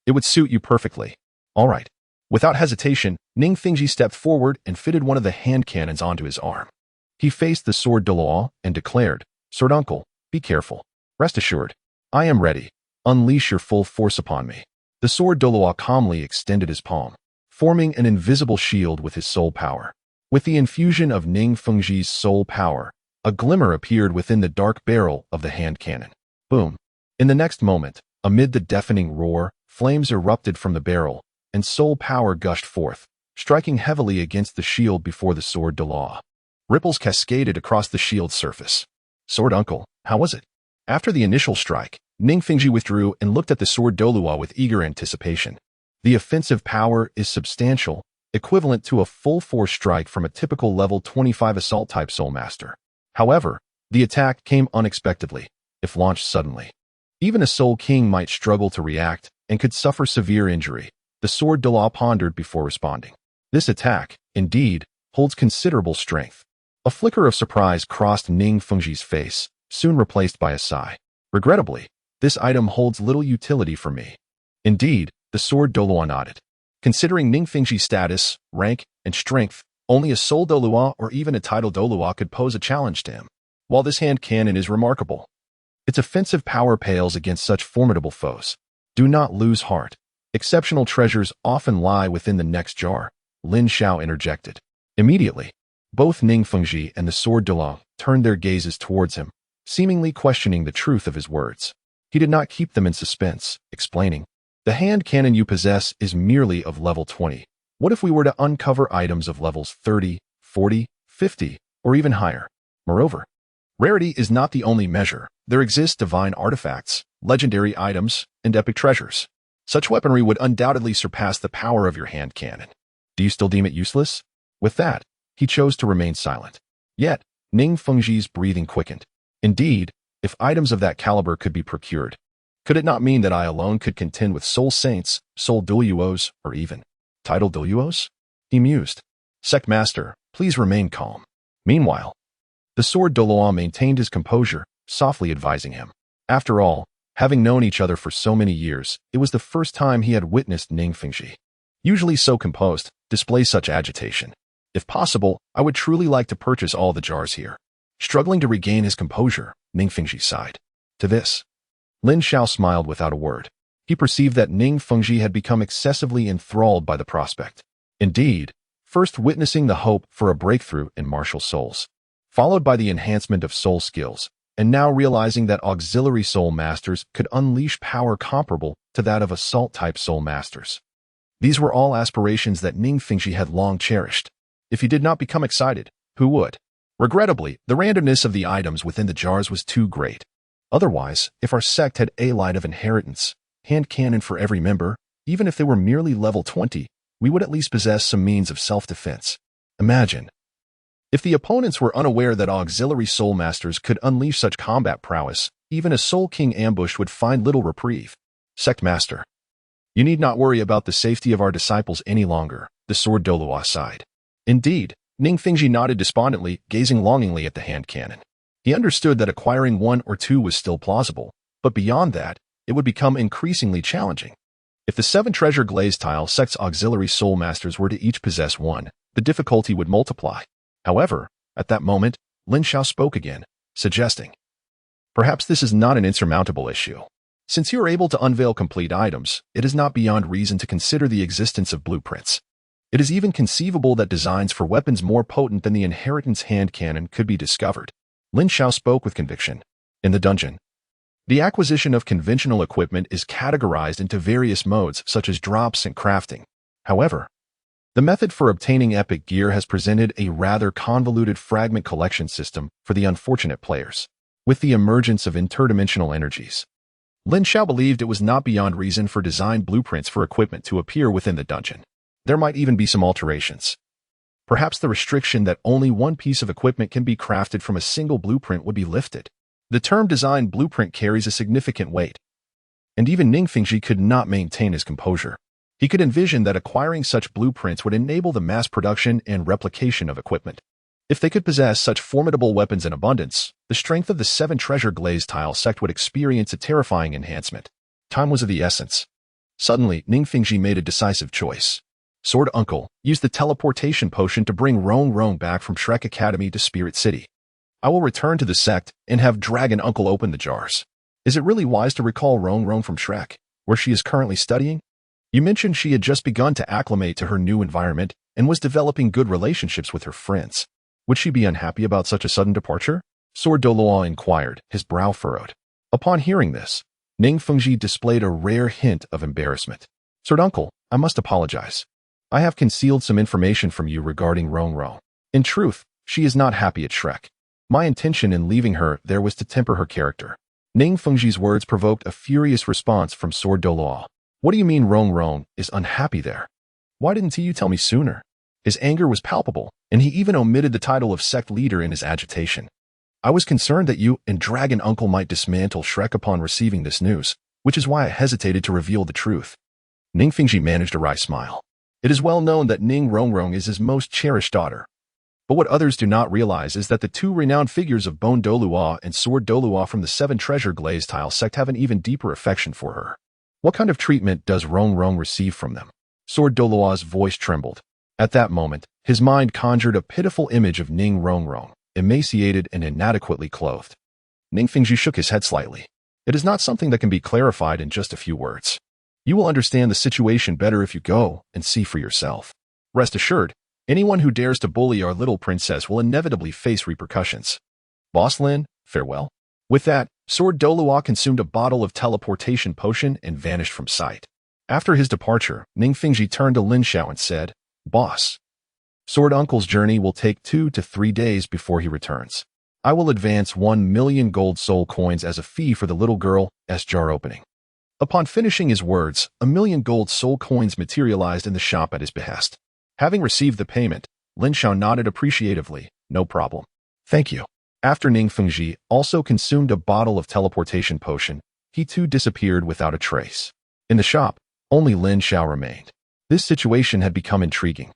it would suit you perfectly. All right. Without hesitation, Ning Fengji stepped forward and fitted one of the hand cannons onto his arm. He faced the sword Douluo and declared, Sword Uncle, be careful. Rest assured, I am ready. Unleash your full force upon me. The sword Douluo calmly extended his palm, forming an invisible shield with his soul power. With the infusion of Ning Fengji's soul power, a glimmer appeared within the dark barrel of the hand cannon. Boom. In the next moment, amid the deafening roar, flames erupted from the barrel, and soul power gushed forth, striking heavily against the shield before the sword Douluo. Ripples cascaded across the shield's surface. Sword Uncle, how was it? After the initial strike, Ning Fengji withdrew and looked at the sword Douluo with eager anticipation. The offensive power is substantial, equivalent to a full-force strike from a typical level 25 assault-type soul master. However, the attack came unexpectedly, if launched suddenly. Even a soul king might struggle to react and could suffer severe injury. The sword Douluo pondered before responding. This attack, indeed, holds considerable strength. A flicker of surprise crossed Ning Fengji's face, soon replaced by a sigh. Regrettably, this item holds little utility for me. Indeed, the sword Douluo nodded. Considering Ning Fengji's status, rank, and strength, only a soul Douluo or even a title Douluo could pose a challenge to him. While this hand cannon is remarkable, its offensive power pales against such formidable foes. Do not lose heart. Exceptional treasures often lie within the next jar, Lin Xiao interjected. Immediately, both Ning Fengji and the sword Douluo turned their gazes towards him, seemingly questioning the truth of his words. He did not keep them in suspense, explaining, The hand cannon you possess is merely of level 20. What if we were to uncover items of levels 30, 40, 50, or even higher? Moreover, rarity is not the only measure. There exist divine artifacts, legendary items, and epic treasures. Such weaponry would undoubtedly surpass the power of your hand cannon. Do you still deem it useless? With that, he chose to remain silent. Yet, Ning Fengji's breathing quickened. Indeed, if items of that caliber could be procured, could it not mean that I alone could contend with soul saints, soul Douluos, or even title Douluos? He mused. Sect Master, please remain calm. Meanwhile, the sword Douluo maintained his composure, softly advising him. After all, having known each other for so many years, it was the first time he had witnessed Ning Fengji, usually so composed, display such agitation. If possible, I would truly like to purchase all the jars here. Struggling to regain his composure, Ning Fengji sighed. To this, Lin Xiao smiled without a word. He perceived that Ning Fengji had become excessively enthralled by the prospect. Indeed, first witnessing the hope for a breakthrough in martial souls, followed by the enhancement of soul skills, and now realizing that auxiliary soul masters could unleash power comparable to that of assault-type soul masters. These were all aspirations that Ning Fengji had long cherished. If he did not become excited, who would? Regrettably, the randomness of the items within the jars was too great. Otherwise, if our sect had a light of inheritance, hand cannon for every member, even if they were merely level 20, we would at least possess some means of self-defense. Imagine if the opponents were unaware that auxiliary soul masters could unleash such combat prowess, even a Soul King ambushed would find little reprieve. Sect Master, you need not worry about the safety of our disciples any longer, the Sword Douluo sighed. Indeed, Ning Fengji nodded despondently, gazing longingly at the hand cannon. He understood that acquiring one or two was still plausible, but beyond that, it would become increasingly challenging. If the 7 Treasure Glazed Tile sect's auxiliary soul masters were to each possess one, the difficulty would multiply. However, at that moment, Lin Xiao spoke again, suggesting, perhaps this is not an insurmountable issue. Since you are able to unveil complete items, it is not beyond reason to consider the existence of blueprints. It is even conceivable that designs for weapons more potent than the inheritance hand cannon could be discovered. Lin Xiao spoke with conviction. In the dungeon, the acquisition of conventional equipment is categorized into various modes such as drops and crafting. However, the method for obtaining epic gear has presented a rather convoluted fragment collection system for the unfortunate players. With the emergence of interdimensional energies, Lin Xiao believed it was not beyond reason for design blueprints for equipment to appear within the dungeon. There might even be some alterations. Perhaps the restriction that only one piece of equipment can be crafted from a single blueprint would be lifted. The term design blueprint carries a significant weight, and even Ning Fengji could not maintain his composure. He could envision that acquiring such blueprints would enable the mass production and replication of equipment. If they could possess such formidable weapons in abundance, the strength of the 7 Treasure Glazed Tile sect would experience a terrifying enhancement. Time was of the essence. Suddenly, Ning Fengji made a decisive choice. Sword Uncle used the teleportation potion to bring Rongrong back from Shrek Academy to Spirit City. I will return to the sect and have Dragon Uncle open the jars. Is it really wise to recall Rongrong from Shrek, where she is currently studying? You mentioned she had just begun to acclimate to her new environment and was developing good relationships with her friends. Would she be unhappy about such a sudden departure? Sword Douluo inquired, his brow furrowed. Upon hearing this, Ning Fengji displayed a rare hint of embarrassment. Sword Uncle, I must apologize. I have concealed some information from you regarding Rongrong. In truth, she is not happy at Shrek. My intention in leaving her there was to temper her character. Ning Fengji's words provoked a furious response from Sword Douluo. What do you mean Rongrong is unhappy there? Why didn't you tell me sooner? His anger was palpable, and he even omitted the title of sect leader in his agitation. I was concerned that you and Dragon Uncle might dismantle Shrek upon receiving this news, which is why I hesitated to reveal the truth. Ning Fengji managed a wry smile. It is well known that Ning Rongrong is his most cherished daughter. But what others do not realize is that the 2 renowned figures of Bone Douluo and Sword Douluo from the 7 Treasure Glazed Tile sect have an even deeper affection for her. What kind of treatment does Rongrong receive from them? Sword Douluo's voice trembled. At that moment, his mind conjured a pitiful image of Ning Rongrong, emaciated and inadequately clothed. Ning Fengji shook his head slightly. It is not something that can be clarified in just a few words. You will understand the situation better if you go and see for yourself. Rest assured, anyone who dares to bully our little princess will inevitably face repercussions. Boss Lin, farewell. With that, Sword Douluo consumed a bottle of teleportation potion and vanished from sight. After his departure, Ning Fengji turned to Lin Xiao and said, Boss, Sword Uncle's journey will take 2 to 3 days before he returns. I will advance 1 million gold soul coins as a fee for the little girl's jar opening. Upon finishing his words, 1 million gold soul coins materialized in the shop at his behest. Having received the payment, Lin Xiao nodded appreciatively. No problem. Thank you. After Ning Fengji also consumed a bottle of teleportation potion, he too disappeared without a trace. In the shop, only Lin Xiao remained. This situation had become intriguing.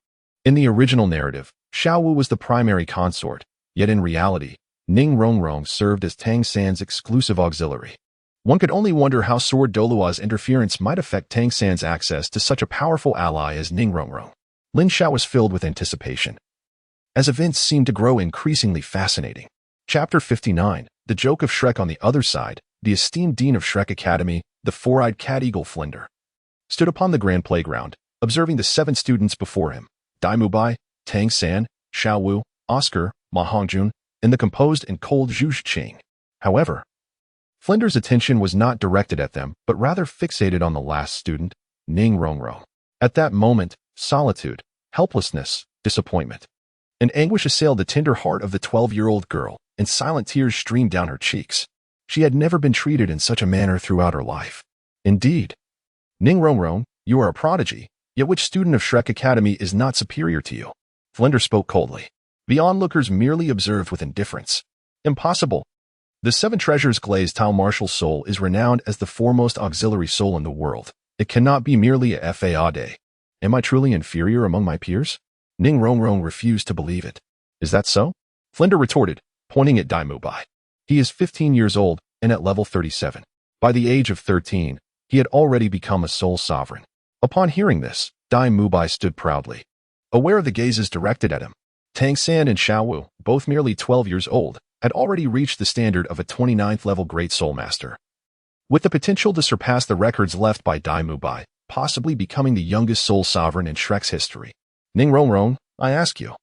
In the original narrative, Xiao Wu was the primary consort, yet in reality, Ning Rongrong served as Tang San's exclusive auxiliary. One could only wonder how Sword Douluo's interference might affect Tang San's access to such a powerful ally as Ning Rongrong. Lin Xiao was filled with anticipation, as events seemed to grow increasingly fascinating. Chapter 59, The Joke of Shrek. On the other side, the esteemed dean of Shrek Academy, the four-eyed cat-eagle Flinder, stood upon the grand playground, observing the 7 students before him, Dai Mubai, Tang San, Xiao Wu, Oscar, Ma Hongjun, and the composed and cold Zhu Qing. However, Flinder's attention was not directed at them, but rather fixated on the last student, Ning Rongrong. At that moment, solitude, helplessness, disappointment, and anguish assailed the tender heart of the 12-year-old girl, and silent tears streamed down her cheeks. She had never been treated in such a manner throughout her life. Indeed, Ning Rongrong, you are a prodigy, Yet which student of Shrek Academy is not superior to you? Flinder spoke coldly. The onlookers merely observed with indifference. Impossible. The Seven Treasures Glazed Tower martial soul is renowned as the foremost auxiliary soul in the world. It cannot be merely a fade. Am I truly inferior among my peers? Ning Rongrong refused to believe it. Is that so? Flinder retorted, pointing at Dai Mubai. He is 15 years old and at level 37. By the age of 13, he had already become a soul sovereign. Upon hearing this, Dai Mubai stood proudly. Aware of the gazes directed at him, Tang San and Xiao Wu, both merely 12 years old, had already reached the standard of a 29th level Great Soul Master. With the potential to surpass the records left by Dai Mubai, possibly becoming the youngest soul sovereign in Shrek's history. Ning Rongrong, I ask you,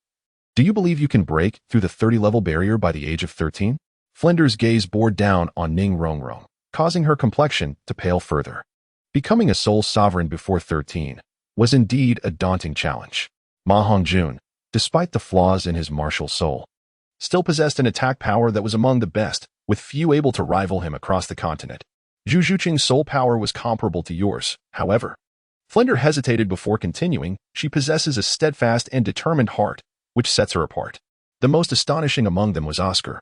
do you believe you can break through the 30-level barrier by the age of 13? Flinder's gaze bored down on Ning Rongrong, causing her complexion to pale further. Becoming a soul sovereign before 13 was indeed a daunting challenge. Ma Hongjun, despite the flaws in his martial soul, still possessed an attack power that was among the best, with few able to rival him across the continent. Zhu Zhuqing's soul power was comparable to yours, however. Flinder hesitated before continuing. She possesses a steadfast and determined heart, which sets her apart. The most astonishing among them was Oscar,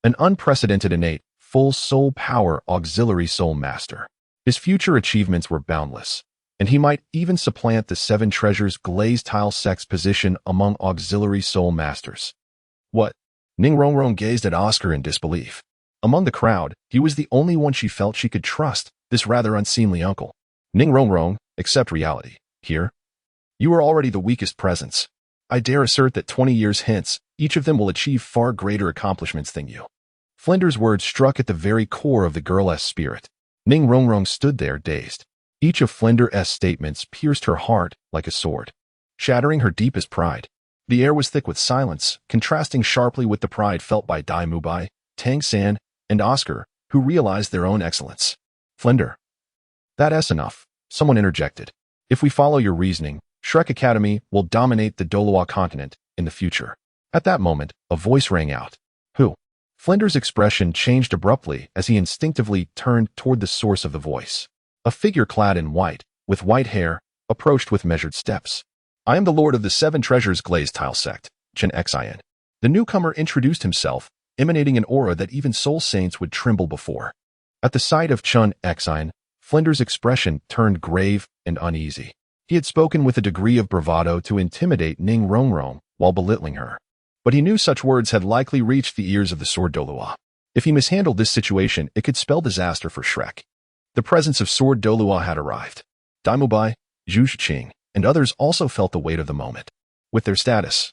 an unprecedented innate, full soul power auxiliary soul master. His future achievements were boundless, and he might even supplant the Seven Treasures Glazed Tower sect's position among auxiliary soul masters. What? Ning Rongrong gazed at Oscar in disbelief. Among the crowd, he was the only one she felt she could trust, this rather unseemly uncle. Ning Rongrong, accept reality. Here, you are already the weakest presence. I dare assert that 20 years hence, each of them will achieve far greater accomplishments than you. Flinder's words struck at the very core of the girl's spirit. Ning Rongrong stood there dazed. Each of Flinder's statements pierced her heart like a sword, shattering her deepest pride. The air was thick with silence, contrasting sharply with the pride felt by Dai Mubai, Tang San, and Oscar, who realized their own excellence. Flinder. That's enough, someone interjected. If we follow your reasoning, Shrek Academy will dominate the Douluo Continent in the future. At that moment, a voice rang out. Who? Flinder's expression changed abruptly as he instinctively turned toward the source of the voice. A figure clad in white, with white hair, approached with measured steps. I am the Lord of the Seven Treasures Glazed Tower sect, Chen Xian. The newcomer introduced himself, emanating an aura that even soul saints would tremble before. At the sight of Chen Xian, Flinder's expression turned grave and uneasy. He had spoken with a degree of bravado to intimidate Ning Rongrong while belittling her. But he knew such words had likely reached the ears of the Sword Douluo. If he mishandled this situation, it could spell disaster for Shrek. The presence of Sword Douluo had arrived. Dai Mubai, Zhu Zhuqing, and others also felt the weight of the moment. With their status,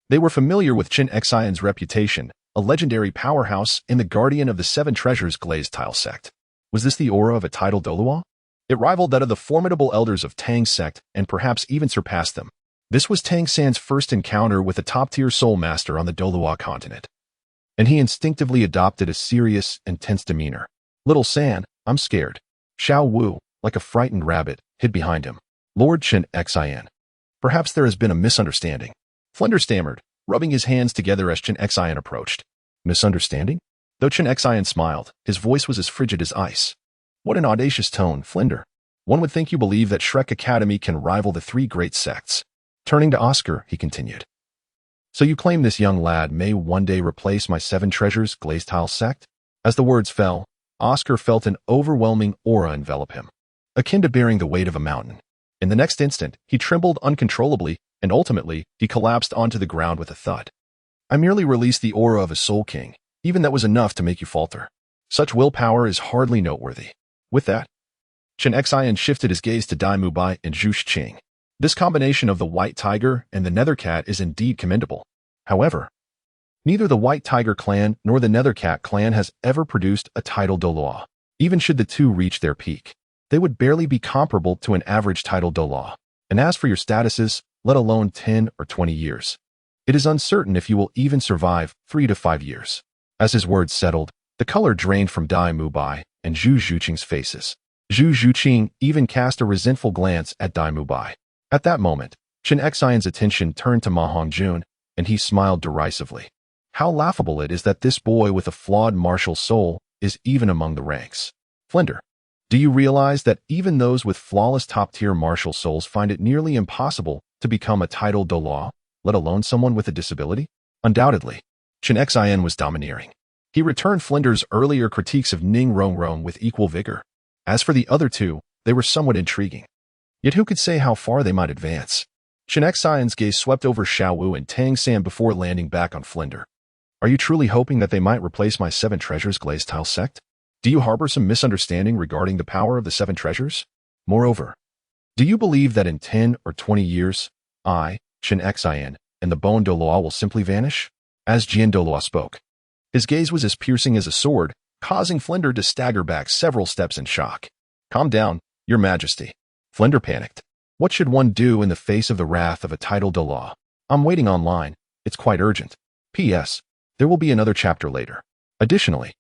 they were familiar with Chen Xian's reputation, a legendary powerhouse and the guardian of the Seven Treasures Glazed Tower sect. Was this the aura of a titled Douluo? It rivaled that of the formidable elders of Tang's sect and perhaps even surpassed them. This was Tang San's first encounter with a top-tier soul master on the Douluo Continent, and he instinctively adopted a serious and tense demeanor. Little San, I'm scared. Xiao Wu, like a frightened rabbit, hid behind him. Lord Chen Xian. Perhaps there has been a misunderstanding. Flinder stammered, rubbing his hands together as Chen Xian approached. Misunderstanding? Though Chen Xian smiled, his voice was as frigid as ice. What an audacious tone, Flinder. One would think you believe that Shrek Academy can rival the three great sects. Turning to Oscar, he continued. So you claim this young lad may one day replace my Seven Treasures Glazed Tower sect? As the words fell, Oscar felt an overwhelming aura envelop him, akin to bearing the weight of a mountain. In the next instant, he trembled uncontrollably, and ultimately, he collapsed onto the ground with a thud. I merely released the aura of a soul king. Even that was enough to make you falter. Such willpower is hardly noteworthy. With that, Chen Xian shifted his gaze to Dai Mubai and Zhu Zhuqing. This combination of the White Tiger and the Nether Cat is indeed commendable. However, neither the White Tiger clan nor the Nether Cat clan has ever produced a titled Douluo. Even should the two reach their peak, they would barely be comparable to an average titled Douluo. And as for your statuses, let alone 10 or 20 years, it is uncertain if you will even survive 3 to 5 years. As his words settled, the color drained from Dai Mubai and Zhu Zhuqing's faces. Zhu Zhuqing even cast a resentful glance at Dai Mubai. At that moment, Chen Xian's attention turned to Ma Hongjun, and he smiled derisively. How laughable it is that this boy with a flawed martial soul is even among the ranks. Flinder. Do you realize that even those with flawless top-tier martial souls find it nearly impossible to become a titled Douluo, let alone someone with a disability? Undoubtedly, Chen Xin was domineering. He returned Flinder's earlier critiques of Ning Rongrong with equal vigor. As for the other two, they were somewhat intriguing. Yet who could say how far they might advance? Chen Xion's gaze swept over Xiao Wu and Tang San before landing back on Flinder. Are you truly hoping that they might replace my Seven Treasures Glazed Tower sect? Do you harbor some misunderstanding regarding the power of the Seven Treasures? Moreover, do you believe that in 10 or 20 years, I, Chen Xian, and the Bone Douluo will simply vanish? As Jian Douluo spoke, his gaze was as piercing as a sword, causing Flinder to stagger back several steps in shock. Calm down, Your Majesty. Flinder panicked. What should one do in the face of the wrath of a titled Douluo? I'm waiting online. It's quite urgent. P.S. There will be another chapter later. Additionally,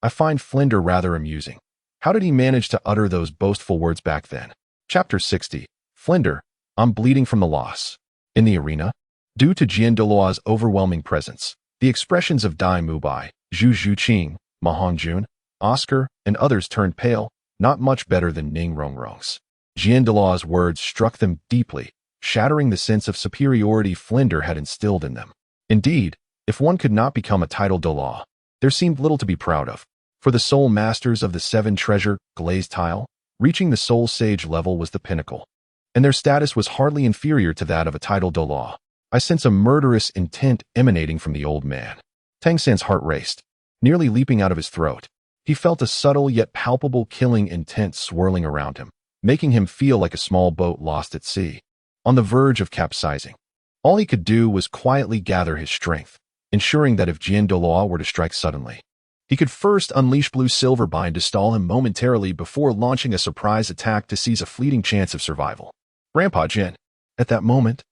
I find Flinder rather amusing. How did he manage to utter those boastful words back then? Chapter 60. Flinder, I'm bleeding from the loss. In the arena, due to Jian Douluo's overwhelming presence, the expressions of Dai Mubai, Zhu Zhuqing, Ma Hongjun, Oscar, and others turned pale, not much better than Ning Rongrong's. Jian Douluo's words struck them deeply, shattering the sense of superiority Flinder had instilled in them. Indeed, if one could not become a titled Douluo, there seemed little to be proud of. For the soul masters of the Seven Treasure Glazed Tower, reaching the soul sage level was the pinnacle, and their status was hardly inferior to that of a titled Douluo. I sense a murderous intent emanating from the old man. Tang San's heart raced, nearly leaping out of his throat. He felt a subtle yet palpable killing intent swirling around him, making him feel like a small boat lost at sea, on the verge of capsizing. All he could do was quietly gather his strength, ensuring that if Jian Douluo were to strike suddenly, he could first unleash Blue Silverbind to stall him momentarily before launching a surprise attack to seize a fleeting chance of survival. Grandpa Jian. At that moment,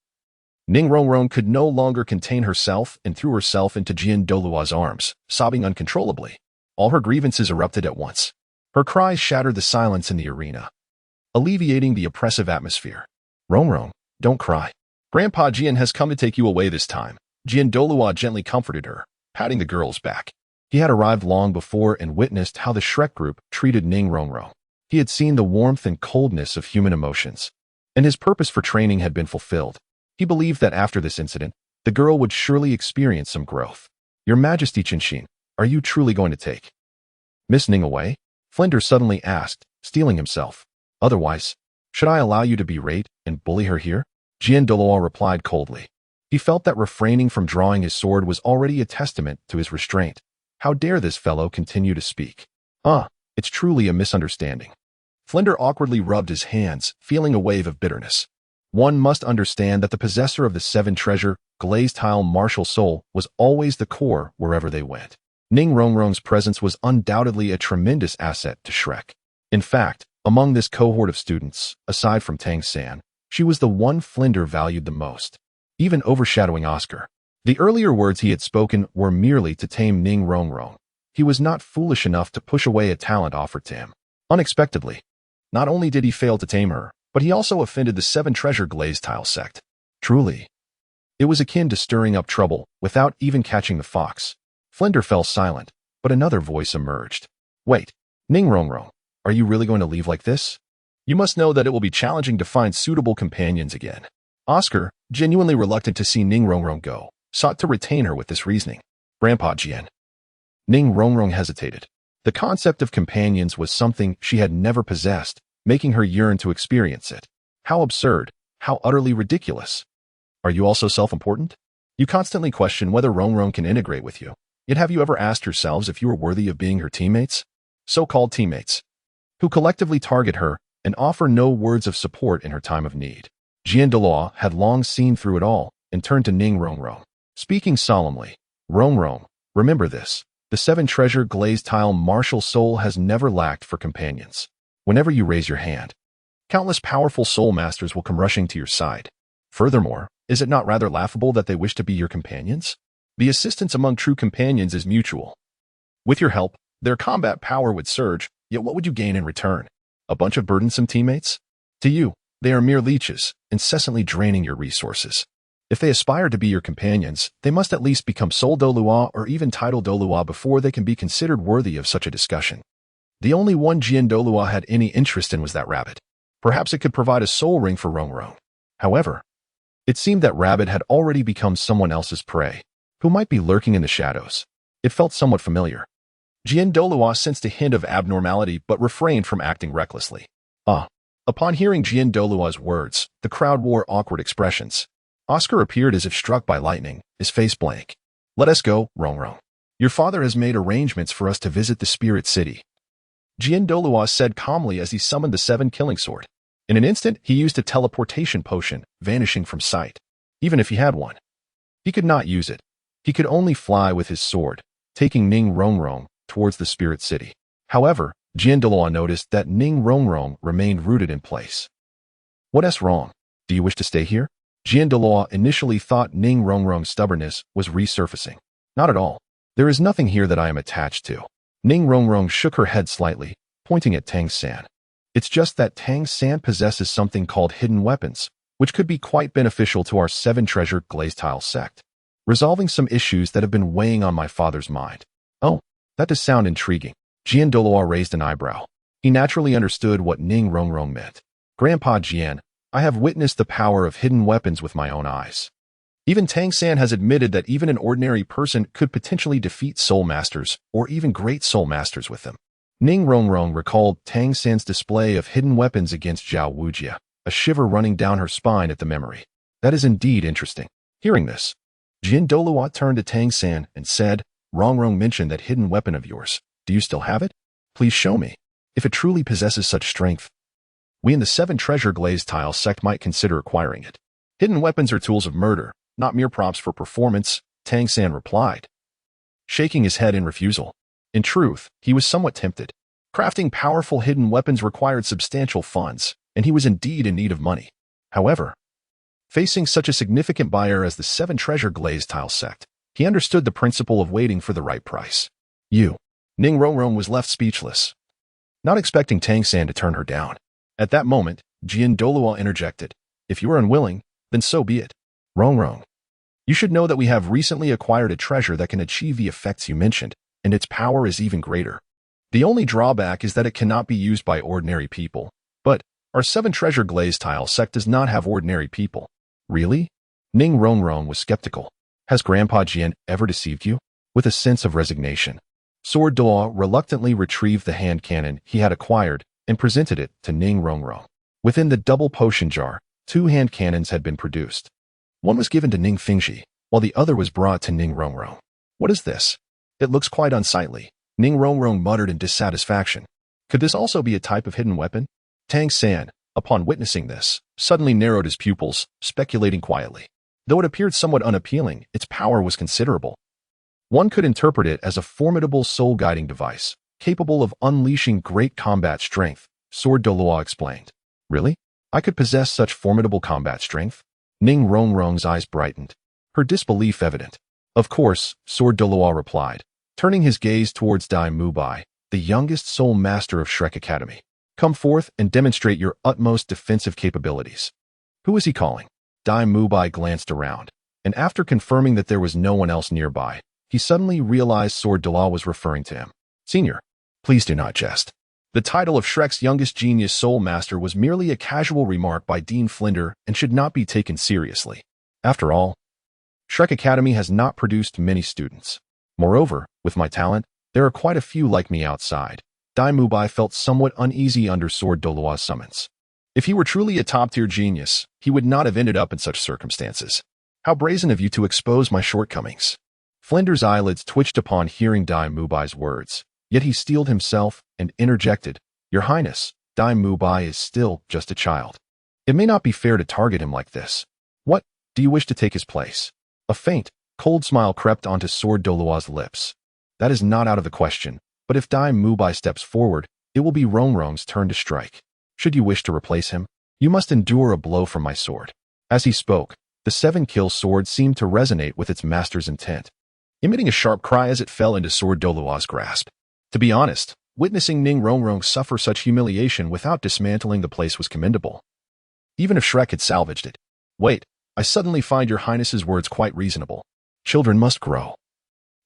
Ning Rongrong could no longer contain herself and threw herself into Jian Douluo's arms, sobbing uncontrollably. All her grievances erupted at once. Her cries shattered the silence in the arena, alleviating the oppressive atmosphere. Rongrong, don't cry. Grandpa Jian has come to take you away this time. Jian Douluo gently comforted her, patting the girl's back. He had arrived long before and witnessed how the Shrek group treated Ning Rongrong. He had seen the warmth and coldness of human emotions, and his purpose for training had been fulfilled. He believed that after this incident, the girl would surely experience some growth. Your Majesty Qinshin, are you truly going to take Miss Ning away? Flinder suddenly asked, steeling himself. Otherwise, should I allow you to berate and bully her here? Jian Douluo replied coldly. He felt that refraining from drawing his sword was already a testament to his restraint. How dare this fellow continue to speak? It's truly a misunderstanding. Flinder awkwardly rubbed his hands, feeling a wave of bitterness. One must understand that the possessor of the Seven Treasure Glazed Tower martial soul was always the core wherever they went. Ning Rongrong's presence was undoubtedly a tremendous asset to Shrek. In fact, among this cohort of students, aside from Tang San, she was the one Flinder valued the most, even overshadowing Oscar. The earlier words he had spoken were merely to tame Ning Rongrong. He was not foolish enough to push away a talent offered to him. Unexpectedly, not only did he fail to tame her, but he also offended the Seven Treasure Glazed Tower sect. Truly, it was akin to stirring up trouble without even catching the fox. Flinder fell silent, but another voice emerged. Wait, Ning Rongrong, are you really going to leave like this? You must know that it will be challenging to find suitable companions again. Oscar, genuinely reluctant to see Ning Rongrong go, sought to retain her with this reasoning. Grandpa Jian. Ning Rongrong hesitated. The concept of companions was something she had never possessed, making her yearn to experience it. How absurd, how utterly ridiculous. Are you also self-important? You constantly question whether Rongrong can integrate with you. Yet have you ever asked yourselves if you are worthy of being her teammates? So-called teammates, who collectively target her and offer no words of support in her time of need. Jian Douluo had long seen through it all and turned to Ning Rongrong, speaking solemnly. Rongrong, remember this. The Seven Treasure Glazed Tower martial soul has never lacked for companions. Whenever you raise your hand, countless powerful soul masters will come rushing to your side. Furthermore, is it not rather laughable that they wish to be your companions? The assistance among true companions is mutual. With your help, their combat power would surge, yet what would you gain in return? A bunch of burdensome teammates? To you, they are mere leeches, incessantly draining your resources. If they aspire to be your companions, they must at least become Soul Douluo or even Title Douluo before they can be considered worthy of such a discussion. The only one Douluo had any interest in was that rabbit. Perhaps it could provide a soul ring for Rongrong. However, it seemed that rabbit had already become someone else's prey, who might be lurking in the shadows. It felt somewhat familiar. Douluo sensed a hint of abnormality but refrained from acting recklessly. Upon hearing Douluo's words, the crowd wore awkward expressions. Oscar appeared as if struck by lightning, his face blank. "Let us go, Rongrong. Your father has made arrangements for us to visit the spirit city," Douluo said calmly as he summoned the 7 killing sword. In an instant, he used a teleportation potion, vanishing from sight. Even if he had one, he could not use it. He could only fly with his sword, taking Ning Rongrong towards the spirit city. However, Douluo noticed that Ning Rongrong remained rooted in place. "What's wrong? Do you wish to stay here?" Douluo initially thought Ning Rongrong's stubbornness was resurfacing. "Not at all. There is nothing here that I am attached to." Ning Rongrong shook her head slightly, pointing at Tang San. "It's just that Tang San possesses something called hidden weapons, which could be quite beneficial to our 7 Treasures Glazed Tower sect, resolving some issues that have been weighing on my father's mind." "Oh, that does sound intriguing." Douluo raised an eyebrow. He naturally understood what Ning Rongrong meant. "Grandpa Jian, I have witnessed the power of hidden weapons with my own eyes. Even Tang San has admitted that even an ordinary person could potentially defeat soul masters or even great soul masters with them." Ning Rongrong recalled Tang San's display of hidden weapons against Zhao Wujia, a shiver running down her spine at the memory. "That is indeed interesting." Hearing this, Douluo turned to Tang San and said, "Rongrong mentioned that hidden weapon of yours. Do you still have it? Please show me. If it truly possesses such strength, we in the 7 Treasure Glazed Tower sect might consider acquiring it." "Hidden weapons are tools of murder, not mere props for performance," Tang San replied, shaking his head in refusal. In truth, he was somewhat tempted. Crafting powerful hidden weapons required substantial funds, and he was indeed in need of money. However, facing such a significant buyer as the 7 Treasure Glazed Tower sect, he understood the principle of waiting for the right price. Ning Rongrong was left speechless, not expecting Tang San to turn her down. At that moment, Douluo interjected, "If you are unwilling, then so be it. Rongrong, you should know that we have recently acquired a treasure that can achieve the effects you mentioned, and its power is even greater. The only drawback is that it cannot be used by ordinary people. But our 7 Treasure Glazed Tower sect does not have ordinary people." "Really?" Ning Rongrong was skeptical. "Has Grandpa Jian ever deceived you?" With a sense of resignation, Sword Douluo reluctantly retrieved the hand cannon he had acquired and presented it to Ning Rongrong. Within the double potion jar, 2 hand cannons had been produced. One was given to Ning Fingji, while the other was brought to Ning Rongrong. "What is this? It looks quite unsightly," Ning Rongrong muttered in dissatisfaction. "Could this also be a type of hidden weapon?" Tang San, upon witnessing this, suddenly narrowed his pupils, speculating quietly. Though it appeared somewhat unappealing, its power was considerable. One could interpret it as a formidable soul-guiding device, capable of unleashing great combat strength, Sword Douluo explained. "Really? I could possess such formidable combat strength?" Ning Rongrong's eyes brightened, her disbelief evident. "Of course," Sword Douluo replied, turning his gaze towards Dai Mubai, the youngest soul master of Shrek Academy. "Come forth and demonstrate your utmost defensive capabilities." "Who is he calling?" Dai Mubai glanced around, and after confirming that there was no one else nearby, he suddenly realized Sword Douluo was referring to him. "Senior, please do not jest." The title of Shrek's youngest genius soul master was merely a casual remark by Dean Flinder and should not be taken seriously. After all, Shrek Academy has not produced many students. Moreover, with my talent, there are quite a few like me outside. Dai Mubai felt somewhat uneasy under Sword Douluo's summons. If he were truly a top-tier genius, he would not have ended up in such circumstances. "How brazen of you to expose my shortcomings." Flinder's eyelids twitched upon hearing Dai Mubai's words, yet he steeled himself and interjected, "Your Highness, Dai Mubai is still just a child. It may not be fair to target him like this. What, do you wish to take his place?" A faint, cold smile crept onto Sword Douluo's lips. "That is not out of the question, but if Dai Mubai steps forward, it will be Rongrong's turn to strike. Should you wish to replace him, you must endure a blow from my sword." As he spoke, the 7-kill sword seemed to resonate with its master's intent, emitting a sharp cry as it fell into Sword Douluo's grasp. To be honest, witnessing Ning Rongrong suffer such humiliation without dismantling the place was commendable, even if Shrek had salvaged it. "Wait, I suddenly find your Highness's words quite reasonable. Children must grow.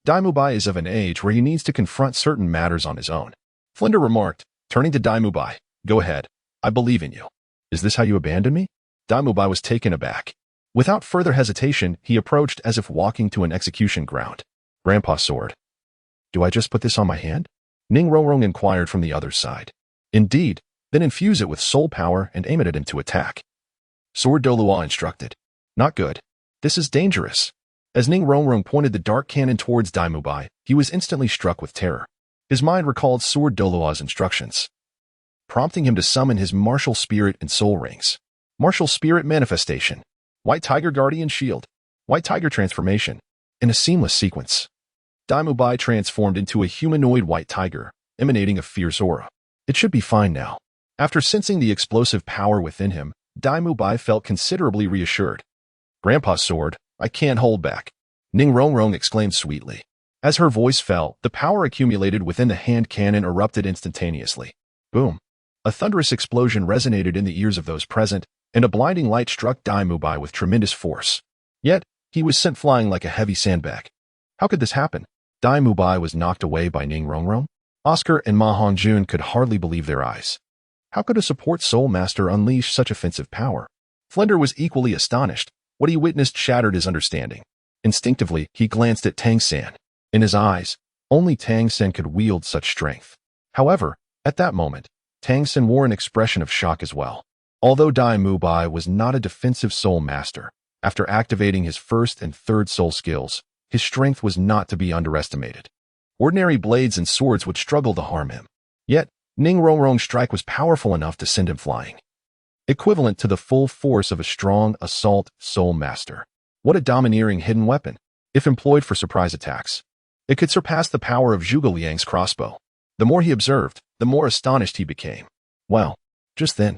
Dai Mubai is of an age where he needs to confront certain matters on his own. Flinder remarked, turning to Daimubai. Go ahead. I believe in you. Is this how you abandon me? Daimubai was taken aback. Without further hesitation, he approached as if walking to an execution ground. Grandpa's sword. Do I just put this on my hand? Ning Rongrong inquired from the other side. Indeed, then infuse it with soul power and aim it at him to attack. Sword Douluo instructed. Not good. This is dangerous. As Ning Rongrong pointed the dark cannon towards Daimubai, he was instantly struck with terror. His mind recalled Sword Douluo's instructions, prompting him to summon his martial spirit and soul rings. Martial spirit manifestation. White Tiger Guardian Shield. White Tiger transformation. In a seamless sequence, Daimubai transformed into a humanoid white tiger, emanating a fierce aura. It should be fine now. After sensing the explosive power within him, Daimubai felt considerably reassured. Grandpa's sword, I can't hold back. Ning Rongrong exclaimed sweetly. As her voice fell, the power accumulated within the hand cannon erupted instantaneously. Boom. A thunderous explosion resonated in the ears of those present, and a blinding light struck Daimubai with tremendous force. Yet, he was sent flying like a heavy sandbag. How could this happen? Daimubai was knocked away by Ning Rongrong. Oscar and Ma Hongjun could hardly believe their eyes. How could a support soul master unleash such offensive power? Flinder was equally astonished. What he witnessed shattered his understanding. Instinctively, he glanced at Tang San. In his eyes, only Tang San could wield such strength. However, at that moment, Tang San wore an expression of shock as well. Although Daimubai was not a defensive soul master, after activating his first and third soul skills, his strength was not to be underestimated. Ordinary blades and swords would struggle to harm him. Yet, Ning Rongrong's strike was powerful enough to send him flying, equivalent to the full force of a strong assault soul master. What a domineering hidden weapon! If employed for surprise attacks, it could surpass the power of Zhuge Liang's crossbow. The more he observed, the more astonished he became. Well, just then,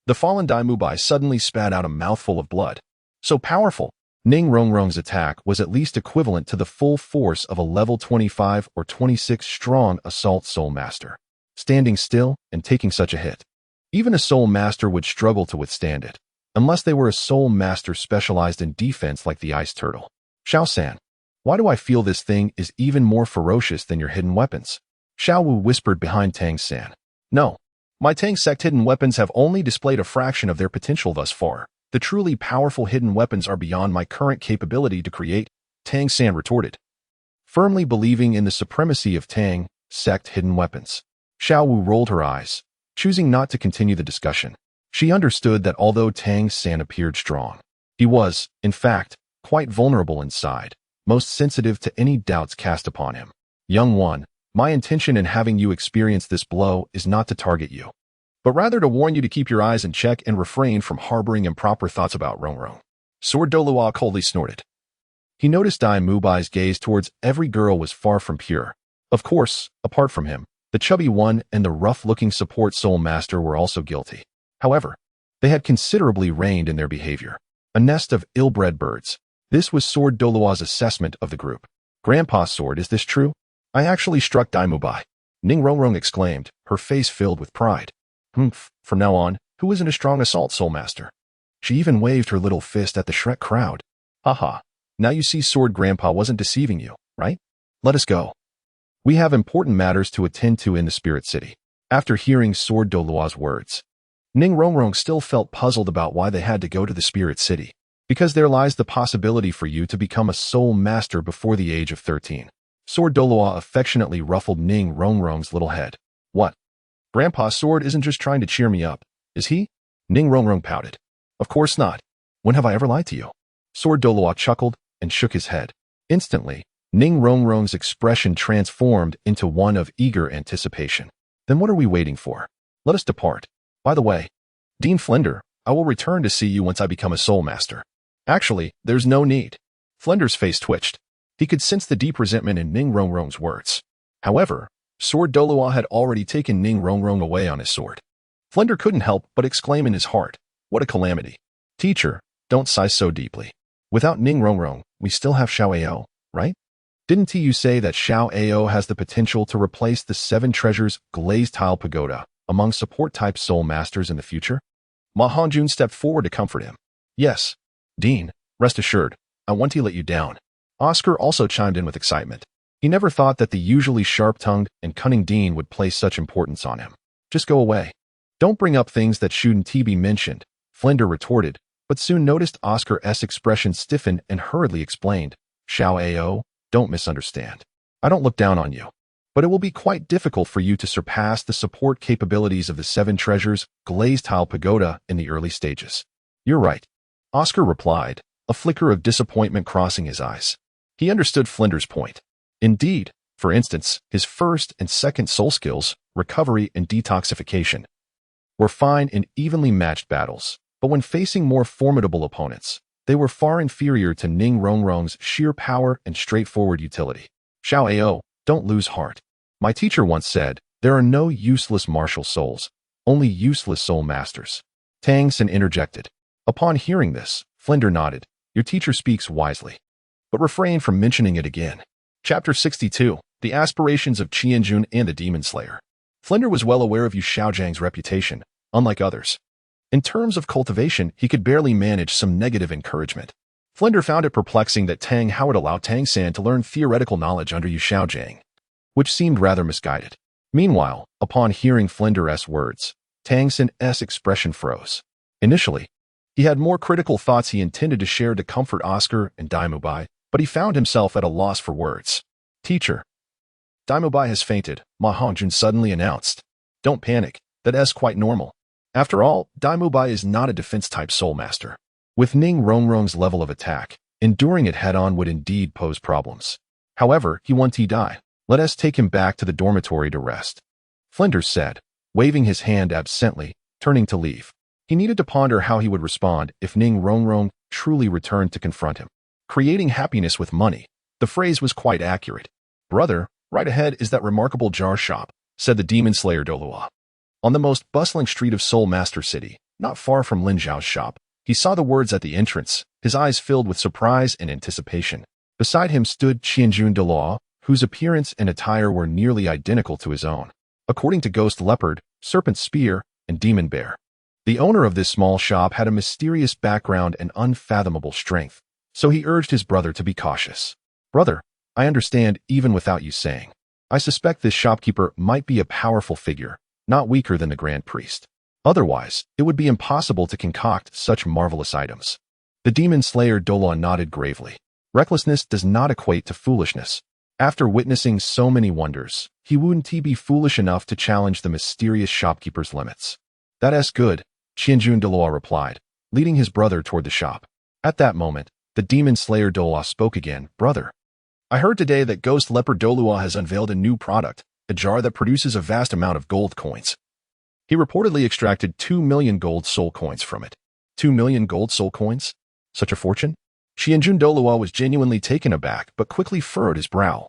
the fallen Daimubai suddenly spat out a mouthful of blood. So powerful, Ning Rongrong's attack was at least equivalent to the full force of a level 25 or 26 strong assault soul master. Standing still and taking such a hit, even a soul master would struggle to withstand it, unless they were a soul master specialized in defense like the ice turtle. Xiao-san, why do I feel this thing is even more ferocious than your hidden weapons? Xiao Wu whispered behind Tang San. No, my Tang sect hidden weapons have only displayed a fraction of their potential thus far. The truly powerful hidden weapons are beyond my current capability to create, Tang San retorted, firmly believing in the supremacy of Tang sect hidden weapons. Xiao Wu rolled her eyes, choosing not to continue the discussion. She understood that although Tang San appeared strong, he was, in fact, quite vulnerable inside, most sensitive to any doubts cast upon him. Young one, my intention in having you experience this blow is not to target you, but rather to warn you to keep your eyes in check and refrain from harboring improper thoughts about Rongrong. Sword Douluo coldly snorted. He noticed Daimubai's gaze towards every girl was far from pure. Of course, apart from him, the chubby one and the rough-looking support soul master were also guilty. However, they had considerably reined in their behavior. A nest of ill-bred birds. This was Sword Douluo's assessment of the group. Grandpa's sword, is this true? I actually struck Daimubai. Ning Rongrong exclaimed, her face filled with pride. From now on, who isn't a strong assault soul master? She even waved her little fist at the Shrek crowd. Haha, now you see Sword Grandpa wasn't deceiving you, right? Let us go. We have important matters to attend to in the Spirit City. After hearing Sword Douluo's words, Ning Rongrong still felt puzzled about why they had to go to the Spirit City. Because there lies the possibility for you to become a soul master before the age of 13. Sword Douluo affectionately ruffled Ning Rongrong's little head. What? Grandpa's sword isn't just trying to cheer me up, is he? Ning Rongrong pouted. Of course not. When have I ever lied to you? Sword Douluo chuckled and shook his head. Instantly, Ning Rongrong's expression transformed into one of eager anticipation. Then what are we waiting for? Let us depart. By the way, Dean Flinder, I will return to see you once I become a soul master. Actually, there's no need. Flinder's face twitched. He could sense the deep resentment in Ning Rongrong's words. However, Sword Douluo had already taken Ning Rongrong away on his sword. Flinder couldn't help but exclaim in his heart, what a calamity. Teacher, don't sigh so deeply. Without Ning Rongrong, we still have Xiao Ao, right? Didn't you say that Xiao Ao has the potential to replace the 7 Treasures Glazed Tile Pagoda among support-type soul masters in the future? Ma Hongjun stepped forward to comfort him. Yes, Dean, rest assured, I won't let you down. Oscar also chimed in with excitement. He never thought that the usually sharp-tongued and cunning dean would place such importance on him. Just go away. Don't bring up things that shouldn't be mentioned, Flinder retorted, but soon noticed Oscar's expression stiffen and hurriedly explained, Xiao Ao, don't misunderstand. I don't look down on you. But it will be quite difficult for you to surpass the support capabilities of the 7 Treasures Glazed Tower pagoda in the early stages. You're right, Oscar replied, a flicker of disappointment crossing his eyes. He understood Flinder's point. Indeed, for instance, his first and second soul skills, recovery and detoxification, were fine in evenly matched battles, but when facing more formidable opponents, they were far inferior to Ning Rongrong's sheer power and straightforward utility. Xiao Ao, don't lose heart. My teacher once said, there are no useless martial souls, only useless soul masters. Tang Xin interjected. Upon hearing this, Flinder nodded. Your teacher speaks wisely. But refrain from mentioning it again. Chapter 62. The Aspirations of Qianjun and the Demon Slayer. Flinder was well aware of Yu Xiaojiang's reputation, unlike others. In terms of cultivation, he could barely manage some negative encouragement. Flinder found it perplexing that Tang Hao would allow Tang San to learn theoretical knowledge under Yu Xiaojiang, which seemed rather misguided. Meanwhile, upon hearing Flinder's words, Tang San's expression froze. Initially, he had more critical thoughts he intended to share to comfort Oscar and Daimubai, but he found himself at a loss for words. Teacher, Daimubai has fainted, Ma Hongjun suddenly announced. Don't panic, that's quite normal. After all, Daimubai is not a defense-type soul master. With Ning Rongrong's level of attack, enduring it head-on would indeed pose problems. However, he won't die. Let us take him back to the dormitory to rest. Flinders said, waving his hand absently, turning to leave. He needed to ponder how he would respond if Ning Rongrong truly returned to confront him. Creating happiness with money. The phrase was quite accurate. Brother, right ahead is that remarkable jar shop, said the demon slayer Douluo. On the most bustling street of Soul Master City, not far from Lin Xiao's shop, he saw the words at the entrance, his eyes filled with surprise and anticipation. Beside him stood Qianjun Douluo, whose appearance and attire were nearly identical to his own, according to Ghost Leopard, Serpent Spear, and Demon Bear. The owner of this small shop had a mysterious background and unfathomable strength, so he urged his brother to be cautious. Brother, I understand even without you saying. I suspect this shopkeeper might be a powerful figure, not weaker than the Grand Priest. Otherwise, it would be impossible to concoct such marvelous items. The demon slayer Douluo nodded gravely. Recklessness does not equate to foolishness. After witnessing so many wonders, he wouldn't be foolish enough to challenge the mysterious shopkeeper's limits. That's good, Qianjun Douluo replied, leading his brother toward the shop. At that moment, the demon slayer Douluo spoke again. Brother, I heard today that Ghost Leopard Douluo has unveiled a new product, a jar that produces a vast amount of gold coins. He reportedly extracted 2 million gold soul coins from it. 2 million gold soul coins? Such a fortune? Qianjun Douluo was genuinely taken aback but quickly furrowed his brow.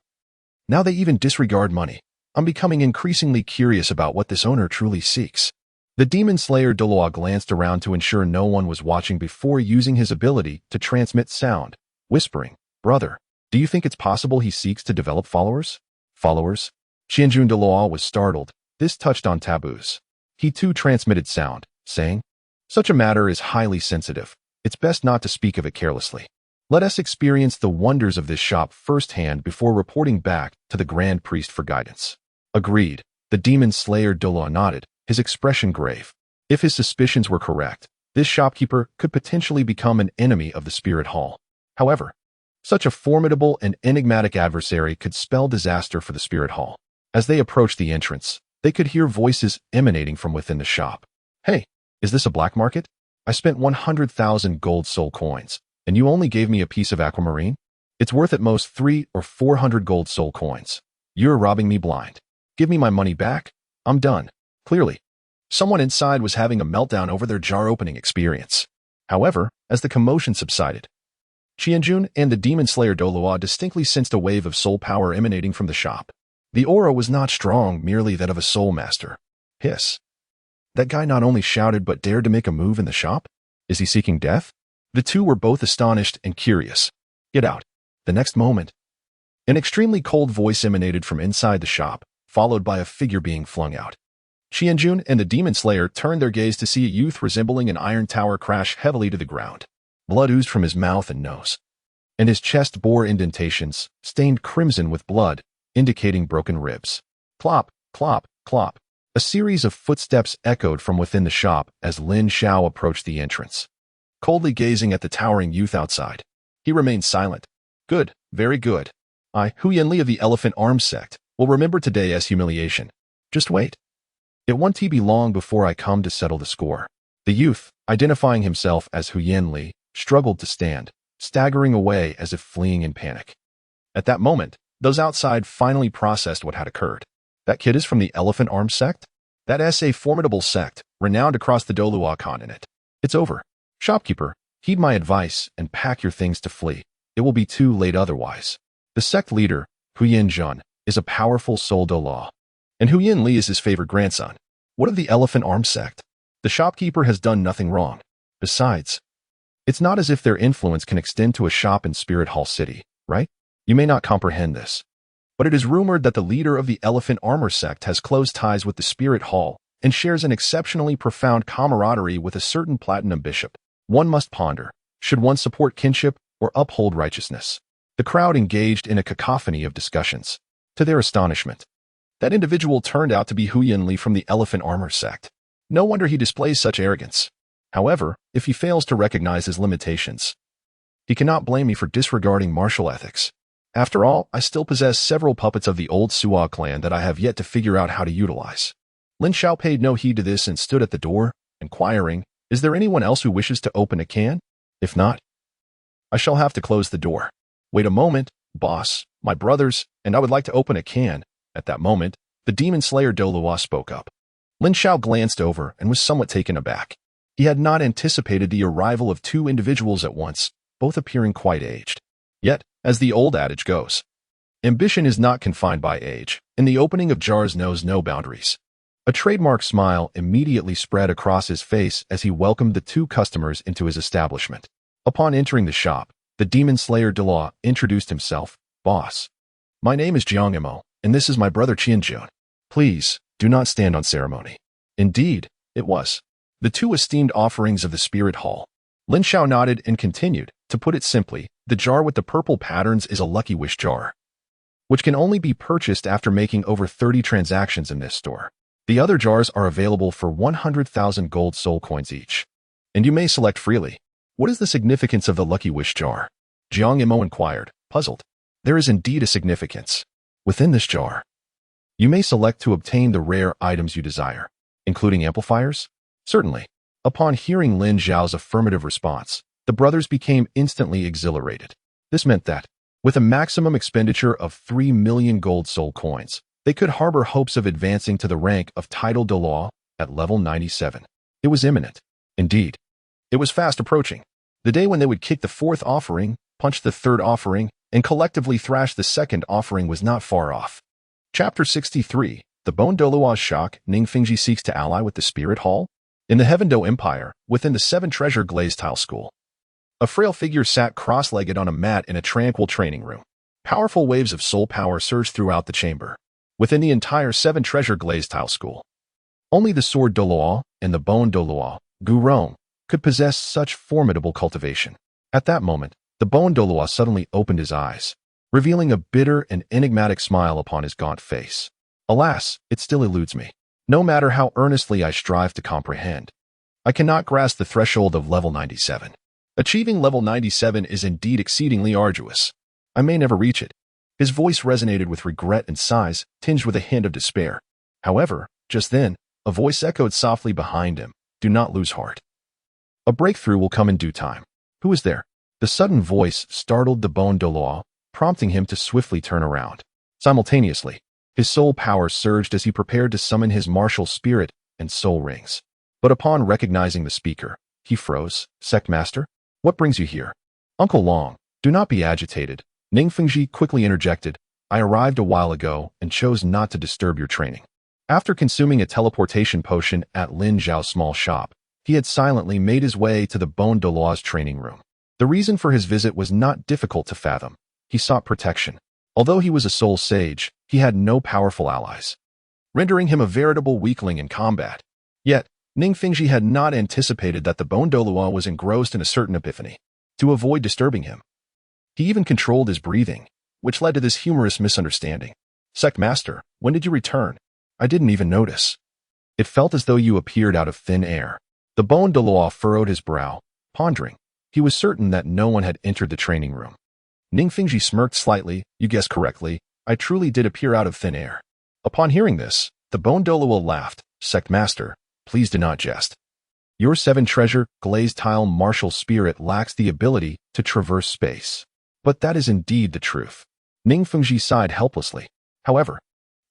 Now they even disregard money. I'm becoming increasingly curious about what this owner truly seeks. The demon slayer Douluo glanced around to ensure no one was watching before using his ability to transmit sound, whispering, Brother, do you think it's possible he seeks to develop followers? Followers? Qianjun Douluo was startled. This touched on taboos. He too transmitted sound, saying, Such a matter is highly sensitive. It's best not to speak of it carelessly. Let us experience the wonders of this shop firsthand before reporting back to the Grand Priest for guidance. Agreed. The demon slayer Douluo nodded, his expression grave. If his suspicions were correct, this shopkeeper could potentially become an enemy of the Spirit Hall. However, such a formidable and enigmatic adversary could spell disaster for the Spirit Hall. As they approached the entrance, they could hear voices emanating from within the shop. Hey, is this a black market? I spent 100,000 gold soul coins, and you only gave me a piece of aquamarine? It's worth at most 300 or 400 gold soul coins. You're robbing me blind. Give me my money back. I'm done. Clearly, someone inside was having a meltdown over their jar opening experience. However, as the commotion subsided, Qianjun and the demon slayer Douluo distinctly sensed a wave of soul power emanating from the shop. The aura was not strong, merely that of a soul master. Hiss. That guy not only shouted but dared to make a move in the shop? Is he seeking death? The two were both astonished and curious. Get out. The next moment, an extremely cold voice emanated from inside the shop, followed by a figure being flung out. Qianjun and the demon slayer turned their gaze to see a youth resembling an iron tower crash heavily to the ground. Blood oozed from his mouth and nose. and his chest bore indentations, stained crimson with blood, indicating broken ribs. Clop, clop, clop. A series of footsteps echoed from within the shop as Lin Xiao approached the entrance. Coldly gazing at the towering youth outside, he remained silent. Good, very good. I, Hu Yanli of the Elephant Arms sect, will remember today as humiliation. Just wait. It won't be long before I come to settle the score. The youth, identifying himself as Hu Yanli, struggled to stand, staggering away as if fleeing in panic. At that moment, those outside finally processed what had occurred. That kid is from the Elephant Arms sect? That is a formidable sect, renowned across the Douluo Continent. It's over. Shopkeeper, heed my advice and pack your things to flee. It will be too late otherwise. The sect leader, Hu Yanjun, is a powerful soul Douluo, and Hu Yanli is his favorite grandson. What of the Elephant Arms sect? The shopkeeper has done nothing wrong. Besides, it's not as if their influence can extend to a shop in Spirit Hall City, right? You may not comprehend this, but it is rumored that the leader of the Elephant Armor sect has close ties with the Spirit Hall and shares an exceptionally profound camaraderie with a certain platinum bishop. One must ponder, should one support kinship or uphold righteousness? The crowd engaged in a cacophony of discussions. To their astonishment, that individual turned out to be Hu Yanli from the Elephant Armor sect. No wonder he displays such arrogance. However, if he fails to recognize his limitations, he cannot blame me for disregarding martial ethics. After all, I still possess several puppets of the old Suo clan that I have yet to figure out how to utilize. Lin Xiao paid no heed to this and stood at the door, inquiring, is there anyone else who wishes to open a can? If not, I shall have to close the door. Wait a moment, boss, my brothers, and I would like to open a can. At that moment, the demon slayer Douluo spoke up. Lin Xiao glanced over and was somewhat taken aback. He had not anticipated the arrival of two individuals at once, both appearing quite aged. Yet, as the old adage goes, ambition is not confined by age, and the opening of jars knows no boundaries. A trademark smile immediately spread across his face as he welcomed the two customers into his establishment. Upon entering the shop, the demon slayer Douluo introduced himself. Boss, my name is Jiang Imo, and this is my brother Qianjun. Please, do not stand on ceremony. Indeed, it was the two esteemed offerings of the Spirit Hall. Lin Xiao nodded and continued, to put it simply, the jar with the purple patterns is a lucky wish jar, which can only be purchased after making over 30 transactions in this store. The other jars are available for 100,000 gold soul coins each, and you may select freely. What is the significance of the lucky wish jar? Jiang Imo inquired, puzzled. There is indeed a significance. Within this jar, you may select to obtain the rare items you desire, including amplifiers. Certainly. Upon hearing Lin Xiao's affirmative response, the brothers became instantly exhilarated. This meant that, with a maximum expenditure of 3 million gold soul coins, they could harbor hopes of advancing to the rank of title Douluo at level 97. It was imminent. Indeed, it was fast approaching. The day when they would kick the fourth offering, punch the third offering, and collectively thrash the second offering was not far off. Chapter 63, The Bone Douluo's Shock. Ning Fingji seeks to ally with the Spirit Hall? In the Heavendo Empire, within the 7 Treasure Glazed Tower school, a frail figure sat cross-legged on a mat in a tranquil training room. Powerful waves of soul power surged throughout the chamber. Within the entire 7 Treasure Glazed Tower school, only the Sword Douluo and the Bone Douluo, Gurong, could possess such formidable cultivation. At that moment, the Bone Douluo suddenly opened his eyes, revealing a bitter and enigmatic smile upon his gaunt face. Alas, it still eludes me. No matter how earnestly I strive to comprehend, I cannot grasp the threshold of level 97. Achieving level 97 is indeed exceedingly arduous. I may never reach it. His voice resonated with regret and sighs, tinged with a hint of despair. However, just then, a voice echoed softly behind him, do not lose heart. A breakthrough will come in due time. Who is there? The sudden voice startled the Bone Douluo, prompting him to swiftly turn around. Simultaneously, his soul power surged as he prepared to summon his martial spirit and soul rings. But upon recognizing the speaker, he froze. Sect Master? What brings you here? Uncle Long, do not be agitated. Ning Fingji quickly interjected. I arrived a while ago and chose not to disturb your training. After consuming a teleportation potion at Lin Xiao's small shop, he had silently made his way to the Bone Douluo's training room. The reason for his visit was not difficult to fathom. He sought protection. Although he was a soul sage, he had no powerful allies, rendering him a veritable weakling in combat. Yet, Ning Fingji had not anticipated that the Bone Douluo was engrossed in a certain epiphany. To avoid disturbing him, He even controlled his breathing, which led to this humorous misunderstanding. Sect Master, when did you return? I didn't even notice. It felt as though you appeared out of thin air. The Bon Douluo furrowed his brow, pondering. He was certain that no one had entered the training room. Ning Fengji smirked slightly. You guessed correctly. I truly did appear out of thin air. Upon hearing this, the Bon Douluo laughed. Sect Master, please do not jest. Your 7-treasure glazed tile martial spirit lacks the ability to traverse space. But that is indeed the truth. Ning Fengji sighed helplessly. However,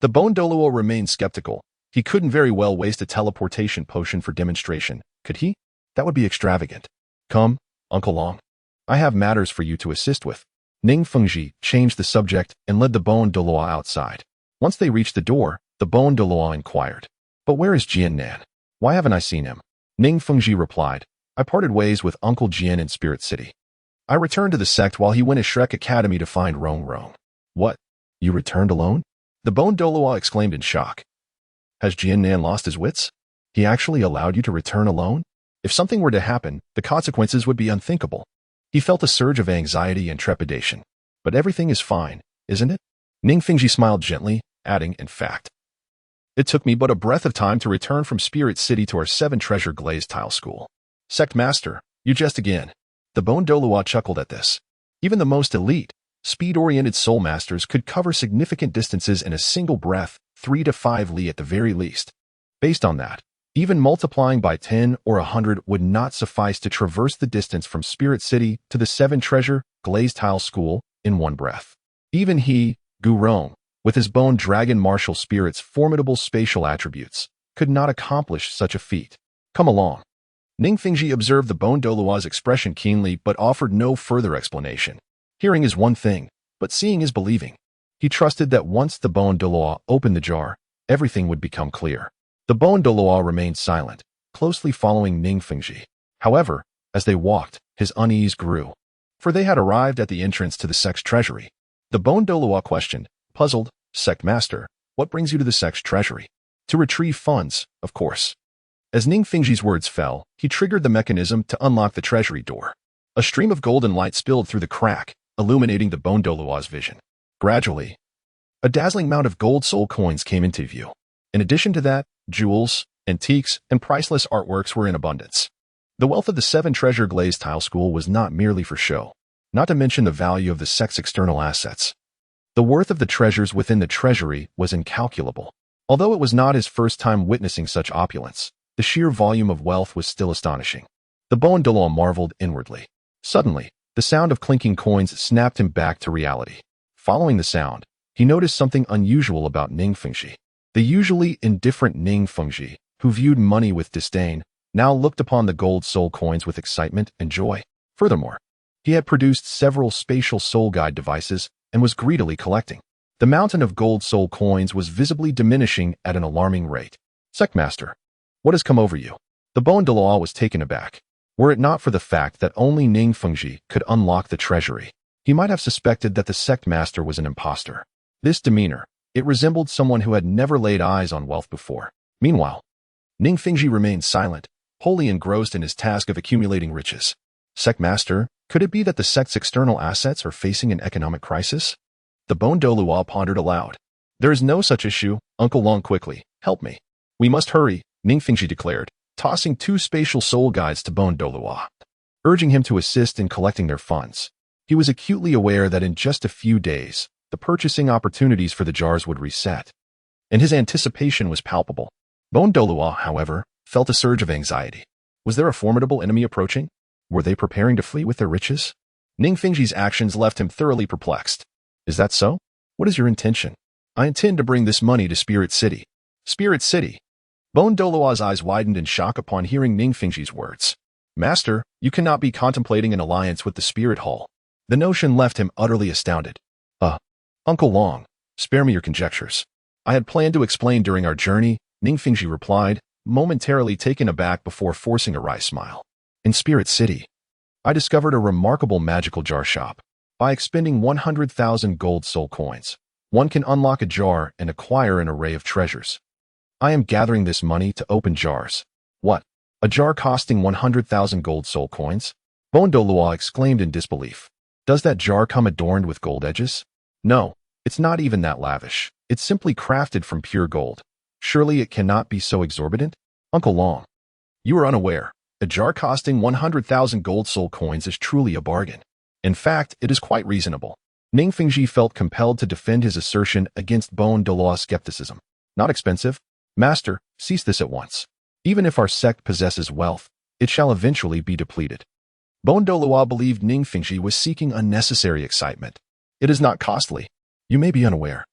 the Bon Douluo remained skeptical. He couldn't very well waste a teleportation potion for demonstration, could he? That would be extravagant. Come, Uncle Long. I have matters for you to assist with. Ning Fengji changed the subject and led the Bon Douluo outside. Once they reached the door, the Bon Douluo inquired, but where is Jian Nan? Why haven't I seen him? Ning Fengji replied, I parted ways with Uncle Jian in Spirit City. I returned to the sect while he went to Shrek Academy to find Rongrong. What? You returned alone? The Bon Douluo exclaimed in shock. Has Jian Nan lost his wits? He actually allowed you to return alone? If something were to happen, the consequences would be unthinkable. He felt a surge of anxiety and trepidation. But everything is fine, isn't it? Ning Fengji smiled gently, adding, in fact. It took me but a breath of time to return from Spirit City to our 7-treasure glazed tile school. Sect Master, you jest again. The Bon Douluo chuckled at this. Even the most elite, speed-oriented soul masters could cover significant distances in a single breath, 3 to 5 li at the very least. Based on that, even multiplying by 10 or 100 would not suffice to traverse the distance from Spirit City to the 7-treasure glazed tile school in one breath. Even he, Gurong, with his bone dragon martial spirit's formidable spatial attributes, could not accomplish such a feat. Come along. Ning Fengji observed the Bon Douluo's expression keenly but offered no further explanation. Hearing is one thing, but seeing is believing. He trusted that once the Bon Douluo opened the jar, everything would become clear. The Bon Douluo remained silent, closely following Ning Fengji. However, as they walked, his unease grew. For they had arrived at the entrance to the sect's treasury. The Bon Douluo questioned, puzzled, Sect Master, what brings you to the sect's treasury? To retrieve funds, of course. As Ning Fengji's words fell, he triggered the mechanism to unlock the treasury door. A stream of golden light spilled through the crack, illuminating the Bon Douluo's vision. Gradually, a dazzling amount of gold soul coins came into view. In addition to that, jewels, antiques, and priceless artworks were in abundance. The wealth of the 7-treasure glazed tile school was not merely for show, not to mention the value of the sect's external assets. The worth of the treasures within the treasury was incalculable. Although it was not his first time witnessing such opulence, the sheer volume of wealth was still astonishing. The Bon Douluo marveled inwardly. Suddenly, the sound of clinking coins snapped him back to reality. Following the sound, he noticed something unusual about Ning Fengji. The usually indifferent Ning Fengji, who viewed money with disdain, now looked upon the gold soul coins with excitement and joy. Furthermore, he had produced several spatial soul guide devices and was greedily collecting. The mountain of gold soul coins was visibly diminishing at an alarming rate. Sect Master, what has come over you? The Bon Douluo was taken aback. Were it not for the fact that only Ning Fengji could unlock the treasury, he might have suspected that the sect master was an impostor. This demeanor, it resembled someone who had never laid eyes on wealth before. Meanwhile, Ning Fengji remained silent, wholly engrossed in his task of accumulating riches. Sect Master, could it be that the sect's external assets are facing an economic crisis? The Bon Douluo pondered aloud. There is no such issue, Uncle Long quickly. Help me. We must hurry, Ning Fengji declared, tossing 2 spatial soul guides to Bon Douluo, urging him to assist in collecting their funds. He was acutely aware that in just a few days, the purchasing opportunities for the jars would reset, and his anticipation was palpable. Bon Douluo, however, felt a surge of anxiety. Was there a formidable enemy approaching? Were they preparing to flee with their riches? Ning Fengji's actions left him thoroughly perplexed. Is that so? What is your intention? I intend to bring this money to Spirit City. Spirit City. Bon Douluo's eyes widened in shock upon hearing Ning Fengji's words. Master, you cannot be contemplating an alliance with the Spirit Hall. The notion left him utterly astounded. Uncle Long, spare me your conjectures. I had planned to explain during our journey, Ning Fengji replied, momentarily taken aback before forcing a wry smile. In Spirit City, I discovered a remarkable magical jar shop. By expending 100,000 gold soul coins, one can unlock a jar and acquire an array of treasures. I am gathering this money to open jars. What? A jar costing 100,000 gold soul coins? Bon Douluo exclaimed in disbelief. Does that jar come adorned with gold edges? No, it's not even that lavish. It's simply crafted from pure gold. Surely it cannot be so exorbitant? Uncle Long, you are unaware. A jar costing 100,000 gold soul coins is truly a bargain. In fact, it is quite reasonable. Ning Fengji felt compelled to defend his assertion against Douluo's skepticism. Not expensive? Master, cease this at once. Even if our sect possesses wealth, it shall eventually be depleted. Douluo believed Ning Fengji was seeking unnecessary excitement. It is not costly. You may be unaware.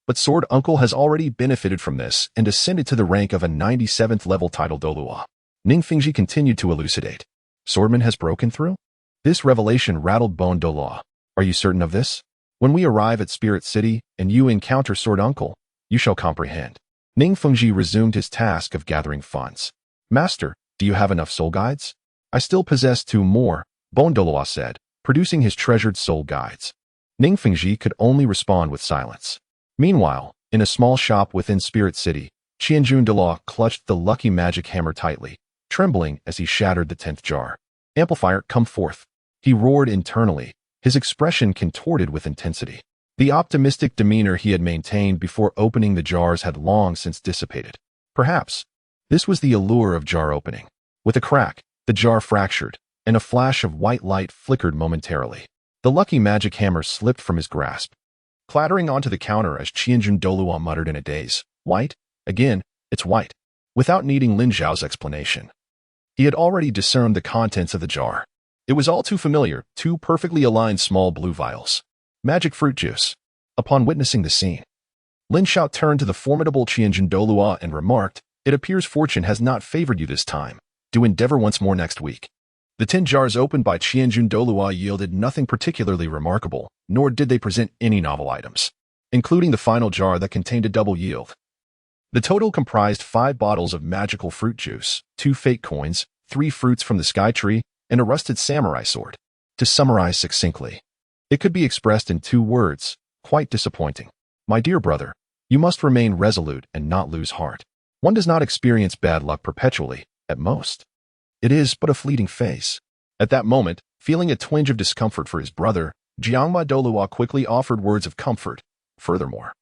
But Sword Uncle has already benefited from this and ascended to the rank of a 97th level title Douluo. Ning Fengji continued to elucidate. Swordman has broken through? This revelation rattled Douluo. Are you certain of this? When we arrive at Spirit City and you encounter Sword Uncle, you shall comprehend. Ning Fengji resumed his task of gathering funds. Master, do you have enough soul guides? I still possess 2 more, Douluo said, producing his treasured soul guides. Ning Fengji could only respond with silence. Meanwhile, in a small shop within Spirit City, Qianjun Douluo clutched the lucky magic hammer tightly, trembling as he shattered the 10th jar. Amplifier, come forth. He roared internally, his expression contorted with intensity. The optimistic demeanor he had maintained before opening the jars had long since dissipated. Perhaps this was the allure of jar opening. With a crack, the jar fractured, and a flash of white light flickered momentarily. The lucky magic hammer slipped from his grasp, clattering onto the counter as Qianjun Douluo muttered in a daze. White? Again, it's white. Without needing Lin Xiao's explanation, he had already discerned the contents of the jar. It was all too familiar, 2 perfectly aligned small blue vials. Magic fruit juice. Upon witnessing the scene, Lin Xiao turned to the formidable Qianjun Douluo and remarked, it appears fortune has not favored you this time. Do endeavor once more next week. The 10 jars opened by Qianjun Douluo yielded nothing particularly remarkable, nor did they present any novel items, including the final jar that contained a double yield. The total comprised 5 bottles of magical fruit juice, 2 fake coins, 3 fruits from the sky tree, and a rusted samurai sword. To summarize succinctly, it could be expressed in 2 words, quite disappointing. My dear brother, you must remain resolute and not lose heart. One does not experience bad luck perpetually, at most. It is but a fleeting phase. At that moment, feeling a twinge of discomfort for his brother, Jiangma Douluo quickly offered words of comfort. Furthermore,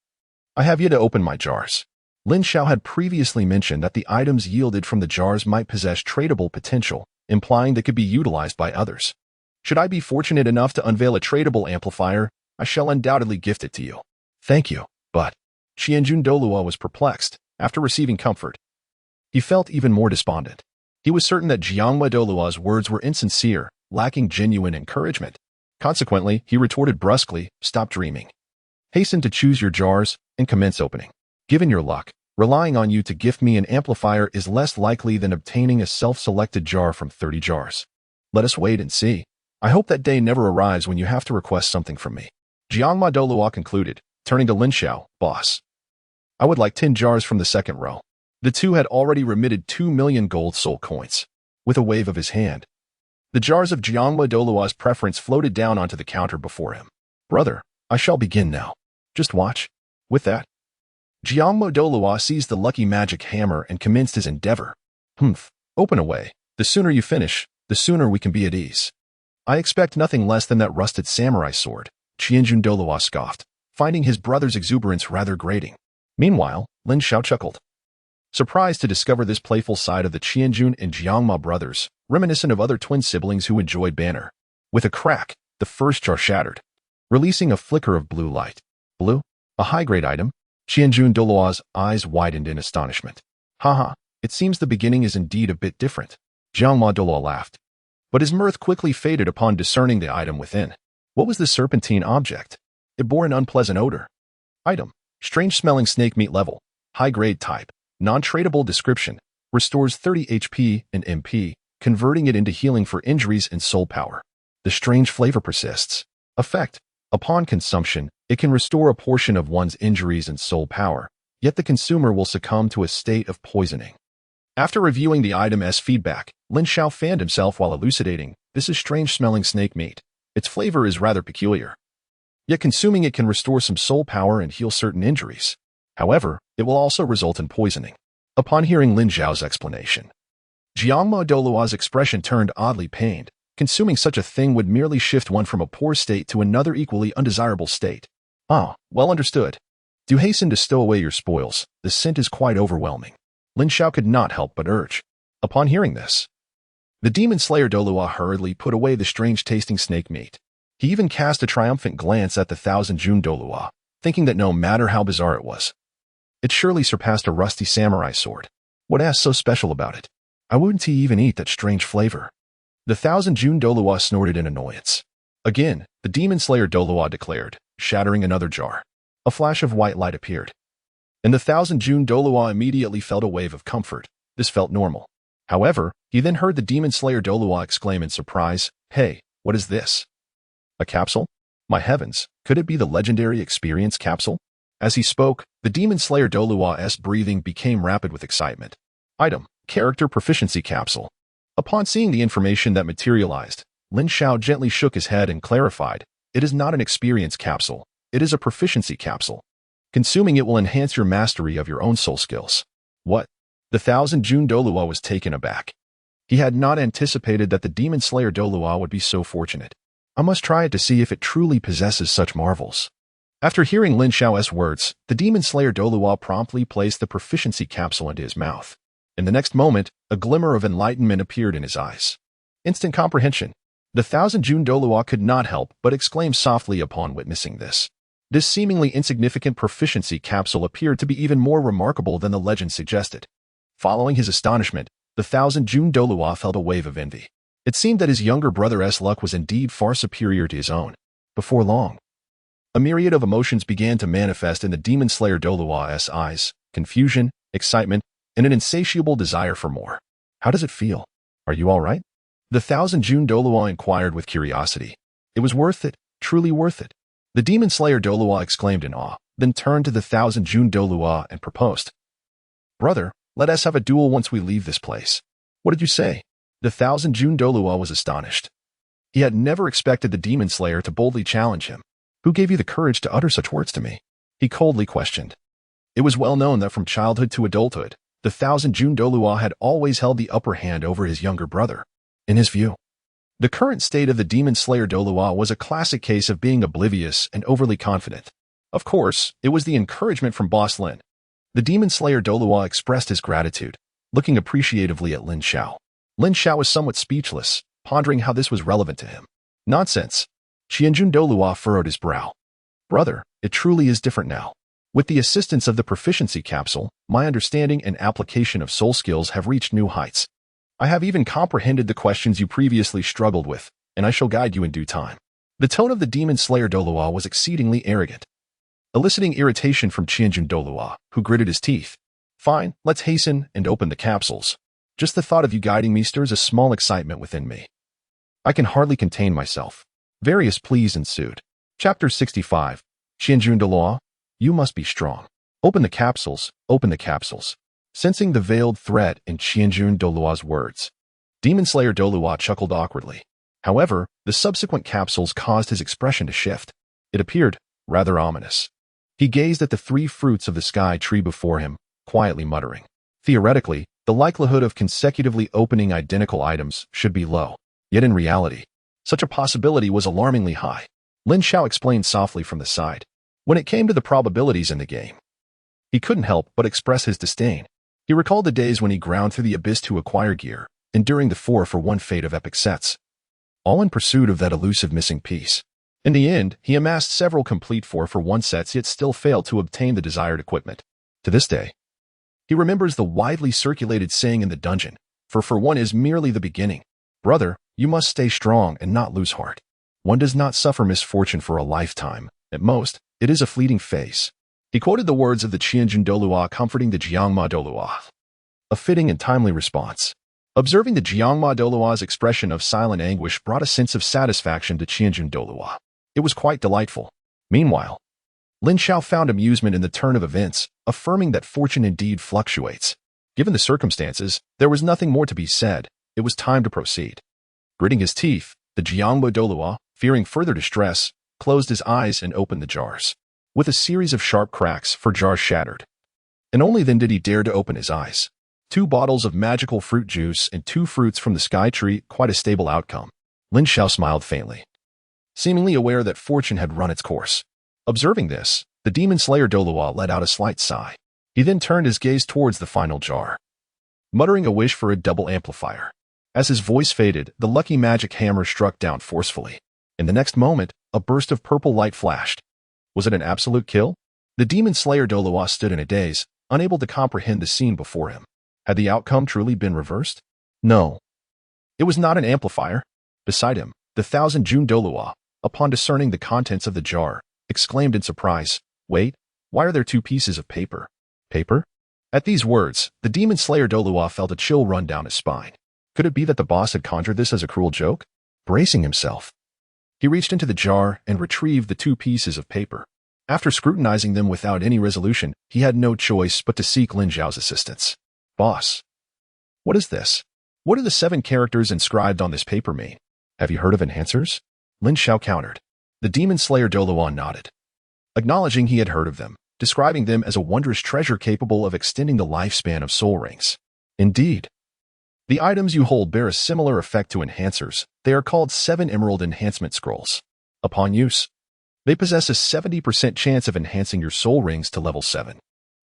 I have yet to open my jars. Lin Xiao had previously mentioned that the items yielded from the jars might possess tradable potential, implying they could be utilized by others. Should I be fortunate enough to unveil a tradable amplifier, I shall undoubtedly gift it to you. Thank you, but Qianjun Douluo was perplexed. After receiving comfort, he felt even more despondent. He was certain that Jiangma Douluo's words were insincere, lacking genuine encouragement. Consequently, he retorted brusquely, stop dreaming. Hasten to choose your jars and commence opening. Given your luck, relying on you to gift me an amplifier is less likely than obtaining a self-selected jar from 30 jars. Let us wait and see. I hope that day never arrives when you have to request something from me. Jiangma Douluo concluded, turning to Lin Xiao, boss. I would like 10 jars from the second row. The 2 had already remitted 2 million gold soul coins. With a wave of his hand, the jars of Jiangma Douluo's preference floated down onto the counter before him. Brother, I shall begin now. Just watch. With that, Jiangma Douluo seized the lucky magic hammer and commenced his endeavor. Open away. The sooner you finish, the sooner we can be at ease. I expect nothing less than that rusted samurai sword, Qianjun Douluo scoffed, finding his brother's exuberance rather grating. Meanwhile, Lin Xiao chuckled, surprised to discover this playful side of the Qianjun and Jiangma brothers, reminiscent of other twin siblings who enjoyed banter. With a crack, the first jar shattered, releasing a flicker of blue light. Blue? A high-grade item? Qianjun Douluo's eyes widened in astonishment. Haha, it seems the beginning is indeed a bit different. Jiangma Douluo laughed, but his mirth quickly faded upon discerning the item within. What was the serpentine object? It bore an unpleasant odor. Item: strange-smelling snake meat level, high-grade type, non-tradable description, restores 30 HP and MP, converting it into healing for injuries and soul power. The strange flavor persists. Effect: upon consumption, it can restore a portion of one's injuries and soul power, yet the consumer will succumb to a state of poisoning. After reviewing the item as feedback, Lin Xiao fanned himself while elucidating, this is strange-smelling snake meat. Its flavor is rather peculiar. Yet consuming it can restore some soul power and heal certain injuries. However, it will also result in poisoning. Upon hearing Lin Xiao's explanation, Jiangma Douluo's expression turned oddly pained, Consuming such a thing would merely shift one from a poor state to another equally undesirable state. Ah, well understood. Do hasten to stow away your spoils. The scent is quite overwhelming. Lin Xiao could not help but urge. Upon hearing this, the demon slayer Douluo hurriedly put away the strange-tasting snake meat. He even cast a triumphant glance at the thousand-june Douluo, thinking that no matter how bizarre it was, it surely surpassed a rusty samurai sword. What is so special about it? I wouldn't even eat that strange flavor. The thousand-june Douluo snorted in annoyance. Again, the demon slayer Douluo declared, shattering another jar. A flash of white light appeared, and the thousand-june Douluo immediately felt a wave of comfort. This felt normal. However, he then heard the demon slayer Douluo exclaim in surprise, "Hey, what is this? A capsule? My heavens, could it be the legendary experience capsule?" As he spoke, the demon slayer Douluo's breathing became rapid with excitement. Item, character proficiency capsule. Upon seeing the information that materialized, Lin Xiao gently shook his head and clarified, "It is not an experience capsule. It is a proficiency capsule. Consuming it will enhance your mastery of your own soul skills." What? The thousand-june Douluo was taken aback. He had not anticipated that the demon slayer Douluo would be so fortunate. I must try it to see if it truly possesses such marvels. After hearing Lin Xiao's words, the demon slayer Douluo promptly placed the proficiency capsule into his mouth. In the next moment, a glimmer of enlightenment appeared in his eyes. Instant comprehension. The thousand-june Douluo could not help but exclaim softly upon witnessing this. This seemingly insignificant proficiency capsule appeared to be even more remarkable than the legend suggested. Following his astonishment, the thousand-june Douluo felt a wave of envy. It seemed that his younger brother's luck was indeed far superior to his own. Before long, a myriad of emotions began to manifest in the demon slayer Douluo's eyes: confusion, excitement, and an insatiable desire for more. "How does it feel? Are you all right?" The thousand-june Douluo inquired with curiosity. "It was worth it, truly worth it." The demon slayer Douluo exclaimed in awe, then turned to the thousand-june Douluo and proposed, "Brother, let us have a duel once we leave this place." "What did you say?" The thousand-june Douluo was astonished. He had never expected the demon slayer to boldly challenge him. "Who gave you the courage to utter such words to me?" he coldly questioned. It was well known that from childhood to adulthood, the thousand-june Douluo had always held the upper hand over his younger brother. In his view, the current state of the demon slayer Douluo was a classic case of being oblivious and overly confident. Of course, it was the encouragement from Boss Lin. The demon slayer Douluo expressed his gratitude, looking appreciatively at Lin Xiao. Lin Xiao was somewhat speechless, pondering how this was relevant to him. Nonsense. Qianjun Douluo furrowed his brow. "Brother, it truly is different now. With the assistance of the proficiency capsule, my understanding and application of soul skills have reached new heights. I have even comprehended the questions you previously struggled with, and I shall guide you in due time." The tone of the demon slayer Douluo was exceedingly arrogant, eliciting irritation from Qianjun Douluo, who gritted his teeth. "Fine, let's hasten and open the capsules. Just the thought of you guiding me stirs a small excitement within me. I can hardly contain myself." Various pleas ensued. Chapter 65. Qianjun Douluo, you must be strong. Open the capsules, open the capsules. Sensing the veiled threat in Qianjun Douluo's words, demon slayer Douluo chuckled awkwardly. However, the subsequent capsules caused his expression to shift. It appeared rather ominous. He gazed at the three fruits of the sky tree before him, quietly muttering. Theoretically, the likelihood of consecutively opening identical items should be low. Yet in reality, such a possibility was alarmingly high. Lin Xiao explained softly from the side. When it came to the probabilities in the game, he couldn't help but express his disdain. He recalled the days when he ground through the abyss to acquire gear, enduring the 4-for-1 fate of epic sets, all in pursuit of that elusive missing piece. In the end, he amassed several complete 4-for-1 sets yet still failed to obtain the desired equipment. To this day, he remembers the widely circulated saying in the dungeon, "4-for-1 is merely the beginning. Brother, you must stay strong and not lose heart. One does not suffer misfortune for a lifetime. At most, it is a fleeting phase." He quoted the words of the Qianjun Douluo comforting the Jiangma Douluo. A fitting and timely response. Observing the Jiangma Douluo's expression of silent anguish brought a sense of satisfaction to Qianjun Douluo. It was quite delightful. Meanwhile, Lin Xiao found amusement in the turn of events, affirming that fortune indeed fluctuates. Given the circumstances, there was nothing more to be said. It was time to proceed. Gritting his teeth, the Jiangma Douluo, fearing further distress, closed his eyes and opened the jars. With a series of sharp cracks, 4 jars shattered. And only then did he dare to open his eyes. 2 bottles of magical fruit juice and 2 fruits from the sky tree, quite a stable outcome. Lin Xiao smiled faintly, seemingly aware that fortune had run its course. Observing this, the demon slayer Douluo let out a slight sigh. He then turned his gaze towards the final jar, muttering a wish for a double amplifier. As his voice faded, the lucky magic hammer struck down forcefully. In the next moment, a burst of purple light flashed. Was it an absolute kill? The demon slayer Douluo stood in a daze, unable to comprehend the scene before him. Had the outcome truly been reversed? No. It was not an amplifier. Beside him, the Thousand June Douluo, upon discerning the contents of the jar, exclaimed in surprise, "Wait, why are there two pieces of paper?" Paper? At these words, the demon slayer Douluo felt a chill run down his spine. Could it be that the boss had conjured this as a cruel joke? Bracing himself, he reached into the jar and retrieved the two pieces of paper. After scrutinizing them without any resolution, he had no choice but to seek Lin Xiao's assistance. "Boss, what is this? What do the 7 characters inscribed on this paper mean? Have you heard of enhancers?" Lin Xiao countered. The demon slayer Douluo nodded, acknowledging he had heard of them, describing them as a wondrous treasure capable of extending the lifespan of soul rings. Indeed. The items you hold bear a similar effect to enhancers. They are called 7 emerald enhancement scrolls. Upon use, they possess a 70% chance of enhancing your soul rings to level 7.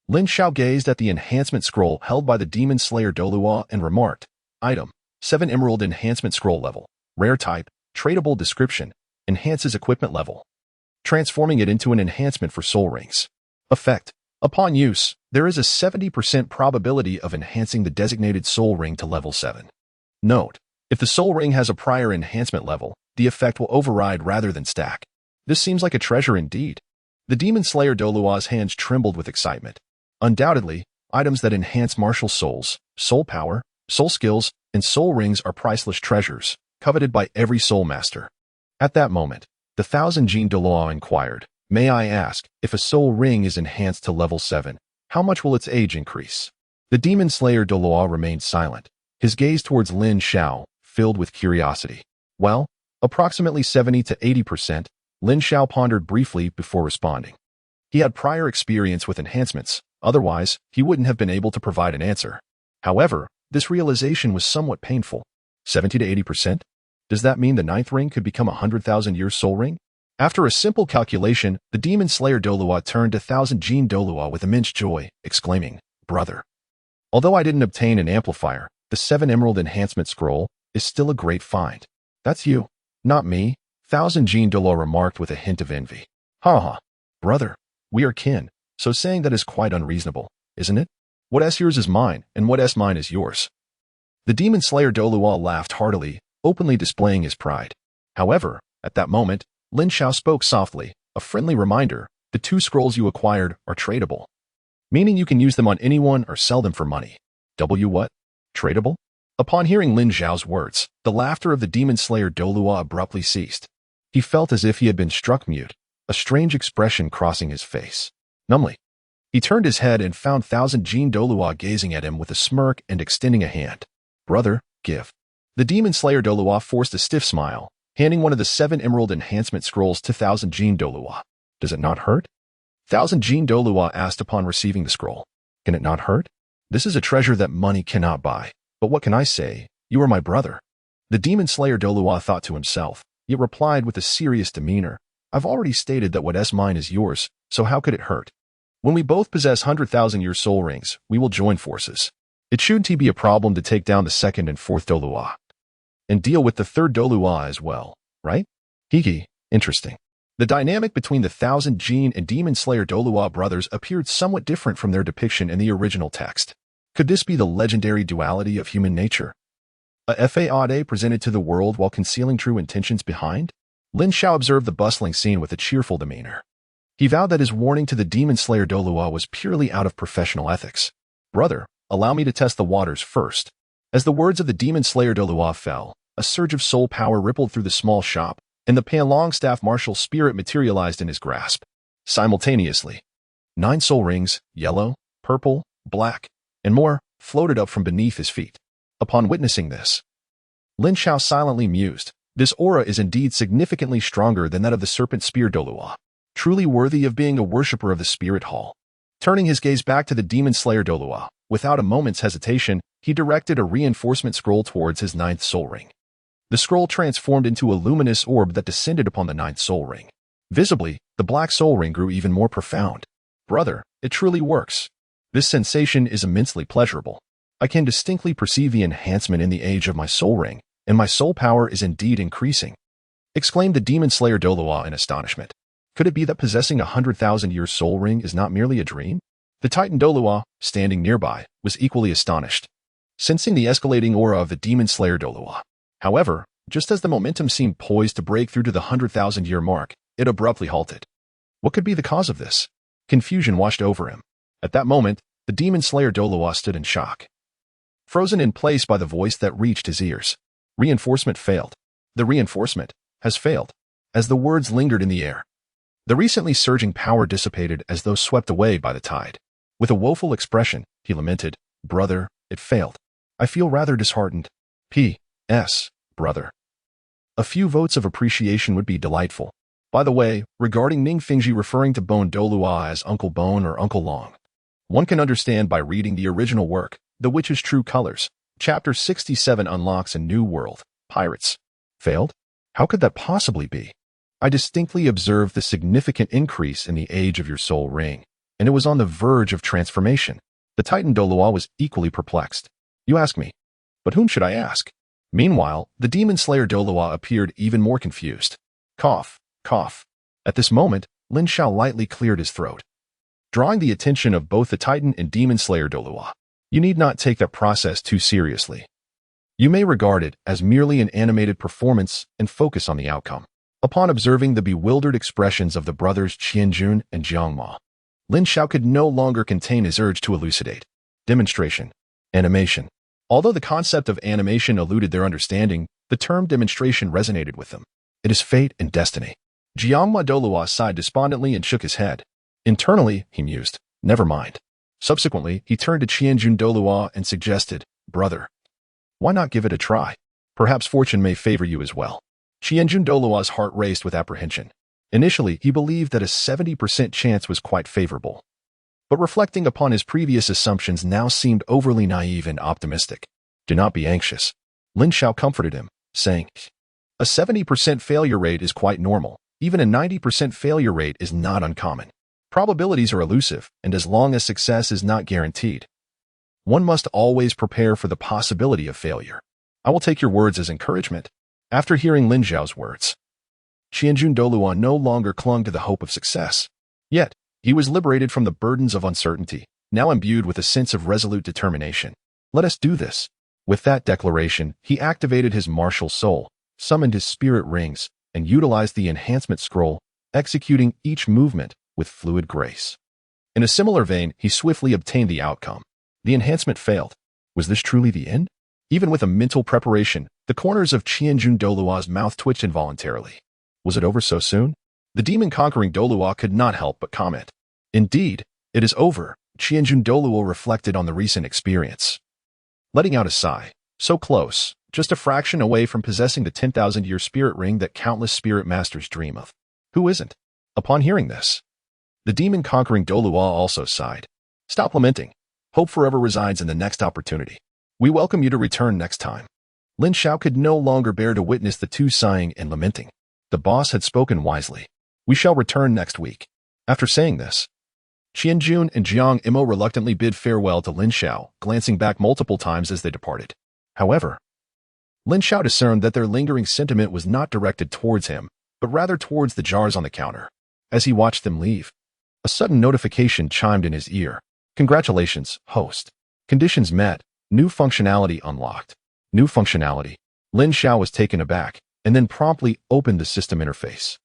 Lin Xiao gazed at the enhancement scroll held by the demon slayer Douluo and remarked, "Item, 7 emerald enhancement scroll level. Rare type, tradable description, enhances equipment level, transforming it into an enhancement for soul rings. Effect. Upon use, there is a 70% probability of enhancing the designated soul ring to level 7. Note, if the soul ring has a prior enhancement level, the effect will override rather than stack. This seems like a treasure indeed." The demon slayer Douluo's hands trembled with excitement. Undoubtedly, items that enhance martial souls, soul power, soul skills, and soul rings are priceless treasures, coveted by every soul master. At that moment, the Thousand Jin Douluo inquired, "May I ask, if a soul ring is enhanced to level 7, how much will its age increase?" The demon slayer Douluo remained silent, his gaze towards Lin Xiao, filled with curiosity. "Well, approximately 70 to 80%, Lin Xiao pondered briefly before responding. He had prior experience with enhancements, otherwise, he wouldn't have been able to provide an answer. However, this realization was somewhat painful. 70 to 80%? Does that mean the 9th ring could become a 100,000-year soul ring? After a simple calculation, the demon slayer Douluo turned to Thousand Jin Douluo with immense joy, exclaiming, "Brother, although I didn't obtain an amplifier, the 7 emerald enhancement scroll is still a great find." "That's you, not me," Thousand Jin Douluo remarked with a hint of envy. "Ha. Brother, we are kin, so saying that is quite unreasonable, isn't it? What S yours is mine, and what S mine is yours." The demon slayer Douluo laughed heartily, openly displaying his pride. However, at that moment, Lin Xiao spoke softly, a friendly reminder, "The 2 scrolls you acquired are tradable, meaning you can use them on anyone or sell them for money." What? Tradable? Upon hearing Lin Xiao's words, the laughter of the demon slayer Douluo abruptly ceased. He felt as if he had been struck mute, a strange expression crossing his face. Numbly, he turned his head and found Thousand Jin Douluo gazing at him with a smirk and extending a hand. "Brother, give." The demon slayer Douluo forced a stiff smile, handing one of the 7 emerald enhancement scrolls to Thousand Jin Douluo. "Does it not hurt?" Thousand Jin Douluo asked upon receiving the scroll. "Can it not hurt? This is a treasure that money cannot buy. But what can I say? You are my brother." The demon slayer Douluo thought to himself, yet replied with a serious demeanor, "I've already stated that what S mine is yours, so how could it hurt? When we both possess 100,000-year soul rings, we will join forces. It shouldn't be a problem to take down the 2nd and 4th Douluo, and deal with the 3rd Douluo as well, right?" Hiki, interesting. The dynamic between the Thousand Jin and Demon Slayer Douluo brothers appeared somewhat different from their depiction in the original text. Could this be the legendary duality of human nature? A fade presented to the world while concealing true intentions behind? Lin Xiao observed the bustling scene with a cheerful demeanor. He vowed that his warning to the Demon Slayer Douluo was purely out of professional ethics. "Brother, allow me to test the waters first." As the words of the Demon Slayer Douluo fell, a surge of soul power rippled through the small shop, and the Panlong staff martial spirit materialized in his grasp. Simultaneously, 9 soul rings, yellow, purple, black, and more, floated up from beneath his feet. Upon witnessing this, Lin Xiao silently mused, "This aura is indeed significantly stronger than that of the Serpent Spear Douluo, truly worthy of being a worshipper of the Spirit Hall." Turning his gaze back to the Demon Slayer Douluo, without a moment's hesitation, he directed a reinforcement scroll towards his 9th soul ring. The scroll transformed into a luminous orb that descended upon the ninth soul ring. Visibly, the black soul ring grew even more profound. Brother, it truly works. This sensation is immensely pleasurable. I can distinctly perceive the enhancement in the age of my soul ring, and my soul power is indeed increasing, exclaimed the demon slayer Douluo in astonishment. Could it be that possessing 100,000-year soul ring is not merely a dream? The titan Douluo, standing nearby, was equally astonished, sensing the escalating aura of the demon slayer Douluo. However, just as the momentum seemed poised to break through to the 100,000-year mark, it abruptly halted. What could be the cause of this? Confusion washed over him. At that moment, the demon slayer Douluo stood in shock, frozen in place by the voice that reached his ears. Reinforcement failed. The reinforcement has failed. As the words lingered in the air, the recently surging power dissipated as though swept away by the tide. With a woeful expression, he lamented, "Brother, it failed. I feel rather disheartened. P.S. Brother. A few votes of appreciation would be delightful. By the way, regarding Ning Fingji referring to Bone Douluo as Uncle Bone or Uncle Long, one can understand by reading the original work, The Witch's True Colors. Chapter 67 unlocks a new world. Pirates. Failed? How could that possibly be? I distinctly observed the significant increase in the age of your soul ring, and it was on the verge of transformation. The titan Douluo was equally perplexed. You ask me, but whom should I ask? Meanwhile, the demon slayer Douluo appeared even more confused. Cough, cough. At this moment, Lin Xiao lightly cleared his throat, drawing the attention of both the titan and demon slayer Douluo. You need not take that process too seriously. You may regard it as merely an animated performance and focus on the outcome. Upon observing the bewildered expressions of the brothers Qianjun and Jiangma, Lin Xiao could no longer contain his urge to elucidate. Demonstration. Animation. Although the concept of animation eluded their understanding, the term demonstration resonated with them. It is fate and destiny. Jiangma Douluo sighed despondently and shook his head. Internally, he mused, never mind. Subsequently, he turned to Qianjun Douluo and suggested, Brother, why not give it a try? Perhaps fortune may favor you as well. Qianjun Douluo's heart raced with apprehension. Initially, he believed that a 70% chance was quite favorable, but reflecting upon his previous assumptions now seemed overly naive and optimistic. Do not be anxious. Lin Xiao comforted him, saying, a 70% failure rate is quite normal. Even a 90% failure rate is not uncommon. Probabilities are elusive, and as long as success is not guaranteed, one must always prepare for the possibility of failure. I will take your words as encouragement. After hearing Lin Xiao's words, Qianjun Douluo no longer clung to the hope of success. Yet, he was liberated from the burdens of uncertainty, now imbued with a sense of resolute determination. Let us do this. With that declaration, he activated his martial soul, summoned his spirit rings, and utilized the enhancement scroll, executing each movement with fluid grace. In a similar vein, he swiftly obtained the outcome. The enhancement failed. Was this truly the end? Even with a mental preparation, the corners of Qianjun Douluo's mouth twitched involuntarily. Was it over so soon? The demon-conquering Douluo could not help but comment. Indeed, it is over. Qianjun Douluo reflected on the recent experience, letting out a sigh. So close, just a fraction away from possessing the 10,000-year spirit ring that countless spirit masters dream of. Who isn't? Upon hearing this, the demon-conquering Douluo also sighed. Stop lamenting. Hope forever resides in the next opportunity. We welcome you to return next time. Lin Xiao could no longer bear to witness the two sighing and lamenting. The boss had spoken wisely. We shall return next week. After saying this, Qianjun and Jiang Imo reluctantly bid farewell to Lin Xiao, glancing back multiple times as they departed. However, Lin Xiao discerned that their lingering sentiment was not directed towards him, but rather towards the jars on the counter. As he watched them leave, a sudden notification chimed in his ear. Congratulations, host. Conditions met. New functionality unlocked. New functionality. Lin Xiao was taken aback, and then promptly opened the system interface.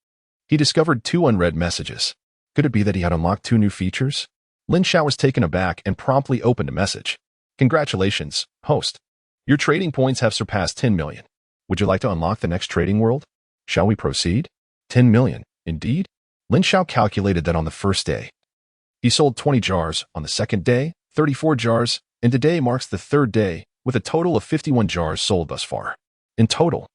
He discovered two unread messages. Could it be that he had unlocked two new features? Lin Xiao was taken aback and promptly opened a message. Congratulations, host. Your trading points have surpassed 10 million. Would you like to unlock the next trading world? Shall we proceed? 10 million, indeed? Lin Xiao calculated that on the first day, he sold 20 jars, on the second day, 34 jars, and today marks the third day, with a total of 51 jars sold thus far. In total,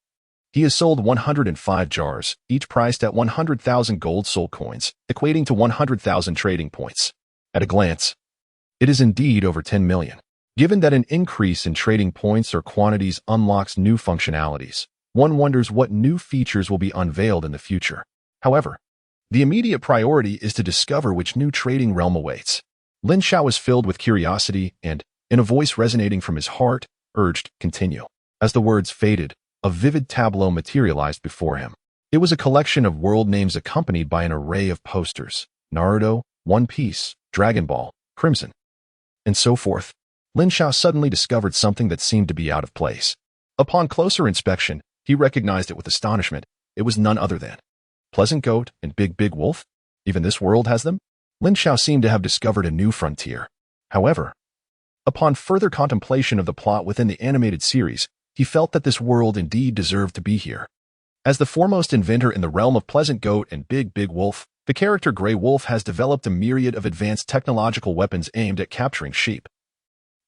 he has sold 105 jars, each priced at 100,000 gold soul coins, equating to 100,000 trading points. At a glance, it is indeed over 10 million. Given that an increase in trading points or quantities unlocks new functionalities, one wonders what new features will be unveiled in the future. However, the immediate priority is to discover which new trading realm awaits. Lin Xiao was filled with curiosity and, in a voice resonating from his heart, urged, "Continue." As the words faded, a vivid tableau materialized before him. It was a collection of world names accompanied by an array of posters: Naruto, One Piece, Dragon Ball, Crimson, and so forth. Lin Xiao suddenly discovered something that seemed to be out of place. Upon closer inspection, he recognized it with astonishment. It was none other than Pleasant Goat and Big Wolf. Even this world has them? Lin Xiao seemed to have discovered a new frontier. However, upon further contemplation of the plot within the animated series, he felt that this world indeed deserved to be here. As the foremost inventor in the realm of Pleasant Goat and Big Wolf, the character Grey Wolf has developed a myriad of advanced technological weapons aimed at capturing sheep,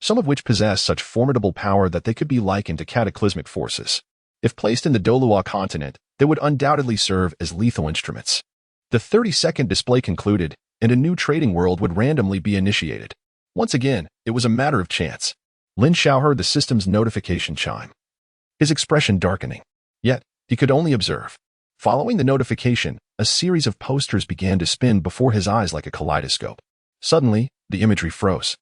some of which possess such formidable power that they could be likened to cataclysmic forces. If placed in the Douluo Continent, they would undoubtedly serve as lethal instruments. The 30-second display concluded, and a new trading world would randomly be initiated. Once again, it was a matter of chance. Lin Xiao heard the system's notification chime, his expression darkening. Yet, he could only observe. Following the notification, a series of posters began to spin before his eyes like a kaleidoscope. Suddenly, the imagery froze,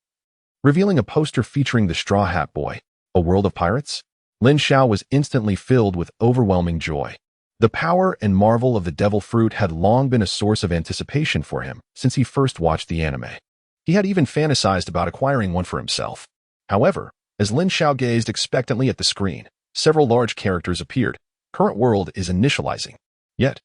revealing a poster featuring the Straw Hat Boy, a world of pirates. Lin Xiao was instantly filled with overwhelming joy. The power and marvel of the devil fruit had long been a source of anticipation for him since he first watched the anime. He had even fantasized about acquiring one for himself. However, as Lin Xiao gazed expectantly at the screen, several large characters appeared. Current world is initializing. Yet,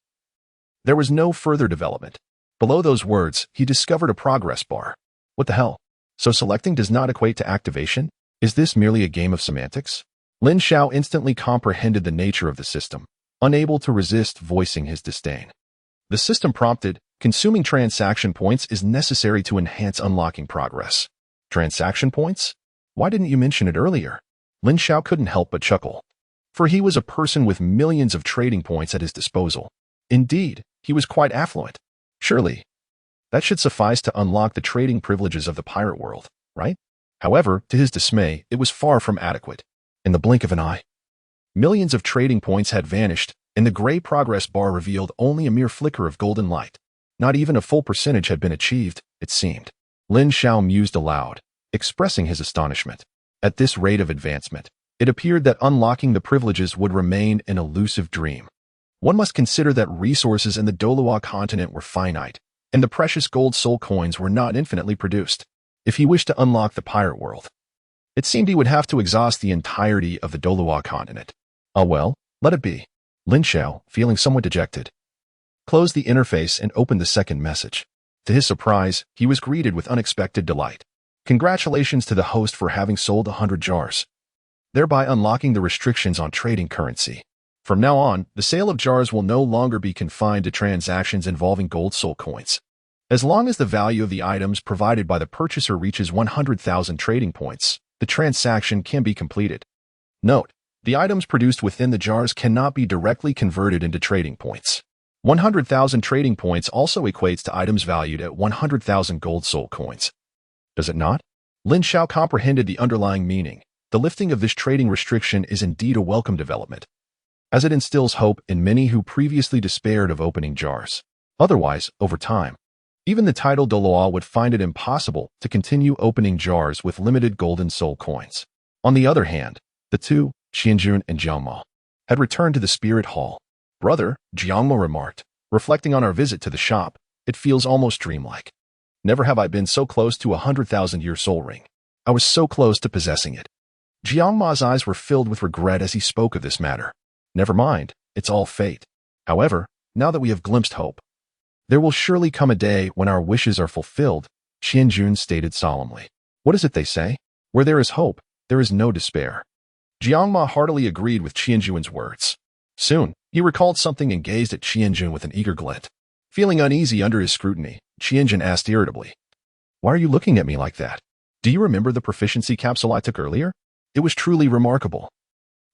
there was no further development. Below those words, he discovered a progress bar. What the hell? So selecting does not equate to activation? Is this merely a game of semantics? Lin Xiao instantly comprehended the nature of the system, unable to resist voicing his disdain. The system prompted, consuming transaction points is necessary to enhance unlocking progress. Transaction points? Why didn't you mention it earlier? Lin Xiao couldn't help but chuckle, for he was a person with millions of trading points at his disposal. Indeed, he was quite affluent. Surely, that should suffice to unlock the trading privileges of the pirate world, right? However, to his dismay, it was far from adequate. In the blink of an eye, millions of trading points had vanished, and the gray progress bar revealed only a mere flicker of golden light. Not even a full percentage had been achieved, it seemed. Lin Xiao mused aloud, expressing his astonishment. At this rate of advancement, it appeared that unlocking the privileges would remain an elusive dream. One must consider that resources in the Douluo Continent were finite, and the precious gold soul coins were not infinitely produced. If he wished to unlock the pirate world, it seemed he would have to exhaust the entirety of the Douluo Continent. Ah well, let it be. Lin Xiao, feeling somewhat dejected, closed the interface and opened the second message. To his surprise, he was greeted with unexpected delight. Congratulations to the host for having sold 100 jars, thereby unlocking the restrictions on trading currency. From now on, the sale of jars will no longer be confined to transactions involving gold soul coins. As long as the value of the items provided by the purchaser reaches 100,000 trading points, the transaction can be completed. Note: the items produced within the jars cannot be directly converted into trading points. 100,000 trading points also equates to items valued at 100,000 gold soul coins. Does it not? Lin Xiao comprehended the underlying meaning. The lifting of this trading restriction is indeed a welcome development, as it instills hope in many who previously despaired of opening jars. Otherwise, over time, even the titled Douluo would find it impossible to continue opening jars with limited golden soul coins. On the other hand, the two, Qianjun and Jiangmo, had returned to the spirit hall. "Brother," Jiangmo remarked, reflecting on our visit to the shop, "it feels almost dreamlike. Never have I been so close to a 100,000-year soul ring. I was so close to possessing it." Jiangma's eyes were filled with regret as he spoke of this matter. "Never mind, it's all fate. However, now that we have glimpsed hope, there will surely come a day when our wishes are fulfilled," Qianjun stated solemnly. "What is it they say? Where there is hope, there is no despair." Jiangma heartily agreed with Qianjun's words. Soon, he recalled something and gazed at Qianjun with an eager glint. Feeling uneasy under his scrutiny, Qianjun asked irritably, "Why are you looking at me like that? Do you remember the proficiency capsule I took earlier? It was truly remarkable,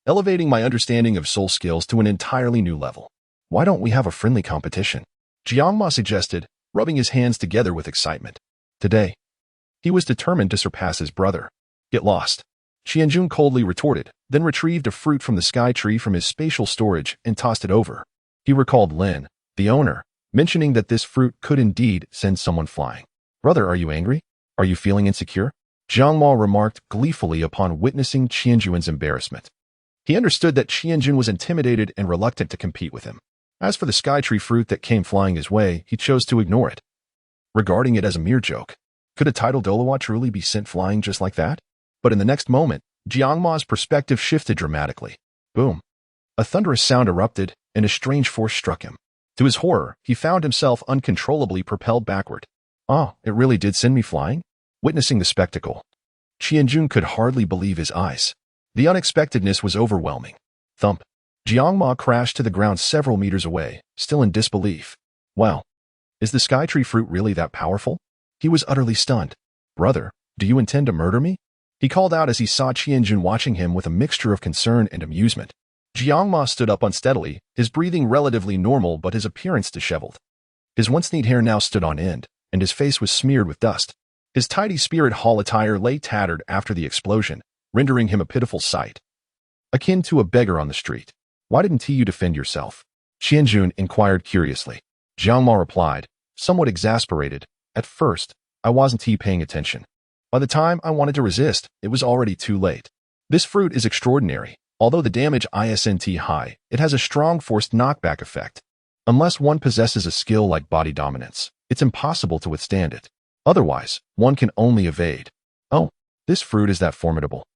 elevating my understanding of soul skills to an entirely new level. Why don't we have a friendly competition?" Jiangma suggested, rubbing his hands together with excitement. Today, he was determined to surpass his brother. Get lost. Qianjun coldly retorted, then retrieved a fruit from the sky tree from his spatial storage and tossed it over. He recalled Lin, the owner, mentioning that this fruit could indeed send someone flying. Brother, are you angry? Are you feeling insecure? Jiang Ma remarked gleefully upon witnessing Qianjun's embarrassment. He understood that Qianjun was intimidated and reluctant to compete with him. As for the sky tree fruit that came flying his way, he chose to ignore it, regarding it as a mere joke. Could a tidal Douluo truly be sent flying just like that? But in the next moment, Jiang Ma's perspective shifted dramatically. Boom! A thunderous sound erupted, and a strange force struck him. To his horror, he found himself uncontrollably propelled backward. Oh, it really did send me flying? Witnessing the spectacle, Qianjun could hardly believe his eyes. The unexpectedness was overwhelming. Thump! Jiang Ma crashed to the ground several meters away, still in disbelief. Wow! Is the sky tree fruit really that powerful? He was utterly stunned. Brother, do you intend to murder me? He called out as he saw Qianjun watching him with a mixture of concern and amusement. Jiang Ma stood up unsteadily, his breathing relatively normal but his appearance disheveled. His once neat hair now stood on end, and his face was smeared with dust. His tidy spirit hall attire lay tattered after the explosion, rendering him a pitiful sight, akin to a beggar on the street. Why didn't you defend yourself? Qianjun inquired curiously. Jiang Ma replied, somewhat exasperated, at first, I wasn't paying attention. By the time I wanted to resist, it was already too late. This fruit is extraordinary. Although the damage isn't high, it has a strong forced knockback effect. Unless one possesses a skill like body dominance, it's impossible to withstand it. Otherwise, one can only evade. Oh, this fruit is that formidable.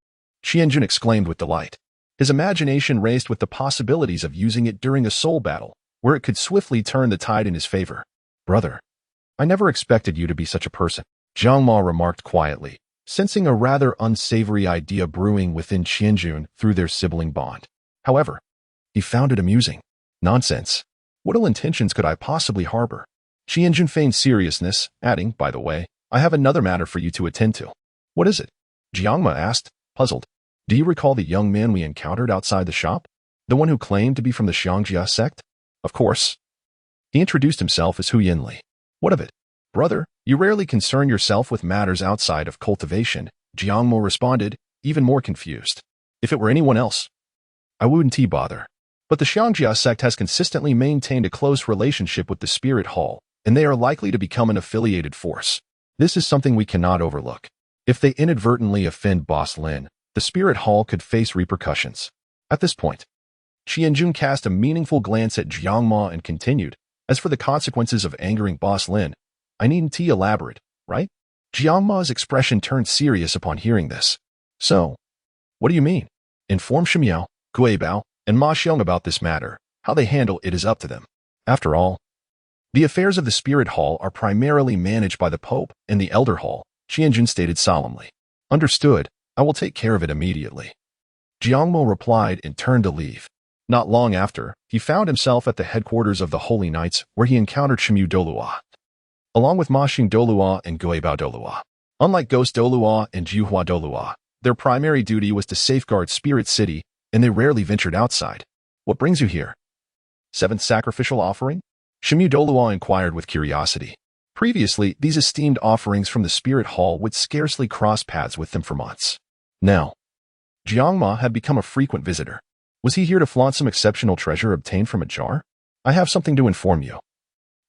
Qianjun exclaimed with delight. His imagination raced with the possibilities of using it during a soul battle, where it could swiftly turn the tide in his favor. Brother, I never expected you to be such a person, Jiang Ma remarked quietly, sensing a rather unsavory idea brewing within Qianjun through their sibling bond. However, he found it amusing. Nonsense. What ill intentions could I possibly harbor? Qianjun feigned seriousness, adding, by the way, I have another matter for you to attend to. What is it? Jiang Ma asked, puzzled. Do you recall the young man we encountered outside the shop? The one who claimed to be from the Xiangjia sect? Of course. He introduced himself as Hu Yinli. What of it? Brother, you rarely concern yourself with matters outside of cultivation, Jiang Ma responded, even more confused. If it were anyone else, I wouldn't bother. But the Xiangjia sect has consistently maintained a close relationship with the Spirit Hall, and they are likely to become an affiliated force. This is something we cannot overlook. If they inadvertently offend Boss Lin, the Spirit Hall could face repercussions. At this point, Qianjun cast a meaningful glance at Jiang Ma and continued, as for the consequences of angering Boss Lin, I needn't elaborate, right? Jiang Ma's expression turned serious upon hearing this. So, what do you mean? Inform Shimiao, Guibao, and Ma Xiong about this matter. How they handle it is up to them. After all, the affairs of the Spirit Hall are primarily managed by the Pope and the Elder Hall, Qianjun stated solemnly. Understood, I will take care of it immediately. Jiang Ma replied and turned to leave. Not long after, he found himself at the headquarters of the Holy Knights, where he encountered Shimiu Douluo, along with Ma Xing Douluo and Guibao Douluo. Unlike Ghost Douluo and Juhua Douluo, their primary duty was to safeguard Spirit City, and they rarely ventured outside. What brings you here? Seventh sacrificial offering? Shimiu Douluo inquired with curiosity. Previously, these esteemed offerings from the Spirit Hall would scarcely cross paths with them for months. Now, Jiang Ma had become a frequent visitor. Was he here to flaunt some exceptional treasure obtained from a jar? I have something to inform you.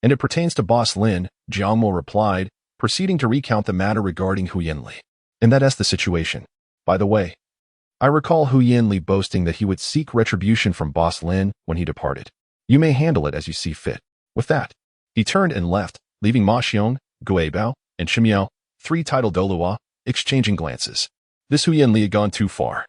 And it pertains to Boss Lin, Jiang Ma replied, proceeding to recount the matter regarding Hu Yinli. And that's the situation. By the way, I recall Hu Yinli boasting that he would seek retribution from Boss Lin when he departed. You may handle it as you see fit. With that, he turned and left, leaving Ma Xiong, Guibao, and Shimiao, three titled Douluo, exchanging glances. This Hu Yinli had gone too far.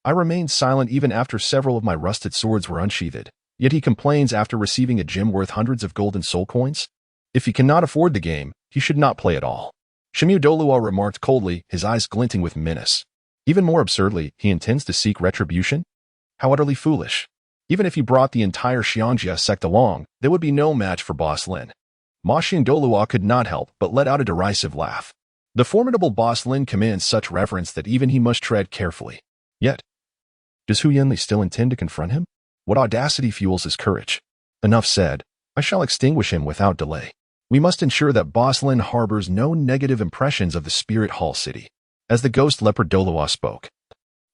I remained silent even after several of my rusted swords were unsheathed, yet he complains after receiving a gem worth hundreds of golden soul coins? If he cannot afford the game, he should not play at all. Shimiu Douluo remarked coldly, his eyes glinting with menace. Even more absurdly, he intends to seek retribution? How utterly foolish. Even if he brought the entire Xiangjia sect along, there would be no match for Boss Lin. Ma Xing Douluo could not help but let out a derisive laugh. The formidable Boss Lin commands such reverence that even he must tread carefully. Yet, does Hu Yinli still intend to confront him? What audacity fuels his courage? Enough said. I shall extinguish him without delay. We must ensure that Boss Lin harbors no negative impressions of the Spirit Hall city. As the ghost leopard Douluo spoke,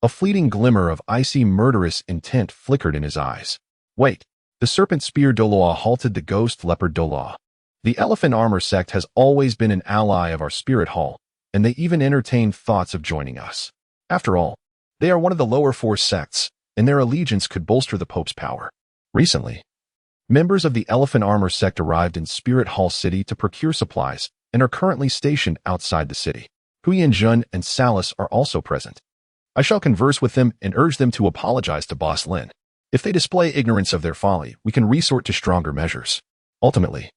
A fleeting glimmer of icy murderous intent flickered in his eyes. Wait, the serpent spear Douluo halted the ghost leopard Douluo. The elephant armor sect has always been an ally of our spirit hall, and they even entertain thoughts of joining us. After all, they are one of the lower four sects, and their allegiance could bolster the Pope's power. Recently, members of the elephant armor sect arrived in Spirit Hall City to procure supplies and are currently stationed outside the city. Huyanjun and Salas are also present. I shall converse with them and urge them to apologize to Boss Lin. If they display ignorance of their folly, we can resort to stronger measures. Ultimately,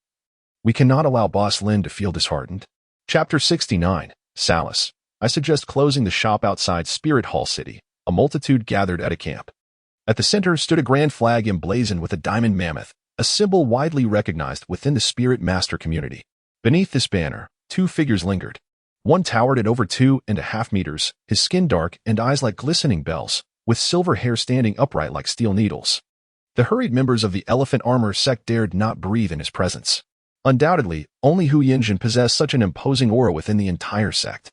we cannot allow Boss Lin to feel disheartened. Chapter 69, Salas. I suggest closing the shop outside Spirit Hall City. A multitude gathered at a camp. At the center stood a grand flag emblazoned with a diamond mammoth, a symbol widely recognized within the Spirit Master community. Beneath this banner, two figures lingered. One towered at over 2.5 meters, his skin dark and eyes like glistening bells, with silver hair standing upright like steel needles. The hurried members of the elephant armor sect dared not breathe in his presence. Undoubtedly, only Hu Yinjin possessed such an imposing aura within the entire sect.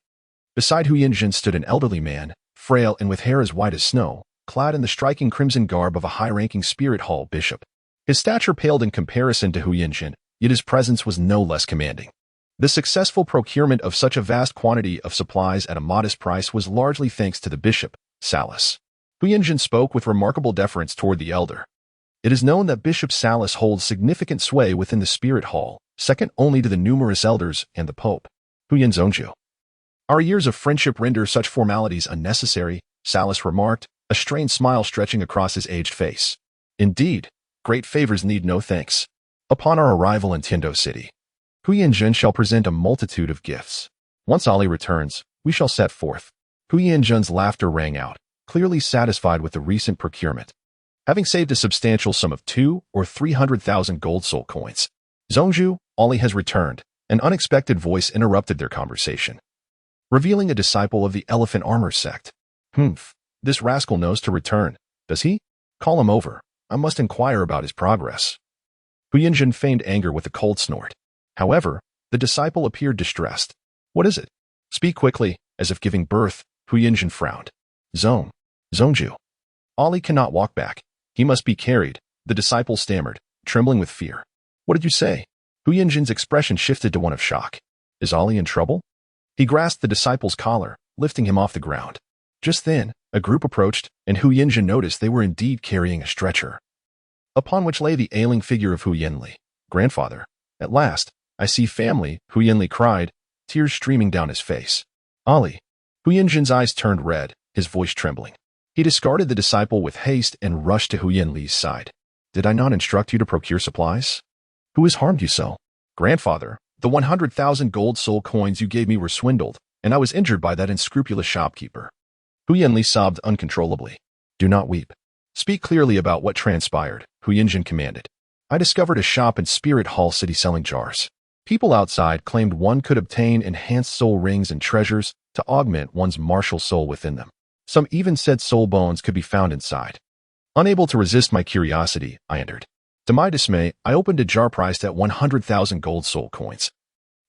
Beside Hu Yinjin stood an elderly man, frail and with hair as white as snow, clad in the striking crimson garb of a high-ranking Spirit Hall bishop. His stature paled in comparison to Hu Yinjin, yet his presence was no less commanding. The successful procurement of such a vast quantity of supplies at a modest price was largely thanks to the bishop, Salas. Hu Yinjin spoke with remarkable deference toward the elder. It is known that Bishop Salas holds significant sway within the Spirit Hall, second only to the numerous elders and the Pope. Hu Yinzongju. Our years of friendship render such formalities unnecessary, Salas remarked, a strained smile stretching across his aged face. Indeed, great favors need no thanks. Upon our arrival in Tiando City, Hu Yinjin shall present a multitude of gifts. Once Ali returns, we shall set forth. Hu Yinjin's laughter rang out, clearly satisfied with the recent procurement. Having saved a substantial sum of 200,000 or 300,000 gold soul coins, Zhongju, Ali has returned. An unexpected voice interrupted their conversation, revealing a disciple of the elephant armor sect. This rascal knows to return, does he? Call him over. I must inquire about his progress. Hu Yinjin feigned anger with a cold snort. However, the disciple appeared distressed. What is it? Speak quickly, as if giving birth. Hu Yinjin frowned. Zhongju. Ali cannot walk back. He must be carried, the disciple stammered, trembling with fear. What did you say? Hu Yinjin's expression shifted to one of shock. Is Ali in trouble? He grasped the disciple's collar, lifting him off the ground. Just then, a group approached, and Hu Yinjin noticed they were indeed carrying a stretcher, upon which lay the ailing figure of Hu Yinli. Grandfather. At last, I see family, Hu Yinli cried, tears streaming down his face. Ali. Hu Yinjin's eyes turned red, his voice trembling. He discarded the disciple with haste and rushed to Hu Yinli's side. Did I not instruct you to procure supplies? Who has harmed you so? Grandfather, the 100,000 gold soul coins you gave me were swindled, and I was injured by that unscrupulous shopkeeper. Hu Yinli sobbed uncontrollably. Do not weep. Speak clearly about what transpired, Hu Yinjin commanded. I discovered a shop in Spirit Hall City selling jars. People outside claimed one could obtain enhanced soul rings and treasures to augment one's martial soul within them. Some even said soul bones could be found inside. Unable to resist my curiosity, I entered. To my dismay, I opened a jar priced at 100,000 gold soul coins,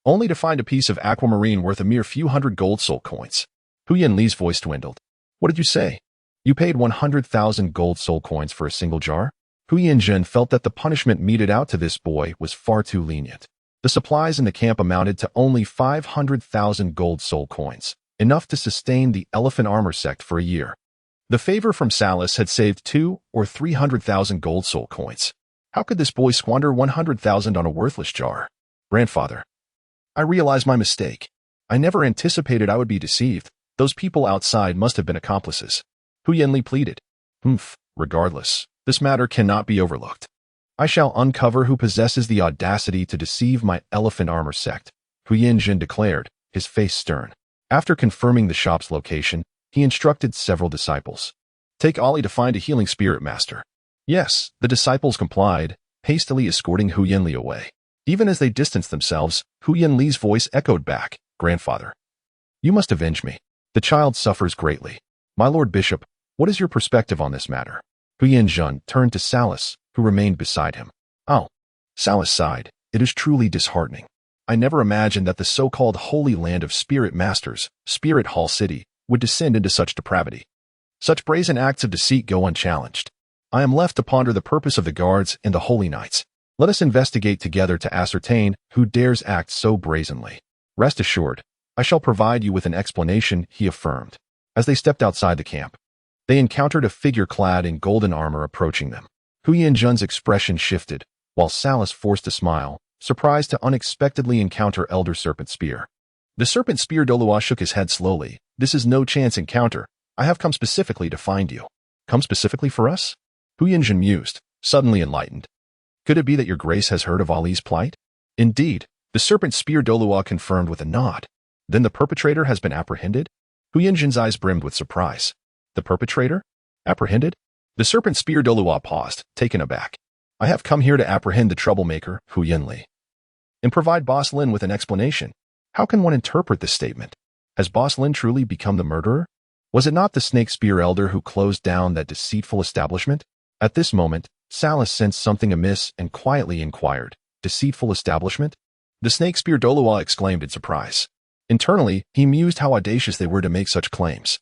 only to find a piece of aquamarine worth a mere few hundred gold soul coins. Hu Yinli's voice dwindled. What did you say? You paid 100,000 gold soul coins for a single jar? Hu Yinjin felt that the punishment meted out to this boy was far too lenient. The supplies in the camp amounted to only 500,000 gold soul coins, enough to sustain the elephant armor sect for a year. The favor from Salas had saved 200,000 or 300,000 gold soul coins. How could this boy squander 100,000 on a worthless jar? Grandfather. I realize my mistake. I never anticipated I would be deceived. Those people outside must have been accomplices. Hu Yinli pleaded. Regardless, this matter cannot be overlooked. I shall uncover who possesses the audacity to deceive my elephant armor sect, Hu Yinjin declared, his face stern. After confirming the shop's location, he instructed several disciples. Take Ali to find a healing spirit master. Yes, the disciples complied, hastily escorting Hu Yinli away. Even as they distanced themselves, Hu Yinli's voice echoed back, Grandfather. You must avenge me. The child suffers greatly. My Lord Bishop, what is your perspective on this matter? Hu Yinjin turned to Salas, who remained beside him. Oh. Salas sighed. It is truly disheartening. I never imagined that the so-called Holy Land of Spirit Masters, Spirit Hall City, would descend into such depravity. Such brazen acts of deceit go unchallenged. I am left to ponder the purpose of the guards and the holy knights. Let us investigate together to ascertain who dares act so brazenly. Rest assured, I shall provide you with an explanation, he affirmed. As they stepped outside the camp, they encountered a figure clad in golden armor approaching them. Hu Yanzhen's expression shifted, while Salas forced a smile, surprised to unexpectedly encounter Elder Serpent Spear. The Serpent Spear Douluo shook his head slowly. This is no chance encounter. I have come specifically to find you. Come specifically for us? Hu Yanzhen mused, suddenly enlightened. Could it be that your grace has heard of Ali's plight? Indeed, the Serpent Spear Douluo confirmed with a nod. Then the perpetrator has been apprehended? Hu Yanzhen's eyes brimmed with surprise. The perpetrator? Apprehended? The Serpent Spear Douluo paused, taken aback. I have come here to apprehend the troublemaker, Hu Yanli, and provide Boss Lin with an explanation. How can one interpret this statement? Has Boss Lin truly become the murderer? Was it not the Snake Spear Elder who closed down that deceitful establishment? At this moment, Salas sensed something amiss and quietly inquired, Deceitful establishment? The Snake Spear Douluo exclaimed in surprise. Internally, he mused how audacious they were to make such claims.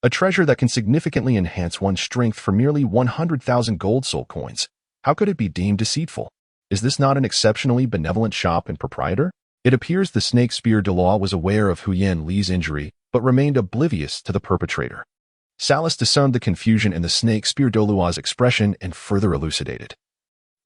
A treasure that can significantly enhance one's strength for merely 100,000 gold soul coins. How could it be deemed deceitful? Is this not an exceptionally benevolent shop and proprietor? It appears the Snake Spear Douluo was aware of Hu Yanli's injury, but remained oblivious to the perpetrator. Salas discerned the confusion in the Snake Spear Douluo's expression and further elucidated.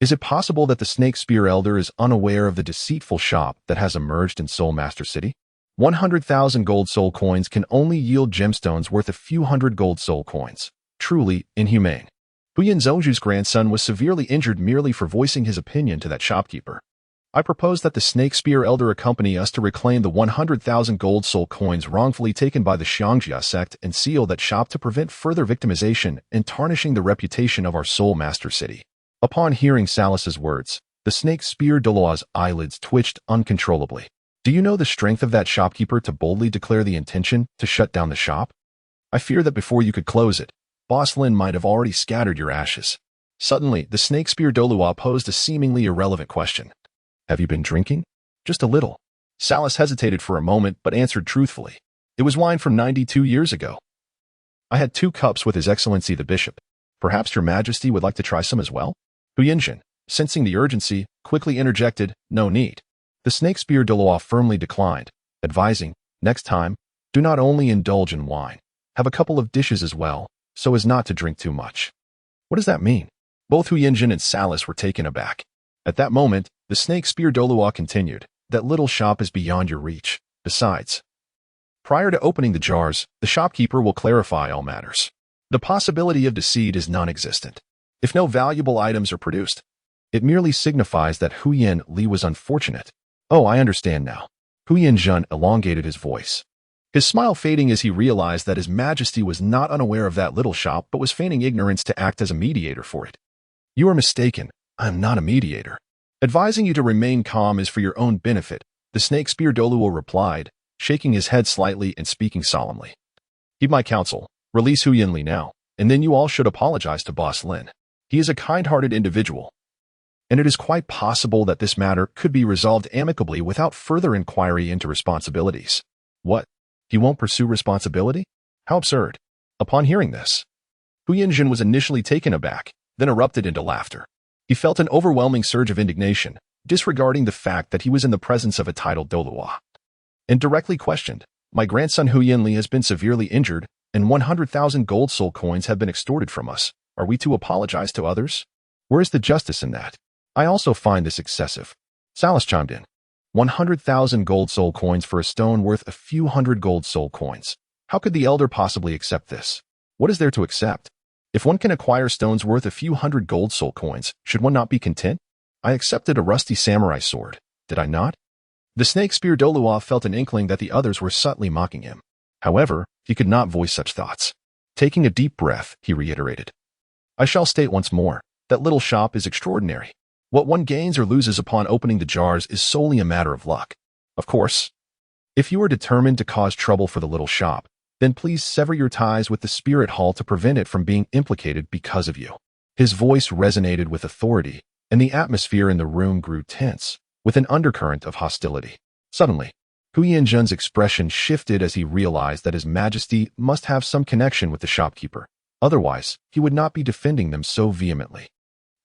Is it possible that the Snake Spear Elder is unaware of the deceitful shop that has emerged in Soul Master City? 100,000 gold soul coins can only yield gemstones worth a few hundred gold soul coins. Truly inhumane. Hu Yanzhou's grandson was severely injured merely for voicing his opinion to that shopkeeper. I propose that the Snake Spear Elder accompany us to reclaim the 100,000 gold soul coins wrongfully taken by the Xiangjia sect and seal that shop to prevent further victimization and tarnishing the reputation of our Soul Master City. Upon hearing Salas's words, the Snake Spear Douluo's eyelids twitched uncontrollably. Do you know the strength of that shopkeeper to boldly declare the intention to shut down the shop? I fear that before you could close it, Boss Lin might have already scattered your ashes. Suddenly, the Snake Spear Douluo posed a seemingly irrelevant question. Have you been drinking? Just a little. Salas hesitated for a moment but answered truthfully. It was wine from 92 years ago. I had 2 cups with His Excellency the Bishop. Perhaps Your Majesty would like to try some as well? Hu Yanzhen, sensing the urgency, quickly interjected, no need. The Snake Spear Douluo firmly declined, advising, next time, do not only indulge in wine, have a couple of dishes as well, so as not to drink too much. What does that mean? Both Hu Yanzhen and Salas were taken aback. At that moment, the Snake Spear Douluo continued, that little shop is beyond your reach. Besides, prior to opening the jars, the shopkeeper will clarify all matters. The possibility of deceit is non-existent. If no valuable items are produced, it merely signifies that Hu Yanli was unfortunate. Oh, I understand now. Hu Yanzhen elongated his voice, his smile fading as he realized that His Majesty was not unaware of that little shop but was feigning ignorance to act as a mediator for it. You are mistaken. I am not a mediator. Advising you to remain calm is for your own benefit, the Snake Spear Douluo replied, shaking his head slightly and speaking solemnly. Heed my counsel. Release Hu Yanli now, and then you all should apologize to Boss Lin. He is a kind-hearted individual, and it is quite possible that this matter could be resolved amicably without further inquiry into responsibilities. What? He won't pursue responsibility? How absurd. Upon hearing this, Hu Yanzhen was initially taken aback, then erupted into laughter. He felt an overwhelming surge of indignation, disregarding the fact that he was in the presence of a titled Douluo, and directly questioned, my grandson Hu Yanli has been severely injured, and 100,000 gold soul coins have been extorted from us. Are we to apologize to others? Where is the justice in that? I also find this excessive. Salas chimed in. 100,000 gold soul coins for a stone worth a few hundred gold soul coins. How could the elder possibly accept this? What is there to accept? If one can acquire stones worth a few hundred gold soul coins, should one not be content? I accepted a rusty samurai sword, did I not? The Snake Spear Douluo felt an inkling that the others were subtly mocking him. However, he could not voice such thoughts. Taking a deep breath, he reiterated. I shall state once more, that little shop is extraordinary. What one gains or loses upon opening the jars is solely a matter of luck. Of course, if you are determined to cause trouble for the little shop, then please sever your ties with the spirit hall to prevent it from being implicated because of you. His voice resonated with authority, and the atmosphere in the room grew tense, with an undercurrent of hostility. Suddenly, Hu Yanzhen's expression shifted as he realized that His Majesty must have some connection with the shopkeeper. Otherwise, he would not be defending them so vehemently.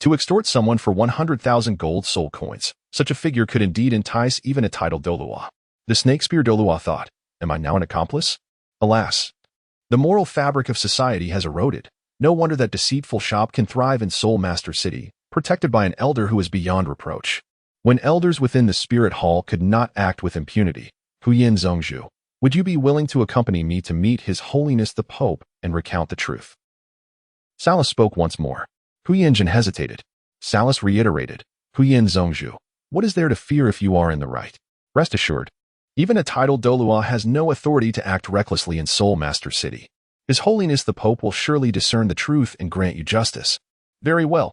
To extort someone for 100,000 gold soul coins, such a figure could indeed entice even a titled Douluo. The snake-spear Douluo thought, am I now an accomplice? Alas, the moral fabric of society has eroded. No wonder that deceitful shop can thrive in Soul Master City, protected by an elder who is beyond reproach. When elders within the spirit hall could not act with impunity, Huyan Zhongzhu, would you be willing to accompany me to meet His Holiness the Pope and recount the truth? Salas spoke once more. Hu Yanzhen hesitated. Salas reiterated, Huyan Zhongzhu, what is there to fear if you are in the right? Rest assured, even a titled Douluo has no authority to act recklessly in Soul Master City. His Holiness the Pope will surely discern the truth and grant you justice. Very well.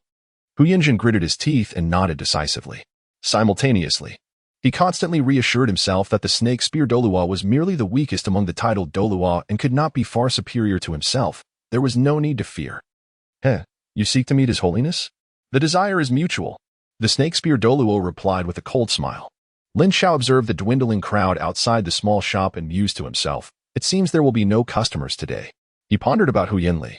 Hu Yanzhen gritted his teeth and nodded decisively. Simultaneously, he constantly reassured himself that the snake-spear Douluo was merely the weakest among the titled Douluo and could not be far superior to himself. There was no need to fear. You seek to meet His Holiness? The desire is mutual. The snake-spear Douluo replied with a cold smile. Lin Xiao observed the dwindling crowd outside the small shop and mused to himself, it seems there will be no customers today. He pondered about Hu Yanli,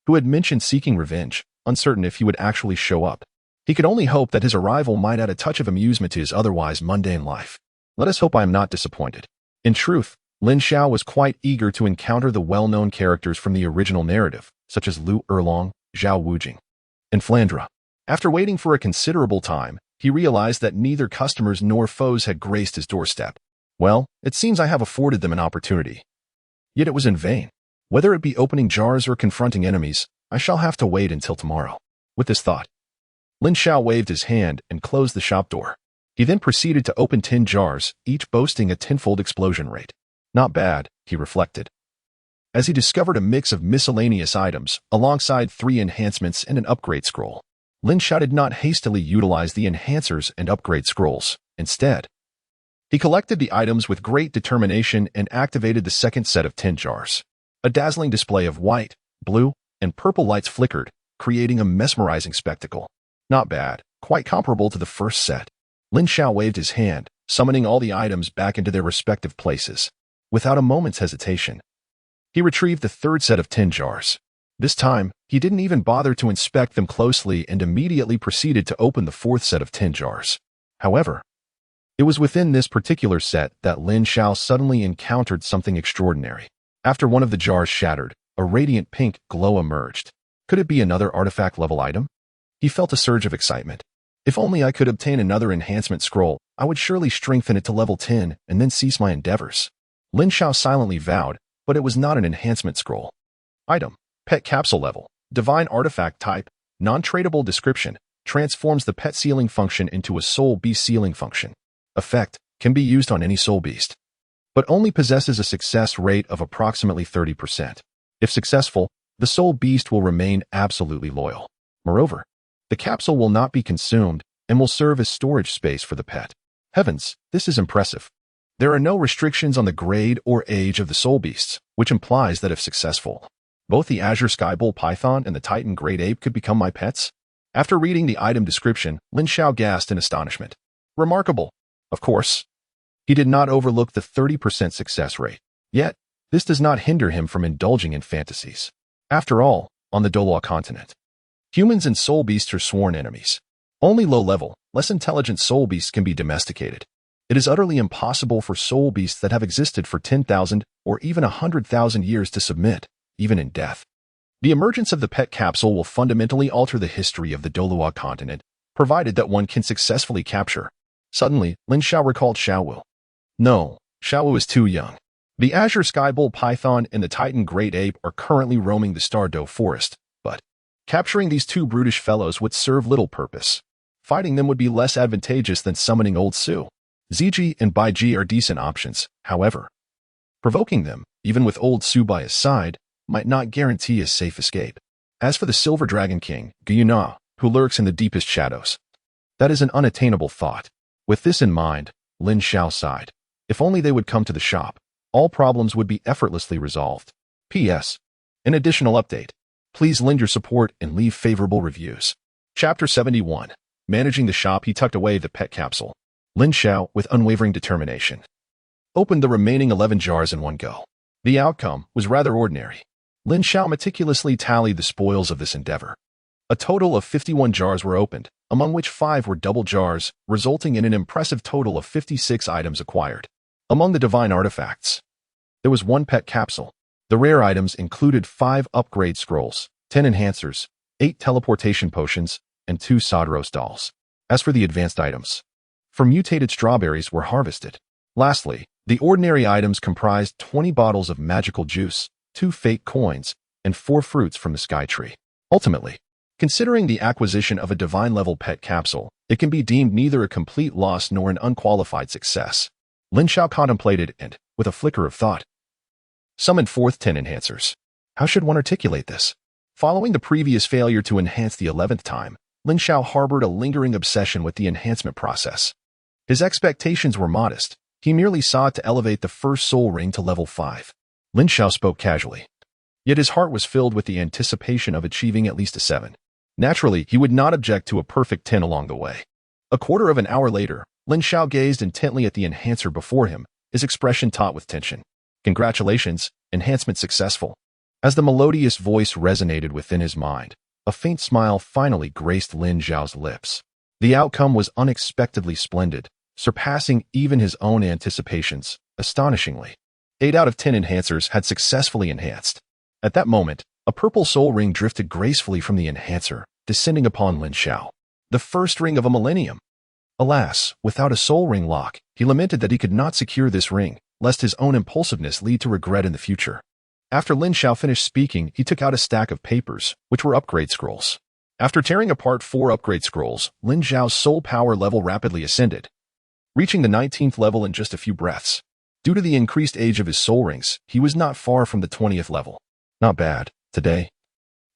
who had mentioned seeking revenge, uncertain if he would actually show up. He could only hope that his arrival might add a touch of amusement to his otherwise mundane life. Let us hope I am not disappointed. In truth, Lin Xiao was quite eager to encounter the well-known characters from the original narrative, such as Lu Erlong, Zhao Wujing, and Flandra. After waiting for a considerable time, he realized that neither customers nor foes had graced his doorstep. Well, it seems I have afforded them an opportunity. Yet it was in vain. Whether it be opening jars or confronting enemies, I shall have to wait until tomorrow. With this thought, Lin Xiao waved his hand and closed the shop door. He then proceeded to open 10 jars, each boasting a tenfold explosion rate. Not bad, he reflected, as he discovered a mix of miscellaneous items, alongside 3 enhancements and an upgrade scroll. Lin Xiao did not hastily utilize the enhancers and upgrade scrolls. Instead, he collected the items with great determination and activated the second set of 10 jars. A dazzling display of white, blue, and purple lights flickered, creating a mesmerizing spectacle. Not bad, quite comparable to the first set. Lin Xiao waved his hand, summoning all the items back into their respective places. Without a moment's hesitation, he retrieved the third set of 10 jars. This time, he didn't even bother to inspect them closely and immediately proceeded to open the fourth set of 10 jars. However, it was within this particular set that Lin Xiao suddenly encountered something extraordinary. After one of the jars shattered, a radiant pink glow emerged. Could it be another artifact-level item? He felt a surge of excitement. If only I could obtain another enhancement scroll, I would surely strengthen it to level 10 and then cease my endeavors. Lin Xiao silently vowed, but it was not an enhancement scroll. Item: Pet Capsule Level, Divine Artifact Type, Non-Tradable Description, transforms the pet sealing function into a soul beast sealing function. Effect: can be used on any soul beast, but only possesses a success rate of approximately 30%. If successful, the soul beast will remain absolutely loyal. Moreover, the capsule will not be consumed and will serve as storage space for the pet. Heavens, this is impressive. There are no restrictions on the grade or age of the soul beasts, which implies that if successful, both the Azure Skybull Python and the Titan Great Ape could become my pets. After reading the item description, Lin Xiao gasped in astonishment. Remarkable. Of course, he did not overlook the 30% success rate. Yet, this does not hinder him from indulging in fantasies. After all, on the Douluo Continent, humans and soul beasts are sworn enemies. Only low-level, less intelligent soul beasts can be domesticated. It is utterly impossible for soul beasts that have existed for 10,000 or even 100,000 years to submit, even in death. The emergence of the pet capsule will fundamentally alter the history of the Douluo Continent, provided that one can successfully capture. Suddenly, Lin Xiao recalled Xiaowu. No, Xiaowu is too young. The Azure Skybull Python and the Titan Great Ape are currently roaming the Stardow Forest, but capturing these two brutish fellows would serve little purpose. Fighting them would be less advantageous than summoning Old Su. Ziji and Baiji are decent options, however. Provoking them, even with Old Su by his side, might not guarantee a safe escape. As for the Silver Dragon King, Guyuna, who lurks in the deepest shadows, that is an unattainable thought. With this in mind, Lin Xiao sighed. If only they would come to the shop, all problems would be effortlessly resolved. P.S. An additional update. Please lend your support and leave favorable reviews. Chapter 71. Managing the shop, he tucked away the pet capsule. Lin Xiao, with unwavering determination, opened the remaining 11 jars in one go. The outcome was rather ordinary. Lin Xiao meticulously tallied the spoils of this endeavor. A total of 51 jars were opened, among which 5 were double jars, resulting in an impressive total of 56 items acquired. Among the divine artifacts, there was 1 pet capsule. The rare items included 5 upgrade scrolls, 10 enhancers, 8 teleportation potions, and 2 Sodros dolls. As for the advanced items, mutated strawberries were harvested. Lastly, the ordinary items comprised 20 bottles of magical juice, 2 fake coins, and 4 fruits from the sky tree. Ultimately, considering the acquisition of a divine-level pet capsule, it can be deemed neither a complete loss nor an unqualified success. Lin Xiao contemplated and, with a flicker of thought, summoned forth 10 enhancers. How should one articulate this? Following the previous failure to enhance the 11th time, Lin Xiao harbored a lingering obsession with the enhancement process. His expectations were modest. He merely sought to elevate the first soul ring to level 5. Lin Xiao spoke casually, yet his heart was filled with the anticipation of achieving at least a 7. Naturally, he would not object to a perfect 10 along the way. A quarter of an hour later, Lin Xiao gazed intently at the enhancer before him, his expression taut with tension. Congratulations, enhancement successful. As the melodious voice resonated within his mind, a faint smile finally graced Lin Xiao's lips. The outcome was unexpectedly splendid, surpassing even his own anticipations, astonishingly. 8 out of 10 enhancers had successfully enhanced. At that moment, a purple soul ring drifted gracefully from the enhancer, descending upon Lin Xiao. The first ring of a millennium. Alas, without a soul ring lock, he lamented that he could not secure this ring, lest his own impulsiveness lead to regret in the future. After Lin Xiao finished speaking, he took out a stack of papers, which were upgrade scrolls. After tearing apart 4 upgrade scrolls, Lin Xiao's soul power level rapidly ascended, reaching the 19th level in just a few breaths. Due to the increased age of his soul rings, he was not far from the 20th level. Not bad. Today,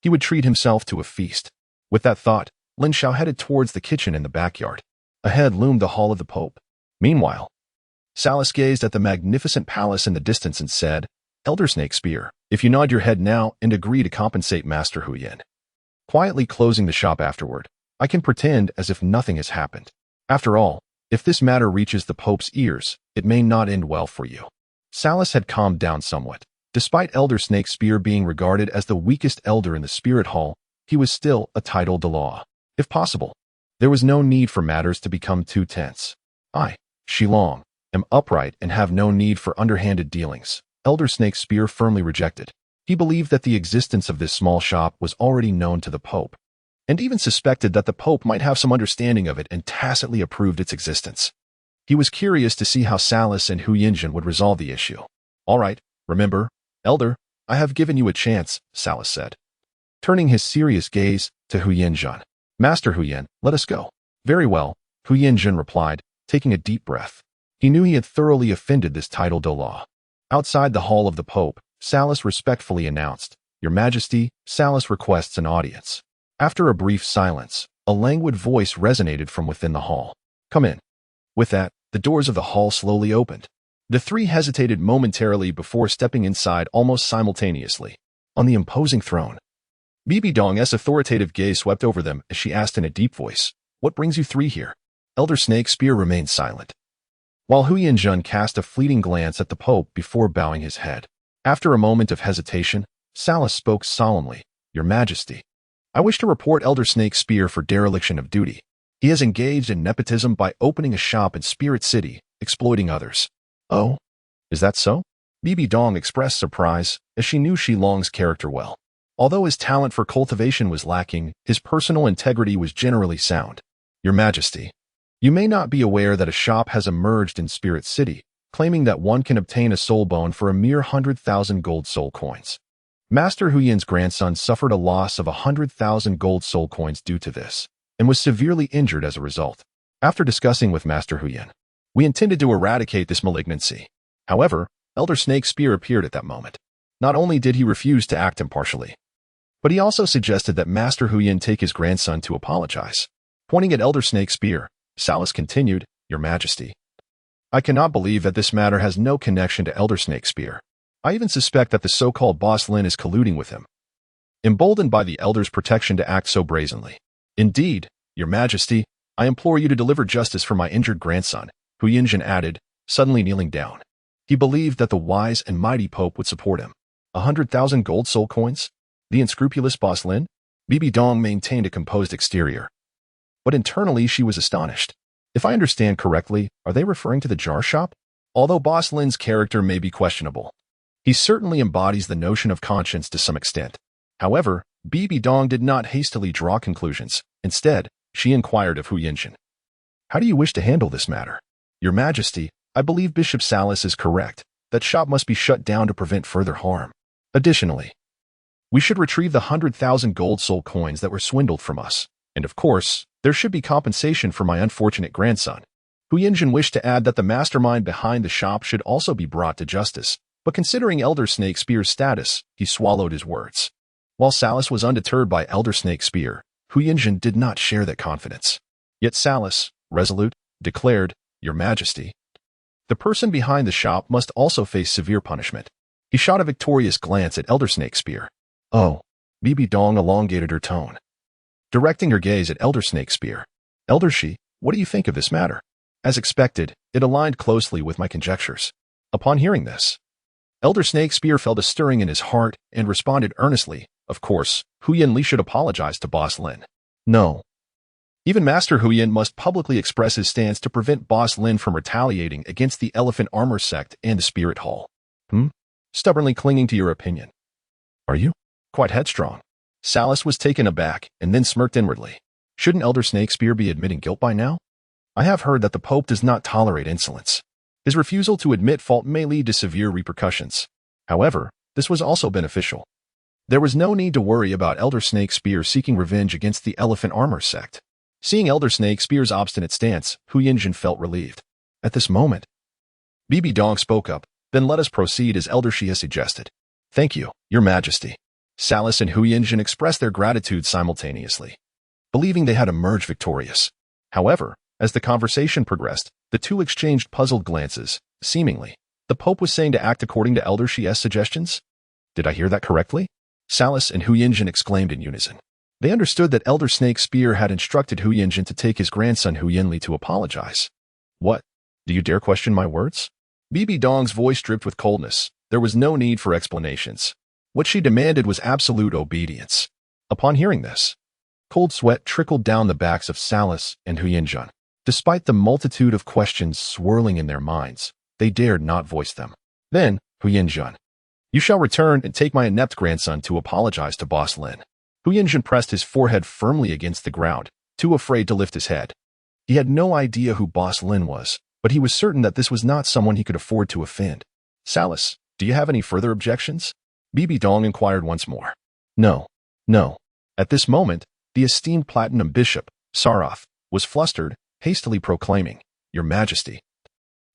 he would treat himself to a feast. With that thought, Lin Xiao headed towards the kitchen in the backyard. Ahead loomed the Hall of the Pope. Meanwhile, Salus gazed at the magnificent palace in the distance and said, Elder Snake Spear, if you nod your head now and agree to compensate Master Huyan, quietly closing the shop afterward, I can pretend as if nothing has happened. After all, if this matter reaches the Pope's ears, it may not end well for you. Salus had calmed down somewhat. Despite Elder Snake Spear being regarded as the weakest elder in the Spirit Hall, he was still a title de law. If possible, there was no need for matters to become too tense. I, Shilong, am upright and have no need for underhanded dealings. Elder Snake Spear firmly rejected. He believed that the existence of this small shop was already known to the Pope, and even suspected that the Pope might have some understanding of it and tacitly approved its existence. He was curious to see how Salus and Hu Yinjin would resolve the issue. All right, remember, Elder, I have given you a chance, Salus said, turning his serious gaze to Hu Yinjin. Master Huyan, let us go. Very well, Hu Yinjin replied, taking a deep breath. He knew he had thoroughly offended this title de law. Outside the Hall of the Pope, Salus respectfully announced, Your Majesty, Salus requests an audience. After a brief silence, a languid voice resonated from within the hall. Come in. With that, the doors of the hall slowly opened. The three hesitated momentarily before stepping inside almost simultaneously. On the imposing throne, Bibi Dong's authoritative gaze swept over them as she asked in a deep voice, What brings you three here? Elder Snake Spear remained silent, while Hu Yinjun cast a fleeting glance at the Pope before bowing his head. After a moment of hesitation, Salus spoke solemnly, Your Majesty, I wish to report Elder Snake Spear for dereliction of duty. He has engaged in nepotism by opening a shop in Spirit City, exploiting others. Oh, is that so? Bibi Dong expressed surprise, as she knew Shilong's character well. Although his talent for cultivation was lacking, his personal integrity was generally sound. Your Majesty, you may not be aware that a shop has emerged in Spirit City, claiming that one can obtain a soul bone for a mere 100,000 gold soul coins. Master Huyan's grandson suffered a loss of 100,000 gold soul coins due to this, and was severely injured as a result. After discussing with Master Huyan, we intended to eradicate this malignancy. However, Elder Snake Spear appeared at that moment. Not only did he refuse to act impartially, but he also suggested that Master Huyan take his grandson to apologize. Pointing at Elder Snake Spear, Salus continued, Your Majesty, I cannot believe that this matter has no connection to Elder Snake Spear. I even suspect that the so-called boss Lin is colluding with him, emboldened by the Elder's protection to act so brazenly. Indeed, Your Majesty, I implore you to deliver justice for my injured grandson, Hu Yinjin added, suddenly kneeling down. He believed that the wise and mighty Pope would support him. 100,000 gold soul coins? The unscrupulous boss Lin? Bibi Dong maintained a composed exterior. But internally she was astonished. If I understand correctly, are they referring to the jar shop? Although boss Lin's character may be questionable, he certainly embodies the notion of conscience to some extent. However, Bibi Dong did not hastily draw conclusions. Instead, she inquired of Hu Yinjin. How do you wish to handle this matter? Your Majesty, I believe Bishop Salas is correct. That shop must be shut down to prevent further harm. Additionally, we should retrieve the 100,000 gold soul coins that were swindled from us. And of course, there should be compensation for my unfortunate grandson. Hu Yinjin wished to add that the mastermind behind the shop should also be brought to justice, but considering Elder Snake Spear's status, he swallowed his words. While Salas was undeterred by Elder Snake Spear, Hu Yinjin did not share that confidence. Yet Salas, resolute, declared, Your Majesty, the person behind the shop must also face severe punishment. He shot a victorious glance at Elder Snake Spear. Oh, Bibi Dong elongated her tone, directing her gaze at Elder Snake Spear. Elder Shi, what do you think of this matter? As expected, it aligned closely with my conjectures. Upon hearing this, Elder Snake Spear felt a stirring in his heart and responded earnestly, Of course, Hu Yinli should apologize to Boss Lin. No. Even Master Hu Yin must publicly express his stance to prevent Boss Lin from retaliating against the Elephant Armor sect and the Spirit Hall. Stubbornly clinging to your opinion. Are you? Quite headstrong. Salas was taken aback and then smirked inwardly. Shouldn't Elder Snake Spear be admitting guilt by now? I have heard that the Pope does not tolerate insolence. His refusal to admit fault may lead to severe repercussions. However, this was also beneficial. There was no need to worry about Elder Snake Spear seeking revenge against the Elephant Armor sect. Seeing Elder Snake Spear's obstinate stance, Hu Yinjin felt relieved. At this moment, Bibi Dong spoke up, Then let us proceed as Elder Shi has suggested. Thank you, Your Majesty. Salas and Hu Yinjin expressed their gratitude simultaneously, believing they had emerged victorious. However, as the conversation progressed, the two exchanged puzzled glances. Seemingly, the Pope was saying to act according to Elder Shi's suggestions? Did I hear that correctly? Salas and Hu Yinjin exclaimed in unison. They understood that Elder Snake Spear had instructed Hu Yinjin to take his grandson Hu Yinli to apologize. What? Do you dare question my words? Bibi Dong's voice dripped with coldness. There was no need for explanations. What she demanded was absolute obedience. Upon hearing this, cold sweat trickled down the backs of Salas and Hu Yinjin. Despite the multitude of questions swirling in their minds, they dared not voice them. Then, Hu Yinjin, you shall return and take my inept grandson to apologize to Boss Lin. Hu Yinjin pressed his forehead firmly against the ground, too afraid to lift his head. He had no idea who Boss Lin was, but he was certain that this was not someone he could afford to offend. Salas, do you have any further objections? Bibi Dong inquired once more. No. At this moment, the esteemed Platinum Bishop, Sarath, was flustered, hastily proclaiming, Your Majesty,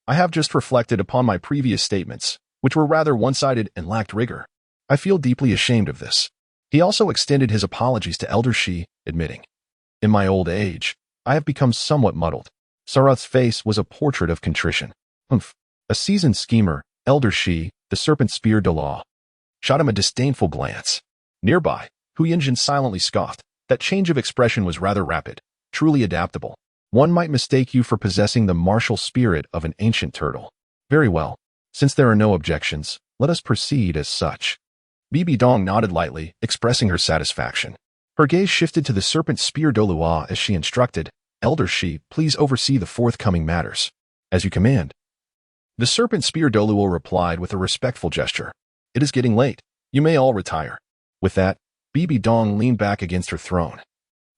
I have just reflected upon my previous statements, which were rather one-sided and lacked rigor. I feel deeply ashamed of this. He also extended his apologies to Elder Shi, admitting, In my old age, I have become somewhat muddled. Sarath's face was a portrait of contrition. A seasoned schemer, Elder Shi, the serpent spear Douluo, shot him a disdainful glance. Nearby, Hu Yinjin silently scoffed. That change of expression was rather rapid, truly adaptable. One might mistake you for possessing the martial spirit of an ancient turtle. Very well. Since there are no objections, let us proceed as such. Bibi Dong nodded lightly, expressing her satisfaction. Her gaze shifted to the serpent spear Douluo as she instructed, Elder Shi, please oversee the forthcoming matters. As you command. The serpent spear Douluo replied with a respectful gesture. It is getting late. You may all retire. With that, Bibi Dong leaned back against her throne,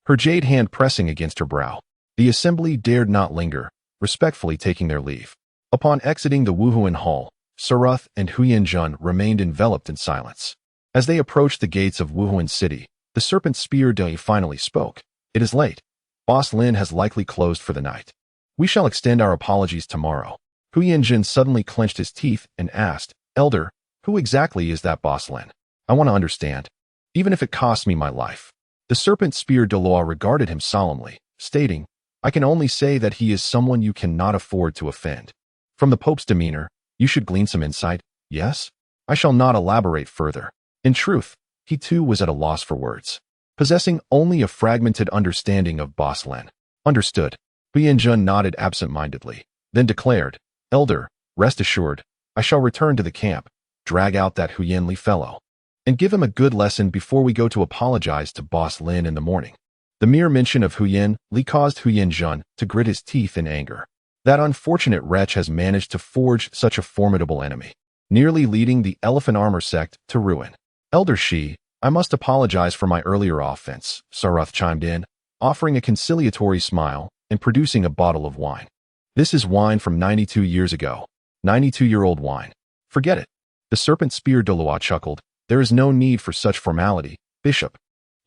her jade hand pressing against her brow. The assembly dared not linger, respectfully taking their leave. Upon exiting the Wuhuan Hall, Sarath and Hu Yinjin remained enveloped in silence. As they approached the gates of Wuhuan City, the serpent spear Dai finally spoke. It is late. Boss Lin has likely closed for the night. We shall extend our apologies tomorrow. Hu Yinjin suddenly clenched his teeth and asked, Elder, who exactly is that Boss Lin? I want to understand, even if it costs me my life. The serpent spear Douluo regarded him solemnly, stating, I can only say that he is someone you cannot afford to offend. From the Pope's demeanor, you should glean some insight, yes? I shall not elaborate further. In truth, he too was at a loss for words, possessing only a fragmented understanding of Boss Lin. Understood. Hu Yinjin nodded absent-mindedly, then declared, Elder, rest assured, I shall return to the camp, drag out that Huyan Li fellow, and give him a good lesson before we go to apologize to Boss Lin in the morning. The mere mention of Huyan Li caused Huyan Zhen to grit his teeth in anger. That unfortunate wretch has managed to forge such a formidable enemy, nearly leading the Elephant Armor sect to ruin. Elder Shi, I must apologize for my earlier offense, Sarath chimed in, offering a conciliatory smile and producing a bottle of wine. This is wine from 92 years ago. 92-year-old wine. Forget it. The serpent spear Douluo chuckled. There is no need for such formality, Bishop.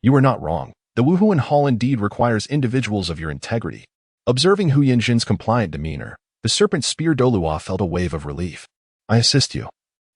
You are not wrong. The Wuhuan Hall indeed requires individuals of your integrity. Observing Huyan Zhen's compliant demeanor, the serpent spear Douluo felt a wave of relief. I assist you.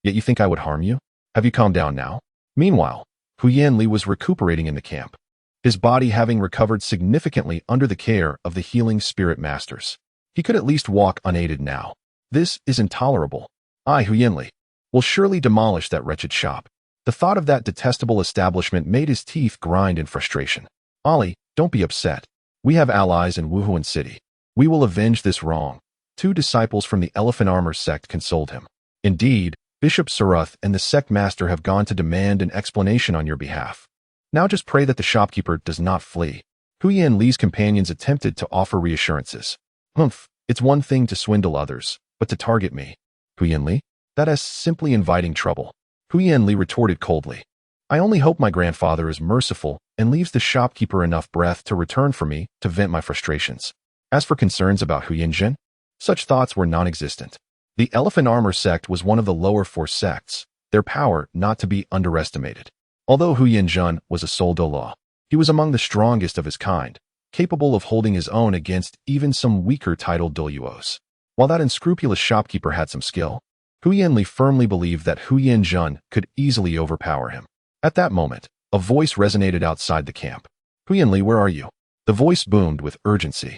Yet you think I would harm you? Have you calmed down now? Meanwhile, Huyan Li was recuperating in the camp, his body having recovered significantly under the care of the healing spirit masters. He could at least walk unaided now. This is intolerable. I, Huyan Li, will surely demolish that wretched shop. The thought of that detestable establishment made his teeth grind in frustration. Ali, don't be upset. We have allies in Wuhuan City. We will avenge this wrong. 2 disciples from the Elephant Armor sect consoled him. Indeed, Bishop Sarath and the sect master have gone to demand an explanation on your behalf. Now just pray that the shopkeeper does not flee. Huyan Li's companions attempted to offer reassurances. Humph, it's one thing to swindle others, but to target me. Huyan Li? That is simply inviting trouble. Huyan Li retorted coldly. I only hope my grandfather is merciful and leaves the shopkeeper enough breath to return for me to vent my frustrations. As for concerns about Huyan Zhen, such thoughts were non-existent. The Elephant Armor sect was one of the lower 4 sects, their power not to be underestimated. Although Huyan Zhen was a sole Douluo, he was among the strongest of his kind, capable of holding his own against even some weaker titled Douluos. While that unscrupulous shopkeeper had some skill, Huyan Li firmly believed that Huyan Zhen could easily overpower him. At that moment, a voice resonated outside the camp. Huyan Li, where are you? The voice boomed with urgency.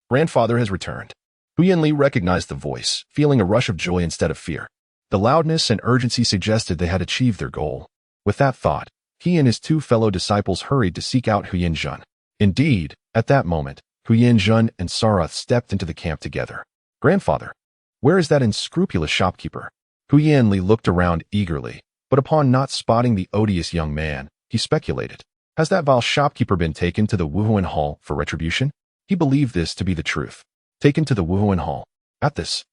Grandfather has returned. Huyan Li recognized the voice, feeling a rush of joy instead of fear. The loudness and urgency suggested they had achieved their goal. With that thought, he and his 2 fellow disciples hurried to seek out Huyan Zhen. Indeed, at that moment, Huyan Zhen and Sarath stepped into the camp together. Grandfather, where is that unscrupulous shopkeeper? Huyan Li looked around eagerly, but upon not spotting the odious young man, he speculated. Has that vile shopkeeper been taken to the Wuhuan Hall for retribution? He believed this to be the truth. Taken to the Wuhuan Hall. At this,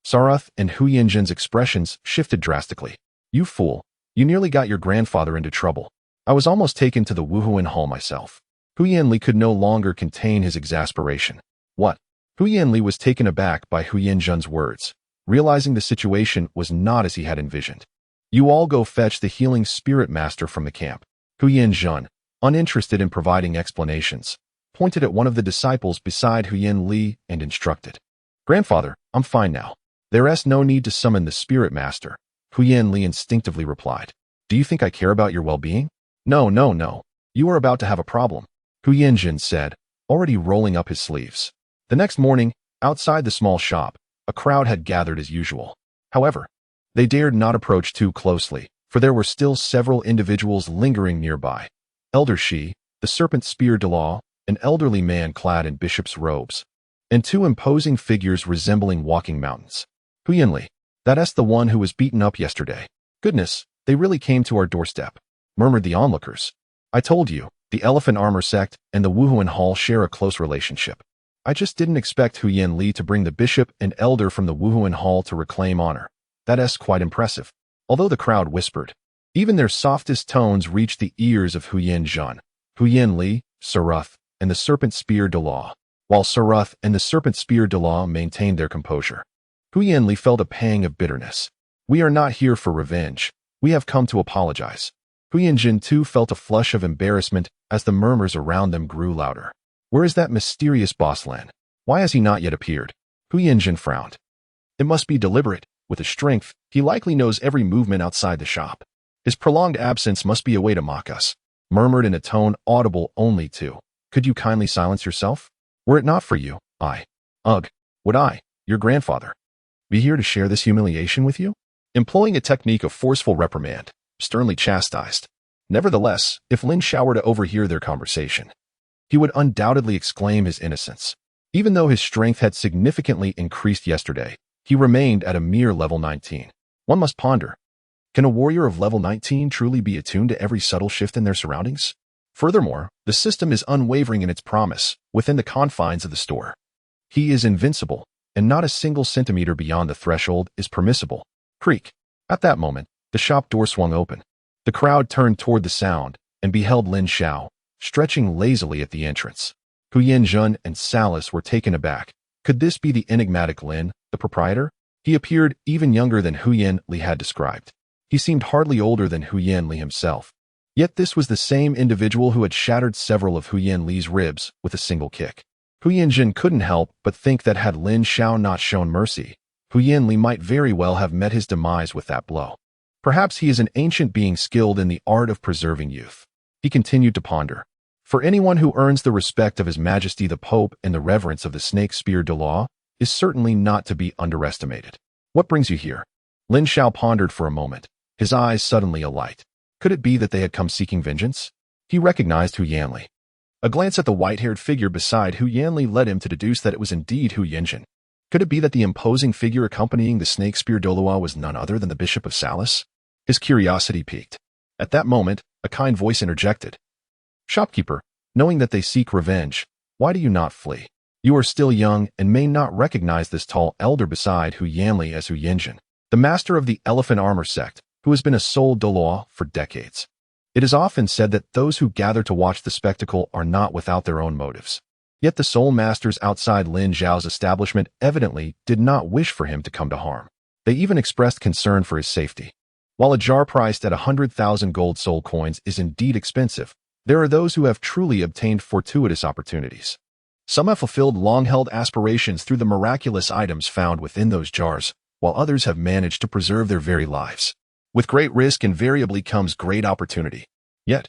Sarath and Huyan Zhen's expressions shifted drastically. You fool, you nearly got your grandfather into trouble. I was almost taken to the Wuhuan Hall myself. Huyan Li could no longer contain his exasperation. What? Huyan Li was taken aback by Huyan Zhen's words, realizing the situation was not as he had envisioned. You all go fetch the healing spirit master from the camp. Huyan Zhen, uninterested in providing explanations, pointed at one of the disciples beside Huyan Li and instructed. Grandfather, I'm fine now. There is no need to summon the spirit master, Huyan Li instinctively replied. Do you think I care about your well-being? No. You are about to have a problem, Huyan Zhen said, already rolling up his sleeves. The next morning, outside the small shop, a crowd had gathered as usual. However, they dared not approach too closely, for there were still several individuals lingering nearby. Elder Shi, the serpent spear Douluo, an elderly man clad in bishop's robes, and 2 imposing figures resembling walking mountains. Huyan Li, that's the one who was beaten up yesterday. Goodness, they really came to our doorstep, murmured the onlookers. I told you, the Elephant Armor sect and the Wuhuan Hall share a close relationship. I just didn't expect Huyan Li to bring the bishop and elder from the Wuhuan Hall to reclaim honor. That's quite impressive. Although the crowd whispered, even their softest tones reached the ears of Huyan Zhen, Huyan Li, Sarath, and the serpent spear Douluo, while Sarath and the serpent spear Douluo maintained their composure. Huyan Li felt a pang of bitterness. We are not here for revenge. We have come to apologize. Huyan Zhen too felt a flush of embarrassment as the murmurs around them grew louder. Where is that mysterious boss Lin? Why has he not yet appeared? Huyan Zhen frowned. It must be deliberate. With his strength, he likely knows every movement outside the shop. His prolonged absence must be a way to mock us, murmured in a tone audible only to. Could you kindly silence yourself? Were it not for you, would I, your grandfather, be here to share this humiliation with you? Employing a technique of forceful reprimand, sternly chastised. Nevertheless, if Lin Xiao were to overhear their conversation, he would undoubtedly exclaim his innocence. Even though his strength had significantly increased yesterday, he remained at a mere level 19. One must ponder. Can a warrior of level 19 truly be attuned to every subtle shift in their surroundings? Furthermore, the system is unwavering in its promise within the confines of the store. He is invincible, and not a single centimeter beyond the threshold is permissible. Creak. At that moment, the shop door swung open. The crowd turned toward the sound and beheld Lin Xiao, stretching lazily at the entrance. Hu Yanjun and Salas were taken aback. Could this be the enigmatic Lin, the proprietor? He appeared even younger than Hu Yanli had described. He seemed hardly older than Hu Yanli himself. Yet this was the same individual who had shattered several of Hu Yanli's ribs with a single kick. Hu Yanjun couldn't help but think that had Lin Xiao not shown mercy, Hu Yanli might very well have met his demise with that blow. Perhaps he is an ancient being skilled in the art of preserving youth. He continued to ponder. For anyone who earns the respect of His Majesty the Pope and the reverence of the snake spear Douluo is certainly not to be underestimated. What brings you here? Lin Xiao pondered for a moment, his eyes suddenly alight. Could it be that they had come seeking vengeance? He recognized Hu Yanli. A glance at the white-haired figure beside Hu Yanli led him to deduce that it was indeed Hu Yanjun. Could it be that the imposing figure accompanying the snake spear Douluo was none other than the Bishop of Salas? His curiosity piqued. At that moment, a kind voice interjected. Shopkeeper, knowing that they seek revenge, why do you not flee? You are still young and may not recognize this tall elder beside Hu Yanli as Hu Yanjun, the master of the Elephant Armor sect, who has been a sole Douluo for decades. It is often said that those who gather to watch the spectacle are not without their own motives. Yet the soul masters outside Lin Xiao's establishment evidently did not wish for him to come to harm. They even expressed concern for his safety. While a jar priced at 100,000 gold soul coins is indeed expensive, there are those who have truly obtained fortuitous opportunities. Some have fulfilled long-held aspirations through the miraculous items found within those jars, while others have managed to preserve their very lives. With great risk invariably comes great opportunity. Yet,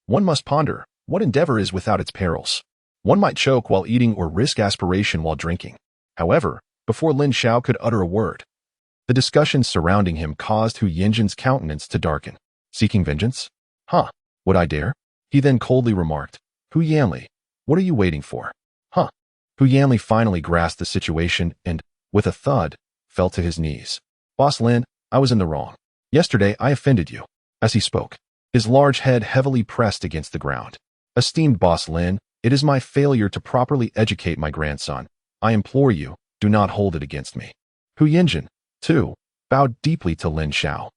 one must ponder, what endeavor is without its perils? One might choke while eating or risk aspiration while drinking. However, before Lin Xiao could utter a word, the discussion surrounding him caused Hu Yanjun's countenance to darken. Seeking vengeance? Huh, would I dare? He then coldly remarked, Hu Yanli, what are you waiting for? Huh. Hu Yanli finally grasped the situation and, with a thud, fell to his knees. Boss Lin, I was in the wrong. Yesterday I offended you. As he spoke, his large head heavily pressed against the ground. Esteemed Boss Lin, it is my failure to properly educate my grandson. I implore you, do not hold it against me. Hu Yanjun, too, bowed deeply to Lin Xiao.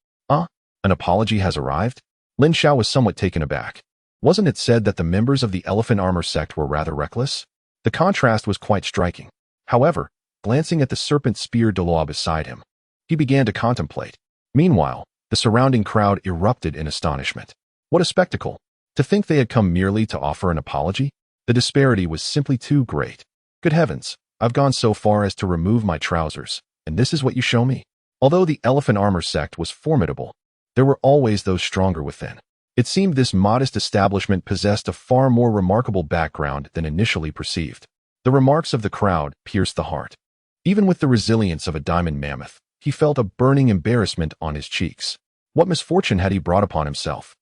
An apology has arrived? Lin Xiao was somewhat taken aback. Wasn't it said that the members of the Elephant Armor sect were rather reckless? The contrast was quite striking. However, glancing at the serpent spear Douluo beside him, he began to contemplate. Meanwhile, the surrounding crowd erupted in astonishment. What a spectacle! To think they had come merely to offer an apology? The disparity was simply too great. Good heavens, I've gone so far as to remove my trousers, and this is what you show me? Although the Elephant Armor sect was formidable, there were always those stronger within. It seemed this modest establishment possessed a far more remarkable background than initially perceived. The remarks of the crowd pierced the heart. Even with the resilience of a diamond mammoth, he felt a burning embarrassment on his cheeks. What misfortune had he brought upon himself?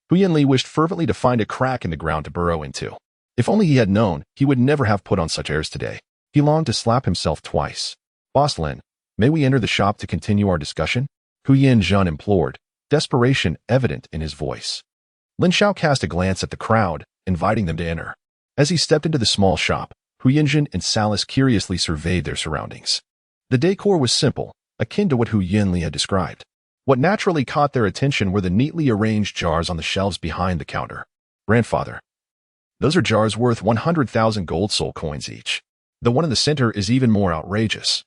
Hu Yanli wished fervently to find a crack in the ground to burrow into. If only he had known, he would never have put on such airs today. He longed to slap himself twice. Boss Lin, may we enter the shop to continue our discussion? Hu Yanjun implored, desperation evident in his voice. Lin Xiao cast a glance at the crowd, inviting them to enter. As he stepped into the small shop, Hu Yanjun and Salas curiously surveyed their surroundings. The decor was simple, akin to what Hu Yanli had described. What naturally caught their attention were the neatly arranged jars on the shelves behind the counter. Grandfather, those are jars worth 100,000 gold soul coins each. The one in the center is even more outrageous.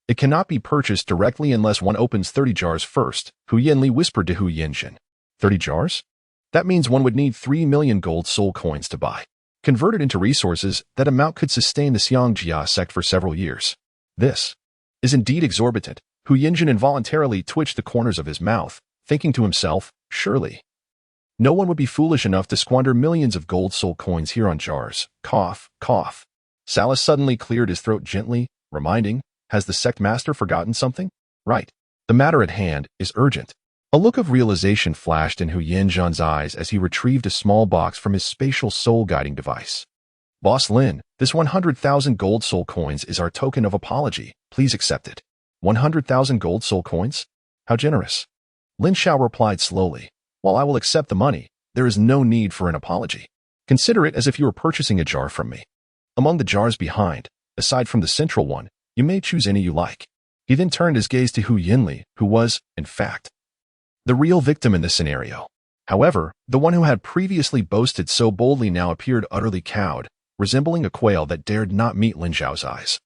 It cannot be purchased directly unless one opens 30 jars first, Hu Yanli whispered to Hu Yanjun. 30 jars? That means one would need 3 million gold soul coins to buy. Converted into resources, that amount could sustain the Xiangjia sect for several years. This is indeed exorbitant. Hu Yanjun involuntarily twitched the corners of his mouth, thinking to himself, surely no one would be foolish enough to squander millions of gold soul coins here on jars. Cough, cough. Salas suddenly cleared his throat gently, reminding, has the sect master forgotten something? Right. The matter at hand is urgent. A look of realization flashed in Hu Yanjun's eyes as he retrieved a small box from his spatial soul-guiding device. Boss Lin, this 100,000 gold soul coins is our token of apology. Please accept it. 100,000 gold soul coins? How generous. Lin Xiao replied slowly. While I will accept the money, there is no need for an apology. Consider it as if you were purchasing a jar from me. Among the jars behind, aside from the central one, you may choose any you like. He then turned his gaze to Hu Yinli, who was, in fact, the real victim in this scenario. However, the one who had previously boasted so boldly now appeared utterly cowed, resembling a quail that dared not meet Lin Xiao's eyes,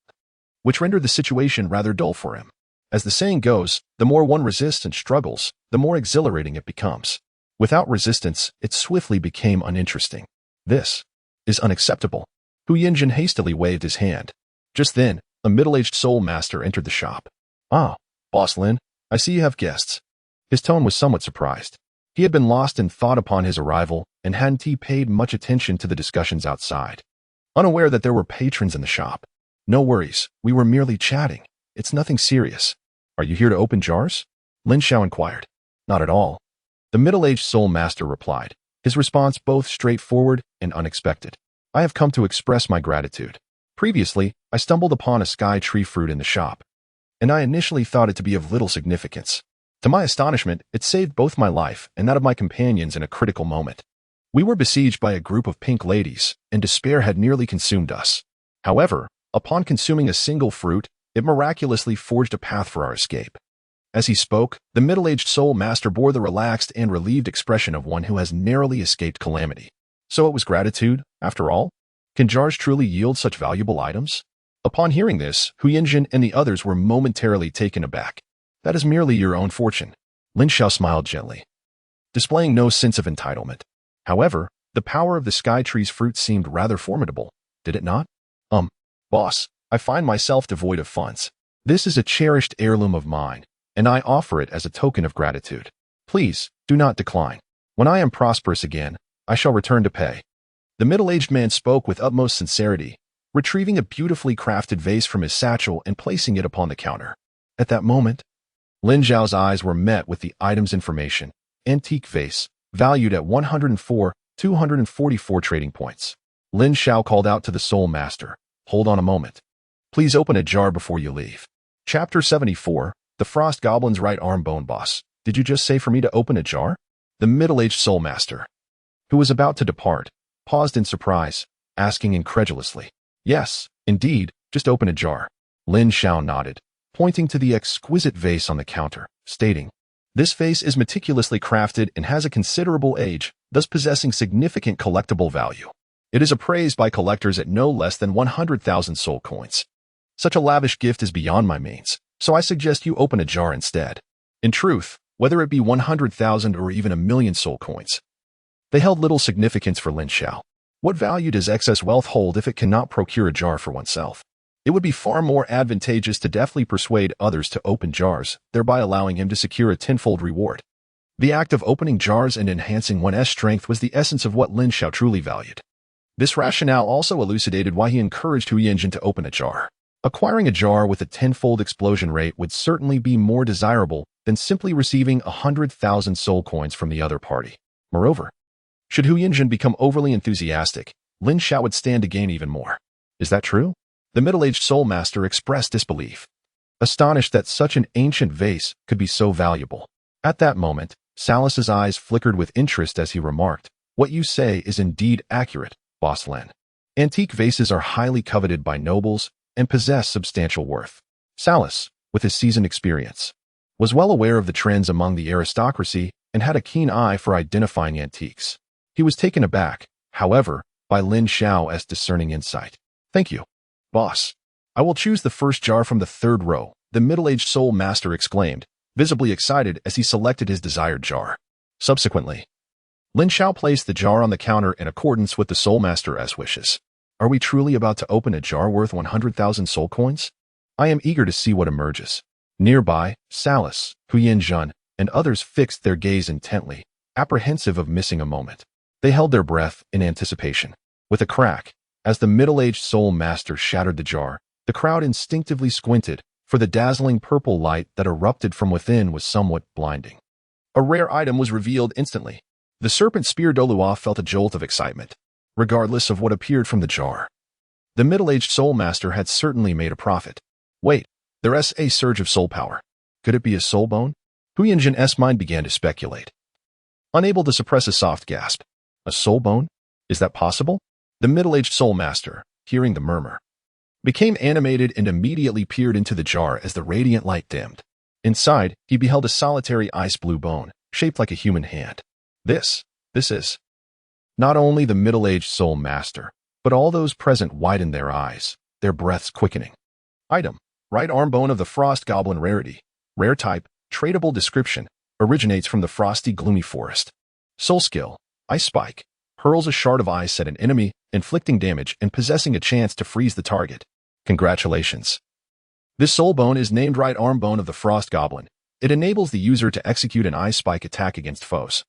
which rendered the situation rather dull for him. As the saying goes, the more one resists and struggles, the more exhilarating it becomes. Without resistance, it swiftly became uninteresting. This is unacceptable. Hu Yinjin hastily waved his hand. Just then, a middle-aged soul master entered the shop. Ah, Boss Lin, I see you have guests. His tone was somewhat surprised. He had been lost in thought upon his arrival and hadn't paid much attention to the discussions outside, unaware that there were patrons in the shop. No worries, we were merely chatting. It's nothing serious. Are you here to open jars? Lin Xiao inquired. Not at all. The middle-aged soul master replied, his response both straightforward and unexpected. I have come to express my gratitude. Previously, I stumbled upon a sky tree fruit in the shop, and I initially thought it to be of little significance. To my astonishment, it saved both my life and that of my companions in a critical moment. We were besieged by a group of pink ladies, and despair had nearly consumed us. However, upon consuming a single fruit, it miraculously forged a path for our escape. As he spoke, the middle-aged soul master bore the relaxed and relieved expression of one who has narrowly escaped calamity. So it was gratitude, after all? Can jars truly yield such valuable items? Upon hearing this, Hu Yinjin and the others were momentarily taken aback. That is merely your own fortune. Lin Xiao smiled gently, displaying no sense of entitlement. However, the power of the sky tree's fruit seemed rather formidable, did it not? Boss, I find myself devoid of funds. This is a cherished heirloom of mine, and I offer it as a token of gratitude. Please, do not decline. When I am prosperous again, I shall return to pay. The middle-aged man spoke with utmost sincerity, retrieving a beautifully crafted vase from his satchel and placing it upon the counter. At that moment, Lin Xiao's eyes were met with the item's information. Antique vase, valued at 104,244 trading points. Lin Xiao called out to the soul master. Hold on a moment. Please open a jar before you leave. Chapter 74, The Frost Goblin's Right Arm Bone Boss. Did you just say for me to open a jar? The middle-aged soul master, who was about to depart, paused in surprise, asking incredulously. Yes, indeed, just open a jar. Lin Xiao nodded, pointing to the exquisite vase on the counter, stating, this vase is meticulously crafted and has a considerable age, thus possessing significant collectible value. It is appraised by collectors at no less than 100,000 soul coins. Such a lavish gift is beyond my means, so I suggest you open a jar instead. In truth, whether it be 100,000 or even 1,000,000 soul coins, they held little significance for Lin Xiao. What value does excess wealth hold if it cannot procure a jar for oneself? It would be far more advantageous to deftly persuade others to open jars, thereby allowing him to secure a tenfold reward. The act of opening jars and enhancing one's strength was the essence of what Lin Xiao truly valued. This rationale also elucidated why he encouraged Hu Yinjin to open a jar. Acquiring a jar with a tenfold explosion rate would certainly be more desirable than simply receiving 100,000 soul coins from the other party. Moreover, should Hu Yinjin become overly enthusiastic, Lin Xiao would stand to gain even more. Is that true? The middle-aged soul master expressed disbelief, astonished that such an ancient vase could be so valuable. At that moment, Salus's eyes flickered with interest as he remarked, what you say is indeed accurate, Boss Lin. Antique vases are highly coveted by nobles and possess substantial worth. Salus, with his seasoned experience, was well aware of the trends among the aristocracy and had a keen eye for identifying antiques. He was taken aback, however, by Lin Xiao as discerning insight. Thank you, boss. I will choose the first jar from the third row, the middle-aged soul master exclaimed, visibly excited as he selected his desired jar. Subsequently, Lin Xiao placed the jar on the counter in accordance with the soul master's wishes. Are we truly about to open a jar worth 100,000 soul coins? I am eager to see what emerges. Nearby, Salus, Hu Yinjin, and others fixed their gaze intently, apprehensive of missing a moment. They held their breath in anticipation. With a crack, as the middle-aged soul master shattered the jar, the crowd instinctively squinted, for the dazzling purple light that erupted from within was somewhat blinding. A rare item was revealed instantly. The serpent spear Douluo felt a jolt of excitement, regardless of what appeared from the jar. The middle-aged soul master had certainly made a profit. Wait, there's a surge of soul power. Could it be a soul bone? Hu Yinjin's mind began to speculate, unable to suppress a soft gasp. A soul bone? Is that possible? The middle-aged soul master, hearing the murmur, became animated and immediately peered into the jar as the radiant light dimmed. Inside, he beheld a solitary ice-blue bone, shaped like a human hand. This is not only the middle-aged soul master, but all those present widened their eyes, their breaths quickening. Item: right arm bone of the frost goblin, rarity, rare type, tradable description, originates from the frosty gloomy forest. Soul skill: ice spike, hurls a shard of ice at an enemy, inflicting damage and possessing a chance to freeze the target. Congratulations. This soul bone is named right arm bone of the frost goblin. It enables the user to execute an ice spike attack against foes,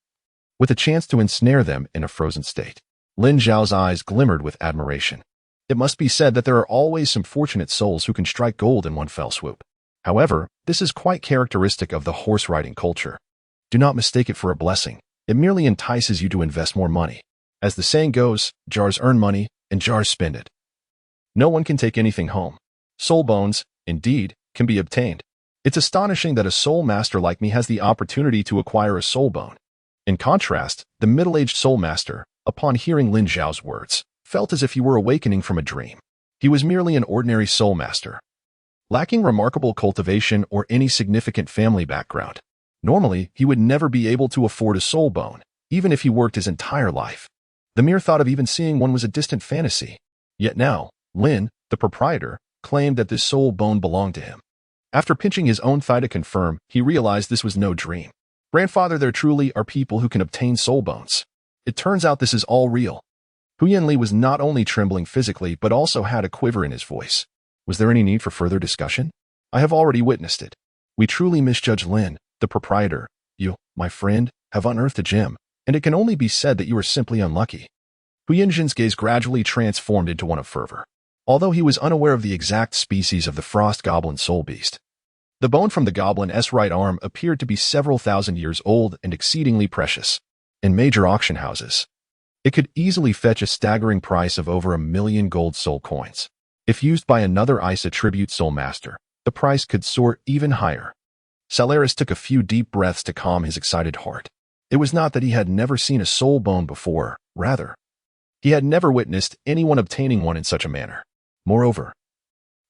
with a chance to ensnare them in a frozen state. Lin Xiao's eyes glimmered with admiration. It must be said that there are always some fortunate souls who can strike gold in one fell swoop. However, this is quite characteristic of the horse-riding culture. Do not mistake it for a blessing. It merely entices you to invest more money. As the saying goes, jars earn money, and jars spend it. No one can take anything home. Soul bones, indeed, can be obtained. It's astonishing that a soul master like me has the opportunity to acquire a soul bone. In contrast, the middle-aged soul master, upon hearing Lin Xiao's words, felt as if he were awakening from a dream. He was merely an ordinary soul master, lacking remarkable cultivation or any significant family background. Normally, he would never be able to afford a soul bone, even if he worked his entire life. The mere thought of even seeing one was a distant fantasy. Yet now, Lin, the proprietor, claimed that this soul bone belonged to him. After pinching his own thigh to confirm, he realized this was no dream. Grandfather, there truly are people who can obtain soul bones. It turns out this is all real. Hu Yanli was not only trembling physically but also had a quiver in his voice. Was there any need for further discussion? I have already witnessed it. We truly misjudge Lin, the proprietor. You, my friend, have unearthed a gem, and it can only be said that you are simply unlucky. Hu Yinjin's gaze gradually transformed into one of fervor, although he was unaware of the exact species of the frost goblin soul beast. The bone from the goblin's right arm appeared to be several thousand years old and exceedingly precious. In major auction houses, it could easily fetch a staggering price of over 1,000,000 gold soul coins. If used by another ice attribute soul master, the price could soar even higher. Salaris took a few deep breaths to calm his excited heart. It was not that he had never seen a soul bone before, rather, he had never witnessed anyone obtaining one in such a manner. Moreover,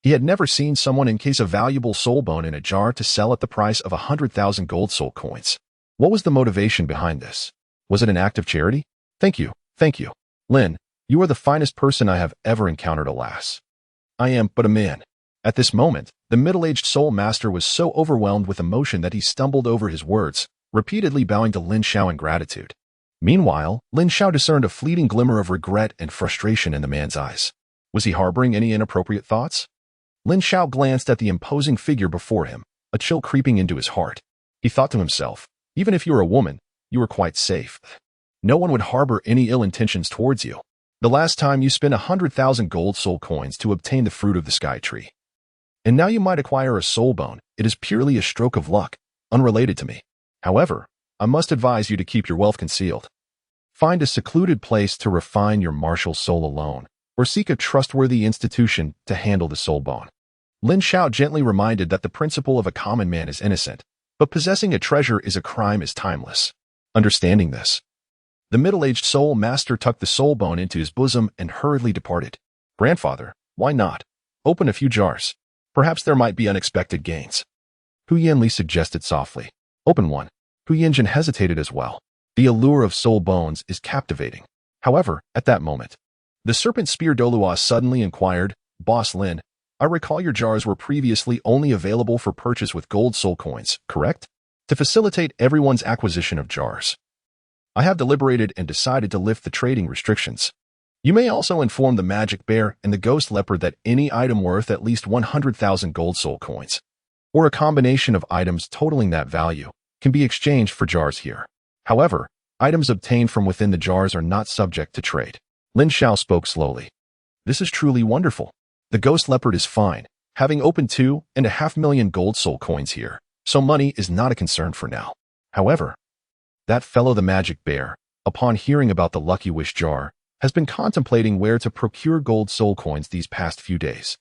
he had never seen someone encase a valuable soul bone in a jar to sell at the price of 100,000 gold soul coins. What was the motivation behind this? Was it an act of charity? Thank you. Lin, you are the finest person I have ever encountered, alas. I am but a man. At this moment, the middle-aged soul master was so overwhelmed with emotion that he stumbled over his words, repeatedly bowing to Lin Xiao in gratitude. Meanwhile, Lin Xiao discerned a fleeting glimmer of regret and frustration in the man's eyes. Was he harboring any inappropriate thoughts? Lin Xiao glanced at the imposing figure before him, a chill creeping into his heart. He thought to himself, even if you were a woman, you are quite safe. No one would harbor any ill intentions towards you. The last time you spent 100,000 gold soul coins to obtain the fruit of the sky tree. And now you might acquire a soul bone. It is purely a stroke of luck, unrelated to me. However, I must advise you to keep your wealth concealed. Find a secluded place to refine your martial soul alone, or seek a trustworthy institution to handle the soul bone. Lin Xiao gently reminded that the principle of a common man is innocent, but possessing a treasure is a crime is timeless. Understanding this, the middle-aged soul master tucked the soul bone into his bosom and hurriedly departed. Grandfather, why not? Open a few jars. Perhaps there might be unexpected gains. Hu Yanli suggested softly. Open one. Hu Yinjin hesitated as well. The allure of soul bones is captivating. However, at that moment, the serpent spear Douluo suddenly inquired, Boss Lin, I recall your jars were previously only available for purchase with gold soul coins, correct? To facilitate everyone's acquisition of jars, I have deliberated and decided to lift the trading restrictions. You may also inform the magic bear and the ghost leopard that any item worth at least 100,000 gold soul coins, or a combination of items totaling that value, can be exchanged for jars here. However, items obtained from within the jars are not subject to trade. Lin Xiao spoke slowly. This is truly wonderful. The ghost leopard is fine, having opened 2.5 million gold soul coins here, so money is not a concern for now. However, that fellow the magic bear, upon hearing about the Lucky Wish jar, has been contemplating where to procure gold soul coins these past few days.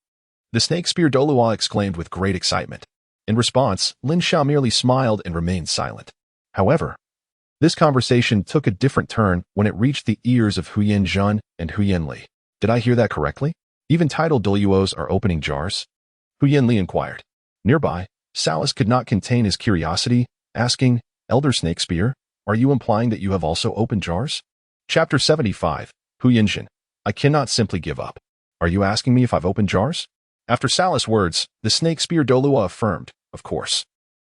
The snake spear Douluo exclaimed with great excitement. In response, Lin Xiao merely smiled and remained silent. However, this conversation took a different turn when it reached the ears of Huyan Zhen and Huyan Li. Did I hear that correctly? Even titled Douluos are opening jars? Huyan Li inquired. Nearby, Salas could not contain his curiosity, asking, Elder Snake Spear, are you implying that you have also opened jars? Chapter 75, Huyan Zhen. I cannot simply give up. Are you asking me if I've opened jars? After Salas' words, the Snake Spear Douluo affirmed, of course.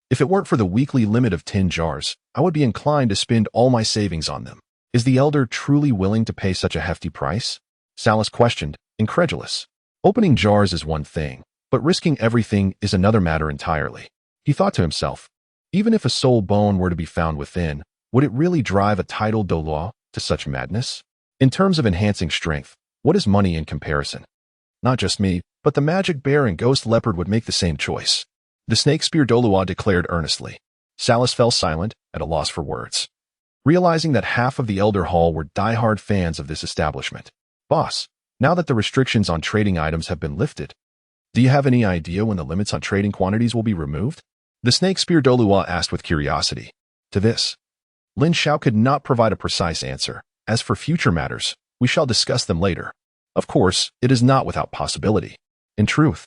If it weren't for the weekly limit of 10 jars, I would be inclined to spend all my savings on them. Is the elder truly willing to pay such a hefty price? Salas questioned, incredulous. Opening jars is one thing, but risking everything is another matter entirely. He thought to himself, even if a soul bone were to be found within, would it really drive a titled Douluo to such madness? In terms of enhancing strength, what is money in comparison? Not just me, but the magic bear and ghost leopard would make the same choice. The Snake Spear Douluo declared earnestly. Salas fell silent, at a loss for words. Realizing that half of the Elder Hall were die-hard fans of this establishment. Boss, now that the restrictions on trading items have been lifted, do you have any idea when the limits on trading quantities will be removed? The Snake Spear Douluo asked with curiosity. To this, Lin Xiao could not provide a precise answer. As for future matters, we shall discuss them later. Of course, it is not without possibility. In truth,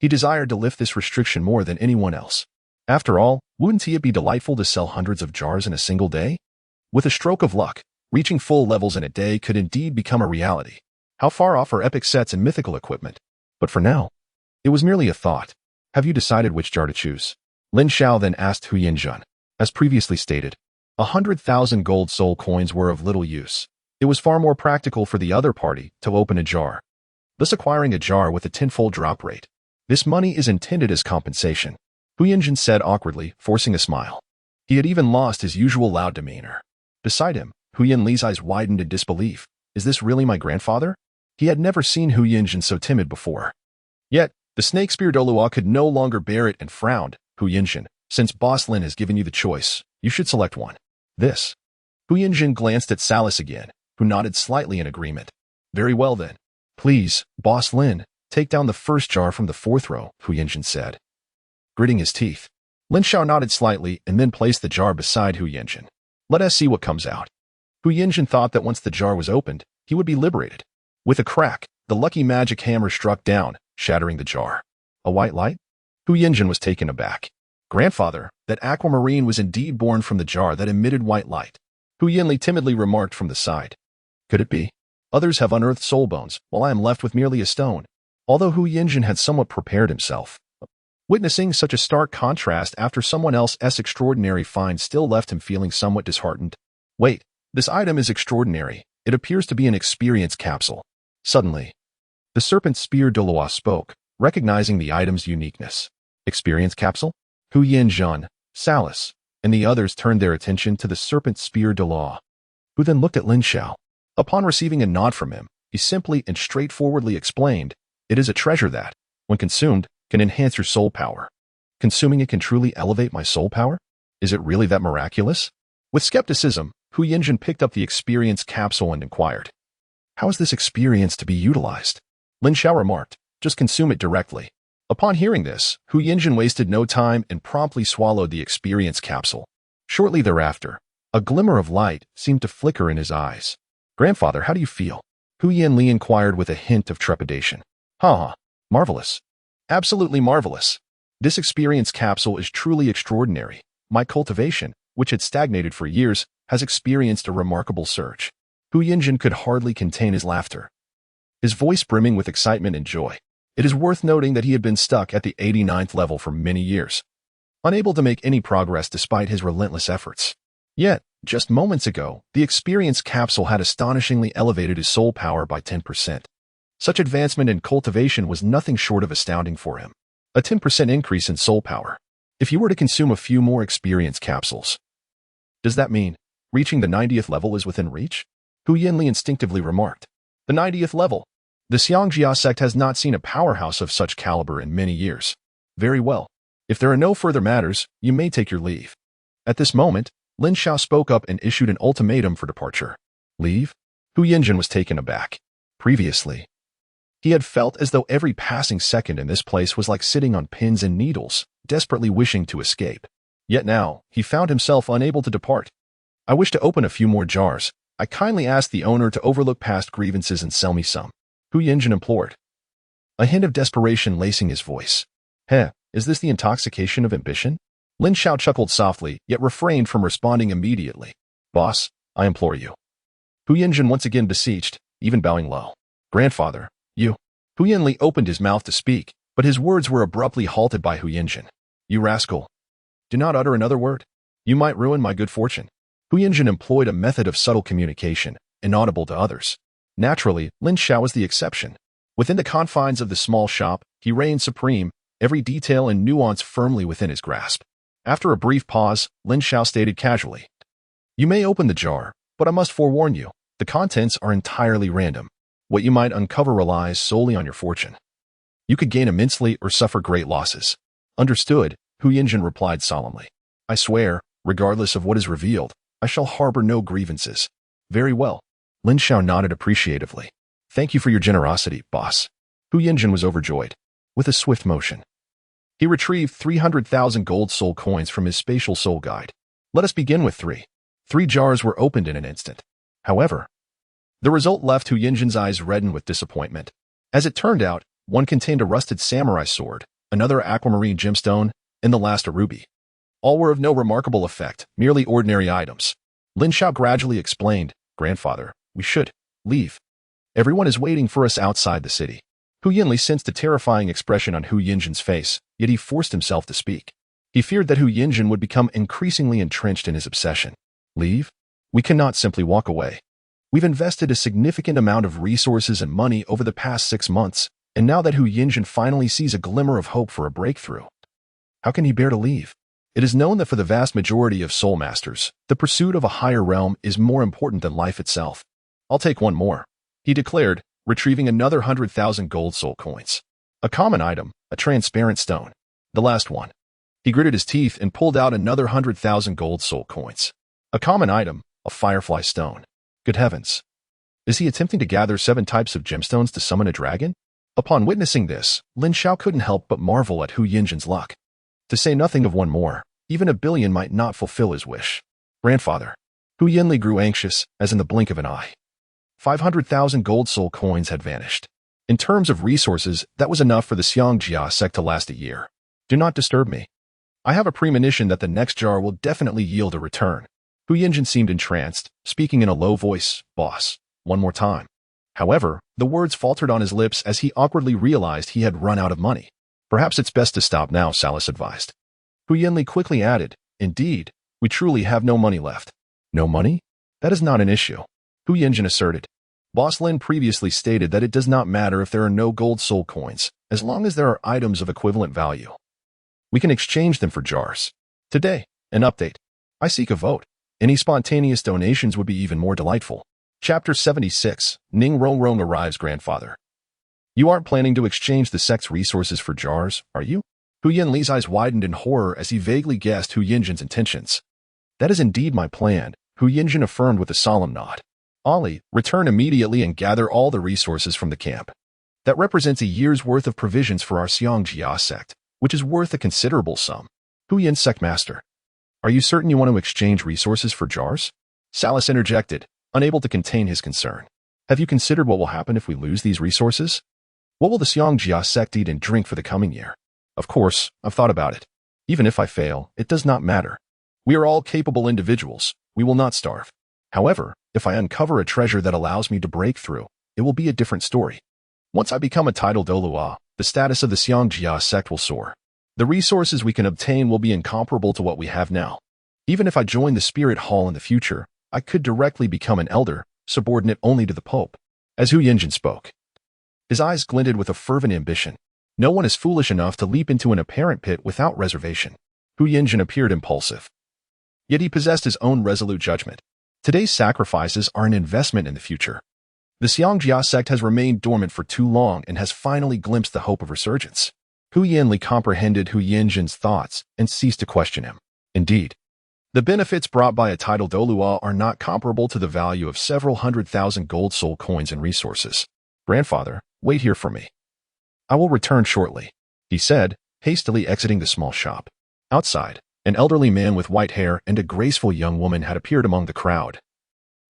he desired to lift this restriction more than anyone else. After all, wouldn't it be delightful to sell hundreds of jars in a single day? With a stroke of luck, reaching full levels in a day could indeed become a reality. How far off are epic sets and mythical equipment? But for now, it was merely a thought. Have you decided which jar to choose? Lin Xiao then asked Huyan Zhen. As previously stated, 100,000 gold soul coins were of little use. It was far more practical for the other party to open a jar, thus acquiring a jar with a tenfold drop rate. This money is intended as compensation, Huyan Zhen said awkwardly, forcing a smile. He had even lost his usual loud demeanor. Beside him, Huyan Li's eyes widened in disbelief. Is this really my grandfather? He had never seen Huyan Zhen so timid before. Yet, the Snake Spear Douluo could no longer bear it and frowned. Huyan Zhen, since Boss Lin has given you the choice, you should select one. This. Huyan Zhen glanced at Salas again, who nodded slightly in agreement. Very well then. Please, Boss Lin, take down the first jar from the fourth row, Huyan Zhen said. Gritting his teeth, Lin Xiao nodded slightly and then placed the jar beside Huyan Zhen. Let us see what comes out. Huyan Zhen thought that once the jar was opened, he would be liberated. With a crack, the lucky magic hammer struck down, shattering the jar. A white light? Huyan Zhen was taken aback. Grandfather, that aquamarine was indeed born from the jar that emitted white light. Huyan Li timidly remarked from the side. Could it be? Others have unearthed soul bones, while I am left with merely a stone. Although Huyan Zhen had somewhat prepared himself, witnessing such a stark contrast after someone else's extraordinary find still left him feeling somewhat disheartened. Wait, this item is extraordinary. It appears to be an experience capsule. Suddenly, the Serpent Spear Douluo spoke, recognizing the item's uniqueness. Experience capsule? Huyan Zhen, Salas, and the others turned their attention to the Serpent Spear Douluo, who then looked at Lin Xiao. Upon receiving a nod from him, he simply and straightforwardly explained, it is a treasure that, when consumed, can enhance your soul power. Consuming it can truly elevate my soul power? Is it really that miraculous? With skepticism, Huyan Zhen picked up the experience capsule and inquired. How is this experience to be utilized? Lin Xiao remarked, just consume it directly. Upon hearing this, Huyan Zhen wasted no time and promptly swallowed the experience capsule. Shortly thereafter, a glimmer of light seemed to flicker in his eyes. Grandfather, how do you feel? Huyan Li inquired with a hint of trepidation. Marvelous. Absolutely marvelous. This experience capsule is truly extraordinary. My cultivation, which had stagnated for years, has experienced a remarkable surge. Huyan Zhen could hardly contain his laughter, his voice brimming with excitement and joy. It is worth noting that he had been stuck at the 89th level for many years, unable to make any progress despite his relentless efforts. Yet, just moments ago, the experience capsule had astonishingly elevated his soul power by 10%. Such advancement in cultivation was nothing short of astounding for him. A 10% increase in soul power. If you were to consume a few more experience capsules, does that mean reaching the 90th level is within reach? Huyan Li instinctively remarked. The 90th level. The Xiangjia sect has not seen a powerhouse of such caliber in many years. Very well. If there are no further matters, you may take your leave. At this moment, Lin Xiao spoke up and issued an ultimatum for departure. Leave? Huyan Zhen was taken aback. Previously, he had felt as though every passing second in this place was like sitting on pins and needles, desperately wishing to escape. Yet now, he found himself unable to depart. I wish to open a few more jars. I kindly asked the owner to overlook past grievances and sell me some. Hu Yinjin implored, a hint of desperation lacing his voice. Is this the intoxication of ambition? Lin Xiao chuckled softly, yet refrained from responding immediately. Boss, I implore you. Hu Yinjin once again beseeched, even bowing low. Grandfather, you. Hu Yinli opened his mouth to speak, but his words were abruptly halted by Hu Yinjin. You rascal. Do not utter another word. You might ruin my good fortune. Hu Yinjin employed a method of subtle communication, inaudible to others. Naturally, Lin Xiao was the exception. Within the confines of the small shop, he reigned supreme, every detail and nuance firmly within his grasp. After a brief pause, Lin Xiao stated casually, you may open the jar, but I must forewarn you, the contents are entirely random. What you might uncover relies solely on your fortune. You could gain immensely or suffer great losses. Understood, Hu Yinjin replied solemnly. I swear, regardless of what is revealed, I shall harbor no grievances. Very well. Lin Xiao nodded appreciatively. Thank you for your generosity, boss. Hu Yinjin was overjoyed. With a swift motion, he retrieved 300,000 gold soul coins from his spatial soul guide. Let us begin with 3. 3 jars were opened in an instant. However, the result left Hu Yinjin's eyes reddened with disappointment. As it turned out, one contained a rusted samurai sword, another aquamarine gemstone, and the last a ruby. All were of no remarkable effect, merely ordinary items. Lin Xiao gradually explained, Grandfather, we should leave. Everyone is waiting for us outside the city. Hu Yinli sensed a terrifying expression on Hu Yinjin's face, yet he forced himself to speak. He feared that Hu Yinjin would become increasingly entrenched in his obsession. Leave? We cannot simply walk away. We've invested a significant amount of resources and money over the past 6 months, and now that Hu Yinjin finally sees a glimmer of hope for a breakthrough, how can he bear to leave? It is known that for the vast majority of soul masters, the pursuit of a higher realm is more important than life itself. I'll take one more, he declared, retrieving another 100,000 gold soul coins. A common item, a transparent stone. The last one. He gritted his teeth and pulled out another 100,000 gold soul coins. A common item, a firefly stone. Good heavens. Is he attempting to gather 7 types of gemstones to summon a dragon? Upon witnessing this, Lin Xiao couldn't help but marvel at Hu Yinjin's luck. To say nothing of one more, even 1 billion might not fulfill his wish. Grandfather. Hu Yinli grew anxious, as in the blink of an eye. 500,000 gold soul coins had vanished. In terms of resources, that was enough for the Xiangjia sect to last a year. Do not disturb me. I have a premonition that the next jar will definitely yield a return. Hu Yinjin seemed entranced, speaking in a low voice, Boss, one more time. However, the words faltered on his lips as he awkwardly realized he had run out of money. Perhaps it's best to stop now, Salas advised. Hu Yinli quickly added, Indeed, we truly have no money left. No money? That is not an issue. Hu Yinjin asserted. Boss Lin previously stated that it does not matter if there are no gold soul coins, as long as there are items of equivalent value. We can exchange them for jars. Today, an update. I seek a vote. Any spontaneous donations would be even more delightful. Chapter 76, Ning Rongrong arrives, Grandfather. You aren't planning to exchange the sect's resources for jars, are you? Hu Yinli's eyes widened in horror as he vaguely guessed Hu Yinjin's intentions. That is indeed my plan, Hu Yinjin affirmed with a solemn nod. Ali, return immediately and gather all the resources from the camp. That represents a year's worth of provisions for our Xiangjia sect, which is worth a considerable sum. Hu Yin, sect master. Are you certain you want to exchange resources for jars? Salas interjected, unable to contain his concern. Have you considered what will happen if we lose these resources? What will the Xiangjia sect eat and drink for the coming year? Of course, I've thought about it. Even if I fail, it does not matter. We are all capable individuals. We will not starve. However, if I uncover a treasure that allows me to break through, it will be a different story. Once I become a titled Douluo, the status of the Xiangjia sect will soar. The resources we can obtain will be incomparable to what we have now. Even if I join the Spirit Hall in the future, I could directly become an elder, subordinate only to the Pope. As Hu Yinjin spoke, his eyes glinted with a fervent ambition. No one is foolish enough to leap into an apparent pit without reservation. Hu Yinjin appeared impulsive. Yet he possessed his own resolute judgment. Today's sacrifices are an investment in the future. The Xiangjia sect has remained dormant for too long and has finally glimpsed the hope of resurgence. Hu Yinli comprehended Hu Yinjin's thoughts and ceased to question him. Indeed, the benefits brought by a titled Douluo are not comparable to the value of several 100,000 gold soul coins and resources. Grandfather, wait here for me. I will return shortly, he said, hastily exiting the small shop. Outside, an elderly man with white hair and a graceful young woman had appeared among the crowd.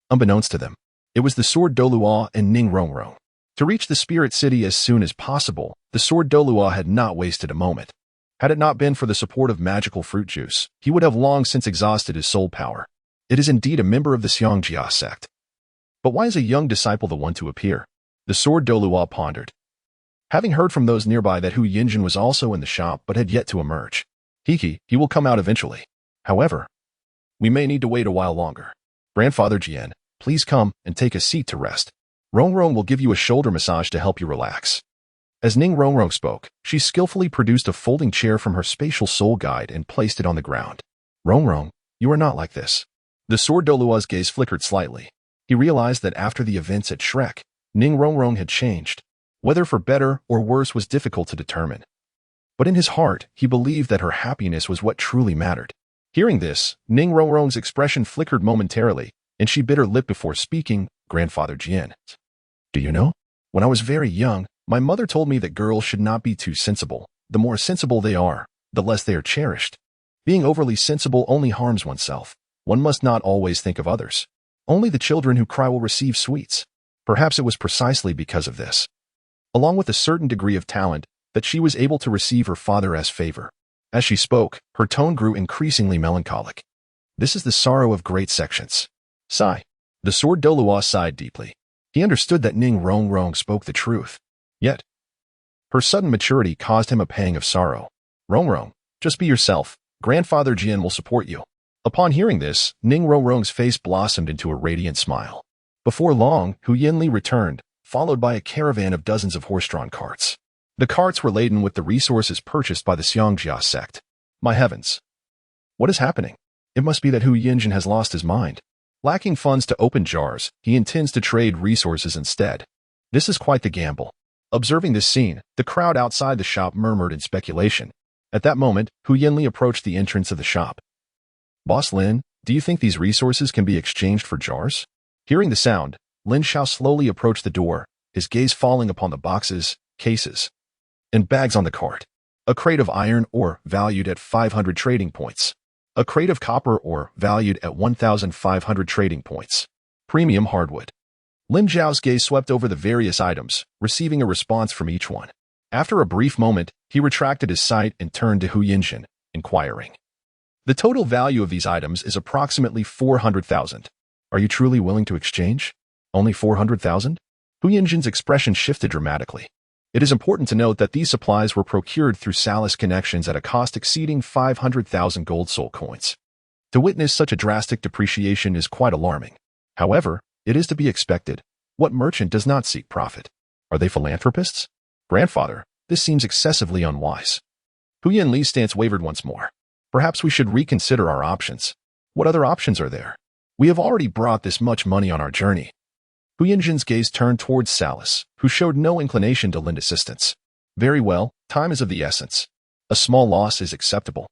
Unbeknownst to them, it was the sword Douluo and Ning Rongrong. To reach the spirit city as soon as possible, the sword Douluo had not wasted a moment. Had it not been for the support of magical fruit juice, he would have long since exhausted his soul power. It is indeed a member of the Xiangjia sect. But why is a young disciple the one to appear? The sword Douluo pondered. Having heard from those nearby that Hu Yinjin was also in the shop but had yet to emerge. He will come out eventually. However, we may need to wait a while longer. Grandfather Jian, please come and take a seat to rest. Rongrong will give you a shoulder massage to help you relax. As Ning Rongrong spoke, she skillfully produced a folding chair from her spatial soul guide and placed it on the ground. Rongrong, you are not like this. The sword Douluo's gaze flickered slightly. He realized that after the events at Shrek, Ning Rongrong had changed. Whether for better or worse was difficult to determine. But in his heart, he believed that her happiness was what truly mattered. Hearing this, Ning Rongrong's expression flickered momentarily, and she bit her lip before speaking. Grandfather Jian, do you know? When I was very young, my mother told me that girls should not be too sensible. The more sensible they are, the less they are cherished. Being overly sensible only harms oneself. One must not always think of others. Only the children who cry will receive sweets. Perhaps it was precisely because of this, along with a certain degree of talent, that she was able to receive her father's favor. As she spoke, her tone grew increasingly melancholic. This is the sorrow of great sections. Sigh. The sword Douluo sighed deeply. He understood that Ning Rongrong spoke the truth. Yet, her sudden maturity caused him a pang of sorrow. Rongrong, just be yourself. Grandfather Jian will support you. Upon hearing this, Ning Rongrong's face blossomed into a radiant smile. Before long, Hu Yinli returned, followed by a caravan of dozens of horse-drawn carts. The carts were laden with the resources purchased by the Xiangjia sect. My heavens! What is happening? It must be that Hu Yinjin has lost his mind. Lacking funds to open jars, he intends to trade resources instead. This is quite the gamble. Observing this scene, the crowd outside the shop murmured in speculation. At that moment, Hu Yinli approached the entrance of the shop. Boss Lin, do you think these resources can be exchanged for jars? Hearing the sound, Lin Xiao slowly approached the door, his gaze falling upon the boxes, cases, and bags on the cart. A crate of iron ore valued at 500 trading points. A crate of copper ore valued at 1,500 trading points. Premium hardwood. Lin Xiao's gaze swept over the various items, receiving a response from each one. After a brief moment, he retracted his sight and turned to Hu Yinjin, inquiring. The total value of these items is approximately 400,000. Are you truly willing to exchange? Only 400,000? Hu Yinjin's expression shifted dramatically. It is important to note that these supplies were procured through Salus connections at a cost exceeding 500,000 gold soul coins. To witness such a drastic depreciation is quite alarming. However, it is to be expected. What merchant does not seek profit? Are they philanthropists? Grandfather, this seems excessively unwise. Hu Yinli's stance wavered once more. Perhaps we should reconsider our options. What other options are there? We have already brought this much money on our journey. Hu Yinjin's gaze turned towards Salus, who showed no inclination to lend assistance. Very well, time is of the essence. A small loss is acceptable.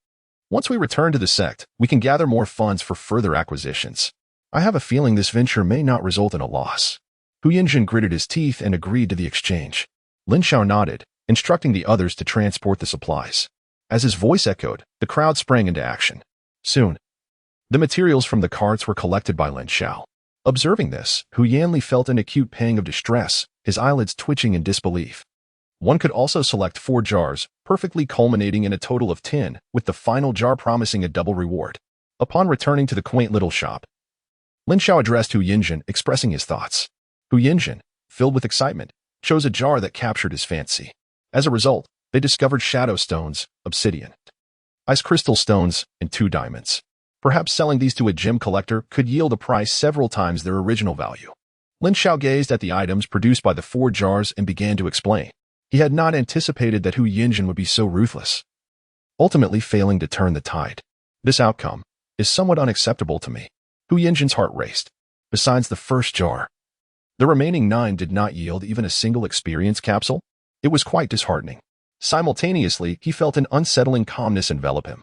Once we return to the sect, we can gather more funds for further acquisitions. I have a feeling this venture may not result in a loss. Hu Yinjin gritted his teeth and agreed to the exchange. Lin Xiao nodded, instructing the others to transport the supplies. As his voice echoed, the crowd sprang into action. Soon, the materials from the carts were collected by Lin Xiao. Observing this, Hu Yanli felt an acute pang of distress, his eyelids twitching in disbelief. One could also select 4 jars, perfectly culminating in a total of 10, with the final jar promising a double reward. Upon returning to the quaint little shop, Lin Xiao addressed Hu Yinjin, expressing his thoughts. Hu Yinjin, filled with excitement, chose a jar that captured his fancy. As a result, they discovered shadow stones, obsidian, ice crystal stones, and 2 diamonds. Perhaps selling these to a gem collector could yield a price several times their original value. Lin Xiao gazed at the items produced by the 4 jars and began to explain. He had not anticipated that Hu Yinjin would be so ruthless, ultimately failing to turn the tide. This outcome is somewhat unacceptable to me. Hu Yinjin's heart raced. Besides the first jar, the remaining 9 did not yield even a single experience capsule. It was quite disheartening. Simultaneously, he felt an unsettling calmness envelop him.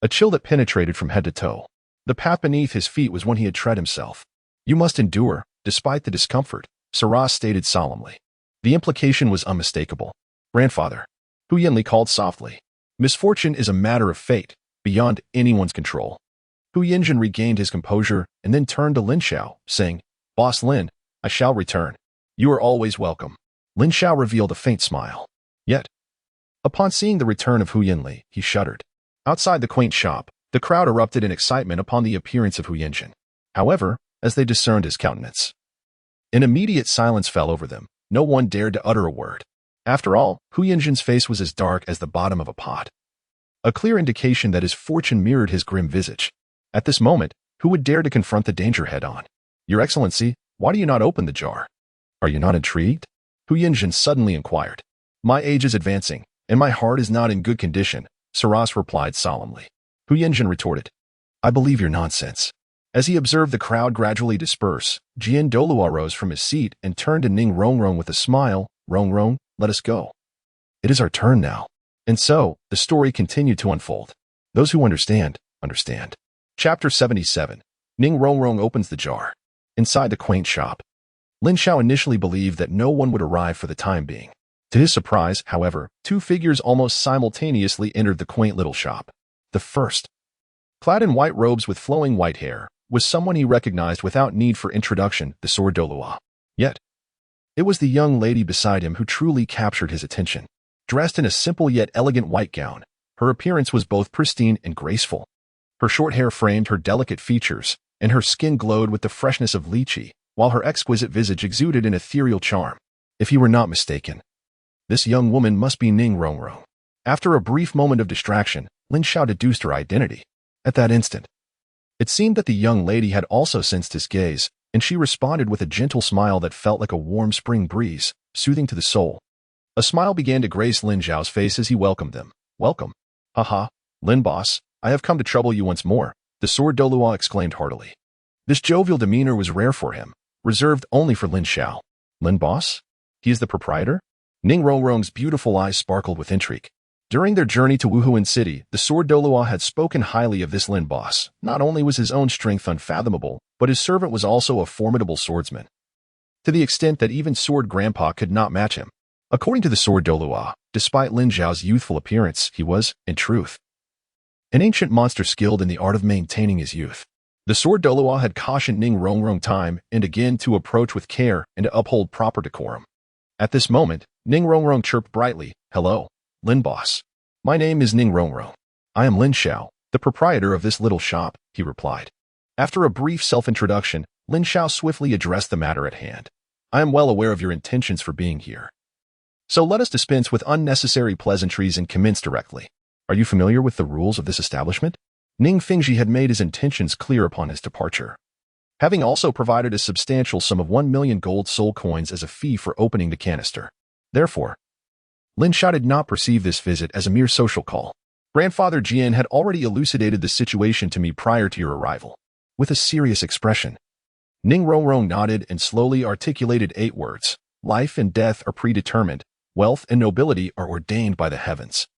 A chill that penetrated from head to toe. The path beneath his feet was one he had tread himself. You must endure, despite the discomfort, Saras stated solemnly. The implication was unmistakable. Grandfather, Hu Yinli called softly. Misfortune is a matter of fate, beyond anyone's control. Hu Yinjin regained his composure and then turned to Lin Xiao, saying, Boss Lin, I shall return. You are always welcome. Lin Xiao revealed a faint smile. Yet, upon seeing the return of Hu Yinli, he shuddered. Outside the quaint shop, the crowd erupted in excitement upon the appearance of Hu Yinjin. However, as they discerned his countenance, an immediate silence fell over them. No one dared to utter a word. After all, Hu Yinjin's face was as dark as the bottom of a pot, a clear indication that his fortune mirrored his grim visage. At this moment, who would dare to confront the danger head-on? Your Excellency, why do you not open the jar? Are you not intrigued? Hu Yinjin suddenly inquired. My age is advancing, and my heart is not in good condition, Saras replied solemnly. Hu Yinjin retorted, I believe your nonsense. As he observed the crowd gradually disperse, Douluo rose from his seat and turned to Ning Rongrong with a smile. Rongrong, let us go. It is our turn now. And so, the story continued to unfold. Those who understand, understand. Chapter 77. Ning Rongrong opens the jar. Inside the quaint shop, Lin Xiao initially believed that no one would arrive for the time being. To his surprise, however, two figures almost simultaneously entered the quaint little shop. The first, clad in white robes with flowing white hair, was someone he recognized without need for introduction, the sword Douluo. Yet, it was the young lady beside him who truly captured his attention. Dressed in a simple yet elegant white gown, her appearance was both pristine and graceful. Her short hair framed her delicate features, and her skin glowed with the freshness of lychee, while her exquisite visage exuded an ethereal charm. If he were not mistaken, this young woman must be Ning Rongrong. After a brief moment of distraction, Lin Xiao deduced her identity. At that instant, it seemed that the young lady had also sensed his gaze, and she responded with a gentle smile that felt like a warm spring breeze, soothing to the soul. A smile began to grace Lin Xiao's face as he welcomed them. Welcome. Haha, Lin boss, I have come to trouble you once more, the sword Douluo exclaimed heartily. This jovial demeanor was rare for him, reserved only for Lin Xiao. Lin boss? He is the proprietor? Ning Rongrong's beautiful eyes sparkled with intrigue. During their journey to Wuhuan City, the sword Douluo had spoken highly of this Lin boss. Not only was his own strength unfathomable, but his servant was also a formidable swordsman, to the extent that even sword grandpa could not match him. According to the sword Douluo, despite Lin Xiao's youthful appearance, he was, in truth, an ancient monster skilled in the art of maintaining his youth. The sword Douluo had cautioned Ning Rongrong time and again to approach with care and to uphold proper decorum. At this moment, Ning Rongrong chirped brightly, Hello, Lin boss. My name is Ning Rongrong. I am Lin Xiao, the proprietor of this little shop, he replied. After a brief self-introduction, Lin Xiao swiftly addressed the matter at hand. I am well aware of your intentions for being here. So let us dispense with unnecessary pleasantries and commence directly. Are you familiar with the rules of this establishment? Ning Fengji had made his intentions clear upon his departure, having also provided a substantial sum of 1 million gold soul coins as a fee for opening the canister. Therefore, Lin Xiao did not perceive this visit as a mere social call. Grandfather Jian had already elucidated the situation to me prior to your arrival. With a serious expression, Ning Rongrong nodded and slowly articulated 8 words. Life and death are predetermined. Wealth and nobility are ordained by the heavens.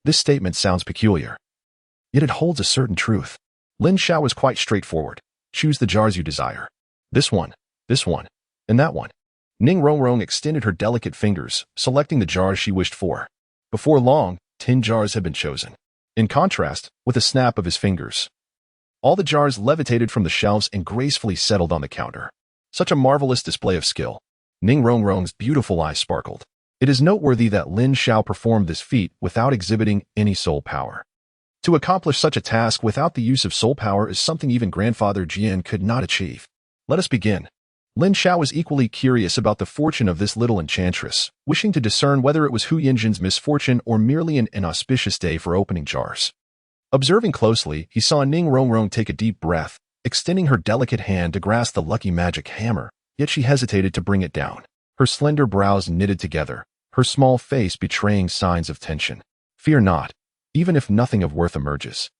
This statement sounds peculiar. Yet it holds a certain truth. Lin Xiao was quite straightforward. Choose the jars you desire. This one, and that one. Ning Rongrong extended her delicate fingers, selecting the jars she wished for. Before long, 10 jars had been chosen. In contrast, with a snap of his fingers, all the jars levitated from the shelves and gracefully settled on the counter. Such a marvelous display of skill. Ning Rongrong's beautiful eyes sparkled. It is noteworthy that Lin Xiao performed this feat without exhibiting any soul power. To accomplish such a task without the use of soul power is something even Grandfather Jian could not achieve. Let us begin. Lin Xiao was equally curious about the fortune of this little enchantress, wishing to discern whether it was Hu Yinjin's misfortune or merely an inauspicious day for opening jars. Observing closely, he saw Ning Rongrong take a deep breath, extending her delicate hand to grasp the lucky magic hammer, yet she hesitated to bring it down. Her slender brows knitted together, her small face betraying signs of tension. Fear not, even if nothing of worth emerges.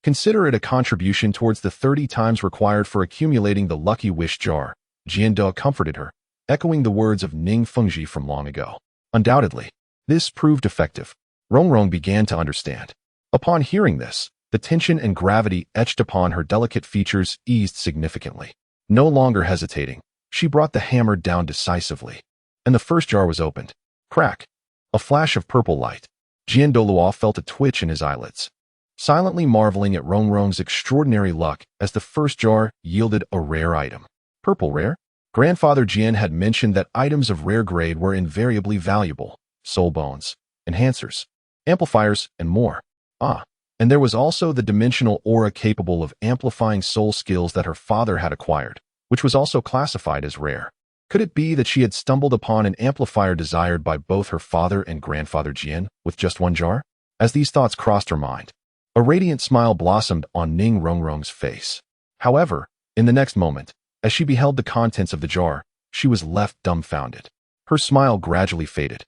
Consider it a contribution towards the 30 times required for accumulating the lucky wish jar. Jiande comforted her, echoing the words of Ning Fengji from long ago. Undoubtedly, this proved effective. Rongrong began to understand. Upon hearing this, the tension and gravity etched upon her delicate features eased significantly. No longer hesitating, she brought the hammer down decisively, and the first jar was opened. Crack! A flash of purple light. Jian Douluo felt a twitch in his eyelids, silently marveling at Rongrong's extraordinary luck as the first jar yielded a rare item. Purple rare? Grandfather Jian had mentioned that items of rare grade were invariably valuable: soul bones, enhancers, amplifiers, and more. And there was also the dimensional aura capable of amplifying soul skills that her father had acquired, which was also classified as rare. Could it be that she had stumbled upon an amplifier desired by both her father and grandfather Jian with just one jar? As these thoughts crossed her mind, a radiant smile blossomed on Ning Rongrong's face. However, in the next moment, as she beheld the contents of the jar, she was left dumbfounded. Her smile gradually faded.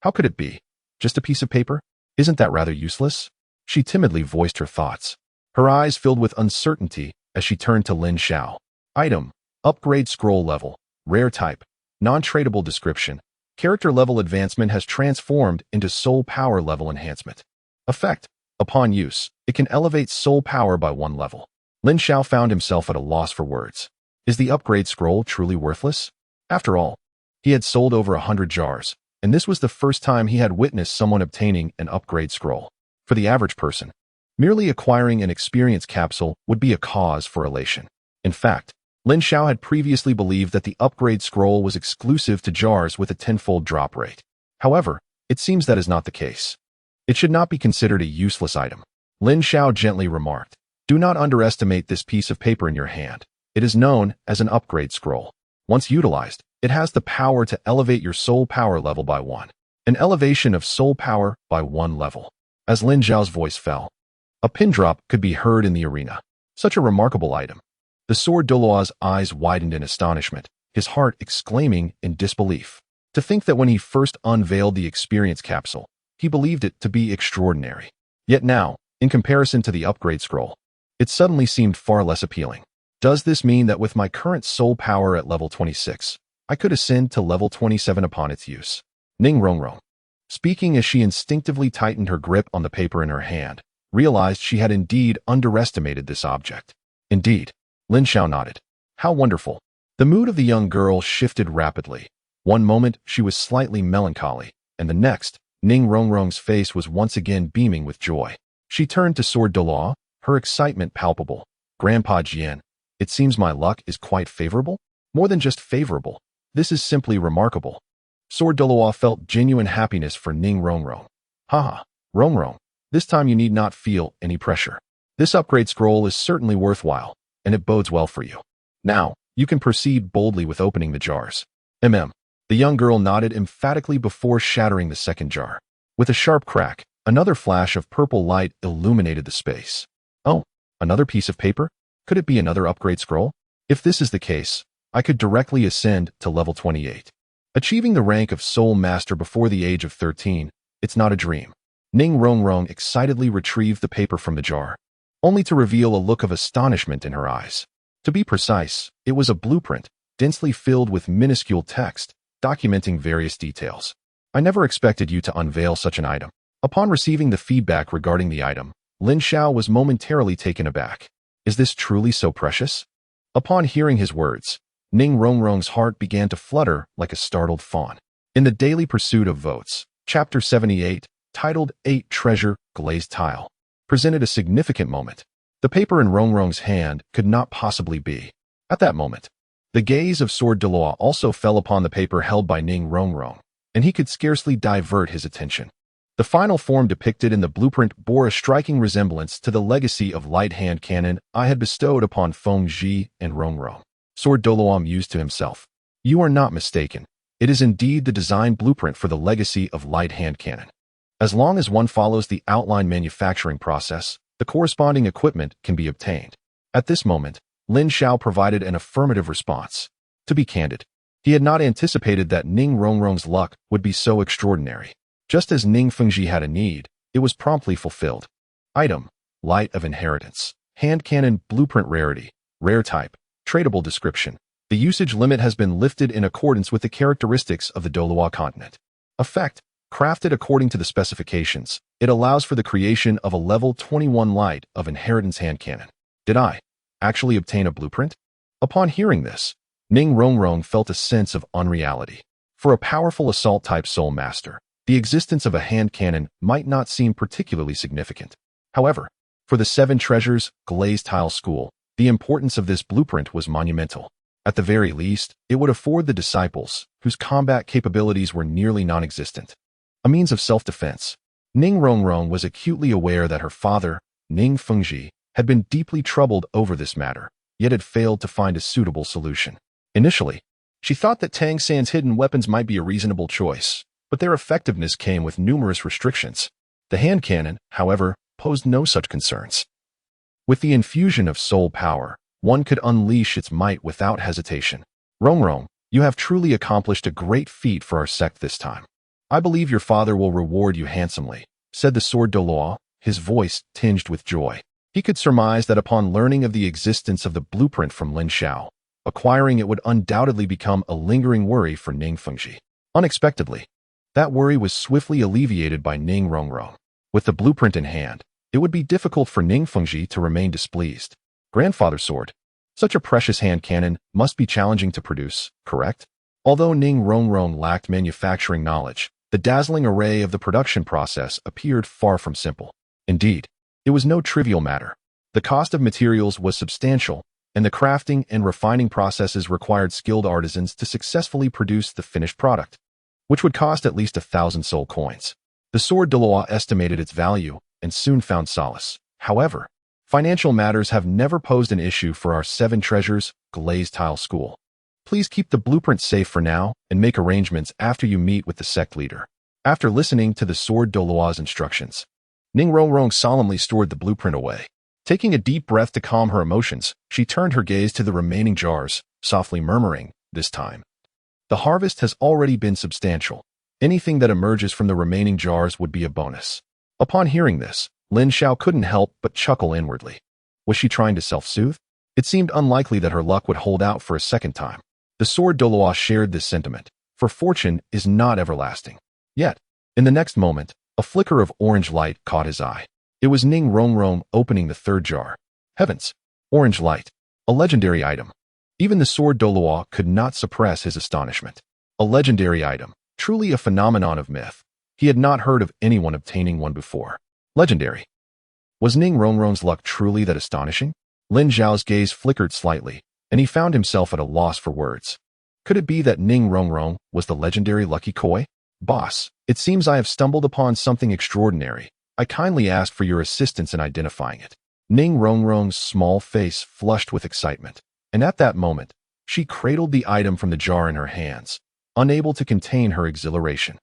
How could it be? Just a piece of paper? Isn't that rather useless? She timidly voiced her thoughts. Her eyes filled with uncertainty as she turned to Lin Xiao. Item: upgrade scroll level, rare type, non-tradable description. Character level advancement has transformed into soul power level enhancement. Effect: upon use, it can elevate soul power by 1 level. Lin Xiao found himself at a loss for words. Is the upgrade scroll truly worthless? After all, he had sold over 100 jars, and this was the first time he had witnessed someone obtaining an upgrade scroll. For the average person, merely acquiring an experience capsule would be a cause for elation. In fact, Lin Xiao had previously believed that the upgrade scroll was exclusive to jars with a tenfold drop rate. However, it seems that is not the case. It should not be considered a useless item. Lin Xiao gently remarked, "Do not underestimate this piece of paper in your hand. It is known as an upgrade scroll. Once utilized, it has the power to elevate your soul power level by 1. An elevation of soul power by 1 level. As Lin Xiao's voice fell, a pin drop could be heard in the arena. Such a remarkable item. The sword Douluo's eyes widened in astonishment, his heart exclaiming in disbelief. To think that when he first unveiled the experience capsule, he believed it to be extraordinary. Yet now, in comparison to the upgrade scroll, it suddenly seemed far less appealing. Does this mean that with my current soul power at level 26, I could ascend to level 27 upon its use? Ning Rongrong, speaking as she instinctively tightened her grip on the paper in her hand, realized she had indeed underestimated this object. Indeed, Lin Xiao nodded. How wonderful. The mood of the young girl shifted rapidly. One moment she was slightly melancholy, and the next, Ning Rongrong's face was once again beaming with joy. She turned to Sword Douluo, her excitement palpable. Grandpa Jian, it seems my luck is quite favorable? More than just favorable. This is simply remarkable. Sword Douluo felt genuine happiness for Ning Rongrong. Haha, Rongrong, this time you need not feel any pressure. This upgrade scroll is certainly worthwhile, and it bodes well for you. Now, you can proceed boldly with opening the jars. The young girl nodded emphatically before shattering the second jar. With a sharp crack, another flash of purple light illuminated the space. Oh, another piece of paper? Could it be another upgrade scroll? If this is the case, I could directly ascend to level 28. Achieving the rank of Soul Master before the age of 13, it's not a dream. Ning Rongrong excitedly retrieved the paper from the jar, only to reveal a look of astonishment in her eyes. To be precise, it was a blueprint, densely filled with minuscule text, documenting various details. I never expected you to unveil such an item. Upon receiving the feedback regarding the item, Lin Xiao was momentarily taken aback. Is this truly so precious? Upon hearing his words, Ning Rongrong's heart began to flutter like a startled fawn. In the Daily Pursuit of Votes, Chapter 78, titled 8 Treasure Glazed Tile, presented a significant moment. The paper in Rongrong's hand could not possibly be. At that moment, the gaze of Sword Douluo also fell upon the paper held by Ning Rongrong, and he could scarcely divert his attention. The final form depicted in the blueprint bore a striking resemblance to the legacy of light hand cannon I had bestowed upon Feng Zhi and Rongrong. Sword Douluo mused to himself. You are not mistaken. It is indeed the design blueprint for the legacy of light hand cannon. As long as one follows the outline manufacturing process, the corresponding equipment can be obtained. At this moment, Lin Xiao provided an affirmative response. To be candid, he had not anticipated that Ning Rongrong's luck would be so extraordinary. Just as Ning Fengji had a need, it was promptly fulfilled. Item: Light of Inheritance. Hand Cannon Blueprint Rarity. Rare Type. Tradable Description. The usage limit has been lifted in accordance with the characteristics of the Douluo Continent. Effect: Crafted according to the specifications, it allows for the creation of a level 21 Light of Inheritance hand cannon. Did I actually obtain a blueprint? Upon hearing this, Ning Rongrong felt a sense of unreality. For a powerful assault-type soul master, the existence of a hand cannon might not seem particularly significant. However, for the Seven Treasures Glazed Tile School, the importance of this blueprint was monumental. At the very least, it would afford the disciples, whose combat capabilities were nearly non-existent, a means of self-defense. Ning Rongrong was acutely aware that her father, Ning Fengji, had been deeply troubled over this matter, yet had failed to find a suitable solution. Initially, she thought that Tang San's hidden weapons might be a reasonable choice, but their effectiveness came with numerous restrictions. The hand cannon, however, posed no such concerns. With the infusion of soul power, one could unleash its might without hesitation. Rongrong, you have truly accomplished a great feat for our sect this time. I believe your father will reward you handsomely, said the sword Douluo, his voice tinged with joy. He could surmise that upon learning of the existence of the blueprint from Lin Xiao, acquiring it would undoubtedly become a lingering worry for Ning Fengji. Unexpectedly, that worry was swiftly alleviated by Ning Rongrong. With the blueprint in hand, it would be difficult for Ning Fengji to remain displeased. Grandfather's sword. Such a precious hand cannon must be challenging to produce, correct? Although Ning Rongrong lacked manufacturing knowledge, the dazzling array of the production process appeared far from simple. Indeed, it was no trivial matter. The cost of materials was substantial, and the crafting and refining processes required skilled artisans to successfully produce the finished product, which would cost at least 1,000 soul coins. The sword Douluo estimated its value and soon found solace. However, financial matters have never posed an issue for our Seven Treasures Glazed Tile School. Please keep the blueprint safe for now and make arrangements after you meet with the sect leader. After listening to the sword Douluo's instructions, Ning Rongrong solemnly stored the blueprint away. Taking a deep breath to calm her emotions, she turned her gaze to the remaining jars, softly murmuring, "This time, the harvest has already been substantial. Anything that emerges from the remaining jars would be a bonus." Upon hearing this, Lin Xiao couldn't help but chuckle inwardly. Was she trying to self-soothe? It seemed unlikely that her luck would hold out for a second time. The sword Douluo shared this sentiment, for fortune is not everlasting. Yet, in the next moment, a flicker of orange light caught his eye. It was Ning Rongrong opening the third jar. Heavens! Orange light. A legendary item. Even the sword Douluo could not suppress his astonishment. A legendary item. Truly a phenomenon of myth. He had not heard of anyone obtaining one before. Legendary. Was Ning Rongrong's luck truly that astonishing? Lin Xiao's gaze flickered slightly, and he found himself at a loss for words. Could it be that Ning Rongrong was the legendary lucky koi? Boss, it seems I have stumbled upon something extraordinary. I kindly ask for your assistance in identifying it. Ning Rongrong's small face flushed with excitement, and at that moment, she cradled the item from the jar in her hands, unable to contain her exhilaration.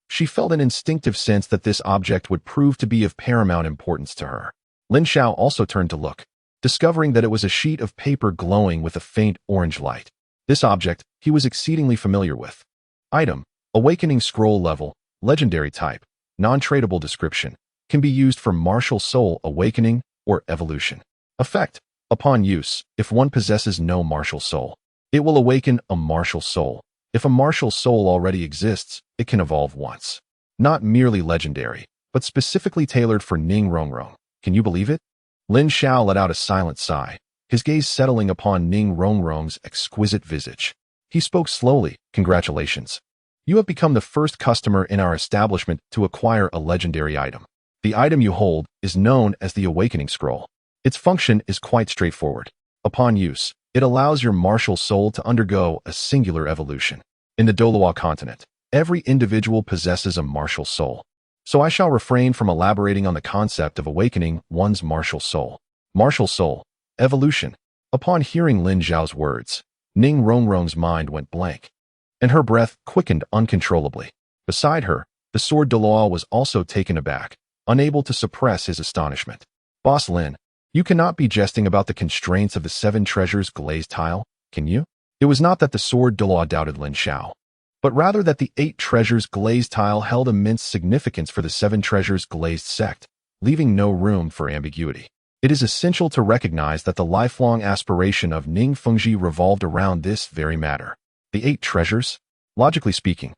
She felt an instinctive sense that this object would prove to be of paramount importance to her. Lin Xiao also turned to look, discovering that it was a sheet of paper glowing with a faint orange light. This object he was exceedingly familiar with. Item, Awakening Scroll Level, Legendary Type, Non-Tradable Description, can be used for martial soul awakening or evolution. Effect, upon use, if one possesses no martial soul, it will awaken a martial soul. If a martial soul already exists, it can evolve once. Not merely legendary, but specifically tailored for Ning Rongrong. Can you believe it? Lin Xiao let out a silent sigh, his gaze settling upon Ning Rongrong's exquisite visage. He spoke slowly. Congratulations. You have become the first customer in our establishment to acquire a legendary item. The item you hold is known as the Awakening Scroll. Its function is quite straightforward. Upon use, it allows your martial soul to undergo a singular evolution. In the Douluo Continent, every individual possesses a martial soul. So I shall refrain from elaborating on the concept of awakening one's martial soul. Martial soul, evolution. Upon hearing Lin Xiao's words, Ning Rongrong's mind went blank, and her breath quickened uncontrollably. Beside her, the sword Douluo was also taken aback, unable to suppress his astonishment. Boss Lin, you cannot be jesting about the constraints of the Seven Treasures Glazed Tile, can you? It was not that the sword Douluo doubted Lin Xiao, but rather that the 8 Treasures Glazed Tile held immense significance for the 7 Treasures Glazed sect, leaving no room for ambiguity. It is essential to recognize that the lifelong aspiration of Ning Fengji revolved around this very matter. The 8 treasures? Logically speaking,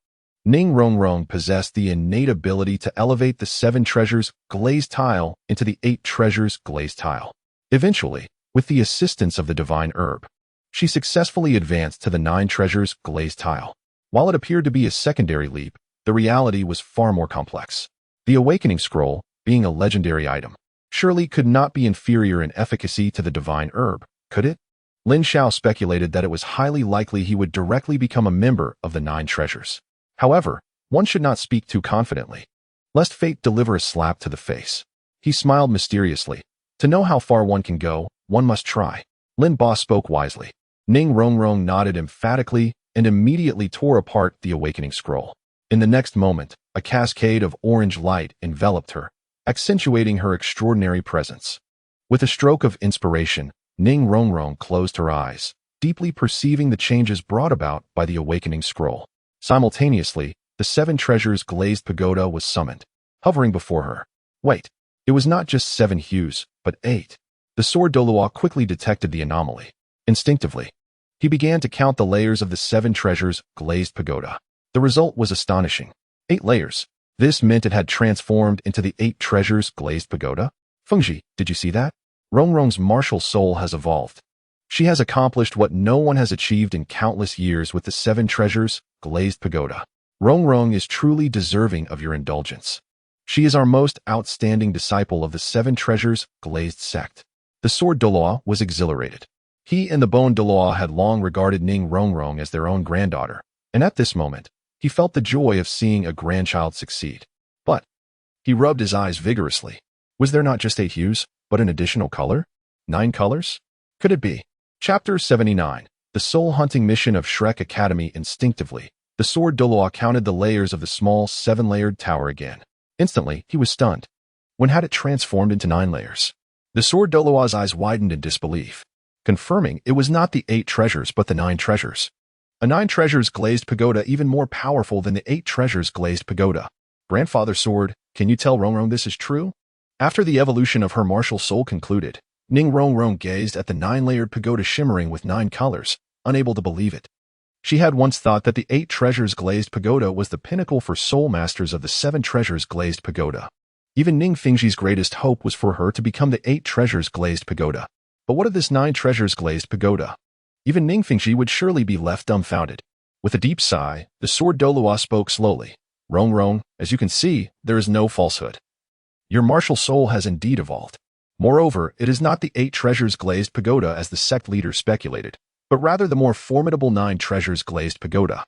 Ning Rongrong possessed the innate ability to elevate the 7 Treasures Glazed Tile into the 8 Treasures Glazed Tile. Eventually, with the assistance of the divine herb, she successfully advanced to the 9 Treasures Glazed Tile. While it appeared to be a secondary leap, the reality was far more complex. The Awakening Scroll, being a legendary item, surely could not be inferior in efficacy to the divine herb, could it? Lin Xiao speculated that it was highly likely he would directly become a member of the Nine Treasures. However, one should not speak too confidently, lest fate deliver a slap to the face. He smiled mysteriously. To know how far one can go, one must try. Lin Ba spoke wisely. Ning Rongrong nodded emphatically and immediately tore apart the Awakening Scroll. In the next moment, a cascade of orange light enveloped her, accentuating her extraordinary presence. With a stroke of inspiration, Ning Rongrong closed her eyes, deeply perceiving the changes brought about by the Awakening Scroll. Simultaneously, the Seven Treasures Glazed Pagoda was summoned, hovering before her. Wait, it was not just 7 hues, but 8. The sword Douluo quickly detected the anomaly. Instinctively, he began to count the layers of the 7 Treasures Glazed Pagoda. The result was astonishing. 8 layers. This meant it had transformed into the 8 Treasures Glazed Pagoda. Fengji, did you see that? Rongrong's martial soul has evolved. She has accomplished what no one has achieved in countless years with the 7 Treasures Glazed Pagoda. Rongrong is truly deserving of your indulgence. She is our most outstanding disciple of the 7 Treasures Glazed sect. The sword Douluo was exhilarated. He and the bone Douluo had long regarded Ning Rongrong as their own granddaughter, and at this moment, he felt the joy of seeing a grandchild succeed. But he rubbed his eyes vigorously. Was there not just 8 hues, but an additional color? 9 colors? Could it be? Chapter 79. The Soul-Hunting Mission of Shrek Academy. Instinctively, the sword Douluo counted the layers of the small 7-layered tower again. Instantly, he was stunned. When had it transformed into 9 layers? The sword Douluo's eyes widened in disbelief, confirming it was not the 8 treasures but the 9 treasures. A 9 Treasures Glazed Pagoda even more powerful than the 8 Treasures Glazed Pagoda. Grandfather Sword, can you tell Rongrong this is true? After the evolution of her martial soul concluded, Ning Rongrong gazed at the 9-layered pagoda shimmering with 9 colors, unable to believe it. She had once thought that the 8 Treasures Glazed Pagoda was the pinnacle for soul masters of the 7 Treasures Glazed Pagoda. Even Ning Fengji's greatest hope was for her to become the 8 Treasures Glazed Pagoda. But what of this 9 Treasures Glazed Pagoda? Even Ning Fengji would surely be left dumbfounded. With a deep sigh, the sword Douluo spoke slowly. Rongrong, as you can see, there is no falsehood. Your martial soul has indeed evolved. Moreover, it is not the 8 Treasures Glazed Pagoda as the sect leader speculated, but rather the more formidable 9 Treasures Glazed Pagoda,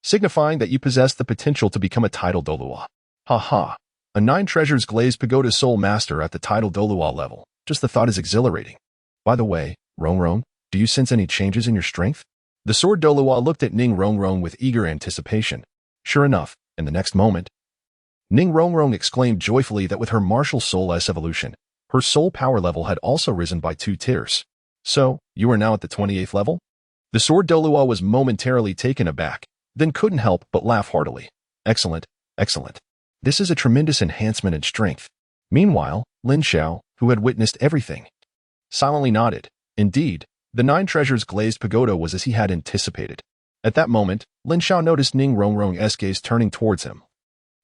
signifying that you possess the potential to become a title Douluo. Ha ha. A 9 Treasures Glazed Pagoda soul master at the title Douluo level. Just the thought is exhilarating. By the way, Rongrong, do you sense any changes in your strength? The sword Douluo looked at Ning Rongrong with eager anticipation. Sure enough, in the next moment, Ning Rongrong exclaimed joyfully that with her martial soul-S evolution, her soul power level had also risen by 2 tiers. So, you are now at the 28th level? The sword Douluo was momentarily taken aback, then couldn't help but laugh heartily. Excellent, excellent. This is a tremendous enhancement in strength. Meanwhile, Lin Xiao, who had witnessed everything, silently nodded. Indeed, the 9 Treasures Glazed Pagoda was as he had anticipated. At that moment, Lin Xiao noticed Ning Rongrong's gaze turning towards him.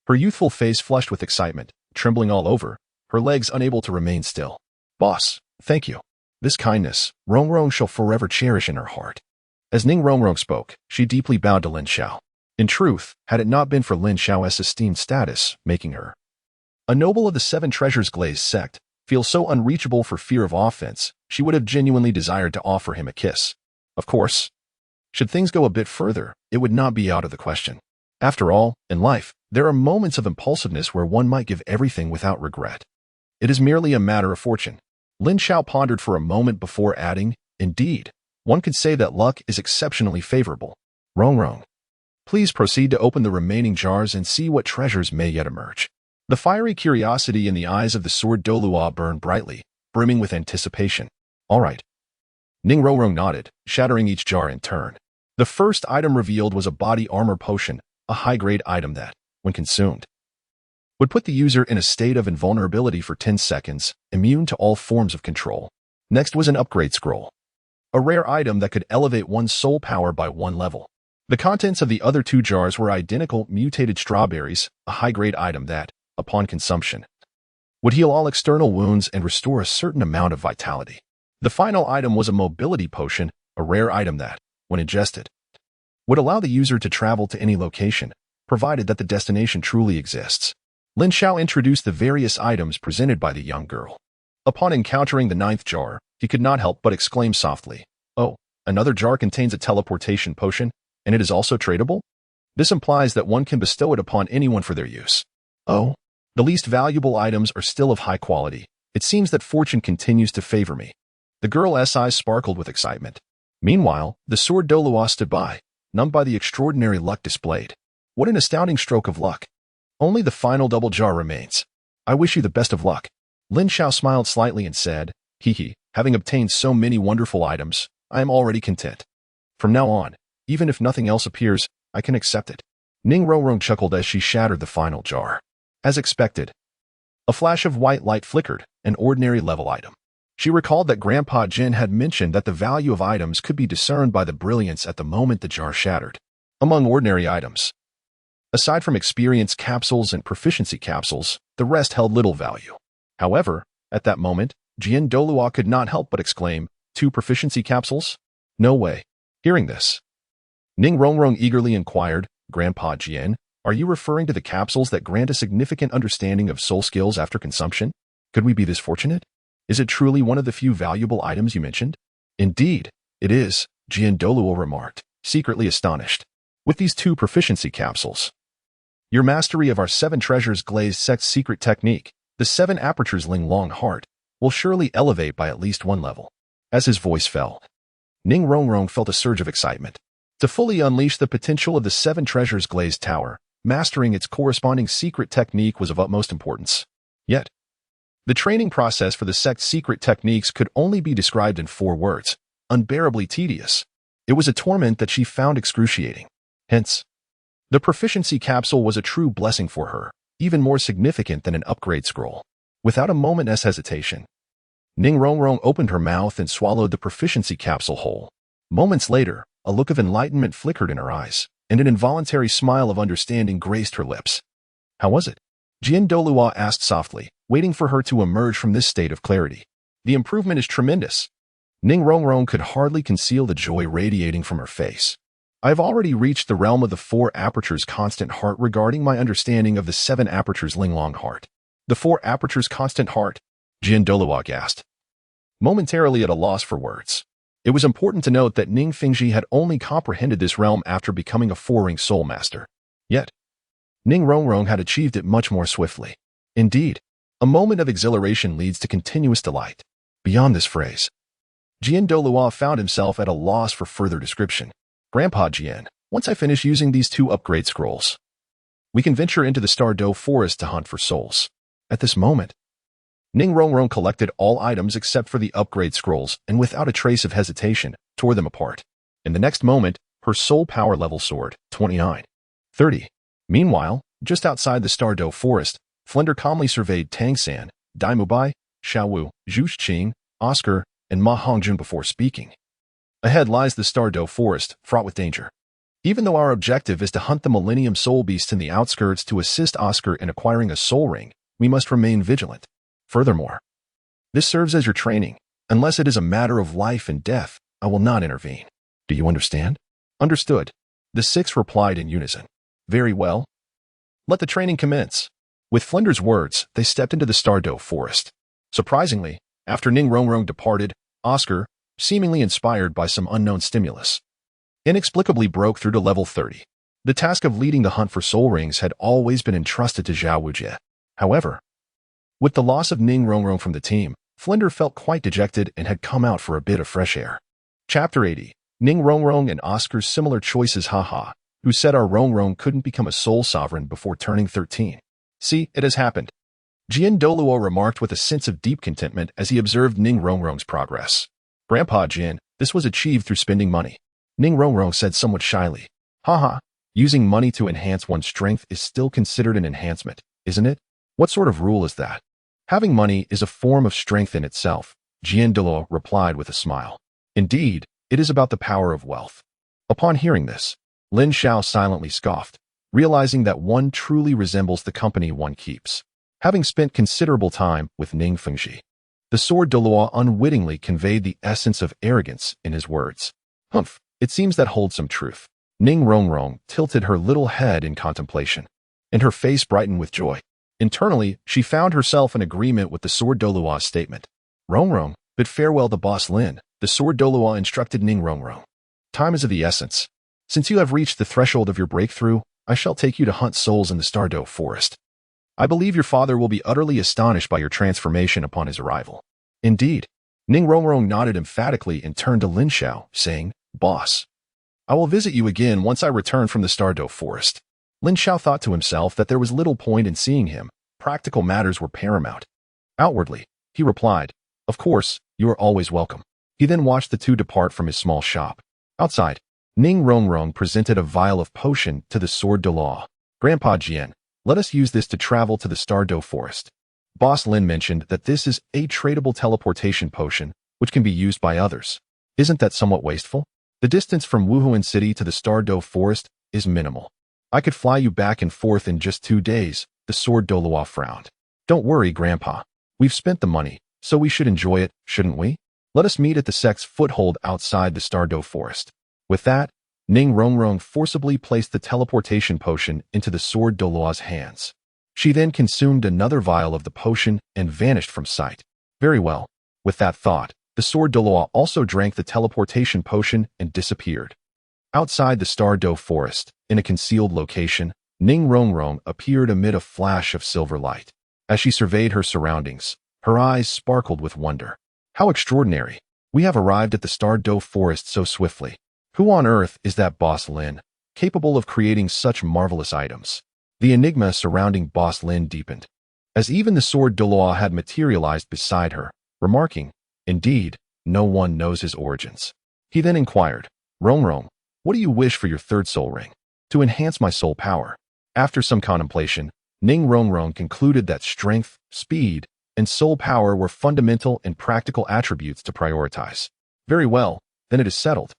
Her youthful face flushed with excitement, trembling all over, her legs unable to remain still. Boss, thank you. This kindness, Rongrong shall forever cherish in her heart. As Ning Rongrong spoke, she deeply bowed to Lin Xiao. In truth, had it not been for Lin Xiao's esteemed status, making her a noble of the 7 Treasures Glazed sect, feel so unreachable for fear of offense, she would have genuinely desired to offer him a kiss. Of course, should things go a bit further, it would not be out of the question. After all, in life, there are moments of impulsiveness where one might give everything without regret. It is merely a matter of fortune. Lin Xiao pondered for a moment before adding, indeed, one could say that luck is exceptionally favorable. Rongrong, please proceed to open the remaining jars and see what treasures may yet emerge. The fiery curiosity in the eyes of the sword Douluo burned brightly, brimming with anticipation. All right. Ning Rongrong nodded, shattering each jar in turn. The first item revealed was a body armor potion, a high-grade item that, when consumed, would put the user in a state of invulnerability for 10 seconds, immune to all forms of control. Next was an upgrade scroll, a rare item that could elevate one's soul power by 1 level. The contents of the other 2 jars were identical mutated strawberries, a high-grade item that, upon consumption, would heal all external wounds and restore a certain amount of vitality. The final item was a mobility potion, a rare item that, when ingested, would allow the user to travel to any location, provided that the destination truly exists. Lin Xiao introduced the various items presented by the young girl. Upon encountering the ninth jar, he could not help but exclaim softly, "Oh, another jar contains a teleportation potion, and it is also tradable? This implies that one can bestow it upon anyone for their use. Oh, the least valuable items are still of high quality. It seems that fortune continues to favor me." The girl's eyes sparkled with excitement. Meanwhile, the sword Douluo stood by, numbed by the extraordinary luck displayed. What an astounding stroke of luck. Only the final double jar remains. I wish you the best of luck. Lin Xiao smiled slightly and said, "Hee, having obtained so many wonderful items, I am already content. From now on, even if nothing else appears, I can accept it." Ning Rongrong chuckled as she shattered the final jar. As expected, a flash of white light flickered, an ordinary level item. She recalled that Grandpa Jin had mentioned that the value of items could be discerned by the brilliance at the moment the jar shattered. Among ordinary items, aside from experience capsules and proficiency capsules, the rest held little value. However, at that moment, Jian Douluo could not help but exclaim, "2 proficiency capsules? No way." Hearing this, Ning Rongrong eagerly inquired, "Grandpa Jian, are you referring to the capsules that grant a significant understanding of soul skills after consumption? Could we be this fortunate? Is it truly one of the few valuable items you mentioned?" "Indeed, it is," Jian Douluo remarked, secretly astonished. "With these 2 proficiency capsules, your mastery of our 7 treasures glazed sect's secret technique, the 7 apertures Ling Long heart, will surely elevate by at least 1 level." As his voice fell, Ning Rongrong felt a surge of excitement. To fully unleash the potential of the 7 treasures glazed tower, mastering its corresponding secret technique was of utmost importance. Yet, the training process for the sect's secret techniques could only be described in 4 words: unbearably tedious. It was a torment that she found excruciating. Hence, the proficiency capsule was a true blessing for her, even more significant than an upgrade scroll. Without a moment's hesitation, Ning Rongrong opened her mouth and swallowed the proficiency capsule whole. Moments later, a look of enlightenment flickered in her eyes, and an involuntary smile of understanding graced her lips. "How was it?" Jian Douluo asked softly, waiting for her to emerge from this state of clarity. "The improvement is tremendous." Ning Rongrong could hardly conceal the joy radiating from her face. "I have already reached the realm of the 4 apertures constant heart regarding my understanding of the 7 apertures Ling Long heart." "The 4 apertures constant heart?" Jian Douluo gasped, momentarily at a loss for words. It was important to note that Ning Fengji had only comprehended this realm after becoming a 4-ring soul master. Yet, Ning Rongrong had achieved it much more swiftly. Indeed, a moment of exhilaration leads to continuous delight. Beyond this phrase, Jian Douluo found himself at a loss for further description. "Grandpa Jian, once I finish using these 2 upgrade scrolls, we can venture into the Douluo forest to hunt for souls." At this moment, Ning Rongrong collected all items except for the upgrade scrolls and without a trace of hesitation, tore them apart. In the next moment, her soul power level soared, 29. 30. Meanwhile, just outside the Douluo forest, Flender calmly surveyed Tang San, Dai Mubai, Xiaowu, Zhu Qing, Oscar, and Ma Hongjun before speaking. "Ahead lies the Douluo forest, fraught with danger. Even though our objective is to hunt the Millennium Soul Beasts in the outskirts to assist Oscar in acquiring a soul ring, we must remain vigilant. Furthermore, this serves as your training. Unless it is a matter of life and death, I will not intervene. Do you understand?" "Understood." The 6 replied in unison. "Very well. Let the training commence." With Flender's words, they stepped into the Douluo forest. Surprisingly, after Ning Rongrong departed, Oscar, seemingly inspired by some unknown stimulus, inexplicably broke through to level 30. The task of leading the hunt for soul rings had always been entrusted to Zhao Wujie. However, with the loss of Ning Rongrong from the team, Flender felt quite dejected and had come out for a bit of fresh air. Chapter 80. Ning Rongrong and Oscar's similar choices. Haha. Who said our Rongrong couldn't become a soul sovereign before turning 13? See, it has happened. Jian Douluo remarked with a sense of deep contentment as he observed Ning Rongrong's progress. "Grandpa Jian, this was achieved through spending money." Ning Rongrong said somewhat shyly. "Haha, using money to enhance one's strength is still considered an enhancement, isn't it? What sort of rule is that?" "Having money is a form of strength in itself," Jian Douluo replied with a smile. "Indeed, it is about the power of wealth." Upon hearing this, Lin Xiao silently scoffed, realizing that one truly resembles the company one keeps. Having spent considerable time with Ning Fengji, the sword Douluo unwittingly conveyed the essence of arrogance in his words. "Humph, it seems that holds some truth. Ning Rongrong tilted her little head in contemplation, and her face brightened with joy. Internally, she found herself in agreement with the Sword Douluo's statement. Rongrong, bid farewell to Boss Lin, the Sword Douluo instructed Ning Rongrong. Time is of the essence. Since you have reached the threshold of your breakthrough, I shall take you to hunt souls in the Douluo Forest. I believe your father will be utterly astonished by your transformation upon his arrival. Indeed. Ning Rongrong nodded emphatically and turned to Lin Xiao, saying, Boss, I will visit you again once I return from the Douluo Forest. Lin Xiao thought to himself that there was little point in seeing him. Practical matters were paramount. Outwardly, he replied, Of course, you are always welcome. He then watched the two depart from his small shop. Outside, Ning Rongrong presented a vial of potion to the Sword Douluo. Grandpa Jian, let us use this to travel to the Douluo Forest. Boss Lin mentioned that this is a tradable teleportation potion, which can be used by others. Isn't that somewhat wasteful? The distance from Wuhuan City to the Douluo Forest is minimal. I could fly you back and forth in just 2 days, the Sword Douluo frowned. Don't worry, Grandpa. We've spent the money, so we should enjoy it, shouldn't we? Let us meet at the sect's foothold outside the Douluo Forest. With that, Ning Rongrong forcibly placed the teleportation potion into the Sword Douluo's hands. She then consumed another vial of the potion and vanished from sight. Very well. With that thought, the Sword Douluo also drank the teleportation potion and disappeared. Outside the Douluo Forest, in a concealed location, Ning Rongrong appeared amid a flash of silver light. As she surveyed her surroundings, her eyes sparkled with wonder. How extraordinary! We have arrived at the Douluo Forest so swiftly. Who on earth is that Boss Lin, capable of creating such marvelous items? The enigma surrounding Boss Lin deepened, as even the Sword Douluo had materialized beside her, remarking, Indeed, no one knows his origins. He then inquired, Rongrong, what do you wish for your third soul ring? To enhance my soul power. After some contemplation, Ning Rongrong concluded that strength, speed, and soul power were fundamental and practical attributes to prioritize. Very well, then it is settled.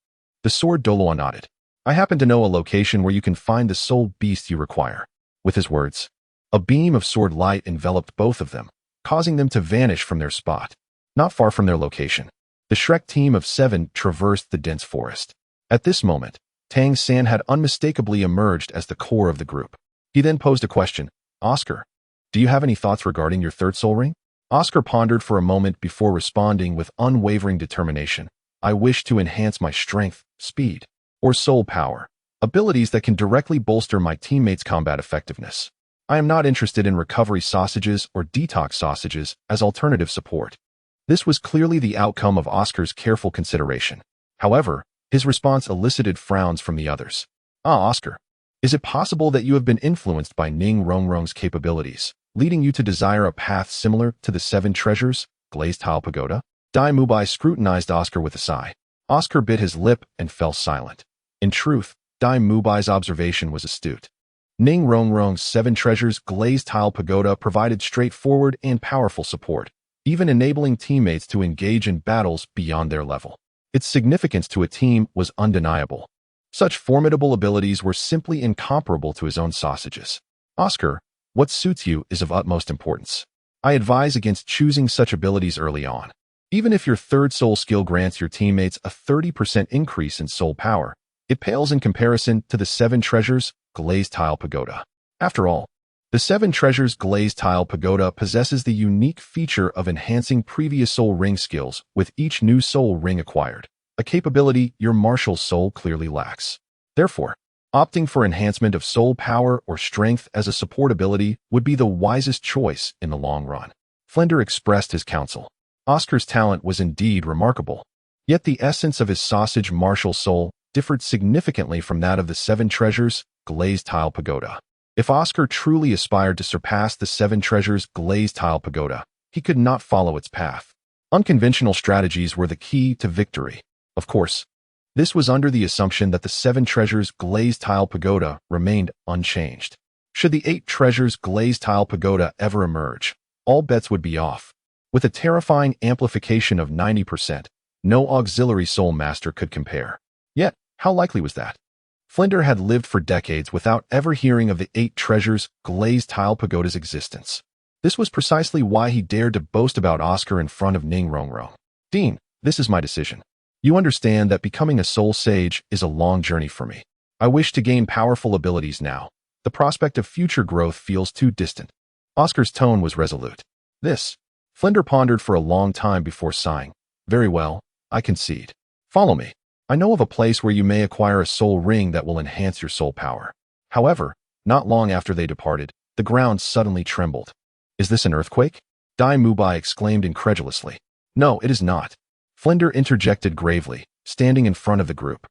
The Sword Douluo nodded. I happen to know a location where you can find the soul beast you require. With his words, a beam of sword light enveloped both of them, causing them to vanish from their spot. Not far from their location, the Shrek team of 7 traversed the dense forest. At this moment, Tang San had unmistakably emerged as the core of the group. He then posed a question, Oscar, do you have any thoughts regarding your third soul ring? Oscar pondered for a moment before responding with unwavering determination. I wish to enhance my strength, speed, or soul power, abilities that can directly bolster my teammates' combat effectiveness. I am not interested in recovery sausages or detox sausages as alternative support. This was clearly the outcome of Oscar's careful consideration. However, his response elicited frowns from the others. Oscar, is it possible that you have been influenced by Ning Rongrong's capabilities, leading you to desire a path similar to the 7 Treasures Glazed Tower Pagoda? Dai Mubai scrutinized Oscar with a sigh. Oscar bit his lip and fell silent. In truth, Dai Mubai's observation was astute. Ning Rongrong's 7 Treasures Glazed Tile Pagoda provided straightforward and powerful support, even enabling teammates to engage in battles beyond their level. Its significance to a team was undeniable. Such formidable abilities were simply incomparable to his own sausages. Oscar, what suits you is of utmost importance. I advise against choosing such abilities early on. Even if your third soul skill grants your teammates a 30% increase in soul power, it pales in comparison to the 7 Treasures Glazed Tile Pagoda. After all, the 7 Treasures Glazed Tile Pagoda possesses the unique feature of enhancing previous soul ring skills with each new soul ring acquired, a capability your martial soul clearly lacks. Therefore, opting for enhancement of soul power or strength as a support ability would be the wisest choice in the long run. Flender expressed his counsel. Oscar's talent was indeed remarkable, yet the essence of his sausage martial soul differed significantly from that of the 7 Treasures Glazed Tile Pagoda. If Oscar truly aspired to surpass the 7 Treasures Glazed Tile Pagoda, he could not follow its path. Unconventional strategies were the key to victory. Of course, this was under the assumption that the 7 Treasures Glazed Tile Pagoda remained unchanged. Should the 8 Treasures Glazed Tile Pagoda ever emerge, all bets would be off. With a terrifying amplification of 90%, no auxiliary soul master could compare. Yet, how likely was that? Flender had lived for decades without ever hearing of the 8 Treasures Glazed Tile Pagoda's existence. This was precisely why he dared to boast about Oscar in front of Ning Rongrong. Dean, this is my decision. You understand that becoming a soul sage is a long journey for me. I wish to gain powerful abilities now. The prospect of future growth feels too distant. Oscar's tone was resolute. This. Flinder pondered for a long time before sighing. Very well, I concede. Follow me. I know of a place where you may acquire a soul ring that will enhance your soul power. However, not long after they departed, the ground suddenly trembled. Is this an earthquake? Dai Mubai exclaimed incredulously. No, it is not. Flinder interjected gravely, standing in front of the group.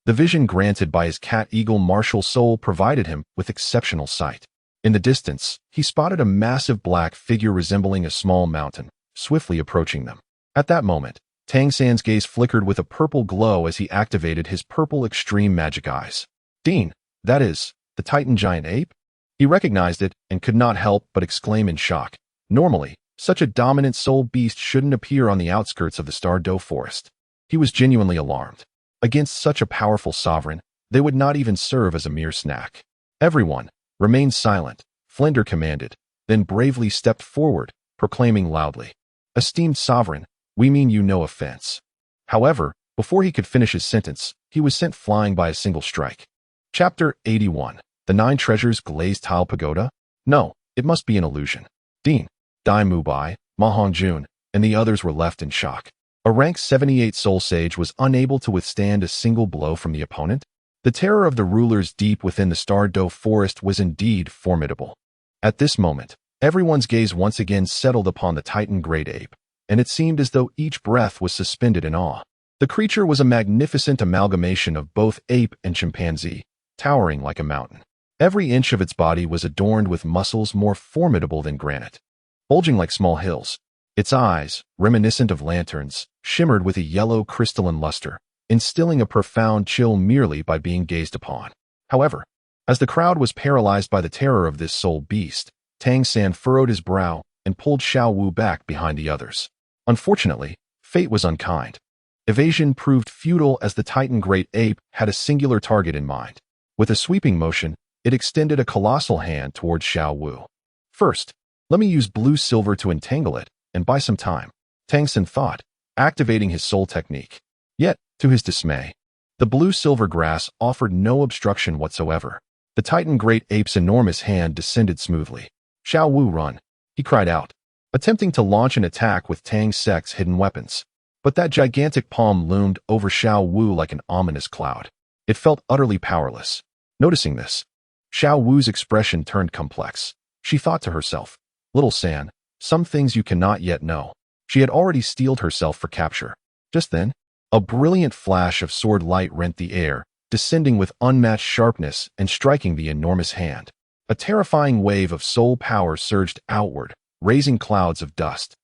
The vision granted by his cat-eagle martial soul provided him with exceptional sight. In the distance, he spotted a massive black figure resembling a small mountain, swiftly approaching them. At that moment, Tang San's gaze flickered with a purple glow as he activated his purple extreme magic eyes. Dean, that is, the Titan giant ape? He recognized it and could not help but exclaim in shock. Normally, such a dominant soul beast shouldn't appear on the outskirts of the Douluo forest. He was genuinely alarmed. Against such a powerful sovereign, they would not even serve as a mere snack. Everyone, remain silent, Flinder commanded, then bravely stepped forward, proclaiming loudly. Esteemed sovereign, we mean you no offense. However, before he could finish his sentence, he was sent flying by a single strike. Chapter 81. The Nine Treasures Glazed Tower Pagoda? No, it must be an illusion. Dean, Dai Mubai, Ma Hongjun, and the others were left in shock. A rank 78 soul sage was unable to withstand a single blow from the opponent. The terror of the rulers deep within the Douluo forest was indeed formidable. At this moment, everyone's gaze once again settled upon the Titan great ape, and it seemed as though each breath was suspended in awe. The creature was a magnificent amalgamation of both ape and chimpanzee, towering like a mountain. Every inch of its body was adorned with muscles more formidable than granite, bulging like small hills. Its eyes, reminiscent of lanterns, shimmered with a yellow crystalline luster, instilling a profound chill merely by being gazed upon. However, as the crowd was paralyzed by the terror of this soul beast, Tang San furrowed his brow and pulled Xiao Wu back behind the others. Unfortunately, fate was unkind. Evasion proved futile as the Titan great ape had a singular target in mind. With a sweeping motion, it extended a colossal hand towards Xiao Wu. First, let me use blue silver to entangle it, and buy some time, Tang San thought, activating his soul technique. Yet, to his dismay, the blue-silver grass offered no obstruction whatsoever. The Titan great ape's enormous hand descended smoothly. Xiao Wu, run, he cried out, attempting to launch an attack with Tang Sek's hidden weapons. But that gigantic palm loomed over Xiao Wu like an ominous cloud. It felt utterly powerless. Noticing this, Xiao Wu's expression turned complex. She thought to herself, Little San, some things you cannot yet know. She had already steeled herself for capture. Just then, a brilliant flash of sword light rent the air, descending with unmatched sharpness and striking the enormous hand. A terrifying wave of soul power surged outward, raising clouds of dust.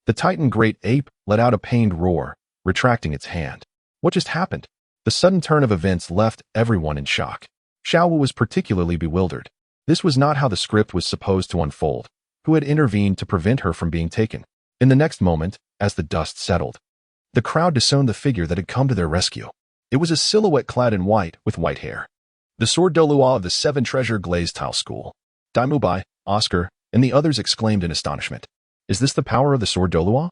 The Titan great ape let out a pained roar, retracting its hand. What just happened? The sudden turn of events left everyone in shock. Xiao Wu was particularly bewildered. This was not how the script was supposed to unfold. Who had intervened to prevent her from being taken? In the next moment, as the dust settled, the crowd discerned the figure that had come to their rescue. It was a silhouette clad in white with white hair. The Douluo of the 7 Treasure Glazed Tower School. Dai Mubai, Oscar, and the others exclaimed in astonishment. Is this the power of the Douluo?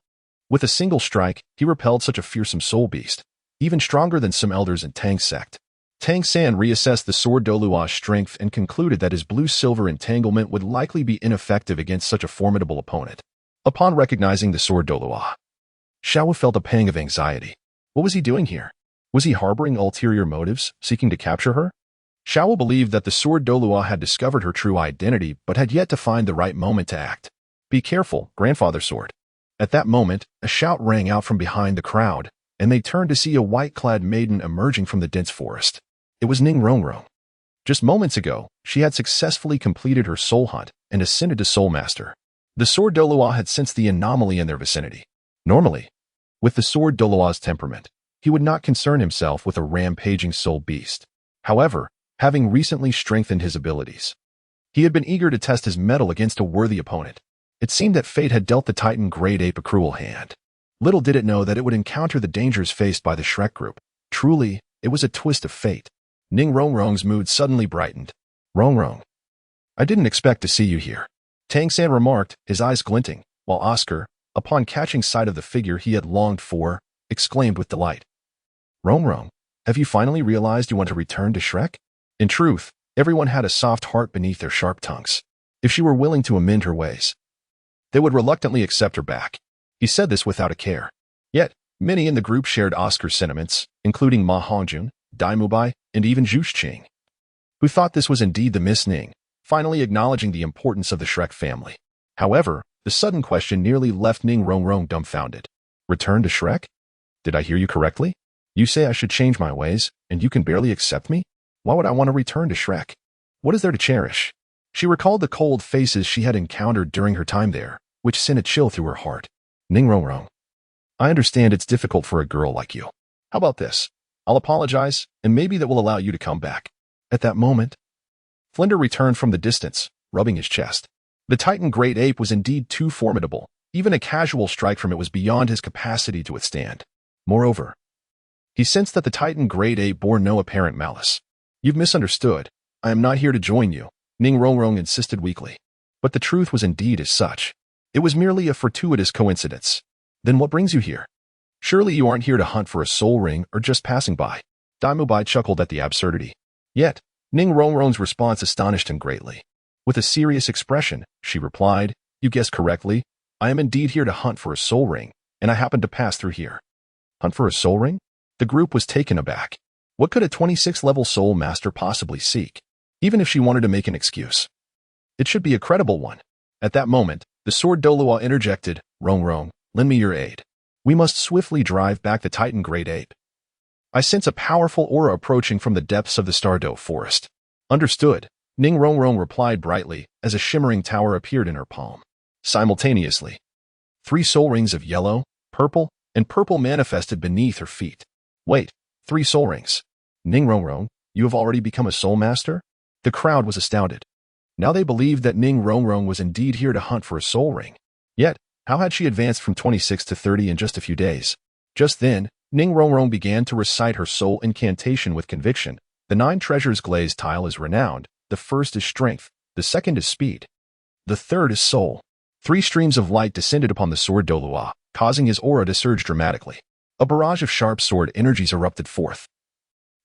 With a single strike, he repelled such a fearsome soul beast, even stronger than some elders in Tang's sect. Tang San reassessed the Douluo's strength and concluded that his blue-silver entanglement would likely be ineffective against such a formidable opponent. Upon recognizing the Douluo, Xiao felt a pang of anxiety. What was he doing here? Was he harboring ulterior motives, seeking to capture her? Xiao believed that the Douluo had discovered her true identity but had yet to find the right moment to act. Be careful, Grandfather Sword. At that moment, a shout rang out from behind the crowd, and they turned to see a white-clad maiden emerging from the dense forest. It was Ning Rongrong. Just moments ago, she had successfully completed her soul hunt and ascended to Soul Master. The Douluo had sensed the anomaly in their vicinity. Normally, with the Douluo's temperament, he would not concern himself with a rampaging soul beast. However, having recently strengthened his abilities, he had been eager to test his mettle against a worthy opponent. It seemed that fate had dealt the Titan great ape a cruel hand. Little did it know that it would encounter the dangers faced by the Shrek group. Truly, it was a twist of fate. Ning Rongrong's mood suddenly brightened. Rongrong, I didn't expect to see you here, Tang San remarked, his eyes glinting, while Oscar, upon catching sight of the figure he had longed for, exclaimed with delight. Rongrong, have you finally realized you want to return to Shrek? In truth, everyone had a soft heart beneath their sharp tongues. If she were willing to amend her ways, they would reluctantly accept her back. He said this without a care. Yet, many in the group shared Oscar's sentiments, including Ma Hongjun, Dai Mubai, and even Zhu Xing, who thought this was indeed the Miss Ning, finally acknowledging the importance of the Shrek family. However, the sudden question nearly left Ning Rongrong dumbfounded. Return to Shrek? Did I hear you correctly? You say I should change my ways, and you can barely accept me? Why would I want to return to Shrek? What is there to cherish? She recalled the cold faces she had encountered during her time there, which sent a chill through her heart. Ning Rongrong, I understand it's difficult for a girl like you. How about this? I'll apologize, and maybe that will allow you to come back. At that moment, Flinder returned from the distance, rubbing his chest. The Titan Great Ape was indeed too formidable. Even a casual strike from it was beyond his capacity to withstand. Moreover, he sensed that the Titan Great Ape bore no apparent malice. You've misunderstood. I am not here to join you, Ning Rongrong insisted weakly. But the truth was indeed as such. It was merely a fortuitous coincidence. Then what brings you here? Surely you aren't here to hunt for a soul ring or just passing by. Dai Mubai chuckled at the absurdity. Yet, Ning Rongrong's response astonished him greatly. With a serious expression, she replied, You guessed correctly. I am indeed here to hunt for a soul ring, and I happened to pass through here. Hunt for a soul ring? The group was taken aback. What could a 26th-level soul master possibly seek, even if she wanted to make an excuse? It should be a credible one. At that moment, the sword Douluo interjected, Rongrong, lend me your aid. We must swiftly drive back the Titan Great Ape. I sense a powerful aura approaching from the depths of the Stardoe forest. Understood, Ning Rongrong replied brightly as a shimmering tower appeared in her palm. Simultaneously, 3 soul rings of yellow, purple, and purple manifested beneath her feet. Wait, 3 soul rings. Ning Rongrong, you have already become a soul master? The crowd was astounded. Now they believed that Ning Rongrong was indeed here to hunt for a soul ring. Yet, how had she advanced from 26 to 30 in just a few days? Just then, Ning Rongrong began to recite her soul incantation with conviction. The 9 Treasures Glazed Tile is renowned. The first is strength. The second is speed. The third is soul. 3 streams of light descended upon the sword Douluo, causing his aura to surge dramatically. A barrage of sharp sword energies erupted forth,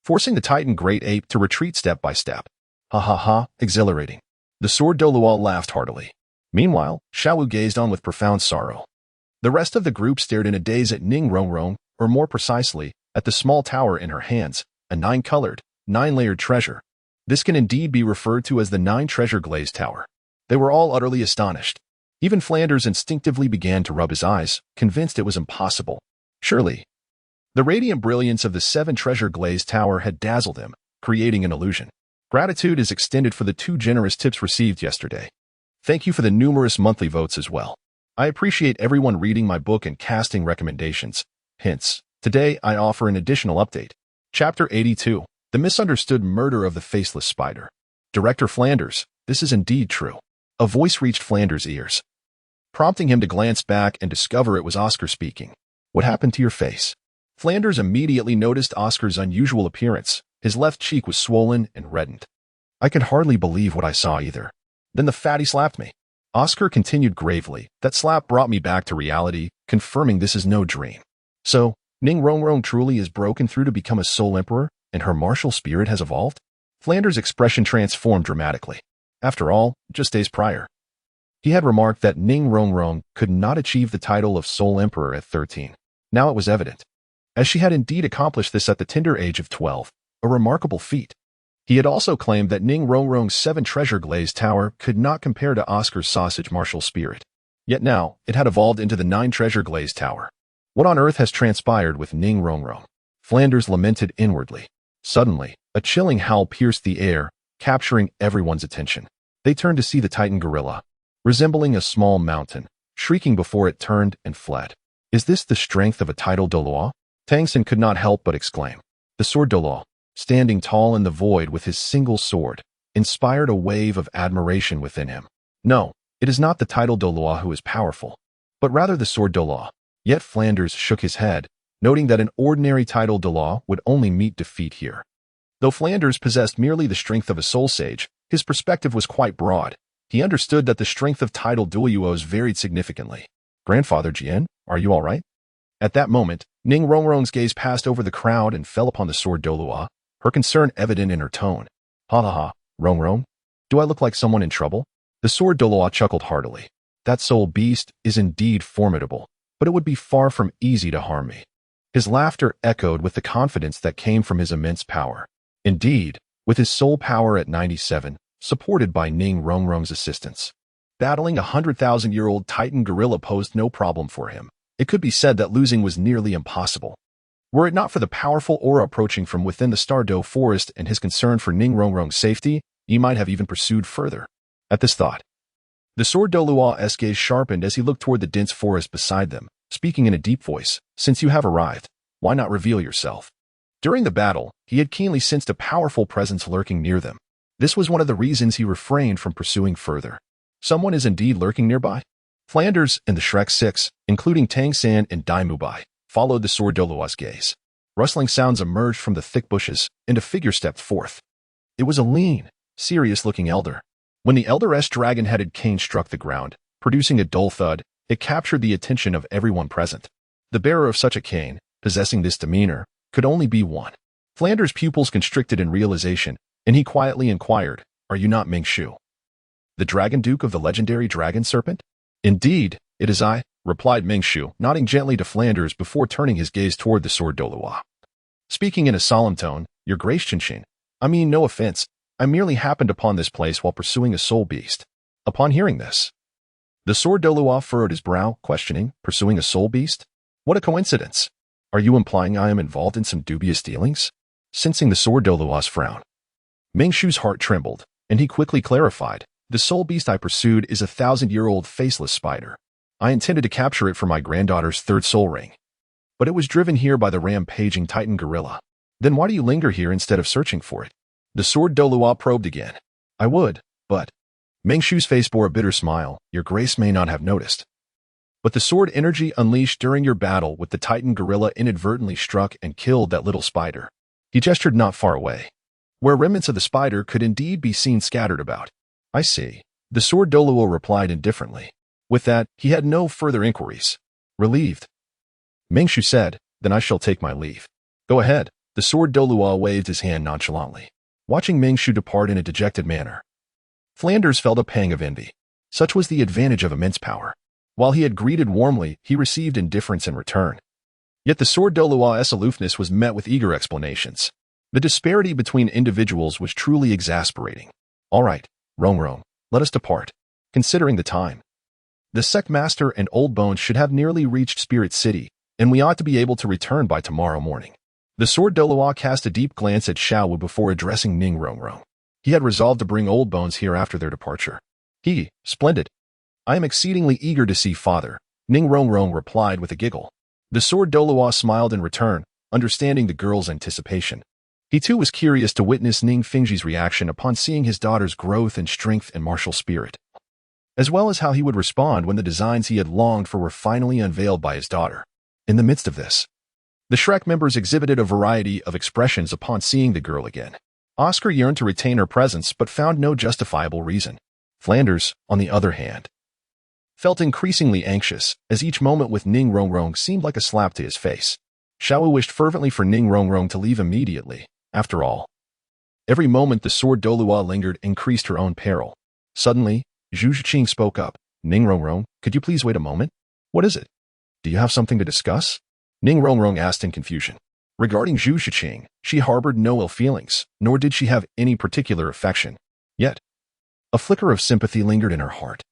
forcing the Titan Great Ape to retreat step by step. Ha ha ha, exhilarating. The sword Douluo laughed heartily. Meanwhile, Xiao gazed on with profound sorrow. The rest of the group stared in a daze at Ning Rongrong, or more precisely, at the small tower in her hands, a 9-colored, 9-layered treasure. This can indeed be referred to as the 9 Treasure Glazed Tower. They were all utterly astonished. Even Flanders instinctively began to rub his eyes, convinced it was impossible. Surely, the radiant brilliance of the 7 Treasure Glazed Tower had dazzled him, creating an illusion. Gratitude is extended for the 2 generous tips received yesterday. Thank you for the numerous monthly votes as well. I appreciate everyone reading my book and casting recommendations. Hence, today I offer an additional update. Chapter 82, The Misunderstood Murder of the Faceless Spider. Director Flanders, this is indeed true. A voice reached Flanders' ears, prompting him to glance back and discover it was Oscar speaking. What happened to your face? Flanders immediately noticed Oscar's unusual appearance. His left cheek was swollen and reddened. I could hardly believe what I saw either. Then the fatty slapped me. Oscar continued gravely. That slap brought me back to reality, confirming this is no dream. So, Ning Rongrong truly is broken through to become a soul emperor, and her martial spirit has evolved? Flanders' expression transformed dramatically. After all, just days prior, he had remarked that Ning Rongrong could not achieve the title of Soul Emperor at 13. Now it was evident, as she had indeed accomplished this at the tender age of 12, a remarkable feat. He had also claimed that Ning Rongrong's 7 Treasure Glazed Tower could not compare to Oscar's sausage martial spirit. Yet now, it had evolved into the 9 Treasure Glazed Tower. What on earth has transpired with Ning Rongrong? Flanders lamented inwardly. Suddenly, a chilling howl pierced the air, capturing everyone's attention. They turned to see the Titan gorilla, resembling a small mountain, shrieking before it turned and fled. Is this the strength of a title Douluo? Tangsen could not help but exclaim. The sword Douluo, standing tall in the void with his single sword, inspired a wave of admiration within him. No, it is not the title Douluo who is powerful, but rather the sword Douluo. Yet Flanders shook his head, noting that an ordinary title Douluo would only meet defeat here. Though Flanders possessed merely the strength of a soul sage, his perspective was quite broad. He understood that the strength of title Douluos varied significantly. Grandfather Jian, are you all right? At that moment, Ning Rongrong's gaze passed over the crowd and fell upon the sword Douluo, her concern evident in her tone. Ha ha ha, Rongrong. Do I look like someone in trouble? The sword Douluo chuckled heartily. That soul beast is indeed formidable, but it would be far from easy to harm me. His laughter echoed with the confidence that came from his immense power. Indeed, with his soul power at 97, supported by Ning Rongrong's assistance, battling a 100,000-year-old Titan gorilla posed no problem for him. It could be said that losing was nearly impossible. Were it not for the powerful aura approaching from within the Stardow forest and his concern for Ning Rongrong's safety, he might have even pursued further. At this thought, the sword Douluo's gaze sharpened as he looked toward the dense forest beside them, speaking in a deep voice. Since you have arrived, why not reveal yourself? During the battle, he had keenly sensed a powerful presence lurking near them. This was one of the reasons he refrained from pursuing further. Someone is indeed lurking nearby? Flanders and the Shrek Six, including Tang San and Dai Mubai, followed the sword Douluo's gaze. Rustling sounds emerged from the thick bushes, and a figure stepped forth. It was a lean, serious-looking elder. When the elder's dragon-headed cane struck the ground, producing a dull thud, it captured the attention of everyone present. The bearer of such a cane, possessing this demeanor, could only be one. Flanders' pupils constricted in realization, and he quietly inquired, "Are you not Ming Xiao, the Dragon Duke of the legendary Dragon Serpent?" "Indeed, it is I," replied Ming Xiao, nodding gently to Flanders before turning his gaze toward the sword Douluo. Speaking in a solemn tone, "Your Grace Qinshin, I mean no offense, I merely happened upon this place while pursuing a soul beast." Upon hearing this, the sword Douluo furrowed his brow, questioning, "Pursuing a soul beast? What a coincidence! Are you implying I am involved in some dubious dealings?" Sensing the sword Douluo's frown, Ming Xiao's heart trembled, and he quickly clarified, "The soul beast I pursued is a 1,000-year-old faceless spider. I intended to capture it for my granddaughter's third soul ring, but it was driven here by the rampaging Titan gorilla. Then why do you linger here instead of searching for it?" The sword Douluo probed again. "I would, but..." Ming Xiao's face bore a bitter smile. "Your Grace may not have noticed, but the sword energy unleashed during your battle with the Titan gorilla inadvertently struck and killed that little spider." He gestured not far away, where remnants of the spider could indeed be seen scattered about. "I see," the sword Douluo replied indifferently. With that, he had no further inquiries. Relieved, Ming Xiao said, "Then I shall take my leave." "Go ahead." The sword Douluo waved his hand nonchalantly, watching Ming Xiao depart in a dejected manner. Flanders felt a pang of envy. Such was the advantage of immense power. While he had greeted warmly, he received indifference in return. Yet the sword Douluo's aloofness was met with eager explanations. The disparity between individuals was truly exasperating. "All right, Rongrong, let us depart. Considering the time, the sect master and Old Bones should have nearly reached Spirit City, and we ought to be able to return by tomorrow morning." The sword Douluo cast a deep glance at Xiao before addressing Ning Rongrong. He had resolved to bring Old Bones here after their departure. Splendid. I am exceedingly eager to see father," Ning Rongrong replied with a giggle. The sword Douluo smiled in return, understanding the girl's anticipation. He too was curious to witness Ning Fengji's reaction upon seeing his daughter's growth in strength and martial spirit, as well as how he would respond when the designs he had longed for were finally unveiled by his daughter. In the midst of this, the Shrek members exhibited a variety of expressions upon seeing the girl again. Oscar yearned to retain her presence but found no justifiable reason. Flanders, on the other hand, felt increasingly anxious, as each moment with Ning Rongrong seemed like a slap to his face. Xiao wished fervently for Ning Rongrong to leave immediately. After all, every moment the sword Douluo lingered increased her own peril. Suddenly, Zhu Zhiqing spoke up. "Ning Rongrong, could you please wait a moment?" "What is it? Do you have something to discuss?" Ning Rongrong asked in confusion. Regarding Zhu Zhiqing, she harbored no ill feelings, nor did she have any particular affection. Yet, a flicker of sympathy lingered in her heart.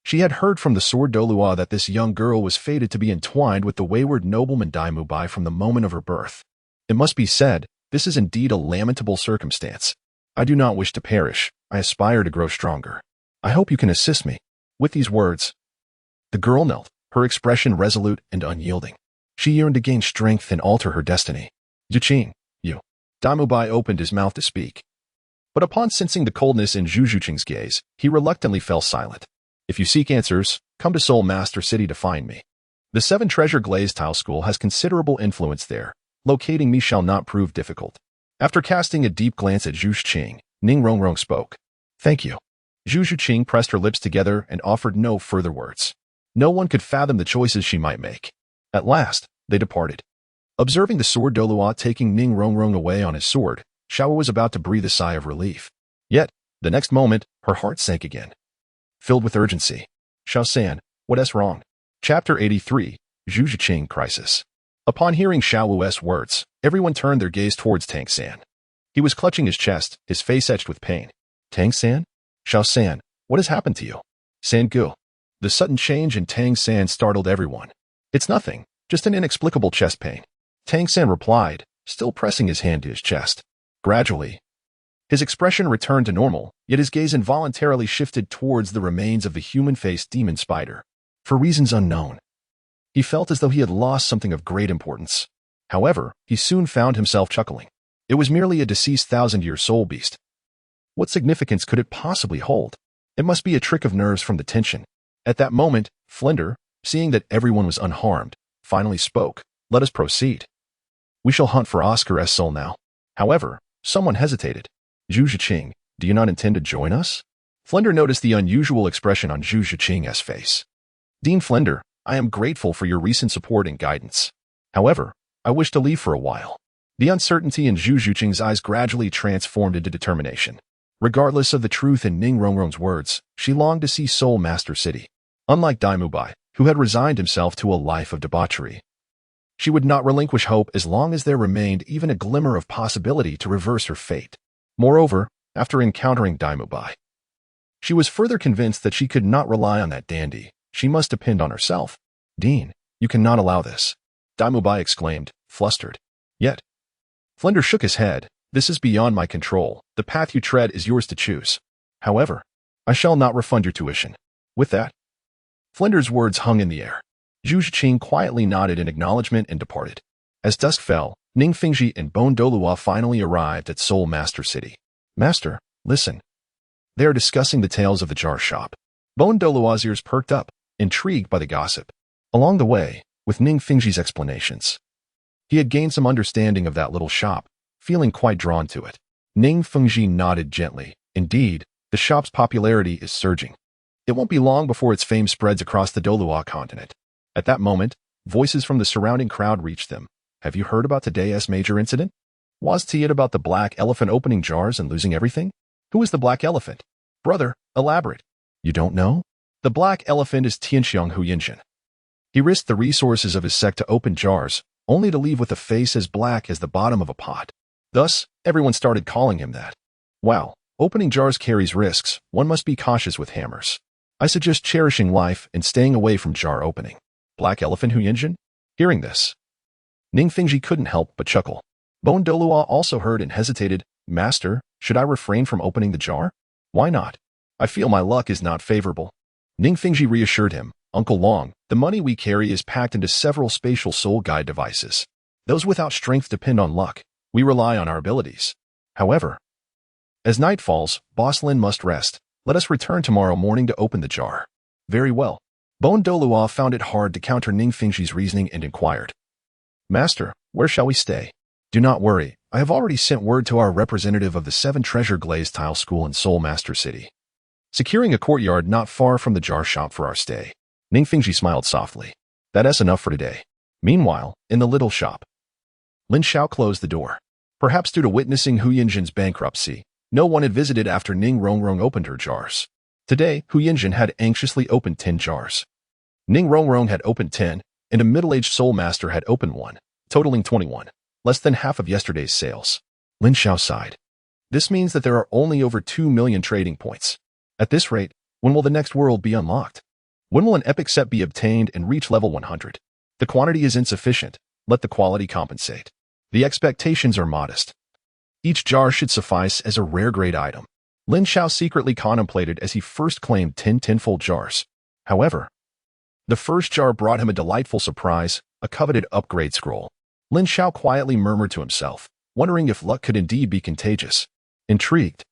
She had heard from the sword Douluo that this young girl was fated to be entwined with the wayward nobleman Dai Mubai from the moment of her birth. It must be said, this is indeed a lamentable circumstance. "I do not wish to perish. I aspire to grow stronger. I hope you can assist me." With these words, the girl knelt, her expression resolute and unyielding. She yearned to gain strength and alter her destiny. "Zhiqing, you." Dai Mubai opened his mouth to speak, but upon sensing the coldness in Zhu Zhiqing's gaze, he reluctantly fell silent. "If you seek answers, come to Soul Master City to find me. The 7 Treasure Glazed Tower School has considerable influence there. Locating me shall not prove difficult." After casting a deep glance at Zhu Zhiqing, Ning Rongrong spoke. "Thank you." Zhu Zhiqing pressed her lips together and offered no further words. No one could fathom the choices she might make. At last, they departed. Observing the sword Douluo taking Ning Rongrong away on his sword, Xiao was about to breathe a sigh of relief. Yet, the next moment, her heart sank again, filled with urgency. Xiao-san, what is wrong? Chapter 83, Zhu Zhiqing Crisis. Upon hearing Xiao Wu's words, everyone turned their gaze towards Tang San. He was clutching his chest, his face etched with pain. Tang San? Xiao-san, what has happened to you? San Gu. The sudden change in Tang San startled everyone. It's nothing, just an inexplicable chest pain. Tang San replied, still pressing his hand to his chest. Gradually, his expression returned to normal, yet his gaze involuntarily shifted towards the remains of the human-faced demon spider. For reasons unknown, he felt as though he had lost something of great importance. However, he soon found himself chuckling. It was merely a deceased thousand-year soul beast. What significance could it possibly hold? It must be a trick of nerves from the tension. At that moment, Flender, seeing that everyone was unharmed, finally spoke. Let us proceed. We shall hunt for Oscar's soul now. However, someone hesitated. Zhu Zhiqing, do you not intend to join us? Flender noticed the unusual expression on Zhu Zhiqing's face. Dean Flender, I am grateful for your recent support and guidance. However, I wish to leave for a while. The uncertainty in Zhu Zhiqing's eyes gradually transformed into determination. Regardless of the truth in Ning Rongrong's words, she longed to see Soul Master City. Unlike Daimubai, who had resigned himself to a life of debauchery, she would not relinquish hope as long as there remained even a glimmer of possibility to reverse her fate. Moreover, after encountering Daimubai, she was further convinced that she could not rely on that dandy. She must depend on herself. Dean, you cannot allow this, Daimubai exclaimed, flustered. Yet, Flender shook his head. This is beyond my control. The path you tread is yours to choose. However, I shall not refund your tuition. With that, Flender's words hung in the air. Zhu Zhiqing quietly nodded in acknowledgement and departed. As dusk fell, Ning Fengji and Bon Douluo finally arrived at Soul Master City. Master, listen. They are discussing the tales of the jar shop. Bon Douluo's ears perked up, intrigued by the gossip. Along the way, with Ning Fengji's explanations, he had gained some understanding of that little shop, feeling quite drawn to it. Ning Fengji nodded gently. Indeed, the shop's popularity is surging. It won't be long before its fame spreads across the Douluo Continent. At that moment, voices from the surrounding crowd reached them. Have you heard about today's major incident? Was it about the black elephant opening jars and losing everything? Who is the black elephant? Brother, elaborate. You don't know? The black elephant is Tianxiang Huyinjin. He risked the resources of his sect to open jars, only to leave with a face as black as the bottom of a pot. Thus, everyone started calling him that. Wow, opening jars carries risks. One must be cautious with hammers. I suggest cherishing life and staying away from jar opening. Black elephant Huyinjin? Hearing this, Ning Fengji couldn't help but chuckle. Bon Douluo also heard and hesitated. Master, should I refrain from opening the jar? Why not? I feel my luck is not favorable. Ning Fengji reassured him. Uncle Long, the money we carry is packed into several spatial soul guide devices. Those without strength depend on luck. We rely on our abilities. However, as night falls, Boss Lin must rest. Let us return tomorrow morning to open the jar. Very well. Bon Douluo found it hard to counter Ning Fengji's reasoning and inquired. Master, where shall we stay? Do not worry, I have already sent word to our representative of the 9 Treasures Glazed Tower School in Soul Master City, securing a courtyard not far from the jar shop for our stay. Ning Fengji smiled softly. That's enough for today. Meanwhile, in the little shop, Lin Xiao closed the door. Perhaps due to witnessing Huyinjin's bankruptcy, no one had visited after Ning Rongrong opened her jars. Today, Huyinjin had anxiously opened 10 jars. Ning Rongrong had opened 10, and a middle-aged soul master had opened 1, totaling 21, less than half of yesterday's sales. Lin Xiao sighed. This means that there are only over 2 million trading points. At this rate, when will the next world be unlocked? When will an epic set be obtained and reach level 100? The quantity is insufficient. Let the quality compensate. The expectations are modest. Each jar should suffice as a rare grade item. Lin Xiao secretly contemplated as he first claimed 10 tenfold jars. However, the first jar brought him a delightful surprise, a coveted upgrade scroll. Lin Xiao quietly murmured to himself, wondering if luck could indeed be contagious. Intrigued,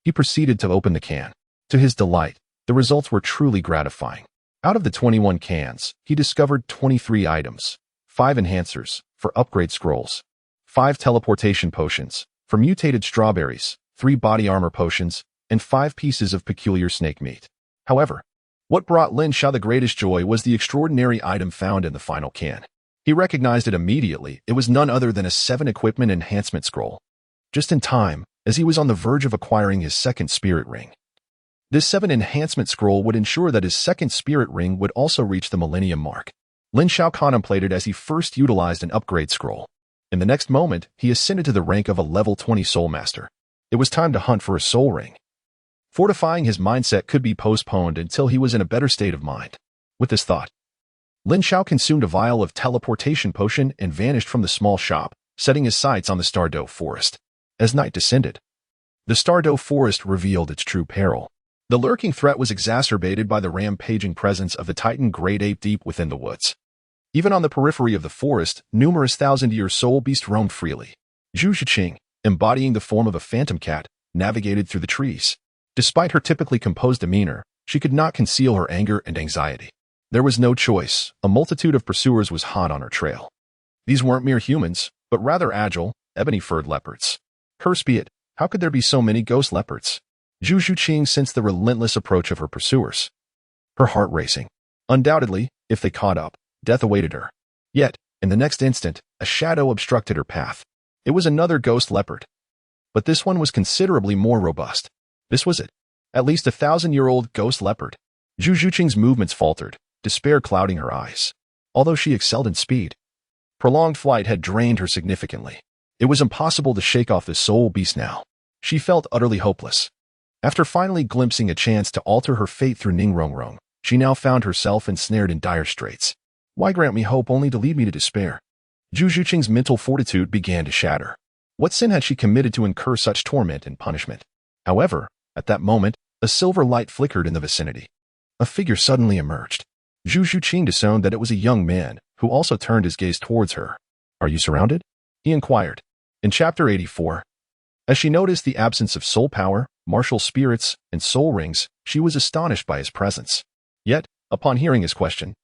he proceeded to open the can. To his delight, the results were truly gratifying. Out of the 21 cans, he discovered 23 items, 5 enhancers for upgrade scrolls, 5 teleportation potions for mutated strawberries, 3 body armor potions, and 5 pieces of peculiar snake meat. However, what brought Lin Xiao the greatest joy was the extraordinary item found in the final can. He recognized it immediately. It was none other than a 7 equipment enhancement scroll. Just in time, as he was on the verge of acquiring his second spirit ring. This 7 enhancement scroll would ensure that his second spirit ring would also reach the millennium mark. Lin Xiao contemplated as he first utilized an upgrade scroll. In the next moment, he ascended to the rank of a level 20 soul master. It was time to hunt for a soul ring. Fortifying his mindset could be postponed until he was in a better state of mind. With this thought, Lin Xiao consumed a vial of teleportation potion and vanished from the small shop, setting his sights on the Douluo forest. As night descended, the Douluo forest revealed its true peril. The lurking threat was exacerbated by the rampaging presence of the Titan great ape deep within the woods. Even on the periphery of the forest, numerous thousand-year soul beasts roamed freely. Zhu Zhiqing, embodying the form of a phantom cat, navigated through the trees. Despite her typically composed demeanor, she could not conceal her anger and anxiety. There was no choice. A multitude of pursuers was hot on her trail. These weren't mere humans, but rather agile, ebony-furred leopards. Curse be it, how could there be so many ghost leopards? Zhu Zhiqing sensed the relentless approach of her pursuers. Her heart racing. Undoubtedly, if they caught up, death awaited her. Yet, in the next instant, a shadow obstructed her path. It was another ghost leopard. But this one was considerably more robust. This was it. At least 1,000-year-old ghost leopard. Zhu Zhiqing's movements faltered, despair clouding her eyes. Although she excelled in speed, prolonged flight had drained her significantly. It was impossible to shake off the soul beast now. She felt utterly hopeless. After finally glimpsing a chance to alter her fate through Ning Rongrong, she now found herself ensnared in dire straits. Why grant me hope only to lead me to despair? Zhu Zhiqing's mental fortitude began to shatter. What sin had she committed to incur such torment and punishment? However, at that moment, a silver light flickered in the vicinity. A figure suddenly emerged. Zhu Zhiqing discerned that it was a young man, who also turned his gaze towards her. "Are you surrounded?" he inquired. In Chapter 84, as she noticed the absence of soul power, martial spirits, and soul rings, she was astonished by his presence. Yet, upon hearing his question,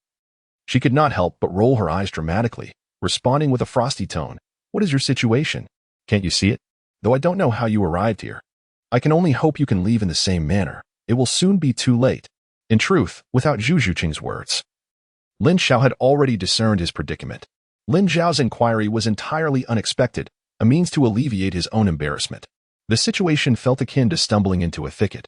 she could not help but roll her eyes dramatically, responding with a frosty tone. "What is your situation? Can't you see it? Though I don't know how you arrived here. I can only hope you can leave in the same manner. It will soon be too late." In truth, without Zhu Zhiqing's words, Lin Xiao had already discerned his predicament. Lin Xiao's inquiry was entirely unexpected, a means to alleviate his own embarrassment. The situation felt akin to stumbling into a thicket,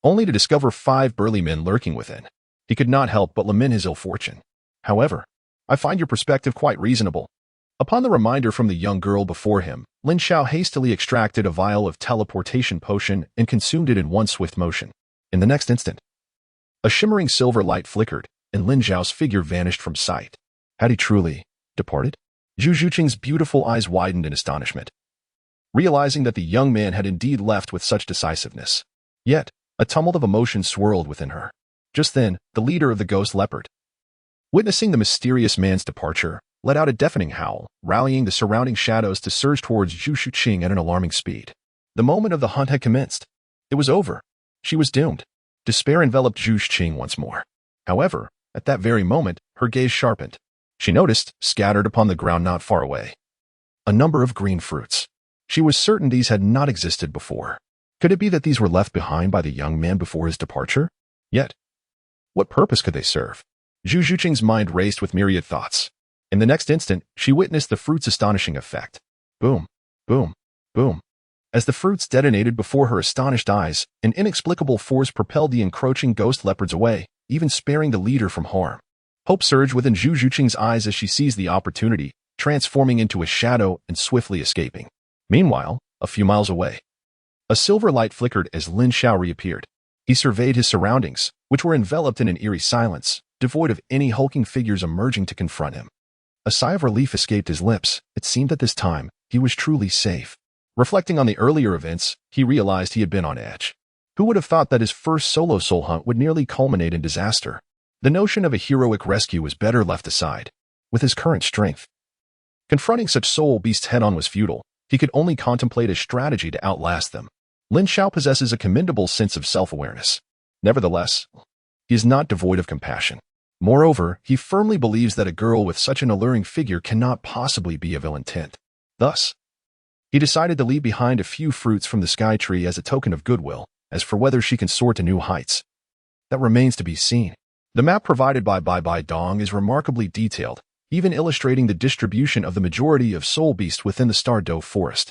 only to discover 5 burly men lurking within. He could not help but lament his ill fortune. "However, I find your perspective quite reasonable." Upon the reminder from the young girl before him, Lin Xiao hastily extracted a vial of teleportation potion and consumed it in one swift motion. In the next instant, a shimmering silver light flickered, and Lin Xiao's figure vanished from sight. Had he truly departed? Zhu Zhiqing's beautiful eyes widened in astonishment, realizing that the young man had indeed left with such decisiveness. Yet, a tumult of emotion swirled within her. Just then, the leader of the ghost leopard, witnessing the mysterious man's departure, let out a deafening howl, rallying the surrounding shadows to surge towards Zhu Zhiqing at an alarming speed. The moment of the hunt had commenced. It was over. She was doomed. Despair enveloped Zhu Zhiqing once more. However, at that very moment, her gaze sharpened. She noticed, scattered upon the ground not far away, a number of green fruits. She was certain these had not existed before. Could it be that these were left behind by the young man before his departure? Yet, what purpose could they serve? Zhu Zhiqing's mind raced with myriad thoughts. In the next instant, she witnessed the fruit's astonishing effect. Boom, boom, boom. As the fruits detonated before her astonished eyes, an inexplicable force propelled the encroaching ghost leopards away, even sparing the leader from harm. Hope surged within Zhu Zhiqing's eyes as she seized the opportunity, transforming into a shadow and swiftly escaping. Meanwhile, a few miles away, a silver light flickered as Lin Xiao reappeared. He surveyed his surroundings, which were enveloped in an eerie silence, devoid of any hulking figures emerging to confront him. A sigh of relief escaped his lips. It seemed that this time, he was truly safe. Reflecting on the earlier events, he realized he had been on edge. Who would have thought that his first solo soul hunt would nearly culminate in disaster? The notion of a heroic rescue was better left aside. With his current strength, confronting such soul beasts head-on was futile. He could only contemplate a strategy to outlast them. Lin Xiao possesses a commendable sense of self-awareness. Nevertheless, he is not devoid of compassion. Moreover, he firmly believes that a girl with such an alluring figure cannot possibly be of ill intent. Thus, he decided to leave behind a few fruits from the sky tree as a token of goodwill. As for whether she can soar to new heights, that remains to be seen. The map provided by Bai Dong is remarkably detailed, even illustrating the distribution of the majority of soul beasts within the Douluo forest.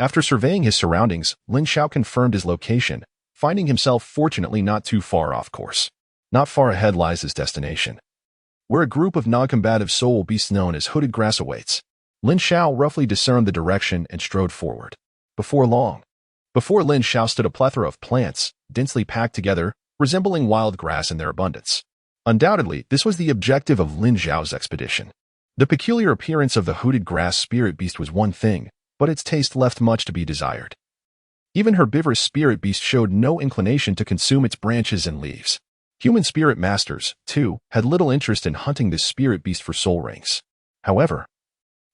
After surveying his surroundings, Lin Xiao confirmed his location, finding himself fortunately not too far off course. Not far ahead lies his destination, where a group of non-combative soul beasts known as hooded grass awaits. Lin Xiao roughly discerned the direction and strode forward. Before Lin Xiao stood a plethora of plants, densely packed together, resembling wild grass in their abundance. Undoubtedly, this was the objective of Lin Xiao's expedition. The peculiar appearance of the hooded grass spirit beast was one thing, but its taste left much to be desired. Even herbivorous spirit beast showed no inclination to consume its branches and leaves. Human spirit masters, too, had little interest in hunting this spirit beast for soul rings. However,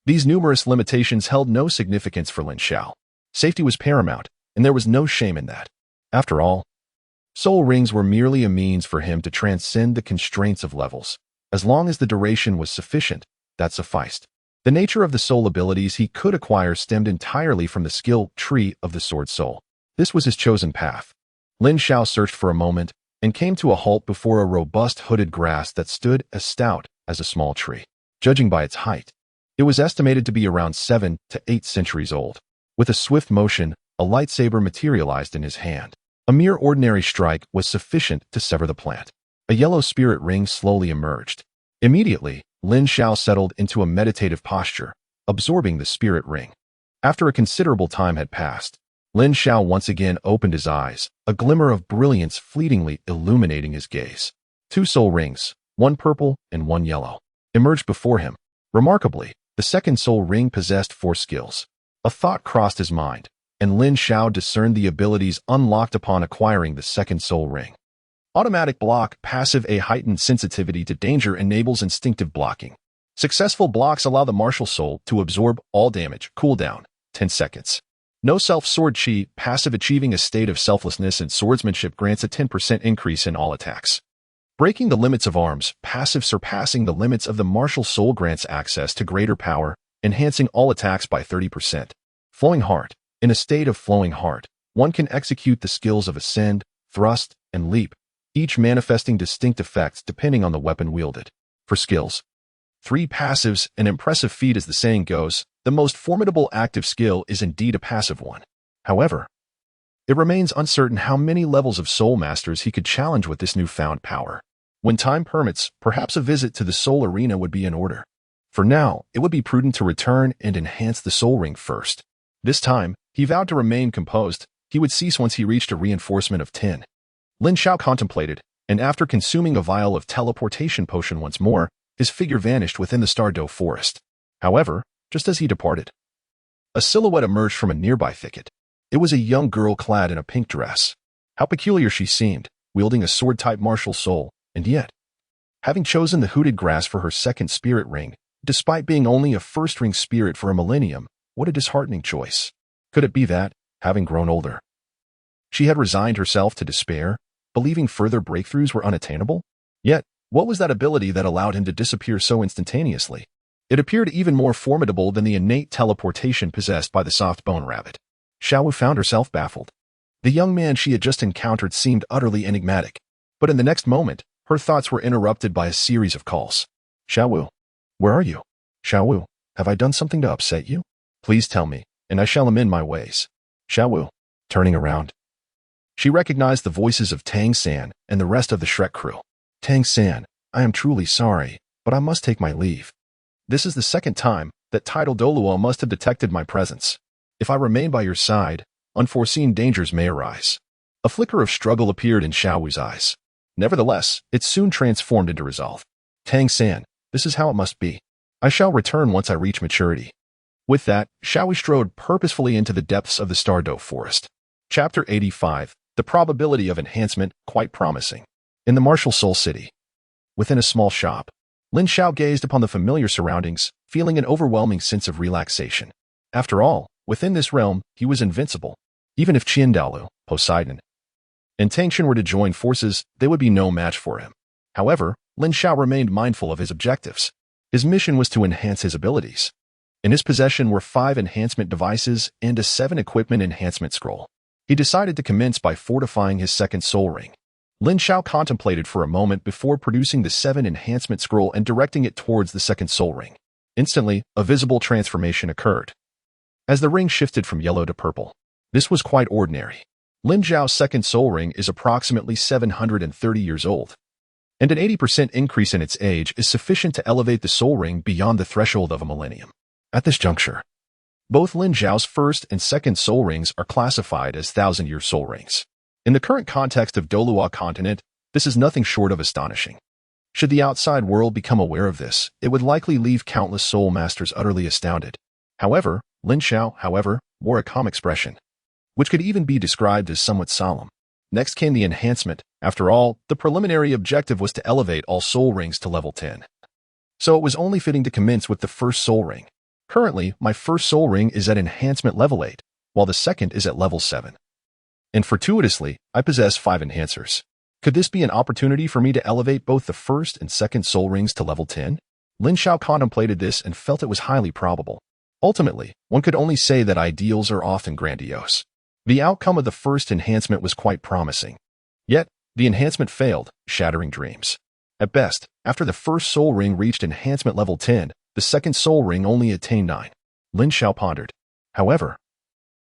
these numerous limitations held no significance for Lin Xiao. Safety was paramount, and there was no shame in that. After all, soul rings were merely a means for him to transcend the constraints of levels. As long as the duration was sufficient, that sufficed. The nature of the soul abilities he could acquire stemmed entirely from the skill tree of the sword soul. This was his chosen path. Lin Xiao searched for a moment and came to a halt before a robust hooded grass that stood as stout as a small tree. Judging by its height, it was estimated to be around 7 to 8 centuries old. With a swift motion, a lightsaber materialized in his hand. A mere ordinary strike was sufficient to sever the plant. A yellow spirit ring slowly emerged. Immediately, Lin Xiao settled into a meditative posture, absorbing the spirit ring. After a considerable time had passed, Lin Xiao once again opened his eyes, a glimmer of brilliance fleetingly illuminating his gaze. 2 soul rings, one purple and one yellow, emerged before him. Remarkably, the second soul ring possessed 4 skills. A thought crossed his mind, and Lin Xiao discerned the abilities unlocked upon acquiring the second soul ring. Automatic block, passive. A heightened sensitivity to danger enables instinctive blocking. Successful blocks allow the martial soul to absorb all damage. Cooldown, 10 seconds. No self-sword chi, passive. Achieving a state of selflessness and swordsmanship grants a 10% increase in all attacks. Breaking the limits of arms, passive. Surpassing the limits of the martial soul grants access to greater power, enhancing all attacks by 30%. Flowing heart. In a state of flowing heart, one can execute the skills of ascend, thrust, and leap, each manifesting distinct effects depending on the weapon wielded. For skills, 3 passives. An impressive feat, as the saying goes. The most formidable active skill is indeed a passive one. However, it remains uncertain how many levels of soul masters he could challenge with this newfound power. When time permits, perhaps a visit to the soul arena would be in order. For now, it would be prudent to return and enhance the soul ring first. This time, he vowed to remain composed. He would cease once he reached a reinforcement of 10. Lin Xiao contemplated, and after consuming a vial of teleportation potion once more, his figure vanished within the Douluo forest. However, just as he departed, a silhouette emerged from a nearby thicket. It was a young girl clad in a pink dress. How peculiar she seemed, wielding a sword-type martial soul, and yet, having chosen the hooded grass for her second spirit ring, despite being only a first-ring spirit for a millennium, what a disheartening choice. Could it be that, having grown older, she had resigned herself to despair, believing further breakthroughs were unattainable? Yet, what was that ability that allowed him to disappear so instantaneously? It appeared even more formidable than the innate teleportation possessed by the soft-bone rabbit. Xiao found herself baffled. The young man she had just encountered seemed utterly enigmatic, but in the next moment, her thoughts were interrupted by a series of calls. Xiao, where are you? Xiao, have I done something to upset you? Please tell me, and I shall amend my ways. Xiao, turning around, she recognized the voices of Tang San and the rest of the Shrek crew. Tang San, I am truly sorry, but I must take my leave. This is the second time that tidal Douluo must have detected my presence. If I remain by your side, unforeseen dangers may arise. A flicker of struggle appeared in Xiao's eyes. Nevertheless, it soon transformed into resolve. Tang San, this is how it must be. I shall return once I reach maturity. With that, Xiao strode purposefully into the depths of the Douluo forest. Chapter 85, The Probability of Enhancement, Quite Promising. In the martial soul city, within a small shop, Lin Xiao gazed upon the familiar surroundings, feeling an overwhelming sense of relaxation. After all, within this realm, he was invincible. Even if Douluo, Poseidon, and Tangshan were to join forces, they would be no match for him. However, Lin Xiao remained mindful of his objectives. His mission was to enhance his abilities. In his possession were 5 enhancement devices and a 7 equipment enhancement scroll. He decided to commence by fortifying his second soul ring. Lin Xiao contemplated for a moment before producing the 7 enhancement scroll and directing it towards the second soul ring. Instantly, a visible transformation occurred. as the ring shifted from yellow to purple. This was quite ordinary. Lin Xiao's second soul ring is approximately 730 years old, and an 80% increase in its age is sufficient to elevate the soul ring beyond the threshold of a millennium. At this juncture, both Lin Xiao's first and second soul rings are classified as thousand-year soul rings. In the current context of Douluo Continent, this is nothing short of astonishing. Should the outside world become aware of this, it would likely leave countless soul masters utterly astounded. However, Lin Xiao, wore a calm expression, which could even be described as somewhat solemn. Next came the enhancement. After all, the preliminary objective was to elevate all soul rings to level 10. So it was only fitting to commence with the first soul ring. Currently, my first soul ring is at enhancement level 8, while the second is at level 7. And fortuitously, I possess 5 enhancers. Could this be an opportunity for me to elevate both the first and second soul rings to level 10? Lin Xiao contemplated this and felt it was highly probable. Ultimately, one could only say that ideals are often grandiose. The outcome of the first enhancement was quite promising. Yet, the enhancement failed, shattering dreams. At best, after the first soul ring reached enhancement level 10, the second soul ring only attained 9. Lin Xiao pondered. However,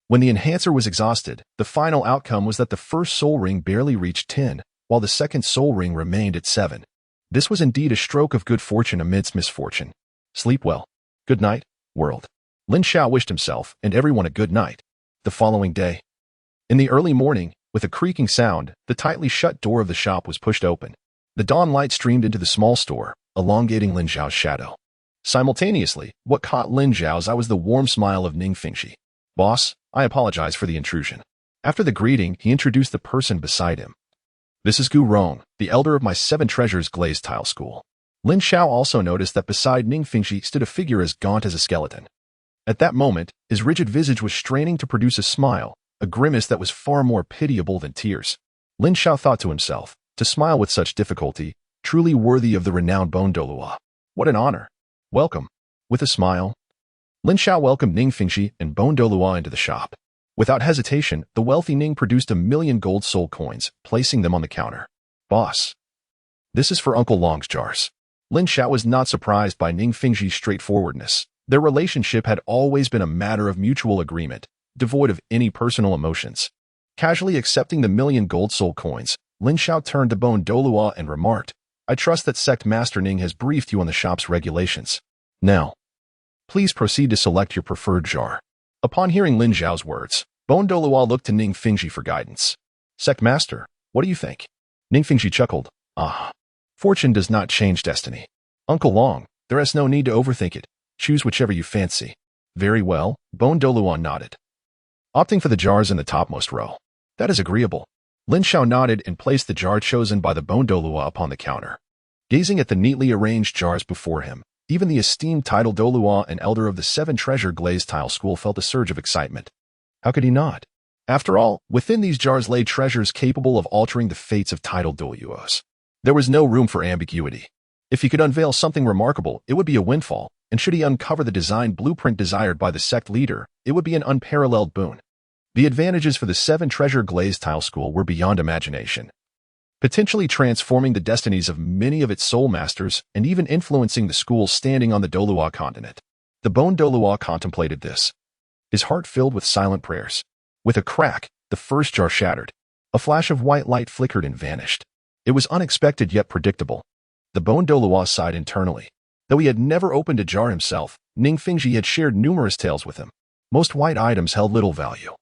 when the enhancer was exhausted, the final outcome was that the first soul ring barely reached 10, while the second soul ring remained at 7. This was indeed a stroke of good fortune amidst misfortune. Sleep well. Good night, world. Lin Xiao wished himself and everyone a good night. The following day, in the early morning, with a creaking sound, the tightly shut door of the shop was pushed open. The dawn light streamed into the small store, elongating Lin Xiao's shadow. Simultaneously, what caught Lin Xiao's eye was the warm smile of Ning Rongrong. Boss, I apologize for the intrusion. After the greeting, he introduced the person beside him. This is Gu Rong, the elder of my 7 Treasures Glazed Tile School. Lin Xiao also noticed that beside Ning Rongrong stood a figure as gaunt as a skeleton. At that moment, his rigid visage was straining to produce a smile, a grimace that was far more pitiable than tears. Lin Xiao thought to himself, to smile with such difficulty, truly worthy of the renowned Bone Douluo. What an honor. Welcome. With a smile, Lin Xiao welcomed Ning Rongrong and Bone Douluo into the shop. Without hesitation, the wealthy Ning produced 1,000,000 gold soul coins, placing them on the counter. Boss, this is for Uncle Long's jars. Lin Xiao was not surprised by Ning Rongrong's straightforwardness. Their relationship had always been a matter of mutual agreement, devoid of any personal emotions. Casually accepting the 1,000,000 gold soul coins, Lin Xiao turned to Bone Douluo and remarked, I trust that Sect Master Ning has briefed you on the shop's regulations. Now, please proceed to select your preferred jar. Upon hearing Lin Xiao's words, Bone Douluo looked to Ning Rongrong for guidance. Sect Master, what do you think? Ning Rongrong chuckled. Fortune does not change destiny. Uncle Long, there is no need to overthink it. Choose whichever you fancy. Very well, Bone Douluo nodded, opting for the jars in the topmost row. That is agreeable. Lin Xiao nodded and placed the jar chosen by the Bone Douluo upon the counter. Gazing at the neatly arranged jars before him, even the esteemed title Douluo and elder of the 7 Treasure Glazed Tile School felt a surge of excitement. How could he not? After all, within these jars lay treasures capable of altering the fates of titled Douluos. There was no room for ambiguity. If he could unveil something remarkable, it would be a windfall, and should he uncover the design blueprint desired by the sect leader, it would be an unparalleled boon. The advantages for the 7 Treasure Glazed Tile School were beyond imagination, potentially transforming the destinies of many of its soul masters and even influencing the school's standing on the Douluo Continent. The Bone Douluo contemplated this, his heart filled with silent prayers. With a crack, the first jar shattered. A flash of white light flickered and vanished. It was unexpected yet predictable. The Bone Douluo sighed internally. Though he had never opened a jar himself, Ning Rongrong had shared numerous tales with him. Most white items held little value.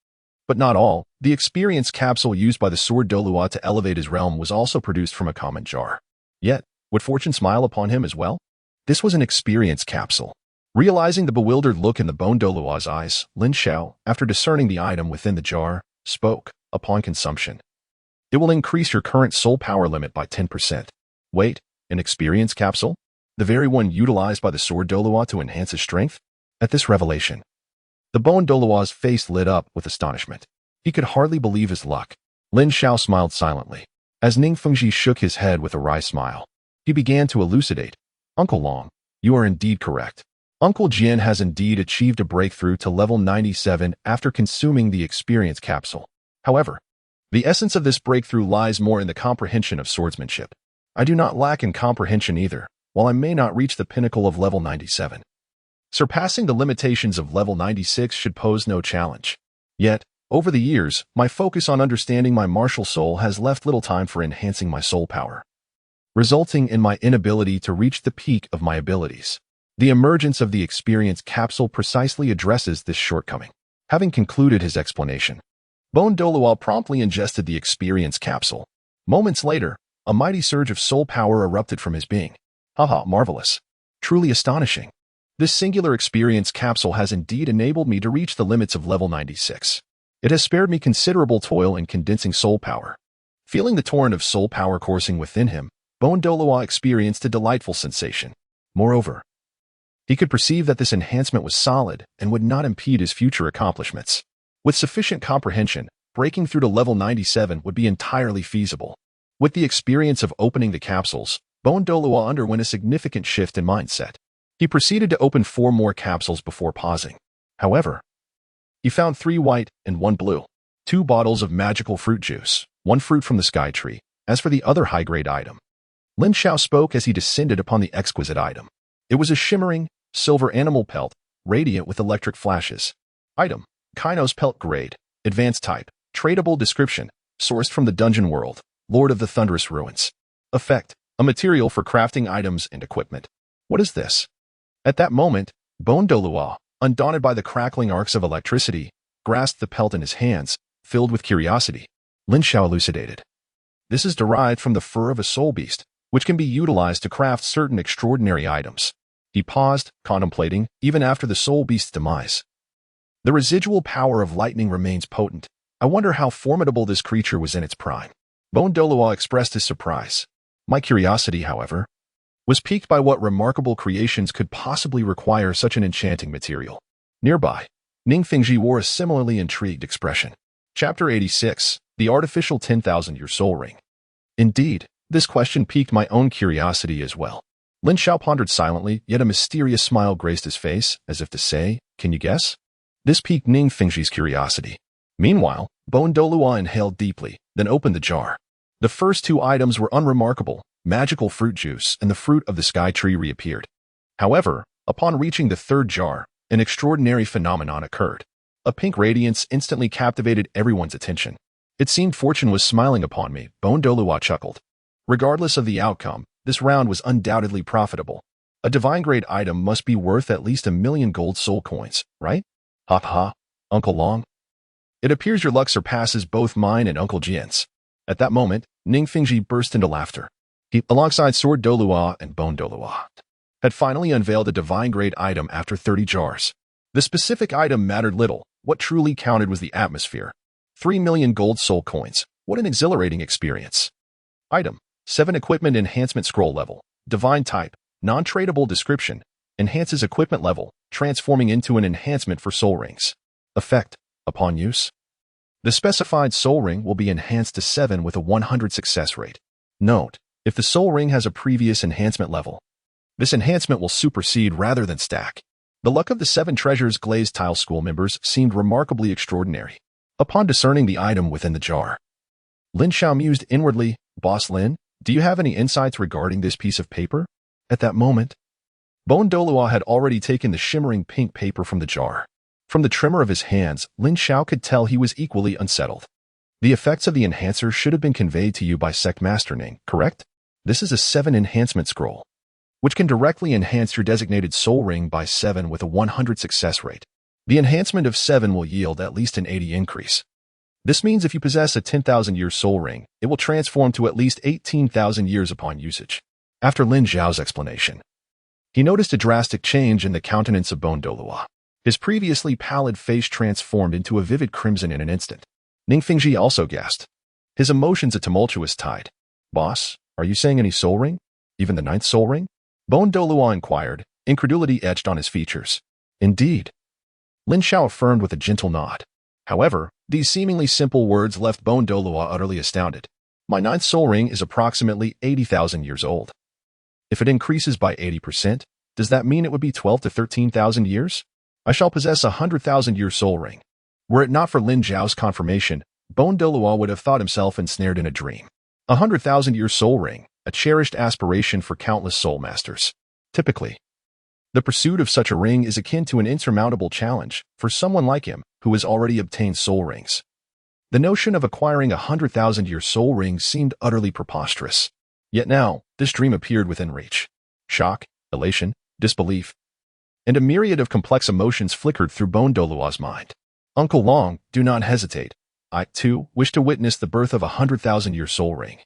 But not all. The experience capsule used by the Sword Douluo to elevate his realm was also produced from a common jar. Yet, would fortune smile upon him as well? This was an experience capsule. Realizing the bewildered look in the Bone Douluo's eyes, Lin Xiao, after discerning the item within the jar, spoke, upon consumption. It will increase your current soul power limit by 10%. Wait, an experience capsule? The very one utilized by the Sword Douluo to enhance his strength? At this revelation, the Bone Douluo's face lit up with astonishment. He could hardly believe his luck. Lin Xiao smiled silently. As Ning Rongrong shook his head with a wry smile, he began to elucidate. Uncle Long, you are indeed correct. Uncle Jian has indeed achieved a breakthrough to level 97 after consuming the experience capsule. However, the essence of this breakthrough lies more in the comprehension of swordsmanship. I do not lack in comprehension either, while I may not reach the pinnacle of level 97. Surpassing the limitations of level 96 should pose no challenge. Yet, over the years, my focus on understanding my martial soul has left little time for enhancing my soul power, resulting in my inability to reach the peak of my abilities. The emergence of the experience capsule precisely addresses this shortcoming. Having concluded his explanation, Douluo promptly ingested the experience capsule. Moments later, a mighty surge of soul power erupted from his being. Haha, marvelous. Truly astonishing. This singular experience capsule has indeed enabled me to reach the limits of level 96. It has spared me considerable toil in condensing soul power. Feeling the torrent of soul power coursing within him, Douluo experienced a delightful sensation. Moreover, he could perceive that this enhancement was solid and would not impede his future accomplishments. With sufficient comprehension, breaking through to level 97 would be entirely feasible. With the experience of opening the capsules, Douluo underwent a significant shift in mindset. He proceeded to open 4 more capsules before pausing. However, he found 3 white and 1 blue, 2 bottles of magical fruit juice, 1 fruit from the sky tree. As for the other high-grade item, Lin Xiao spoke as he descended upon the exquisite item. It was a shimmering, silver animal pelt, radiant with electric flashes. Item: Kainos pelt grade, advanced type, tradable description, sourced from the dungeon world, Lord of the Thunderous Ruins. Effect: a material for crafting items and equipment. What is this? At that moment, Douluo, undaunted by the crackling arcs of electricity, grasped the pelt in his hands, filled with curiosity. Lin Xiao elucidated. This is derived from the fur of a soul beast, which can be utilized to craft certain extraordinary items. He paused, contemplating, even after the soul beast's demise. The residual power of lightning remains potent. I wonder how formidable this creature was in its prime. Douluo expressed his surprise. My curiosity, however, was piqued by what remarkable creations could possibly require such an enchanting material. Nearby, Ning Rongrong wore a similarly intrigued expression. Chapter 86, The Artificial 10,000-Year Soul Ring. Indeed, this question piqued my own curiosity as well. Lin Xiao pondered silently, yet a mysterious smile graced his face, as if to say, "Can you guess?" This piqued Ning Rongrong's curiosity. Meanwhile, Douluo inhaled deeply, then opened the jar. The first 2 items were unremarkable. Magical fruit juice and the fruit of the sky tree reappeared. However, upon reaching the 3rd jar, an extraordinary phenomenon occurred. A pink radiance instantly captivated everyone's attention. It seemed fortune was smiling upon me, Douluo chuckled. Regardless of the outcome, this round was undoubtedly profitable. A divine-grade item must be worth at least 1,000,000 gold soul coins, right? Ha ha, Uncle Long. It appears your luck surpasses both mine and Uncle Jian's. At that moment, Ning Rongrong burst into laughter. He, alongside Sword Douluo and Douluo, had finally unveiled a divine-grade item after 30 jars. The specific item mattered little. What truly counted was the atmosphere. 3,000,000 gold soul coins. What an exhilarating experience. Item: 7 equipment enhancement scroll level. Divine type. Non-tradable description. Enhances equipment level, transforming into an enhancement for soul rings. Effect: upon use, the specified soul ring will be enhanced to 7 with a 100 success rate. Note: if the soul ring has a previous enhancement level, this enhancement will supersede rather than stack. The luck of the 7 Treasures Glazed Tower school members seemed remarkably extraordinary. Upon discerning the item within the jar, Lin Xiao mused inwardly, "Boss Lin, do you have any insights regarding this piece of paper?" At that moment, Douluo had already taken the shimmering pink paper from the jar. From the tremor of his hands, Lin Xiao could tell he was equally unsettled. The effects of the enhancer should have been conveyed to you by Sect Master Ning, correct? This is a 7 enhancement scroll, which can directly enhance your designated soul ring by 7 with a 100 success rate. The enhancement of 7 will yield at least an 80 increase. This means if you possess a 10,000-year soul ring, it will transform to at least 18,000 years upon usage. After Lin Xiao's explanation, he noticed a drastic change in the countenance of Douluo. His previously pallid face transformed into a vivid crimson in an instant. Ning Rongrong also gasped, his emotions a tumultuous tide. "Boss, are you saying any soul ring? Even the 9th soul ring?" Douluo inquired, incredulity etched on his features. "Indeed," Lin Xiao affirmed with a gentle nod. However, these seemingly simple words left Douluo utterly astounded. "My 9th soul ring is approximately 80,000 years old. If it increases by 80%, does that mean it would be 12 to 13,000 years? I shall possess a 100,000-year soul ring." Were it not for Lin Xiao's confirmation, Douluo would have thought himself ensnared in a dream. A 100,000-year soul ring, a cherished aspiration for countless soul masters. Typically, The pursuit of such a ring is akin to an insurmountable challenge for someone like him who has already obtained soul rings. The notion of acquiring 100,000-year soul rings seemed utterly preposterous. Yet now, this dream appeared within reach. Shock, elation, disbelief, and a myriad of complex emotions flickered through Douluo's mind. Uncle Long, do not hesitate. I, too, wish to witness the birth of a 100,000-year soul ring.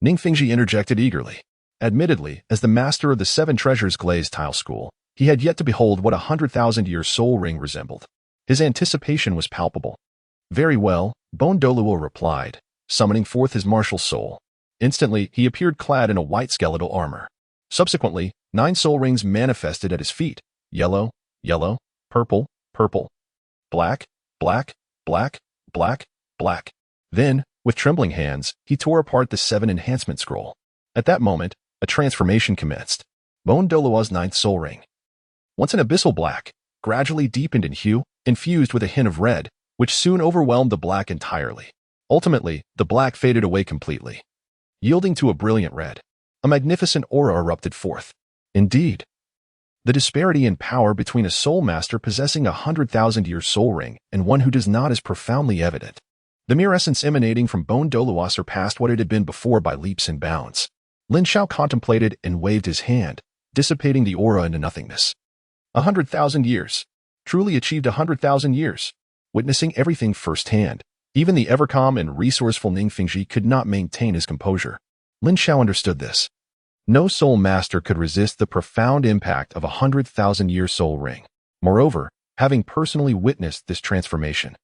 Ning Fengji interjected eagerly. Admittedly, as the master of the 7 Treasures Glazed Tile School, he had yet to behold what a 100,000-year soul ring resembled. His anticipation was palpable. Very well, Douluo replied, summoning forth his martial soul. Instantly, he appeared clad in a white skeletal armor. Subsequently, 9 soul rings manifested at his feet. Yellow, yellow, purple, purple, black, black, black, black, black. Then, with trembling hands, he tore apart the 7 enhancement scroll. At that moment, a transformation commenced. Douluo's 9th soul ring, once an abyssal black, gradually deepened in hue, infused with a hint of red, which soon overwhelmed the black entirely. Ultimately, the black faded away completely, yielding to a brilliant red. A magnificent aura erupted forth. Indeed, the disparity in power between a soul master possessing a 100,000-year soul ring and one who does not is profoundly evident. The mere essence emanating from Douluo surpassed what it had been before by leaps and bounds. Lin Xiao contemplated and waved his hand, dissipating the aura into nothingness. 100,000 years. Truly achieved 100,000 years. Witnessing everything firsthand, even the ever-calm and resourceful Ning Fengji could not maintain his composure. Lin Xiao understood this. No soul master could resist the profound impact of a 100,000-year soul ring. Moreover, having personally witnessed this transformation,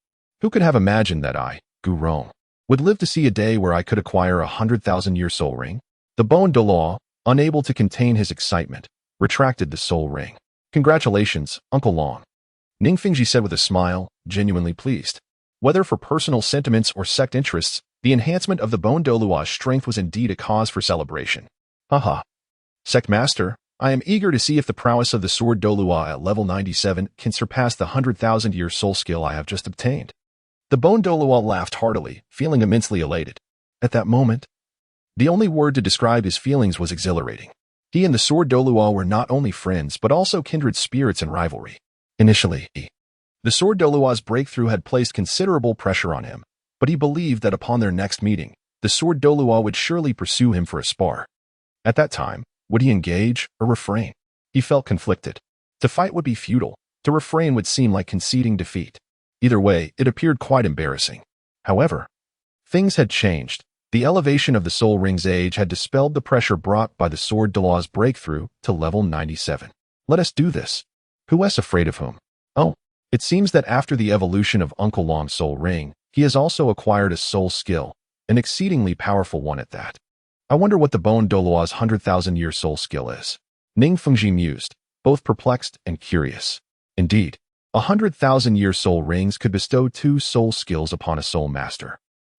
who could have imagined that I, Douluo, would live to see a day where I could acquire a 100,000-year soul ring? The Douluo, unable to contain his excitement, retracted the soul ring. Congratulations, Uncle Long. Ning Fengji said with a smile, genuinely pleased. Whether for personal sentiments or sect interests, the enhancement of the Douluo's strength was indeed a cause for celebration. Haha. Sect Master, I am eager to see if the prowess of the sword Douluo at level 97 can surpass the 100,000-year soul skill I have just obtained. The Douluo laughed heartily, feeling immensely elated. At that moment, the only word to describe his feelings was exhilarating. He and the sword Douluo were not only friends but also kindred spirits in rivalry. Initially, the sword Douluo's breakthrough had placed considerable pressure on him, but he believed that upon their next meeting, the sword Douluo would surely pursue him for a spar. At that time, would he engage or refrain? He felt conflicted. To fight would be futile. To refrain would seem like conceding defeat. Either way, it appeared quite embarrassing. However, things had changed. The elevation of the soul ring's age had dispelled the pressure brought by the sword Douluo's breakthrough to level 97. Let us do this. Who is afraid of whom? Oh, it seems that after the evolution of Uncle Long's soul ring, he has also acquired a soul skill, an exceedingly powerful one at that. I wonder what the Douluo's 100,000-year soul skill is. Ning Fengji mused, both perplexed and curious. Indeed, 100,000-year soul rings could bestow 2 soul skills upon a soul master.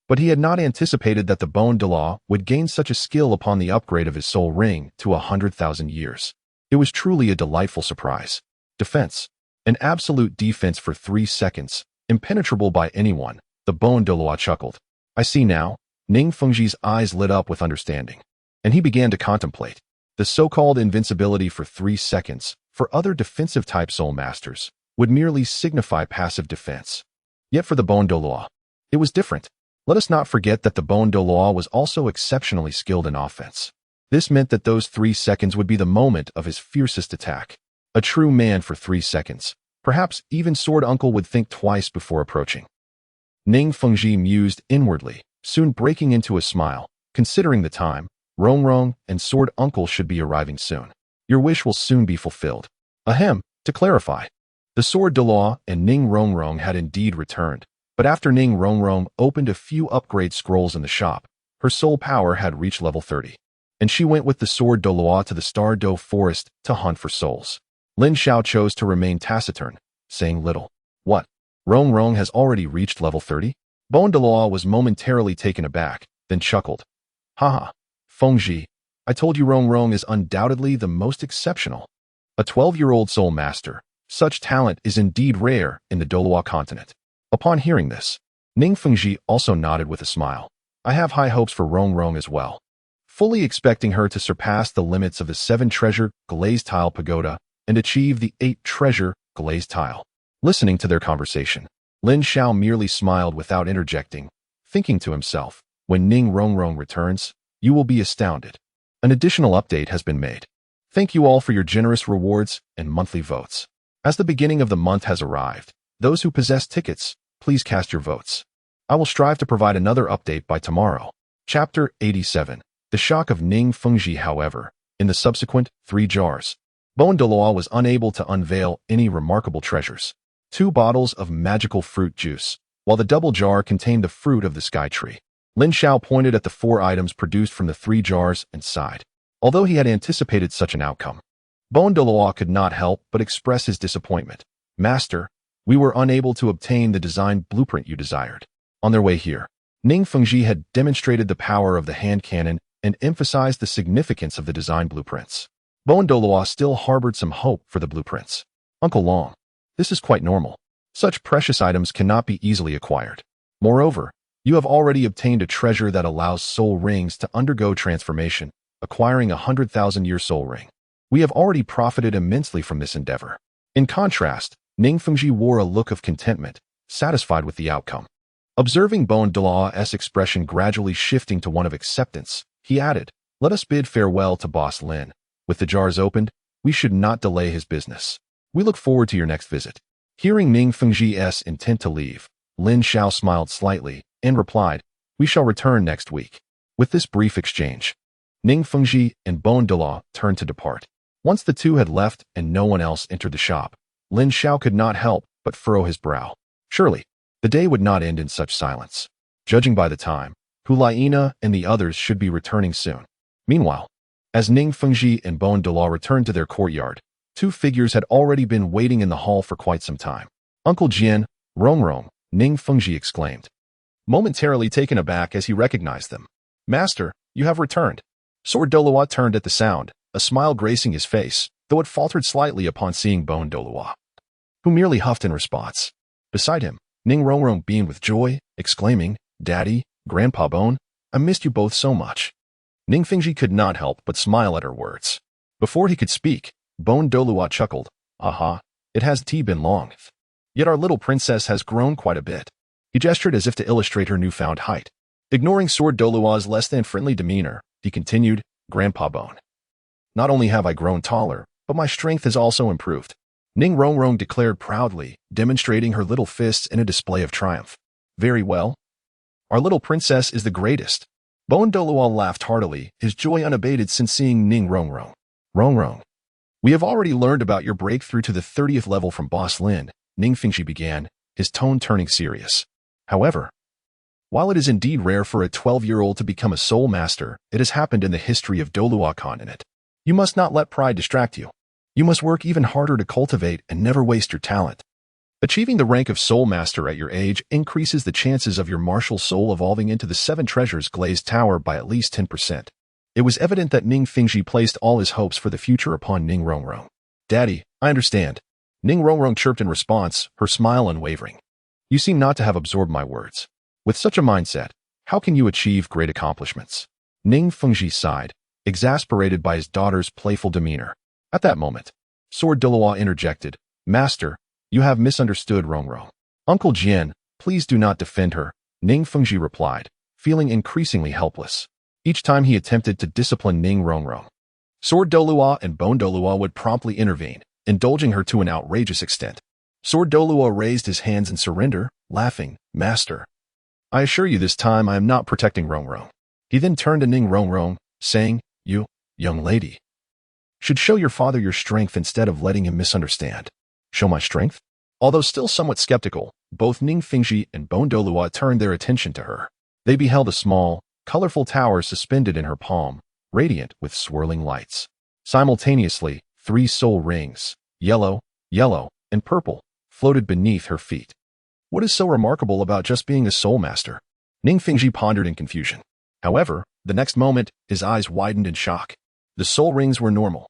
But he had not anticipated that the Douluo would gain such a skill upon the upgrade of his soul ring to 100,000 years. It was truly a delightful surprise. Defense. An absolute defense for 3 seconds, impenetrable by anyone, the Douluo chuckled. I see now. Ning Fengji's eyes lit up with understanding, and he began to contemplate. The so-called invincibility for 3 seconds, for other defensive-type soul masters, would merely signify passive defense. Yet for the Douluo, it was different. Let us not forget that the Douluo was also exceptionally skilled in offense. This meant that those 3 seconds would be the moment of his fiercest attack. A true man for 3 seconds. Perhaps even Sword Uncle would think twice before approaching. Ning Fengji mused inwardly, soon breaking into a smile. Considering the time, Rongrong and Sword Uncle should be arriving soon. Your wish will soon be fulfilled. Ahem, to clarify. The sword Douluo and Ning Rongrong had indeed returned, but after Ning Rongrong opened a few upgrade scrolls in the shop, her soul power had reached level 30, and she went with the sword Douluo to the Star Doe Forest to hunt for souls. Lin Xiao chose to remain taciturn, saying little. What? Rongrong has already reached level 30? Douluo was momentarily taken aback, then chuckled. Haha, Fengji, I told you Rongrong is undoubtedly the most exceptional. A 12-year-old soul master. Such talent is indeed rare in the Douluo Continent. Upon hearing this, Ning Fengji also nodded with a smile. I have high hopes for Rongrong as well. Fully expecting her to surpass the limits of the 7 Treasure Glazed Tile Pagoda, and achieve the 8 treasure glazed tile. Listening to their conversation, Lin Xiao merely smiled without interjecting, thinking to himself, when Ning Rongrong returns, you will be astounded. An additional update has been made. Thank you all for your generous rewards and monthly votes. As the beginning of the month has arrived, those who possess tickets, please cast your votes. I will strive to provide another update by tomorrow. Chapter 87. The shock of Ning Fengji. However, in the subsequent 3 jars, Douluo was unable to unveil any remarkable treasures. 2 bottles of magical fruit juice, while the double jar contained the fruit of the sky tree. Lin Xiao pointed at the 4 items produced from the 3 jars and sighed. Although he had anticipated such an outcome, Douluo could not help but express his disappointment. Master, we were unable to obtain the design blueprint you desired. On their way here, Ning Fengji had demonstrated the power of the hand cannon and emphasized the significance of the design blueprints. Douluo still harbored some hope for the blueprints. Uncle Long, this is quite normal. Such precious items cannot be easily acquired. Moreover, you have already obtained a treasure that allows soul rings to undergo transformation, acquiring a 100,000-year soul ring. We have already profited immensely from this endeavor. In contrast, Ning Fengji wore a look of contentment, satisfied with the outcome. Observing Douluo's expression gradually shifting to one of acceptance, he added, let us bid farewell to Boss Lin. With the jars opened, we should not delay his business. We look forward to your next visit. Hearing Ning Fengji's intent to leave, Lin Xiao smiled slightly and replied, we shall return next week. With this brief exchange, Ning Fengji and Douluo turned to depart. Once the two had left and no one else entered the shop, Lin Xiao could not help but furrow his brow. Surely, the day would not end in such silence. Judging by the time, Hulaina and the others should be returning soon. Meanwhile, as Ning Fengji and Douluo returned to their courtyard, 2 figures had already been waiting in the hall for quite some time. Uncle Jian, Rongrong, Ning Fengji exclaimed, momentarily taken aback as he recognized them. Master, you have returned. Sword Douluo turned at the sound, a smile gracing his face, though it faltered slightly upon seeing Douluo, who merely huffed in response. Beside him, Ning Rongrong beamed with joy, exclaiming, Daddy, Grandpa Bone, I missed you both so much. Ning Fengji could not help but smile at her words. Before he could speak, Douluo chuckled, aha, it has been long. Yet our little princess has grown quite a bit. He gestured as if to illustrate her newfound height. Ignoring Sword Douluo's less than friendly demeanor, he continued, Grandpa Bone. Not only have I grown taller, but my strength has also improved. Ning Rongrong declared proudly, demonstrating her little fists in a display of triumph. Very well. Our little princess is the greatest. Douluo laughed heartily, his joy unabated since seeing Ning Rongrong. Rongrong, we have already learned about your breakthrough to the 30th level from Boss Lin, Ning Fengji began, his tone turning serious. However, while it is indeed rare for a 12-year-old to become a soul master, it has happened in the history of Douluo Continent. You must not let pride distract you. You must work even harder to cultivate and never waste your talent. Achieving the rank of soul master at your age increases the chances of your martial soul evolving into the 7 Treasures Glazed Tower by at least 10%. It was evident that Ning Fengji placed all his hopes for the future upon Ning Rongrong. Daddy, I understand. Ning Rongrong chirped in response, her smile unwavering. You seem not to have absorbed my words. With such a mindset, how can you achieve great accomplishments? Ning Fengji sighed, exasperated by his daughter's playful demeanor. At that moment, Sword Douluo interjected, Master, you have misunderstood Rongrong. Uncle Jian, please do not defend her, Ning Fengji replied, feeling increasingly helpless. Each time he attempted to discipline Ning Rongrong, Sword Douluo and Douluo would promptly intervene, indulging her to an outrageous extent. Sword Douluo raised his hands in surrender, laughing, Master, I assure you this time I am not protecting Rongrong. He then turned to Ning Rongrong, saying, You, young lady, should show your father your strength instead of letting him misunderstand. Show my strength? Although still somewhat skeptical, both Ning Fengji and Douluo turned their attention to her. They beheld a small, colorful tower suspended in her palm, radiant with swirling lights. Simultaneously, 3 soul rings, yellow, and purple, floated beneath her feet. What is so remarkable about just being a soul master? Ning Fengji pondered in confusion. However, the next moment, his eyes widened in shock. The soul rings were normal.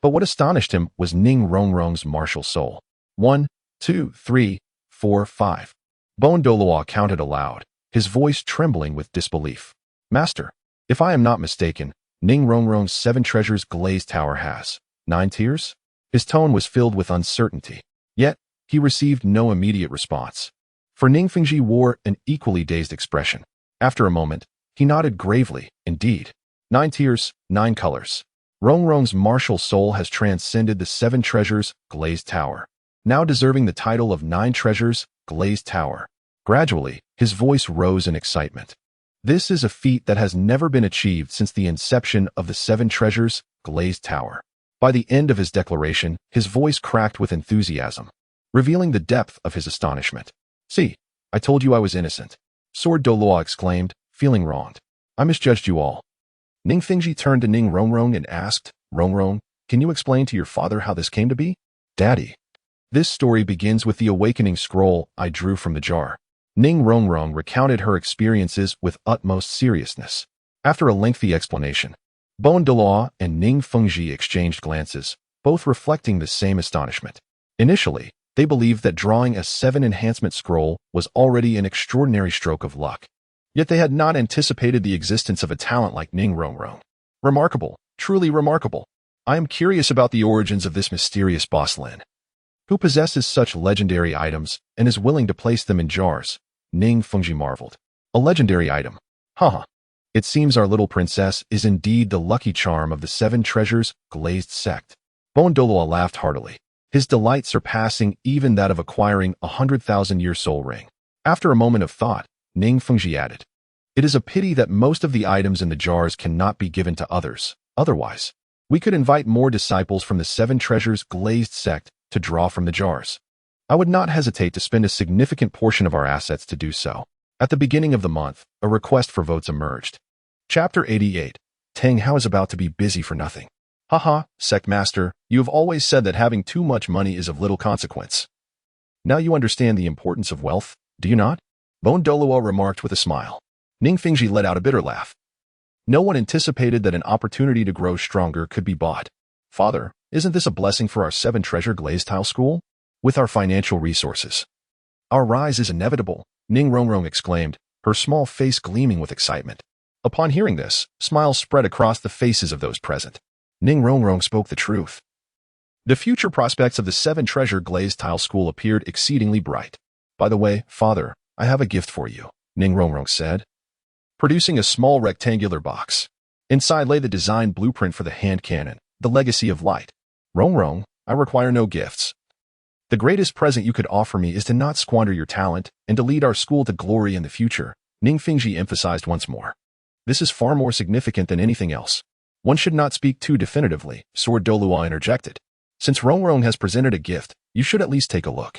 But what astonished him was Ning Rongrong's martial soul. 1, 2, 3, 4, 5. Douluo counted aloud, his voice trembling with disbelief. Master, if I am not mistaken, Ning Rongrong's 7 Treasures Glazed Tower has 9 tiers? His tone was filled with uncertainty. Yet, he received no immediate response. For Ning Fengji wore an equally dazed expression. After a moment, he nodded gravely. Indeed. 9 tiers, 9 colors. Rongrong's martial soul has transcended the 7 Treasures Glazed Tower, now deserving the title of 9 Treasures Glazed Tower. Gradually, his voice rose in excitement. This is a feat that has never been achieved since the inception of the 7 Treasures Glazed Tower. By the end of his declaration, his voice cracked with enthusiasm, revealing the depth of his astonishment. "See, I told you I was innocent," Sword Douluo exclaimed, feeling wronged. "I misjudged you all." Ning Fengji turned to Ning Rongrong and asked, "Rongrong, can you explain to your father how this came to be?" "Daddy." "This story begins with the awakening scroll I drew from the jar." Ning Rongrong recounted her experiences with utmost seriousness. After a lengthy explanation, Douluo and Ning Fengji exchanged glances, both reflecting the same astonishment. Initially, they believed that drawing a 7 enhancement scroll was already an extraordinary stroke of luck. Yet they had not anticipated the existence of a talent like Ning Rongrong. "Remarkable, truly remarkable. I am curious about the origins of this mysterious boss Lin, who possesses such legendary items and is willing to place them in jars." Ning Fengji marveled. "A legendary item? Haha. It seems our little princess is indeed the lucky charm of the 7 Treasures Glazed sect." Douluo laughed heartily, his delight surpassing even that of acquiring a 100,000-year soul ring. After a moment of thought, Ning Fengji added, "It is a pity that most of the items in the jars cannot be given to others. Otherwise, we could invite more disciples from the 7 Treasures Glazed sect to draw from the jars. I would not hesitate to spend a significant portion of our assets to do so." At the beginning of the month, a request for votes emerged. Chapter 88. Tang Hao is about to be busy for nothing. "Haha, Sect Master, you have always said that having too much money is of little consequence. Now you understand the importance of wealth, do you not?" Douluo remarked with a smile. Ning Fengji let out a bitter laugh. No one anticipated that an opportunity to grow stronger could be bought. "Father, isn't this a blessing for our 7 Treasure Glazed Tile School? With our financial resources, our rise is inevitable," Ning Rongrong exclaimed, her small face gleaming with excitement. Upon hearing this, smiles spread across the faces of those present. Ning Rongrong spoke the truth. The future prospects of the 7 Treasure Glazed Tile School appeared exceedingly bright. "By the way, Father, I have a gift for you," Ning Rongrong said, producing a small rectangular box. Inside lay the design blueprint for the hand cannon, the legacy of light. "Rongrong, I require no gifts. The greatest present you could offer me is to not squander your talent and to lead our school to glory in the future," Ning Fengji emphasized once more. "This is far more significant than anything else." "One should not speak too definitively," Sword Douluo interjected. "Since Rongrong has presented a gift, you should at least take a look.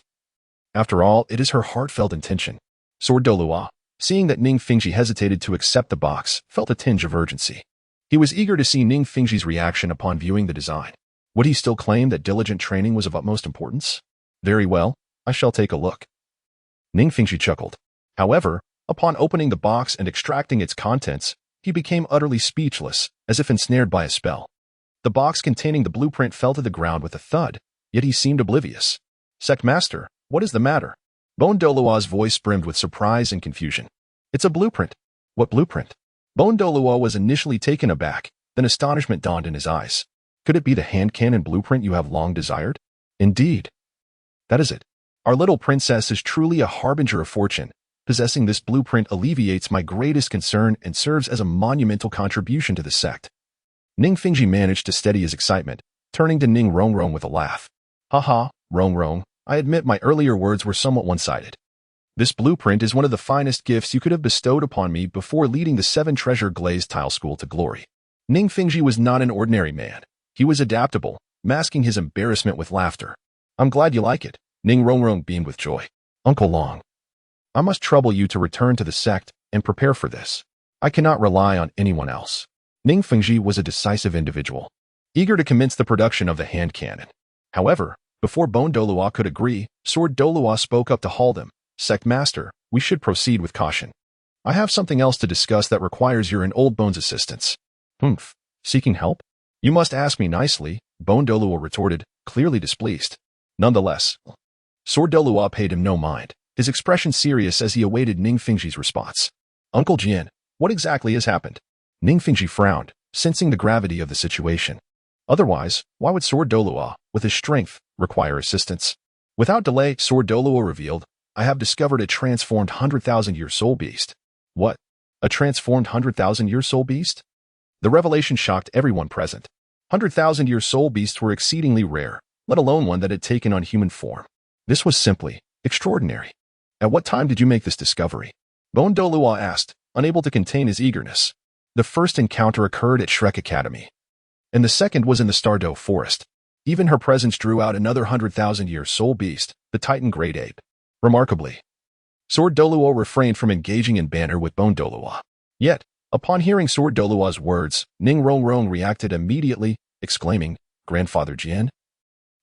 After all, it is her heartfelt intention." Sword Douluo, seeing that Ning Fengji hesitated to accept the box, felt a tinge of urgency. He was eager to see Ning Fengji's reaction upon viewing the design. Would he still claim that diligent training was of utmost importance? "Very well, I shall take a look." Ning Fengji chuckled. However, upon opening the box and extracting its contents, he became utterly speechless, as if ensnared by a spell. The box containing the blueprint fell to the ground with a thud, yet he seemed oblivious. "Sect Master, what is the matter?" Douluo's voice brimmed with surprise and confusion. "It's a blueprint." "What blueprint?" Douluo was initially taken aback, then astonishment dawned in his eyes. "Could it be the hand cannon blueprint you have long desired?" "Indeed. That is it. Our little princess is truly a harbinger of fortune. Possessing this blueprint alleviates my greatest concern and serves as a monumental contribution to the sect." Ning Fengji managed to steady his excitement, turning to Ning Rongrong with a laugh. "Haha, Rongrong, I admit my earlier words were somewhat one-sided. This blueprint is one of the finest gifts you could have bestowed upon me before leading the 7 Treasure Glazed Tile School to glory." Ning Fengji was not an ordinary man. He was adaptable, masking his embarrassment with laughter. "I'm glad you like it." Ning Rongrong beamed with joy. "Uncle Long, I must trouble you to return to the sect and prepare for this. I cannot rely on anyone else." Ning Fengji was a decisive individual, eager to commence the production of the hand cannon. However, before Douluo could agree, Sword Douluo spoke up to halt him. "Sect Master, we should proceed with caution. I have something else to discuss that requires your and Old Bone's assistance." "Humph, seeking help? You must ask me nicely," Douluo retorted, clearly displeased. Nonetheless, Sword Douluo paid him no mind, his expression serious as he awaited Ning Fengji's response. "Uncle Jin, what exactly has happened?" Ning Fengji frowned, sensing the gravity of the situation. Otherwise, why would Sword Douluo, with his strength, require assistance. Without delay, Sword Douluo revealed, I have discovered a transformed 100,000-year soul beast. What? A transformed 100,000-year soul beast? The revelation shocked everyone present. 100,000-year soul beasts were exceedingly rare, let alone one that had taken on human form. This was simply extraordinary. At what time did you make this discovery? Bon Douluo asked, unable to contain his eagerness. The first encounter occurred at Shrek Academy, and the second was in the Stardew Forest. Even her presence drew out another 100,000-year soul beast, the Titan Great Ape. Remarkably, Sword Douluo refrained from engaging in banter with Bon Douluo. Yet, upon hearing Sword Douluo's words, Ning Rongrong reacted immediately, exclaiming, Grandfather Jian?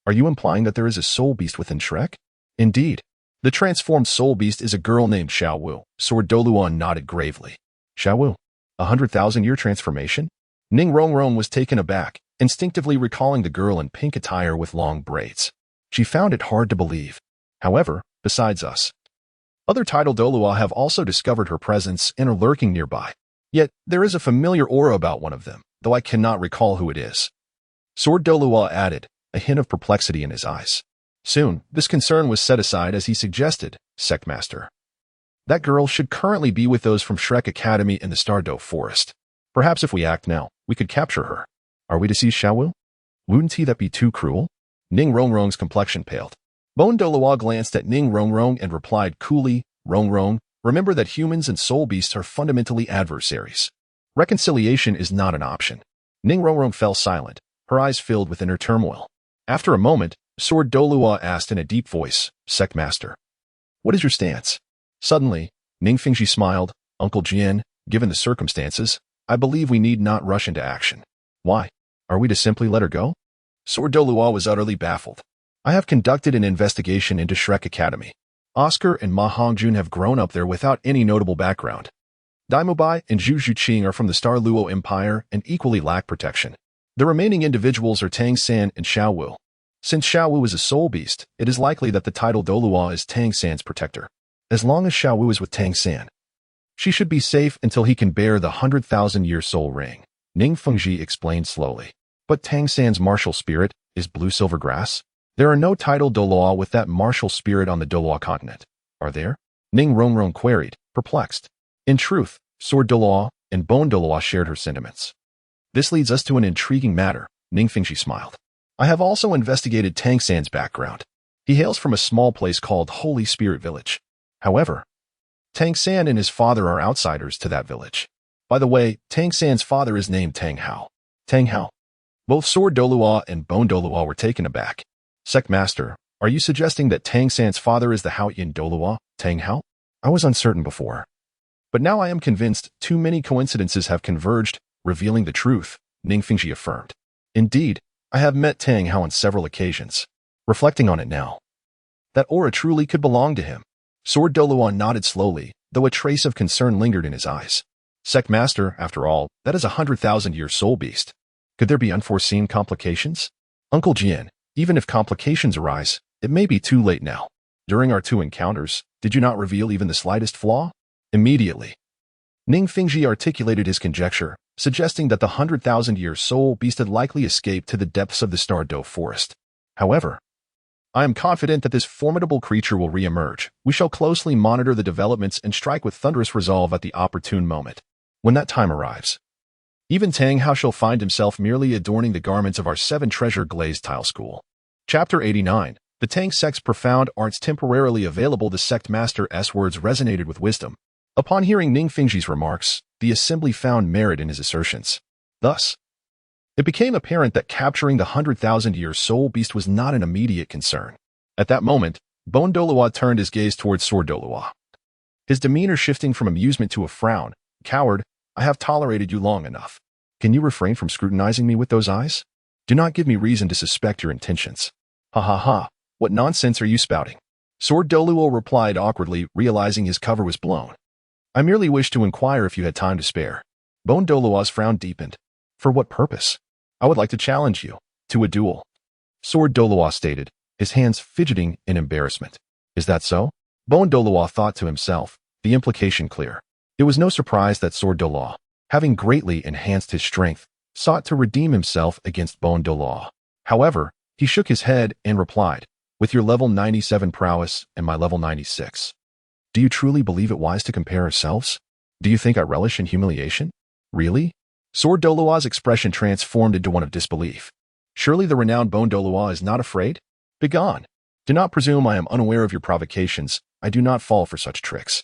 Are you implying that there is a soul beast within Shrek? Indeed. The transformed soul beast is a girl named Xiao Wu. Sword Douluo nodded gravely. Xiao Wu? 100,000-year transformation? Ning Rongrong was taken aback, instinctively recalling the girl in pink attire with long braids. She found it hard to believe. However, besides us, other title Douluo have also discovered her presence and are lurking nearby. Yet, there is a familiar aura about one of them, though I cannot recall who it is. Sword Douluo added, a hint of perplexity in his eyes. Soon, this concern was set aside as he suggested, Sectmaster. That girl should currently be with those from Shrek Academy in the Stardew Forest. Perhaps if we act now, we could capture her. Are we to seize Xiao Wu? Wouldn't that be too cruel? Ning Rongrong's complexion paled. Bon Douluo glanced at Ning Rongrong and replied coolly, Rongrong, remember that humans and soul beasts are fundamentally adversaries. Reconciliation is not an option. Ning Rongrong fell silent, her eyes filled with inner turmoil. After a moment, Sword Douluo asked in a deep voice, Sectmaster, what is your stance? Suddenly, Ning Fingji smiled, Uncle Jian, given the circumstances, I believe we need not rush into action. Why? Are we to simply let her go? Sword Douluo was utterly baffled. I have conducted an investigation into Shrek Academy. Oscar and Ma Hongjun have grown up there without any notable background. Daimubai and Zhu Zhuqing are from the Star Luo Empire and equally lack protection. The remaining individuals are Tang San and Xiao Wu. Since Xiao Wu is a soul beast, it is likely that the title Douluo is Tang San's protector. As long as Xiao Wu is with Tang San, she should be safe until he can bear the 100,000-year soul ring, Ning Fengji explained slowly. But Tang San's martial spirit is blue silver grass? There are no title Douluo with that martial spirit on the Douluo Continent, are there? Ning Rongrong queried, perplexed. In truth, Sword Douluo and Bon Douluo shared her sentiments. This leads us to an intriguing matter, Ning Fengji smiled. I have also investigated Tang San's background. He hails from a small place called Holy Spirit Village. However, Tang San and his father are outsiders to that village. By the way, Tang San's father is named Tang Hao. Tang Hao. Both Sword Douluo and Bon Douluo were taken aback. Sectmaster, are you suggesting that Tang San's father is the Haoyin Douluo, Tang Hao? I was uncertain before. But now I am convinced too many coincidences have converged, revealing the truth, Ning Fengji affirmed. Indeed, I have met Tang Hao on several occasions. Reflecting on it now, that aura truly could belong to him. Sword Douluo nodded slowly, though a trace of concern lingered in his eyes. Sectmaster, after all, that is a 100,000-year soul beast. Could there be unforeseen complications? Uncle Jian, even if complications arise, it may be too late now. During our 2 encounters, did you not reveal even the slightest flaw? Immediately, Ning Fengji articulated his conjecture, suggesting that the 100,000-year soul beast had likely escaped to the depths of the Stardew Forest. However, I am confident that this formidable creature will re-emerge. We shall closely monitor the developments and strike with thunderous resolve at the opportune moment. When that time arrives, even Tang Hao shall find himself merely adorning the garments of our 7 Treasure Glazed Tile School. Chapter 89. The Tang sect's profound arts temporarily available. The sect master's words resonated with wisdom. Upon hearing Ning Fengji's remarks, the assembly found merit in his assertions. Thus, it became apparent that capturing the 100,000-year soul beast was not an immediate concern. At that moment, Bon Douluo turned his gaze towards Sword Douluo, his demeanor shifting from amusement to a frown. Coward, I have tolerated you long enough. Can you refrain from scrutinizing me with those eyes? Do not give me reason to suspect your intentions. Ha ha ha, what nonsense are you spouting? Sword Douluo replied awkwardly, realizing his cover was blown. I merely wished to inquire if you had time to spare. Bon Douluo's frown deepened. For what purpose? I would like to challenge you to a duel. Sword Douluo stated, his hands fidgeting in embarrassment. Is that so? Bon Douluo thought to himself, the implication clear. It was no surprise that Sword Douluo, having greatly enhanced his strength, sought to redeem himself against Bon Douluo. However, He shook his head and replied, with your level 97 prowess and my level 96. Do you truly believe it wise to compare ourselves? Do you think I relish in humiliation? Really? Sword Douluo's expression transformed into one of disbelief. Surely the renowned Bone Douluo is not afraid? Begone! Do not presume I am unaware of your provocations. I do not fall for such tricks.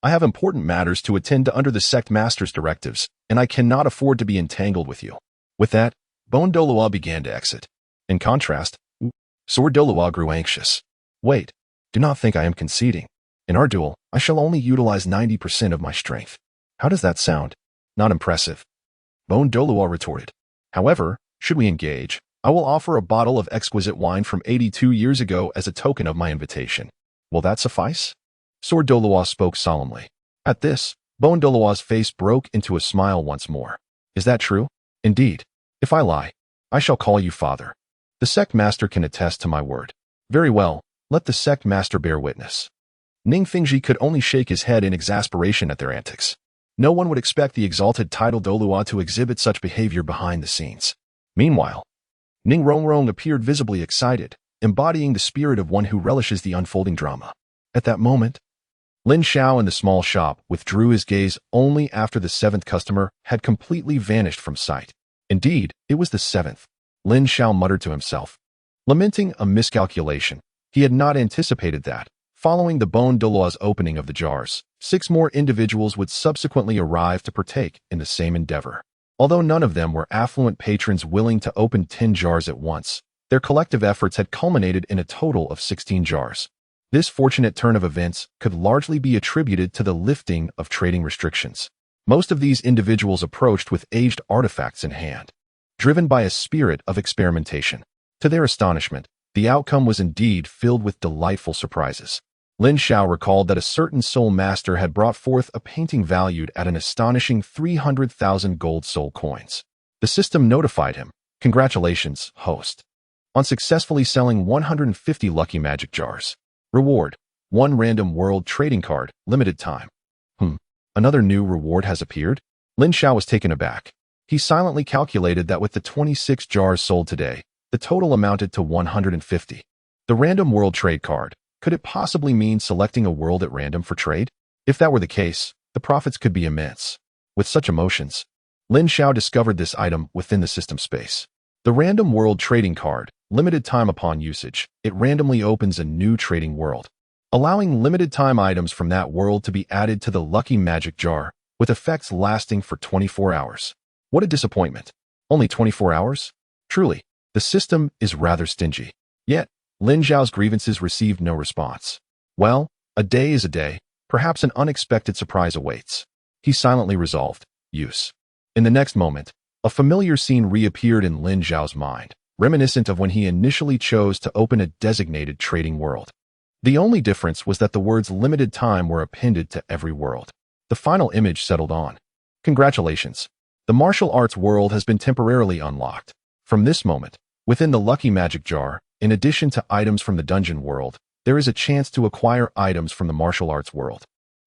I have important matters to attend to under the sect master's directives, and I cannot afford to be entangled with you. With that, Bone Douluo began to exit. In contrast, Sword Douluo grew anxious. Wait, do not think I am conceding. In our duel, I shall only utilize 90% of my strength. How does that sound? Not impressive. Bone Douluo retorted. However, should we engage, I will offer a bottle of exquisite wine from 82 years ago as a token of my invitation. Will that suffice? Sword Douluo spoke solemnly. At this, Bone Douluo's face broke into a smile once more. Is that true? Indeed. If I lie, I shall call you father. The sect master can attest to my word. Very well, let the sect master bear witness. Ning Fengji could only shake his head in exasperation at their antics. No one would expect the exalted title Douluo to exhibit such behavior behind the scenes. Meanwhile, Ning Rongrong appeared visibly excited, embodying the spirit of one who relishes the unfolding drama. At that moment, Lin Xiao in the small shop withdrew his gaze only after the seventh customer had completely vanished from sight. Indeed, it was the seventh. Lin Xiao muttered to himself, lamenting a miscalculation. He had not anticipated that, following the Bone Douluo's opening of the jars, 6 more individuals would subsequently arrive to partake in the same endeavor. Although none of them were affluent patrons willing to open 10 jars at once, their collective efforts had culminated in a total of 16 jars. This fortunate turn of events could largely be attributed to the lifting of trading restrictions. Most of these individuals approached with aged artifacts in hand, driven by a spirit of experimentation. To their astonishment, the outcome was indeed filled with delightful surprises. Lin Xiao recalled that a certain soul master had brought forth a painting valued at an astonishing 300,000 gold soul coins. The system notified him, "Congratulations, host, on successfully selling 150 lucky magic jars. Reward, 1 random world trading card, limited time." Another new reward has appeared? Lin Xiao was taken aback. He silently calculated that with the 26 jars sold today, the total amounted to 150. The random world trade card, could it possibly mean selecting a world at random for trade? If that were the case, the profits could be immense. With such emotions, Lin Xiao discovered this item within the system space. The random world trading card, limited time upon usage, it randomly opens a new trading world, allowing limited time items from that world to be added to the lucky magic jar, with effects lasting for 24 hours. What a disappointment. Only 24 hours? Truly, the system is rather stingy. Yet, Lin Xiao's grievances received no response. Well, a day is a day. Perhaps an unexpected surprise awaits. He silently resolved, use. In the next moment, a familiar scene reappeared in Lin Xiao's mind, reminiscent of when he initially chose to open a designated trading world. The only difference was that the words limited time were appended to every world. The final image settled on. Congratulations. The martial arts world has been temporarily unlocked. From this moment, within the lucky magic jar, in addition to items from the dungeon world, there is a chance to acquire items from the martial arts world.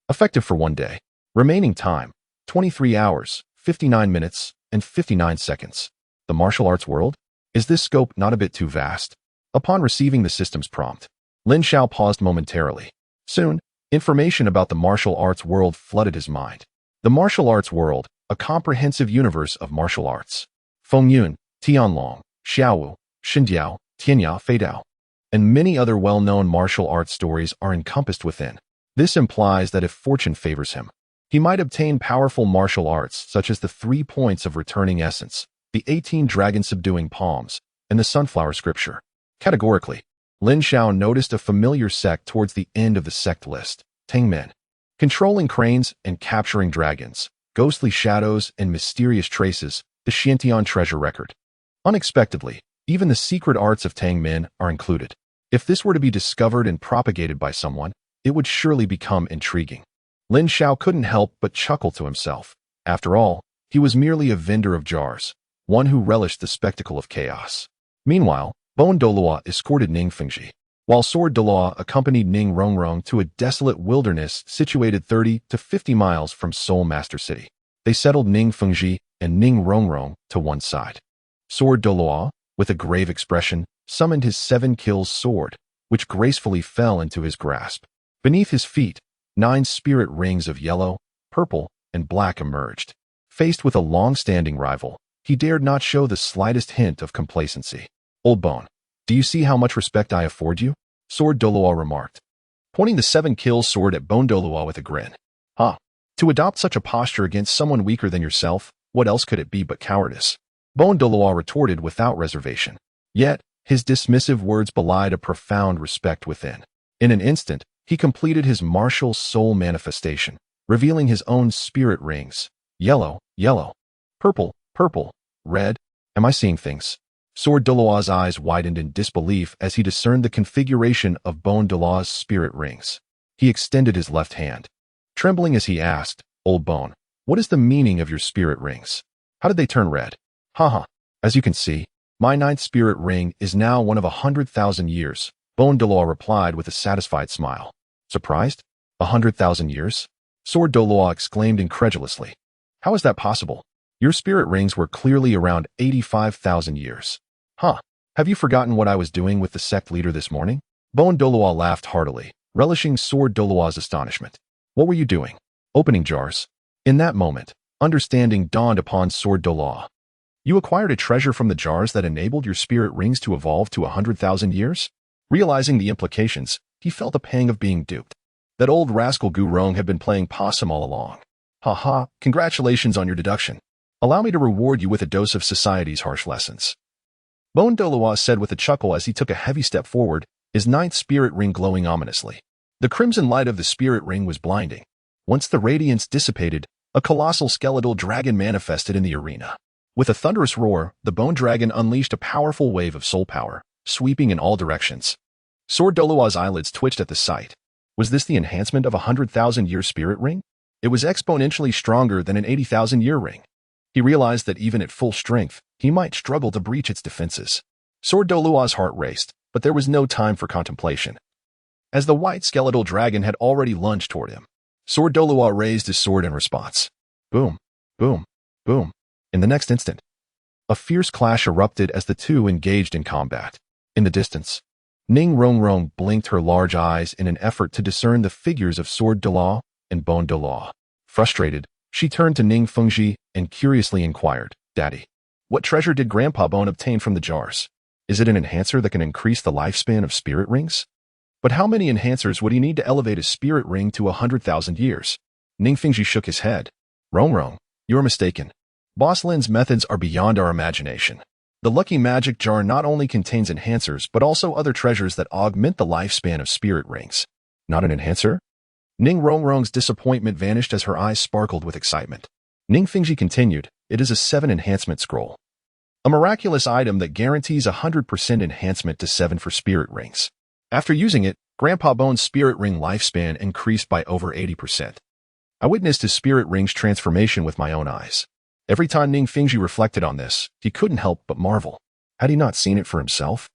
Effective for 1 day. Remaining time, 23 hours, 59 minutes, and 59 seconds. The martial arts world? Is this scope not a bit too vast? Upon receiving the system's prompt, Lin Xiao paused momentarily. Soon, information about the martial arts world flooded his mind. The martial arts world, a comprehensive universe of martial arts. Fengyun, Tianlong, Xiaowu, Xindiao, Tianya, Feidao, and many other well-known martial arts stories are encompassed within. This implies that if fortune favors him, he might obtain powerful martial arts such as the 3 points of returning essence, the 18 dragon-subduing palms, and the sunflower scripture. Categorically, Lin Xiao noticed a familiar sect towards the end of the sect list, Tangmen. Controlling cranes and capturing dragons, ghostly shadows and mysterious traces, the Xiantian treasure record. Unexpectedly, even the secret arts of Tangmen are included. If this were to be discovered and propagated by someone, it would surely become intriguing. Lin Xiao couldn't help but chuckle to himself. After all, he was merely a vendor of jars, one who relished the spectacle of chaos. Meanwhile, Bone Douluo escorted Ning Fengji, while Sword Douluo accompanied Ning Rongrong to a desolate wilderness situated 30 to 50 miles from Soul Master City. They settled Ning Fengji and Ning Rongrong to one side. Sword Douluo, with a grave expression, summoned his 7 kills sword, which gracefully fell into his grasp. Beneath his feet, 9 spirit rings of yellow, purple, and black emerged. Faced with a long-standing rival, he dared not show the slightest hint of complacency. Old Bone, do you see how much respect I afford you? Sword Douluo remarked, pointing the 7 kills sword at Bone Douluo with a grin. Huh. To adopt such a posture against someone weaker than yourself, what else could it be but cowardice? Bone Douluo retorted without reservation. Yet, his dismissive words belied a profound respect within. In an instant, he completed his martial soul manifestation, revealing his own spirit rings. Yellow, yellow, purple, purple, red. Am I seeing things? Sword Douluo's eyes widened in disbelief as he discerned the configuration of Bone Douluo's spirit rings. He extended his left hand. Trembling as he asked, Old Bone, what is the meaning of your spirit rings? How did they turn red? Haha. As you can see, my 9th spirit ring is now one of 100,000 years, Bone Douluo replied with a satisfied smile. Surprised? 100,000 years? Sword Douluo exclaimed incredulously. How is that possible? Your spirit rings were clearly around 85,000 years. Huh. Have you forgotten what I was doing with the sect leader this morning? Bone Douluo laughed heartily, relishing Sword Douluo's astonishment. What were you doing? Opening jars. In that moment, understanding dawned upon Sword Douluo. You acquired a treasure from the jars that enabled your spirit rings to evolve to 100,000 years? Realizing the implications, he felt a pang of being duped. That old rascal Gurong had been playing possum all along. Haha, congratulations on your deduction. Allow me to reward you with a dose of society's harsh lessons. Bone Douluo said with a chuckle as he took a heavy step forward, his 9th spirit ring glowing ominously. The crimson light of the spirit ring was blinding. Once the radiance dissipated, a colossal skeletal dragon manifested in the arena. With a thunderous roar, the bone dragon unleashed a powerful wave of soul power, sweeping in all directions. Sword Douluo's eyelids twitched at the sight. Was this the enhancement of a 100,000-year spirit ring? It was exponentially stronger than an 80,000-year ring. He realized that even at full strength, he might struggle to breach its defenses. Sword Douluo's heart raced, but there was no time for contemplation. As the white skeletal dragon had already lunged toward him, Sword Douluo raised his sword in response. Boom, boom, boom. In the next instant, a fierce clash erupted as the two engaged in combat. In the distance, Ning Rongrong blinked her large eyes in an effort to discern the figures of Sword Douluo and Bone Douluo. Frustrated, she turned to Ning Fengji and curiously inquired, Daddy, what treasure did Grandpa Bone obtain from the jars? Is it an enhancer that can increase the lifespan of spirit rings? But how many enhancers would he need to elevate a spirit ring to 100,000 years? Ning Fengji shook his head. Rongrong, you're mistaken. Boss Lin's methods are beyond our imagination. The Lucky Magic Jar not only contains enhancers but also other treasures that augment the lifespan of spirit rings. Not an enhancer? Ning Rongrong's disappointment vanished as her eyes sparkled with excitement. Ning Fengji continued, it is a 7 enhancement scroll. A miraculous item that guarantees 100% enhancement to 7 for spirit rings. After using it, Grandpa Bone's spirit ring lifespan increased by over 80%. I witnessed his spirit ring's transformation with my own eyes. Every time Ning Fengji reflected on this, he couldn't help but marvel. Had he not seen it for himself?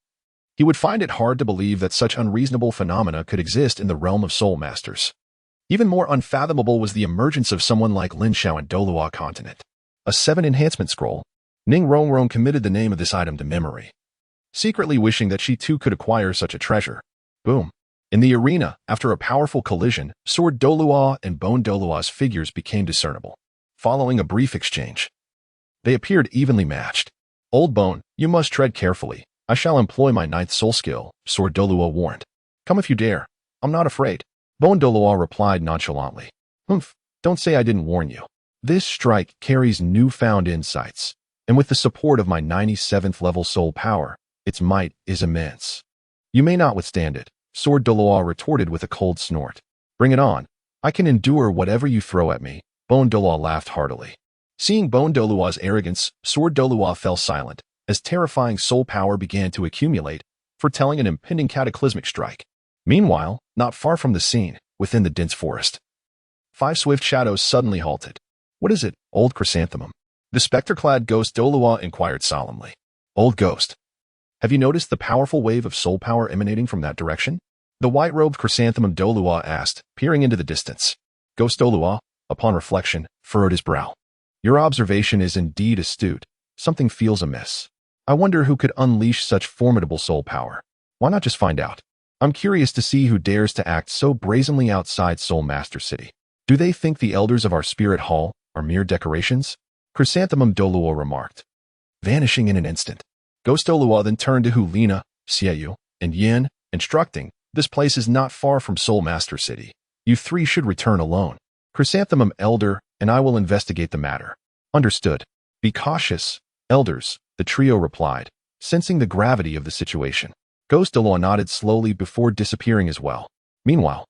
He would find it hard to believe that such unreasonable phenomena could exist in the realm of soul masters. Even more unfathomable was the emergence of someone like Lin Xiao in Douluo Continent. A 7 enhancement scroll. Ning Rongrong committed the name of this item to memory, secretly wishing that she too could acquire such a treasure. Boom. In the arena, after a powerful collision, Sword Douluo and Bone Douluo's figures became discernible. Following a brief exchange, they appeared evenly matched. Old Bone, you must tread carefully. I shall employ my 9th soul skill, Sword Douluo warned. Come if you dare. I'm not afraid. Bone Douluo replied nonchalantly. Humph, don't say I didn't warn you. This strike carries newfound insights, and with the support of my 97th level soul power, its might is immense. You may not withstand it, Sword Douluo retorted with a cold snort. Bring it on. I can endure whatever you throw at me. Bone Douluo laughed heartily. Seeing Bone Douluo's arrogance, Sword Douluo fell silent, as terrifying soul power began to accumulate, foretelling an impending cataclysmic strike. Meanwhile, not far from the scene, within the dense forest, 5 swift shadows suddenly halted. What is it, old chrysanthemum? The specter-clad ghost Douluo inquired solemnly. Old ghost, have you noticed the powerful wave of soul power emanating from that direction? The white-robed chrysanthemum Douluo asked, peering into the distance. Ghost Douluo, upon reflection, furrowed his brow. Your observation is indeed astute. Something feels amiss. I wonder who could unleash such formidable soul power. Why not just find out? I'm curious to see who dares to act so brazenly outside Soul Master City. Do they think the elders of our spirit hall are mere decorations? Chrysanthemum Douluo remarked, vanishing in an instant. Ghost Douluo then turned to Lin Xiao and Yin, instructing, this place is not far from Soul Master City. You three should return alone. Chrysanthemum Elder and I will investigate the matter. Understood. Be cautious, elders, the trio replied, sensing the gravity of the situation. Ghost Douluo nodded slowly before disappearing as well. Meanwhile,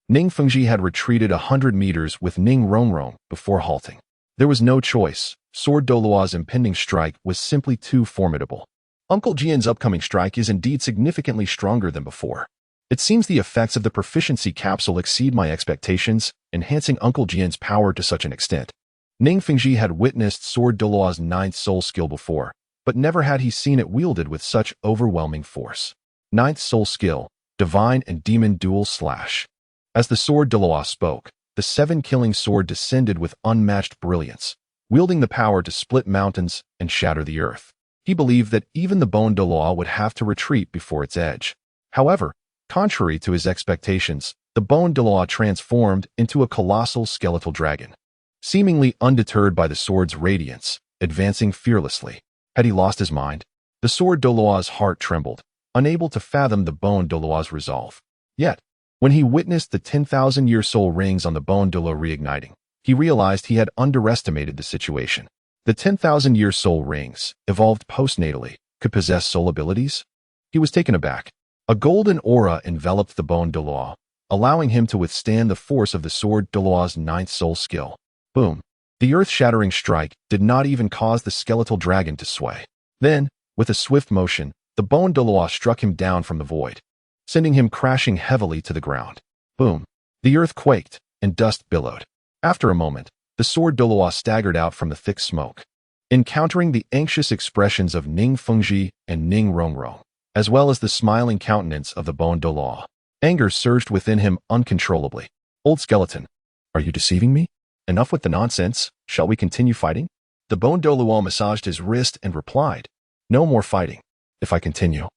Ning Fengji had retreated 100 meters with Ning Rongrong before halting. There was no choice. Sword Douluo's impending strike was simply too formidable. Uncle Jian's upcoming strike is indeed significantly stronger than before. It seems the effects of the proficiency capsule exceed my expectations, enhancing Uncle Jian's power to such an extent. Ning Fengji had witnessed Sword Douluo's ninth soul skill before, but never had he seen it wielded with such overwhelming force. Ninth soul skill, Divine and Demon Dual Slash. As the Sword Douluo spoke, the seven-killing sword descended with unmatched brilliance, wielding the power to split mountains and shatter the earth. He believed that even the Bone Douluo would have to retreat before its edge. However, contrary to his expectations, the Bone Douluo transformed into a colossal skeletal dragon. Seemingly undeterred by the sword's radiance, advancing fearlessly. Had he lost his mind? The Sword Douluo's heart trembled, unable to fathom the Bone Douluo's resolve. Yet, when he witnessed the 10,000-year soul rings on the Bone Douluo reigniting, he realized he had underestimated the situation. The 10,000-year soul rings, evolved postnatally, could possess soul abilities? He was taken aback. A golden aura enveloped the Bone Douluo, allowing him to withstand the force of the Sword Douluo's ninth soul skill. Boom. The earth-shattering strike did not even cause the skeletal dragon to sway. Then, with a swift motion, the Bone Douluo struck him down from the void, sending him crashing heavily to the ground. Boom. The earth quaked, and dust billowed. After a moment, the Sword Douluo staggered out from the thick smoke, encountering the anxious expressions of Ning Fengji and Ning Rongrong, as well as the smiling countenance of the Bone Douluo. Anger surged within him uncontrollably. Old skeleton, are you deceiving me? Enough with the nonsense, shall we continue fighting? The Bone Douluo massaged his wrist and replied, no more fighting. If I continue,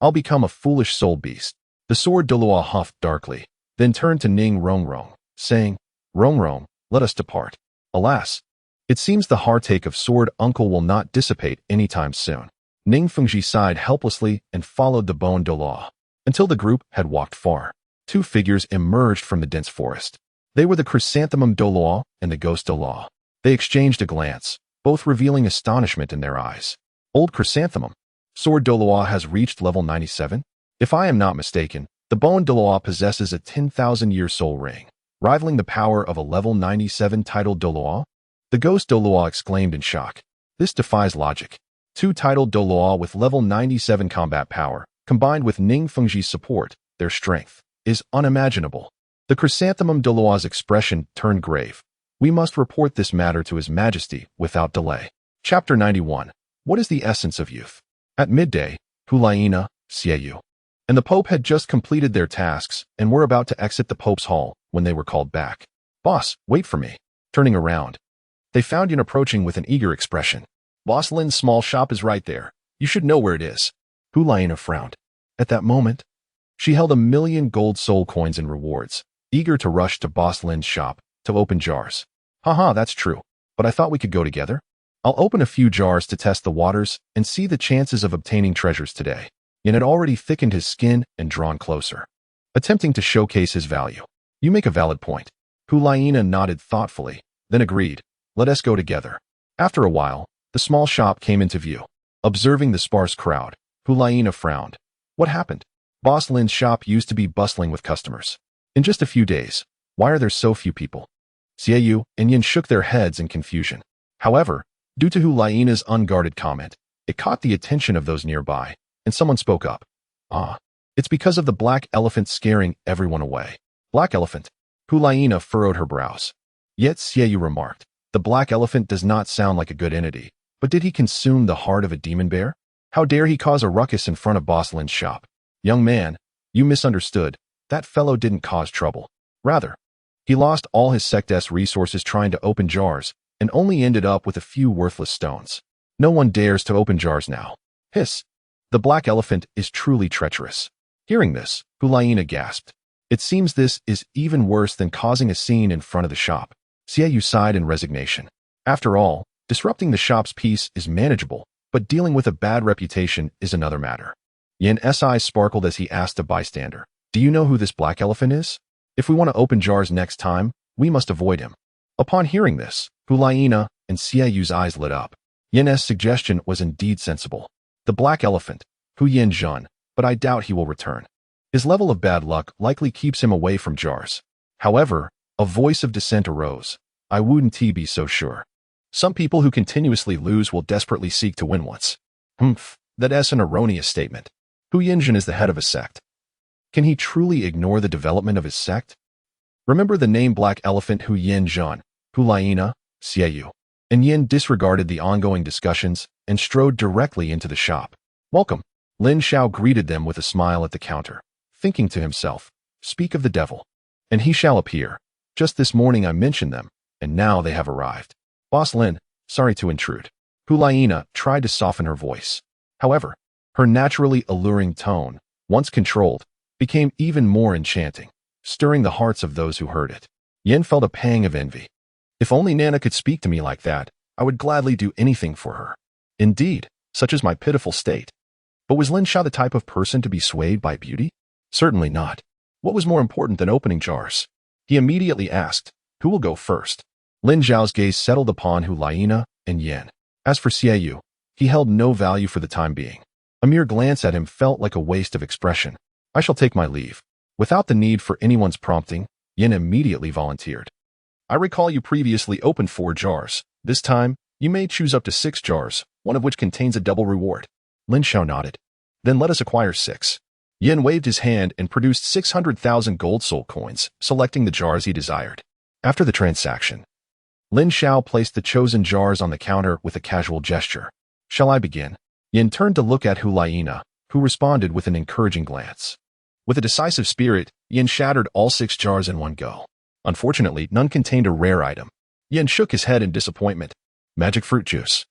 I'll become a foolish soul beast. The Sword Douluo huffed darkly, then turned to Ning Rongrong, saying, Rongrong, let us depart. Alas, it seems the heartache of Sword Uncle will not dissipate anytime soon. Ning Fengji sighed helplessly and followed the Bone Douluo. Until the group had walked far, two figures emerged from the dense forest. They were the Chrysanthemum Douluo and the Ghost Douluo. They exchanged a glance, both revealing astonishment in their eyes. Old Chrysanthemum, Sword Douluo has reached level 97? If I am not mistaken, the Bone Douluo possesses a 10,000-year soul ring, rivaling the power of a level 97 titled Douluo. The Ghost Douluo exclaimed in shock. This defies logic. Two titled Douluo with level 97 combat power, combined with Ning Fengji's support, their strength, is unimaginable. The Chrysanthemum Douluo's expression turned grave. We must report this matter to His Majesty without delay. Chapter 91. What is the essence of youth? At midday, Lin Xiao and the Pope had just completed their tasks and were about to exit the Pope's hall when they were called back. Boss, wait for me. Turning around, they found Yin approaching with an eager expression. Boss Lin's small shop is right there. You should know where it is. Lin frowned. At that moment, she held 1,000,000 gold soul coins in rewards, eager to rush to Boss Lin's shop to open jars. Haha, that's true. But I thought we could go together. I'll open a few jars to test the waters and see the chances of obtaining treasures today. Yin had already thickened his skin and drawn closer, attempting to showcase his value. You make a valid point. Lin nodded thoughtfully, then agreed. Let us go together. After a while, the small shop came into view. Observing the sparse crowd, Lin frowned. What happened? Boss Lin's shop used to be bustling with customers. In just a few days, why are there so few people? Xiao and Yin shook their heads in confusion. However, due to Lin's unguarded comment, it caught the attention of those nearby, and someone spoke up. It's because of the black elephant scaring everyone away. Black elephant? Lin furrowed her brows. Yet Xiao remarked, the black elephant does not sound like a good entity, but did he consume the heart of a demon bear? How dare he cause a ruckus in front of Boss Lin's shop? Young man, you misunderstood. That fellow didn't cause trouble. Rather, he lost all his sect's resources trying to open jars, and only ended up with a few worthless stones. No one dares to open jars now. Hiss. The black elephant is truly treacherous. Hearing this, Hulaina gasped. It seems this is even worse than causing a scene in front of the shop. Xiaoyu sighed in resignation. After all, disrupting the shop's peace is manageable, but dealing with a bad reputation is another matter. Yan's eyes sparkled as he asked a bystander, "Do you know who this black elephant is? If we want to open jars next time, we must avoid him." Upon hearing this, Hulaina and Xiaoyu's eyes lit up. Yan's suggestion was indeed sensible. The black elephant, Hu Yin Zhan, but I doubt he will return. His level of bad luck likely keeps him away from jars. However, a voice of dissent arose. I wouldn't be so sure. Some people who continuously lose will desperately seek to win once. That's an erroneous statement. Hu Yinzhen is the head of a sect. Can he truly ignore the development of his sect? Remember the name Black Elephant Hu Yinzhen, Hulaina, Xiaoyu. And Yin disregarded the ongoing discussions and strode directly into the shop. Welcome. Lin Xiao greeted them with a smile at the counter, thinking to himself, speak of the devil, and he shall appear. Just this morning I mentioned them, and now they have arrived. Boss Lin, sorry to intrude. Hulaina tried to soften her voice. However, her naturally alluring tone, once controlled, became even more enchanting, stirring the hearts of those who heard it. Yin felt a pang of envy. If only Nana could speak to me like that, I would gladly do anything for her. Indeed, such is my pitiful state. But was Lin Xiao the type of person to be swayed by beauty? Certainly not. What was more important than opening jars? He immediately asked, who will go first? Lin Xiao's gaze settled upon Hulaina and Yin. As for Xiaoyu, he held no value for the time being. A mere glance at him felt like a waste of expression. I shall take my leave. Without the need for anyone's prompting, Yin immediately volunteered. I recall you previously opened 4 jars. This time, you may choose up to 6 jars, one of which contains a double reward. Lin Xiao nodded. Then let us acquire 6. Yin waved his hand and produced 600,000 gold soul coins, selecting the jars he desired. After the transaction, Lin Xiao placed the chosen jars on the counter with a casual gesture. Shall I begin? Yin turned to look at Hulaina, who responded with an encouraging glance. With a decisive spirit, Yin shattered all 6 jars in one go. Unfortunately, none contained a rare item. Yin shook his head in disappointment. Magic fruit juice.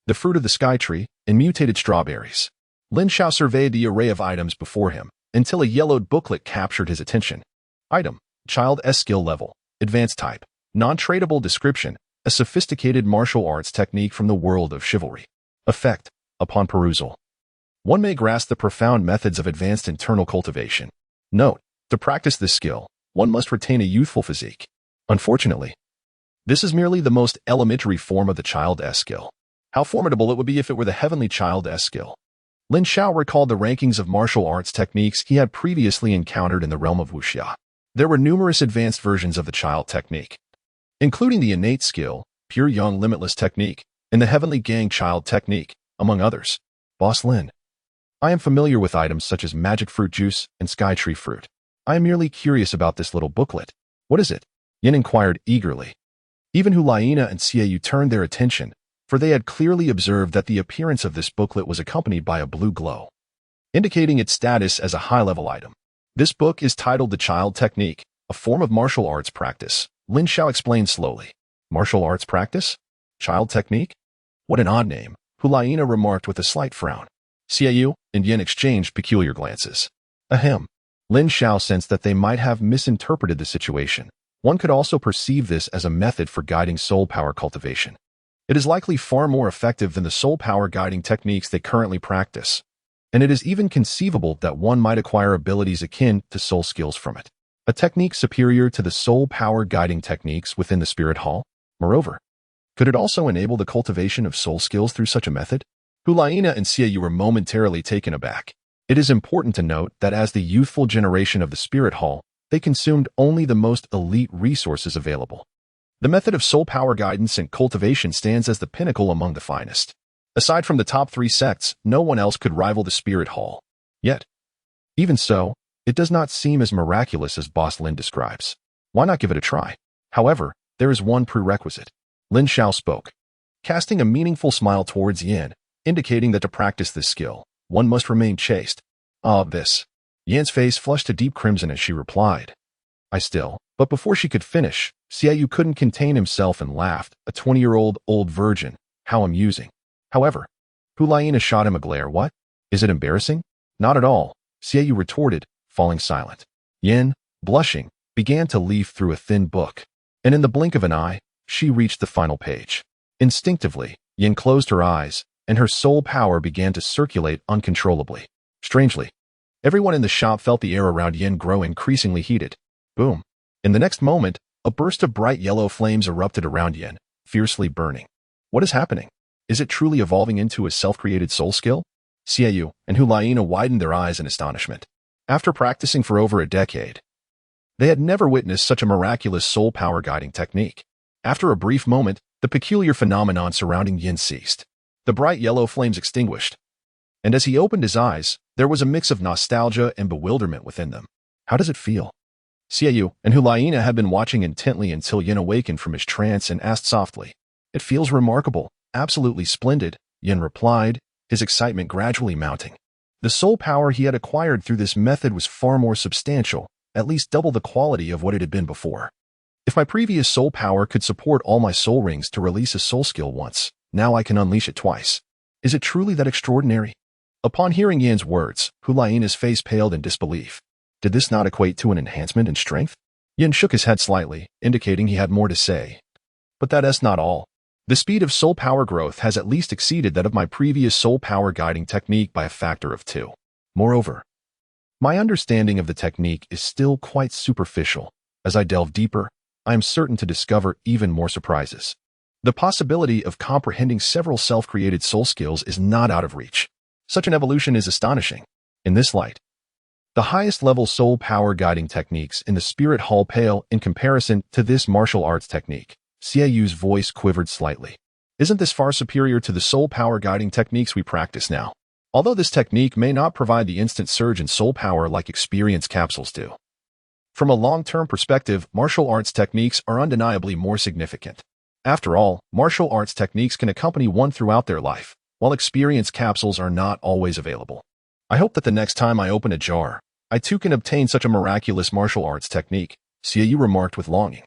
The fruit of the sky tree, and mutated strawberries. Lin Xiao surveyed the array of items before him, until a yellowed booklet captured his attention. Item, Child S skill level, advanced type, non-tradable description, a sophisticated martial arts technique from the world of chivalry. Effect, upon perusal. One may grasp the profound methods of advanced internal cultivation. Note, to practice this skill, one must retain a youthful physique. Unfortunately, this is merely the most elementary form of the Child S skill. How formidable it would be if it were the heavenly Child S skill. Lin Xiao recalled the rankings of martial arts techniques he had previously encountered in the realm of wuxia. There were numerous advanced versions of the Child technique, including the innate skill, pure young limitless technique, and the heavenly gang Child technique, among others. Boss Lin, I am familiar with items such as magic fruit juice and sky tree fruit. I am merely curious about this little booklet. What is it? Yin inquired eagerly. Even Hulaina and Xiaoyu turned their attention, for they had clearly observed that the appearance of this booklet was accompanied by a blue glow, indicating its status as a high-level item. This book is titled The Child Technique, a form of martial arts practice. Lin Xiao explained slowly. Martial arts practice? Child Technique? What an odd name, Hulaina remarked with a slight frown. Xiaoyu and Yin exchanged peculiar glances. Ahem. Lin Xiao sensed that they might have misinterpreted the situation. One could also perceive this as a method for guiding soul power cultivation. It is likely far more effective than the soul power guiding techniques they currently practice, and it is even conceivable that one might acquire abilities akin to soul skills from it, a technique superior to the soul power guiding techniques within the Spirit Hall. Moreover, could it also enable the cultivation of soul skills through such a method? Hulaina and Xiaoyu were momentarily taken aback. It is important to note that as the youthful generation of the Spirit Hall, they consumed only the most elite resources available. The method of soul power guidance and cultivation stands as the pinnacle among the finest. Aside from the top 3 sects, no one else could rival the Spirit Hall. Yet, even so, it does not seem as miraculous as Boss Lin describes. Why not give it a try? However, there is one prerequisite. Lin Xiao spoke, casting a meaningful smile towards Yin, indicating that to practice this skill, one must remain chaste. This. Yan's face flushed a deep crimson as she replied. But before she could finish, Xiaoyu couldn't contain himself and laughed. A 20-year-old old virgin. How amusing. However, Hulaina shot him a glare. What? Is it embarrassing? Not at all, Xiaoyu retorted, falling silent. Yin, blushing, began to leaf through a thin book, and in the blink of an eye, she reached the final page. Instinctively, Yin closed her eyes, and her soul power began to circulate uncontrollably. Strangely, everyone in the shop felt the air around Yin grow increasingly heated. Boom. In the next moment, a burst of bright yellow flames erupted around Yin, fiercely burning. What is happening? Is it truly evolving into a self-created soul skill? Xiaoyu and Hulaina widened their eyes in astonishment. After practicing for over a decade, they had never witnessed such a miraculous soul power guiding technique. After a brief moment, the peculiar phenomenon surrounding Yin ceased. The bright yellow flames extinguished, and as he opened his eyes, there was a mix of nostalgia and bewilderment within them. How does it feel? Xiaoyu and Hulaina had been watching intently until Yin awakened from his trance and asked softly. It feels remarkable, absolutely splendid, Yin replied, his excitement gradually mounting. The soul power he had acquired through this method was far more substantial, at least double the quality of what it had been before. If my previous soul power could support all my soul rings to release a soul skill once, now I can unleash it twice. Is it truly that extraordinary? Upon hearing Yin's words, Hulaina's face paled in disbelief. Did this not equate to an enhancement in strength? Yin shook his head slightly, indicating he had more to say. But that is not all. The speed of soul power growth has at least exceeded that of my previous soul power guiding technique by a factor of 2. Moreover, my understanding of the technique is still quite superficial. As I delve deeper, I am certain to discover even more surprises. The possibility of comprehending several self-created soul skills is not out of reach. Such an evolution is astonishing. In this light, the highest level soul power guiding techniques in the spirit hall pale in comparison to this martial arts technique. Xiaoyu's voice quivered slightly. Isn't this far superior to the soul power guiding techniques we practice now? Although this technique may not provide the instant surge in soul power like experience capsules do. From a long-term perspective, martial arts techniques are undeniably more significant. After all, martial arts techniques can accompany one throughout their life, while experience capsules are not always available. I hope that the next time I open a jar, I too can obtain such a miraculous martial arts technique, Xiaoyu remarked with longing.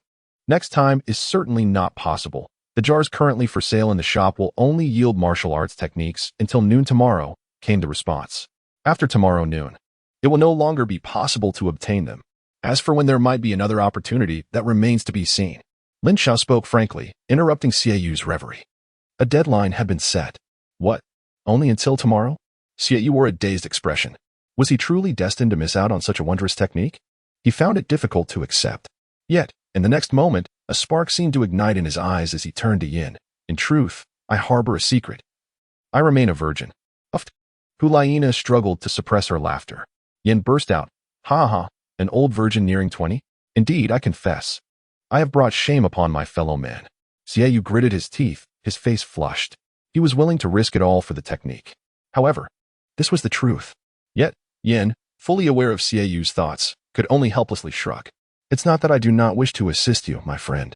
Next time is certainly not possible. The jars currently for sale in the shop will only yield martial arts techniques until noon tomorrow, came the response. After tomorrow noon, it will no longer be possible to obtain them. As for when there might be another opportunity, that remains to be seen. Lin Xiao spoke frankly, interrupting Xiaoyu's reverie. A deadline had been set. What? Only until tomorrow? Xiaoyu wore a dazed expression. Was he truly destined to miss out on such a wondrous technique? He found it difficult to accept. Yet, in the next moment, a spark seemed to ignite in his eyes as he turned to Yin. In truth, I harbor a secret. I remain a virgin. Uffed. Hulaina struggled to suppress her laughter. Yin burst out. Ha ha, an old virgin nearing 20? Indeed, I confess. I have brought shame upon my fellow man. Xiaoyu gritted his teeth, his face flushed. He was willing to risk it all for the technique. However, this was the truth. Yet, Yin, fully aware of Xiaoyu's thoughts, could only helplessly shrug. It's not that I do not wish to assist you, my friend.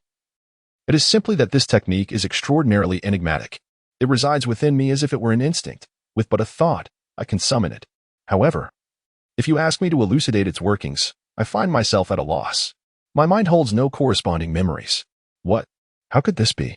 It is simply that this technique is extraordinarily enigmatic. It resides within me as if it were an instinct. With but a thought, I can summon it. However, if you ask me to elucidate its workings, I find myself at a loss. My mind holds no corresponding memories. What? How could this be?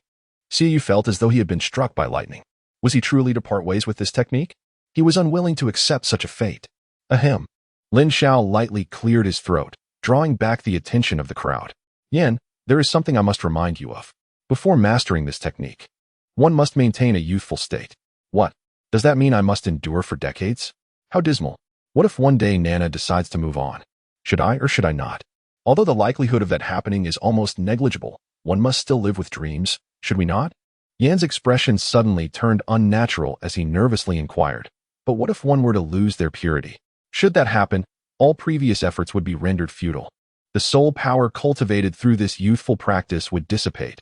Xiaoyu felt as though he had been struck by lightning. Was he truly to part ways with this technique? He was unwilling to accept such a fate. Ahem. Lin Xiao lightly cleared his throat, drawing back the attention of the crowd. Yin, there is something I must remind you of. Before mastering this technique, one must maintain a youthful state. What? Does that mean I must endure for decades? How dismal. What if one day Nana decides to move on? Should I or should I not? Although the likelihood of that happening is almost negligible, one must still live with dreams, should we not? Yan's expression suddenly turned unnatural as he nervously inquired. But what if one were to lose their purity? Should that happen, all previous efforts would be rendered futile. The soul power cultivated through this youthful practice would dissipate.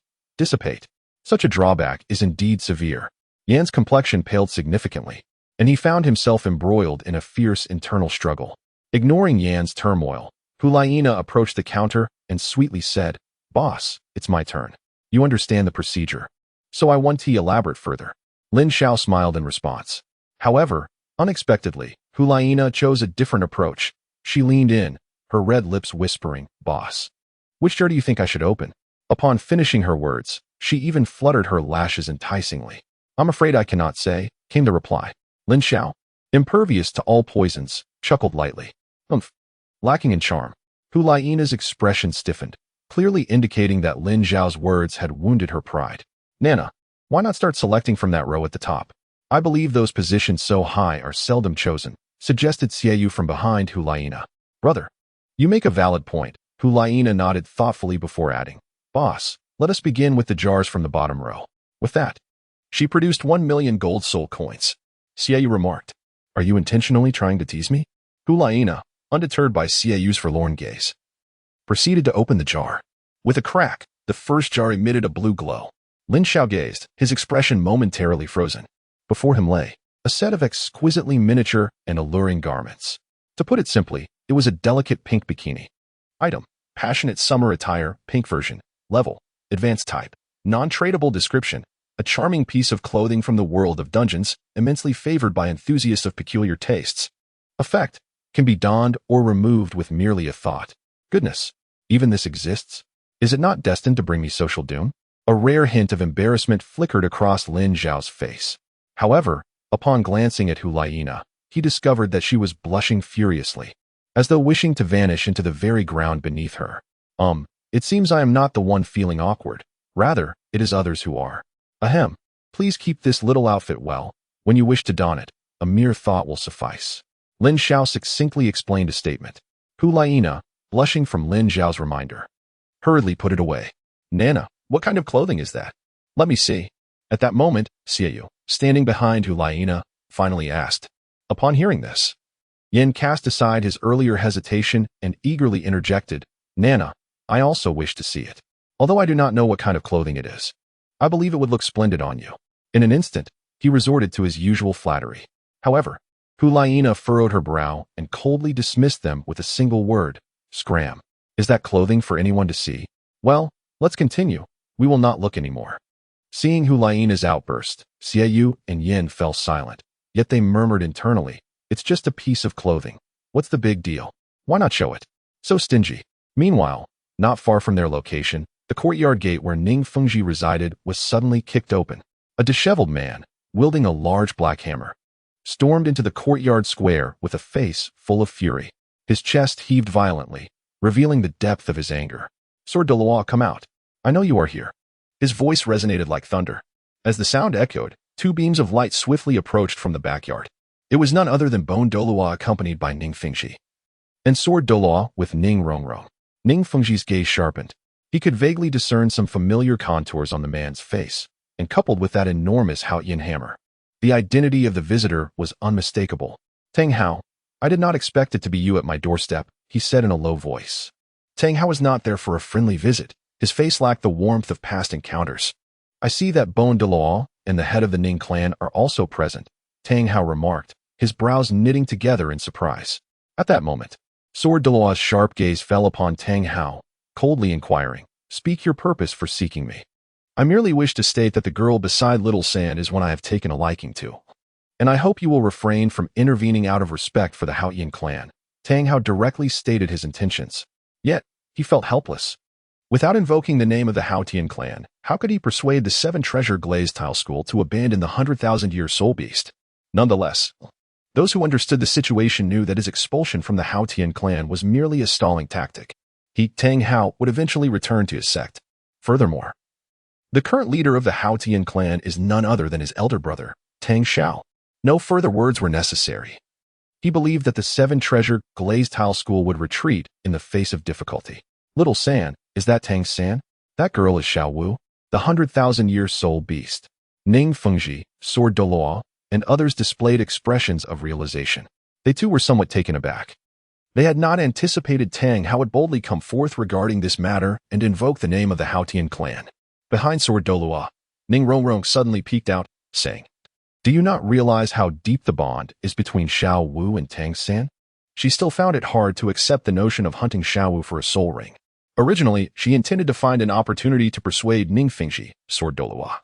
Such a drawback is indeed severe. Yan's complexion paled significantly, and he found himself embroiled in a fierce internal struggle. Ignoring Yan's turmoil, Hulaina approached the counter and sweetly said, "Boss, it's my turn. You understand the procedure. So I want to elaborate further." Lin Xiao smiled in response. However, unexpectedly, Hulaina chose a different approach. She leaned in, her red lips whispering, "Boss, which jar do you think I should open?" Upon finishing her words, she even fluttered her lashes enticingly. "I'm afraid I cannot say," came the reply. Lin Xiao, impervious to all poisons, chuckled lightly. Umph. Lacking in charm. Hu Laiina's expression stiffened, clearly indicating that Lin Xiao's words had wounded her pride. Nana, why not start selecting from that row at the top? I believe those positions so high are seldom chosen, suggested Xiaoyu from behind Hu Laiina. Brother, you make a valid point. Hu Laiina nodded thoughtfully before adding, Boss, let us begin with the jars from the bottom row. With that, she produced 1,000,000 gold soul coins. Xiaoyu remarked, Are you intentionally trying to tease me? Hu Laiina, undeterred by Xiaoyu's forlorn gaze, proceeded to open the jar. With a crack, the first jar emitted a blue glow. Lin Xiao gazed, his expression momentarily frozen. Before him lay a set of exquisitely miniature and alluring garments. To put it simply, it was a delicate pink bikini. Item: passionate summer attire, pink version. Level: advanced type. Non-tradable description: a charming piece of clothing from the world of dungeons, immensely favored by enthusiasts of peculiar tastes. Effect: can be donned or removed with merely a thought. Goodness, even this exists? Is it not destined to bring me social doom? A rare hint of embarrassment flickered across Lin Xiao's face. However, upon glancing at Hu Laiina, he discovered that she was blushing furiously, as though wishing to vanish into the very ground beneath her. It seems I am not the one feeling awkward. Rather, it is others who are. Ahem. Please keep this little outfit well. When you wish to don it, a mere thought will suffice. Lin Xiao succinctly explained a statement. Hu Laiina, blushing from Lin Xiao's reminder, hurriedly put it away. Nana, what kind of clothing is that? Let me see. At that moment, Xiaoyu, standing behind Hu Laiina, finally asked. Upon hearing this, Yin cast aside his earlier hesitation and eagerly interjected, Nana, I also wish to see it. Although I do not know what kind of clothing it is, I believe it would look splendid on you. In an instant, he resorted to his usual flattery. However, Hu Laiina furrowed her brow and coldly dismissed them with a single word, scram. Is that clothing for anyone to see? Well, let's continue. We will not look anymore. Seeing Hu Laiina's outburst, Xiaoyu and Yin fell silent, yet they murmured internally, It's just a piece of clothing. What's the big deal? Why not show it? So stingy. Meanwhile, not far from their location, the courtyard gate where Ning Fengji resided was suddenly kicked open. A disheveled man, wielding a large black hammer, stormed into the courtyard square with a face full of fury. His chest heaved violently, revealing the depth of his anger. Sword Douluo, come out. I know you are here. His voice resonated like thunder. As the sound echoed, two beams of light swiftly approached from the backyard. It was none other than Bone Douluo accompanied by Ning Fengji, and Sword Douluo with Ning Rongrong. Ning Fengji's gaze sharpened. He could vaguely discern some familiar contours on the man's face, and coupled with that enormous Haotian hammer, the identity of the visitor was unmistakable. Tang Hao, I did not expect it to be you at my doorstep, he said in a low voice. Tang Hao was not there for a friendly visit. His face lacked the warmth of past encounters. I see that Bone Douluo and the head of the Ning clan are also present, Tang Hao remarked, his brows knitting together in surprise. At that moment, Sword Douluo's sharp gaze fell upon Tang Hao, coldly inquiring, Speak your purpose for seeking me. I merely wish to state that the girl beside Little Sand is one I have taken a liking to, and I hope you will refrain from intervening out of respect for the Haotian clan. Tang Hao directly stated his intentions. Yet, he felt helpless. Without invoking the name of the Haotian clan, how could he persuade the 7 Treasure Glazed Tower school to abandon the 100,000-year soul beast? Nonetheless, those who understood the situation knew that his expulsion from the Haotian clan was merely a stalling tactic. Tang Hao, would eventually return to his sect. Furthermore, the current leader of the Haotian clan is none other than his elder brother, Tang Xiao. No further words were necessary. He believed that the 7 Treasure Glazed Tower school would retreat in the face of difficulty. Little San, is that Tang San? That girl is Xiao Wu, the 100,000-year soul beast. Ning Fengji, Sword Douluo, and others displayed expressions of realization. They too were somewhat taken aback. They had not anticipated Tang Hao would boldly come forth regarding this matter and invoke the name of the Haotian clan. Behind Sword Douluo, Ning Rongrong suddenly peeked out, saying, Do you not realize how deep the bond is between Xiao Wu and Tang San? She still found it hard to accept the notion of hunting Xiao Wu for a soul ring. Originally, she intended to find an opportunity to persuade Ning Fengji, Sword Douluo,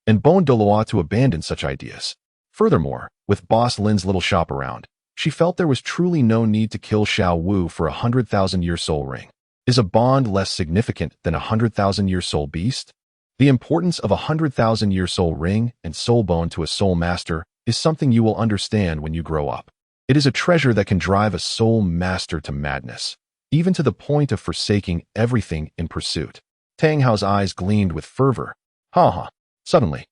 and Bone Douluo to abandon such ideas. Furthermore, with Boss Lin's little shop around, she felt there was truly no need to kill Xiao Wu for a 100,000-year soul ring. Is a bond less significant than a 100,000-year soul beast? The importance of a 100,000-year soul ring and soul bone to a soul master is something you will understand when you grow up. It is a treasure that can drive a soul master to madness, even to the point of forsaking everything in pursuit. Tang Hao's eyes gleamed with fervor. Ha ha. Suddenly,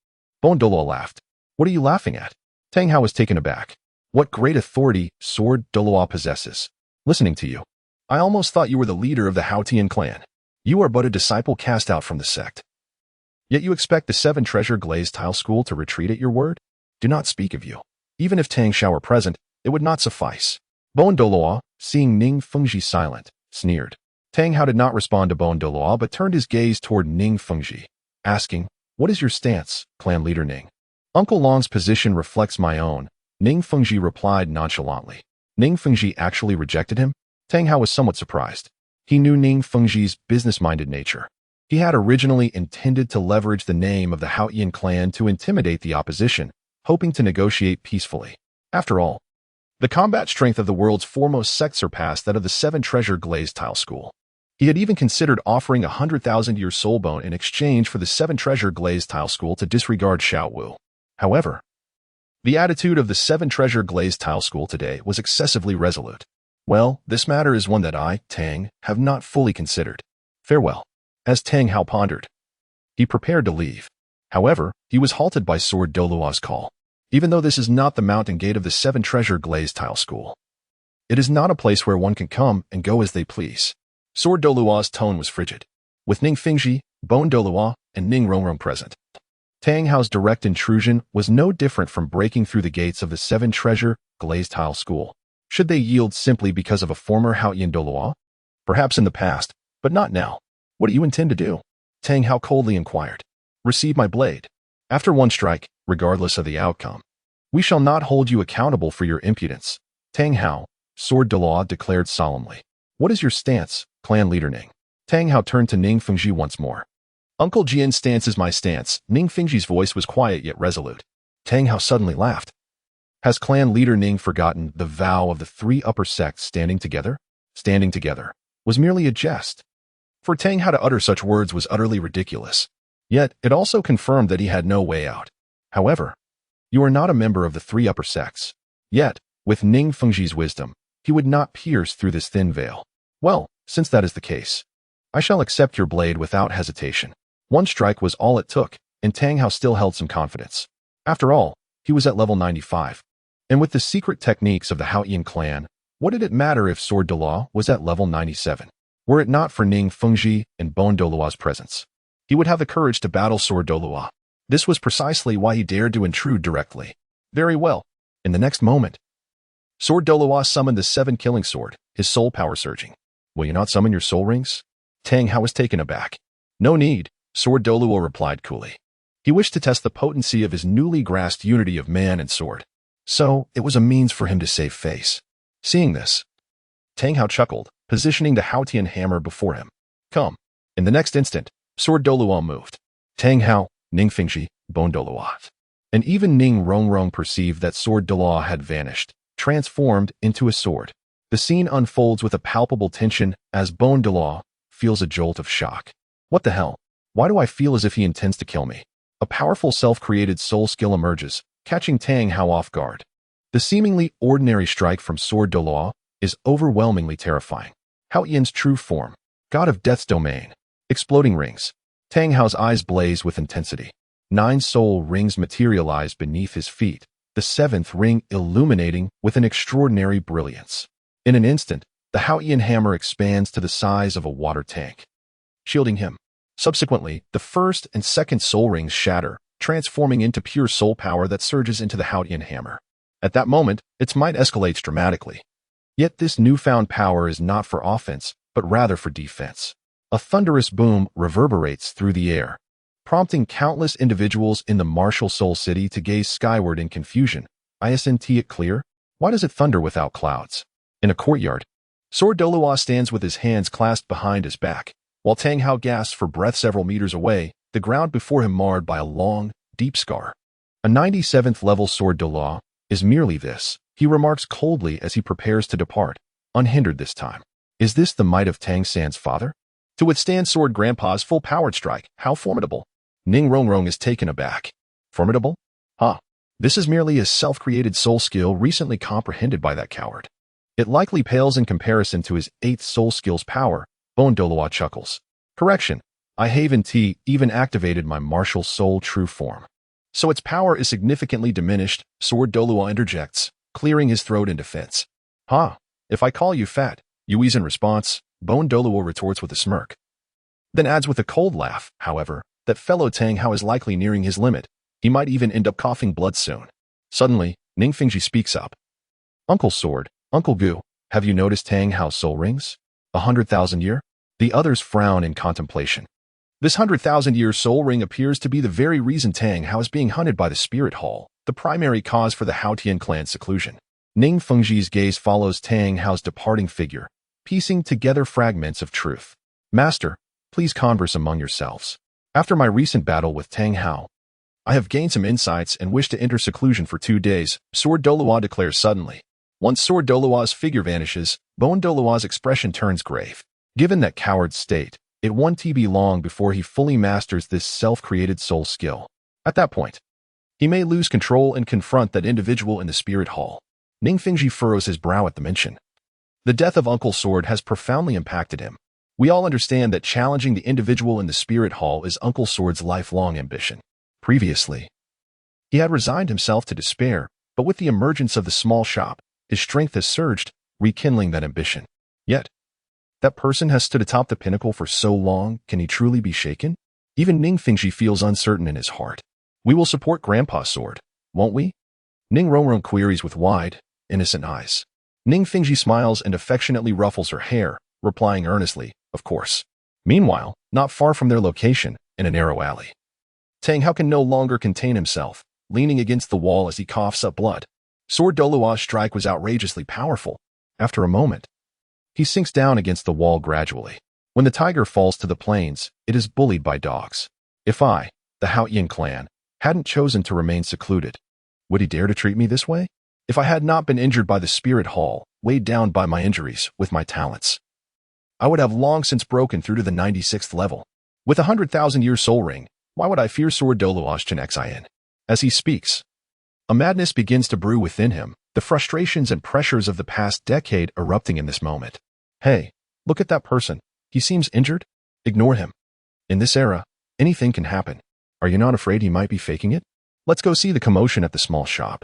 Douluo laughed. What are you laughing at? Tang Hao was taken aback. What great authority Sword Douluo possesses. Listening to you, I almost thought you were the leader of the Haotian clan. You are but a disciple cast out from the sect. Yet you expect the 7 Treasure Glazed Tile School to retreat at your word? Do not speak of you. Even if Tang Xiao were present, it would not suffice. Douluo, seeing Ning Fengji silent, sneered. Tang Hao did not respond to Douluo but turned his gaze toward Ning Fengji, asking, What is your stance, clan leader Ning? Uncle Long's position reflects my own, Ning Fengji replied nonchalantly. Ning Fengji actually rejected him? Tang Hao was somewhat surprised. He knew Ning Fengji's business-minded nature. He had originally intended to leverage the name of the Haotian clan to intimidate the opposition, hoping to negotiate peacefully. After all, the combat strength of the world's foremost sect surpassed that of the 7 Treasure Glazed Tile School. He had even considered offering 100,000-year soul bone in exchange for the 7 Treasure Glazed Tile School to disregard Xiao Wu. However, the attitude of the 7 Treasure Glazed Tile School today was excessively resolute. Well, this matter is one that I, Tang, have not fully considered. Farewell. As Tang Hao pondered, he prepared to leave. However, he was halted by Sword Douluo's call. Even though this is not the mountain gate of the 7 Treasure Glazed Tile School, it is not a place where one can come and go as they please. Sword Douluo's tone was frigid. With Ning Fengji, Douluo, and Ning Rongrong present, Tang Hao's direct intrusion was no different from breaking through the gates of the 7 Treasure Glazed Tile School. Should they yield simply because of a former Haotian Douluo? Perhaps in the past, but not now. What do you intend to do? Tang Hao coldly inquired. Receive my blade. After one strike, regardless of the outcome. We shall not hold you accountable for your impudence. Tang Hao, Sword Douluo declared solemnly. What is your stance, clan leader Ning? Tang Hao turned to Ning Fengji once more. Uncle Jian's stance is my stance. Ning Fengji's voice was quiet yet resolute. Tang Hao suddenly laughed. Has clan leader Ning forgotten the vow of the 3 upper sects standing together? Standing together was merely a jest. For Tang Hao to utter such words was utterly ridiculous. Yet, it also confirmed that he had no way out. However, you are not a member of the 3 upper sects. Yet, with Ning Fengji's wisdom, he would not pierce through this thin veil. Well, since that is the case, I shall accept your blade without hesitation. One strike was all it took, and Tang Hao still held some confidence. After all, he was at level 95. And with the secret techniques of the Haotian clan, what did it matter if Sword Douluo was at level 97? Were it not for Ning Fengji and Douluo's presence, he would have the courage to battle Sword Douluo. This was precisely why he dared to intrude directly. Very well. In the next moment, Sword Douluo summoned the 7 killing sword, his soul power surging. Will you not summon your soul rings? Tang Hao was taken aback. No need, Sword Douluo replied coolly. He wished to test the potency of his newly grasped unity of man and sword. So, it was a means for him to save face. Seeing this, Tang Hao chuckled, positioning the Haotian hammer before him. Come. In the next instant, Sword Douluo moved. Tang Hao, Ning Fengji, Douluo. And even Ning Rongrong perceived that Sword Douluo had vanished, transformed into a sword. The scene unfolds with a palpable tension as Douluo feels a jolt of shock. What the hell? Why do I feel as if he intends to kill me? A powerful self-created soul skill emerges, catching Tang Hao off guard. The seemingly ordinary strike from Sword Douluo is overwhelmingly terrifying. Haotian's true form, god of death's domain. Exploding rings. Tang Hao's eyes blaze with intensity. 9 soul rings materialize beneath his feet, the 7th ring illuminating with an extraordinary brilliance. In an instant, the Haotian hammer expands to the size of a water tank, shielding him. Subsequently, the 1st and 2nd soul rings shatter, transforming into pure soul power that surges into the Haotian hammer. At that moment, its might escalates dramatically. Yet this newfound power is not for offense, but rather for defense. A thunderous boom reverberates through the air, prompting countless individuals in the martial Soul City to gaze skyward in confusion. Isn't it clear? Why does it thunder without clouds? In a courtyard, Sword Douluo stands with his hands clasped behind his back, while Tang Hao gasps for breath several meters away, the ground before him marred by a long, deep scar. A 97th level Sword Douluo is merely this, he remarks coldly as he prepares to depart, unhindered this time. Is this the might of Tang San's father? To withstand Sword Grandpa's full-powered strike, how formidable! Ning Rongrong is taken aback. Formidable? Huh. This is merely a self-created soul skill recently comprehended by that coward. It likely pales in comparison to his 8th soul skill's power. Douluo chuckles. Correction. I haven't even activated my martial soul true form. So its power is significantly diminished, Sword Douluo interjects, clearing his throat in defense. Ha! If I call you fat, you ease in response, Douluo retorts with a smirk. Then adds with a cold laugh, however, that fellow Tang Hao is likely nearing his limit. He might even end up coughing blood soon. Suddenly, Ning Fengji speaks up. Uncle Sword, Uncle Gu, have you noticed Tang Hao's soul rings? 100,000 year? The others frown in contemplation. This 100,000-year soul ring appears to be the very reason Tang Hao is being hunted by the Spirit Hall, the primary cause for the Haotian clan's seclusion. Ning Fengji's gaze follows Tang Hao's departing figure, piecing together fragments of truth. Master, please converse among yourselves. After my recent battle with Tang Hao, I have gained some insights and wish to enter seclusion for 2 days, Sword Douluo declares suddenly. Once Sword Douluo's figure vanishes, Douluo's expression turns grave. Given that coward's state, it won't be long before he fully masters this self-created soul skill. At that point, he may lose control and confront that individual in the Spirit Hall. Ning Fengji furrows his brow at the mention. The death of Uncle Sword has profoundly impacted him. We all understand that challenging the individual in the Spirit Hall is Uncle Sword's lifelong ambition. Previously, he had resigned himself to despair, but with the emergence of the small shop, his strength has surged, rekindling that ambition. Yet, that person has stood atop the pinnacle for so long, can he truly be shaken? Even Ning Fengji feels uncertain in his heart. We will support Grandpa Sword, won't we? Ning Rongrong queries with wide, innocent eyes. Ning Fengji smiles and affectionately ruffles her hair, replying earnestly, of course. Meanwhile, not far from their location, in a narrow alley, Tang Hao can no longer contain himself, leaning against the wall as he coughs up blood. Sword Douluo's strike was outrageously powerful. After a moment, he sinks down against the wall gradually. When the tiger falls to the plains, it is bullied by dogs. If I, the Haotian clan, hadn't chosen to remain secluded, would he dare to treat me this way? If I had not been injured by the Spirit Hall, weighed down by my injuries with my talents, I would have long since broken through to the 96th level. With a 100,000-year soul ring, why would I fear Sword Douluo's Xin? As he speaks, a madness begins to brew within him, the frustrations and pressures of the past decade erupting in this moment. Hey, look at that person. He seems injured. Ignore him. In this era, anything can happen. Are you not afraid he might be faking it? Let's go see the commotion at the small shop.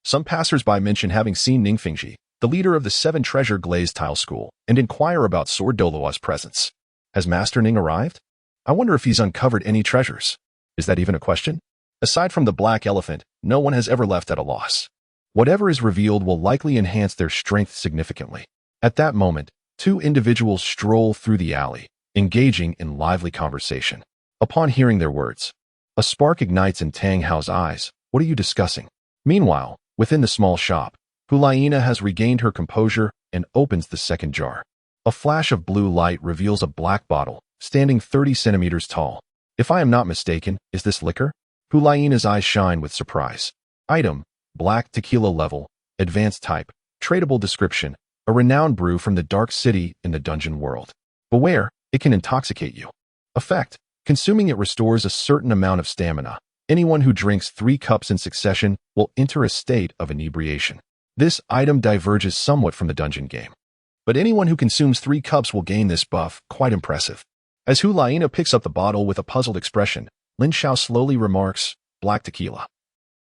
Some passers-by mention having seen Ning Fengji, the leader of the 7 Treasure Glazed Tower school, and inquire about Sword Douluo's presence. Has Master Ning arrived? I wonder if he's uncovered any treasures. Is that even a question? Aside from the black elephant, no one has ever left at a loss. Whatever is revealed will likely enhance their strength significantly. At that moment, 2 individuals stroll through the alley, engaging in lively conversation. Upon hearing their words, a spark ignites in Tang Hao's eyes. What are you discussing? Meanwhile, within the small shop, Hulaina has regained her composure and opens the second jar. A flash of blue light reveals a black bottle, standing 30 centimeters tall. If I am not mistaken, is this liquor? Hulaina's eyes shine with surprise. Item, black tequila level, advanced type, tradable description, a renowned brew from the dark city in the dungeon world. Beware, it can intoxicate you. Effect, consuming it restores a certain amount of stamina. Anyone who drinks 3 cups in succession will enter a state of inebriation. This item diverges somewhat from the dungeon game, but anyone who consumes 3 cups will gain this buff. Quite impressive. As Hulaina picks up the bottle with a puzzled expression, Lin Xiao slowly remarks, black tequila.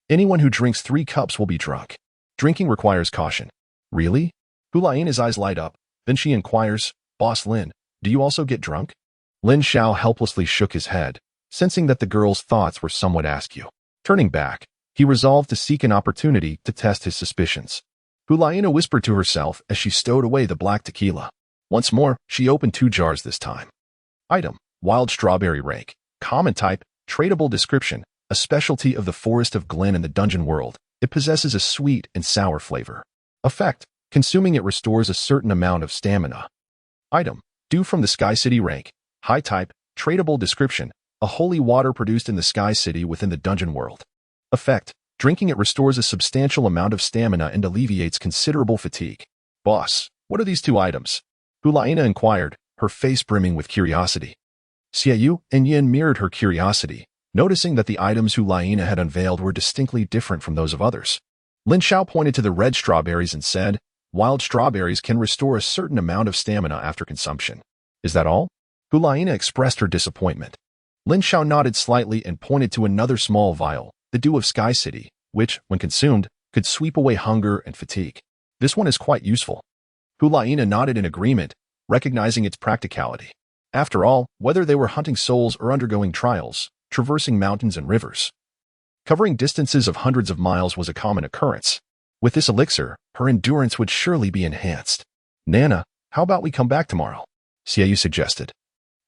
Anyone who drinks 3 cups will be drunk. Drinking requires caution. Really? Hulaina's eyes light up, then she inquires, Boss Lin, do you also get drunk? Lin Xiao helplessly shook his head, sensing that the girl's thoughts were somewhat askew. Turning back, he resolved to seek an opportunity to test his suspicions. Hulaina whispered to herself as she stowed away the black tequila. Once more, she opened 2 jars this time. Item, wild strawberry rake, common type, tradable description, a specialty of the Forest of Glen in the dungeon world. It possesses a sweet and sour flavor. Effect, consuming it restores a certain amount of stamina. Item, dew from the Sky City rank, high type, tradable description, a holy water produced in the Sky City within the dungeon world. Effect, drinking it restores a substantial amount of stamina and alleviates considerable fatigue. Boss, what are these 2 items? Hulaina inquired, her face brimming with curiosity. Xiaoyu and Yin mirrored her curiosity, noticing that the items Hu Laina had unveiled were distinctly different from those of others. Lin Xiao pointed to the red strawberries and said, "Wild strawberries can restore a certain amount of stamina after consumption." "Is that all?" Hu Laina expressed her disappointment. Lin Xiao nodded slightly and pointed to another small vial, the dew of Sky City, which, when consumed, could sweep away hunger and fatigue. "This one is quite useful." Hu Laina nodded in agreement, recognizing its practicality. After all, whether they were hunting souls or undergoing trials, traversing mountains and rivers, covering distances of hundreds of miles was a common occurrence. With this elixir, her endurance would surely be enhanced. "Nana, how about we come back tomorrow?" Xiaoyu suggested,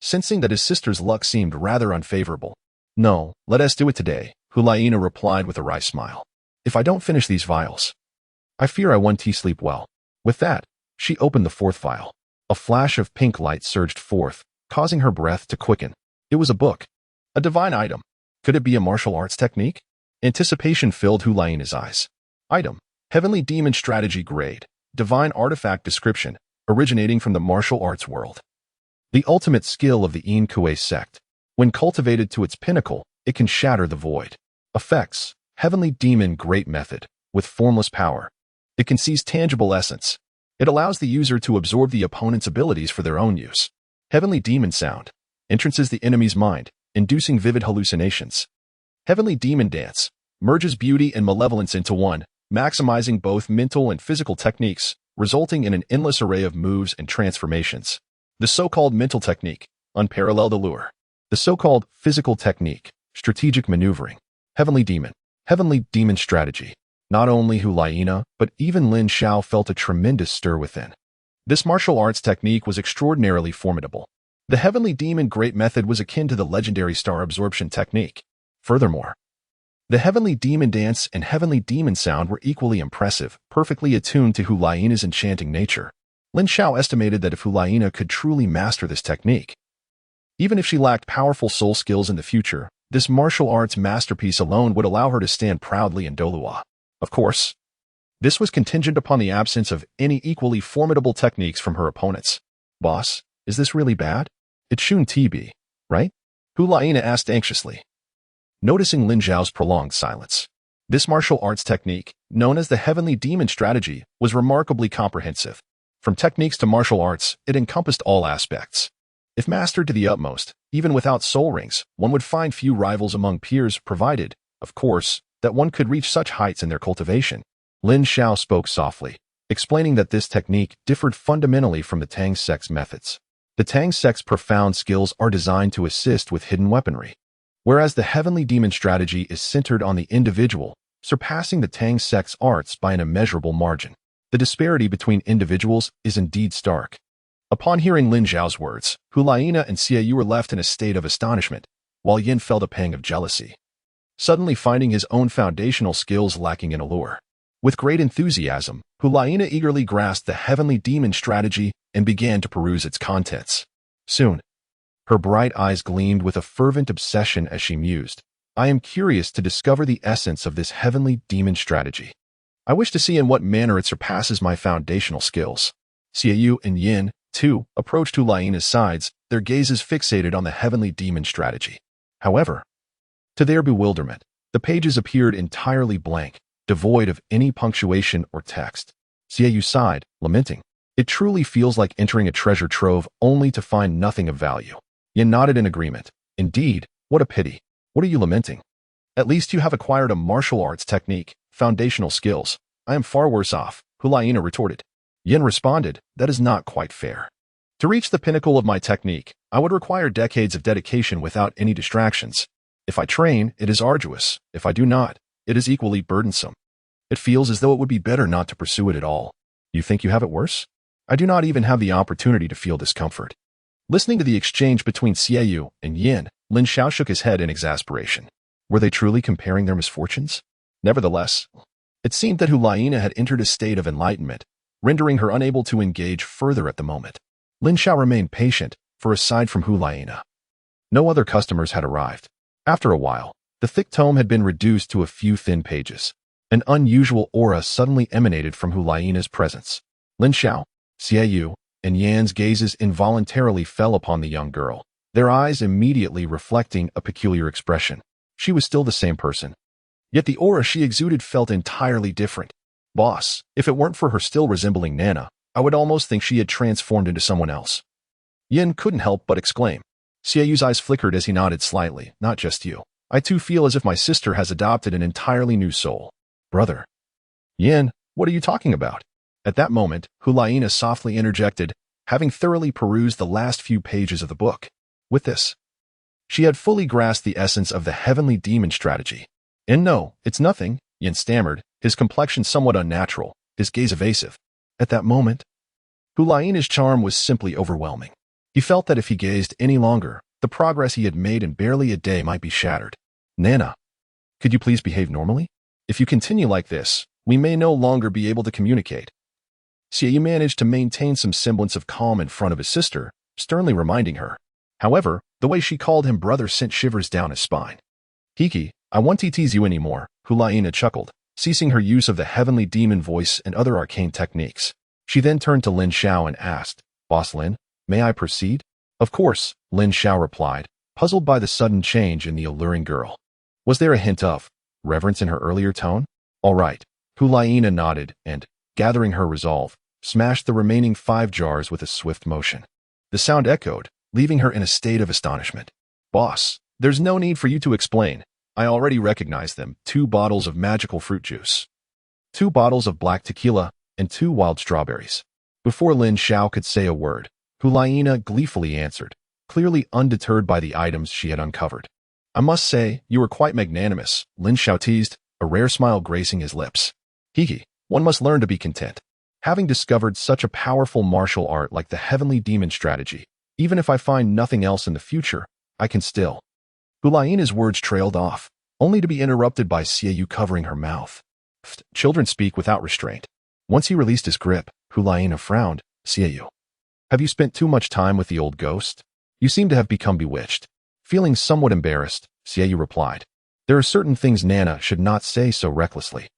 sensing that his sister's luck seemed rather unfavorable. "No, let us do it today," Hu Laina replied with a wry smile. "If I don't finish these vials, I fear I won't sleep well." With that, she opened the fourth vial. A flash of pink light surged forth, causing her breath to quicken. It was a book. A divine item. Could it be a martial arts technique? Anticipation filled Hu Laina's eyes. Item: Heavenly Demon Strategy Grade. Divine Artifact Description, originating from the martial arts world. The ultimate skill of the Yin Kuei sect. When cultivated to its pinnacle, it can shatter the void. Effects: Heavenly Demon Great Method, with formless power. It can seize tangible essence. It allows the user to absorb the opponent's abilities for their own use. Heavenly Demon Sound. Entrances the enemy's mind, inducing vivid hallucinations. Heavenly Demon Dance. Merges beauty and malevolence into one, maximizing both mental and physical techniques, resulting in an endless array of moves and transformations. The so-called mental technique. Unparalleled allure. The so-called physical technique. Strategic maneuvering. Heavenly Demon Strategy. Not only Hu Laina, but even Lin Xiao felt a tremendous stir within. This martial arts technique was extraordinarily formidable. The Heavenly Demon Great Method was akin to the legendary Star Absorption technique. Furthermore, the Heavenly Demon Dance and Heavenly Demon Sound were equally impressive, perfectly attuned to Hu Laina's enchanting nature. Lin Xiao estimated that if Hu Laina could truly master this technique, even if she lacked powerful soul skills in the future, this martial arts masterpiece alone would allow her to stand proudly in Douluo. Of course, this was contingent upon the absence of any equally formidable techniques from her opponents. "Boss, is this really bad? It shouldn't be, right?" Hu Laina asked anxiously, noticing Lin Xiao's prolonged silence. This martial arts technique, known as the Heavenly Demon Strategy, was remarkably comprehensive. From techniques to martial arts, it encompassed all aspects. If mastered to the utmost, even without soul rings, one would find few rivals among peers, provided, of course, that one could reach such heights in their cultivation. Lin Xiao spoke softly, explaining that this technique differed fundamentally from the Tang sect's methods. The Tang sect's profound skills are designed to assist with hidden weaponry, whereas the Heavenly Demon Strategy is centered on the individual, surpassing the Tang sect's arts by an immeasurable margin. The disparity between individuals is indeed stark. Upon hearing Lin Xiao's words, Hu Laina and Xiaoyu were left in a state of astonishment, while Yin felt a pang of jealousy, suddenly finding his own foundational skills lacking in allure. With great enthusiasm, Hu Laina eagerly grasped the Heavenly Demon Strategy and began to peruse its contents. Soon, her bright eyes gleamed with a fervent obsession as she mused, "I am curious to discover the essence of this Heavenly Demon Strategy. I wish to see in what manner it surpasses my foundational skills." Xiaoyu and Yin, too, approached Hu Laina's sides, their gazes fixated on the Heavenly Demon Strategy. However, to their bewilderment, the pages appeared entirely blank, devoid of any punctuation or text. Xiaoyu sighed, lamenting, "It truly feels like entering a treasure trove only to find nothing of value." Yin nodded in agreement. "Indeed, what a pity. What are you lamenting? At least you have acquired a martial arts technique, foundational skills. I am far worse off," Hu Laina retorted. Yin responded, "That is not quite fair. To reach the pinnacle of my technique, I would require decades of dedication without any distractions. If I train, it is arduous. If I do not, it is equally burdensome. It feels as though it would be better not to pursue it at all. You think you have it worse? I do not even have the opportunity to feel discomfort." Listening to the exchange between Xiaoyu and Yin, Lin Xiao shook his head in exasperation. Were they truly comparing their misfortunes? Nevertheless, it seemed that Hu Laina had entered a state of enlightenment, rendering her unable to engage further at the moment. Lin Xiao remained patient, for aside from Hu Laina, no other customers had arrived. After a while, the thick tome had been reduced to a few thin pages. An unusual aura suddenly emanated from Hu Laina's presence. Lin Xiao, Xiaoyu, and Yan's gazes involuntarily fell upon the young girl, their eyes immediately reflecting a peculiar expression. She was still the same person. Yet the aura she exuded felt entirely different. Boss, if it weren't for her still resembling Nana, I would almost think she had transformed into someone else. Yin couldn't help but exclaim. Xiaoyu's eyes flickered as he nodded slightly. Not just you. I too feel as if my sister has adopted an entirely new soul. Brother. Yin, what are you talking about? At that moment, Hulaina softly interjected, having thoroughly perused the last few pages of the book. With this, she had fully grasped the essence of the heavenly demon strategy. And no, it's nothing, Yin stammered, his complexion somewhat unnatural, his gaze evasive. At that moment, Hulaina's charm was simply overwhelming. He felt that if he gazed any longer, the progress he had made in barely a day might be shattered. Nana, could you please behave normally? If you continue like this, we may no longer be able to communicate. Xiaoyu managed to maintain some semblance of calm in front of his sister, sternly reminding her. However, the way she called him brother sent shivers down his spine. Hiki, I won't tease you anymore, Hulaina chuckled, ceasing her use of the heavenly demon voice and other arcane techniques. She then turned to Lin Xiao and asked, Boss Lin, may I proceed? Of course, Lin Xiao replied, puzzled by the sudden change in the alluring girl. Was there a hint of reverence in her earlier tone? All right. Hulaina nodded and, gathering her resolve, smashed the remaining 5 jars with a swift motion. The sound echoed, leaving her in a state of astonishment. Boss, there's no need for you to explain. I already recognize them. 2 bottles of magical fruit juice, 2 bottles of black tequila, and 2 wild strawberries. Before Lin Xiao could say a word, Hulaina gleefully answered, clearly undeterred by the items she had uncovered. I must say, you were quite magnanimous, Lin Xiao teased, a rare smile gracing his lips. Hiki, one must learn to be content. Having discovered such a powerful martial art like the heavenly demon strategy, even if I find nothing else in the future, I can still. Hulaina's words trailed off, only to be interrupted by Xiaoyu covering her mouth. Children speak without restraint. Once he released his grip, Hulaina frowned. Xiaoyu, have you spent too much time with the old ghost? You seem to have become bewitched. Feeling somewhat embarrassed, Xiaoyu replied. There are certain things Nana should not say so recklessly.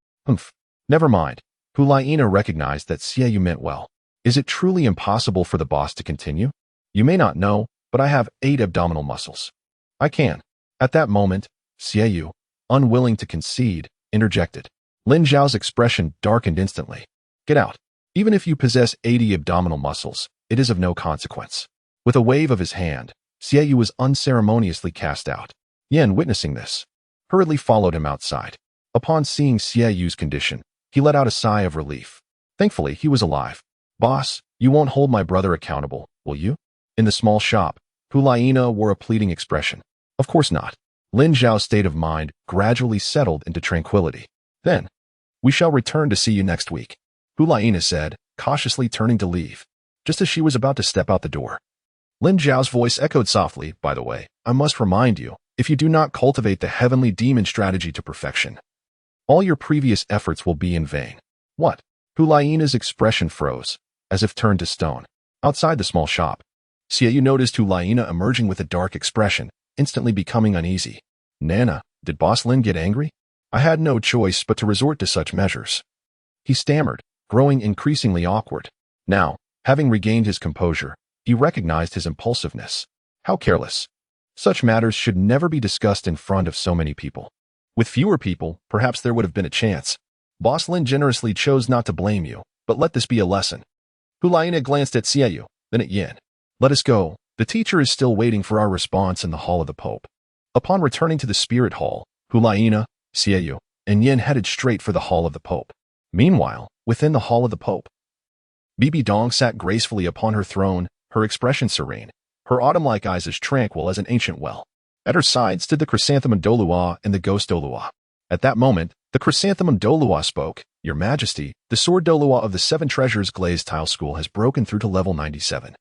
Never mind. Hulaina recognized that Xiaoyu meant well. Is it truly impossible for the boss to continue? You may not know, but I have 8 abdominal muscles. I can. At that moment, Xiaoyu, unwilling to concede, interjected. Lin Xiao's expression darkened instantly. Get out. Even if you possess 80 abdominal muscles, it is of no consequence. With a wave of his hand, Xiaoyu was unceremoniously cast out. Yin, witnessing this, hurriedly followed him outside. Upon seeing Xiaoyu's condition, he let out a sigh of relief. Thankfully, he was alive. Boss, you won't hold my brother accountable, will you? In the small shop, Hulaina wore a pleading expression. Of course not. Lin Xiao's state of mind gradually settled into tranquility. Then, we shall return to see you next week, Hulaina said, cautiously turning to leave. Just as she was about to step out the door, Lin Xiao's voice echoed softly, by the way, I must remind you, if you do not cultivate the heavenly demon strategy to perfection, all your previous efforts will be in vain. What? Hulaina's expression froze, as if turned to stone. Outside the small shop, Xiaoyu noticed Hulaina emerging with a dark expression, instantly becoming uneasy. Nana, did Boss Lin get angry? I had no choice but to resort to such measures. He stammered, growing increasingly awkward. Now, having regained his composure, he recognized his impulsiveness. How careless. Such matters should never be discussed in front of so many people. With fewer people, perhaps there would have been a chance. Boss Lin generously chose not to blame you, but let this be a lesson. Hulaina glanced at Xiaoyu, then at Yin. Let us go. The teacher is still waiting for our response in the Hall of the Pope. Upon returning to the Spirit Hall, Hulaina, Xiaoyu, and Yin headed straight for the Hall of the Pope. Meanwhile, within the Hall of the Pope, Bibi Dong sat gracefully upon her throne, her expression serene, her autumn-like eyes as tranquil as an ancient well. At her side stood the chrysanthemum Douluo and the ghost Douluo. At that moment, the chrysanthemum Douluo spoke, Your Majesty, the sword Douluo of the 7 Treasures Glazed Tile School has broken through to level 97.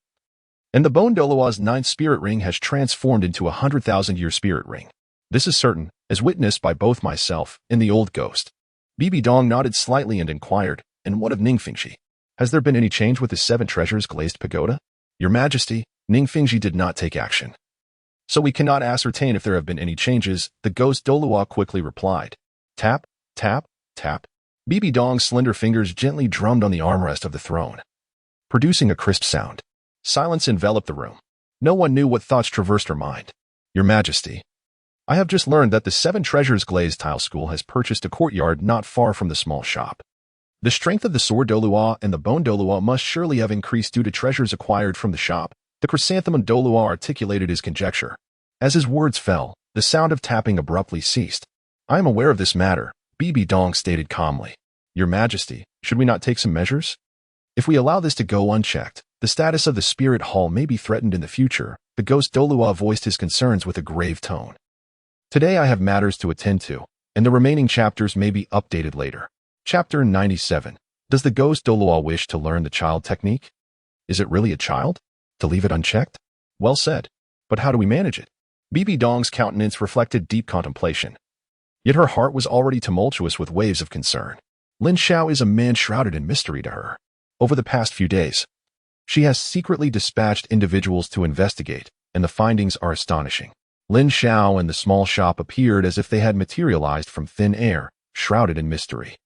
And the bone Douluo's 9th spirit ring has transformed into a 100,000-year spirit ring. This is certain, as witnessed by both myself and the old ghost. Bibi Dong nodded slightly and inquired, And what of Ning Fingxi? Has there been any change with the 7 Treasures Glazed Pagoda? Your Majesty, Ning Fingxi did not take action. So we cannot ascertain if there have been any changes, the ghost Douluo quickly replied. Tap, tap, tap. Bibi Dong's slender fingers gently drummed on the armrest of the throne, producing a crisp sound. Silence enveloped the room. No one knew what thoughts traversed her mind. Your Majesty, I have just learned that the Seven Treasures Glazed Tile School has purchased a courtyard not far from the small shop. The strength of the sword Douluo and the bone Douluo must surely have increased due to treasures acquired from the shop. The chrysanthemum Douluo articulated his conjecture. As his words fell, the sound of tapping abruptly ceased. I am aware of this matter, Bibi Dong stated calmly. Your Majesty, should we not take some measures? If we allow this to go unchecked, the status of the spirit hall may be threatened in the future. The ghost Douluo voiced his concerns with a grave tone. Today I have matters to attend to, and the remaining chapters may be updated later. Chapter 97. Does the ghost Douluo wish to learn the child technique? Is it really a child? To leave it unchecked? Well said. But how do we manage it? Bibi Dong's countenance reflected deep contemplation. Yet her heart was already tumultuous with waves of concern. Lin Xiao is a man shrouded in mystery to her. Over the past few days, she has secretly dispatched individuals to investigate, and the findings are astonishing. Lin Xiao and the small shop appeared as if they had materialized from thin air, shrouded in mystery.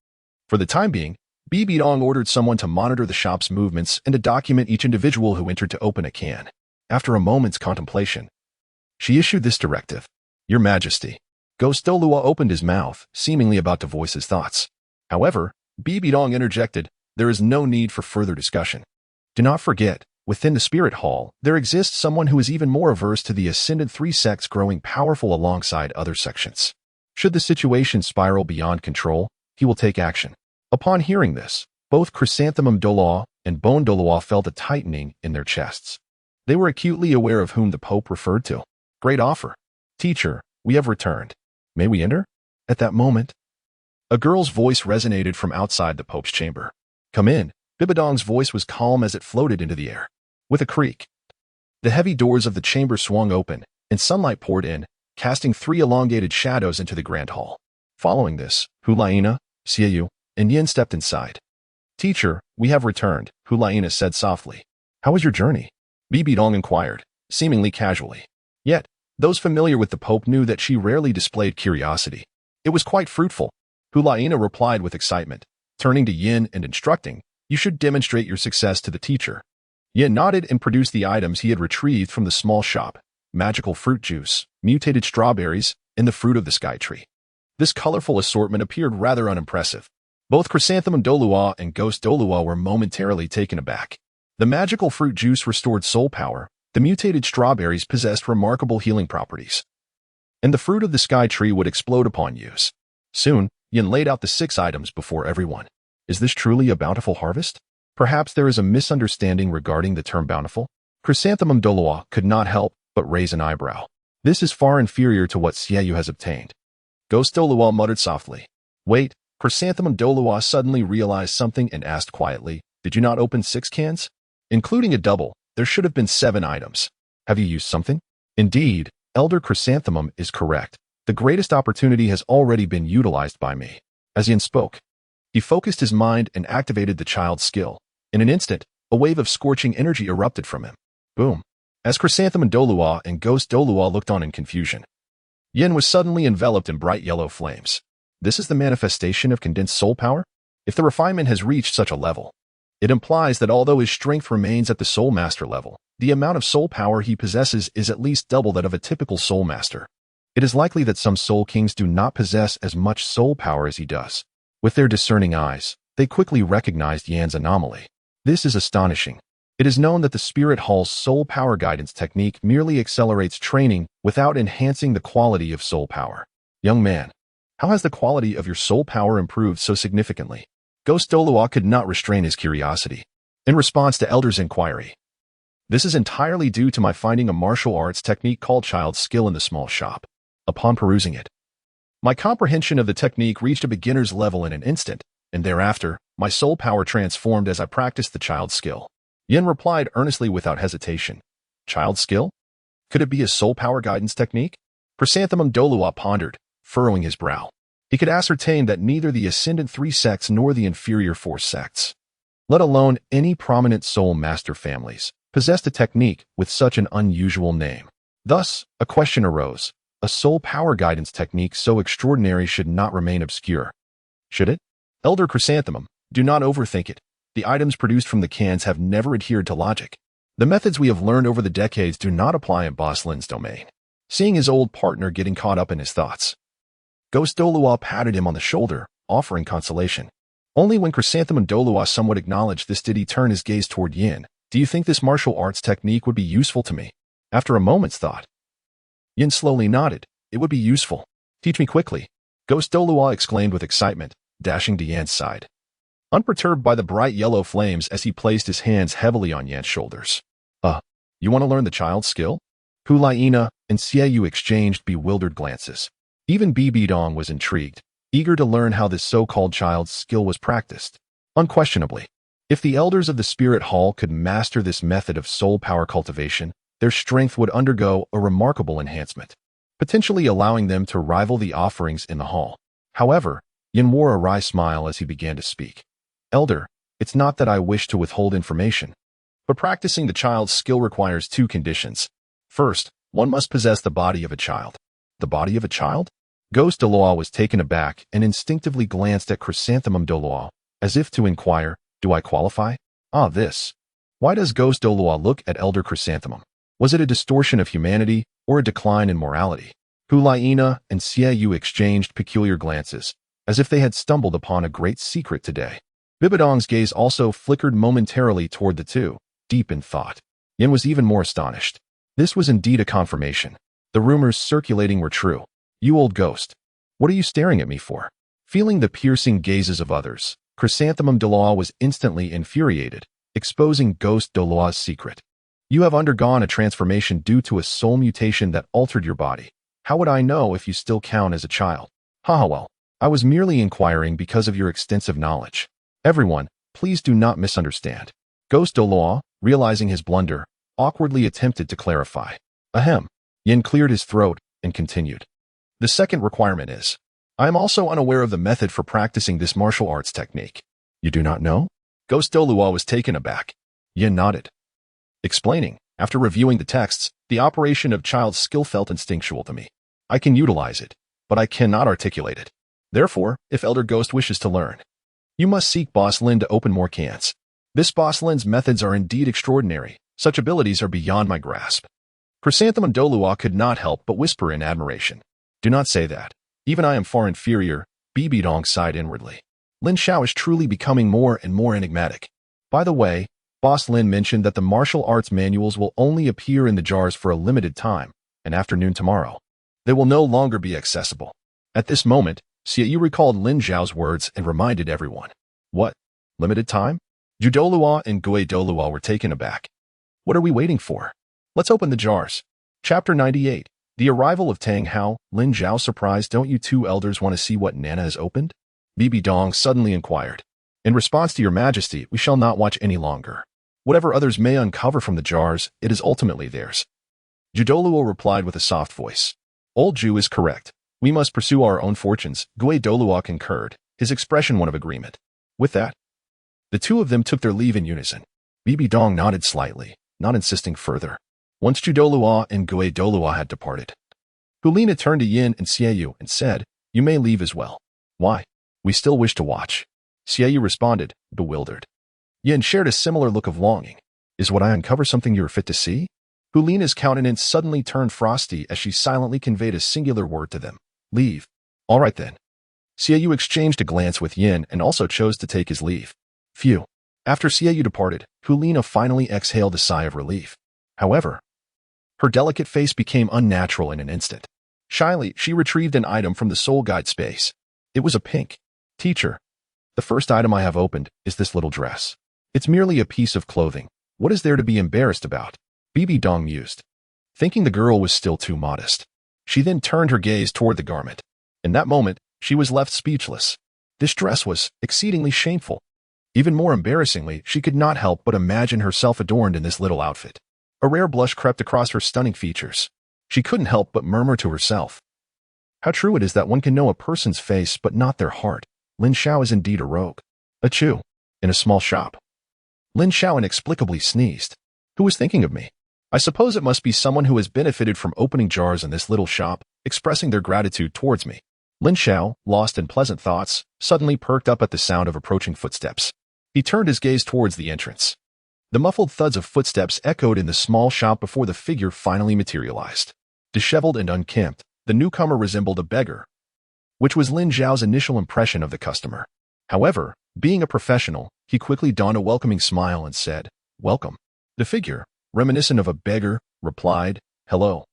For the time being, Bibi Dong ordered someone to monitor the shop's movements and to document each individual who entered to open a can. After a moment's contemplation, she issued this directive. Your Majesty. Ghost Douluo opened his mouth, seemingly about to voice his thoughts. However, Bibi Dong interjected, there is no need for further discussion. Do not forget, within the spirit hall, there exists someone who is even more averse to the ascendant three sects growing powerful alongside other sections. Should the situation spiral beyond control, he will take action. Upon hearing this, both Chrysanthemum Douluo and Bone Douluo felt a tightening in their chests. They were acutely aware of whom the Pope referred to. Great offer. Teacher, we have returned. May we enter? At that moment, a girl's voice resonated from outside the Pope's chamber. Come in. Bibi Dong's voice was calm as it floated into the air. With a creak, the heavy doors of the chamber swung open, and sunlight poured in, casting three elongated shadows into the grand hall. Following this, Hulaina, Xiao, and Yin stepped inside. Teacher, we have returned, Hulaina said softly. How was your journey? Bibi Dong inquired, seemingly casually. Yet, those familiar with the Pope knew that she rarely displayed curiosity. It was quite fruitful. Hulaina replied with excitement, turning to Yin and instructing, you should demonstrate your success to the teacher. Yin nodded and produced the items he had retrieved from the small shop, magical fruit juice, mutated strawberries, and the fruit of the sky tree. This colorful assortment appeared rather unimpressive. Both Chrysanthemum Douluo and Ghost Douluo were momentarily taken aback. The magical fruit juice restored soul power, the mutated strawberries possessed remarkable healing properties, and the fruit of the sky tree would explode upon use. Soon, Yin laid out the 6 items before everyone. Is this truly a bountiful harvest? Perhaps there is a misunderstanding regarding the term bountiful. Chrysanthemum Douluo could not help but raise an eyebrow. This is far inferior to what Xiao has obtained. Ghost Douluo muttered softly. Wait, Chrysanthemum Douluo suddenly realized something and asked quietly, did you not open 6 cans? Including a double, there should have been 7 items. Have you used something? Indeed, Elder Chrysanthemum is correct. The greatest opportunity has already been utilized by me. As Yin spoke, he focused his mind and activated the child's skill. In an instant, a wave of scorching energy erupted from him. Boom. As Chrysanthemum Douluo and Ghost Douluo looked on in confusion, Yin was suddenly enveloped in bright yellow flames. This is the manifestation of condensed soul power? If the refinement has reached such a level, it implies that although his strength remains at the soul master level, the amount of soul power he possesses is at least double that of a typical soul master. It is likely that some soul kings do not possess as much soul power as he does. With their discerning eyes, they quickly recognized Yan's anomaly. This is astonishing. It is known that the Spirit Hall's soul power guidance technique merely accelerates training without enhancing the quality of soul power. Young man, how has the quality of your soul power improved so significantly? Ghost Douluo could not restrain his curiosity. In response to Elder's inquiry, this is entirely due to my finding a martial arts technique called Child's Skill in the small shop. Upon perusing it, my comprehension of the technique reached a beginner's level in an instant, and thereafter, my soul power transformed as I practiced the Child's Skill. Yin replied earnestly without hesitation. Child's Skill? Could it be a soul power guidance technique? Chrysanthemum Douluo pondered, furrowing his brow. He could ascertain that neither the Ascendant 3 sects nor the Inferior 4 sects, let alone any prominent soul master families, possessed a technique with such an unusual name. Thus, a question arose. A soul power guidance technique so extraordinary should not remain obscure. Should it? Elder Chrysanthemum, do not overthink it. The items produced from the cans have never adhered to logic. The methods we have learned over the decades do not apply in Boss Lin's domain. seeing his old partner getting caught up in his thoughts. Ghost Douluo patted him on the shoulder, offering consolation. Only when Chrysanthemum Douluo somewhat acknowledged this did he turn his gaze toward Yin. Do you think this martial arts technique would be useful to me? After a moment's thought, Yin slowly nodded. It would be useful. Teach me quickly. Ghost Douluo exclaimed with excitement, dashing to Yan's side. Unperturbed by the bright yellow flames as he placed his hands heavily on Yan's shoulders. You want to learn the child's skill? Hu Laiina and Xiaoyu exchanged bewildered glances. Even Bibi Dong was intrigued, eager to learn how this so-called child's skill was practiced. Unquestionably, if the elders of the Spirit Hall could master this method of soul power cultivation, their strength would undergo a remarkable enhancement, potentially allowing them to rival the offerings in the hall. However, Yin wore a wry smile as he began to speak. Elder, it's not that I wish to withhold information, but practicing the child's skill requires two conditions. First, one must possess the body of a child. The body of a child? Ghost Douluo was taken aback and instinctively glanced at Chrysanthemum Douluo, as if to inquire, do I qualify? This. Why does Ghost Douluo look at Elder Chrysanthemum? Was it a distortion of humanity or a decline in morality? Hu Laiina and Xiaoyu exchanged peculiar glances, as if they had stumbled upon a great secret today. Bibidong's gaze also flickered momentarily toward the two, deep in thought. Yin was even more astonished. This was indeed a confirmation. The rumors circulating were true. You old ghost. What are you staring at me for? Feeling the piercing gazes of others, Chrysanthemum Douluo was instantly infuriated, exposing Ghost Douluo's secret. You have undergone a transformation due to a soul mutation that altered your body. How would I know if you still count as a child? Well, I was merely inquiring because of your extensive knowledge. Everyone, please do not misunderstand. Ghost Douluo, realizing his blunder, awkwardly attempted to clarify. Yin cleared his throat and continued. The second requirement is, I am also unaware of the method for practicing this martial arts technique. You do not know? Ghost Douluo was taken aback. Yin nodded, explaining, after reviewing the texts, the operation of child's skill felt instinctual to me. I can utilize it, but I cannot articulate it. Therefore, if Elder Ghost wishes to learn, you must seek Boss Lin to open more cans. This Boss Lin's methods are indeed extraordinary. Such abilities are beyond my grasp. Chrysanthemum Douluo could not help but whisper in admiration. Do not say that. Even I am far inferior, Bibi Dong sighed inwardly. Lin Xiao is truly becoming more and more enigmatic. By the way, Boss Lin mentioned that the martial arts manuals will only appear in the jars for a limited time, an afternoon tomorrow. They will no longer be accessible. At this moment, Xiaoyu recalled Lin Xiao's words and reminded everyone. What? Limited time? Ju Douluo and Gui Douluo were taken aback. What are we waiting for? Let's open the jars. Chapter 98. The arrival of Tang Hao. Lin Xiao surprised. Don't you two elders want to see what Nana has opened? Bibi Dong suddenly inquired. In response to your majesty, we shall not watch any longer. Whatever others may uncover from the jars, it is ultimately theirs. Ju Douluo replied with a soft voice. Old Ju is correct. We must pursue our own fortunes. Gui Douluo concurred, his expression one of agreement. With that, the two of them took their leave in unison. Bibi Dong nodded slightly, not insisting further. Once Ju Douluo and Gui Douluo had departed, Hulina turned to Yin and Xiaoyu and said, You may leave as well. Why? We still wish to watch. Xiaoyu responded, bewildered. Yin shared a similar look of longing. Is what I uncover something you are fit to see? Hulina's countenance suddenly turned frosty as she silently conveyed a singular word to them. Leave. All right then. Xiaoyu exchanged a glance with Yin and also chose to take his leave. Phew. After Xiaoyu departed, Hulina finally exhaled a sigh of relief. However, her delicate face became unnatural in an instant. Shyly, she retrieved an item from the soul guide space. It was a pink. Teacher, the first item I have opened is this little dress. It's merely a piece of clothing. What is there to be embarrassed about? Bibi Dong mused, thinking the girl was still too modest. She then turned her gaze toward the garment. In that moment, she was left speechless. This dress was exceedingly shameful. Even more embarrassingly, she could not help but imagine herself adorned in this little outfit. A rare blush crept across her stunning features. She couldn't help but murmur to herself. How true it is that one can know a person's face but not their heart. Lin Xiao is indeed a rogue. Achoo. In a small shop. Lin Xiao inexplicably sneezed. Who was thinking of me? I suppose it must be someone who has benefited from opening jars in this little shop, expressing their gratitude towards me. Lin Xiao, lost in pleasant thoughts, suddenly perked up at the sound of approaching footsteps. He turned his gaze towards the entrance. The muffled thuds of footsteps echoed in the small shop before the figure finally materialized. Disheveled and unkempt, the newcomer resembled a beggar, which was Lin Xiao's initial impression of the customer. However, being a professional, he quickly donned a welcoming smile and said, "Welcome." The figure, reminiscent of a beggar, replied, "Hello.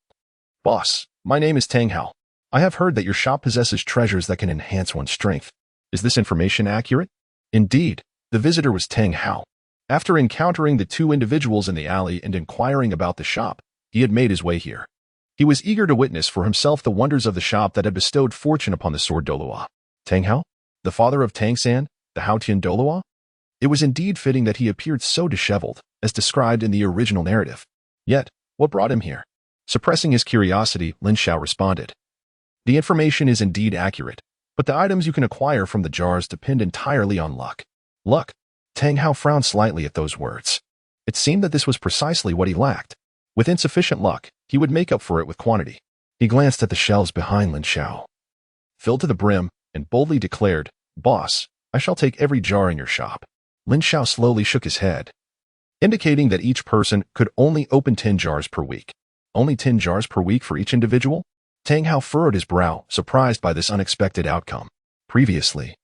Boss, my name is Tang Hao. I have heard that your shop possesses treasures that can enhance one's strength. Is this information accurate?" Indeed, the visitor was Tang Hao. After encountering the two individuals in the alley and inquiring about the shop, he had made his way here. He was eager to witness for himself the wonders of the shop that had bestowed fortune upon the sword Douluo. Tang Hao? The father of Tang San, the Haotian Douluo? It was indeed fitting that he appeared so disheveled, as described in the original narrative. Yet, what brought him here? Suppressing his curiosity, Lin Xiao responded. The information is indeed accurate, but the items you can acquire from the jars depend entirely on luck. Luck? Tang Hao frowned slightly at those words. It seemed that this was precisely what he lacked. With insufficient luck, he would make up for it with quantity. He glanced at the shelves behind Lin Xiao, filled to the brim, and boldly declared, "Boss, I shall take every jar in your shop." Lin Xiao slowly shook his head, indicating that each person could only open 10 jars per week. Only 10 jars per week for each individual? Tang Hao furrowed his brow, surprised by this unexpected outcome. Previously,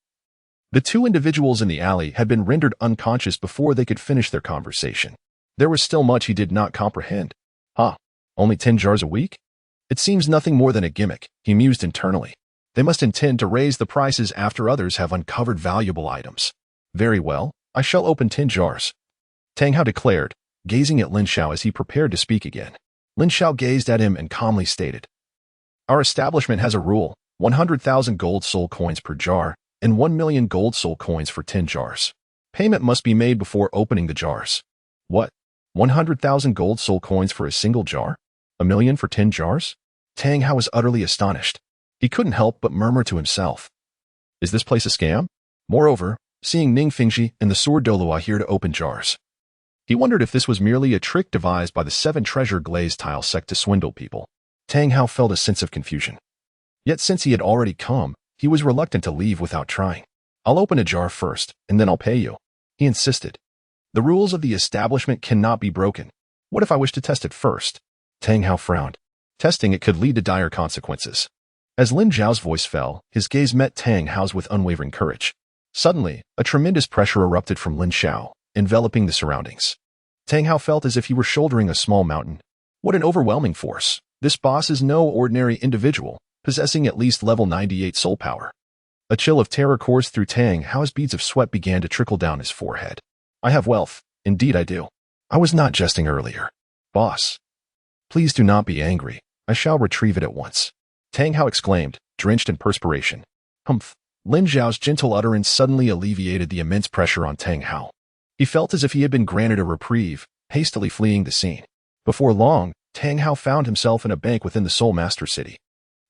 the two individuals in the alley had been rendered unconscious before they could finish their conversation. There was still much he did not comprehend. Only 10 jars a week? It seems nothing more than a gimmick, he mused internally. They must intend to raise the prices after others have uncovered valuable items. Very well, I shall open 10 jars, Tang Hao declared, gazing at Lin Xiao as he prepared to speak again. Lin Xiao gazed at him and calmly stated, "Our establishment has a rule, 100,000 gold soul coins per jar, and 1 million gold soul coins for 10 jars. Payment must be made before opening the jars." What? 100,000 gold soul coins for a single jar? 1 million for 10 jars? Tang Hao was utterly astonished. He couldn't help but murmur to himself, "Is this place a scam?" Moreover, seeing Ning Fingji and the sword Douluo here to open jars, he wondered if this was merely a trick devised by the 7 Treasure Glazed Tile sect to swindle people. Tang Hao felt a sense of confusion. Yet since he had already come, he was reluctant to leave without trying. "I'll open a jar first, and then I'll pay you," he insisted. "The rules of the establishment cannot be broken. What if I wish to test it first?" Tang Hao frowned. Testing it could lead to dire consequences. As Lin Xiao's voice fell, his gaze met Tang Hao's with unwavering courage. Suddenly, a tremendous pressure erupted from Lin Xiao, enveloping the surroundings. Tang Hao felt as if he were shouldering a small mountain. What an overwhelming force! This boss is no ordinary individual, possessing at least level 98 soul power. A chill of terror coursed through Tang Hao's. Beads of sweat began to trickle down his forehead. "I have wealth. Indeed I do. I was not jesting earlier. Boss, please do not be angry. I shall retrieve it at once," Tang Hao exclaimed, drenched in perspiration. Humph. Lin Xiao's gentle utterance suddenly alleviated the immense pressure on Tang Hao. He felt as if he had been granted a reprieve, hastily fleeing the scene. Before long, Tang Hao found himself in a bank within the Soul Master City.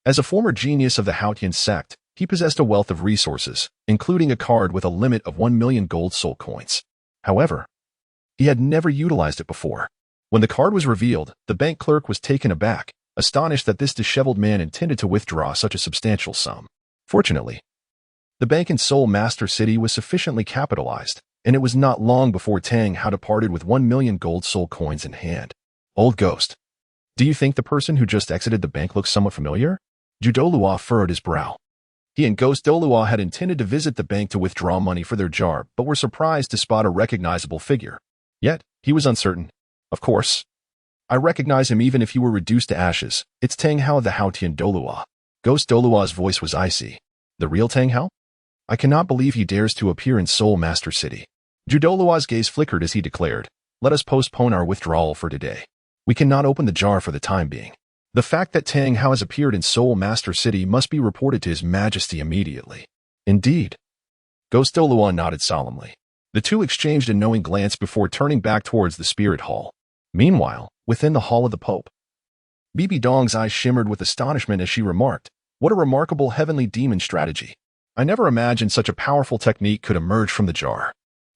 As a former genius of the Haotian sect, he possessed a wealth of resources, including a card with a limit of 1 million gold soul coins. However, he had never utilized it before. When the card was revealed, the bank clerk was taken aback, astonished that this disheveled man intended to withdraw such a substantial sum. Fortunately, the bank in Soul Master City was sufficiently capitalized, and it was not long before Tang Hao departed with 1 million gold soul coins in hand. Old ghost. Do you think the person who just exited the bank looks somewhat familiar? Douluo furrowed his brow. He and Ghost Douluo had intended to visit the bank to withdraw money for their jar, but were surprised to spot a recognizable figure. Yet, he was uncertain. "Of course. I recognize him even if he were reduced to ashes. It's Tang Hao the Haotian Douluo." Ghost Douluo's voice was icy. "The real Tang Hao? I cannot believe he dares to appear in Soul Master City." Douluo's gaze flickered as he declared, "Let us postpone our withdrawal for today. We cannot open the jar for the time being. The fact that Tang Hao has appeared in Soul Master City must be reported to His Majesty immediately." "Indeed." Ghost Douluo nodded solemnly. The two exchanged a knowing glance before turning back towards the spirit hall. Meanwhile, within the hall of the Pope, Bibi Dong's eyes shimmered with astonishment as she remarked, "What a remarkable heavenly demon strategy. I never imagined such a powerful technique could emerge from the jar.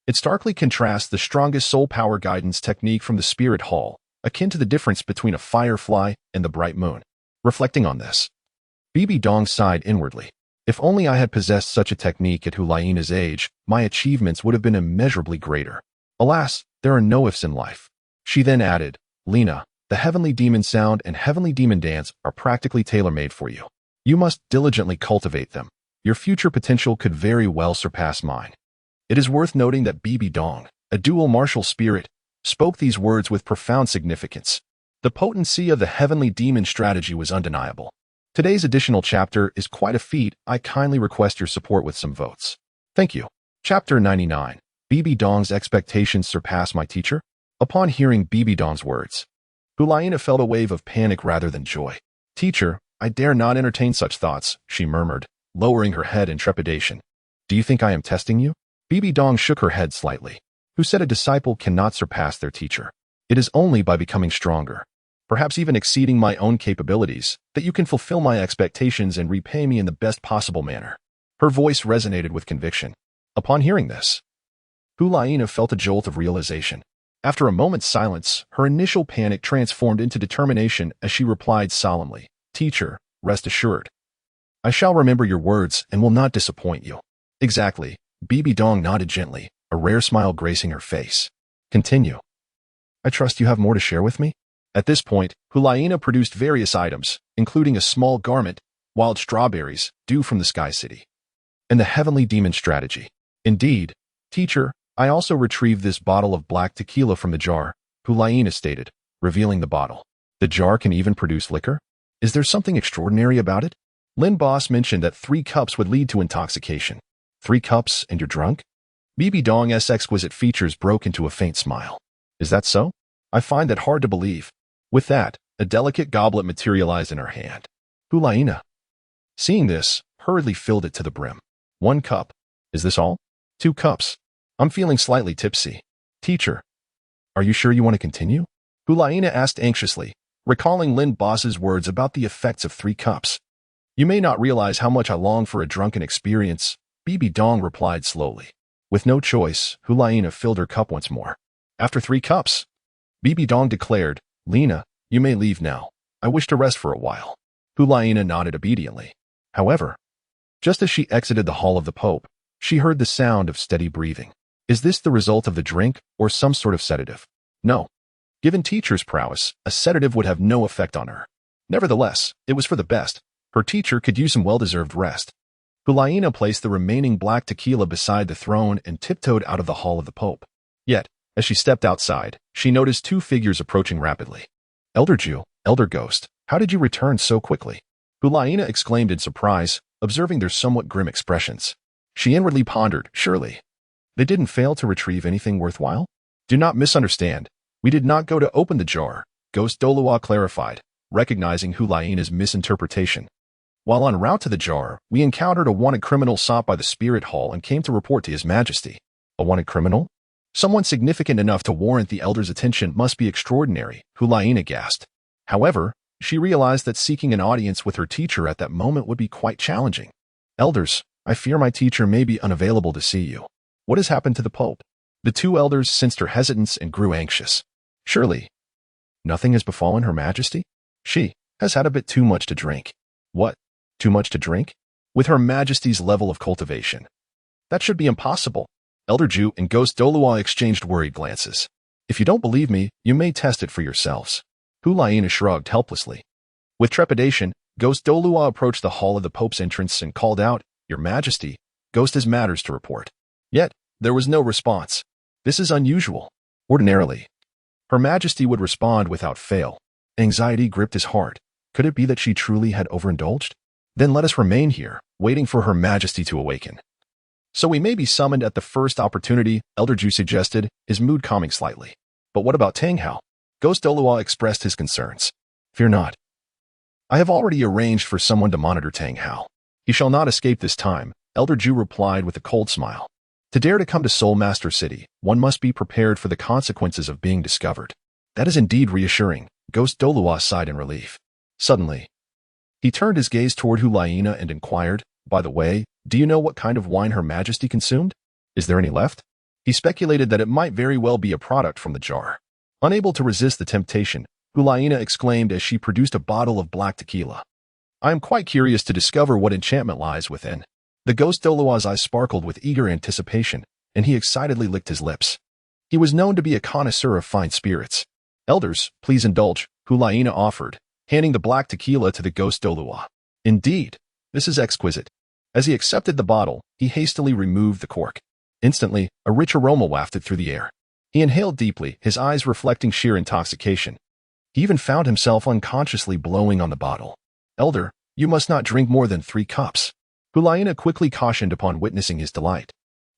It starkly contrasts the strongest soul power guidance technique from the spirit hall, akin to the difference between a firefly and the bright moon." Reflecting on this, Bibi Dong sighed inwardly. "If only I had possessed such a technique at Hulaina's age, my achievements would have been immeasurably greater. Alas, there are no ifs in life." She then added, "Lina, the The heavenly demon sound and heavenly demon dance are practically tailor-made for you. You must diligently cultivate them. Your future potential could very well surpass mine. It is worth noting that Bibi Dong, a dual martial spirit, spoke these words with profound significance. The potency of the heavenly demon strategy was undeniable. Today's additional chapter is quite a feat. I kindly request your support with some votes. Thank you. Chapter 99. Bibi Dong's expectations surpass my teacher? Upon hearing Bibi Dong's words, Hulaina felt a wave of panic rather than joy. Teacher, I dare not entertain such thoughts, she murmured, lowering her head in trepidation. Do you think I am testing you? Bibi Dong shook her head slightly. Who said a disciple cannot surpass their teacher? It is only by becoming stronger, perhaps even exceeding my own capabilities, that you can fulfill my expectations and repay me in the best possible manner. Her voice resonated with conviction. Upon hearing this, Hulaina felt a jolt of realization. After a moment's silence, her initial panic transformed into determination as she replied solemnly, Teacher, rest assured. I shall remember your words and will not disappoint you. Exactly. Bibi Dong nodded gently, a rare smile gracing her face. Continue. I trust you have more to share with me? At this point, Hulaina produced various items, including a small garment, wild strawberries, due from the Sky City, and the heavenly demon strategy. Indeed, teacher, I also retrieved this bottle of black tequila from the jar, Hulaina stated, revealing the bottle. The jar can even produce liquor? Is there something extraordinary about it? Lin Boss mentioned that 3 cups would lead to intoxication. 3 cups and you're drunk? Bibi Dong's exquisite features broke into a faint smile. Is that so? I find that hard to believe. With that, a delicate goblet materialized in her hand. Hulaina, seeing this, hurriedly filled it to the brim. 1 cup. Is this all? 2 cups. I'm feeling slightly tipsy. Teacher, are you sure you want to continue? Hulaina asked anxiously, recalling Lin Boss's words about the effects of 3 cups. You may not realize how much I long for a drunken experience, Bibi Dong replied slowly. With no choice, Hulaina filled her cup once more. After 3 cups, Bibi Dong declared, Lina, you may leave now. I wish to rest for a while. Hulaina nodded obediently. However, just as she exited the hall of the Pope, she heard the sound of steady breathing. Is this the result of the drink or some sort of sedative? No. Given teacher's prowess, a sedative would have no effect on her. Nevertheless, it was for the best. Her teacher could use some well-deserved rest. Hulaina placed the remaining black tequila beside the throne and tiptoed out of the hall of the Pope. Yet, as she stepped outside, she noticed 2 figures approaching rapidly. Elder Jew, Elder Ghost, how did you return so quickly? Hulaina exclaimed in surprise, observing their somewhat grim expressions. She inwardly pondered, surely they didn't fail to retrieve anything worthwhile? Do not misunderstand. We did not go to open the jar, Ghost Douluo clarified, recognizing Hulaina's misinterpretation. While en route to the jar, we encountered a wanted criminal sought by the Spirit Hall and came to report to His Majesty. A wanted criminal? Someone significant enough to warrant the elder's attention must be extraordinary, Hulaina gasped. However, she realized that seeking an audience with her teacher at that moment would be quite challenging. Elders, I fear my teacher may be unavailable to see you. What has happened to the Pope? The 2 elders sensed her hesitance and grew anxious. Surely, nothing has befallen Her Majesty? She has had a bit too much to drink. What? Too much to drink? With Her Majesty's level of cultivation. That should be impossible. Elder Jew and Ghost Douluo exchanged worried glances. If you don't believe me, you may test it for yourselves. Hulaina shrugged helplessly. With trepidation, Ghost Douluo approached the hall of the Pope's entrance and called out, Your Majesty, Ghost has matters to report. Yet, there was no response. This is unusual. Ordinarily, Her Majesty would respond without fail. Anxiety gripped his heart. Could it be that she truly had overindulged? Then let us remain here, waiting for Her Majesty to awaken. So we may be summoned at the first opportunity, Elder Ju suggested, his mood calming slightly. But what about Tang Hao? Ghost Douluo expressed his concerns. Fear not. I have already arranged for someone to monitor Tang Hao. He shall not escape this time, Elder Ju replied with a cold smile. To dare to come to Soul Master City, one must be prepared for the consequences of being discovered. That is indeed reassuring, Ghost Douluo sighed in relief. Suddenly, he turned his gaze toward Hulaina and inquired, By the way, do you know what kind of wine Her Majesty consumed? Is there any left? He speculated that it might very well be a product from the jar. Unable to resist the temptation, Hulaina exclaimed as she produced a bottle of black tequila. I am quite curious to discover what enchantment lies within. The Ghost Douluo's eyes sparkled with eager anticipation, and he excitedly licked his lips. He was known to be a connoisseur of fine spirits. Elders, please indulge, Hulaina offered, handing the black tequila to the ghost Douluo. Indeed, this is exquisite. As he accepted the bottle, he hastily removed the cork. Instantly, a rich aroma wafted through the air. He inhaled deeply, his eyes reflecting sheer intoxication. He even found himself unconsciously blowing on the bottle. Elder, you must not drink more than 3 cups. Hulaina quickly cautioned upon witnessing his delight.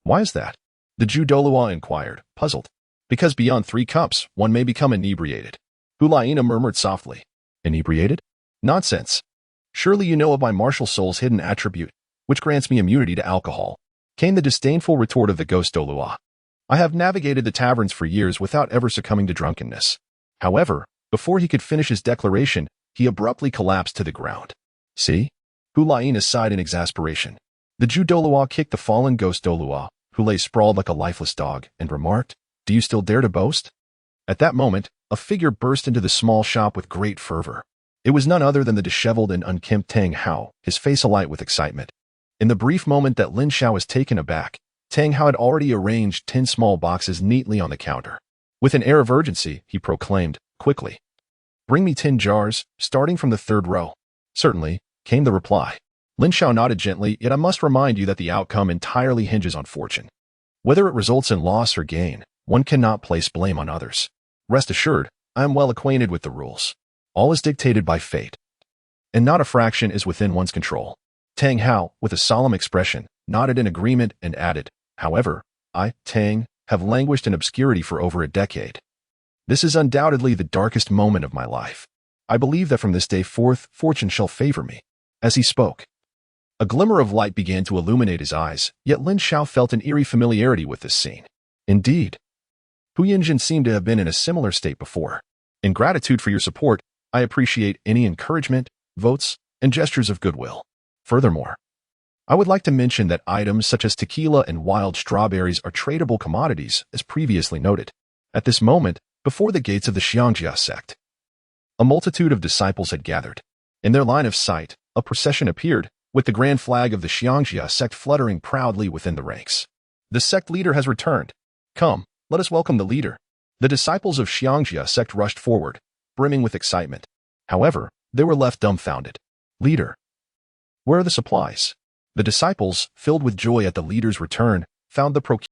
Why is that? The Jew Douluo inquired, puzzled. Because beyond 3 cups, one may become inebriated. Hulaina murmured softly. Inebriated? Nonsense. Surely you know of my martial soul's hidden attribute, which grants me immunity to alcohol, came the disdainful retort of the ghost Douluo. I have navigated the taverns for years without ever succumbing to drunkenness. However, before he could finish his declaration, he abruptly collapsed to the ground. See? Hulaina sighed in exasperation. The Jew Douluo kicked the fallen ghost Douluo, who lay sprawled like a lifeless dog, and remarked, Do you still dare to boast? At that moment, a figure burst into the small shop with great fervor. It was none other than the disheveled and unkempt Tang Hao, his face alight with excitement. In the brief moment that Lin Xiao was taken aback, Tang Hao had already arranged 10 small boxes neatly on the counter. With an air of urgency, he proclaimed, quickly, Bring me 10 jars, starting from the 3rd row. Certainly, came the reply. Lin Xiao nodded gently, yet I must remind you that the outcome entirely hinges on fortune. Whether it results in loss or gain, one cannot place blame on others. Rest assured, I am well acquainted with the rules. All is dictated by fate, and not a fraction is within one's control. Tang Hao, with a solemn expression, nodded in agreement and added, However, I, Tang, have languished in obscurity for over a decade. This is undoubtedly the darkest moment of my life. I believe that from this day forth, fortune shall favor me. As he spoke, a glimmer of light began to illuminate his eyes, yet Lin Xiao felt an eerie familiarity with this scene. Indeed, Hu Yinjin seemed to have been in a similar state before. In gratitude for your support, I appreciate any encouragement, votes, and gestures of goodwill. Furthermore, I would like to mention that items such as tequila and wild strawberries are tradable commodities, as previously noted. At this moment, before the gates of the Xiangjia sect, a multitude of disciples had gathered. In their line of sight, a procession appeared, with the grand flag of the Xiangjia sect fluttering proudly within the ranks. The sect leader has returned. Come, let us welcome the leader. The disciples of Xiangjia sect rushed forward, brimming with excitement. However, they were left dumbfounded. Leader, where are the supplies? The disciples, filled with joy at the leader's return, found the procures